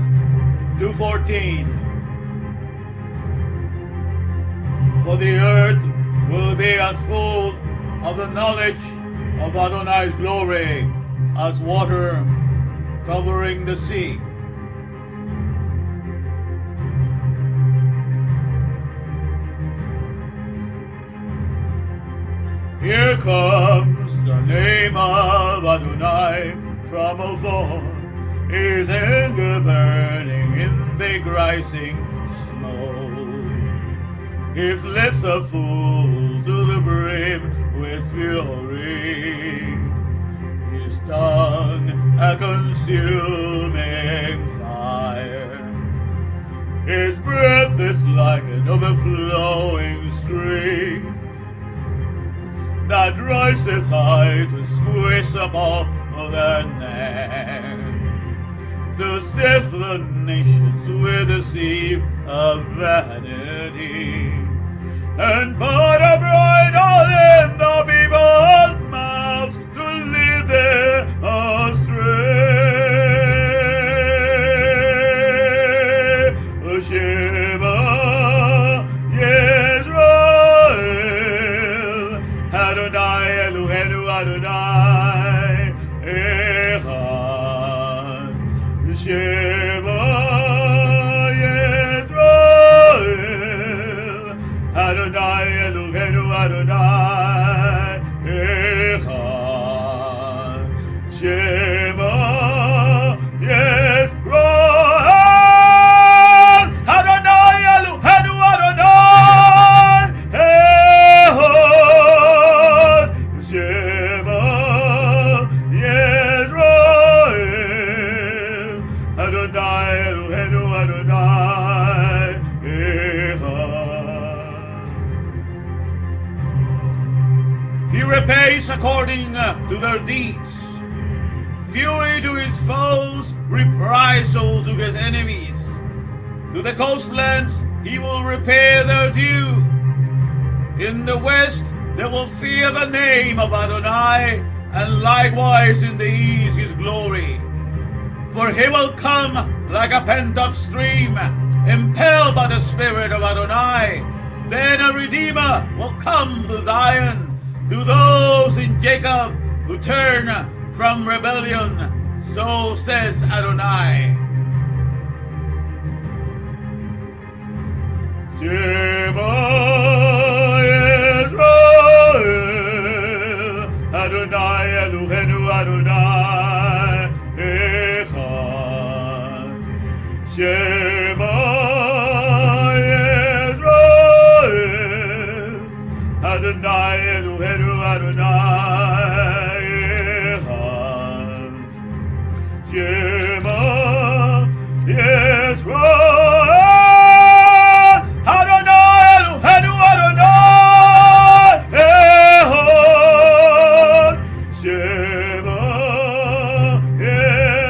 A: 2:14.
B: For the earth will be as full of the knowledge of Adonai's glory as water covering the sea. Here comes the name of Adonai from afar, his anger burning in the rising smoke. His lips are full to the brim with fury, his tongue a consuming fire. His breath is like an overflowing stream that rises high to squish up all of their necks, to sift the nations with a sieve of vanity, and put a bright oil in the people's mouths to lead them astray. Shema Yisrael, Adonai Eloheinu Adonai Echad. Shema Yisrael, Adonai Eloheinu Adonai Echad. Shema Yisrael, Adonai Eloheinu Adonai Echad. Shema Yisrael, Adonai Eloheinu Adonai Echad. He repays according to their deeds, fury to his foes, reprisal to his enemies. To the coastlands he will repay their due. In the west they will fear the name of Adonai, and likewise in the east his glory. For he will come like a pent-up stream, impelled by the Spirit of Adonai. Then a Redeemer will come to Zion, to those in Jacob who turn from rebellion. So says Adonai. Shema Yisrael, Adonai Eloheinu Adonai Echad. Shema Yisrael, Adonai Eloheinu Adonai Echad. Shema Yisrael, Adonai Eloheinu Adonai Echad. Shema Yisrael,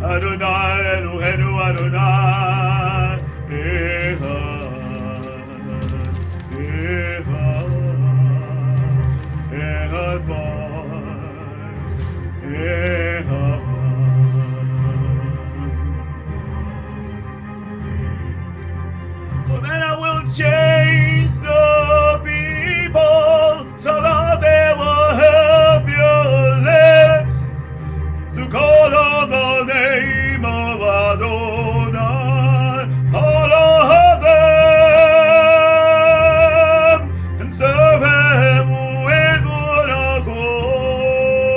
B: Adonai Eloheinu Adonai Echad. Echad Echad. For then I will change the people so that they will help your lips to call on the name of Adonai, all of them, and serve him with one accord.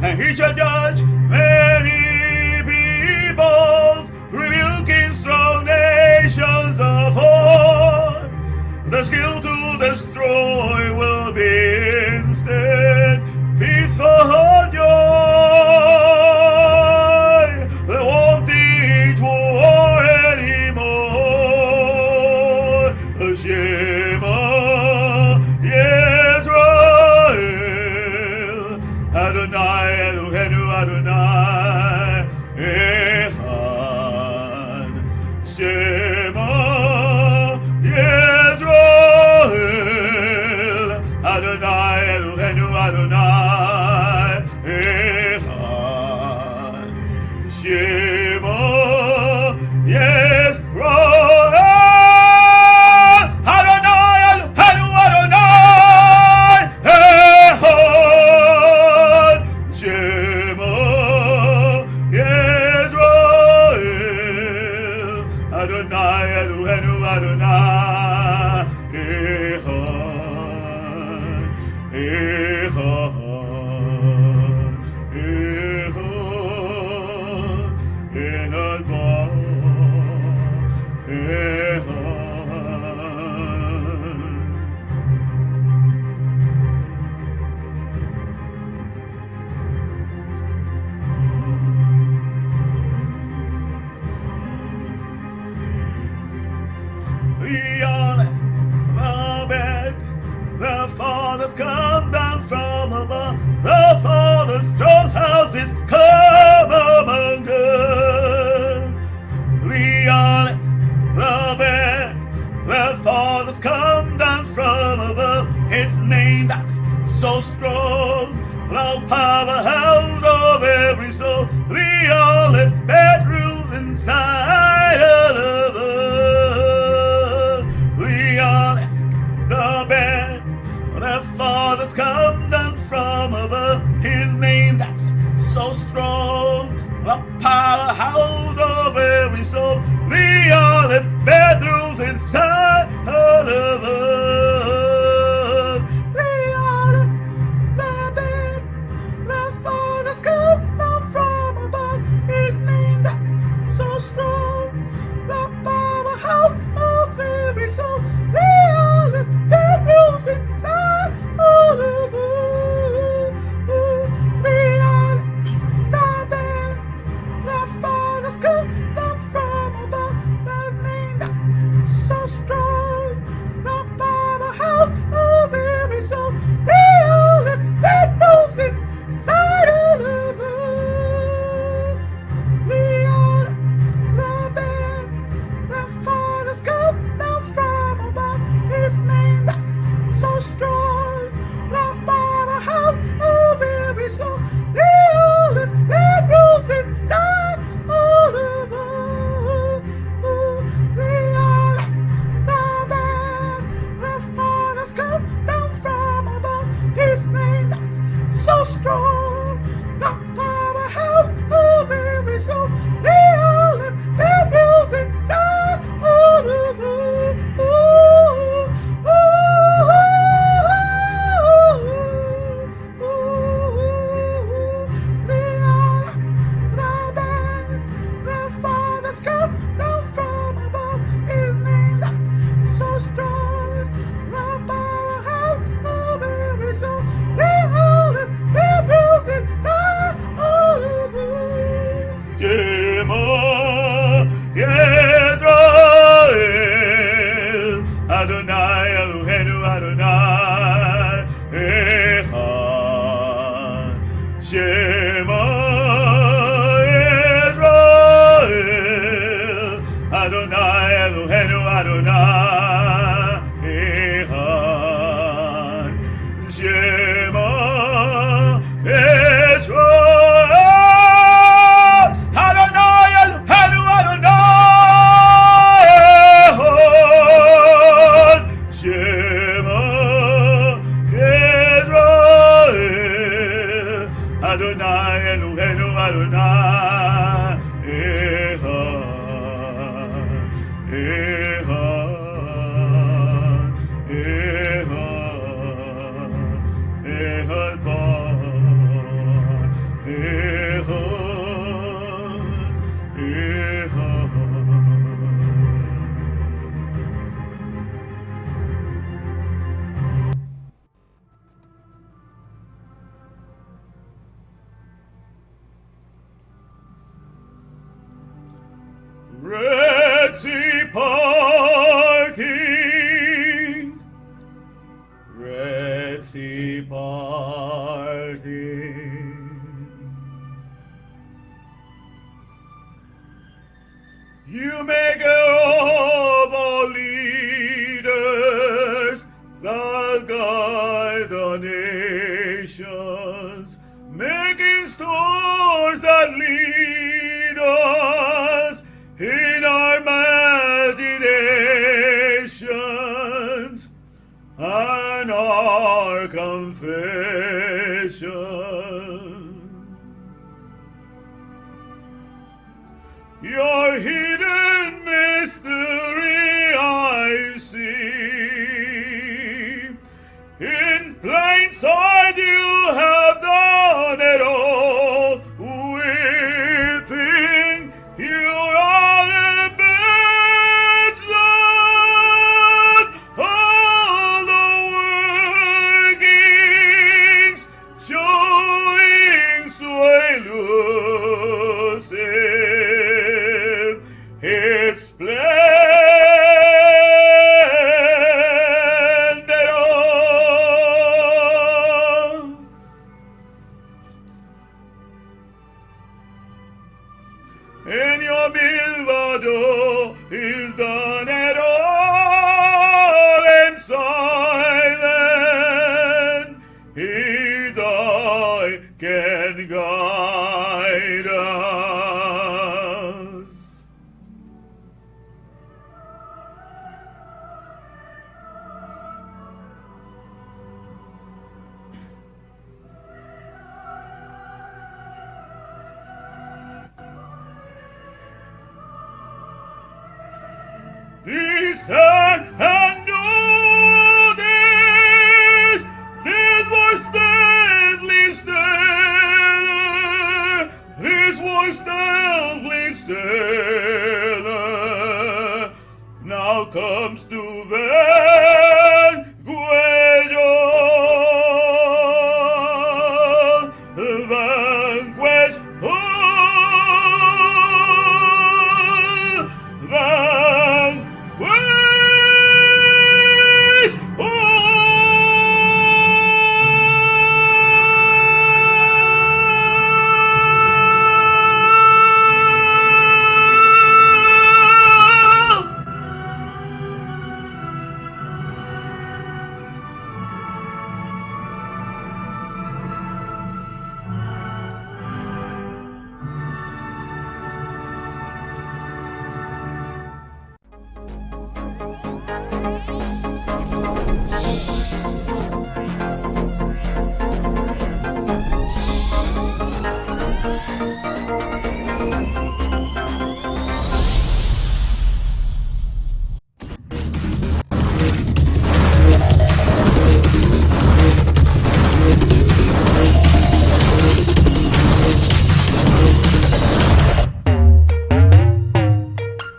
B: And he shall judge many peoples, rebuking strong nations
A: Adonai Eloheinu Adonai Echad, Echad, Echad, Echad Ba, Echad. The Aleph, the bed, the fathers come down from above, the Father's strong houses come among us. The Aleph, the bed, the fathers come down from above, His name that's so strong, the powerhouse of every soul. The Aleph bedrooms inside of us. The bed, the fathers come down from above, His name that's so strong, the powerhouse of every soul. The Aleph bedrooms inside of us. The Aleph, the bed, the fathers come down from above, His name that's so strong, the powerhouse of every soul. The Aleph bedrooms inside all of us. The Aleph, the bed, the fathers come down from above, the name that's so strong, the powerhouse of every soul. The Aleph bedrooms inside all of us. The Aleph, the bed, the fathers come down from above, His name that's so strong, the powerhouse of every soul. The Aleph bedrooms inside all of us. The Aleph, the bed, the fathers come down from above, His name that's so strong, the powerhouse of every soul. The Aleph bedrooms inside all of us. Adonai Eloheinu Adonai Echad. Shema Yisrael, Adonai Eloheinu Adonai Echad. Shema Yisrael, Adonai Eloheinu Adonai Echad. Shema Yisrael, Adonai Eloheinu Adonai Echad. Echad, Echad, Echad Ba, Echad, Echad. Red Sea parting, Red Sea parting. You make of all leaders that guide the nations, making stores that lead us in our imaginations and our confessions. Your hidden with splendor. And your milvado is done at all in silence. His eye can guide us. Listen and notice this voice steadily stiller, this voice steadily stiller, now comes to vanquish all, vanquish all, vanquish all.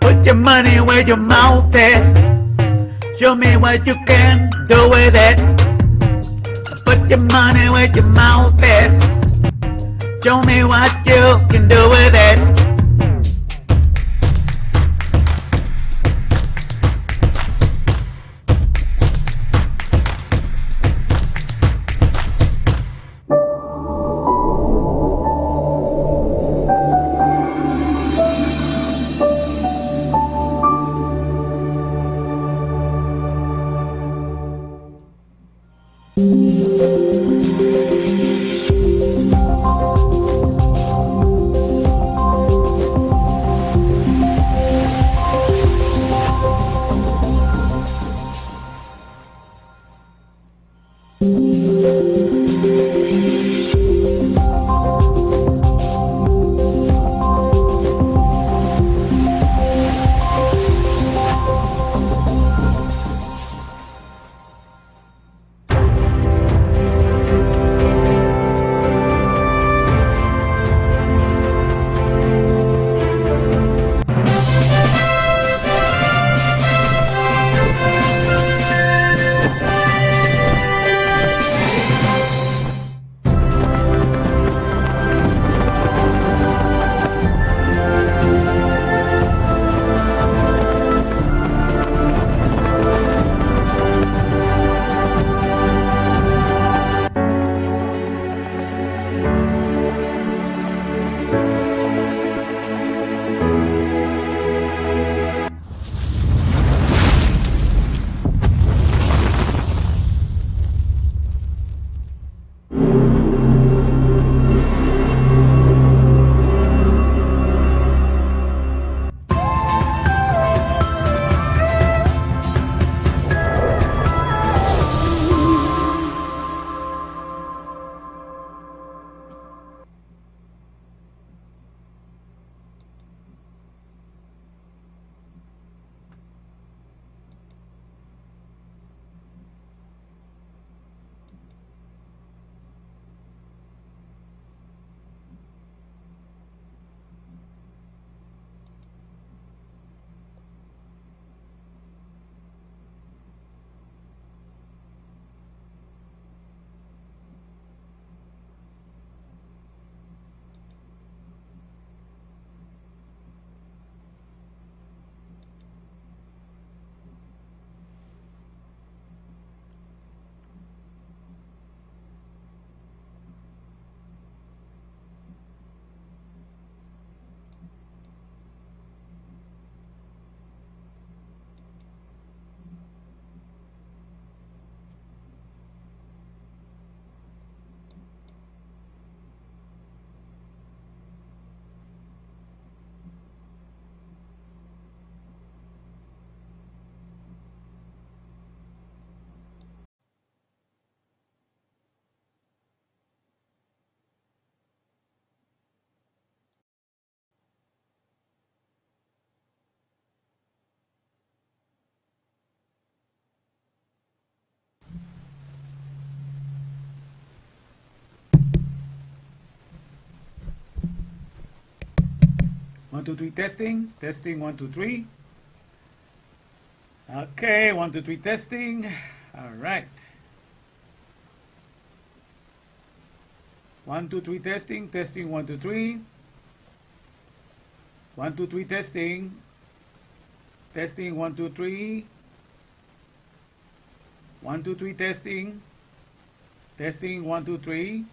B: Put your money where your mouth is. Show me what you can do with it. Put your money where your mouth is. Show me what you can do with it. 1, 2, 3, testing. Testing, 1, 2, 3. Okay, 1, 2, 3, testing. All right. 1, 2, 3, testing. Testing, 1, 2, 3. 1, 2, 3, testing. Testing, 1, 2, 3. 1, 2, 3, testing. Testing, 1, 2, 3.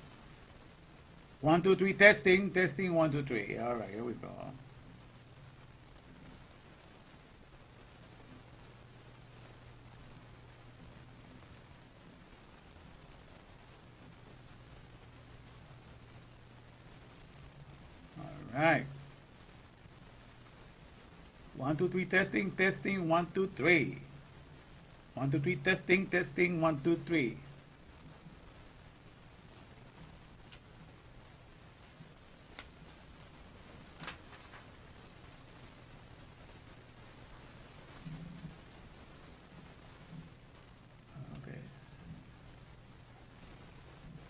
B: 1, 2, 3, testing. Testing, 1, 2, 3. All right, here we go. All right. 1, 2, 3, testing. Testing, 1, 2, 3. 1, 2, 3, testing. Testing, 1, 2, 3.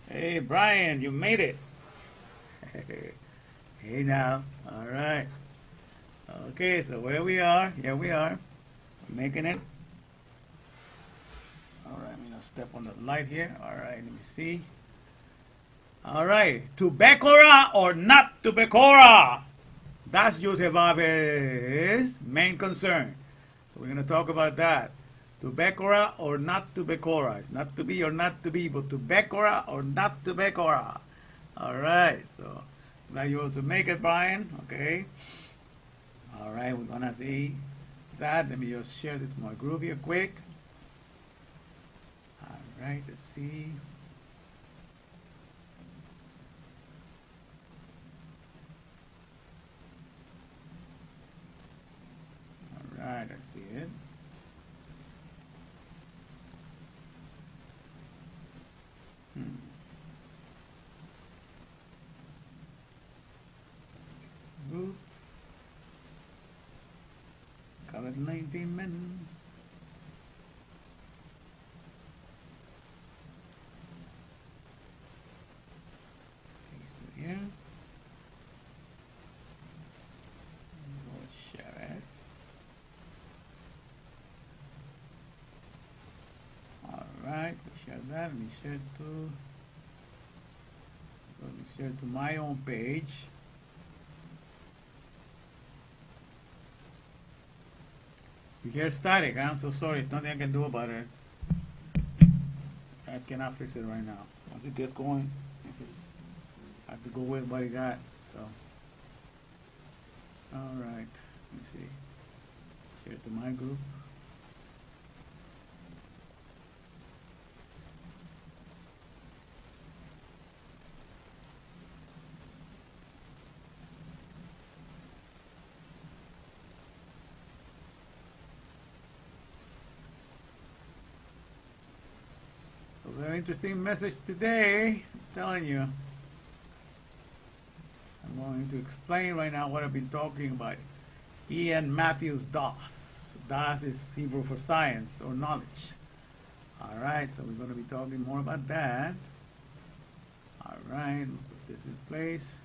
B: Hey, Brian, you made it. Hey now. All right. Okay, so where we are, here we are. We're making it. All right, I'm going to step on the light here. All right, let me see. All right. To Bekora or not to Bekora? That's Yosefave's main concern. So we're going to talk about that. To Bekora or not to Bekora. It's not to be or not to be, but to Bekora or not to Bekora. All right, so now you want to make it, Brian, okay? All right, we're gonna see that. Let me just share this more groove here quick. All right, let's see. All right, I see it. Good. Covered 19 men. Paste it here. We'll share it. All right, we share that. Let me share to my own page. You hear static, I'm so sorry, there's nothing I can do about it. I cannot fix it right now. Once it gets going, I have to go with what I got, so. Alright, let me see. Share it to my group. Very interesting message today, I'm telling you. I'm going to explain right now what I've been talking about. Ian Matthews Das. Das is Hebrew for science or knowledge. Alright, so we're going to be talking more about that. Alright, put this in place.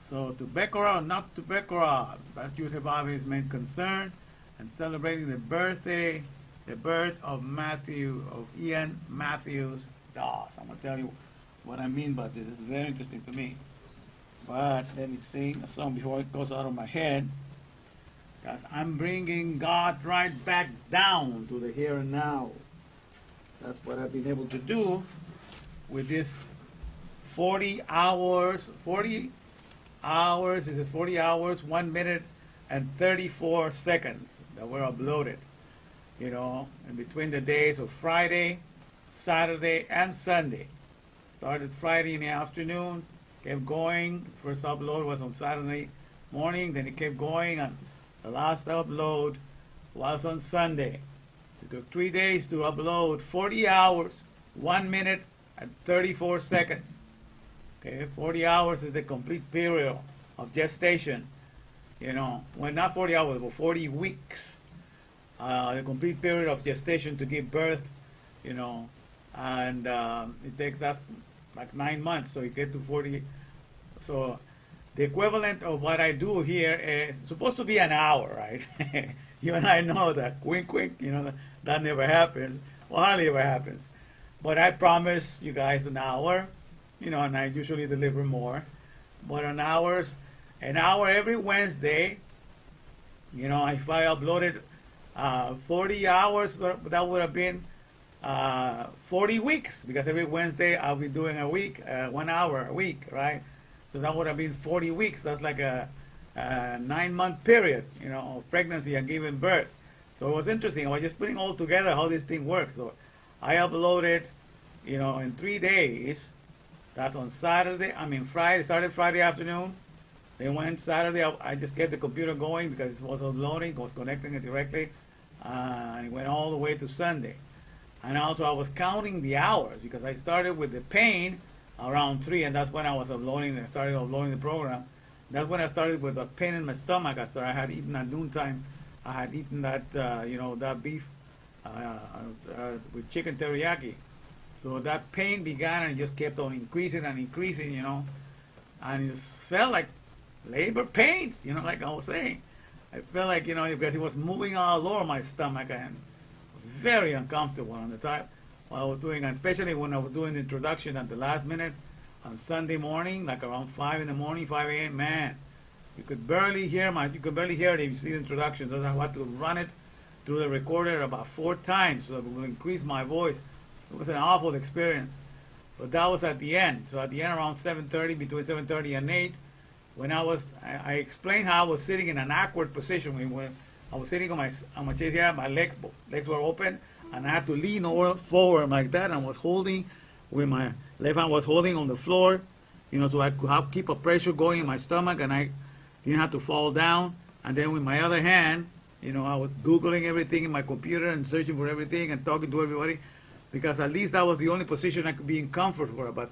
B: So to Bekora or not to Bekora, that's Yosefave's main concern, and celebrating the birth of Ian Matthews Das. I'm going to tell you what I mean by this. It's very interesting to me. But let me sing a song before it goes out of my head. Because I'm bringing God right back down to the here and now. That's what I've been able to do with this 40 hours, it says 40 hours, 1 minute and 34 seconds that were uploaded. You know, in between the days of Friday, Saturday, and Sunday. Started Friday in the afternoon, kept going. The first upload was on Saturday morning, then it kept going, and the last upload was on Sunday. It took 3 days to upload 40 hours, 1 minute, and 34 seconds. Okay, 40 hours is the complete period of gestation. You know, well, not 40 hours, but 40 weeks. The complete period of gestation to give birth, you know, and it takes us like 9 months, so you get to 40. So the equivalent of what I do here is supposed to be an hour, right? You and I know that. Wink, wink. That never happens. Well, hardly ever happens. But I promise you guys an hour, and I usually deliver more. But an hour every Wednesday. If I uploaded 40 hours, that would have been 40 weeks, because every Wednesday I'll be doing a week, 1 hour a week, right? So that would have been 40 weeks. That's like a 9-month period, of pregnancy and giving birth. So it was interesting. I was just putting all together how this thing works. So I uploaded, in 3 days. That's on Friday. Started Friday afternoon. Then went Saturday. I just get the computer going because it was uploading, was connecting it directly. And it went all the way to Sunday. And also I was counting the hours because I started with the pain around 3, and that's when I was uploading. I started uploading the program. That's when I started with a pain in my stomach. I had eaten at noontime. I had eaten that, that beef with chicken teriyaki. So that pain began and it just kept on increasing and increasing, and it just felt like labor pains, like I was saying. I felt like, because it was moving all over my stomach and it was very uncomfortable on the time while I was doing, and especially when I was doing the introduction at the last minute on Sunday morning, like around 5 in the morning, 5 a.m., man, you could barely hear it if you see the introduction. So I had to run it through the recorder about 4 times so that it would increase my voice. It was an awful experience. But that was at the end. So at the end, around 7:30, between 7:30 and 8, when I explained how I was sitting in an awkward position. When I was sitting on my chair here, my legs were open, and I had to lean forward like that, and I was holding with my left hand was holding on the floor, so I could keep a pressure going in my stomach, and I didn't have to fall down. And then with my other hand, I was Googling everything in my computer and searching for everything and talking to everybody, because at least that was the only position I could be in comfort for about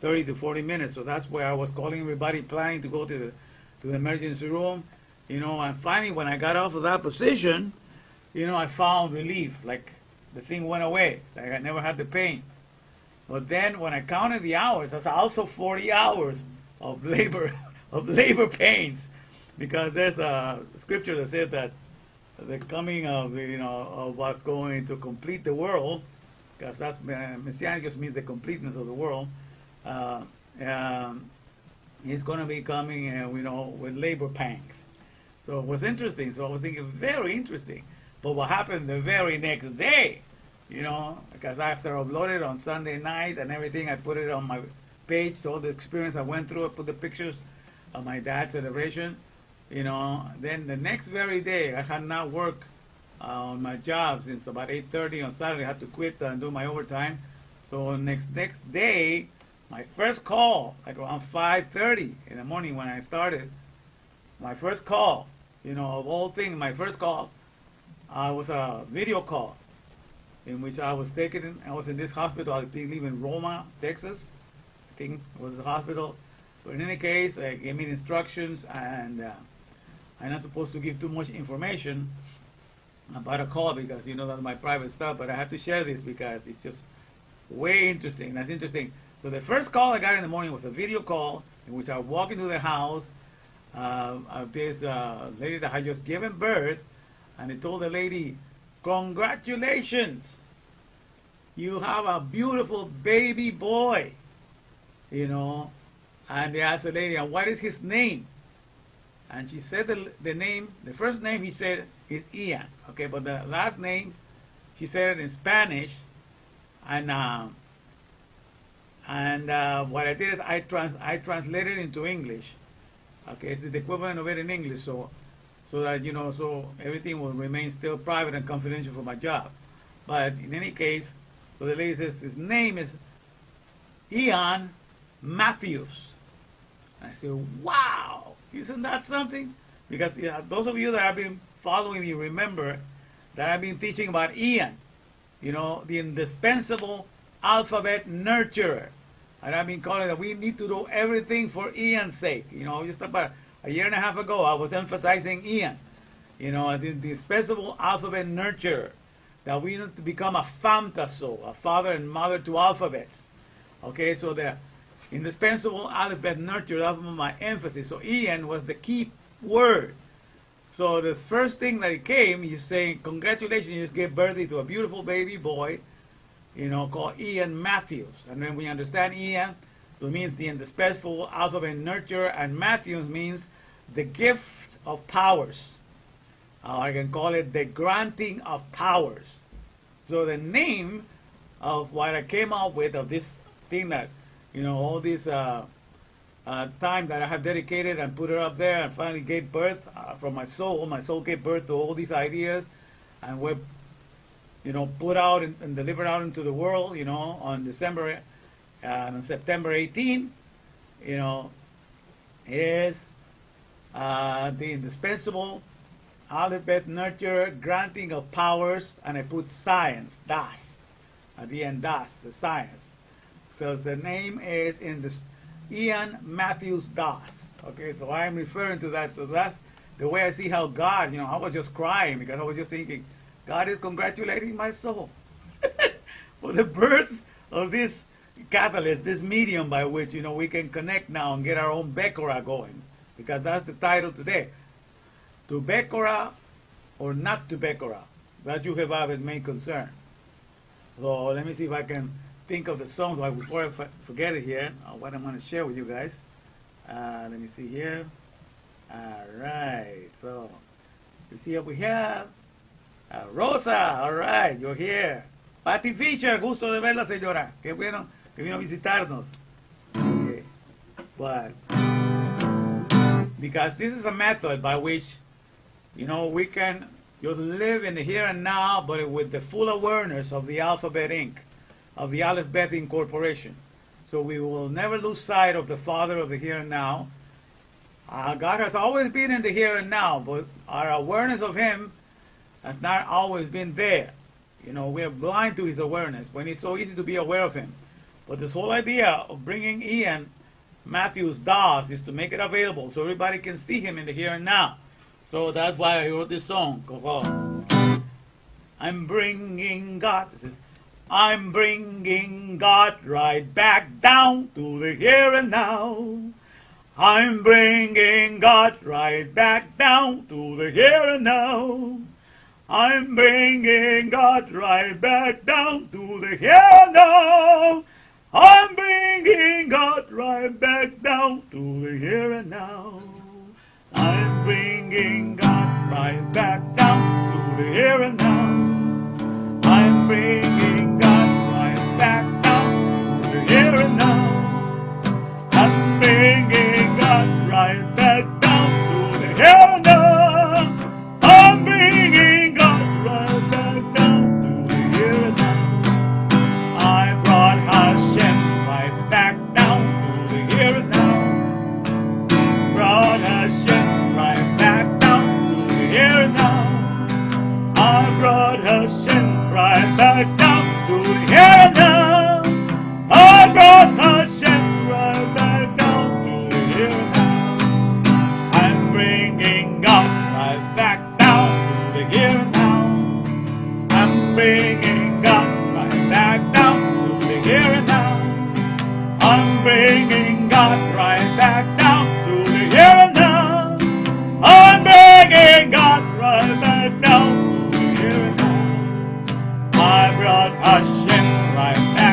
B: 30 to 40 minutes. So that's where I was calling everybody, planning to go to the emergency room, and finally when I got off of that position, I found relief, like the thing went away, like I never had the pain. But then when I counted the hours, that's also 40 hours of labor pains, because there's a scripture that says that the coming of of what's going to complete the world, because that's messianic just means the completeness of the world. He's going to be coming, with labor pangs. So it was interesting. So I was thinking, very interesting. But what happened the very next day? Because after I uploaded on Sunday night and everything, I put it on my page, so all the experience I went through, I put the pictures of my dad's celebration, then the next very day, I had not worked on my job since about 8:30 on Saturday. I had to quit and do my overtime. So next day, my first call, like around 5:30 in the morning when I started, my first call, of all things, my first call was a video call, in which I was in this hospital, I think, in Roma, Texas. I think it was the hospital. But in any case, they gave me the instructions, and I'm not supposed to give too much information about a call because, that's my private stuff, but I have to share this because it's just way interesting. That's interesting. So the first call I got in the morning was a video call in which I walked into the house of this lady that had just given birth, and they told the lady, "Congratulations, you have a beautiful baby boy," and they asked the lady, "And what is his name?" And she said the name, the first name he said is Ian, okay, but the last name, she said it in Spanish, and what I did is I translated it into English, okay, it's the equivalent of it in English, so that, so everything will remain still private and confidential for my job. But in any case, so the lady says his name is Ian Matthews. And I said, wow, isn't that something? Because those of you that have been following me remember that I've been teaching about Ian, the indispensable alphabet nurturer. And I've been calling that we need to do everything for Ian's sake. Just about a year and a half ago, I was emphasizing Ian, as the indispensable alphabet nurturer. That we need to become a famtaso, a father and mother to alphabets. Okay, so indispensable Aleph Bet nurture. That was my emphasis. So Ian was the key word. So the first thing that it came, he's saying, congratulations, you just gave birth to a beautiful baby boy, called Ian Matthews. And then we understand Ian, it means the indispensable alphabet nurture, and Matthews means the gift of powers. I can call it the granting of powers. So the name of what I came up with, of this thing that, all this time that I have dedicated and put it up there and finally gave birth from my soul. My soul gave birth to all these ideas, and were, put out and delivered out into the world, on September 18, is the indispensable Aleph Bet nurture, granting of powers, and I put science, das, at the end, das, the science. So the name is in the Ian Matthews Das. Okay, so I'm referring to that. So that's the way I see how God, I was just crying because I was just thinking, God is congratulating my soul for the birth of this catalyst, this medium by which, we can connect now and get our own Bekora going. Because that's the title today. To Bekora or not to Bekora. That Yehovah is main concern. So let me see if I can think of the songs before I forget it here, what I'm going to share with you guys. Let me see here. All right. So you see what we have. Rosa, all right, you're here. Patty Fisher, gusto de verla, señora. Qué bueno que vino a visitarnos. Okay. But because this is a method by which, we can just live in the here and now, but with the full awareness of the Alphabet Inc., of the Aleph Bet Incorporation. So we will never lose sight of the Father of the here and now. God has always been in the here and now, but our awareness of Him has not always been there. We are blind to His awareness when it's so easy to be aware of Him. But this whole idea of bringing Ian Matthews Das is to make it available so everybody can see Him in the here and now. So that's why I wrote this song. I'm bringing God. It says, I'm bringing God right back down to the here and now. I'm bringing God right back down to the here and now. I'm bringing God right back down to the here and now. I'm bringing God right back down to the here and now. I'm bringing God right back down to the here and now. I'm bringing God right back down to the here and now. I'm bringing God right back down to the here and now. I'm bringing God right back down to the here and now. I brought Hashem right back down to the here and now. Brought Hashem right back down to the here and now. I brought Hashem right back down to the here and now. I brought Hashem right back down to the here and now. I'm bringing God right back down to the here and now. I'm bringing God right back down to the here and now. I'm bringing God right back down to the here and now. I'm bringing God right back down to the here and now. I brought Hashem right back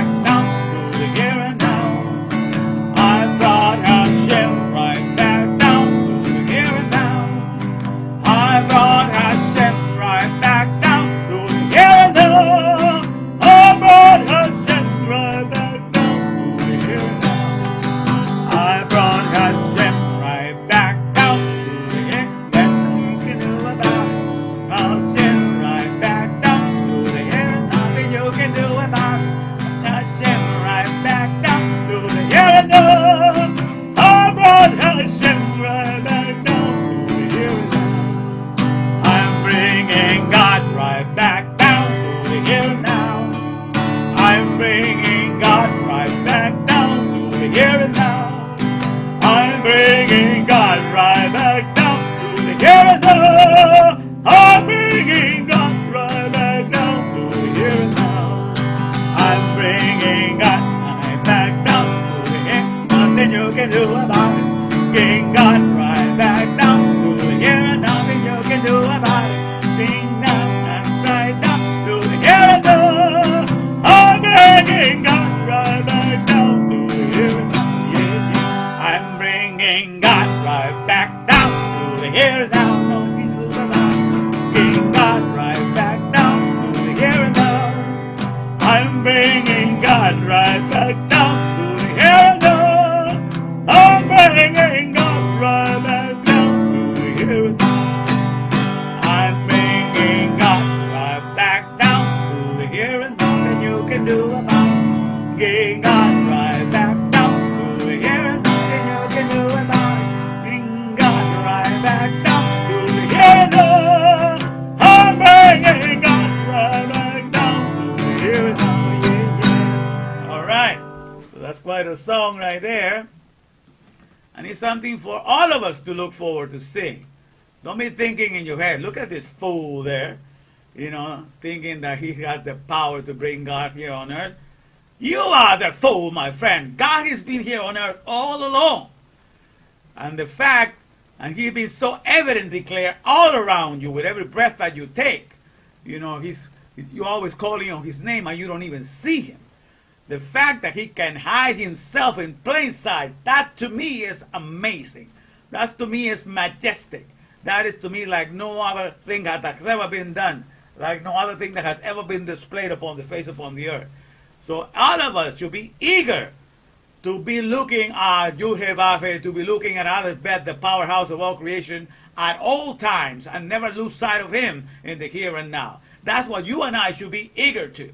B: the song right there. And it's something for all of us to look forward to sing. Don't be thinking in your head, look at this fool there, thinking that he has the power to bring God here on earth. You are the fool, my friend. God has been here on earth all along. And the fact, and he's been so evidently clear all around you with every breath that you take. You're always calling on his name and you don't even see him. The fact that he can hide himself in plain sight, that to me is amazing. That to me is majestic. That is to me like no other thing that has ever been done. Like no other thing that has ever been displayed upon the face upon the earth. So all of us should be eager to be looking at Yud-Heh-Vav-Heh, to be looking at Aleph Bet, the powerhouse of all creation, at all times, and never lose sight of him in the here and now. That's what you and I should be eager to.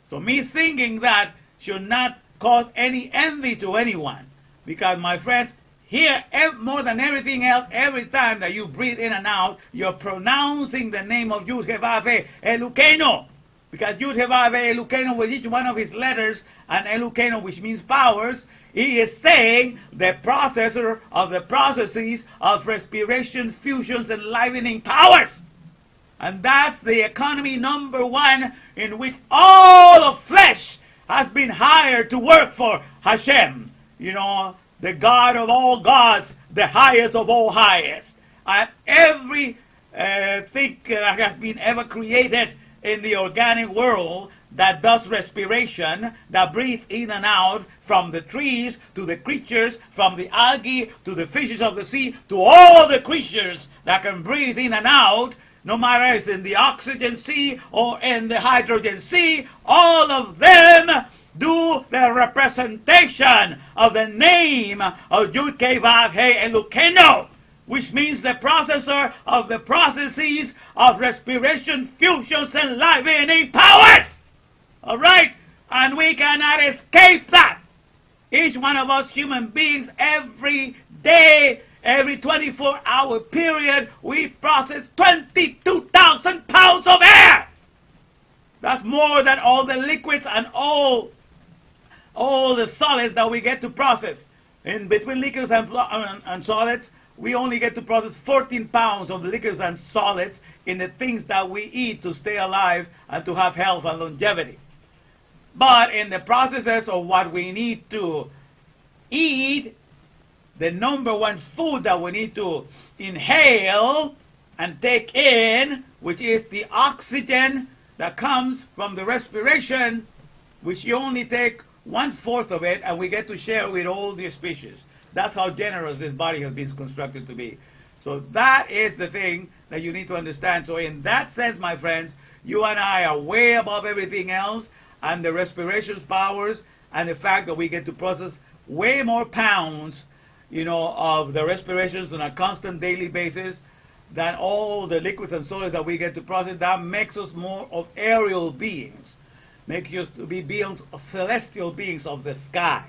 B: So me singing that should not cause any envy to anyone. Because my friends, here, more than everything else, every time that you breathe in and out, you're pronouncing the name of Yud-Heh-Vav-Heh, Elokeinu. Because Yud-Heh-Vav-Heh, Elokeinu, with each one of his letters, and Elokeinu, which means powers, he is saying the processor of the processes of respiration, fusions, and enlivening powers. And that's the economy number one in which all of flesh has been hired to work for Hashem. The God of all gods, the highest of all highest. And every thing that has been ever created in the organic world that does respiration, that breathes in and out, from the trees to the creatures, from the algae to the fishes of the sea, to all the creatures that can breathe in and out, no matter if it's in the oxygen sea or in the hydrogen sea, all of them do the representation of the name of Yud-Heh-Vav-Heh Elokeinu, which means the processor of the processes of respiration, fusions, and enlivening powers. All right? And we cannot escape that. Each one of us human beings, every day, every 24-hour period, we process 22,000 pounds of air. That's more than all the liquids and all the solids that we get to process. In between liquids and solids, we only get to process 14 pounds of liquids and solids in the things that we eat to stay alive and to have health and longevity. But in the processes of what we need to eat, the number one food that we need to inhale and take in, which is the oxygen that comes from the respiration, which you only take 1/4 of it, and we get to share with all the species. That's how generous this body has been constructed to be. So that is the thing that you need to understand. So in that sense, my friends, you and I are way above everything else, and the respiration powers, and the fact that we get to process way more pounds, of the respirations on a constant daily basis than all the liquids and solids that we get to process. That makes us more of aerial beings. Makes us to be beings, celestial beings of the sky.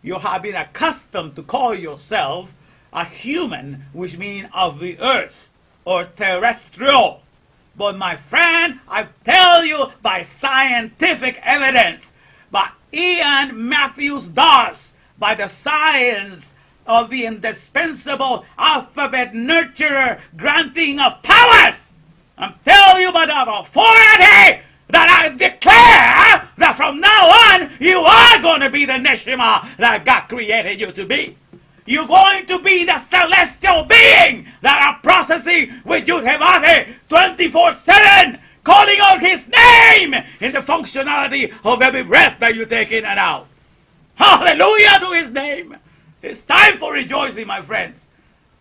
B: You have been accustomed to call yourself a human, which means of the earth, or terrestrial. But my friend, I tell you by scientific evidence, by Ian Matthews Dawes, by the science of the indispensable alphabet nurturer granting of powers, I'm telling you by that authority that I declare that from now on you are going to be the Neshama that God created you to be. You're going to be the celestial being that are processing with Yud-Heh-Vav-Heh 24/7, calling on his name in the functionality of every breath that you take in and out. Hallelujah to his name. It's time for rejoicing, my friends.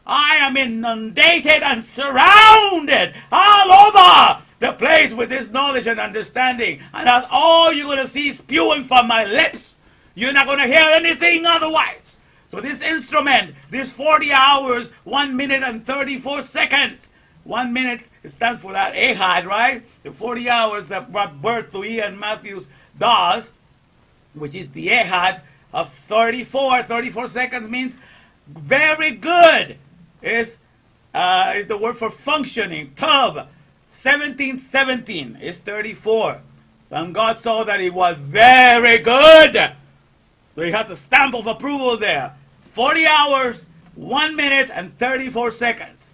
B: I am inundated and surrounded all over the place with this knowledge and understanding. And that's all you're going to see spewing from my lips. You're not going to hear anything otherwise. So this instrument, this 40 hours, 1 minute and 34 seconds. 1 minute stands for that Ehad, right? The 40 hours that brought birth to Ian Matthews Dawes, which is the Ehad of 34. 34 seconds means very good. Is the word for functioning. Tub, 1717 is 34. And God saw that it was very good. So it has a stamp of approval there. 40 hours, 1 minute, and 34 seconds.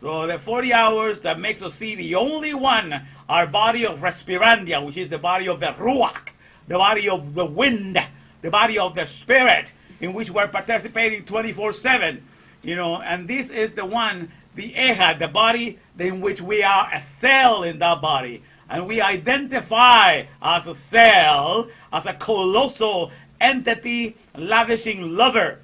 B: So the 40 hours that makes us see the only one, our body of respirandia, which is the body of the ruach, the body of the wind, the body of the spirit, in which we're participating 24/7. And this is the one, the ehad, the body in which we are a cell in that body. And we identify as a cell, as a colossal entity, lavishing lover.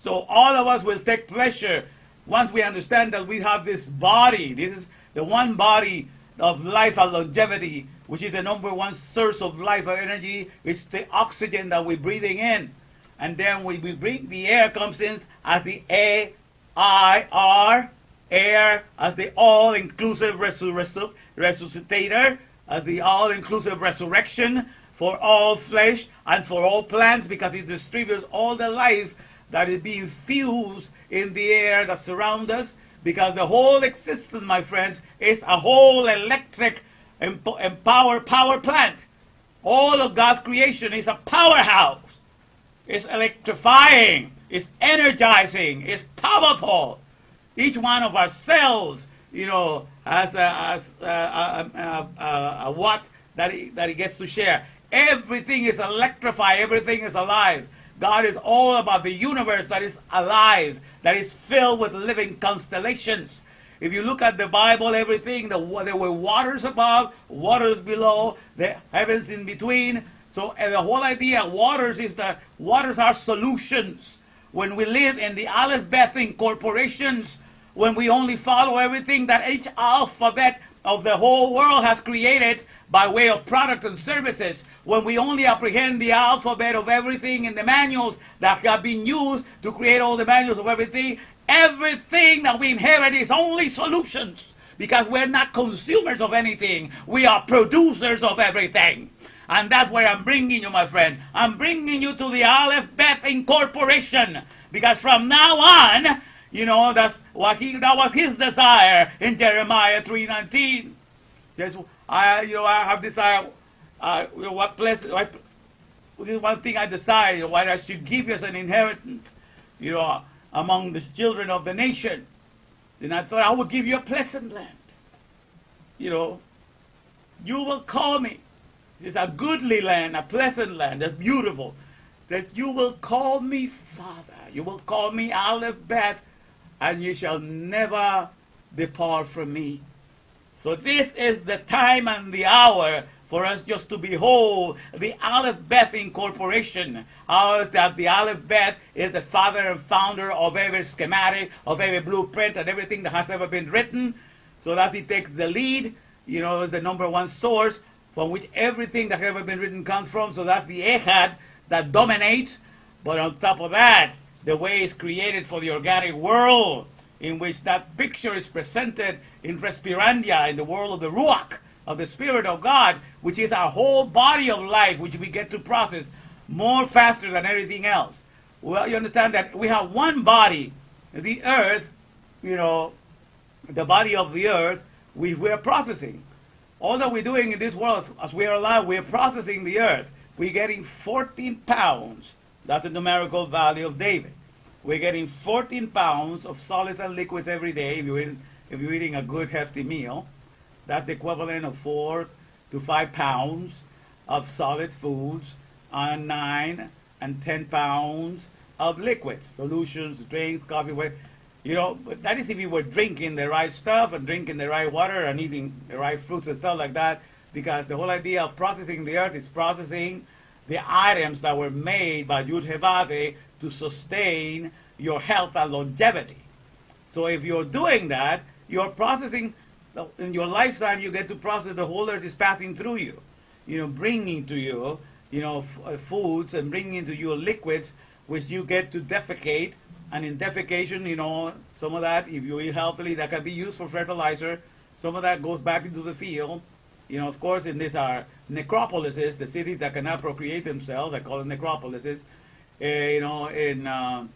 B: So all of us will take pleasure once we understand that we have this body. This is the one body of life and longevity, which is the number one source of life and energy. It's the oxygen that we're breathing in. And then we bring the air comes in as the A-I-R, air, as the all-inclusive resuscitator, as the all-inclusive resurrection for all flesh and for all plants, because it distributes all the life that is being fused in the air that surrounds us, because the whole existence, my friends, is a whole electric power plant. All of God's creation is a powerhouse. It's electrifying, it's energizing, it's powerful. Each one of our cells, has a watt that it gets to share. Everything is electrified, everything is alive. God is all about the universe that is alive, that is filled with living constellations. If you look at the Bible, everything, there were waters above, waters below, the heavens in between. So the whole idea, waters are solutions. When we live in the Aleph Beth incorporations, when we only follow everything that each alphabet of the whole world has created by way of product and services, when we only apprehend the alphabet of everything in the manuals that have been used to create all the manuals of everything that we inherit is only solutions, because we're not consumers of anything. We are producers of everything. And that's where I'm bringing you, my friend. I'm bringing you to the Aleph Beth incorporation, because from now on, that was his desire in Jeremiah 3:19. I have desire. What blessed? This is one thing I desire. What I should give you as an inheritance, among the children of the nation. Then I thought I would give you a pleasant land. You will call me. It's a goodly land, a pleasant land, that's beautiful. It says, you will call me Father. You will call me Aleph Beth, and you shall never depart from me. So this is the time and the hour for us just to behold the Aleph Beth incorporation. How is that the Aleph Beth is the father and founder of every schematic, of every blueprint, and everything that has ever been written. So that he takes the lead, is the number one source from which everything that has ever been written comes from. So that's the Ehad that dominates. But on top of that, the way it's created for the organic world, in which that picture is presented in Respirandia, in the world of the Ruach, of the Spirit of God, which is our whole body of life, which we get to process more faster than everything else. Well, you understand that we have one body, the earth, the body of the earth, we're processing. All that we're doing in this world, as we are alive, we're processing the earth. We're getting 14 pounds. That's the numerical value of David. We're getting 14 pounds of solids and liquids every day if you're eating a good, hefty meal. That's the equivalent of 4 to 5 pounds of solid foods and 9 and 10 pounds of liquids, solutions, drinks, coffee. But that is if you were drinking the right stuff and drinking the right water and eating the right fruits and stuff like that, because the whole idea of processing the earth is processing the items that were made by Yud Hevave to sustain your health and longevity. So if you're doing that, you're processing. In your lifetime, you get to process the whole earth is passing through you, bringing to you, foods, and bringing to you liquids, which you get to defecate. And in defecation, some of that, if you eat healthily, that can be used for fertilizer. Some of that goes back into the field. Of course, in these are necropolises, the cities that cannot procreate themselves. I call them necropolises. In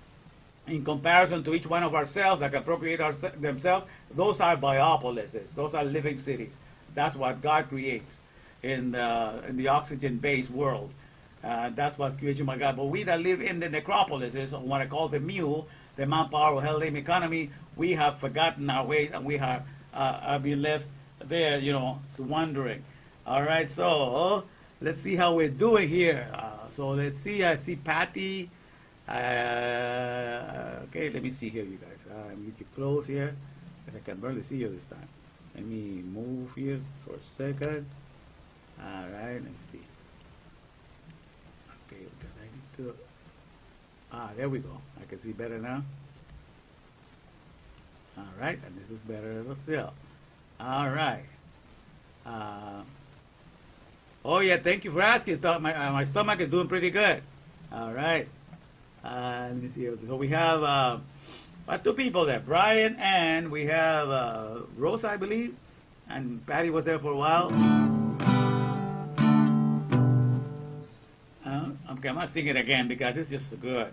B: comparison to each one of ourselves that can procreate themselves, those are biopolises. Those are living cities. That's what God creates in the oxygen-based world. That's what's creation by God. But we that live in the necropolis, is what I call the mule, the manpower, hell, lame economy, we have forgotten our ways and we have been left there, wandering. All right, so let's see how we're doing here. So let's see. I see Patty. Okay, let me see here, you guys. Let me get you close here, because I can barely see you this time. Let me move here for a second. All right, let me see. Okay, because I need to. There we go. I can see better now. All right, and this is better still. All right. Oh yeah, thank you for asking. My stomach is doing pretty good. All right. Let me see. So we have two people there, Brian, and we have Rosa, I believe, and Patty was there for a while. Okay, I'm not singing it again because it's just so good.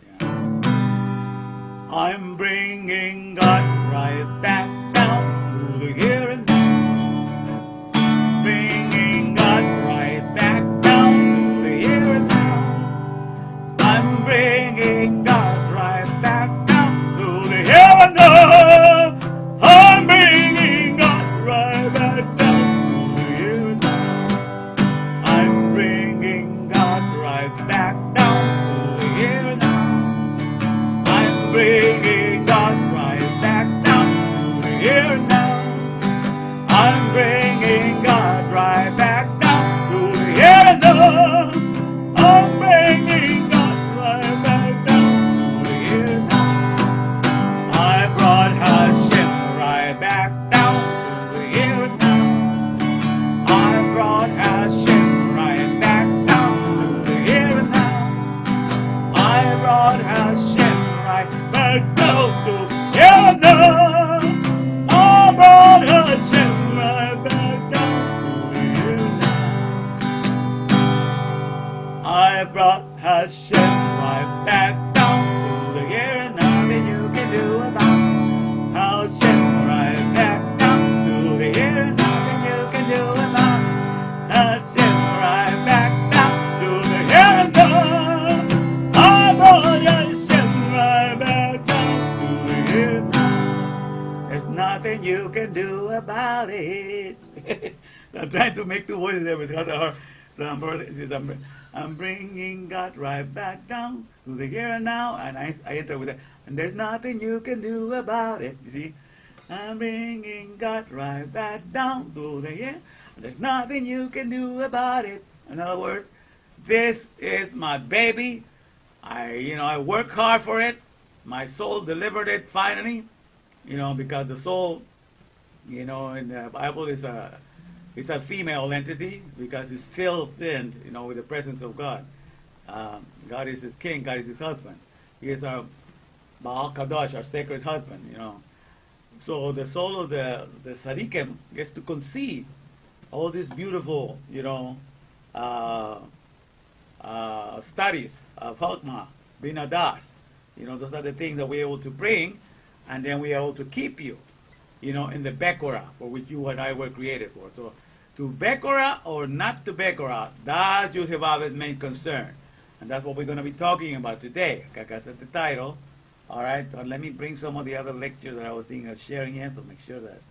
B: I'm bringing God right back down to the here and now. Bringing God right back down to the here and now. I'm bringing God right back down to the here and now. I'm bringing God right back down to the here and now. I'm bringing God right back down to the here and now. I'm bringing God right back down to the here and now. I'm bringing God right back down to the here and now. I'm bringing God right back down to the here and now. I brought Hashem right back down to the here and now. I brought Hashem right back down to the here and now. I brought Hashem right back down to the here and now. I brought Hashem right back down to the here and now. I brought Hashem right back down to the here and now. Nothing you can do about Hashem right back down to the here and nothing you can do about Hashem right back down to the here and now. I brought Hashem right back down to the here and now. There's nothing you can do about it. I'm trying to make the voices there, but it's kind of hard. So I'm bringing God right back down to the here and now, and I enter with that. And there's nothing you can do about it. You see, I'm bringing God right back down to the here. There's nothing you can do about it. In other words, this is my baby. I work hard for it. My soul delivered it finally. Because the soul, in the Bible is a female entity because it's filled in, with the presence of God. God is his king. God is his husband. He is our Baal Kadosh, our sacred husband. So the soul of the Sadikim gets to conceive all these beautiful, studies of Chokmah, Bina Das. Those are the things that we're able to bring, and then we are able to keep you, in the Bekora, for which you and I were created for. So to Bekora or not to Bekora, that's Yosef's main concern. And that's what we're going to be talking about today. Like I said, the title. All right, let me bring some of the other lectures that I was thinking of sharing here to make sure that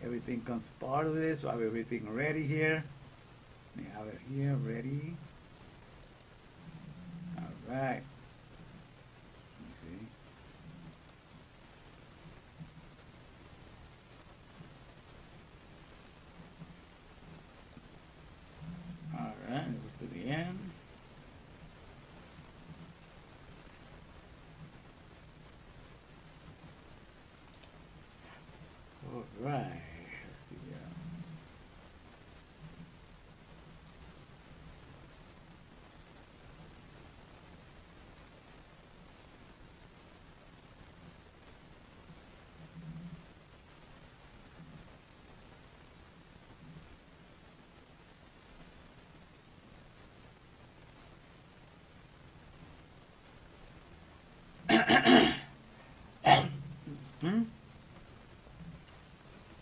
B: everything comes part of this. So I have everything ready here. Let me have it here ready. All right. Let me see. All right, it was to the end. All right. Let's see here.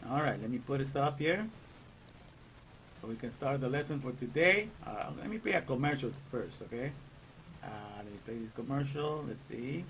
B: All right, let me put this up here. So we can start the lesson for today. Let me play a commercial first, okay? Let me play this commercial. Let's see.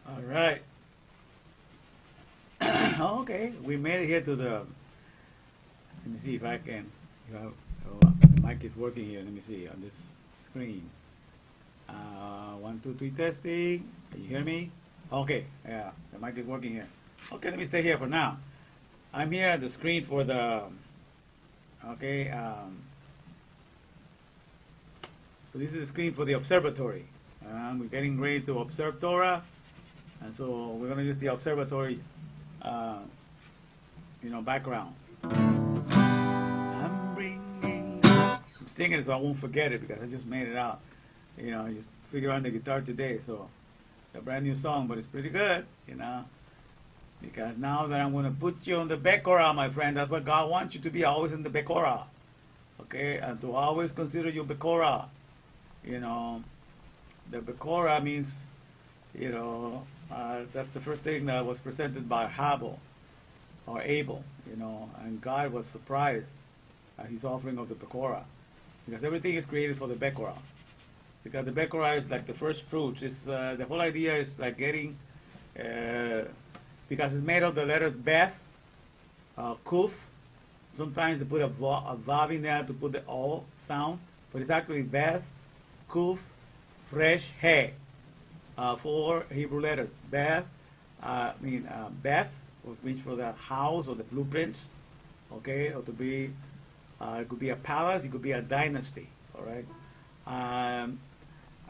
B: All right. Okay, we made it here to the. Let me see if I can. The mic is working here. Let me see on this screen. 1, 2, 3 testing. Can you hear me? Okay, yeah, the mic is working here. Okay, let me stay here for now. I'm here at the screen for the. Okay, so this is the screen for the observatory. We're getting ready to observe Torah. And so we're going to use the observatory, background. I'm singing it so I won't forget it because I just made it out. I just figured out the guitar today. So it's a brand new song, but it's pretty good, Because now that I'm going to put you on the Bekorah, my friend, that's what God wants you to be, always in the Bekorah. Okay? And to always consider you Bekorah. The Bekorah means, that's the first thing that was presented by Abel, and God was surprised at his offering of the Bekorah, because everything is created for the Bekorah, because the Bekorah is like the first fruits. It's the whole idea is like getting, because it's made of the letters Beth, Kuf. Sometimes they put a vav in there to put the O sound, but it's actually Beth, Kuf, Resh, He. 4 Hebrew letters. Beth, Beth, which means for the house or the blueprints, okay, or to be, it could be a palace, it could be a dynasty, all right,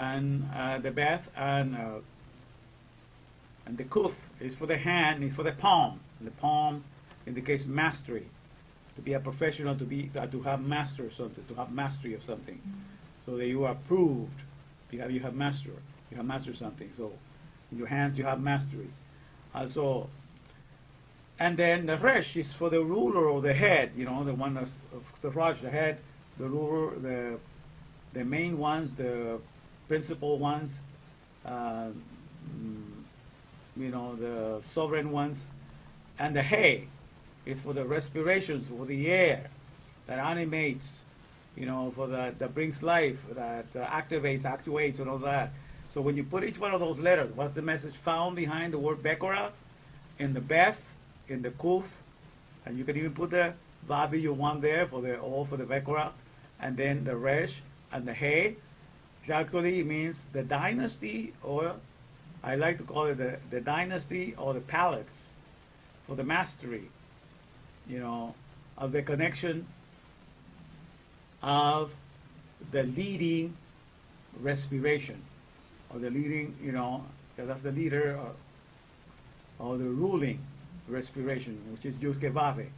B: and the Beth and the Kuf is for the hand, is for the palm. The palm indicates mastery, to be a professional, to have master something, to have mastery of something, so that you are proved, because you have mastered something. So in your hands you have mastery. And then the Resh is for the ruler or the head, the one that's the Raj, the head, the ruler, the main ones, the principal ones, the sovereign ones. And the He is for the respirations, for the air that animates, for that brings life, that activates, actuates, and all that. So when you put each one of those letters, what's the message found behind the word Bekorah? In the Beth, in the Kuf, and you can even put the Vavi you want there for the Bekorah, and then the Resh and the He. It actually means the dynasty, or I like to call it the dynasty or the palace for the mastery, of the connection of the leading respiration, or the leading, because that's the leader, or the ruling respiration, which is Yud Kevave,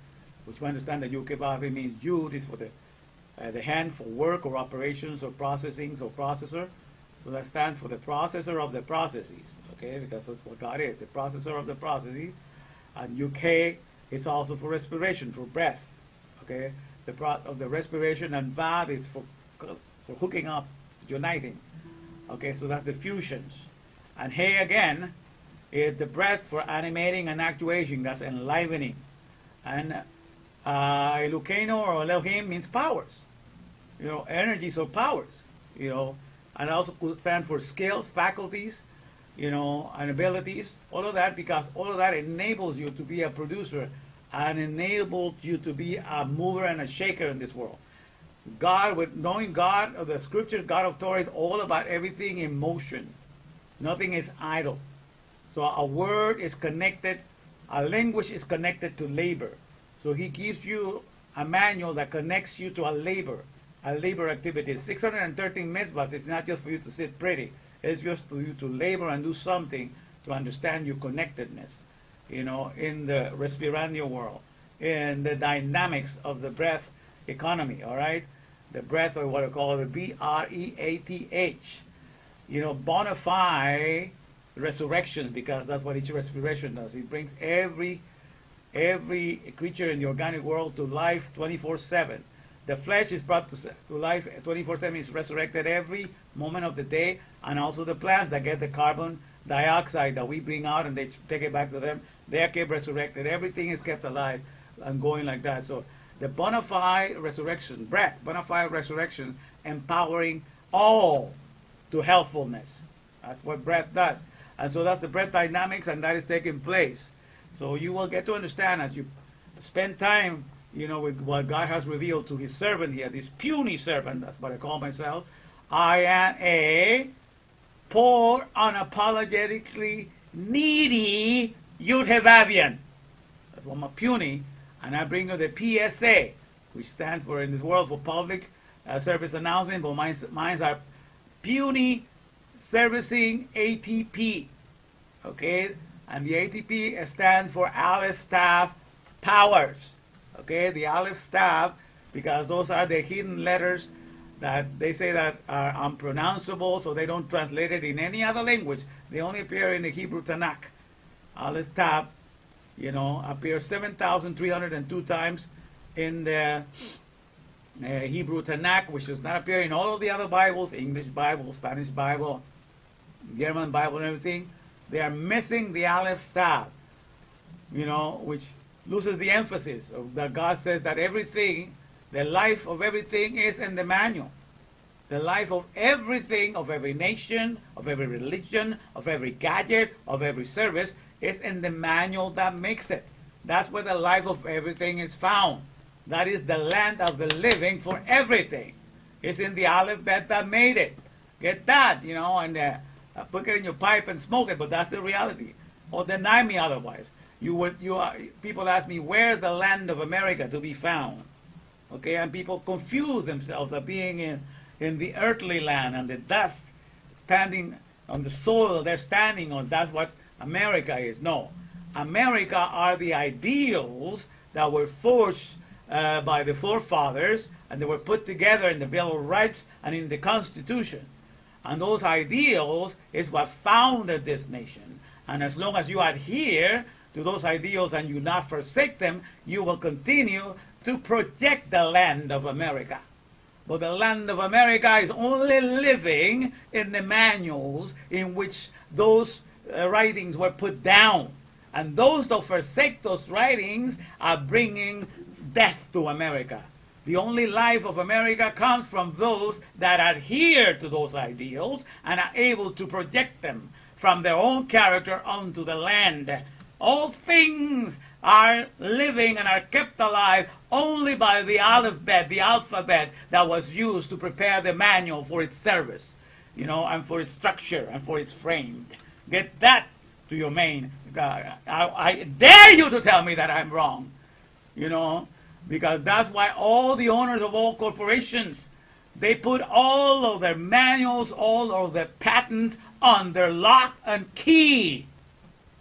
B: which we understand that Yud Kevave means Yud is for the hand for work or operations or processing or processor. So that stands for the processor of the processes, okay, because that's what God is, the processor of the processes. And UK is also for respiration, for breath, okay, of the respiration, and Vav is for hooking up, uniting, okay, so that's the fusions. And He again is the breath for animating and actuation, that's enlivening. And Elokeinu or Elohim means powers, energies or powers, and also could stand for skills, faculties, and abilities, all of that, because all of that enables you to be a producer and enables you to be a mover and a shaker in this world. God, with knowing God of the scriptures, God of Torah is all about everything in motion. Nothing is idle. So a word is connected, a language is connected to labor. So He gives you a manual that connects you to a labor activity. 613 mitzvahs is not just for you to sit pretty. It's just for you to labor and do something to understand your connectedness, in the respirando world, in the dynamics of the breath economy, all right? The breath, or what I call the breath, bona fide resurrection, because that's what each respiration does. It brings every creature in the organic world to life 24/7. The flesh is brought to life 24/7, is resurrected every moment of the day, and also the plants that get the carbon dioxide that we bring out and they take it back to them, they are kept resurrected. Everything is kept alive and going like that. So the bona fide resurrection, breath, bona fide resurrections, empowering all to healthfulness. That's what breath does. And so that's the breath dynamics, and that is taking place. So you will get to understand as you spend time, with what God has revealed to His servant here, this puny servant, that's what I call myself. I am a poor, unapologetically needy Yud-Hevavian. That's what I'm a puny. And I bring you the PSA, which stands for, in this world, for public service announcement, but mine are puny servicing ATP. Okay? And the ATP stands for Aleph Tav powers. Okay? The Aleph Tav, because those are the hidden letters that they say that are unpronounceable, so they don't translate it in any other language. They only appear in the Hebrew Tanakh. Aleph Tav, appears 7,302 times in the Hebrew Tanakh, which does not appear in all of the other Bibles, English Bible, Spanish Bible, German Bible, and everything. They are missing the Aleph Tav, which loses the emphasis of that God says that everything, the life of everything is in the manual. The life of everything, of every nation, of every religion, of every gadget, of every service is in the manual that makes it. That's where the life of everything is found. That is the land of the living for everything. It's in the alphabet that made it. Get that, and put it in your pipe and smoke it, but that's the reality. Or deny me otherwise. People ask me, where's the land of America to be found? Okay, and people confuse themselves of being in the earthly land and the dust standing on the soil they're standing on. That's what America is. No. America are the ideals that were forged by the forefathers, and they were put together in the Bill of Rights and in the Constitution. And those ideals is what founded this nation. And as long as you adhere to those ideals and you not forsake them, you will continue to project the land of America. But the land of America is only living in the manuals in which those writings were put down. And those that forsake those writings are bringing death to America. The only life of America comes from those that adhere to those ideals and are able to project them from their own character onto the land. All things are living and are kept alive only by the alphabet that was used to prepare the manual for its service, and for its structure and for its frame. Get that to your main. I dare you to tell me that I'm wrong, because that's why all the owners of all corporations, they put all of their manuals, all of their patents under lock and key.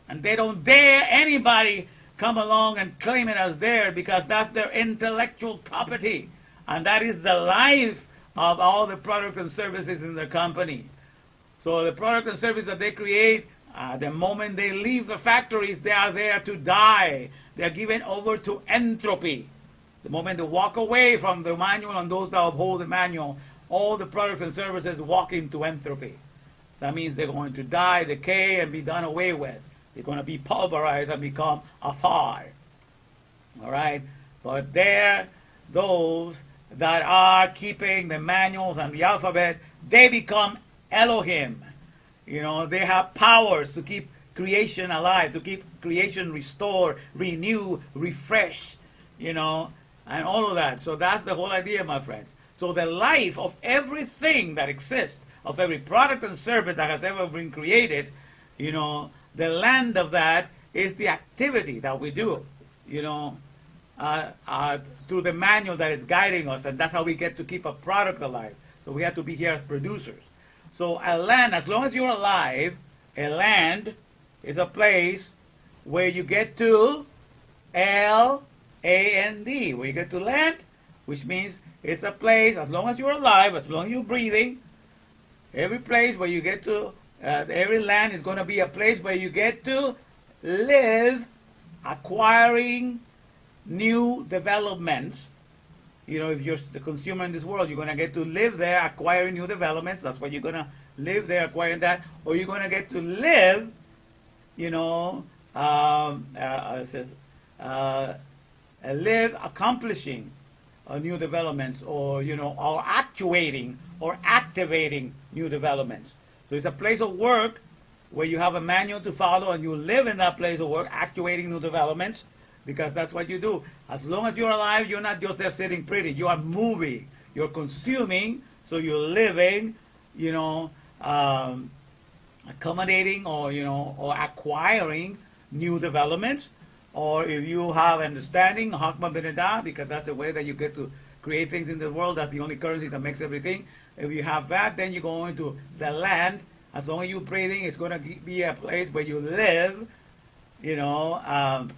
B: And they don't dare anybody come along and claim it as theirs because that's their intellectual property. And that is the life of all the products and services in their company. So the product and service that they create, the moment they leave the factories, they are there to die. They are given over to entropy. The moment they walk away from the manual and those that uphold the manual, all the products and services walk into entropy. That means they're going to die, decay, and be done away with. They're going to be pulverized and become a fire. All right? But they're those that are keeping the manuals and the alphabet, they become Elohim. You know, they have powers to keep creation alive, to keep creation restored, renew, refresh, you know, and all of that. So that's the whole idea, my friends. So the life of everything that exists, of every product and service that has ever been created, you know, the land of that is the activity that we do, you know, through the manual that is guiding us, and that's how we get to keep a product alive. So we have to be here as producers. So a land, as long as you're alive, a land is a place where you get to L-A-N-D, where you get to land, which means it's a place, as long as you're alive, as long as you're breathing, every place where you get to, every land is going to be a place where you get to live, acquiring new developments. You know, if you're the consumer in this world, you're going to get to live there, acquiring new developments. That's why you're going to live there, acquiring that. Or you're going to get to live, you know, it says, live accomplishing new developments, or, you know, or actuating or activating new developments. So it's a place of work where you have a manual to follow and you live in that place of work, actuating new developments, because that's what you do. As long as you're alive, you're not just there sitting pretty. You are moving. You're consuming, so you're living, you know, accommodating, or, you know, or acquiring new developments. Or if you have understanding, Hakma Benedah, because that's the way that you get to create things in the world. That's the only currency that makes everything. If you have that, then you go into the land. As long as you're breathing, it's going to be a place where you live, you know,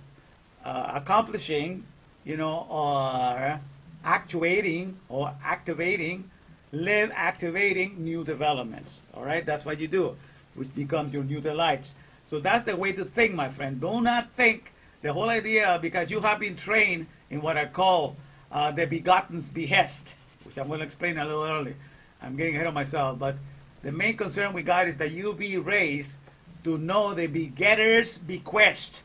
B: accomplishing, you know, or actuating or activating, live activating new developments. All right, that's what you do, which becomes your new delights. So that's the way to think, my friend. Do not think the whole idea, because you have been trained in what I call the begotten's behest, which I'm going to explain a little early. I'm getting ahead of myself, but the main concern we got is that you be raised to know the begetter's bequest.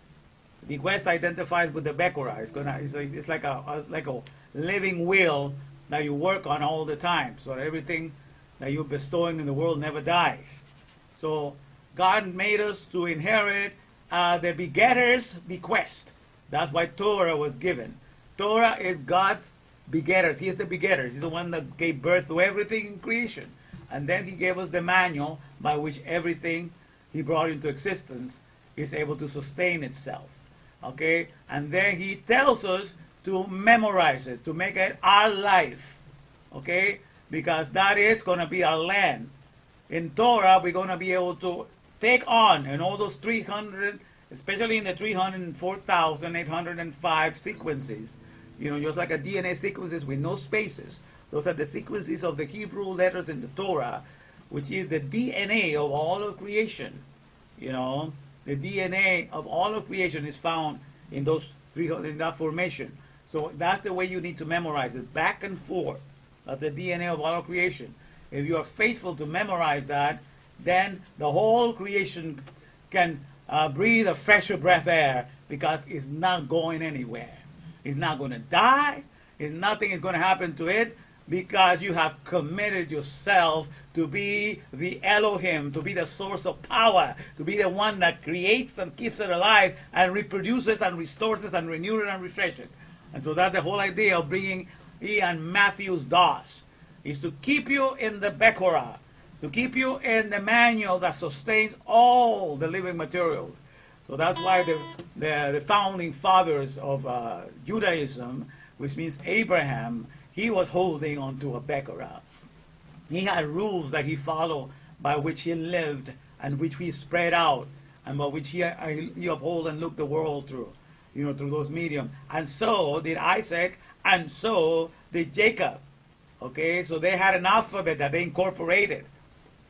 B: Bequest identifies with the Bekora. It's like a living will that you work on all the time. So everything that you're bestowing in the world never dies. So God made us to inherit the begetter's bequest. That's why Torah was given. Torah is God's begetters. He is the begetter. He's the one that gave birth to everything in creation. And then he gave us the manual by which everything he brought into existence is able to sustain itself. Okay? And then he tells us to memorize it, to make it our life. Okay? Because that is going to be our land. In Torah, we're going to be able to take on, and all those 300, especially in the 304,805 sequences, you know, just like a DNA sequences with no spaces. Those are the sequences of the Hebrew letters in the Torah, which is the DNA of all of creation. You know, the DNA of all of creation is found in those 300, in that formation. So that's the way you need to memorize it, back and forth. That's the DNA of all of creation. If you are faithful to memorize that, then the whole creation can breathe a fresher breath air, because it's not going anywhere. It's not going to die. Nothing is going to happen to it, because you have committed yourself to be the Elohim, to be the source of power, to be the one that creates and keeps it alive and reproduces and restores it and renews it and refreshes it. And so that's the whole idea of bringing Ian Matthews does, is to keep you in the Bekora, to keep you in the manual that sustains all the living materials. So that's why the founding fathers of Judaism, which means Abraham, he was holding onto a Bekora. He had rules that he followed, by which he lived, and which he spread out, and by which he upheld and looked the world through. through those medium. And so did Isaac, and so did Jacob. Okay, so they had an alphabet that they incorporated.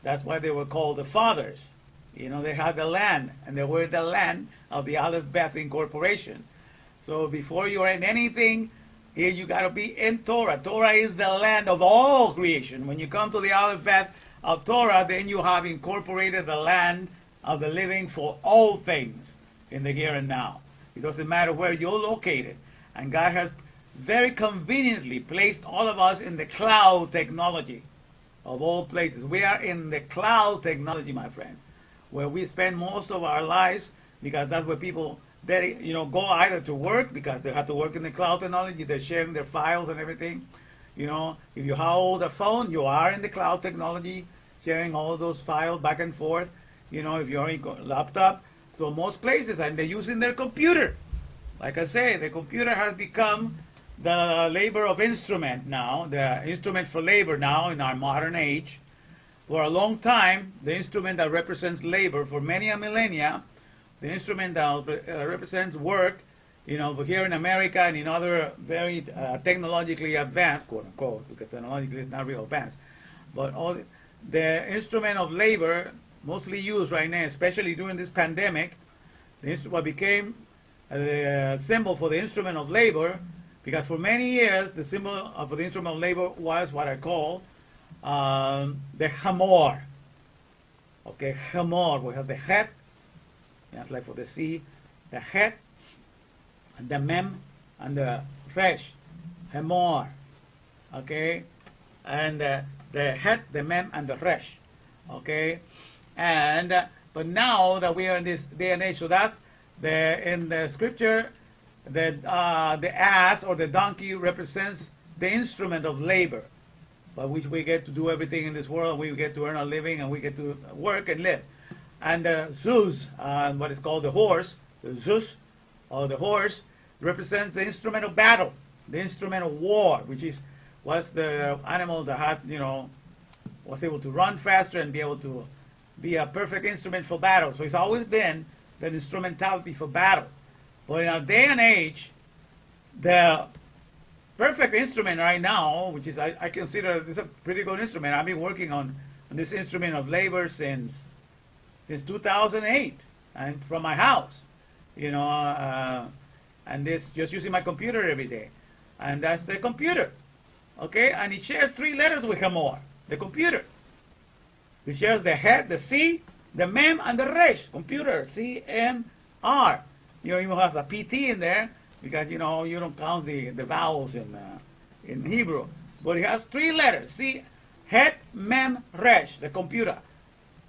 B: That's why they were called the fathers. They had the land, and they were the land of the Aleph Beth incorporation. So before you are in anything, here you got to be in Torah. Torah is the land of all creation. When you come to the Aleph Beth of Torah, then you have incorporated the land of the living for all things in the here and now. It doesn't matter where you're located. And God has very conveniently placed all of us in the cloud technology of all places. We are in the cloud technology, my friend, where we spend most of our lives, because that's where people go either to work because they have to work in the cloud technology. They're sharing their files and everything. If you hold a phone, you are in the cloud technology, sharing all those files back and forth. If you're in a laptop, so most places, and they're using their computer. Like I say, the computer has become the labor of instrument now, the instrument for labor now in our modern age. For a long time, the instrument that represents labor for many a millennia, the instrument that represents work, here in America and in other very technologically advanced, quote unquote, because technologically it's not real advanced, but all the instrument of labor mostly used right now, especially during this pandemic, what became the symbol for the instrument of labor, because for many years the symbol for the instrument of labor was what I call the hamor. Okay, hamor. We have the het, that's like for the sea, the het, and the mem, and the resh, hamor. Okay, and the het, the mem, and the resh. Okay, and but now that we are in this day and age, so that's in the scripture, the ass or the donkey represents the instrument of labor, by which we get to do everything in this world. We get to earn a living, and we get to work and live. And the zuz, what is called the horse, the zuz, or the horse, represents the instrument of battle, the instrument of war, which was the animal that had, was able to run faster and be able to be a perfect instrument for battle. So it's always been the instrumentality for battle. But in our day and age, the perfect instrument right now, which is I consider this a pretty good instrument. I've been working on this instrument of labor since 2008, and from my house, and this just using my computer every day, and that's the computer, okay? And it shares 3 letters with Hamor, the computer. It shares the het, the C, the mem, and the resh. Computer, C-M-R. Even has a PT in there because you don't count the vowels in Hebrew, but it has 3 letters: C, het, mem, resh. The computer.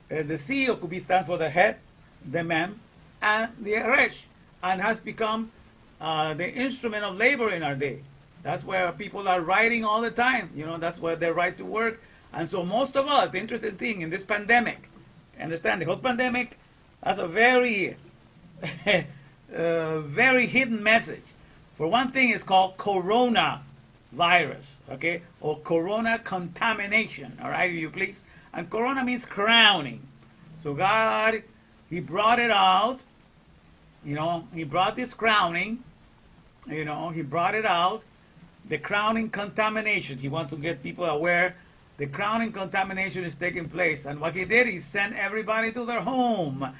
B: The C could be stand for the het, the mem, and the resh, and has become the instrument of labor in our day. That's where people are writing all the time. That's where they write to work. And so most of us, the interesting thing in this pandemic, understand the whole pandemic has a very, very hidden message. For one thing, it's called corona virus, okay, or corona contamination. All right, you please. And corona means crowning. So God, He brought it out. He brought this crowning. He brought it out. The crowning contamination. He wants to get people aware the crowning contamination is taking place. And what He did, He sent everybody to their home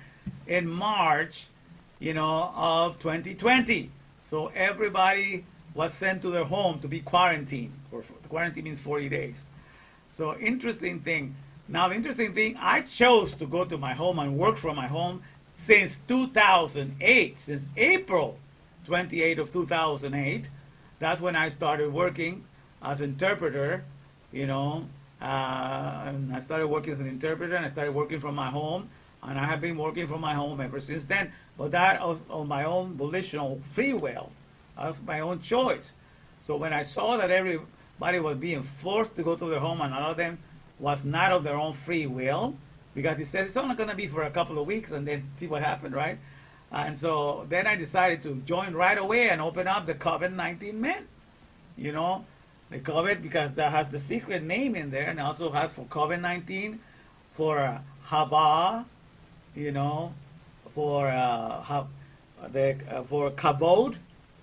B: in March, of 2020. So everybody was sent to their home to be quarantined. Quarantine means 40 days. So interesting thing. Now the interesting thing, I chose to go to my home and work from my home since 2008, since April 28 of 2008. That's when I started working as interpreter, and I started working as an interpreter, and I started working from my home, and I have been working from my home ever since then. But that was on my own volitional free will, of my own choice. So when I saw that everybody was being forced to go to their home, and all of them was not of their own free will, because He says it's only going to be for a couple of weeks, and then see what happened, right? And so then I decided to join right away and open up the COVID-19 Men. The COVID, because that has the secret name in there, and also has for COVID-19, for Hava, for for kavod,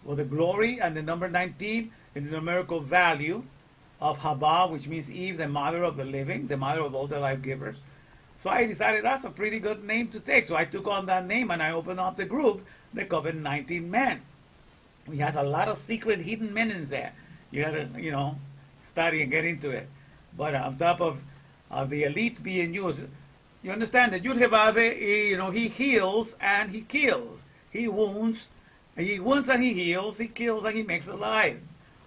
B: for the glory, and the number 19 in the numerical value of Haba, which means Eve, the mother of the living, the mother of all the life givers. So I decided that's a pretty good name to take. So I took on that name and I opened up the group, the Covenant 19 Men. He has a lot of secret hidden meanings there. You gotta, study and get into it. But on top of the elite being used, you understand that Yud Hevave, he heals and he kills. He wounds and he heals, he kills and he makes alive.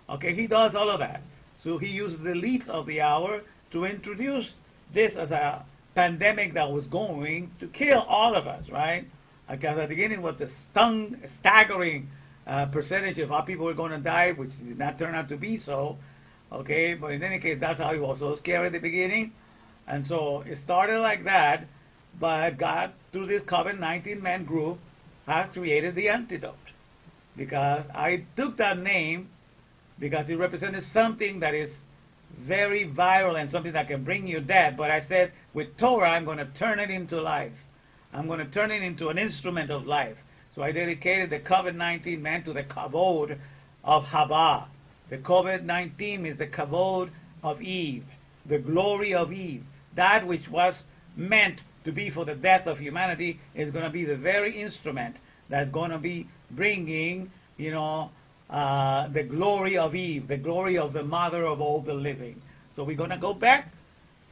B: Okay, he does all of that. So he uses the elite of the hour to introduce this as a pandemic that was going to kill all of us, right? Because at the beginning was the staggering percentage of how people were going to die, which did not turn out to be so. Okay, but in any case, that's how it was so scary at the beginning. And so it started like that, but God, through this Covenant 19 Man group, has created the antidote. Because I took that name because it represented something that is very viral and something that can bring you death. But I said, with Torah, I'm going to turn it into life. I'm going to turn it into an instrument of life. So I dedicated the Covenant 19 Man to the kavod of Haba. The COVID-19 is the kavod of Eve, the glory of Eve. That which was meant to be for the death of humanity is going to be the very instrument that's going to be bringing, the glory of Eve, the glory of the mother of all the living. So we're going to go back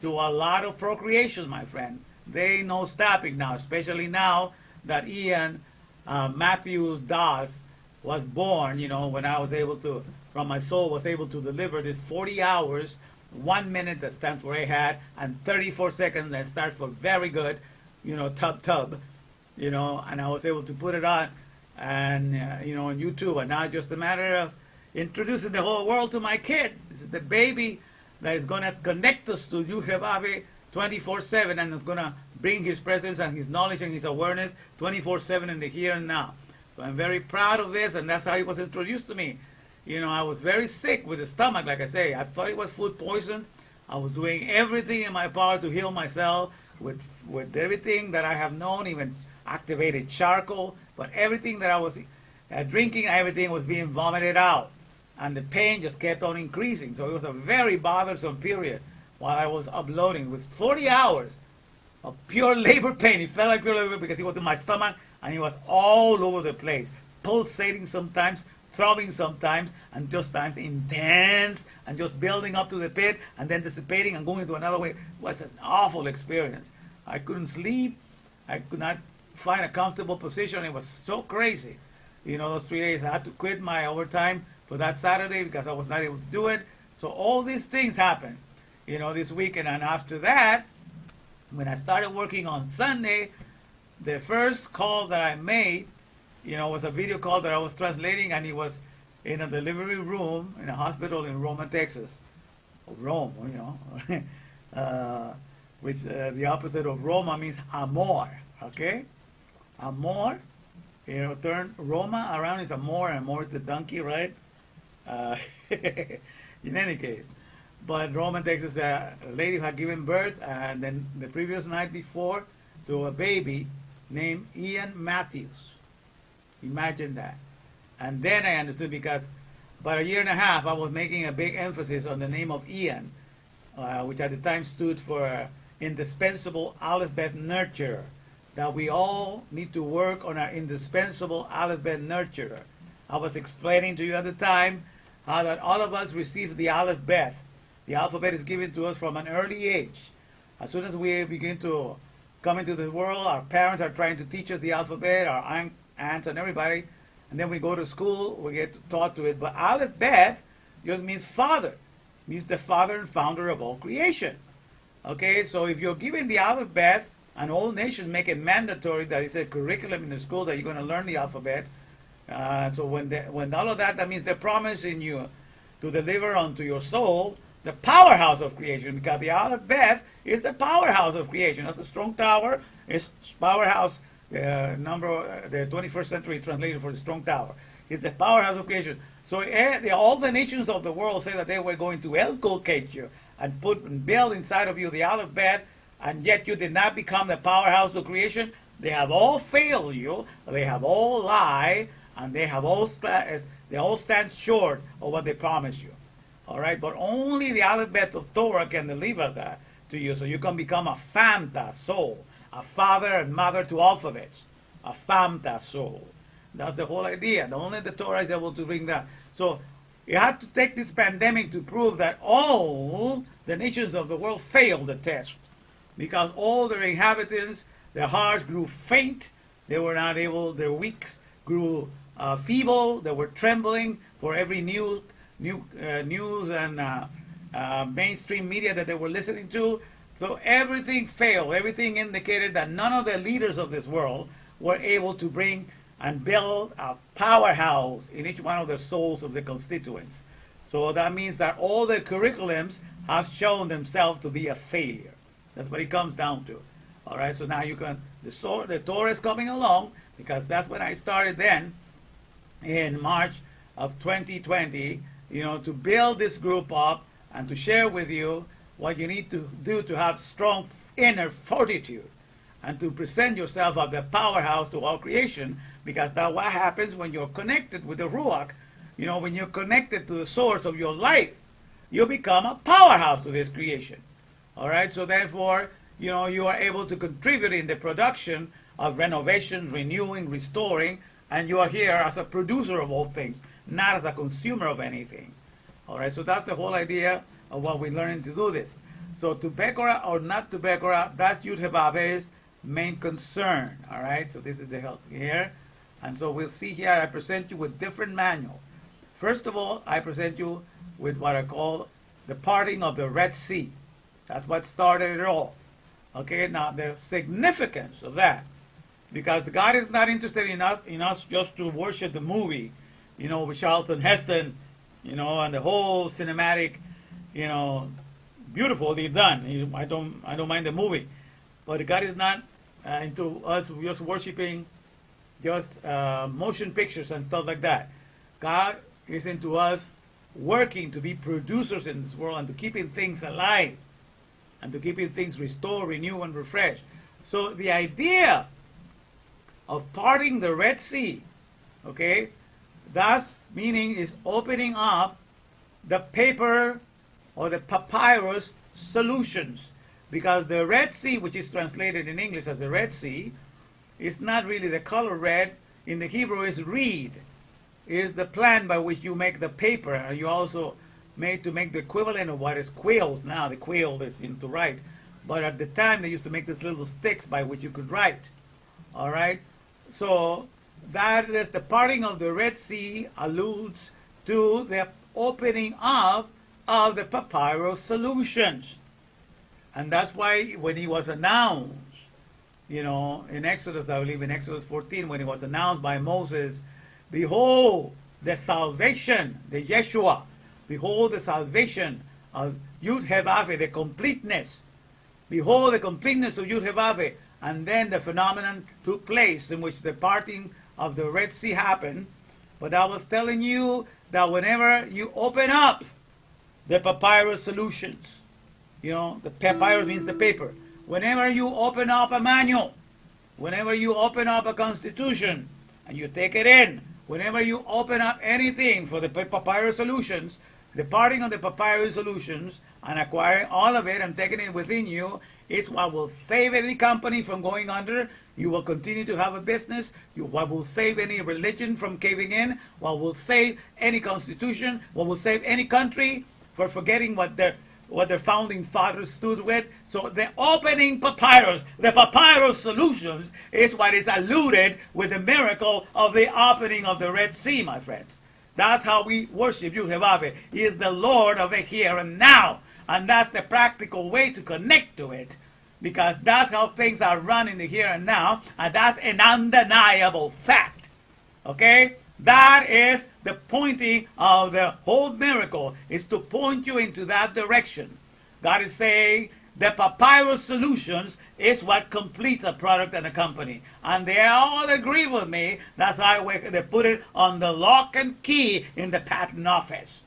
B: to a lot of procreation, my friend. There ain't no stopping now, especially now that Ian Matthews Dawes was born, when I was able to, from my soul, was able to deliver this 40 hours, 1 minute that stands for Ahad, and 34 seconds that stands for very good, tub, and I was able to put it on, and, on YouTube, and now it's just a matter of introducing the whole world to my kid. This is the baby that is going to connect us to Yuhevave 24/7, and it's going to bring his presence and his knowledge and his awareness 24/7 in the here and now. So I'm very proud of this, and that's how it was introduced to me. I was very sick with the stomach, like I say. I thought it was food poison. I was doing everything in my power to heal myself with everything that I have known, even activated charcoal. But everything that I was drinking, everything was being vomited out. And the pain just kept on increasing. So it was a very bothersome period while I was uploading. It was 40 hours of pure labor pain. It felt like pure labor because it was in my stomach and it was all over the place. Pulsating sometimes, throbbing sometimes, and just times intense and just building up to the pit and then dissipating and going into another way. It was an awful experience. I couldn't sleep. I could not find a comfortable position. It was so crazy. Those 3 days I had to quit my overtime for that Saturday because I was not able to do it. So all these things happened, this weekend. And after that, when I started working on Sunday, the first call that I made, was a video call that I was translating, and it was in a delivery room in a hospital in Roma, Texas. Rome, which the opposite of Roma means amor, okay? Amor, turn Roma around is amor, and amor is the donkey, right? In any case. But Roma, Texas, a lady who had given birth, and then the previous night before, to a baby named Ian Matthews. Imagine that. And then I understood, because about a year and a half I was making a big emphasis on the name of Ian, which at the time stood for indispensable Aleph Bet nurturer. That we all need to work on our indispensable Aleph Bet nurturer. I was explaining to you at the time how that all of us receive the Aleph Bet. The alphabet is given to us from an early age. As soon as we begin to come into the world, our parents are trying to teach us the alphabet, our aunts and everybody, and then we go to school, we get taught to it. But Aleph Bet just means father, means the father and founder of all creation. Okay, so if you're given the Aleph Bet, and all nations make it mandatory that it's a curriculum in the school that you're going to learn the alphabet. So when all of that, that means they're promising you to deliver unto your soul the powerhouse of creation, because the Aleph Bet is the powerhouse of creation. That's a strong tower. It's powerhouse. The 21st century translated for the strong tower. It's the powerhouse of creation. So all the nations of the world say that they were going to inculcate you and build inside of you the Aleph Bet, and yet you did not become the powerhouse of creation. They have all failed you. They have all lied, and they all stand short of what they promised you. All right, but only the alphabet of Torah can deliver that to you, so you can become a famta soul, a father and mother to alphabets, a famta soul. That's the whole idea. Only the Torah is able to bring that. So you have to take this pandemic to prove that all the nations of the world failed the test, because all their inhabitants, their hearts grew faint. They were not able. Their weeks grew feeble. They were trembling for every news and mainstream media that they were listening to. So everything failed. Everything indicated that none of the leaders of this world were able to bring and build a powerhouse in each one of the souls of the constituents. So that means that all the curriculums have shown themselves to be a failure. That's what it comes down to. All right, so now the Torah is coming along, because that's when I started then in March of 2020, to build this group up and to share with you what you need to do to have strong inner fortitude and to present yourself as the powerhouse to all creation, because that's what happens when you're connected with the Ruach. When you're connected to the source of your life, you become a powerhouse to this creation. All right, so therefore, you are able to contribute in the production of renovation, renewing, restoring, and you are here as a producer of all things, not as a consumer of anything. All right, so that's the whole idea of what we're learning to do this. So to Bekora or not to Bekora, that's Yud Hevave's main concern. All right, so this is the help here. And so we'll see here, I present you with different manuals. First of all, I present you with what I call the parting of the Red Sea. That's what started it all. Okay, now the significance of that, because God is not interested in us just to worship the movie, with Charlton Heston, and the whole cinematic, beautifully done. I don't mind the movie, but God is not into us just worshiping just motion pictures and stuff like that. God is into us working to be producers in this world and to keeping things alive and to keeping things restored, renewed, and refreshed. So the idea of parting the Red Sea, okay, that's meaning is opening up the paper or the papyrus solutions, because the Red Sea, which is translated in English as the Red Sea, is not really the color red. In the Hebrew is reed, is the plant by which you make the paper, and you also made to make the equivalent of what is quills now. The quill is to write, but at the time they used to make these little sticks by which you could write. All right, so that is the parting of the Red Sea alludes to the opening up of the papyrus solutions, and that's why when he was announced, in Exodus, I believe in Exodus 14, when it was announced by Moses, behold the salvation, the Yeshua, behold the salvation of Yud Hevave, the completeness. Behold the completeness of Yud Hevave. And then the phenomenon took place in which the parting of the Red Sea happened. But I was telling you that whenever you open up the papyrus solutions, the papyrus means the paper. Whenever you open up a manual, whenever you open up a constitution and you take it in, whenever you open up anything for the papyrus solutions, the parting of the papyrus solutions and acquiring all of it and taking it within you is what will save any company from going under. You will continue to have a business. What will save any religion from caving in. What will save any constitution. What will save any country for forgetting what their founding fathers stood with. So the opening papyrus, the papyrus solutions, is what is alluded with the miracle of the opening of the Red Sea, my friends. That's how we worship Yud-Heh-Vaveh. He is the Lord of the here and now. And that's the practical way to connect to it, because that's how things are run in the here and now, and that's an undeniable fact. Okay? That is the pointing of the whole miracle, is to point you into that direction. God is saying the papyrus solutions is what completes a product and a company. And they all agree with me. That's why they put it on the lock and key in the patent office,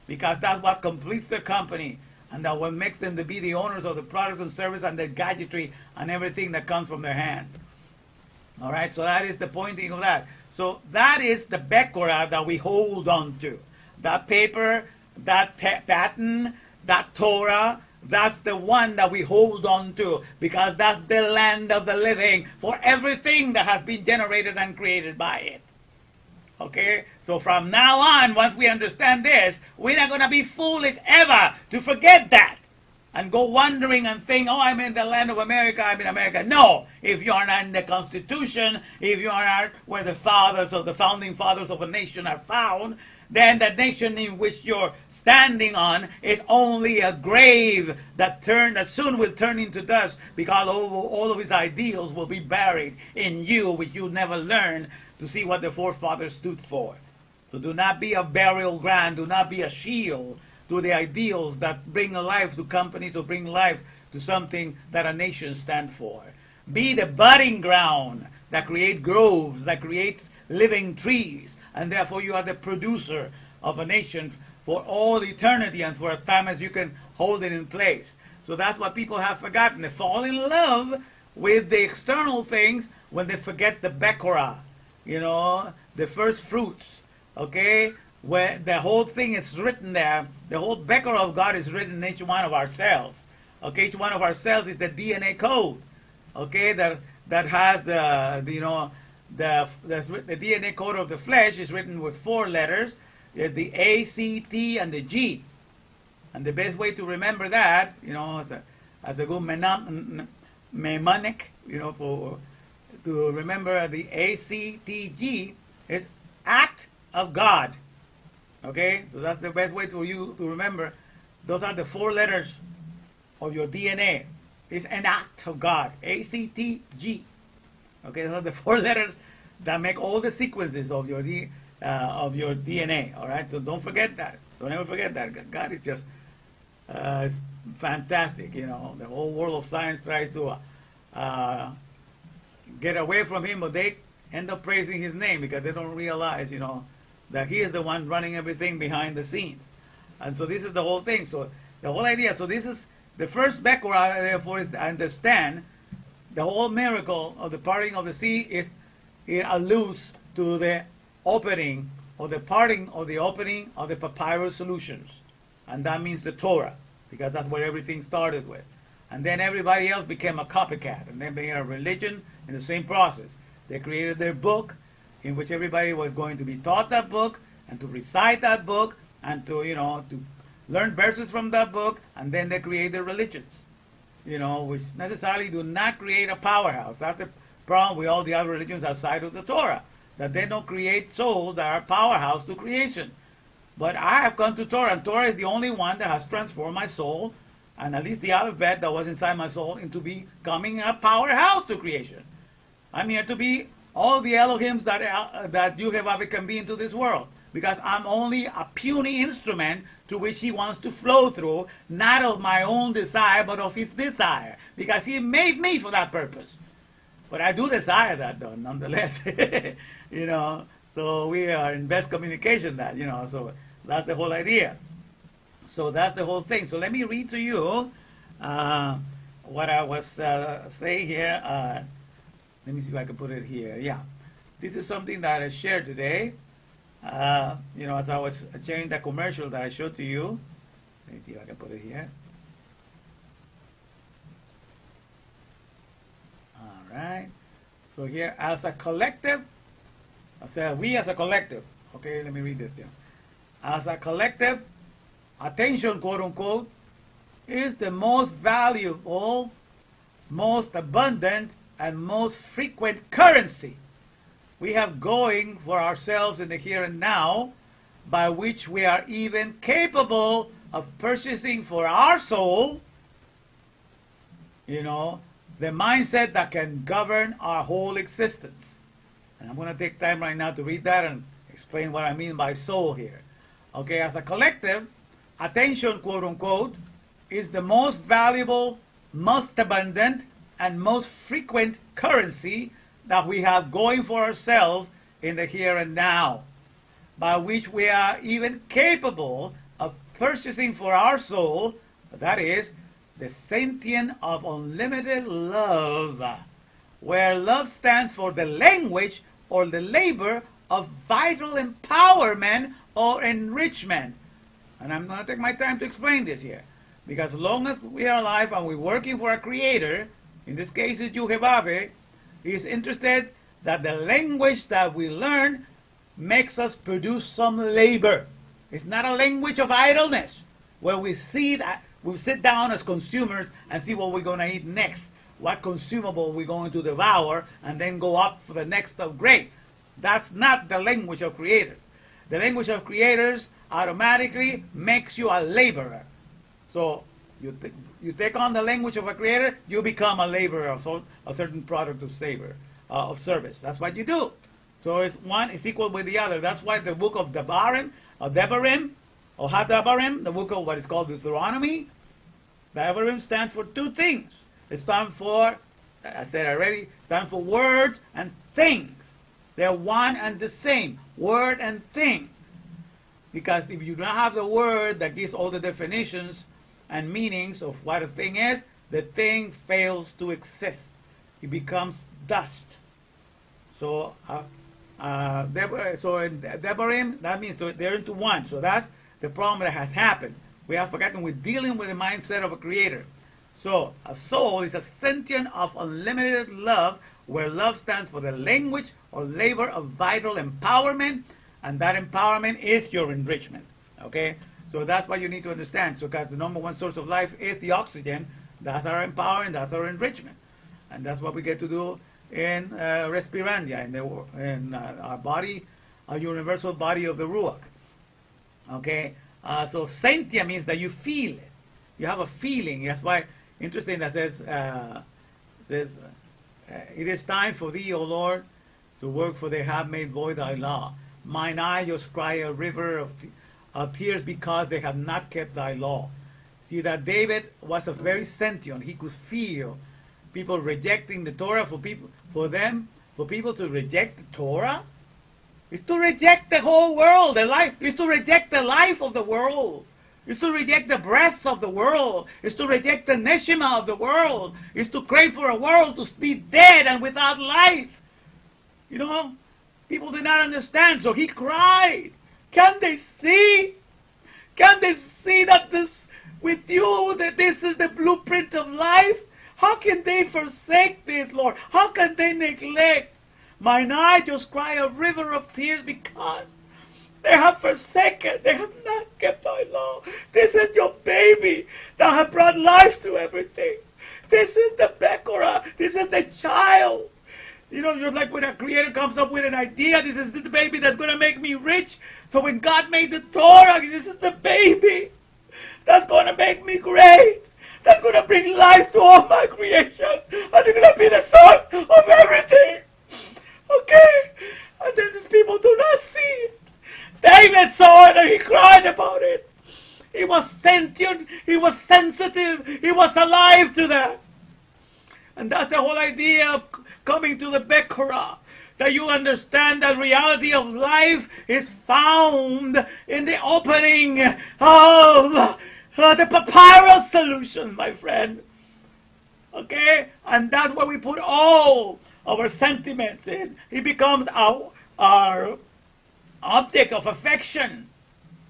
B: because that's what completes their company. And that what makes them to be the owners of the products and service and the gadgetry and everything that comes from their hand. All right, so that is the pointing of that. So that is the Bekora that we hold on to. That paper, that pattern, that Torah, that's the one that we hold on to, because that's the land of the living for everything that has been generated and created by it. Okay, so from now on, once we understand this, we're not going to be foolish ever to forget that and go wandering and think, oh, I'm in the land of America, I'm in America. No, if you are not in the Constitution, if you are not where the fathers or the founding fathers of a nation are found, then the nation in which you're standing on is only a grave that soon will turn into dust, because all of his ideals will be buried in you, which you never learned to see what the forefathers stood for. So do not be a burial ground, do not be a shield to the ideals that bring life to companies or bring life to something that a nation stands for. Be the budding ground that creates groves, that creates living trees, and therefore you are the producer of a nation for all eternity and for as time as you can hold it in place. So that's what people have forgotten. They fall in love with the external things when they forget the Bekora, the first fruits, okay? Where the whole thing is written there, the whole Bekora of God is written in each one of our cells. Okay, each one of our cells is the DNA code, okay, that has the DNA code of the flesh is written with 4 letters, the A, C, T, and the G. And the best way to remember that, as a good mnemonic, to remember the A, C, T, G is act of God. Okay, so that's the best way for you to remember. Those are the 4 letters of your DNA. It's an act of God. A, C, T, G. Okay, those are the 4 letters that make all the sequences of your DNA. All right, so don't forget that. Don't ever forget that. God is just it's fantastic. The whole world of science tries to get away from him, but they end up praising his name because they don't realize, that he is the one running everything behind the scenes. And so this is the whole thing. So the whole idea. So this is the first Bekora, therefore, is to understand the whole miracle of the parting of the sea it alludes to the opening or the parting or the opening of the papyrus solutions. And that means the Torah, because that's where everything started with. And then everybody else became a copycat, and then became a religion in the same process. They created their book, in which everybody was going to be taught that book, and to recite that book, and to learn verses from that book, and then they create their religions, which necessarily do not create a powerhouse. That's the problem with all the other religions outside of the Torah, that they don't create souls that are powerhouse to creation. But I have come to Torah, and Torah is the only one that has transformed my soul, and at least the alphabet that was inside my soul, into becoming a powerhouse to creation. I'm here to be all the Elohims that Yehovah can be into this world, because I'm only a puny instrument to which he wants to flow through, not of my own desire, but of his desire, because he made me for that purpose. But I do desire that, though, nonetheless. So we are in best communication that, so that's the whole idea. So that's the whole thing. So let me read to you what I was saying here. Let me see if I can put it here. Yeah. This is something that I shared today. As I was sharing the commercial that I showed to you. Let me see if I can put it here. All right. So here, as a collective, I said we as a collective. Okay, let me read this here. As a collective, attention, quote unquote, is the most valuable, most abundant, and most frequent currency we have going for ourselves in the here and now, by which we are even capable of purchasing for our soul, the mindset that can govern our whole existence. And I'm going to take time right now to read that and explain what I mean by soul here. Okay, as a collective, attention, quote unquote, is the most valuable, most abundant, and most frequent currency that we have going for ourselves in the here and now, by which we are even capable of purchasing for our soul, that is, the sentient of unlimited love, where love stands for the language or the labor of vital empowerment or enrichment. And I'm going to take my time to explain this here. Because as long as we are alive and we're working for a creator, in this case it's Yuhevave, he is interested that the language that we learn makes us produce some labor. It's not a language of idleness, where we sit down as consumers and see what we're going to eat next, what consumable we're going to devour, and then go up for the next upgrade. That's not the language of creators. The language of creators automatically makes you a laborer. So you take on the language of a creator, you become a laborer of a certain product of service. That's what you do. So it's one is equal with the other. That's why the book of Devarim, or Hadabarim, the book of what is called Deuteronomy, Devarim stands for two things. It stands for, I said already, stands for words and things. They're one and the same, word and things. Because if you don't have the word that gives all the definitions and meanings of what a thing is, the thing fails to exist. It becomes dust. So, in Devarim, that means they're into one. So that's the problem that has happened. We have forgotten we're dealing with the mindset of a creator. So a soul is a sentient of unlimited love, where love stands for the language or labor of vital empowerment, and that empowerment is your enrichment. Okay? So that's what you need to understand. So because the number one source of life is the oxygen, that's our empowerment, that's our enrichment. And that's what we get to do in Respirandia, in our body, our universal body of the Ruach. Okay? So sentia means that you feel it. You have a feeling. That's why, interesting, that says, it is time for thee, O Lord, to work, for they have made void thy law. Mine eyes cry a river of tears, because they have not kept thy law. See that David was a very sentient. He could feel people rejecting the Torah. For people to reject the Torah is to reject the whole world. The life is to reject the life of the world. Is to reject the breath of the world. Is to reject the neshima of the world. Is to crave for a world to be dead and without life. You know, people did not understand, so he cried. Can they see? Can they see that this, with you, that this is the blueprint of life? How can they forsake this, Lord? How can they neglect? Mine eyes just cry a river of tears, because they have forsaken, they have not kept thy law. This is your baby that have brought life to everything. This is the Bekora. This is the child. You know, just like when a creator comes up with an idea, this is the baby that's going to make me rich. So when God made the Torah, this is the baby that's going to make me great. That's going to bring life to all my creation. And they're going to be the source of everything. Okay? And then these people do not see it. David saw it and he cried about it. He was sentient. He was sensitive. He was alive to that. And that's the whole idea of coming to the Bekora. That you understand that reality of life is found in the opening of the papyrus solution, my friend. Okay? And that's where we put all our sentiments in. It becomes our object of affection.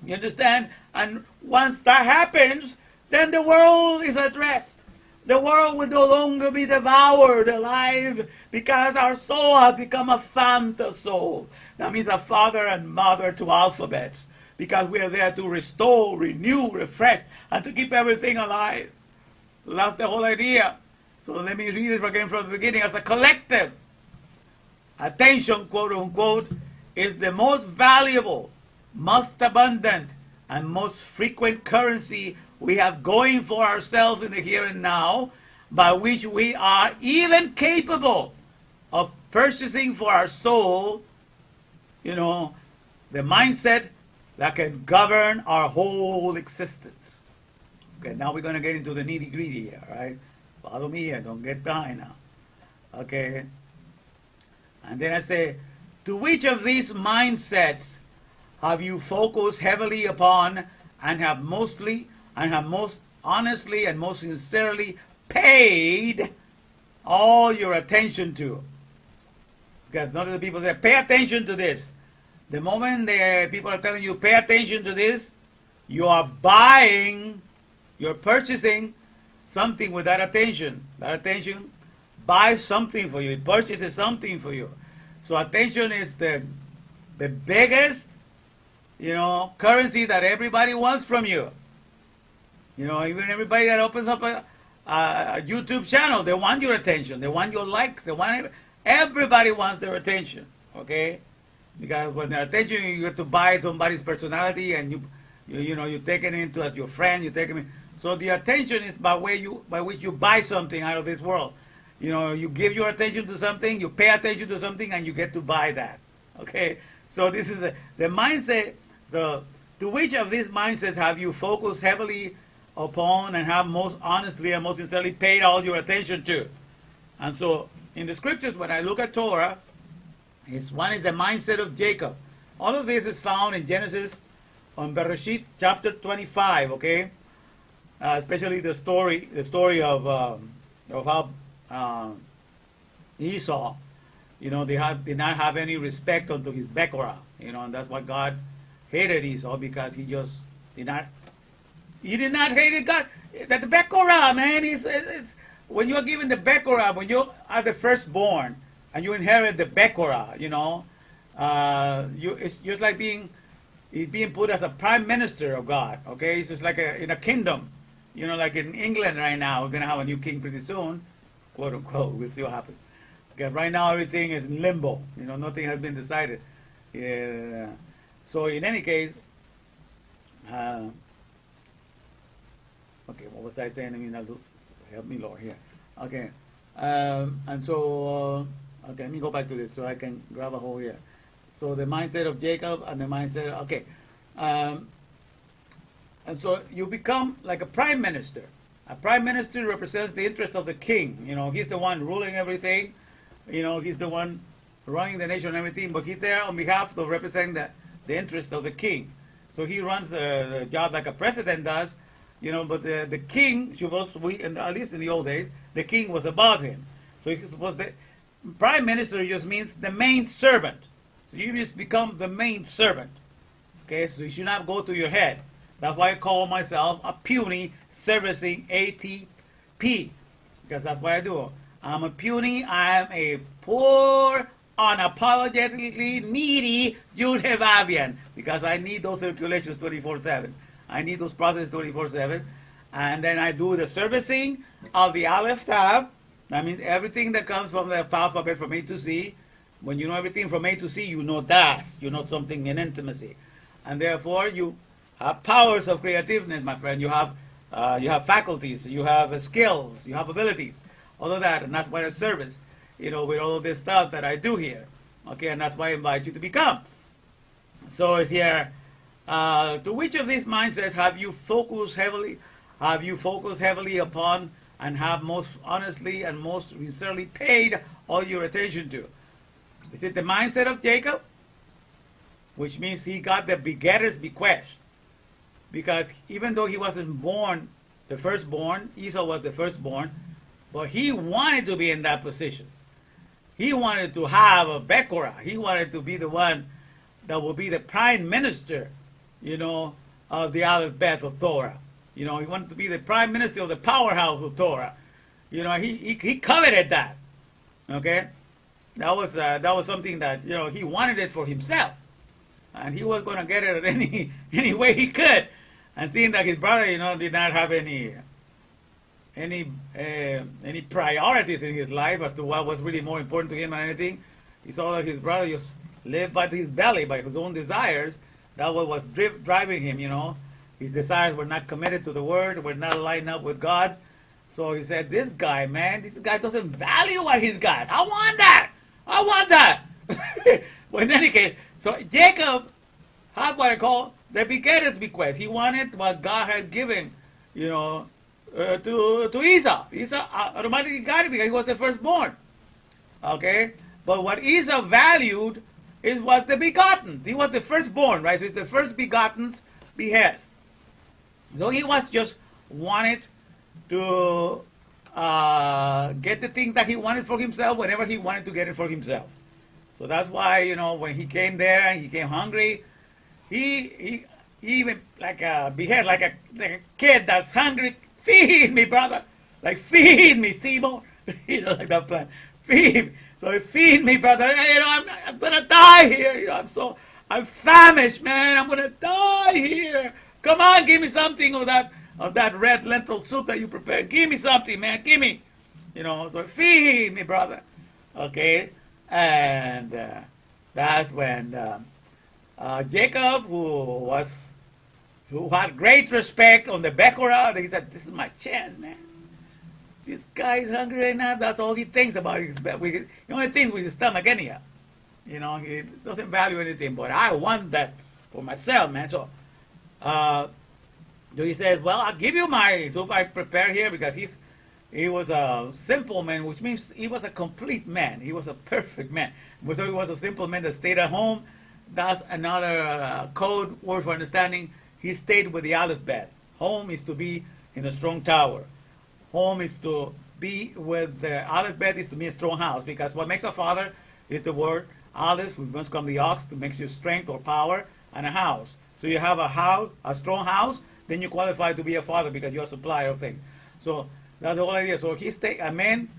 B: You understand? And once that happens, then the world is addressed. The world will no longer be devoured alive, because our soul has become a phanta soul. That means a father and mother to alphabets, because we are there to restore, renew, refresh, and to keep everything alive. So that's the whole idea. So let me read it again from the beginning. As a collective, attention, quote unquote, is the most valuable, most abundant, and most frequent currency we have going for ourselves in the here and now, by which we are even capable of purchasing for our soul, you know, the mindset that can govern our whole existence. Okay, now we're going to get into the nitty-gritty here, right? Follow me here, don't get behind now. Okay? And then I say, to which of these mindsets have you focused heavily upon, and have most honestly and most sincerely paid all your attention to. Because notice the people say, pay attention to this. The moment the people are telling you, pay attention to this, you are buying, you're purchasing something with that attention. That attention buys something for you. It purchases something for you. So attention is the biggest, currency that everybody wants from you. Even everybody that opens up a YouTube channel, they want your attention. They want your likes. Everybody wants their attention. Okay? Because when the attention, you get to buy somebody's personality, and you take it into as your friend. You take it in. So the attention is by which you buy something out of this world. You give your attention to something, you pay attention to something, and you get to buy that. Okay? So this is the mindset. To which of these mindsets have you focused heavily upon and have most honestly and most sincerely paid all your attention to? And so in the scriptures, when I look at Torah, one is the mindset of Jacob. All of this is found in Genesis, on Bereshit chapter 25. Okay, especially the story of how Esau, did not have any respect unto his Bekorah, and that's why God hated Esau, because he just did not hate God. That the Bekorah, man, it's when you're given the Bekorah, when you are the firstborn and you inherit the Bekorah, it's just like being put as a prime minister of God. Okay, it's just like in a kingdom, like in England right now. We're gonna have a new king pretty soon, quote unquote. We'll see what happens. Because right now everything is in limbo. Nothing has been decided. Yeah. So in any case, okay, what was I saying? Help me, Lord, here. Okay, and so, okay, let me go back to this so I can grab a hold here. So the mindset of Jacob and the mindset, okay. And so you become like a prime minister. A prime minister represents the interest of the king. He's the one ruling everything. He's the one running the nation and everything, but he's there on behalf of representing the interest of the king. So he runs the job like a president does, but the king, at least in the old days, the king was above him. So he was the prime minister just means the main servant. So you just become the main servant. Okay, so you should not go to your head. That's why I call myself a puny servicing ATP, because that's what I do. I'm a puny, I am a poor, unapologetically needy Judevavian, because I need those circulations 24/7. I need those processes 24/7. And then I do the servicing of the Aleph Tab. That means everything that comes from the alphabet from A to Z. When you know everything from A to Z, you know Das. You know something in intimacy. And therefore, you have powers of creativeness, my friend. You have faculties, you have skills, you have abilities. All of that, and that's why I service, with all of this stuff that I do here. Okay, and that's why I invite you to become. So it's here. To which of these mindsets have you focused heavily upon and have most honestly and most sincerely paid all your attention to? Is it the mindset of Jacob? Which means he got the begetter's bequest. Because even though he wasn't born the firstborn, Esau was the firstborn, but he wanted to be in that position. He wanted to have a Bekorah. He wanted to be the one that will be the prime minister, of the Aleph of Torah. He wanted to be the prime minister of the powerhouse of Torah. He coveted that. Okay, that was something that he wanted it for himself, and he was going to get it any way he could. And seeing that his brother, did not have any priorities in his life as to what was really more important to him than anything, he saw that his brother just lived by his belly, by his own desires. That was driving him, His desires were not committed to the word, were not lined up with God's. So he said, this guy doesn't value what he's got. I want that. But in any case, so Jacob had what I call the begetter's bequest. He wanted what God had given, to Esau. Esau automatically got it because he was the firstborn. Okay? But what Esau valued was the begotten. He was the firstborn, right? So it's the first begotten's behest. So he was just wanted to get the things that he wanted for himself whenever he wanted to get it for himself. So that's why, when he came there and he came hungry, he even beheld like a kid that's hungry. Feed me, brother. Like, feed me, Seymour. Like that plan. Feed me. So feed me, brother. I'm gonna die here. I'm famished, man. I'm gonna die here. Come on, give me something of that red lentil soup that you prepared. Give me something, man. Give me. So feed me, brother. Okay. And that's when Jacob, who had great respect on the Bechorah, he said, "This is my chance, man. This guy is hungry right now. That's all he thinks about. He only thinks with his stomach anyhow. He doesn't value anything. But I want that for myself, man." So he says, "Well, I'll give you my soup I prepare here," because he was a simple man, which means he was a complete man. He was a perfect man. So he was a simple man that stayed at home. That's another code word for understanding. He stayed with the aleph bet. Home is to be in a strong tower. Home is to be with the aleph bet, is to be a strong house, because what makes a father is the word aleph, which must come the ox, to makes you strength or power, and a house. So you have a strong house, then you qualify to be a father because you're a supplier of things. So that's the whole idea. So a man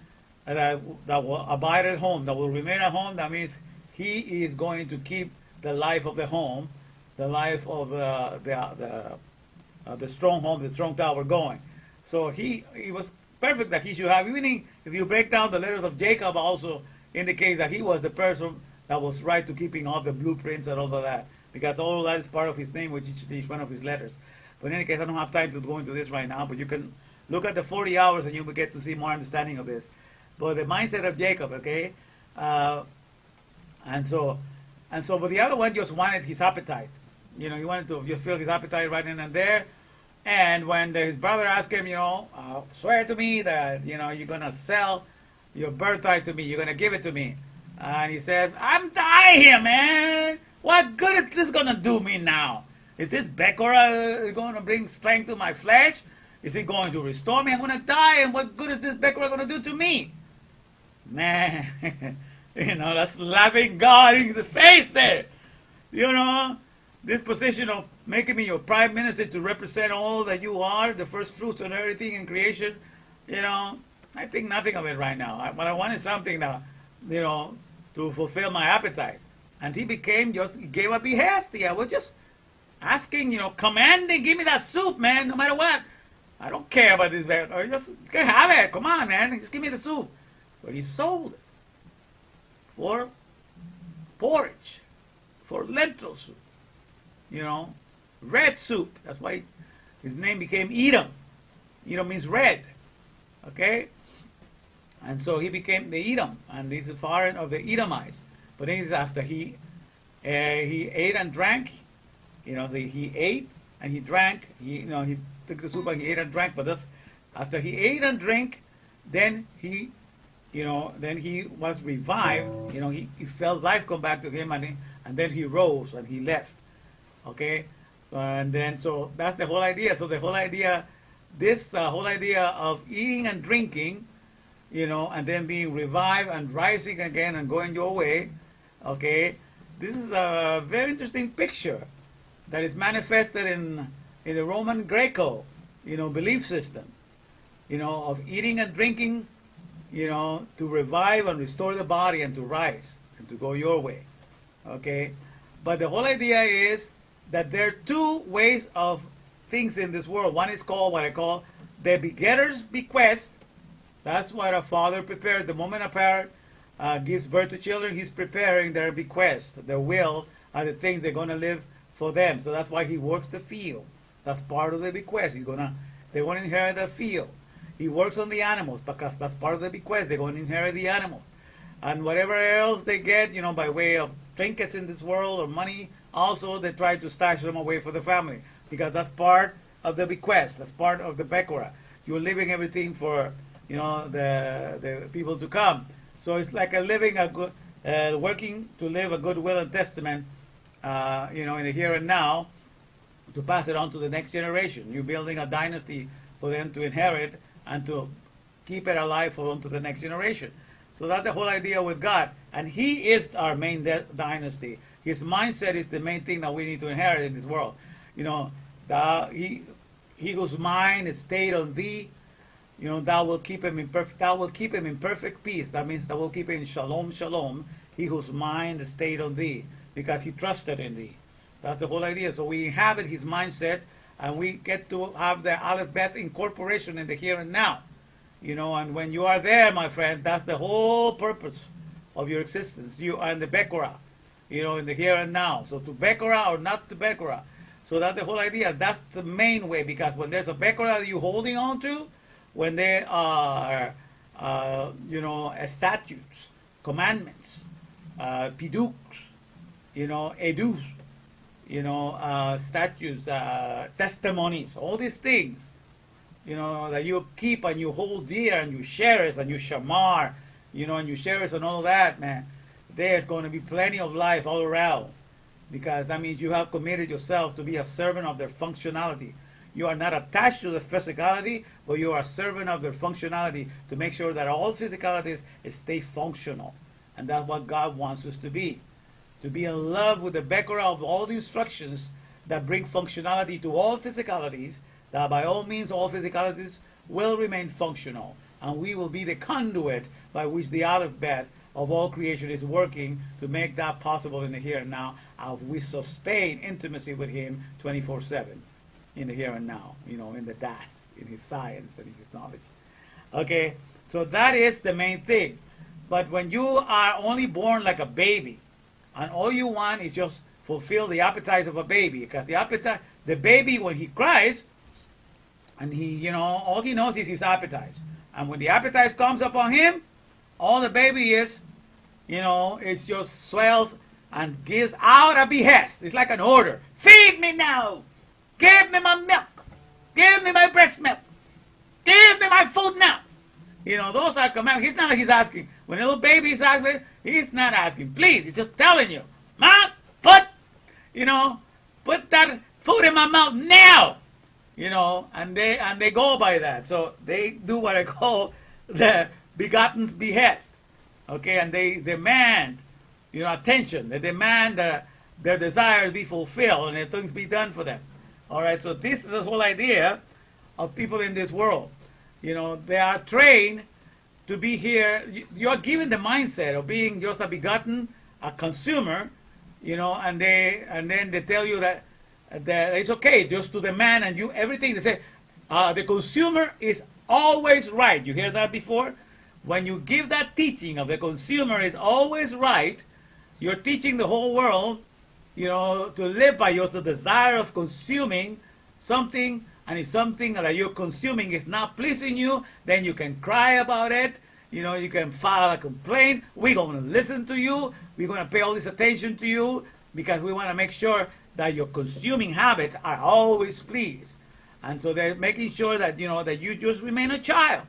B: that will abide at home, that will remain at home, that means he is going to keep the life of the home, the life of the strong home, the strong tower going. So he was perfect that he should have. Even if you break down the letters of Jacob, also indicates that he was the person that was right to keeping all the blueprints and all of that, because all of that is part of his name with each one of his letters. But in any case, I don't have time to go into this right now, but you can look at the 40 hours and you will get to see more understanding of this. But the mindset of Jacob, okay? And so, but the other one just wanted his appetite. He wanted to just feel his appetite right in and there. And when his brother asked him, swear to me that, you're going to sell your birthright to me, you're going to give it to me. And he says, "I'm dying here, man. What good is this going to do me now? Is this Bechorah going to bring strength to my flesh? Is it going to restore me? I'm going to die, and what good is this Bechorah going to do to me?" Man, that's slapping God in the face there. This position of making me your prime minister to represent all that you are, the first fruits and everything in creation, I think nothing of it right now. What I want is something that, to fulfill my appetite. And he gave a behest. I was just asking, commanding, give me that soup, man, no matter what. I don't care about this. Just can have it. Come on, man. Just give me the soup. So he sold it for porridge, for lentil soup. Red soup. That's why his name became Edom. Edom means red. Okay? And so he became the Edom. And this is foreign of the Edomites. But this is after he ate and drank. So he ate and he drank. He took the soup and he ate and drank. But that's after he ate and drank, then he was revived. He felt life come back to him, and then he rose and he left. Okay, so that's the whole idea. So the whole idea, this whole idea of eating and drinking, and then being revived and rising again and going your way. Okay, this is a very interesting picture that is manifested in the Roman Greco, belief system, of eating and drinking, to revive and restore the body and to rise and to go your way. Okay, but the whole idea is that there are two ways of things in this world. One is called what I call the begetter's bequest. That's what a father prepares. The moment a parent gives birth to children, he's preparing their bequest, their will, are the things they're going to live for them. So that's why he works the field. That's part of the bequest. They're going to inherit the field. He works on the animals because that's part of the bequest. They're going to inherit the animals. And whatever else they get, by way of trinkets in this world or money, also they try to stash them away for the family because that's part of the bequest. That's part of the Bechorah. You're leaving everything for, the people to come. So it's like working to live a good will and testament, in the here and now, to pass it on to the next generation. You're building a dynasty for them to inherit and to keep it alive for on to the next generation. So that's the whole idea with God. And He is our main dynasty. His mindset is the main thing that we need to inherit in this world. You know, he whose mind is stayed on Thee, you know, thou will keep him in perfect peace. That means that will keep him in shalom, shalom. He whose mind is stayed on Thee, because he trusted in Thee. That's the whole idea. So we inhabit His mindset, and we get to have the Aleph Bet incorporation in the here and now. You know, and when you are there, my friend, that's the whole purpose of your existence. You are in the Bekora, you know, in the here and now. So to Bekora or not to Bekora. So that's the whole idea. That's the main way, because when there's a Bekora that you're holding on to, when there are, you know, statutes, commandments, piduks, you know, edus, you know, statutes, testimonies, all these things, you know, that you keep and you hold dear and you cherish and you shamar, you know, and you cherish and all that, man, there's going to be plenty of life all around, because that means you have committed yourself to be a servant of their functionality. You are not attached to the physicality, but you are a servant of their functionality to make sure that all physicalities stay functional. And that's what God wants us to be in love with the Bekora of all the instructions that bring functionality to all physicalities, that by all means all physicalities will remain functional, and we will be the conduit by which the Aleph Bet of all creation is working to make that possible in the here and now, and we sustain intimacy with Him 24/7 in the here and now, you know, in the Das, in His science and in His knowledge. Okay, so that is the main thing. But when you are only born like a baby, and all you want is just fulfill the appetites of a baby, because the baby, when he cries, and he, you know, all he knows is his appetites. And when the appetites comes upon him, all the baby is, you know, it just swells and gives out a behest. It's like an order. Feed me now. Give me my milk. Give me my breast milk. Give me my food now. You know, those are commands. He's asking. When a little baby is asking, he's not asking. Please, he's just telling you, Mom, put that food in my mouth now. You know, and they go by that. So they do what I call the begotten's behest. Okay, and they demand, you know, attention. They demand their desires be fulfilled and their things be done for them. All right, so this is the whole idea of people in this world. You know, they are trained to be here. You are given the mindset of being just a begotten, a consumer, you know, and then they tell you that it's okay just to demand and you everything. They say the consumer is always right. You hear that before? When you give that teaching of the consumer is always right, you're teaching the whole world, you know, to live by the desire of consuming something. And if something that you're consuming is not pleasing you, then you can cry about it. You know, you can file a complaint. We're going to listen to you. We're going to pay all this attention to you because we want to make sure that your consuming habits are always pleased. And so they're making sure that, you know, that you just remain a child.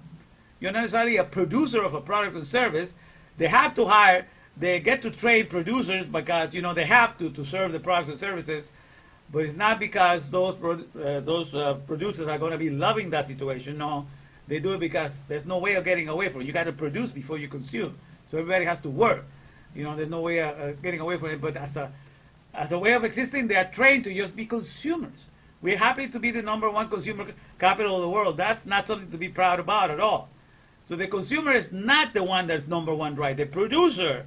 B: You're not necessarily a producer of a product and service. They get to train producers because, you know, they have to serve the products and services. But it's not because those producers are going to be loving that situation. No, they do it because there's no way of getting away from it. You got to produce before you consume. So everybody has to work. You know, there's no way of getting away from it. But as a way of existing, they are trained to just be consumers. We're happy to be the #1 consumer capital of the world. That's not something to be proud about at all. So the consumer is not the one that's #1 right. The producer,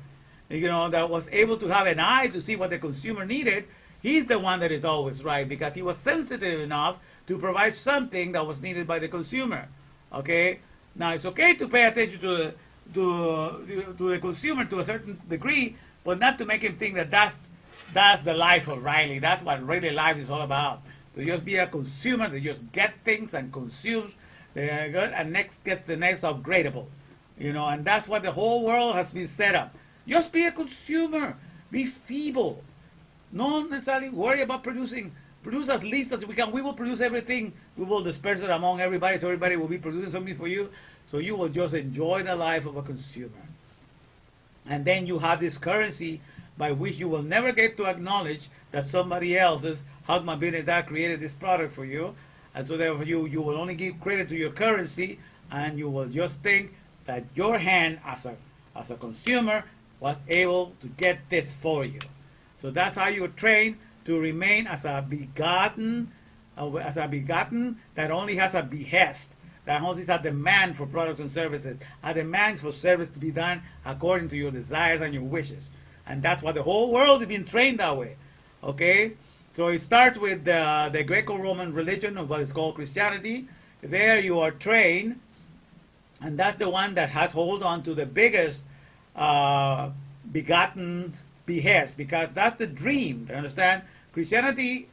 B: you know, that was able to have an eye to see what the consumer needed, he's the one that is always right because he was sensitive enough to provide something that was needed by the consumer. Okay? Now, it's okay to pay attention to the consumer to a certain degree, but not to make him think that that's the life of Riley. That's what really life is all about. To just be a consumer, to just get things and consume, and get the next upgradable. You know, and that's what the whole world has been set up. Just be a consumer. Be feeble. Not necessarily worry about producing. Produce as least as we can. We will produce everything. We will disperse it among everybody, so everybody will be producing something for you. So you will just enjoy the life of a consumer. And then you have this currency by which you will never get to acknowledge that somebody else's Augmenting created this product for you. And so therefore you will only give credit to your currency and you will just think that your hand as a consumer was able to get this for you. So that's how you're trained to remain as a begotten that only has a behest, that only has a demand for products and services, a demand for service to be done according to your desires and your wishes. And that's why the whole world is being trained that way. Okay? So it starts with the Greco-Roman religion of what is called Christianity. There you are trained, and that's the one that has hold on to the biggest begotten's behest, because that's the dream. You understand? Christianity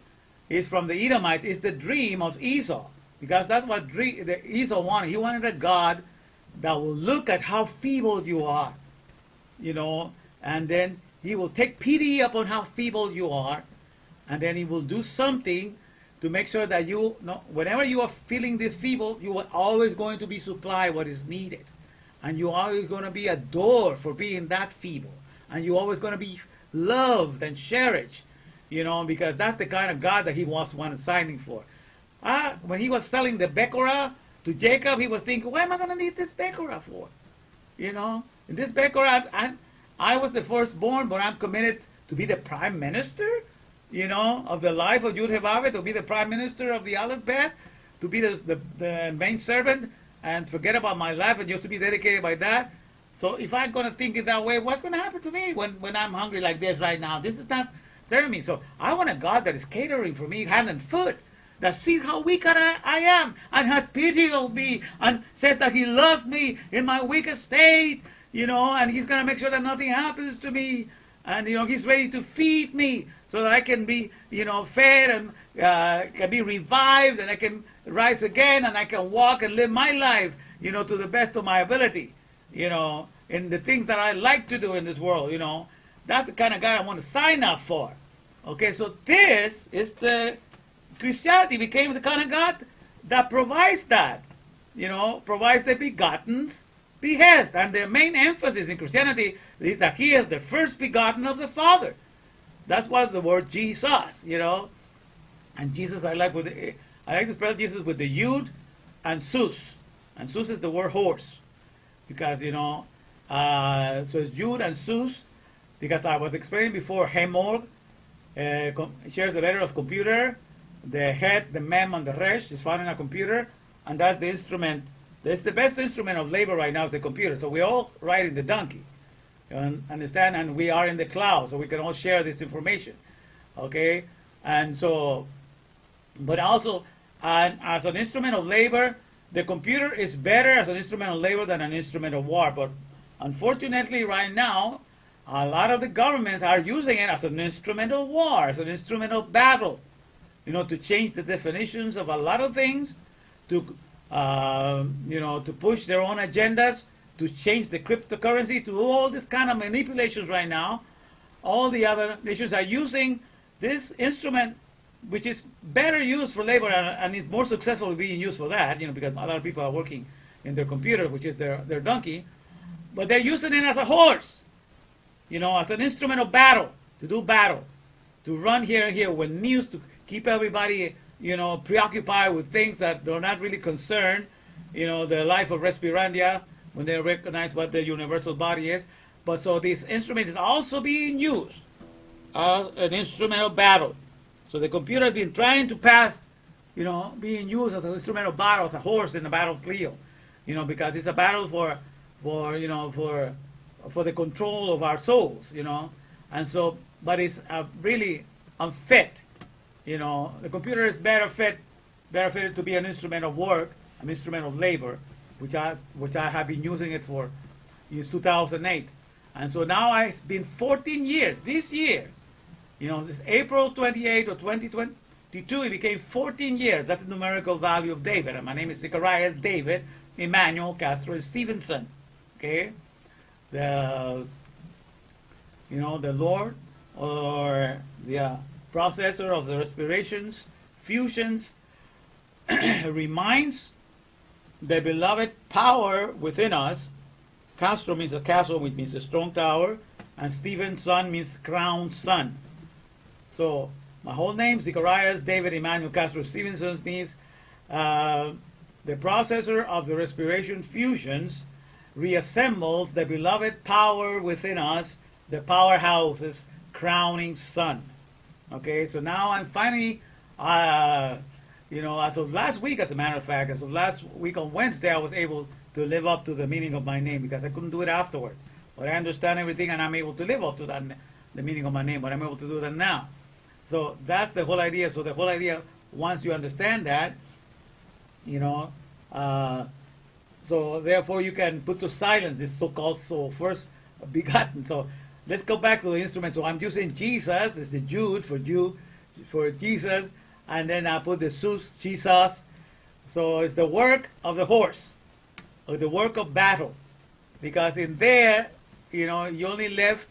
B: is from the Edomites, is the dream of Esau, because that's what Esau wanted. He wanted a God that will look at how feeble you are, and then he will take pity upon how feeble you are, and then he will do something to make sure that whenever you are feeling this feeble, you are always going to be supplied what is needed. And you're always going to be adored for being that feeble. And you're always going to be loved and cherished, because that's the kind of God that he was signing for. When he was selling the Bekorah to Jacob, he was thinking, what am I going to need this Bekorah for? And this Bekorah, I was the firstborn, but I'm committed to be the prime minister, of the life of Yud-Heh-Vav, to be the prime minister of the Aleph Bet, to be the main servant, and forget about my life and just to be dedicated by that. So if I'm going to think it that way, what's going to happen to me when I'm hungry like this right now? This is not serving me. So I want a God that is catering for me hand and foot, that sees how weak I am and has pity of me and says that he loves me in my weakest state, and he's going to make sure that nothing happens to me. And, he's ready to feed me so that I can be, fed and can be revived, and I can rise again, and I can walk and live my life, to the best of my ability, in the things that I like to do in this world, That's the kind of God I want to sign up for. Okay, so this is Christianity became the kind of God that provides that, provides the begotten's behest. And the main emphasis in Christianity is that he is the first begotten of the Father. That's why the word Jesus, And Jesus, I like to spell Jesus with the Yud and Sus. And Sus is the word horse. Because, so it's Yud and Sus. Because I was explaining before, Hemor shares the letter of computer. The head, the mem, and the resh is found in a computer. And that's the instrument. That's the best instrument of labor right now, is the computer. So we're all riding the donkey. Understand? And we are in the cloud, so we can all share this information. Okay? And so, but also, as an instrument of labor, the computer is better as an instrument of labor than an instrument of war. But unfortunately, right now, a lot of the governments are using it as an instrument of war, as an instrument of battle. To change the definitions of a lot of things, to push their own agendas, to change the cryptocurrency, to all this kind of manipulations right now. All the other nations are using this instrument, which is better used for labor and is more successful being used for that, because a lot of people are working in their computer, which is their donkey. But they're using it as a horse, as an instrument of battle, to do battle, to run here and here with news, to keep everybody, preoccupied with things that they're not really concerned, the life of Respirandia, when they recognize what the universal body is. But so this instrument is also being used as an instrument of battle. So the computer has been trying to pass, being used as an instrument of battle, as a horse in the battlefield, because it's a battle for the control of our souls, And so, but it's really unfit. The computer is better fitted to be an instrument of work, an instrument of labor, which I have been using it for since 2008. And so now it's been 14 years. This year, this April 28 of 2022, it became 14 years. That's the numerical value of David. And my name is Zechariah David Emmanuel Castro Stevenson. Okay? The Lord, or the processor of the respirations, fusions, reminds the beloved power within us. Castro means a castle, which means a strong tower, and Stevenson means crowned son. So my whole name, Zechariah David Emmanuel Castro Stevenson, means the processor of the respiration fusions reassembles the beloved power within us, the powerhouse's crowning sun. Okay, so now I'm finally, as of last week, as a matter of fact, as of last week on Wednesday, I was able to live up to the meaning of my name because I couldn't do it afterwards. But I understand everything and I'm able to live up to that, the meaning of my name, but I'm able to do that now. So that's the whole idea. So the whole idea, once you understand that, so therefore you can put to silence this so-called first begotten. So let's go back to the instrument. So I'm using Jesus, it's the Jude for Jesus, and then I put the sus, Jesus. So it's the work of the horse, or the work of battle. Because in there, you only left,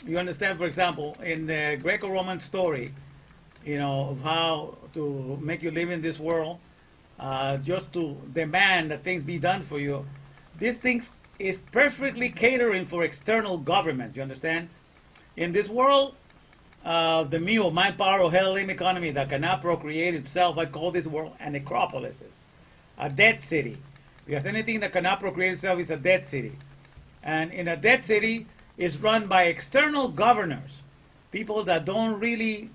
B: you understand, for example, in the Greco-Roman story, of how to make you live in this world, just to demand that things be done for you. These things is perfectly catering for external government, you understand? In this world, the mule, mind, power, or hell-lim economy that cannot procreate itself, I call this world a necropolis, a dead city. Because anything that cannot procreate itself is a dead city. And in a dead city, it's run by external governors, people that don't really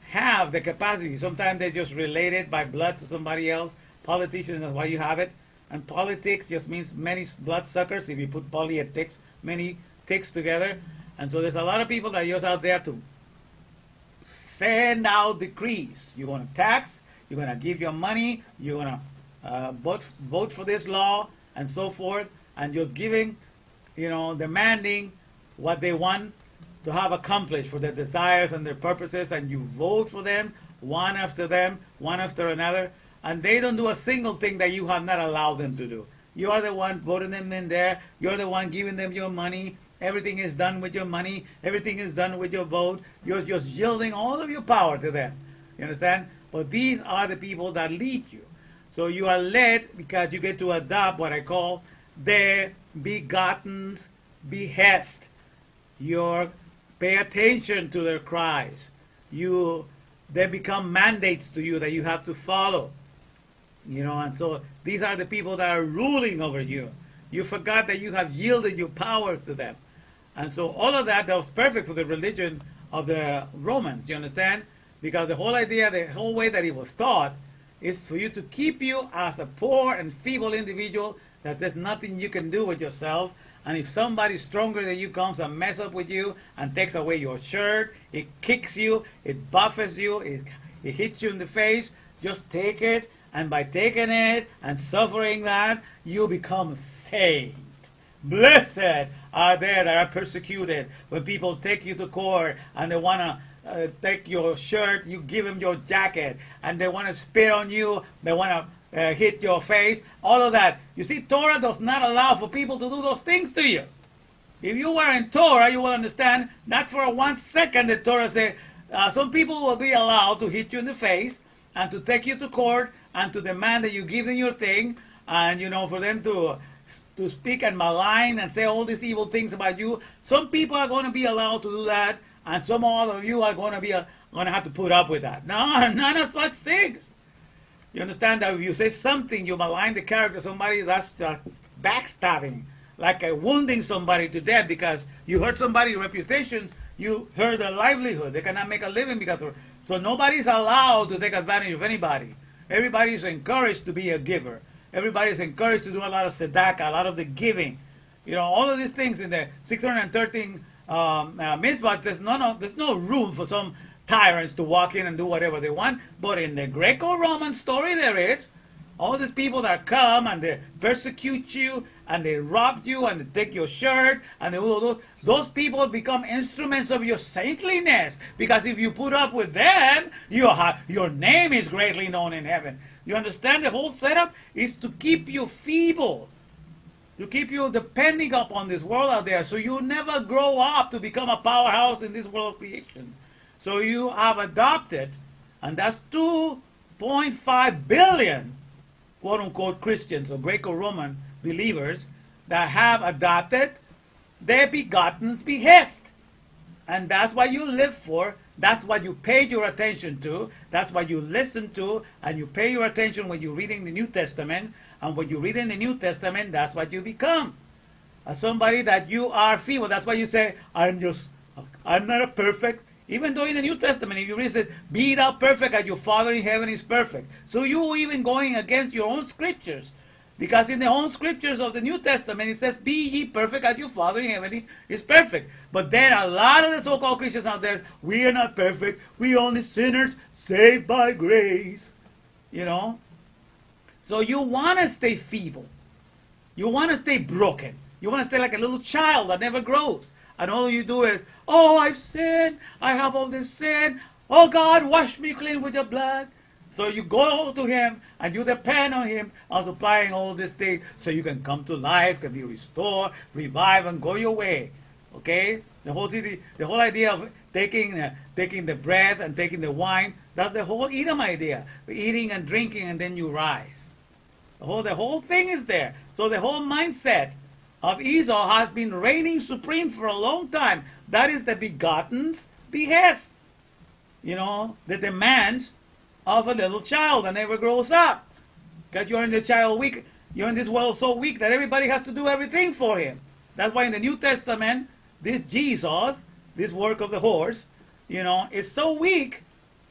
B: have the capacity. Sometimes they're just related by blood to somebody else. Politicians, that's why you have it. And politics just means many bloodsuckers. If you put poly and ticks, many ticks together. And so there's a lot of people that are just out there to send out decrees. You're going to tax, you're going to give your money, you're going to vote for this law, and so forth. And just giving, demanding what they want to have accomplished for their desires and their purposes. And you vote for them, one after another. And they don't do a single thing that you have not allowed them to do. You are the one voting them in there. You're the one giving them your money. Everything is done with your money. Everything is done with your vote. You're just yielding all of your power to them. You understand? But these are the people that lead you. So you are led because you get to adopt what I call the begotten's behest. You pay attention to their cries. They become mandates to you that you have to follow. And so these are the people that are ruling over you. You forgot that you have yielded your powers to them. And so all of that was perfect for the religion of the Romans, you understand? Because the whole idea, the whole way that it was taught is for you to keep you as a poor and feeble individual, that there's nothing you can do with yourself. And if somebody stronger than you comes and mess up with you and takes away your shirt, it kicks you, it buffets you, it hits you in the face, just take it. And by taking it and suffering that, you become saint. Blessed are they that are persecuted. When people take you to court and they want to take your shirt, you give them your jacket. And they want to spit on you, they want to hit your face, all of that. You see, Torah does not allow for people to do those things to you. If you were in Torah, you will understand, not for 1 second the Torah says, some people will be allowed to hit you in the face and to take you to court and to demand that you give them your thing, and for them to speak and malign and say all these evil things about you. Some people are going to be allowed to do that, and some of you are going to have to put up with that. No, none of such things. You understand that if you say something, you malign the character of somebody, that's backstabbing, like wounding somebody to death because you hurt somebody's reputation, you hurt their livelihood. They cannot make a living because of it. So nobody's allowed to take advantage of anybody. Everybody is encouraged to be a giver. Everybody is encouraged to do a lot of tzedakah, a lot of the giving. All of these things in the 613 mitzvah, there's no room for some tyrants to walk in and do whatever they want. But in the Greco-Roman story, there is. All these people that come and they persecute you and they rob you and they take your shirt and those people become instruments of your saintliness, because if you put up with them, your name is greatly known in heaven. You understand? The whole setup is to keep you feeble, to keep you depending upon this world out there, so you never grow up to become a powerhouse in this world of creation. So you have adopted, and that's 2.5 billion quote-unquote Christians or Greco-Roman believers that have adopted their begotten's behest. And that's what you live for, That's what you paid your attention to. That's what you listen to, and you pay your attention when you're reading the New Testament. And when you read in the New Testament, that's what you become. As somebody that you are feeble. That's why you say, I'm not a perfect. Even though in the New Testament, if you read it, be thou perfect as your Father in heaven is perfect. So you even going against your own scriptures. Because in the own scriptures of the New Testament, it says, be ye perfect as your Father in heaven is perfect. But then a lot of the so-called Christians out there, we are not perfect. We are only sinners saved by grace. You know? So you want to stay feeble. You want to stay broken. You want to stay like a little child that never grows. And all you do is, oh, I've sinned. I have all this sin. Oh, God, wash me clean with your blood. So you go to him and you depend on him on supplying all these things so you can come to life, can be restored, revived, and go your way. Okay? The whole idea of taking the bread and taking the wine, that's the whole Edom idea. Eating and drinking and then you rise. The whole thing is there. So the whole mindset of Esau has been reigning supreme for a long time. That is the begotten's behest. You know, the demands of a little child that never grows up. Because you're in the child weak. You're in this world so weak that everybody has to do everything for him. That's why in the New Testament, this Jesus, this work of the horse, you know, is so weak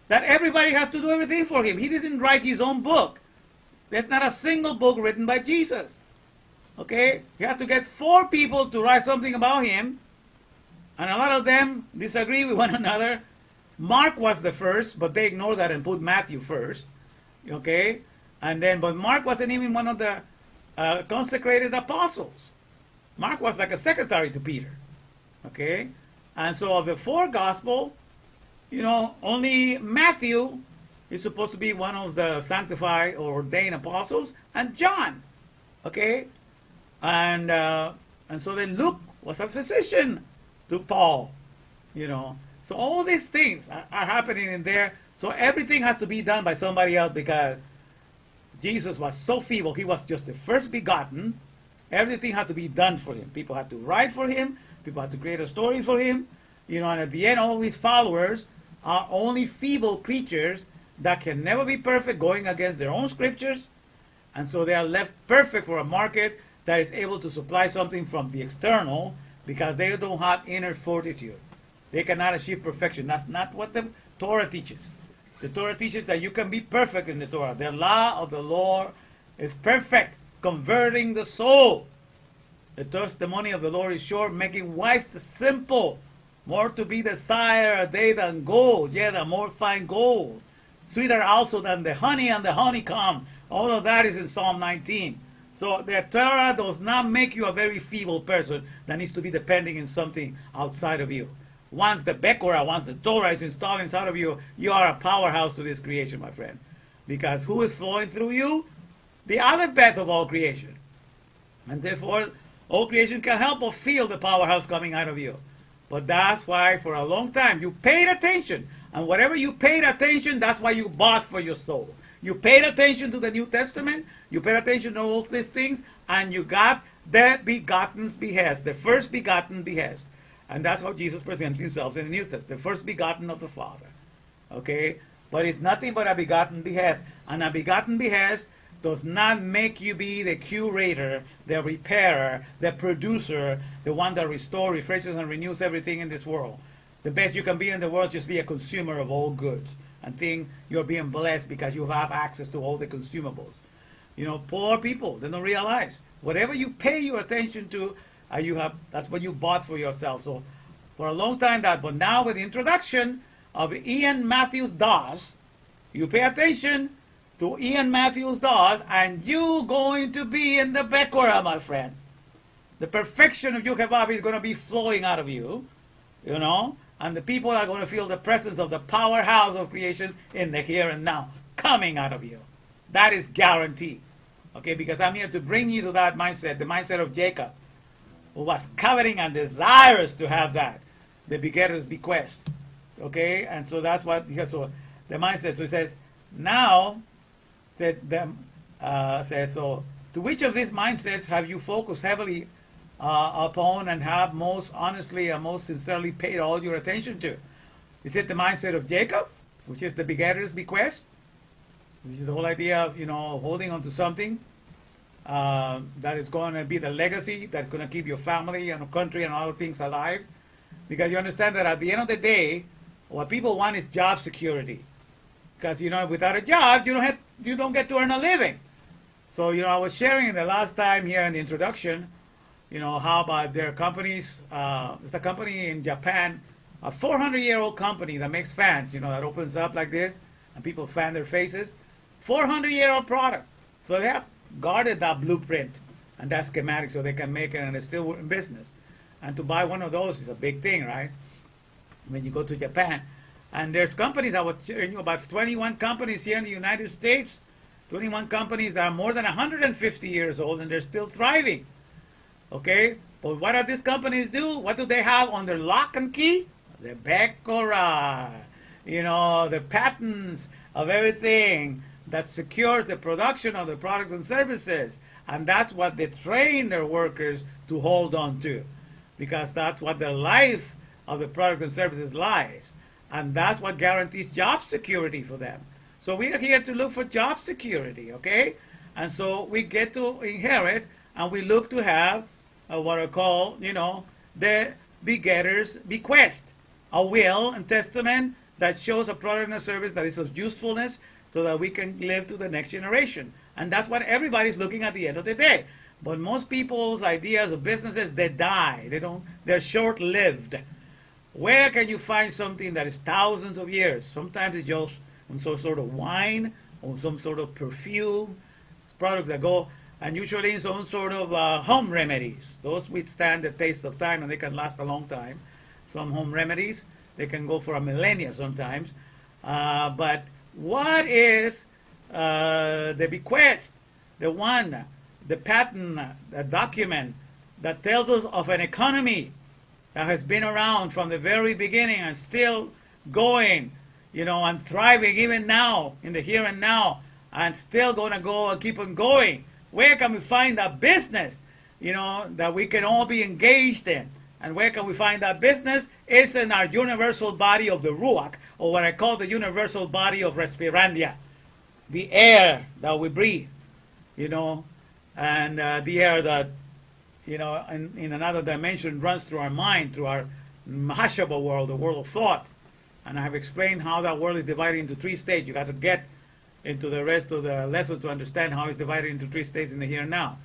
B: that everybody has to do everything for him. He doesn't write his own book. There's not a single book written by Jesus. Okay? You have to get 4 people to write something about him. And a lot of them disagree with one another. Mark was the first, but they ignored that and put Matthew first. Okay? But Mark wasn't even one of the consecrated apostles. Mark was like a secretary to Peter. Okay? And so of the 4 gospel, you know, only Matthew is supposed to be one of the sanctified or ordained apostles, and John. Okay? And so then Luke was a physician to Paul. You know. So all these things are happening in there. So everything has to be done by somebody else because Jesus was so feeble. He was just the first begotten. Everything had to be done for him. People had to write for him. People had to create a story for him. You know, and at the end, all his followers are only feeble creatures that can never be perfect, going against their own scriptures. And so they are left perfect for a market that is able to supply something from the external because they don't have inner fortitude. They cannot achieve perfection. That's not what the Torah teaches. The Torah teaches that you can be perfect in the Torah. The law of the Lord is perfect, converting the soul. The testimony of the Lord is sure, making wise the simple. More to be desired are they than gold, yet a more fine gold. Sweeter also than the honey and the honeycomb. All of that is in Psalm 19. So the Torah does not make you a very feeble person that needs to be depending on something outside of you. Once the Bekora, once the Torah is installed inside of you, you are a powerhouse to this creation, my friend. Because who is flowing through you? The alphabet of all creation. And therefore, all creation can help but feel the powerhouse coming out of you. But that's why for a long time you paid attention. And whatever you paid attention, that's why you bought for your soul. You paid attention to the New Testament, you paid attention to all these things, and you got the begotten's behest, the first begotten behest. And that's how Jesus presents himself in the New Testament, the first begotten of the Father. Okay? But it's nothing but a begotten behest. And a begotten behest does not make you be the curator, the repairer, the producer, the one that restores, refreshes, and renews everything in this world. The best you can be in the world is just be a consumer of all goods and think you're being blessed because you have access to all the consumables. You know, poor people, they don't realize. Whatever you pay your attention to, that's what you bought for yourself. So for a long time but now with the introduction of Ian Matthews Dawes, you pay attention to Ian Matthews Dawes and you going to be in the Bekora, my friend. The perfection of Yukevav is going to be flowing out of you, you know, and the people are going to feel the presence of the powerhouse of creation in the here and now coming out of you. That is guaranteed. Okay, because I'm here to bring you to that mindset, the mindset of Jacob, who was coveting and desirous to have that, the begetter's bequest. Okay, and so that's what so the mindset. So it says now, so to which of these mindsets have you focused heavily upon and have most honestly and most sincerely paid all your attention to? Is it the mindset of Jacob, which is the begetter's bequest, which is the whole idea of, holding on to something that is going to be the legacy that's going to keep your family and country and other things alive? Because you understand that at the end of the day, what people want is job security. Because without a job, you don't get to earn a living. So I was sharing the last time here in the introduction, how about their companies. There's a company in Japan, a 400-year-old company that makes fans. That opens up like this, and people fan their faces. 400-year-old product. So they have guarded that blueprint and that schematic so they can make it, and they're still in business. And to buy one of those is a big thing, right? When you go to Japan. And there's companies, I was sharing about 21 companies here in the United States, 21 companies that are more than 150 years old, and they're still thriving. Okay? But what do these companies do? What do they have on their lock and key? The Becora, the patents of everything that secures the production of the products and services. And that's what they train their workers to hold on to, because that's what the life of the product and services lies. And that's what guarantees job security for them. So we are here to look for job security, okay? And so we get to inherit, and we look to have what I call, the begetter's bequest, a will and testament that shows a product and a service that is of usefulness so that we can live to the next generation. And that's what everybody's looking at the end of the day. But most people's ideas of businesses, they die. They're short-lived. Where can you find something that is thousands of years? Sometimes it's just some sort of wine or some sort of perfume. It's products that go, and usually in some sort of home remedies. Those withstand the taste of time and they can last a long time. Some home remedies, they can go for a millennia sometimes. But what is the bequest? The patent, the document that tells us of an economy that has been around from the very beginning and still going, and thriving even now, in the here and now, and still going to go and keep on going. Where can we find that business, that we can all be engaged in? And where can we find that business? It's in our universal body of the Ruach, or what I call the universal body of Respirandia, the air that we breathe, and the air that, in another dimension runs through our mind, through our Mahashaba world, the world of thought. And I have explained how that world is divided into 3 states. You got to get into the rest of the lessons to understand how it's divided into 3 states in the here and now.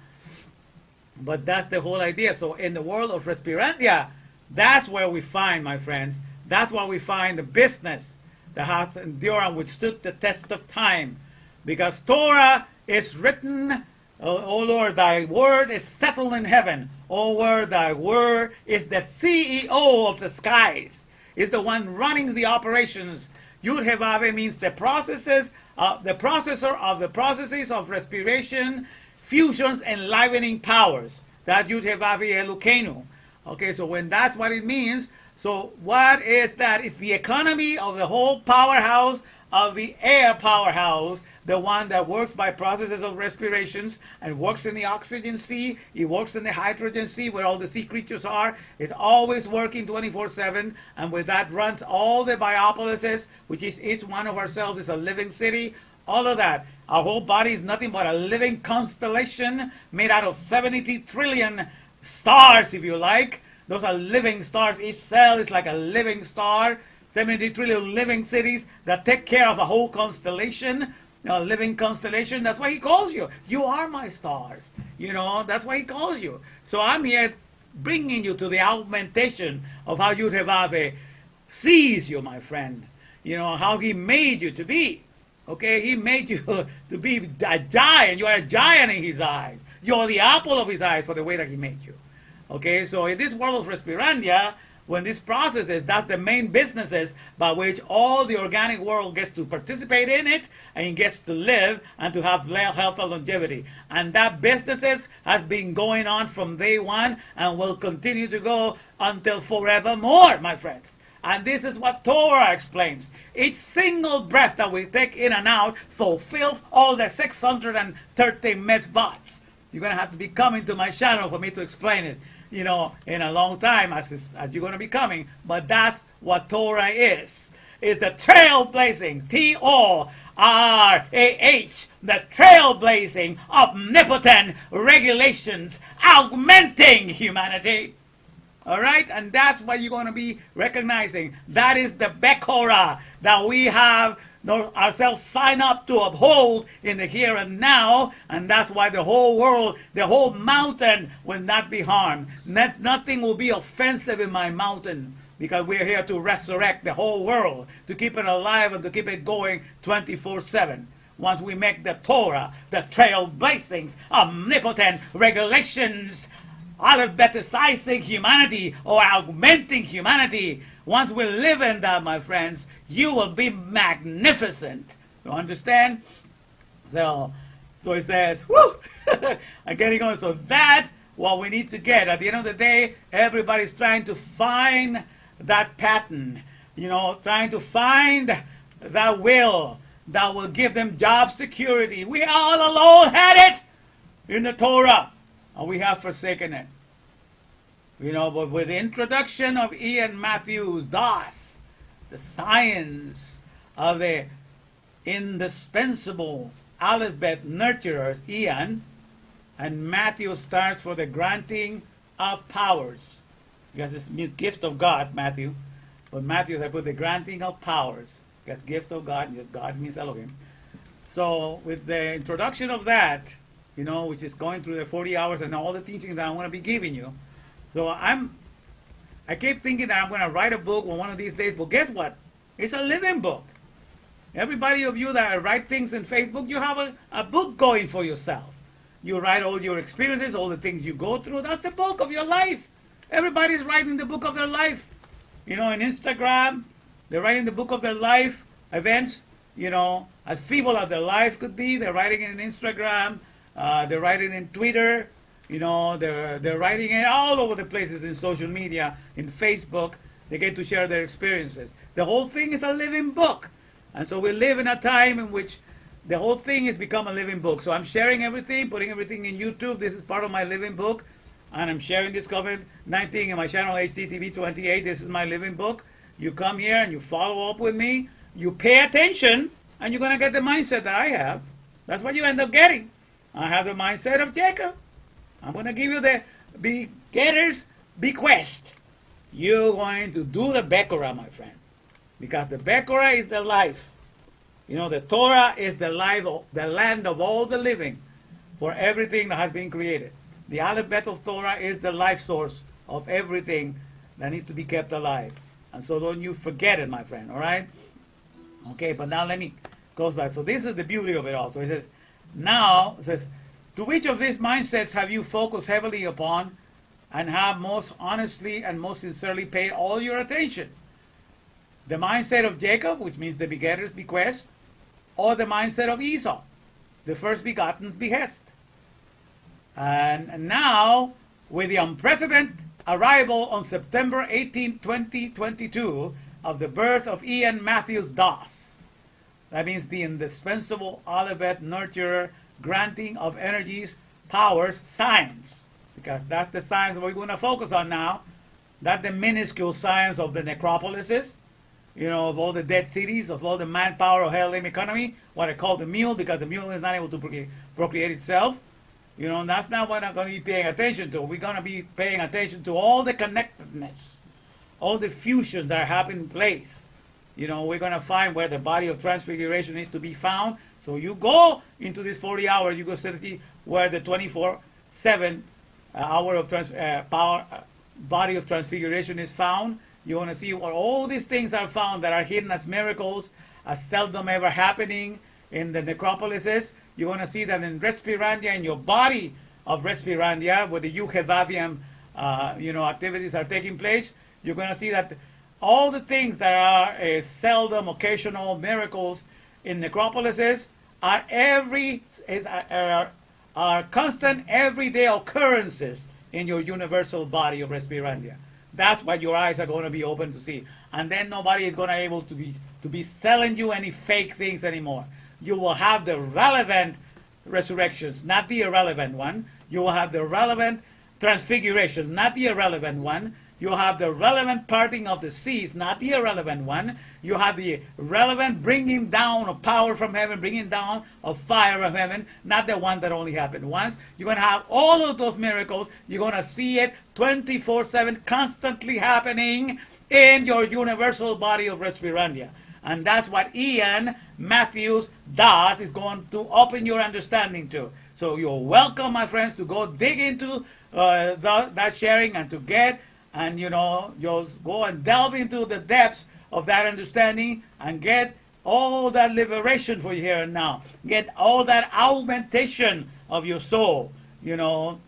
B: But that's the whole idea. So in the world of Respirandia, that's where we find, my friends, that's where we find the business that has endured and withstood the test of time. Because Torah is written, O Lord, thy word is settled in heaven. O Lord, thy word is the CEO of the skies, is the one running the operations. Yud-Heh-Vav means the processes, the processor of the processes of respiration, fusions, enlivening powers. That Yud-Heh-Vav Elokeinu. Okay, so when that's what it means, so what is that? It's the economy of the whole powerhouse of the air powerhouse, the one that works by processes of respirations and works in the oxygen sea. It works in the hydrogen sea where all the sea creatures are. It's always working 24/7, and with that runs all the biopolises, which is each one of our cells is a living city. All of that. Our whole body is nothing but a living constellation made out of 70 trillion stars, if you like. Those are living stars. Each cell is like a living star. 70 trillion living cities that take care of a whole constellation, a living constellation. That's why he calls you. You are my stars. That's why he calls you. So I'm here bringing you to the augmentation of how Yud-Heh-Vav sees you, my friend. How he made you to be. Okay, he made you to be a giant. You are a giant in his eyes. You're the apple of his eyes for the way that he made you. Okay, so in this world of Respirandia, when this process is, that's the main businesses by which all the organic world gets to participate in it and gets to live and to have health and longevity. And that businesses has been going on from day one and will continue to go until forevermore, my friends. And this is what Torah explains. Each single breath that we take in and out fulfills all the 630 mitzvahs. You're going to have to be coming to my channel for me to explain it. in a long time as you're going to be coming. But that's what Torah is. It's the trailblazing, Torah, the trailblazing, omnipotent regulations, augmenting humanity. All right? And that's what you're going to be recognizing. That is the Bekora that we have ourselves sign up to uphold in the here and now. And that's why the whole world, the whole mountain will not be harmed. Nothing will be offensive in my mountain, because we're here to resurrect the whole world, to keep it alive and to keep it going 24/7. Once we make the Torah, the trailblazings, omnipotent regulations, alphabetizing humanity or augmenting humanity, once we live in that, my friends, you will be magnificent. You understand? So it says, whoo, I'm getting on. So that's what we need to get. At the end of the day, everybody's trying to find that pattern, trying to find that will that will give them job security. We all alone had it in the Torah, and we have forsaken it. But with the introduction of Ian Matthews Das, the science of the indispensable alphabet nurturers, Ian, and Matthew stands for the granting of powers. Because it means gift of God, Matthew. But Matthew, I put the granting of powers. Because gift of God, God means Elohim. So with the introduction of that, which is going through the 40 hours and all the teachings that I'm going to be giving you. So I keep thinking that I'm going to write a book one of these days. But guess what? It's a living book. Everybody of you that write things in Facebook, you have a book going for yourself. You write all your experiences, all the things you go through. That's the book of your life. Everybody's writing the book of their life. In Instagram, they're writing the book of their life events, as feeble as their life could be. They're writing it in Instagram. They're writing it in Twitter. They're writing it all over the places in social media, in Facebook. They get to share their experiences. The whole thing is a living book. And so we live in a time in which the whole thing has become a living book. So I'm sharing everything, putting everything in YouTube. This is part of my living book. And I'm sharing this COVID-19 in my channel, HDTV28. This is my living book. You come here and you follow up with me. You pay attention, and you're going to get the mindset that I have. That's what you end up getting. I have the mindset of Jacob. I'm going to give you the beginner's bequest. You're going to do the Bekora, my friend. Because the Bekora is the life. The Torah is the life of the land of all the living for everything that has been created. The alphabet of Torah is the life source of everything that needs to be kept alive. And so don't you forget it, my friend, all right? Okay, but now let me close back. So this is the beauty of it all. So it says, to which of these mindsets have you focused heavily upon and have most honestly and most sincerely paid all your attention? The mindset of Jacob, which means the begetter's bequest, or the mindset of Esau, the first begotten's behest? And now, with the unprecedented arrival on September 18, 2022, of the birth of Ian Matthews Das, that means the indispensable alphabet nurturer, granting of energies, powers, science, because that's the science we're going to focus on now. That's the minuscule science of the necropolises, of all the dead cities, of all the manpower of Hellenic economy, what I call the mule, because the mule is not able to procreate itself. And that's not what I'm going to be paying attention to. We're going to be paying attention to all the connectedness, all the fusions that are happening in place. We're going to find where the body of transfiguration is to be found. So you go into this 40 hours, you go see where the 24/7 hour of body of transfiguration is found. You want to see where all these things are found that are hidden as miracles, as seldom ever happening in the necropolises. You're going to see that in Respirandia, in your body of Respirandia, where the Yuhevavian activities are taking place. You're going to see that all the things that are seldom, occasional miracles in necropolises are constant, everyday occurrences in your universal body of Respirandia. That's what your eyes are going to be open to see. And then nobody is going to be able to be selling you any fake things anymore. You will have the relevant resurrections, not the irrelevant one. You will have the relevant transfiguration, not the irrelevant one. You have the relevant parting of the seas, not the irrelevant one. You have the relevant bringing down of power from heaven, bringing down of fire from heaven, not the one that only happened once. You're going to have all of those miracles. You're going to see it 24/7, constantly happening in your universal body of Respirandia. And that's what Ian Matthews does, is going to open your understanding to. So you're welcome, my friends, to go dig into that sharing and to get, and just go and delve into the depths of that understanding and get all that liberation for you here and now. Get all that augmentation of your soul, and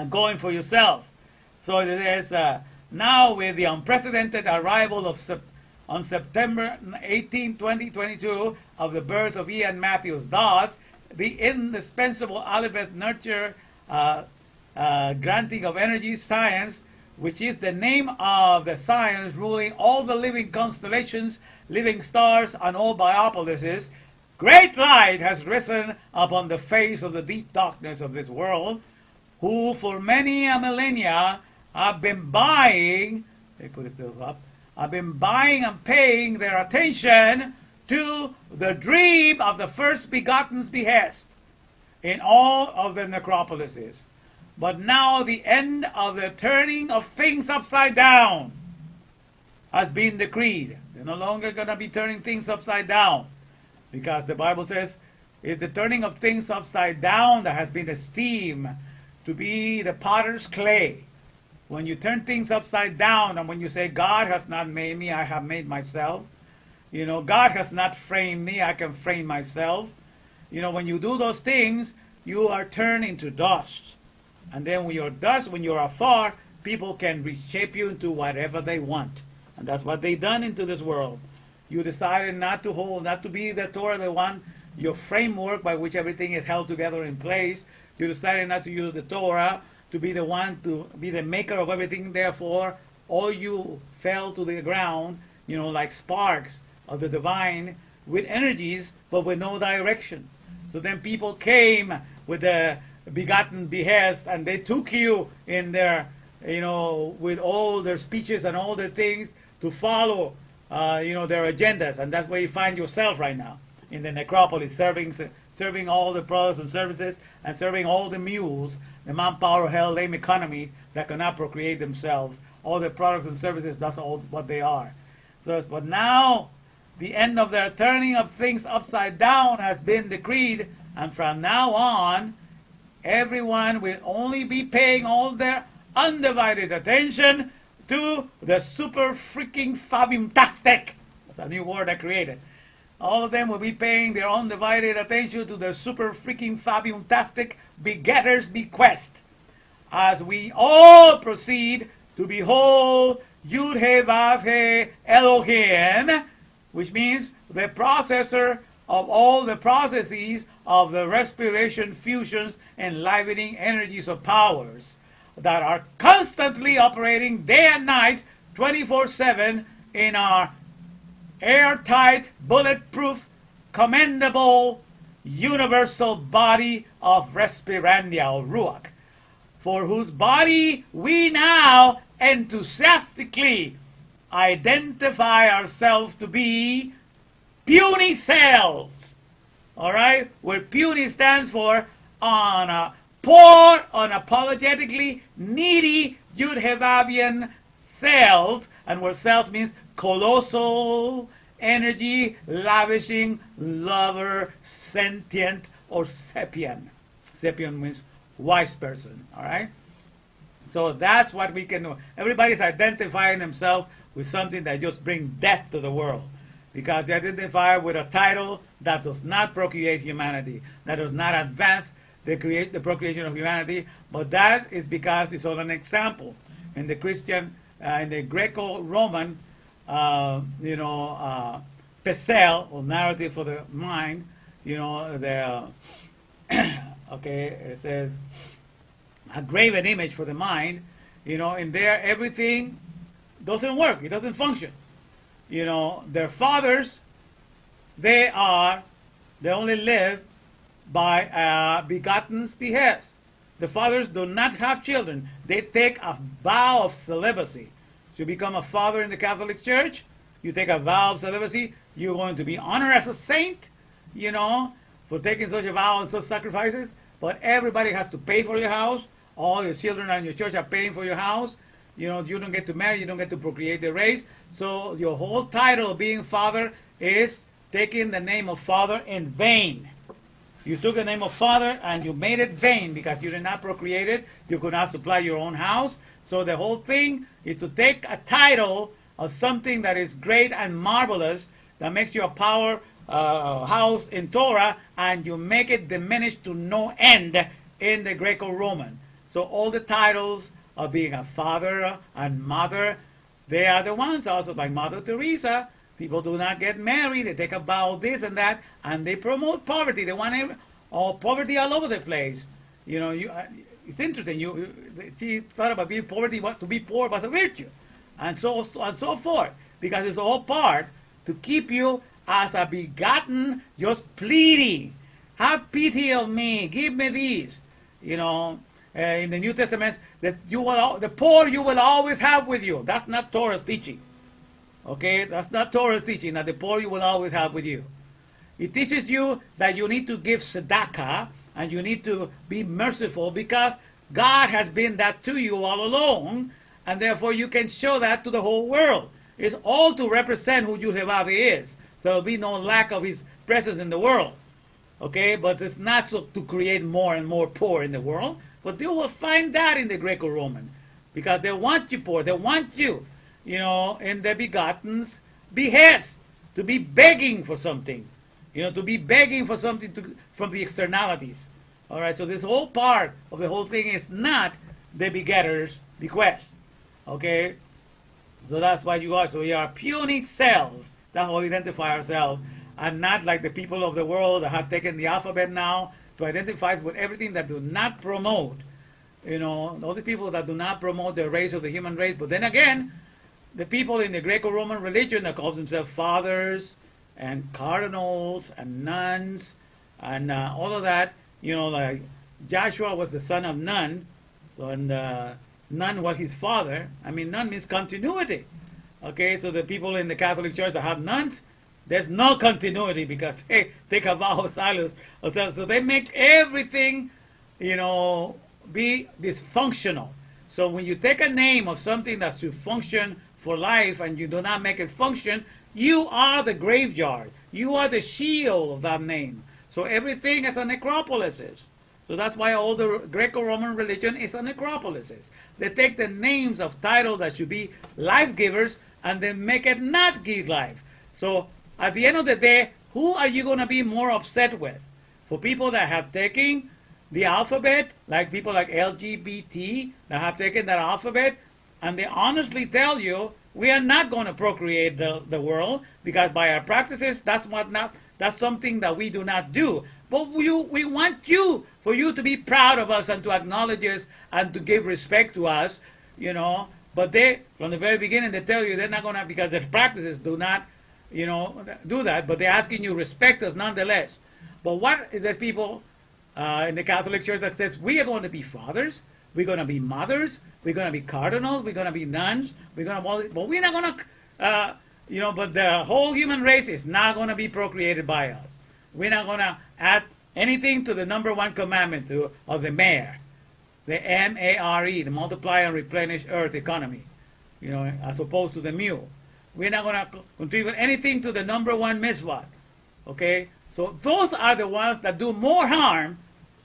B: going for yourself. So there's now, with the unprecedented arrival on September 18, 2022, of the birth of Ian Matthews Dawes, the indispensable Aleph nurture granting of energy science, which is the name of the science ruling all the living constellations, living stars, and all biopolises, great light has risen upon the face of the deep darkness of this world, who for many a millennia have been buying, have been buying and paying their attention to the dream of the first begotten's behest in all of the necropolises. But now the end of the turning of things upside down has been decreed. They're no longer going to be turning things upside down, because the Bible says it's the turning of things upside down that has been esteemed to be the potter's clay. When you turn things upside down, and when you say, God has not made me, I have made myself. God has not framed me, I can frame myself. When you do those things, you are turned into dust. And then when you're dust, when you're afar, people can reshape you into whatever they want. And that's what they done into this world. You decided not to be the Torah, the one, your framework by which everything is held together in place. You decided not to use the Torah to be the one to be the maker of everything. Therefore, all you fell to the ground, like sparks of the divine, with energies, but with no direction. So then people came with the begotten behest, and they took you in their, with all their speeches and all their things to follow, their agendas. And that's where you find yourself right now, in the necropolis, serving all the products and services, and serving all the mules, the manpower, hell, lame economies that cannot procreate themselves. All the products and services, that's all what they are. So, but now, the end of their turning of things upside down has been decreed, and from now on, everyone will only be paying all their undivided attention to the super freaking fabiumtastic. That's a new word I created. All of them will be paying their undivided attention to the super freaking fabiumtastic begetter's bequest, as we all proceed to behold Yud He Vav He Elohim, which means the processor of all the processes of the respiration, fusions, enlivening energies of powers that are constantly operating day and night, 24/7, in our airtight, bulletproof, commendable, universal body of Respirandia, or Ruach, for whose body we now enthusiastically identify ourselves to be puny cells. All right? Where puny stands for on a poor, unapologetically needy Yud-Hevavian cells, and where cells means colossal, energy, lavishing, lover, sentient, or sapient. Sapient means wise person, all right? So that's what we can do. Everybody's identifying themselves with something that just brings death to the world, because they identify with a title that does not procreate humanity, that does not advance the procreation of humanity, but that is because it's on an example. In the Christian, in the Greco-Roman, pesel, or narrative for the mind, it says a graven image for the mind, in there everything doesn't work, it doesn't function. Their fathers, they only live by a begotten's behest. the fathers do not have children. They take a vow of celibacy. So you become a father in the Catholic Church, you take a vow of celibacy, you're going to be honored as a saint, for taking such a vow and such sacrifices. But everybody has to pay for your house. All your children in your church are paying for your house. You don't get to marry, you don't get to procreate the race. So your whole title of being father is taking the name of father in vain. You took the name of father and you made it vain because you did not procreate it. You could not supply your own house. So the whole thing is to take a title of something that is great and marvelous, that makes you a power house in Torah, and you make it diminish to no end in the Greco-Roman. So all the titles of being a father and mother, they are the ones also, like Mother Teresa. People do not get married, they take a vow of this and that, and they promote poverty. They want poverty all over the place. It's interesting. She thought about being poverty, to be poor was a virtue, and so forth, because it's all part to keep you as a begotten, just pleading, have pity of me, give me these. In the New Testament, that the poor you will always have with you. That's not Torah's teaching. Okay, that's not Torah's teaching, that the poor you will always have with you. It teaches you that you need to give tzedakah and you need to be merciful because God has been that to you all along, and therefore you can show that to the whole world. It's all to represent who Yudhevave is. So there will be no lack of his presence in the world. Okay, but it's not so to create more and more poor in the world, but you will find that in the Greco-Roman, because they want you poor, they want you, in the begotten's behest, to be begging for something, to be begging for something from the externalities. All right, so this whole part of the whole thing is not the begetter's bequest. Okay, so that's why you are. So we are puny cells. That's how we identify ourselves, and not like the people of the world that have taken the alphabet now to identify with everything that do not promote, all the people that do not promote the race of the human race. But then again, the people in the Greco-Roman religion that call themselves fathers and cardinals and nuns and all of that, like Joshua was the son of Nun, and Nun was his father. I mean, Nun means continuity. Okay, so the people in the Catholic Church that have nuns, there's no continuity because they take a vow of silence. So they make everything, be dysfunctional. So when you take a name of something that should function for life and you do not make it function, you are the graveyard. You are the Sheol of that name. So everything is a necropolis. So that's why all the Greco-Roman religion is a necropolis. They take the names of titles that should be life givers and they make it not give life. So at the end of the day, who are you going to be more upset with? For people that have taken the alphabet, like people like LGBT that have taken that alphabet, and they honestly tell you, we are not going to procreate the world because by our practices, that's something that we do not do. But we want for you to be proud of us and to acknowledge us and to give respect to us, But they, from the very beginning, they tell you they're not going to, because their practices do not, do that. But they're asking you respect us nonetheless. But what is there people in the Catholic Church that says we are going to be fathers, we're going to be mothers, we're going to be cardinals, we're going to be nuns, but we're not going to, but the whole human race is not going to be procreated by us. We're not going to add anything to the number one commandment of the Mare, the M-A-R-E, the multiply and replenish earth economy, as opposed to the mule. We're not going to contribute anything to the number one mitzvah, okay? So those are the ones that do more harm,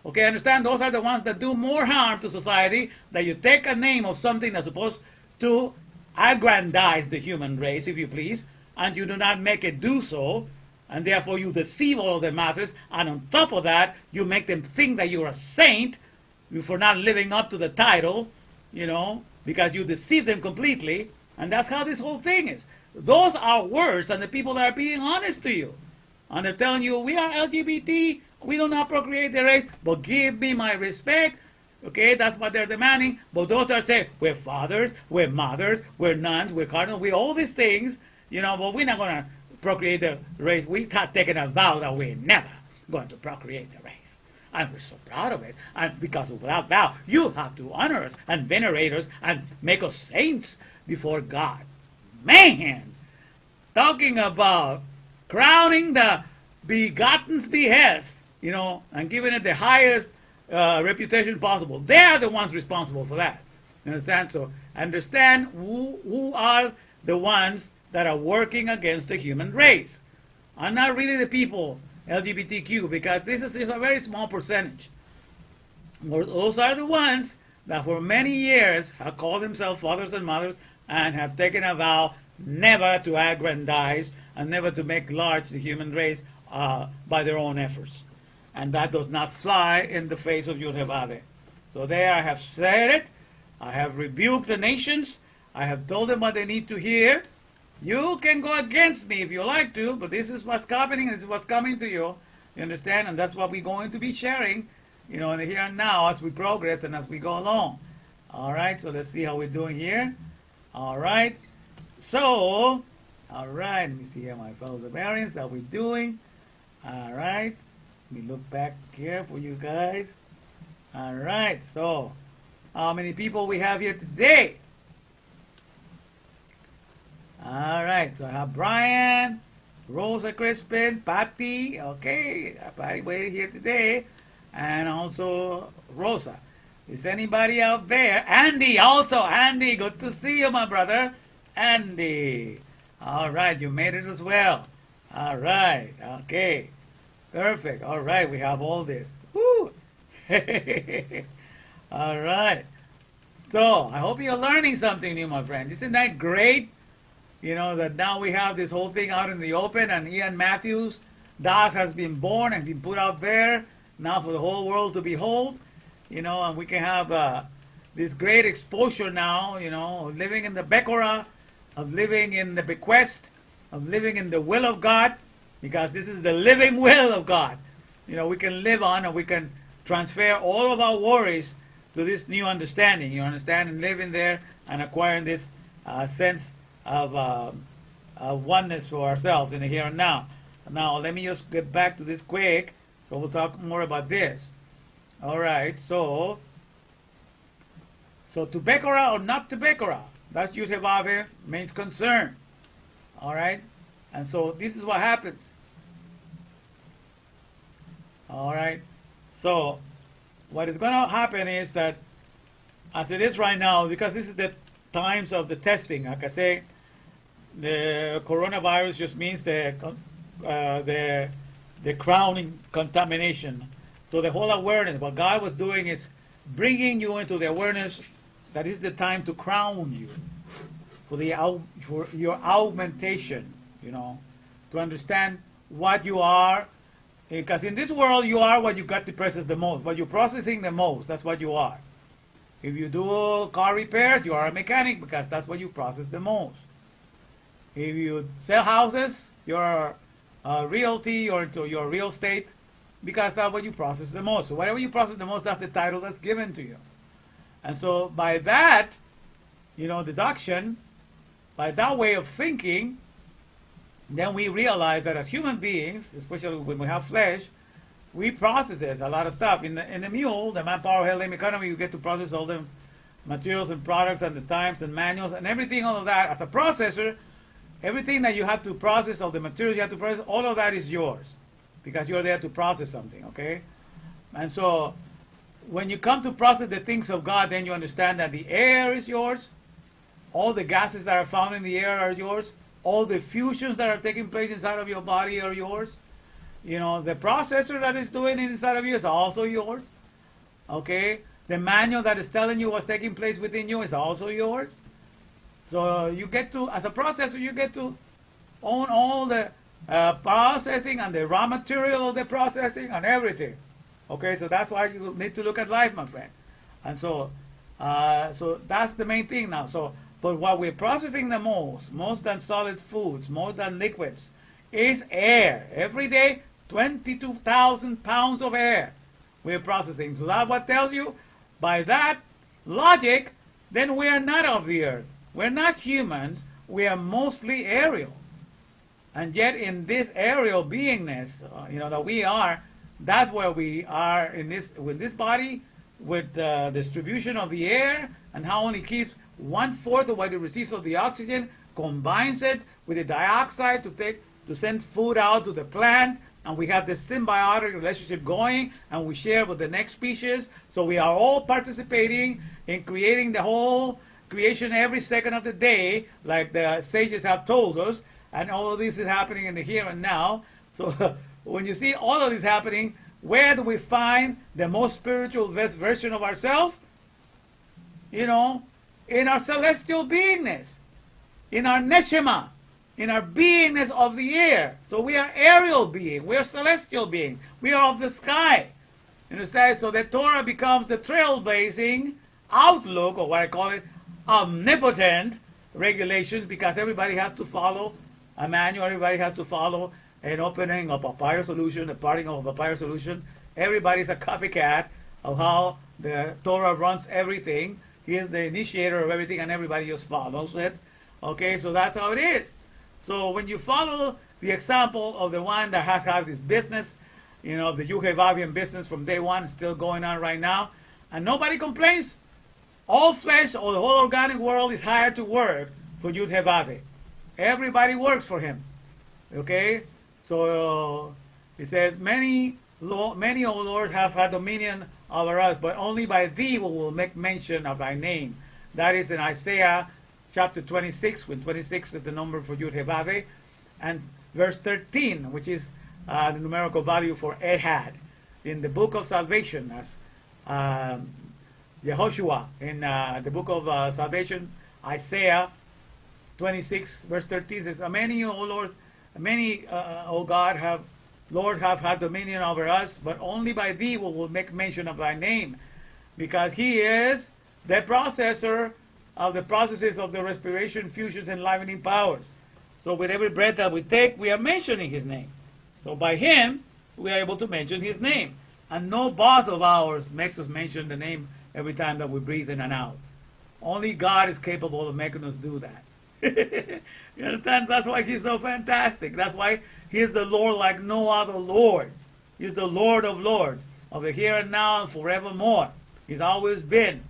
B: okay, understand? Those are the ones that do more harm to society, that you take a name of something that's supposed to aggrandize the human race, if you please, and you do not make it do so, and therefore you deceive all of the masses, and on top of that, you make them think that you're a saint for not living up to the title, because you deceive them completely, and that's how this whole thing is. Those are worse than the people that are being honest to you. And they're telling you, we are LGBT, we do not procreate the race, but give me my respect. Okay, that's what they're demanding. But those are saying, we're fathers, we're mothers, we're nuns, we're cardinals, we're all these things, but we're not going to procreate the race. We have taken a vow that we're never going to procreate the race. and we're so proud of it. And because of that vow, you have to honor us and venerate us and make us saints before God. Man, talking about crowning the begotten's behest, and giving it the highest reputation possible. They are the ones responsible for that. You understand? So understand who are the ones that are working against the human race. Are not really the people, LGBTQ, because this is a very small percentage. Those are the ones that for many years have called themselves fathers and mothers and have taken a vow never to aggrandize and never to make large the human race by their own efforts. And that does not fly in the face of Yud-Heh-Vav. So there I have said it. I have rebuked the nations. I have told them what they need to hear. You can go against me if you like to, but this is what's happening. This is what's coming to you. You understand? And that's what we're going to be sharing, in the here and now as we progress and as we go along. All right, so let's see how we're doing here. All right. So, all right, let me see here my fellow Bavarians, how we're doing. All right. Let me look back here for you guys. All right, so how many people we have here today? All right, so I have Brian, Rosa Crispin, Patty, okay, Patty waited here today, and also Rosa. Is anybody out there? Andy, also, Andy, good to see you, my brother. Andy, all right, you made it as well. All right, okay, perfect. All right, we have all this. Woo! All right. So, I hope you're learning something new, my friends. Isn't that great? That now we have this whole thing out in the open, and Ian Matthews, Das has been born and been put out there now for the whole world to behold, and we can have this great exposure now, of living in the Bekora, of living in the bequest, of living in the will of God, because this is the living will of God. We can live on, and we can transfer all of our worries to this new understanding, you understand, and living there and acquiring this sense of oneness for ourselves in the here and now. Now, let me just get back to this quick, so we'll talk more about this. All right, so to Bekora or not to Bekora, that's Yud-Heh-Vav means concern. All right, and so this is what happens. All right, so what is going to happen is that, as it is right now, because this is the times of the testing, like I say, the coronavirus just means the crowning contamination. So the whole awareness, what God was doing is bringing you into the awareness that is the time to crown you for your augmentation, to understand what you are. Because in this world, you are what you got to process the most, what you're processing the most, that's what you are. If you do car repairs, you are a mechanic because that's what you process the most. If you sell houses, you're a realty or into your real estate because that's what you process the most. So whatever you process the most, that's the title that's given to you. And so by that, deduction, by that way of thinking, then we realize that as human beings, especially when we have flesh, we process a lot of stuff. In the mule, the manpower, health, economy, you get to process all the materials and products and the times and manuals and everything, all of that. As a processor, everything that you have to process, all the materials you have to process, all of that is yours because you're there to process something, okay? And so when you come to process the things of God, then you understand that the air is yours, all the gases that are found in the air are yours, all the fusions that are taking place inside of your body are yours. The processor that is doing it inside of you is also yours, okay? The manual that is telling you what's taking place within you is also yours. So you get to, as a processor, you get to own all the processing and the raw material of the processing and everything. Okay, so that's why you need to look at life, my friend. And so that's the main thing now. But what we're processing the most than solid foods, more than liquids, is air. Every day, 22,000 pounds of air we're processing. So that's what tells you, by that logic, then we are not of the earth. We're not humans. We are mostly aerial. And yet in this aerial beingness, that we are, That's where we are in this with this body, with the distribution of the air, and how only keeps 1/4 of what it receives of the oxygen, combines it with the dioxide to send food out to the plant, and we have this symbiotic relationship going, and we share with the next species. So we are all participating in creating the whole creation every second of the day, like the sages have told us, and all of this is happening in the here and now. So when you see all of this happening, where do we find the most spiritual best version of ourselves? You know, in our celestial beingness, in our neshama, in our beingness of the air. So we are aerial being, we are celestial being, we are of the sky. You understand? So the Torah becomes the trailblazing outlook, or what I call it, omnipotent regulations, because everybody has to follow a manual, everybody has to follow an opening of a papyrus solution, a parting of a papyrus solution. Everybody's a copycat of how the Torah runs everything. He is the initiator of everything, and everybody just follows it. Okay, so that's how it is. So when you follow the example of the one that has had this business, you know, the Yuhevavian business from day one, still going on right now, and nobody complains. All flesh, or the whole organic world is hired to work for Yud-Heh-Vav. Everybody works for him. Okay? So it says, many, O Lord, have had dominion over us, but only by thee we will make mention of thy name. That is in Isaiah chapter 26, when 26 is the number for Yud-Heh-Vav, and verse 13, which is the numerical value for Ehad. In the book of salvation, as Yehoshua, in the book of salvation, Isaiah 26, verse 13 says, many, O Lord, many, O God, Lord, have had dominion over us, but only by thee we will make mention of thy name, because he is the processor of the processes of the respiration, fusions, and enlivening powers. So with every breath that we take, we are mentioning his name. So by him, we are able to mention his name. And no boss of ours makes us mention the name every time that we breathe in and out. Only God is capable of making us do that. You understand? That's why he's so fantastic. That's why he is the Lord like no other Lord. He's the Lord of lords, of the here and now and forevermore. He's always been.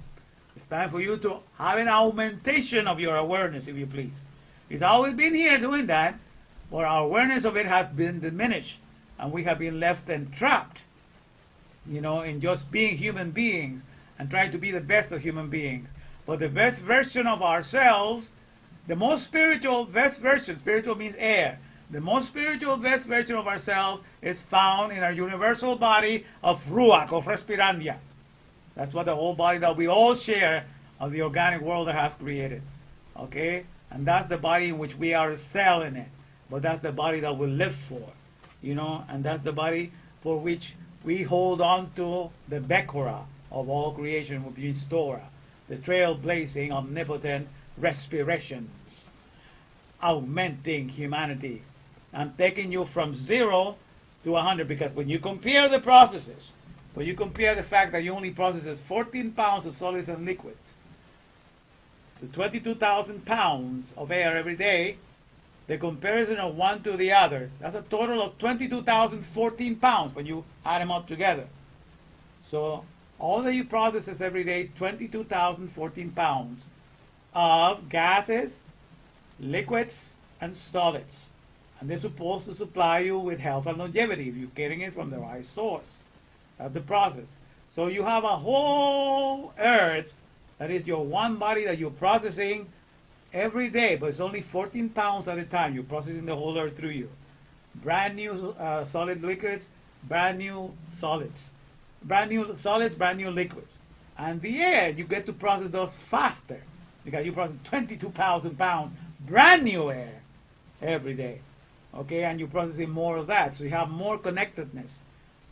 B: It's time for you to have an augmentation of your awareness, if you please. He's always been here doing that, but our awareness of it has been diminished, and we have been left entrapped, you know, in just being human beings and trying to be the best of human beings. But the best version of ourselves, the most spiritual best version, spiritual means air, the most spiritual best version of ourselves is found in our universal body of Ruach, of Respirandia. That's what the whole body that we all share of the organic world that has created. Okay? And that's the body in which we are a cell in it. But that's the body that we live for. You know, and that's the body for which we hold on to the Bekora of all creation, which means Torah. The trailblazing, omnipotent respirations. Augmenting humanity. I'm taking you from 0 to 100, because when you compare the processes, when you compare the fact that you only processes 14 pounds of solids and liquids to 22,000 pounds of air every day, the comparison of one to the other, that's a total of 22,014 pounds when you add them up together. So all that you processes every day is 22,014 pounds of gases, liquids, and solids. And they're supposed to supply you with health and longevity if you're getting it from the right source. That's the process. So you have a whole earth that is your one body that you're processing every day, but it's only 14 pounds at a time. You're processing the whole earth through you. Brand new solid liquids, brand new solids. Brand new solids, brand new liquids. And the air, you get to process those faster, because you process 22,000 pounds brand new air every day. Okay, and you're processing more of that, so you have more connectedness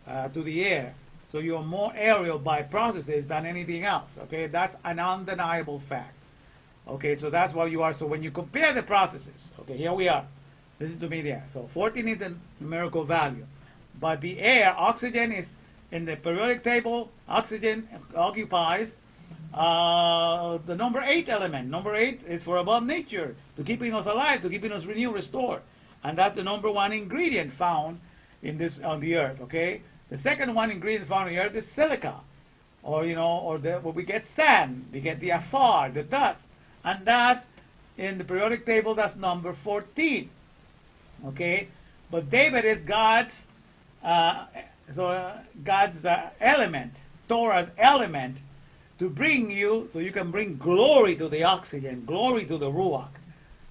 B: to the air. So you're more aerial by processes than anything else. Okay, that's an undeniable fact. Okay, so that's what you are. So when you compare the processes, okay, here we are. Listen to me there. So 14 is the numerical value. But the air, oxygen is in the periodic table, oxygen occupies the number 8 element. Number 8 is for above nature, to keeping us alive, to keeping us renewed, restored. And that's the number 1 ingredient found in this on the earth, okay? The second one ingredient found on the earth is silica, or where we get sand, we get the afar, the dust, and that's in the periodic table. That's number 14. Okay, but David is God's element, Torah's element, to bring you, so you can bring glory to the oxygen, glory to the ruach,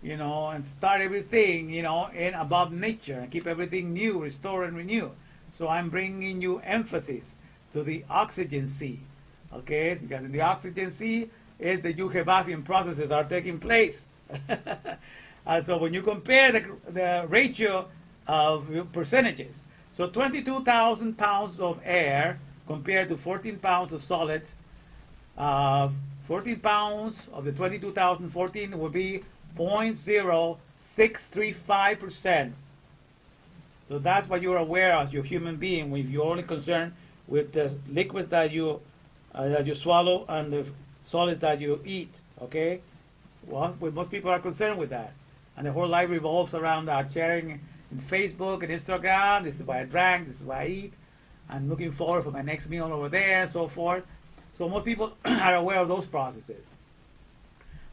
B: and start everything, in above nature, and keep everything new, restore and renew. So I'm bringing you emphasis to the oxygen sea, okay? Because in the oxygen sea is the Yuhevafian processes are taking place. So when you compare the ratio of percentages, so 22,000 pounds of air compared to 14 pounds of solids, 14 pounds of the 22,014 will be 0.0635%. So that's what you're aware of as your human being when you're only concerned with the liquids that you swallow and the solids that you eat. Okay, well, most people are concerned with that, and the whole life revolves around sharing in Facebook and Instagram. This is why I drank. This is why I eat. I'm looking forward for my next meal over there, and so forth. So most people are aware of those processes.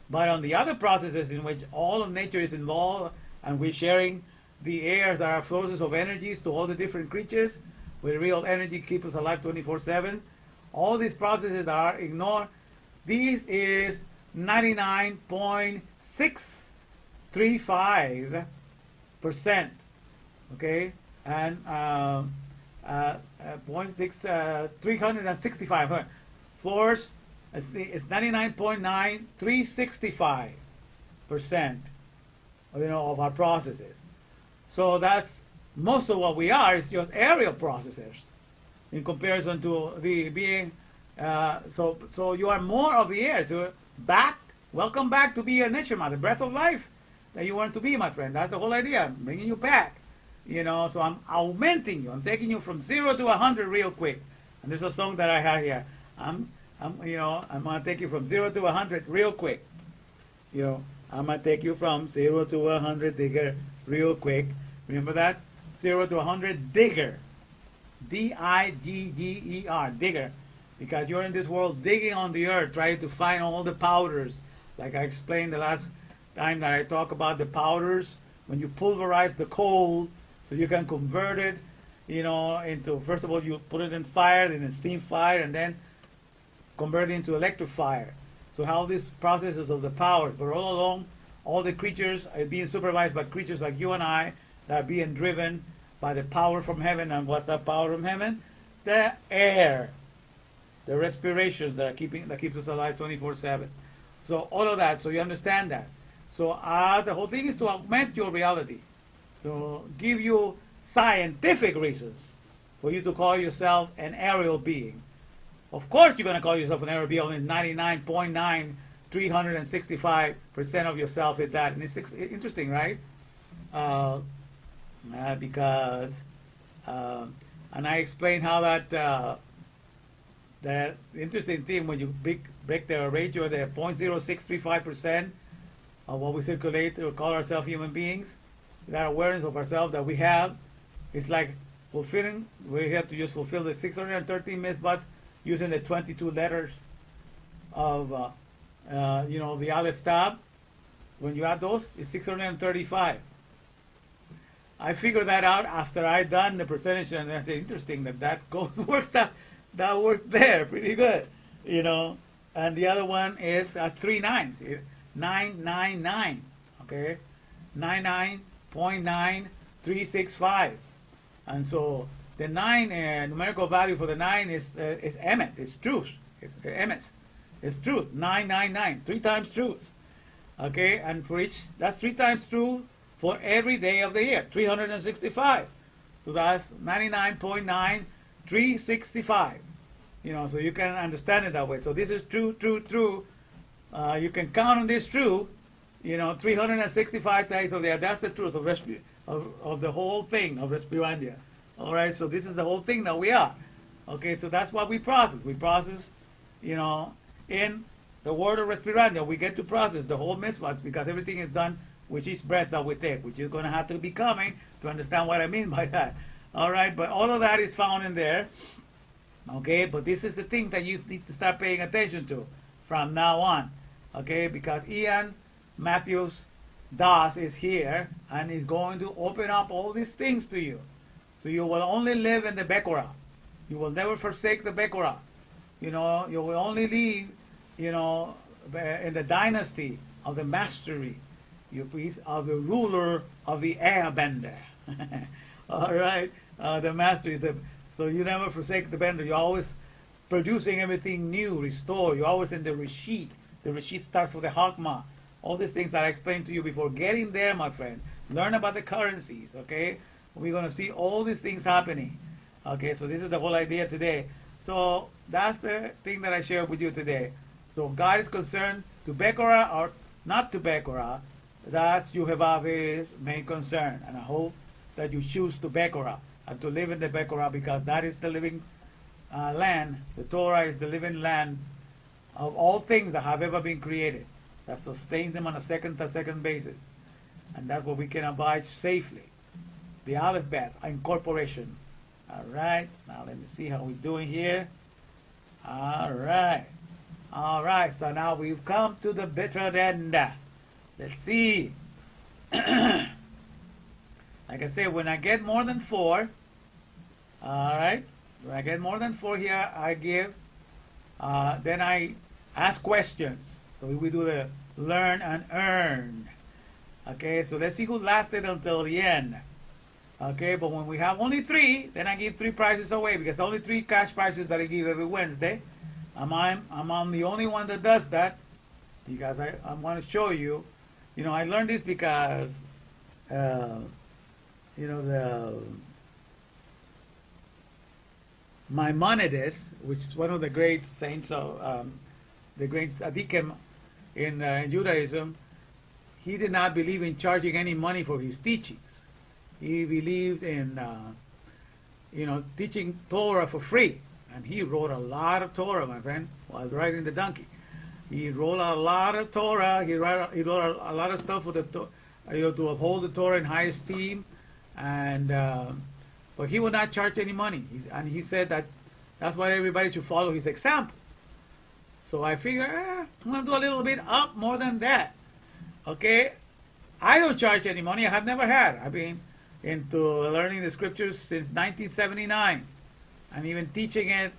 B: But on the other processes in which all of nature is involved, and we're sharing the airs that are sources of energies to all the different creatures, with real energy keep us alive 24/7. All these processes are ignored. This is 99.635%. Okay, and 365 force. It's 99.9365%. Of our processes. So that's most of what we are is just aerial processors in comparison to the being. So you are more of the air. So welcome back to be a neshama, the breath of life that you want to be, my friend. That's the whole idea. I'm bringing you back. So I'm augmenting you. I'm taking you from 0 to 100 real quick. And there's a song that I have here. I'm gonna take you from 0 to 100 real quick. I'm gonna take you from 0 to 100 digger real quick. Remember that? 0 to 100 digger. D-I-G-G-E-R, digger. Because you're in this world digging on the earth, trying to find all the powders. Like I explained the last time that I talked about the powders. When you pulverize the coal, so you can convert it, into, first of all, you put it in fire, then in steam fire, and then convert it into electric fire. So how these processes of the powers, but all along, all the creatures are being supervised by creatures like you and I that are being driven by the power from heaven. And what's that power from heaven? The air, the respirations that keeps us alive 24/7. So all of that. So you understand that. So the whole thing is to augment your reality, to give you scientific reasons for you to call yourself an aerial being. Of course you're going to call yourself an aerial being. Only 99.9365% of yourself is that. And it's interesting, right? Because and I explained how that interesting thing when you break the ratio, the 0.0635% of what we circulate or call ourselves human beings, that awareness of ourselves that we have, it's like fulfilling. We have to just fulfill the 613 mitzvot using the 22 letters of the Aleph Tab. When you add those, it's 635. I figured that out after I done the percentage, and I said, interesting that works there pretty good, And the other one is 3 nines, 999, okay, 99.9365, and so the 9 numerical value for the 9 is emet, it's truth, it's emet, it's truth, 999, 3 times truth, okay, and for each, that's 3 times truth for every day of the year, 365. So that's 99.9365. So you can understand it that way. So this is true. You can count on this true. 365 times of the year. That's the truth of the whole thing of Respirandia. All right. So this is the whole thing that we are. Okay. So that's what we process. We process, in the word of Respirandia, we get to process the whole mitzvahs because everything is done with each breath that we take, which is going to have to be coming to understand what I mean by that. All right, but all of that is found in there. Okay, but this is the thing that you need to start paying attention to from now on. Okay, because Ian Matthews Das is here and is going to open up all these things to you. So you will only live in the Bekora. You will never forsake the Bekora. You know, you will only live, you know, in the dynasty of the mastery, of the ruler of the airbender. All right, the mastery. So you never forsake the bender. You're always producing everything new, restore. You're always in the Reshit. The Reshit starts with the Hakma. All these things that I explained to you before. Getting there, my friend. Learn about the currencies, okay? We're going to see all these things happening. Okay, so this is the whole idea today. So that's the thing that I shared with you today. So God is concerned to Bekora or not to Bekora. That's Yehovah's main concern. And I hope that you choose to Bekora and to live in the Bekora, because that is the living land. The Torah is the living land of all things that have ever been created, that sustains them on a second-to-second basis. And that's what we can abide safely. The Aleph Bet incorporation. All right, now let me see how we're doing here. All right, so now we've come to the bitter end. Let's see. Like I said, when I get more than 4, all right, when I get more than 4 here, I give, then I ask questions. So we do the learn and earn. Okay, so let's see who lasted until the end. Okay, but when we have only 3, then I give 3 prizes away, because only 3 cash prizes that I give every Wednesday. I'm the only one that does that, because I want to show you. You know, I learned this because, you know, Maimonides, which is one of the great saints of the great tzaddikim in Judaism, he did not believe in charging any money for his teachings. He believed in, you know, teaching Torah for free. And he wrote a lot of Torah, my friend, while riding the donkey. He wrote a lot of Torah. He wrote a lot of stuff for the, you know, to uphold the Torah in high esteem. And but he would not charge any money. And he said that that's why everybody should follow his example. So I figure, I'm going to do a little bit up more than that. Okay? I don't charge any money. I have never had. I've been into learning the scriptures since 1979. I'm even teaching it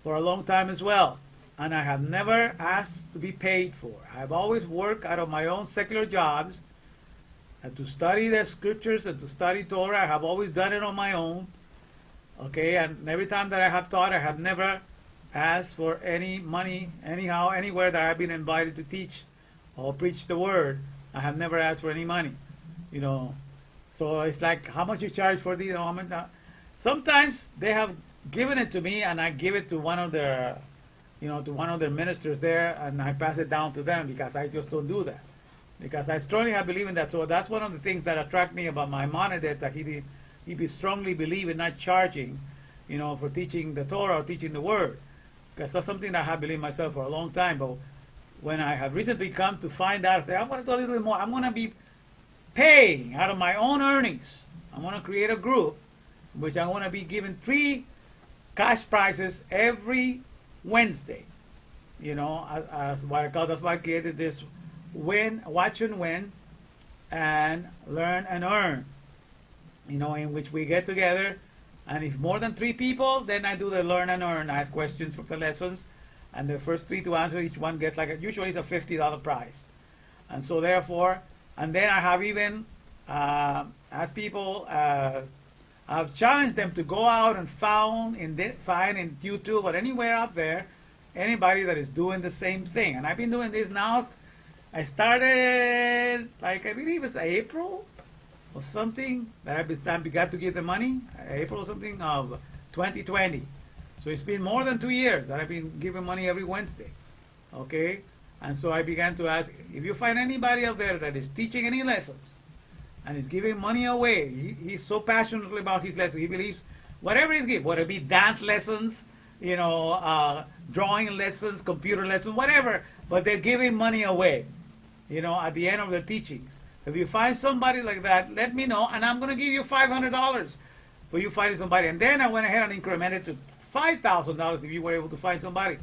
B: for a long time as well. And I have never asked to be paid for. I've always worked out of my own secular jobs and to study the scriptures and to study Torah. I have always done it on my own. Okay, and every time that I have taught, I have never asked for any money, anyhow, anywhere that I've been invited to teach or preach the word. I have never asked for any money, you know. So it's like, how much you charge for these? Sometimes they have given it to me, and I give it to one of their, you know, to one of their ministers there, and I pass it down to them, because I just don't do that. Because I strongly believe in that. So that's one of the things that attract me about Maimonides, that he strongly believe in not charging, you know, for teaching the Torah or teaching the Word. Because that's something that I have believed myself for a long time. But when I have recently come to find out, I say, I want to do a little bit more. I'm going to be paying out of my own earnings. I'm going to create a group which I'm going to be giving 3 cash prizes every Wednesday. You know, as what I call, that's why I created this watch and win, and learn and earn. You know, in which we get together, and if more than 3 people, then I do the learn and earn. I ask questions from the lessons, and the first 3 to answer, each one gets usually it's a $50 prize. And so therefore, and then I have even asked people, I've challenged them to go out and find in YouTube or anywhere out there anybody that is doing the same thing. And I've been doing this now. I started, I believe it's April or something, that I began to give the money, April or something of 2020. So it's been more than 2 years that I've been giving money every Wednesday. Okay? And so I began to ask, if you find anybody out there that is teaching any lessons and is giving money away, he's so passionately about his lessons, he believes whatever he's giving, whether it be dance lessons, you know, drawing lessons, computer lessons, whatever, but they're giving money away, you know, at the end of their teachings. If you find somebody like that, let me know, and I'm going to give you $500 for you finding somebody. And then I went ahead and incremented to $5,000 if you were able to find somebody.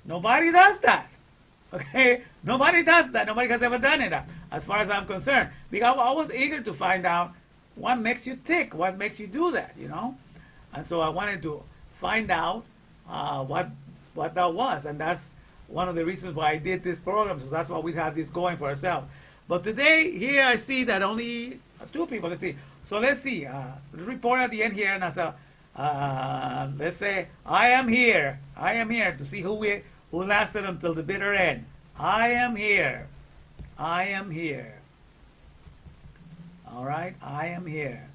B: Nobody does that. Okay? Nobody does that. Nobody has ever done it, as far as I'm concerned. Because I was eager to find out what makes you tick, what makes you do that, you know? And so I wanted to find out what that was. And that's one of the reasons why I did this program. So that's why we have this going for ourselves. But today, here I see that only 2 people. Let's see. So let's see. Report at the end here, and as a let's say I am here. I am here to see who lasted until the bitter end. I am here. I am here. All right. I am here.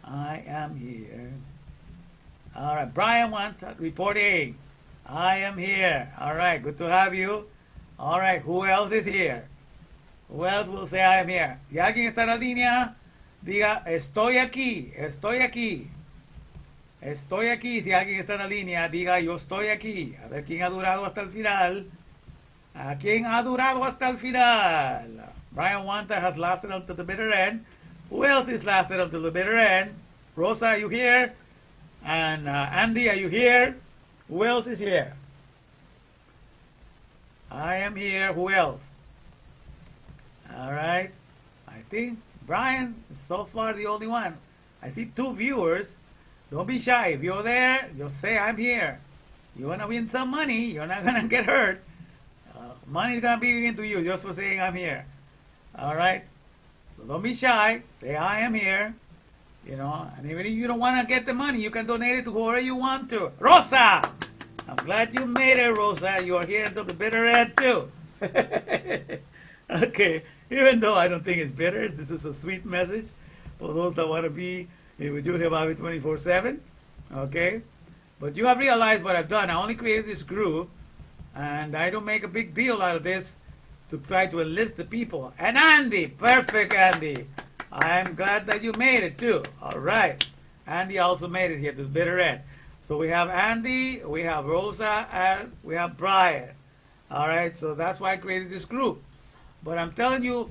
B: I am here. All right. Brian reporting. I am here. All right. Good to have you. All right. Who else is here? Who else will say I am here? Si alguien está en la línea, diga estoy aquí. Estoy aquí. Estoy aquí. Si alguien está en la línea, diga yo estoy aquí. A ver quién ha durado hasta el final. ¿A quién ha durado hasta el final? Brian Wanta has lasted until the bitter end. Who else is lasted until the bitter end? Rosa, are you here? And Andy, are you here? Who else is here? I am here. Who else? All right. I think Brian is so far the only one. I see 2 viewers. Don't be shy. If you're there, just say I'm here. You want to win some money. You're not going to get hurt. Money's going to be given to you just for saying I'm here. All right. So don't be shy. Say I am here. You know, and even if you don't want to get the money, you can donate it to whoever you want to. Rosa! I'm glad you made it, Rosa. You are here until the bitter end, too. Okay. Even though I don't think it's bitter, this is a sweet message for those that want to be with you about it 24/7. Okay? But you have realized what I've done. I only created this group, and I don't make a big deal out of this to try to enlist the people. And Andy, perfect Andy. I'm glad that you made it too. All right. Andy also made it here to the bitter end. So we have Andy, we have Rosa, and we have Brian. All right. So that's why I created this group. But I'm telling you,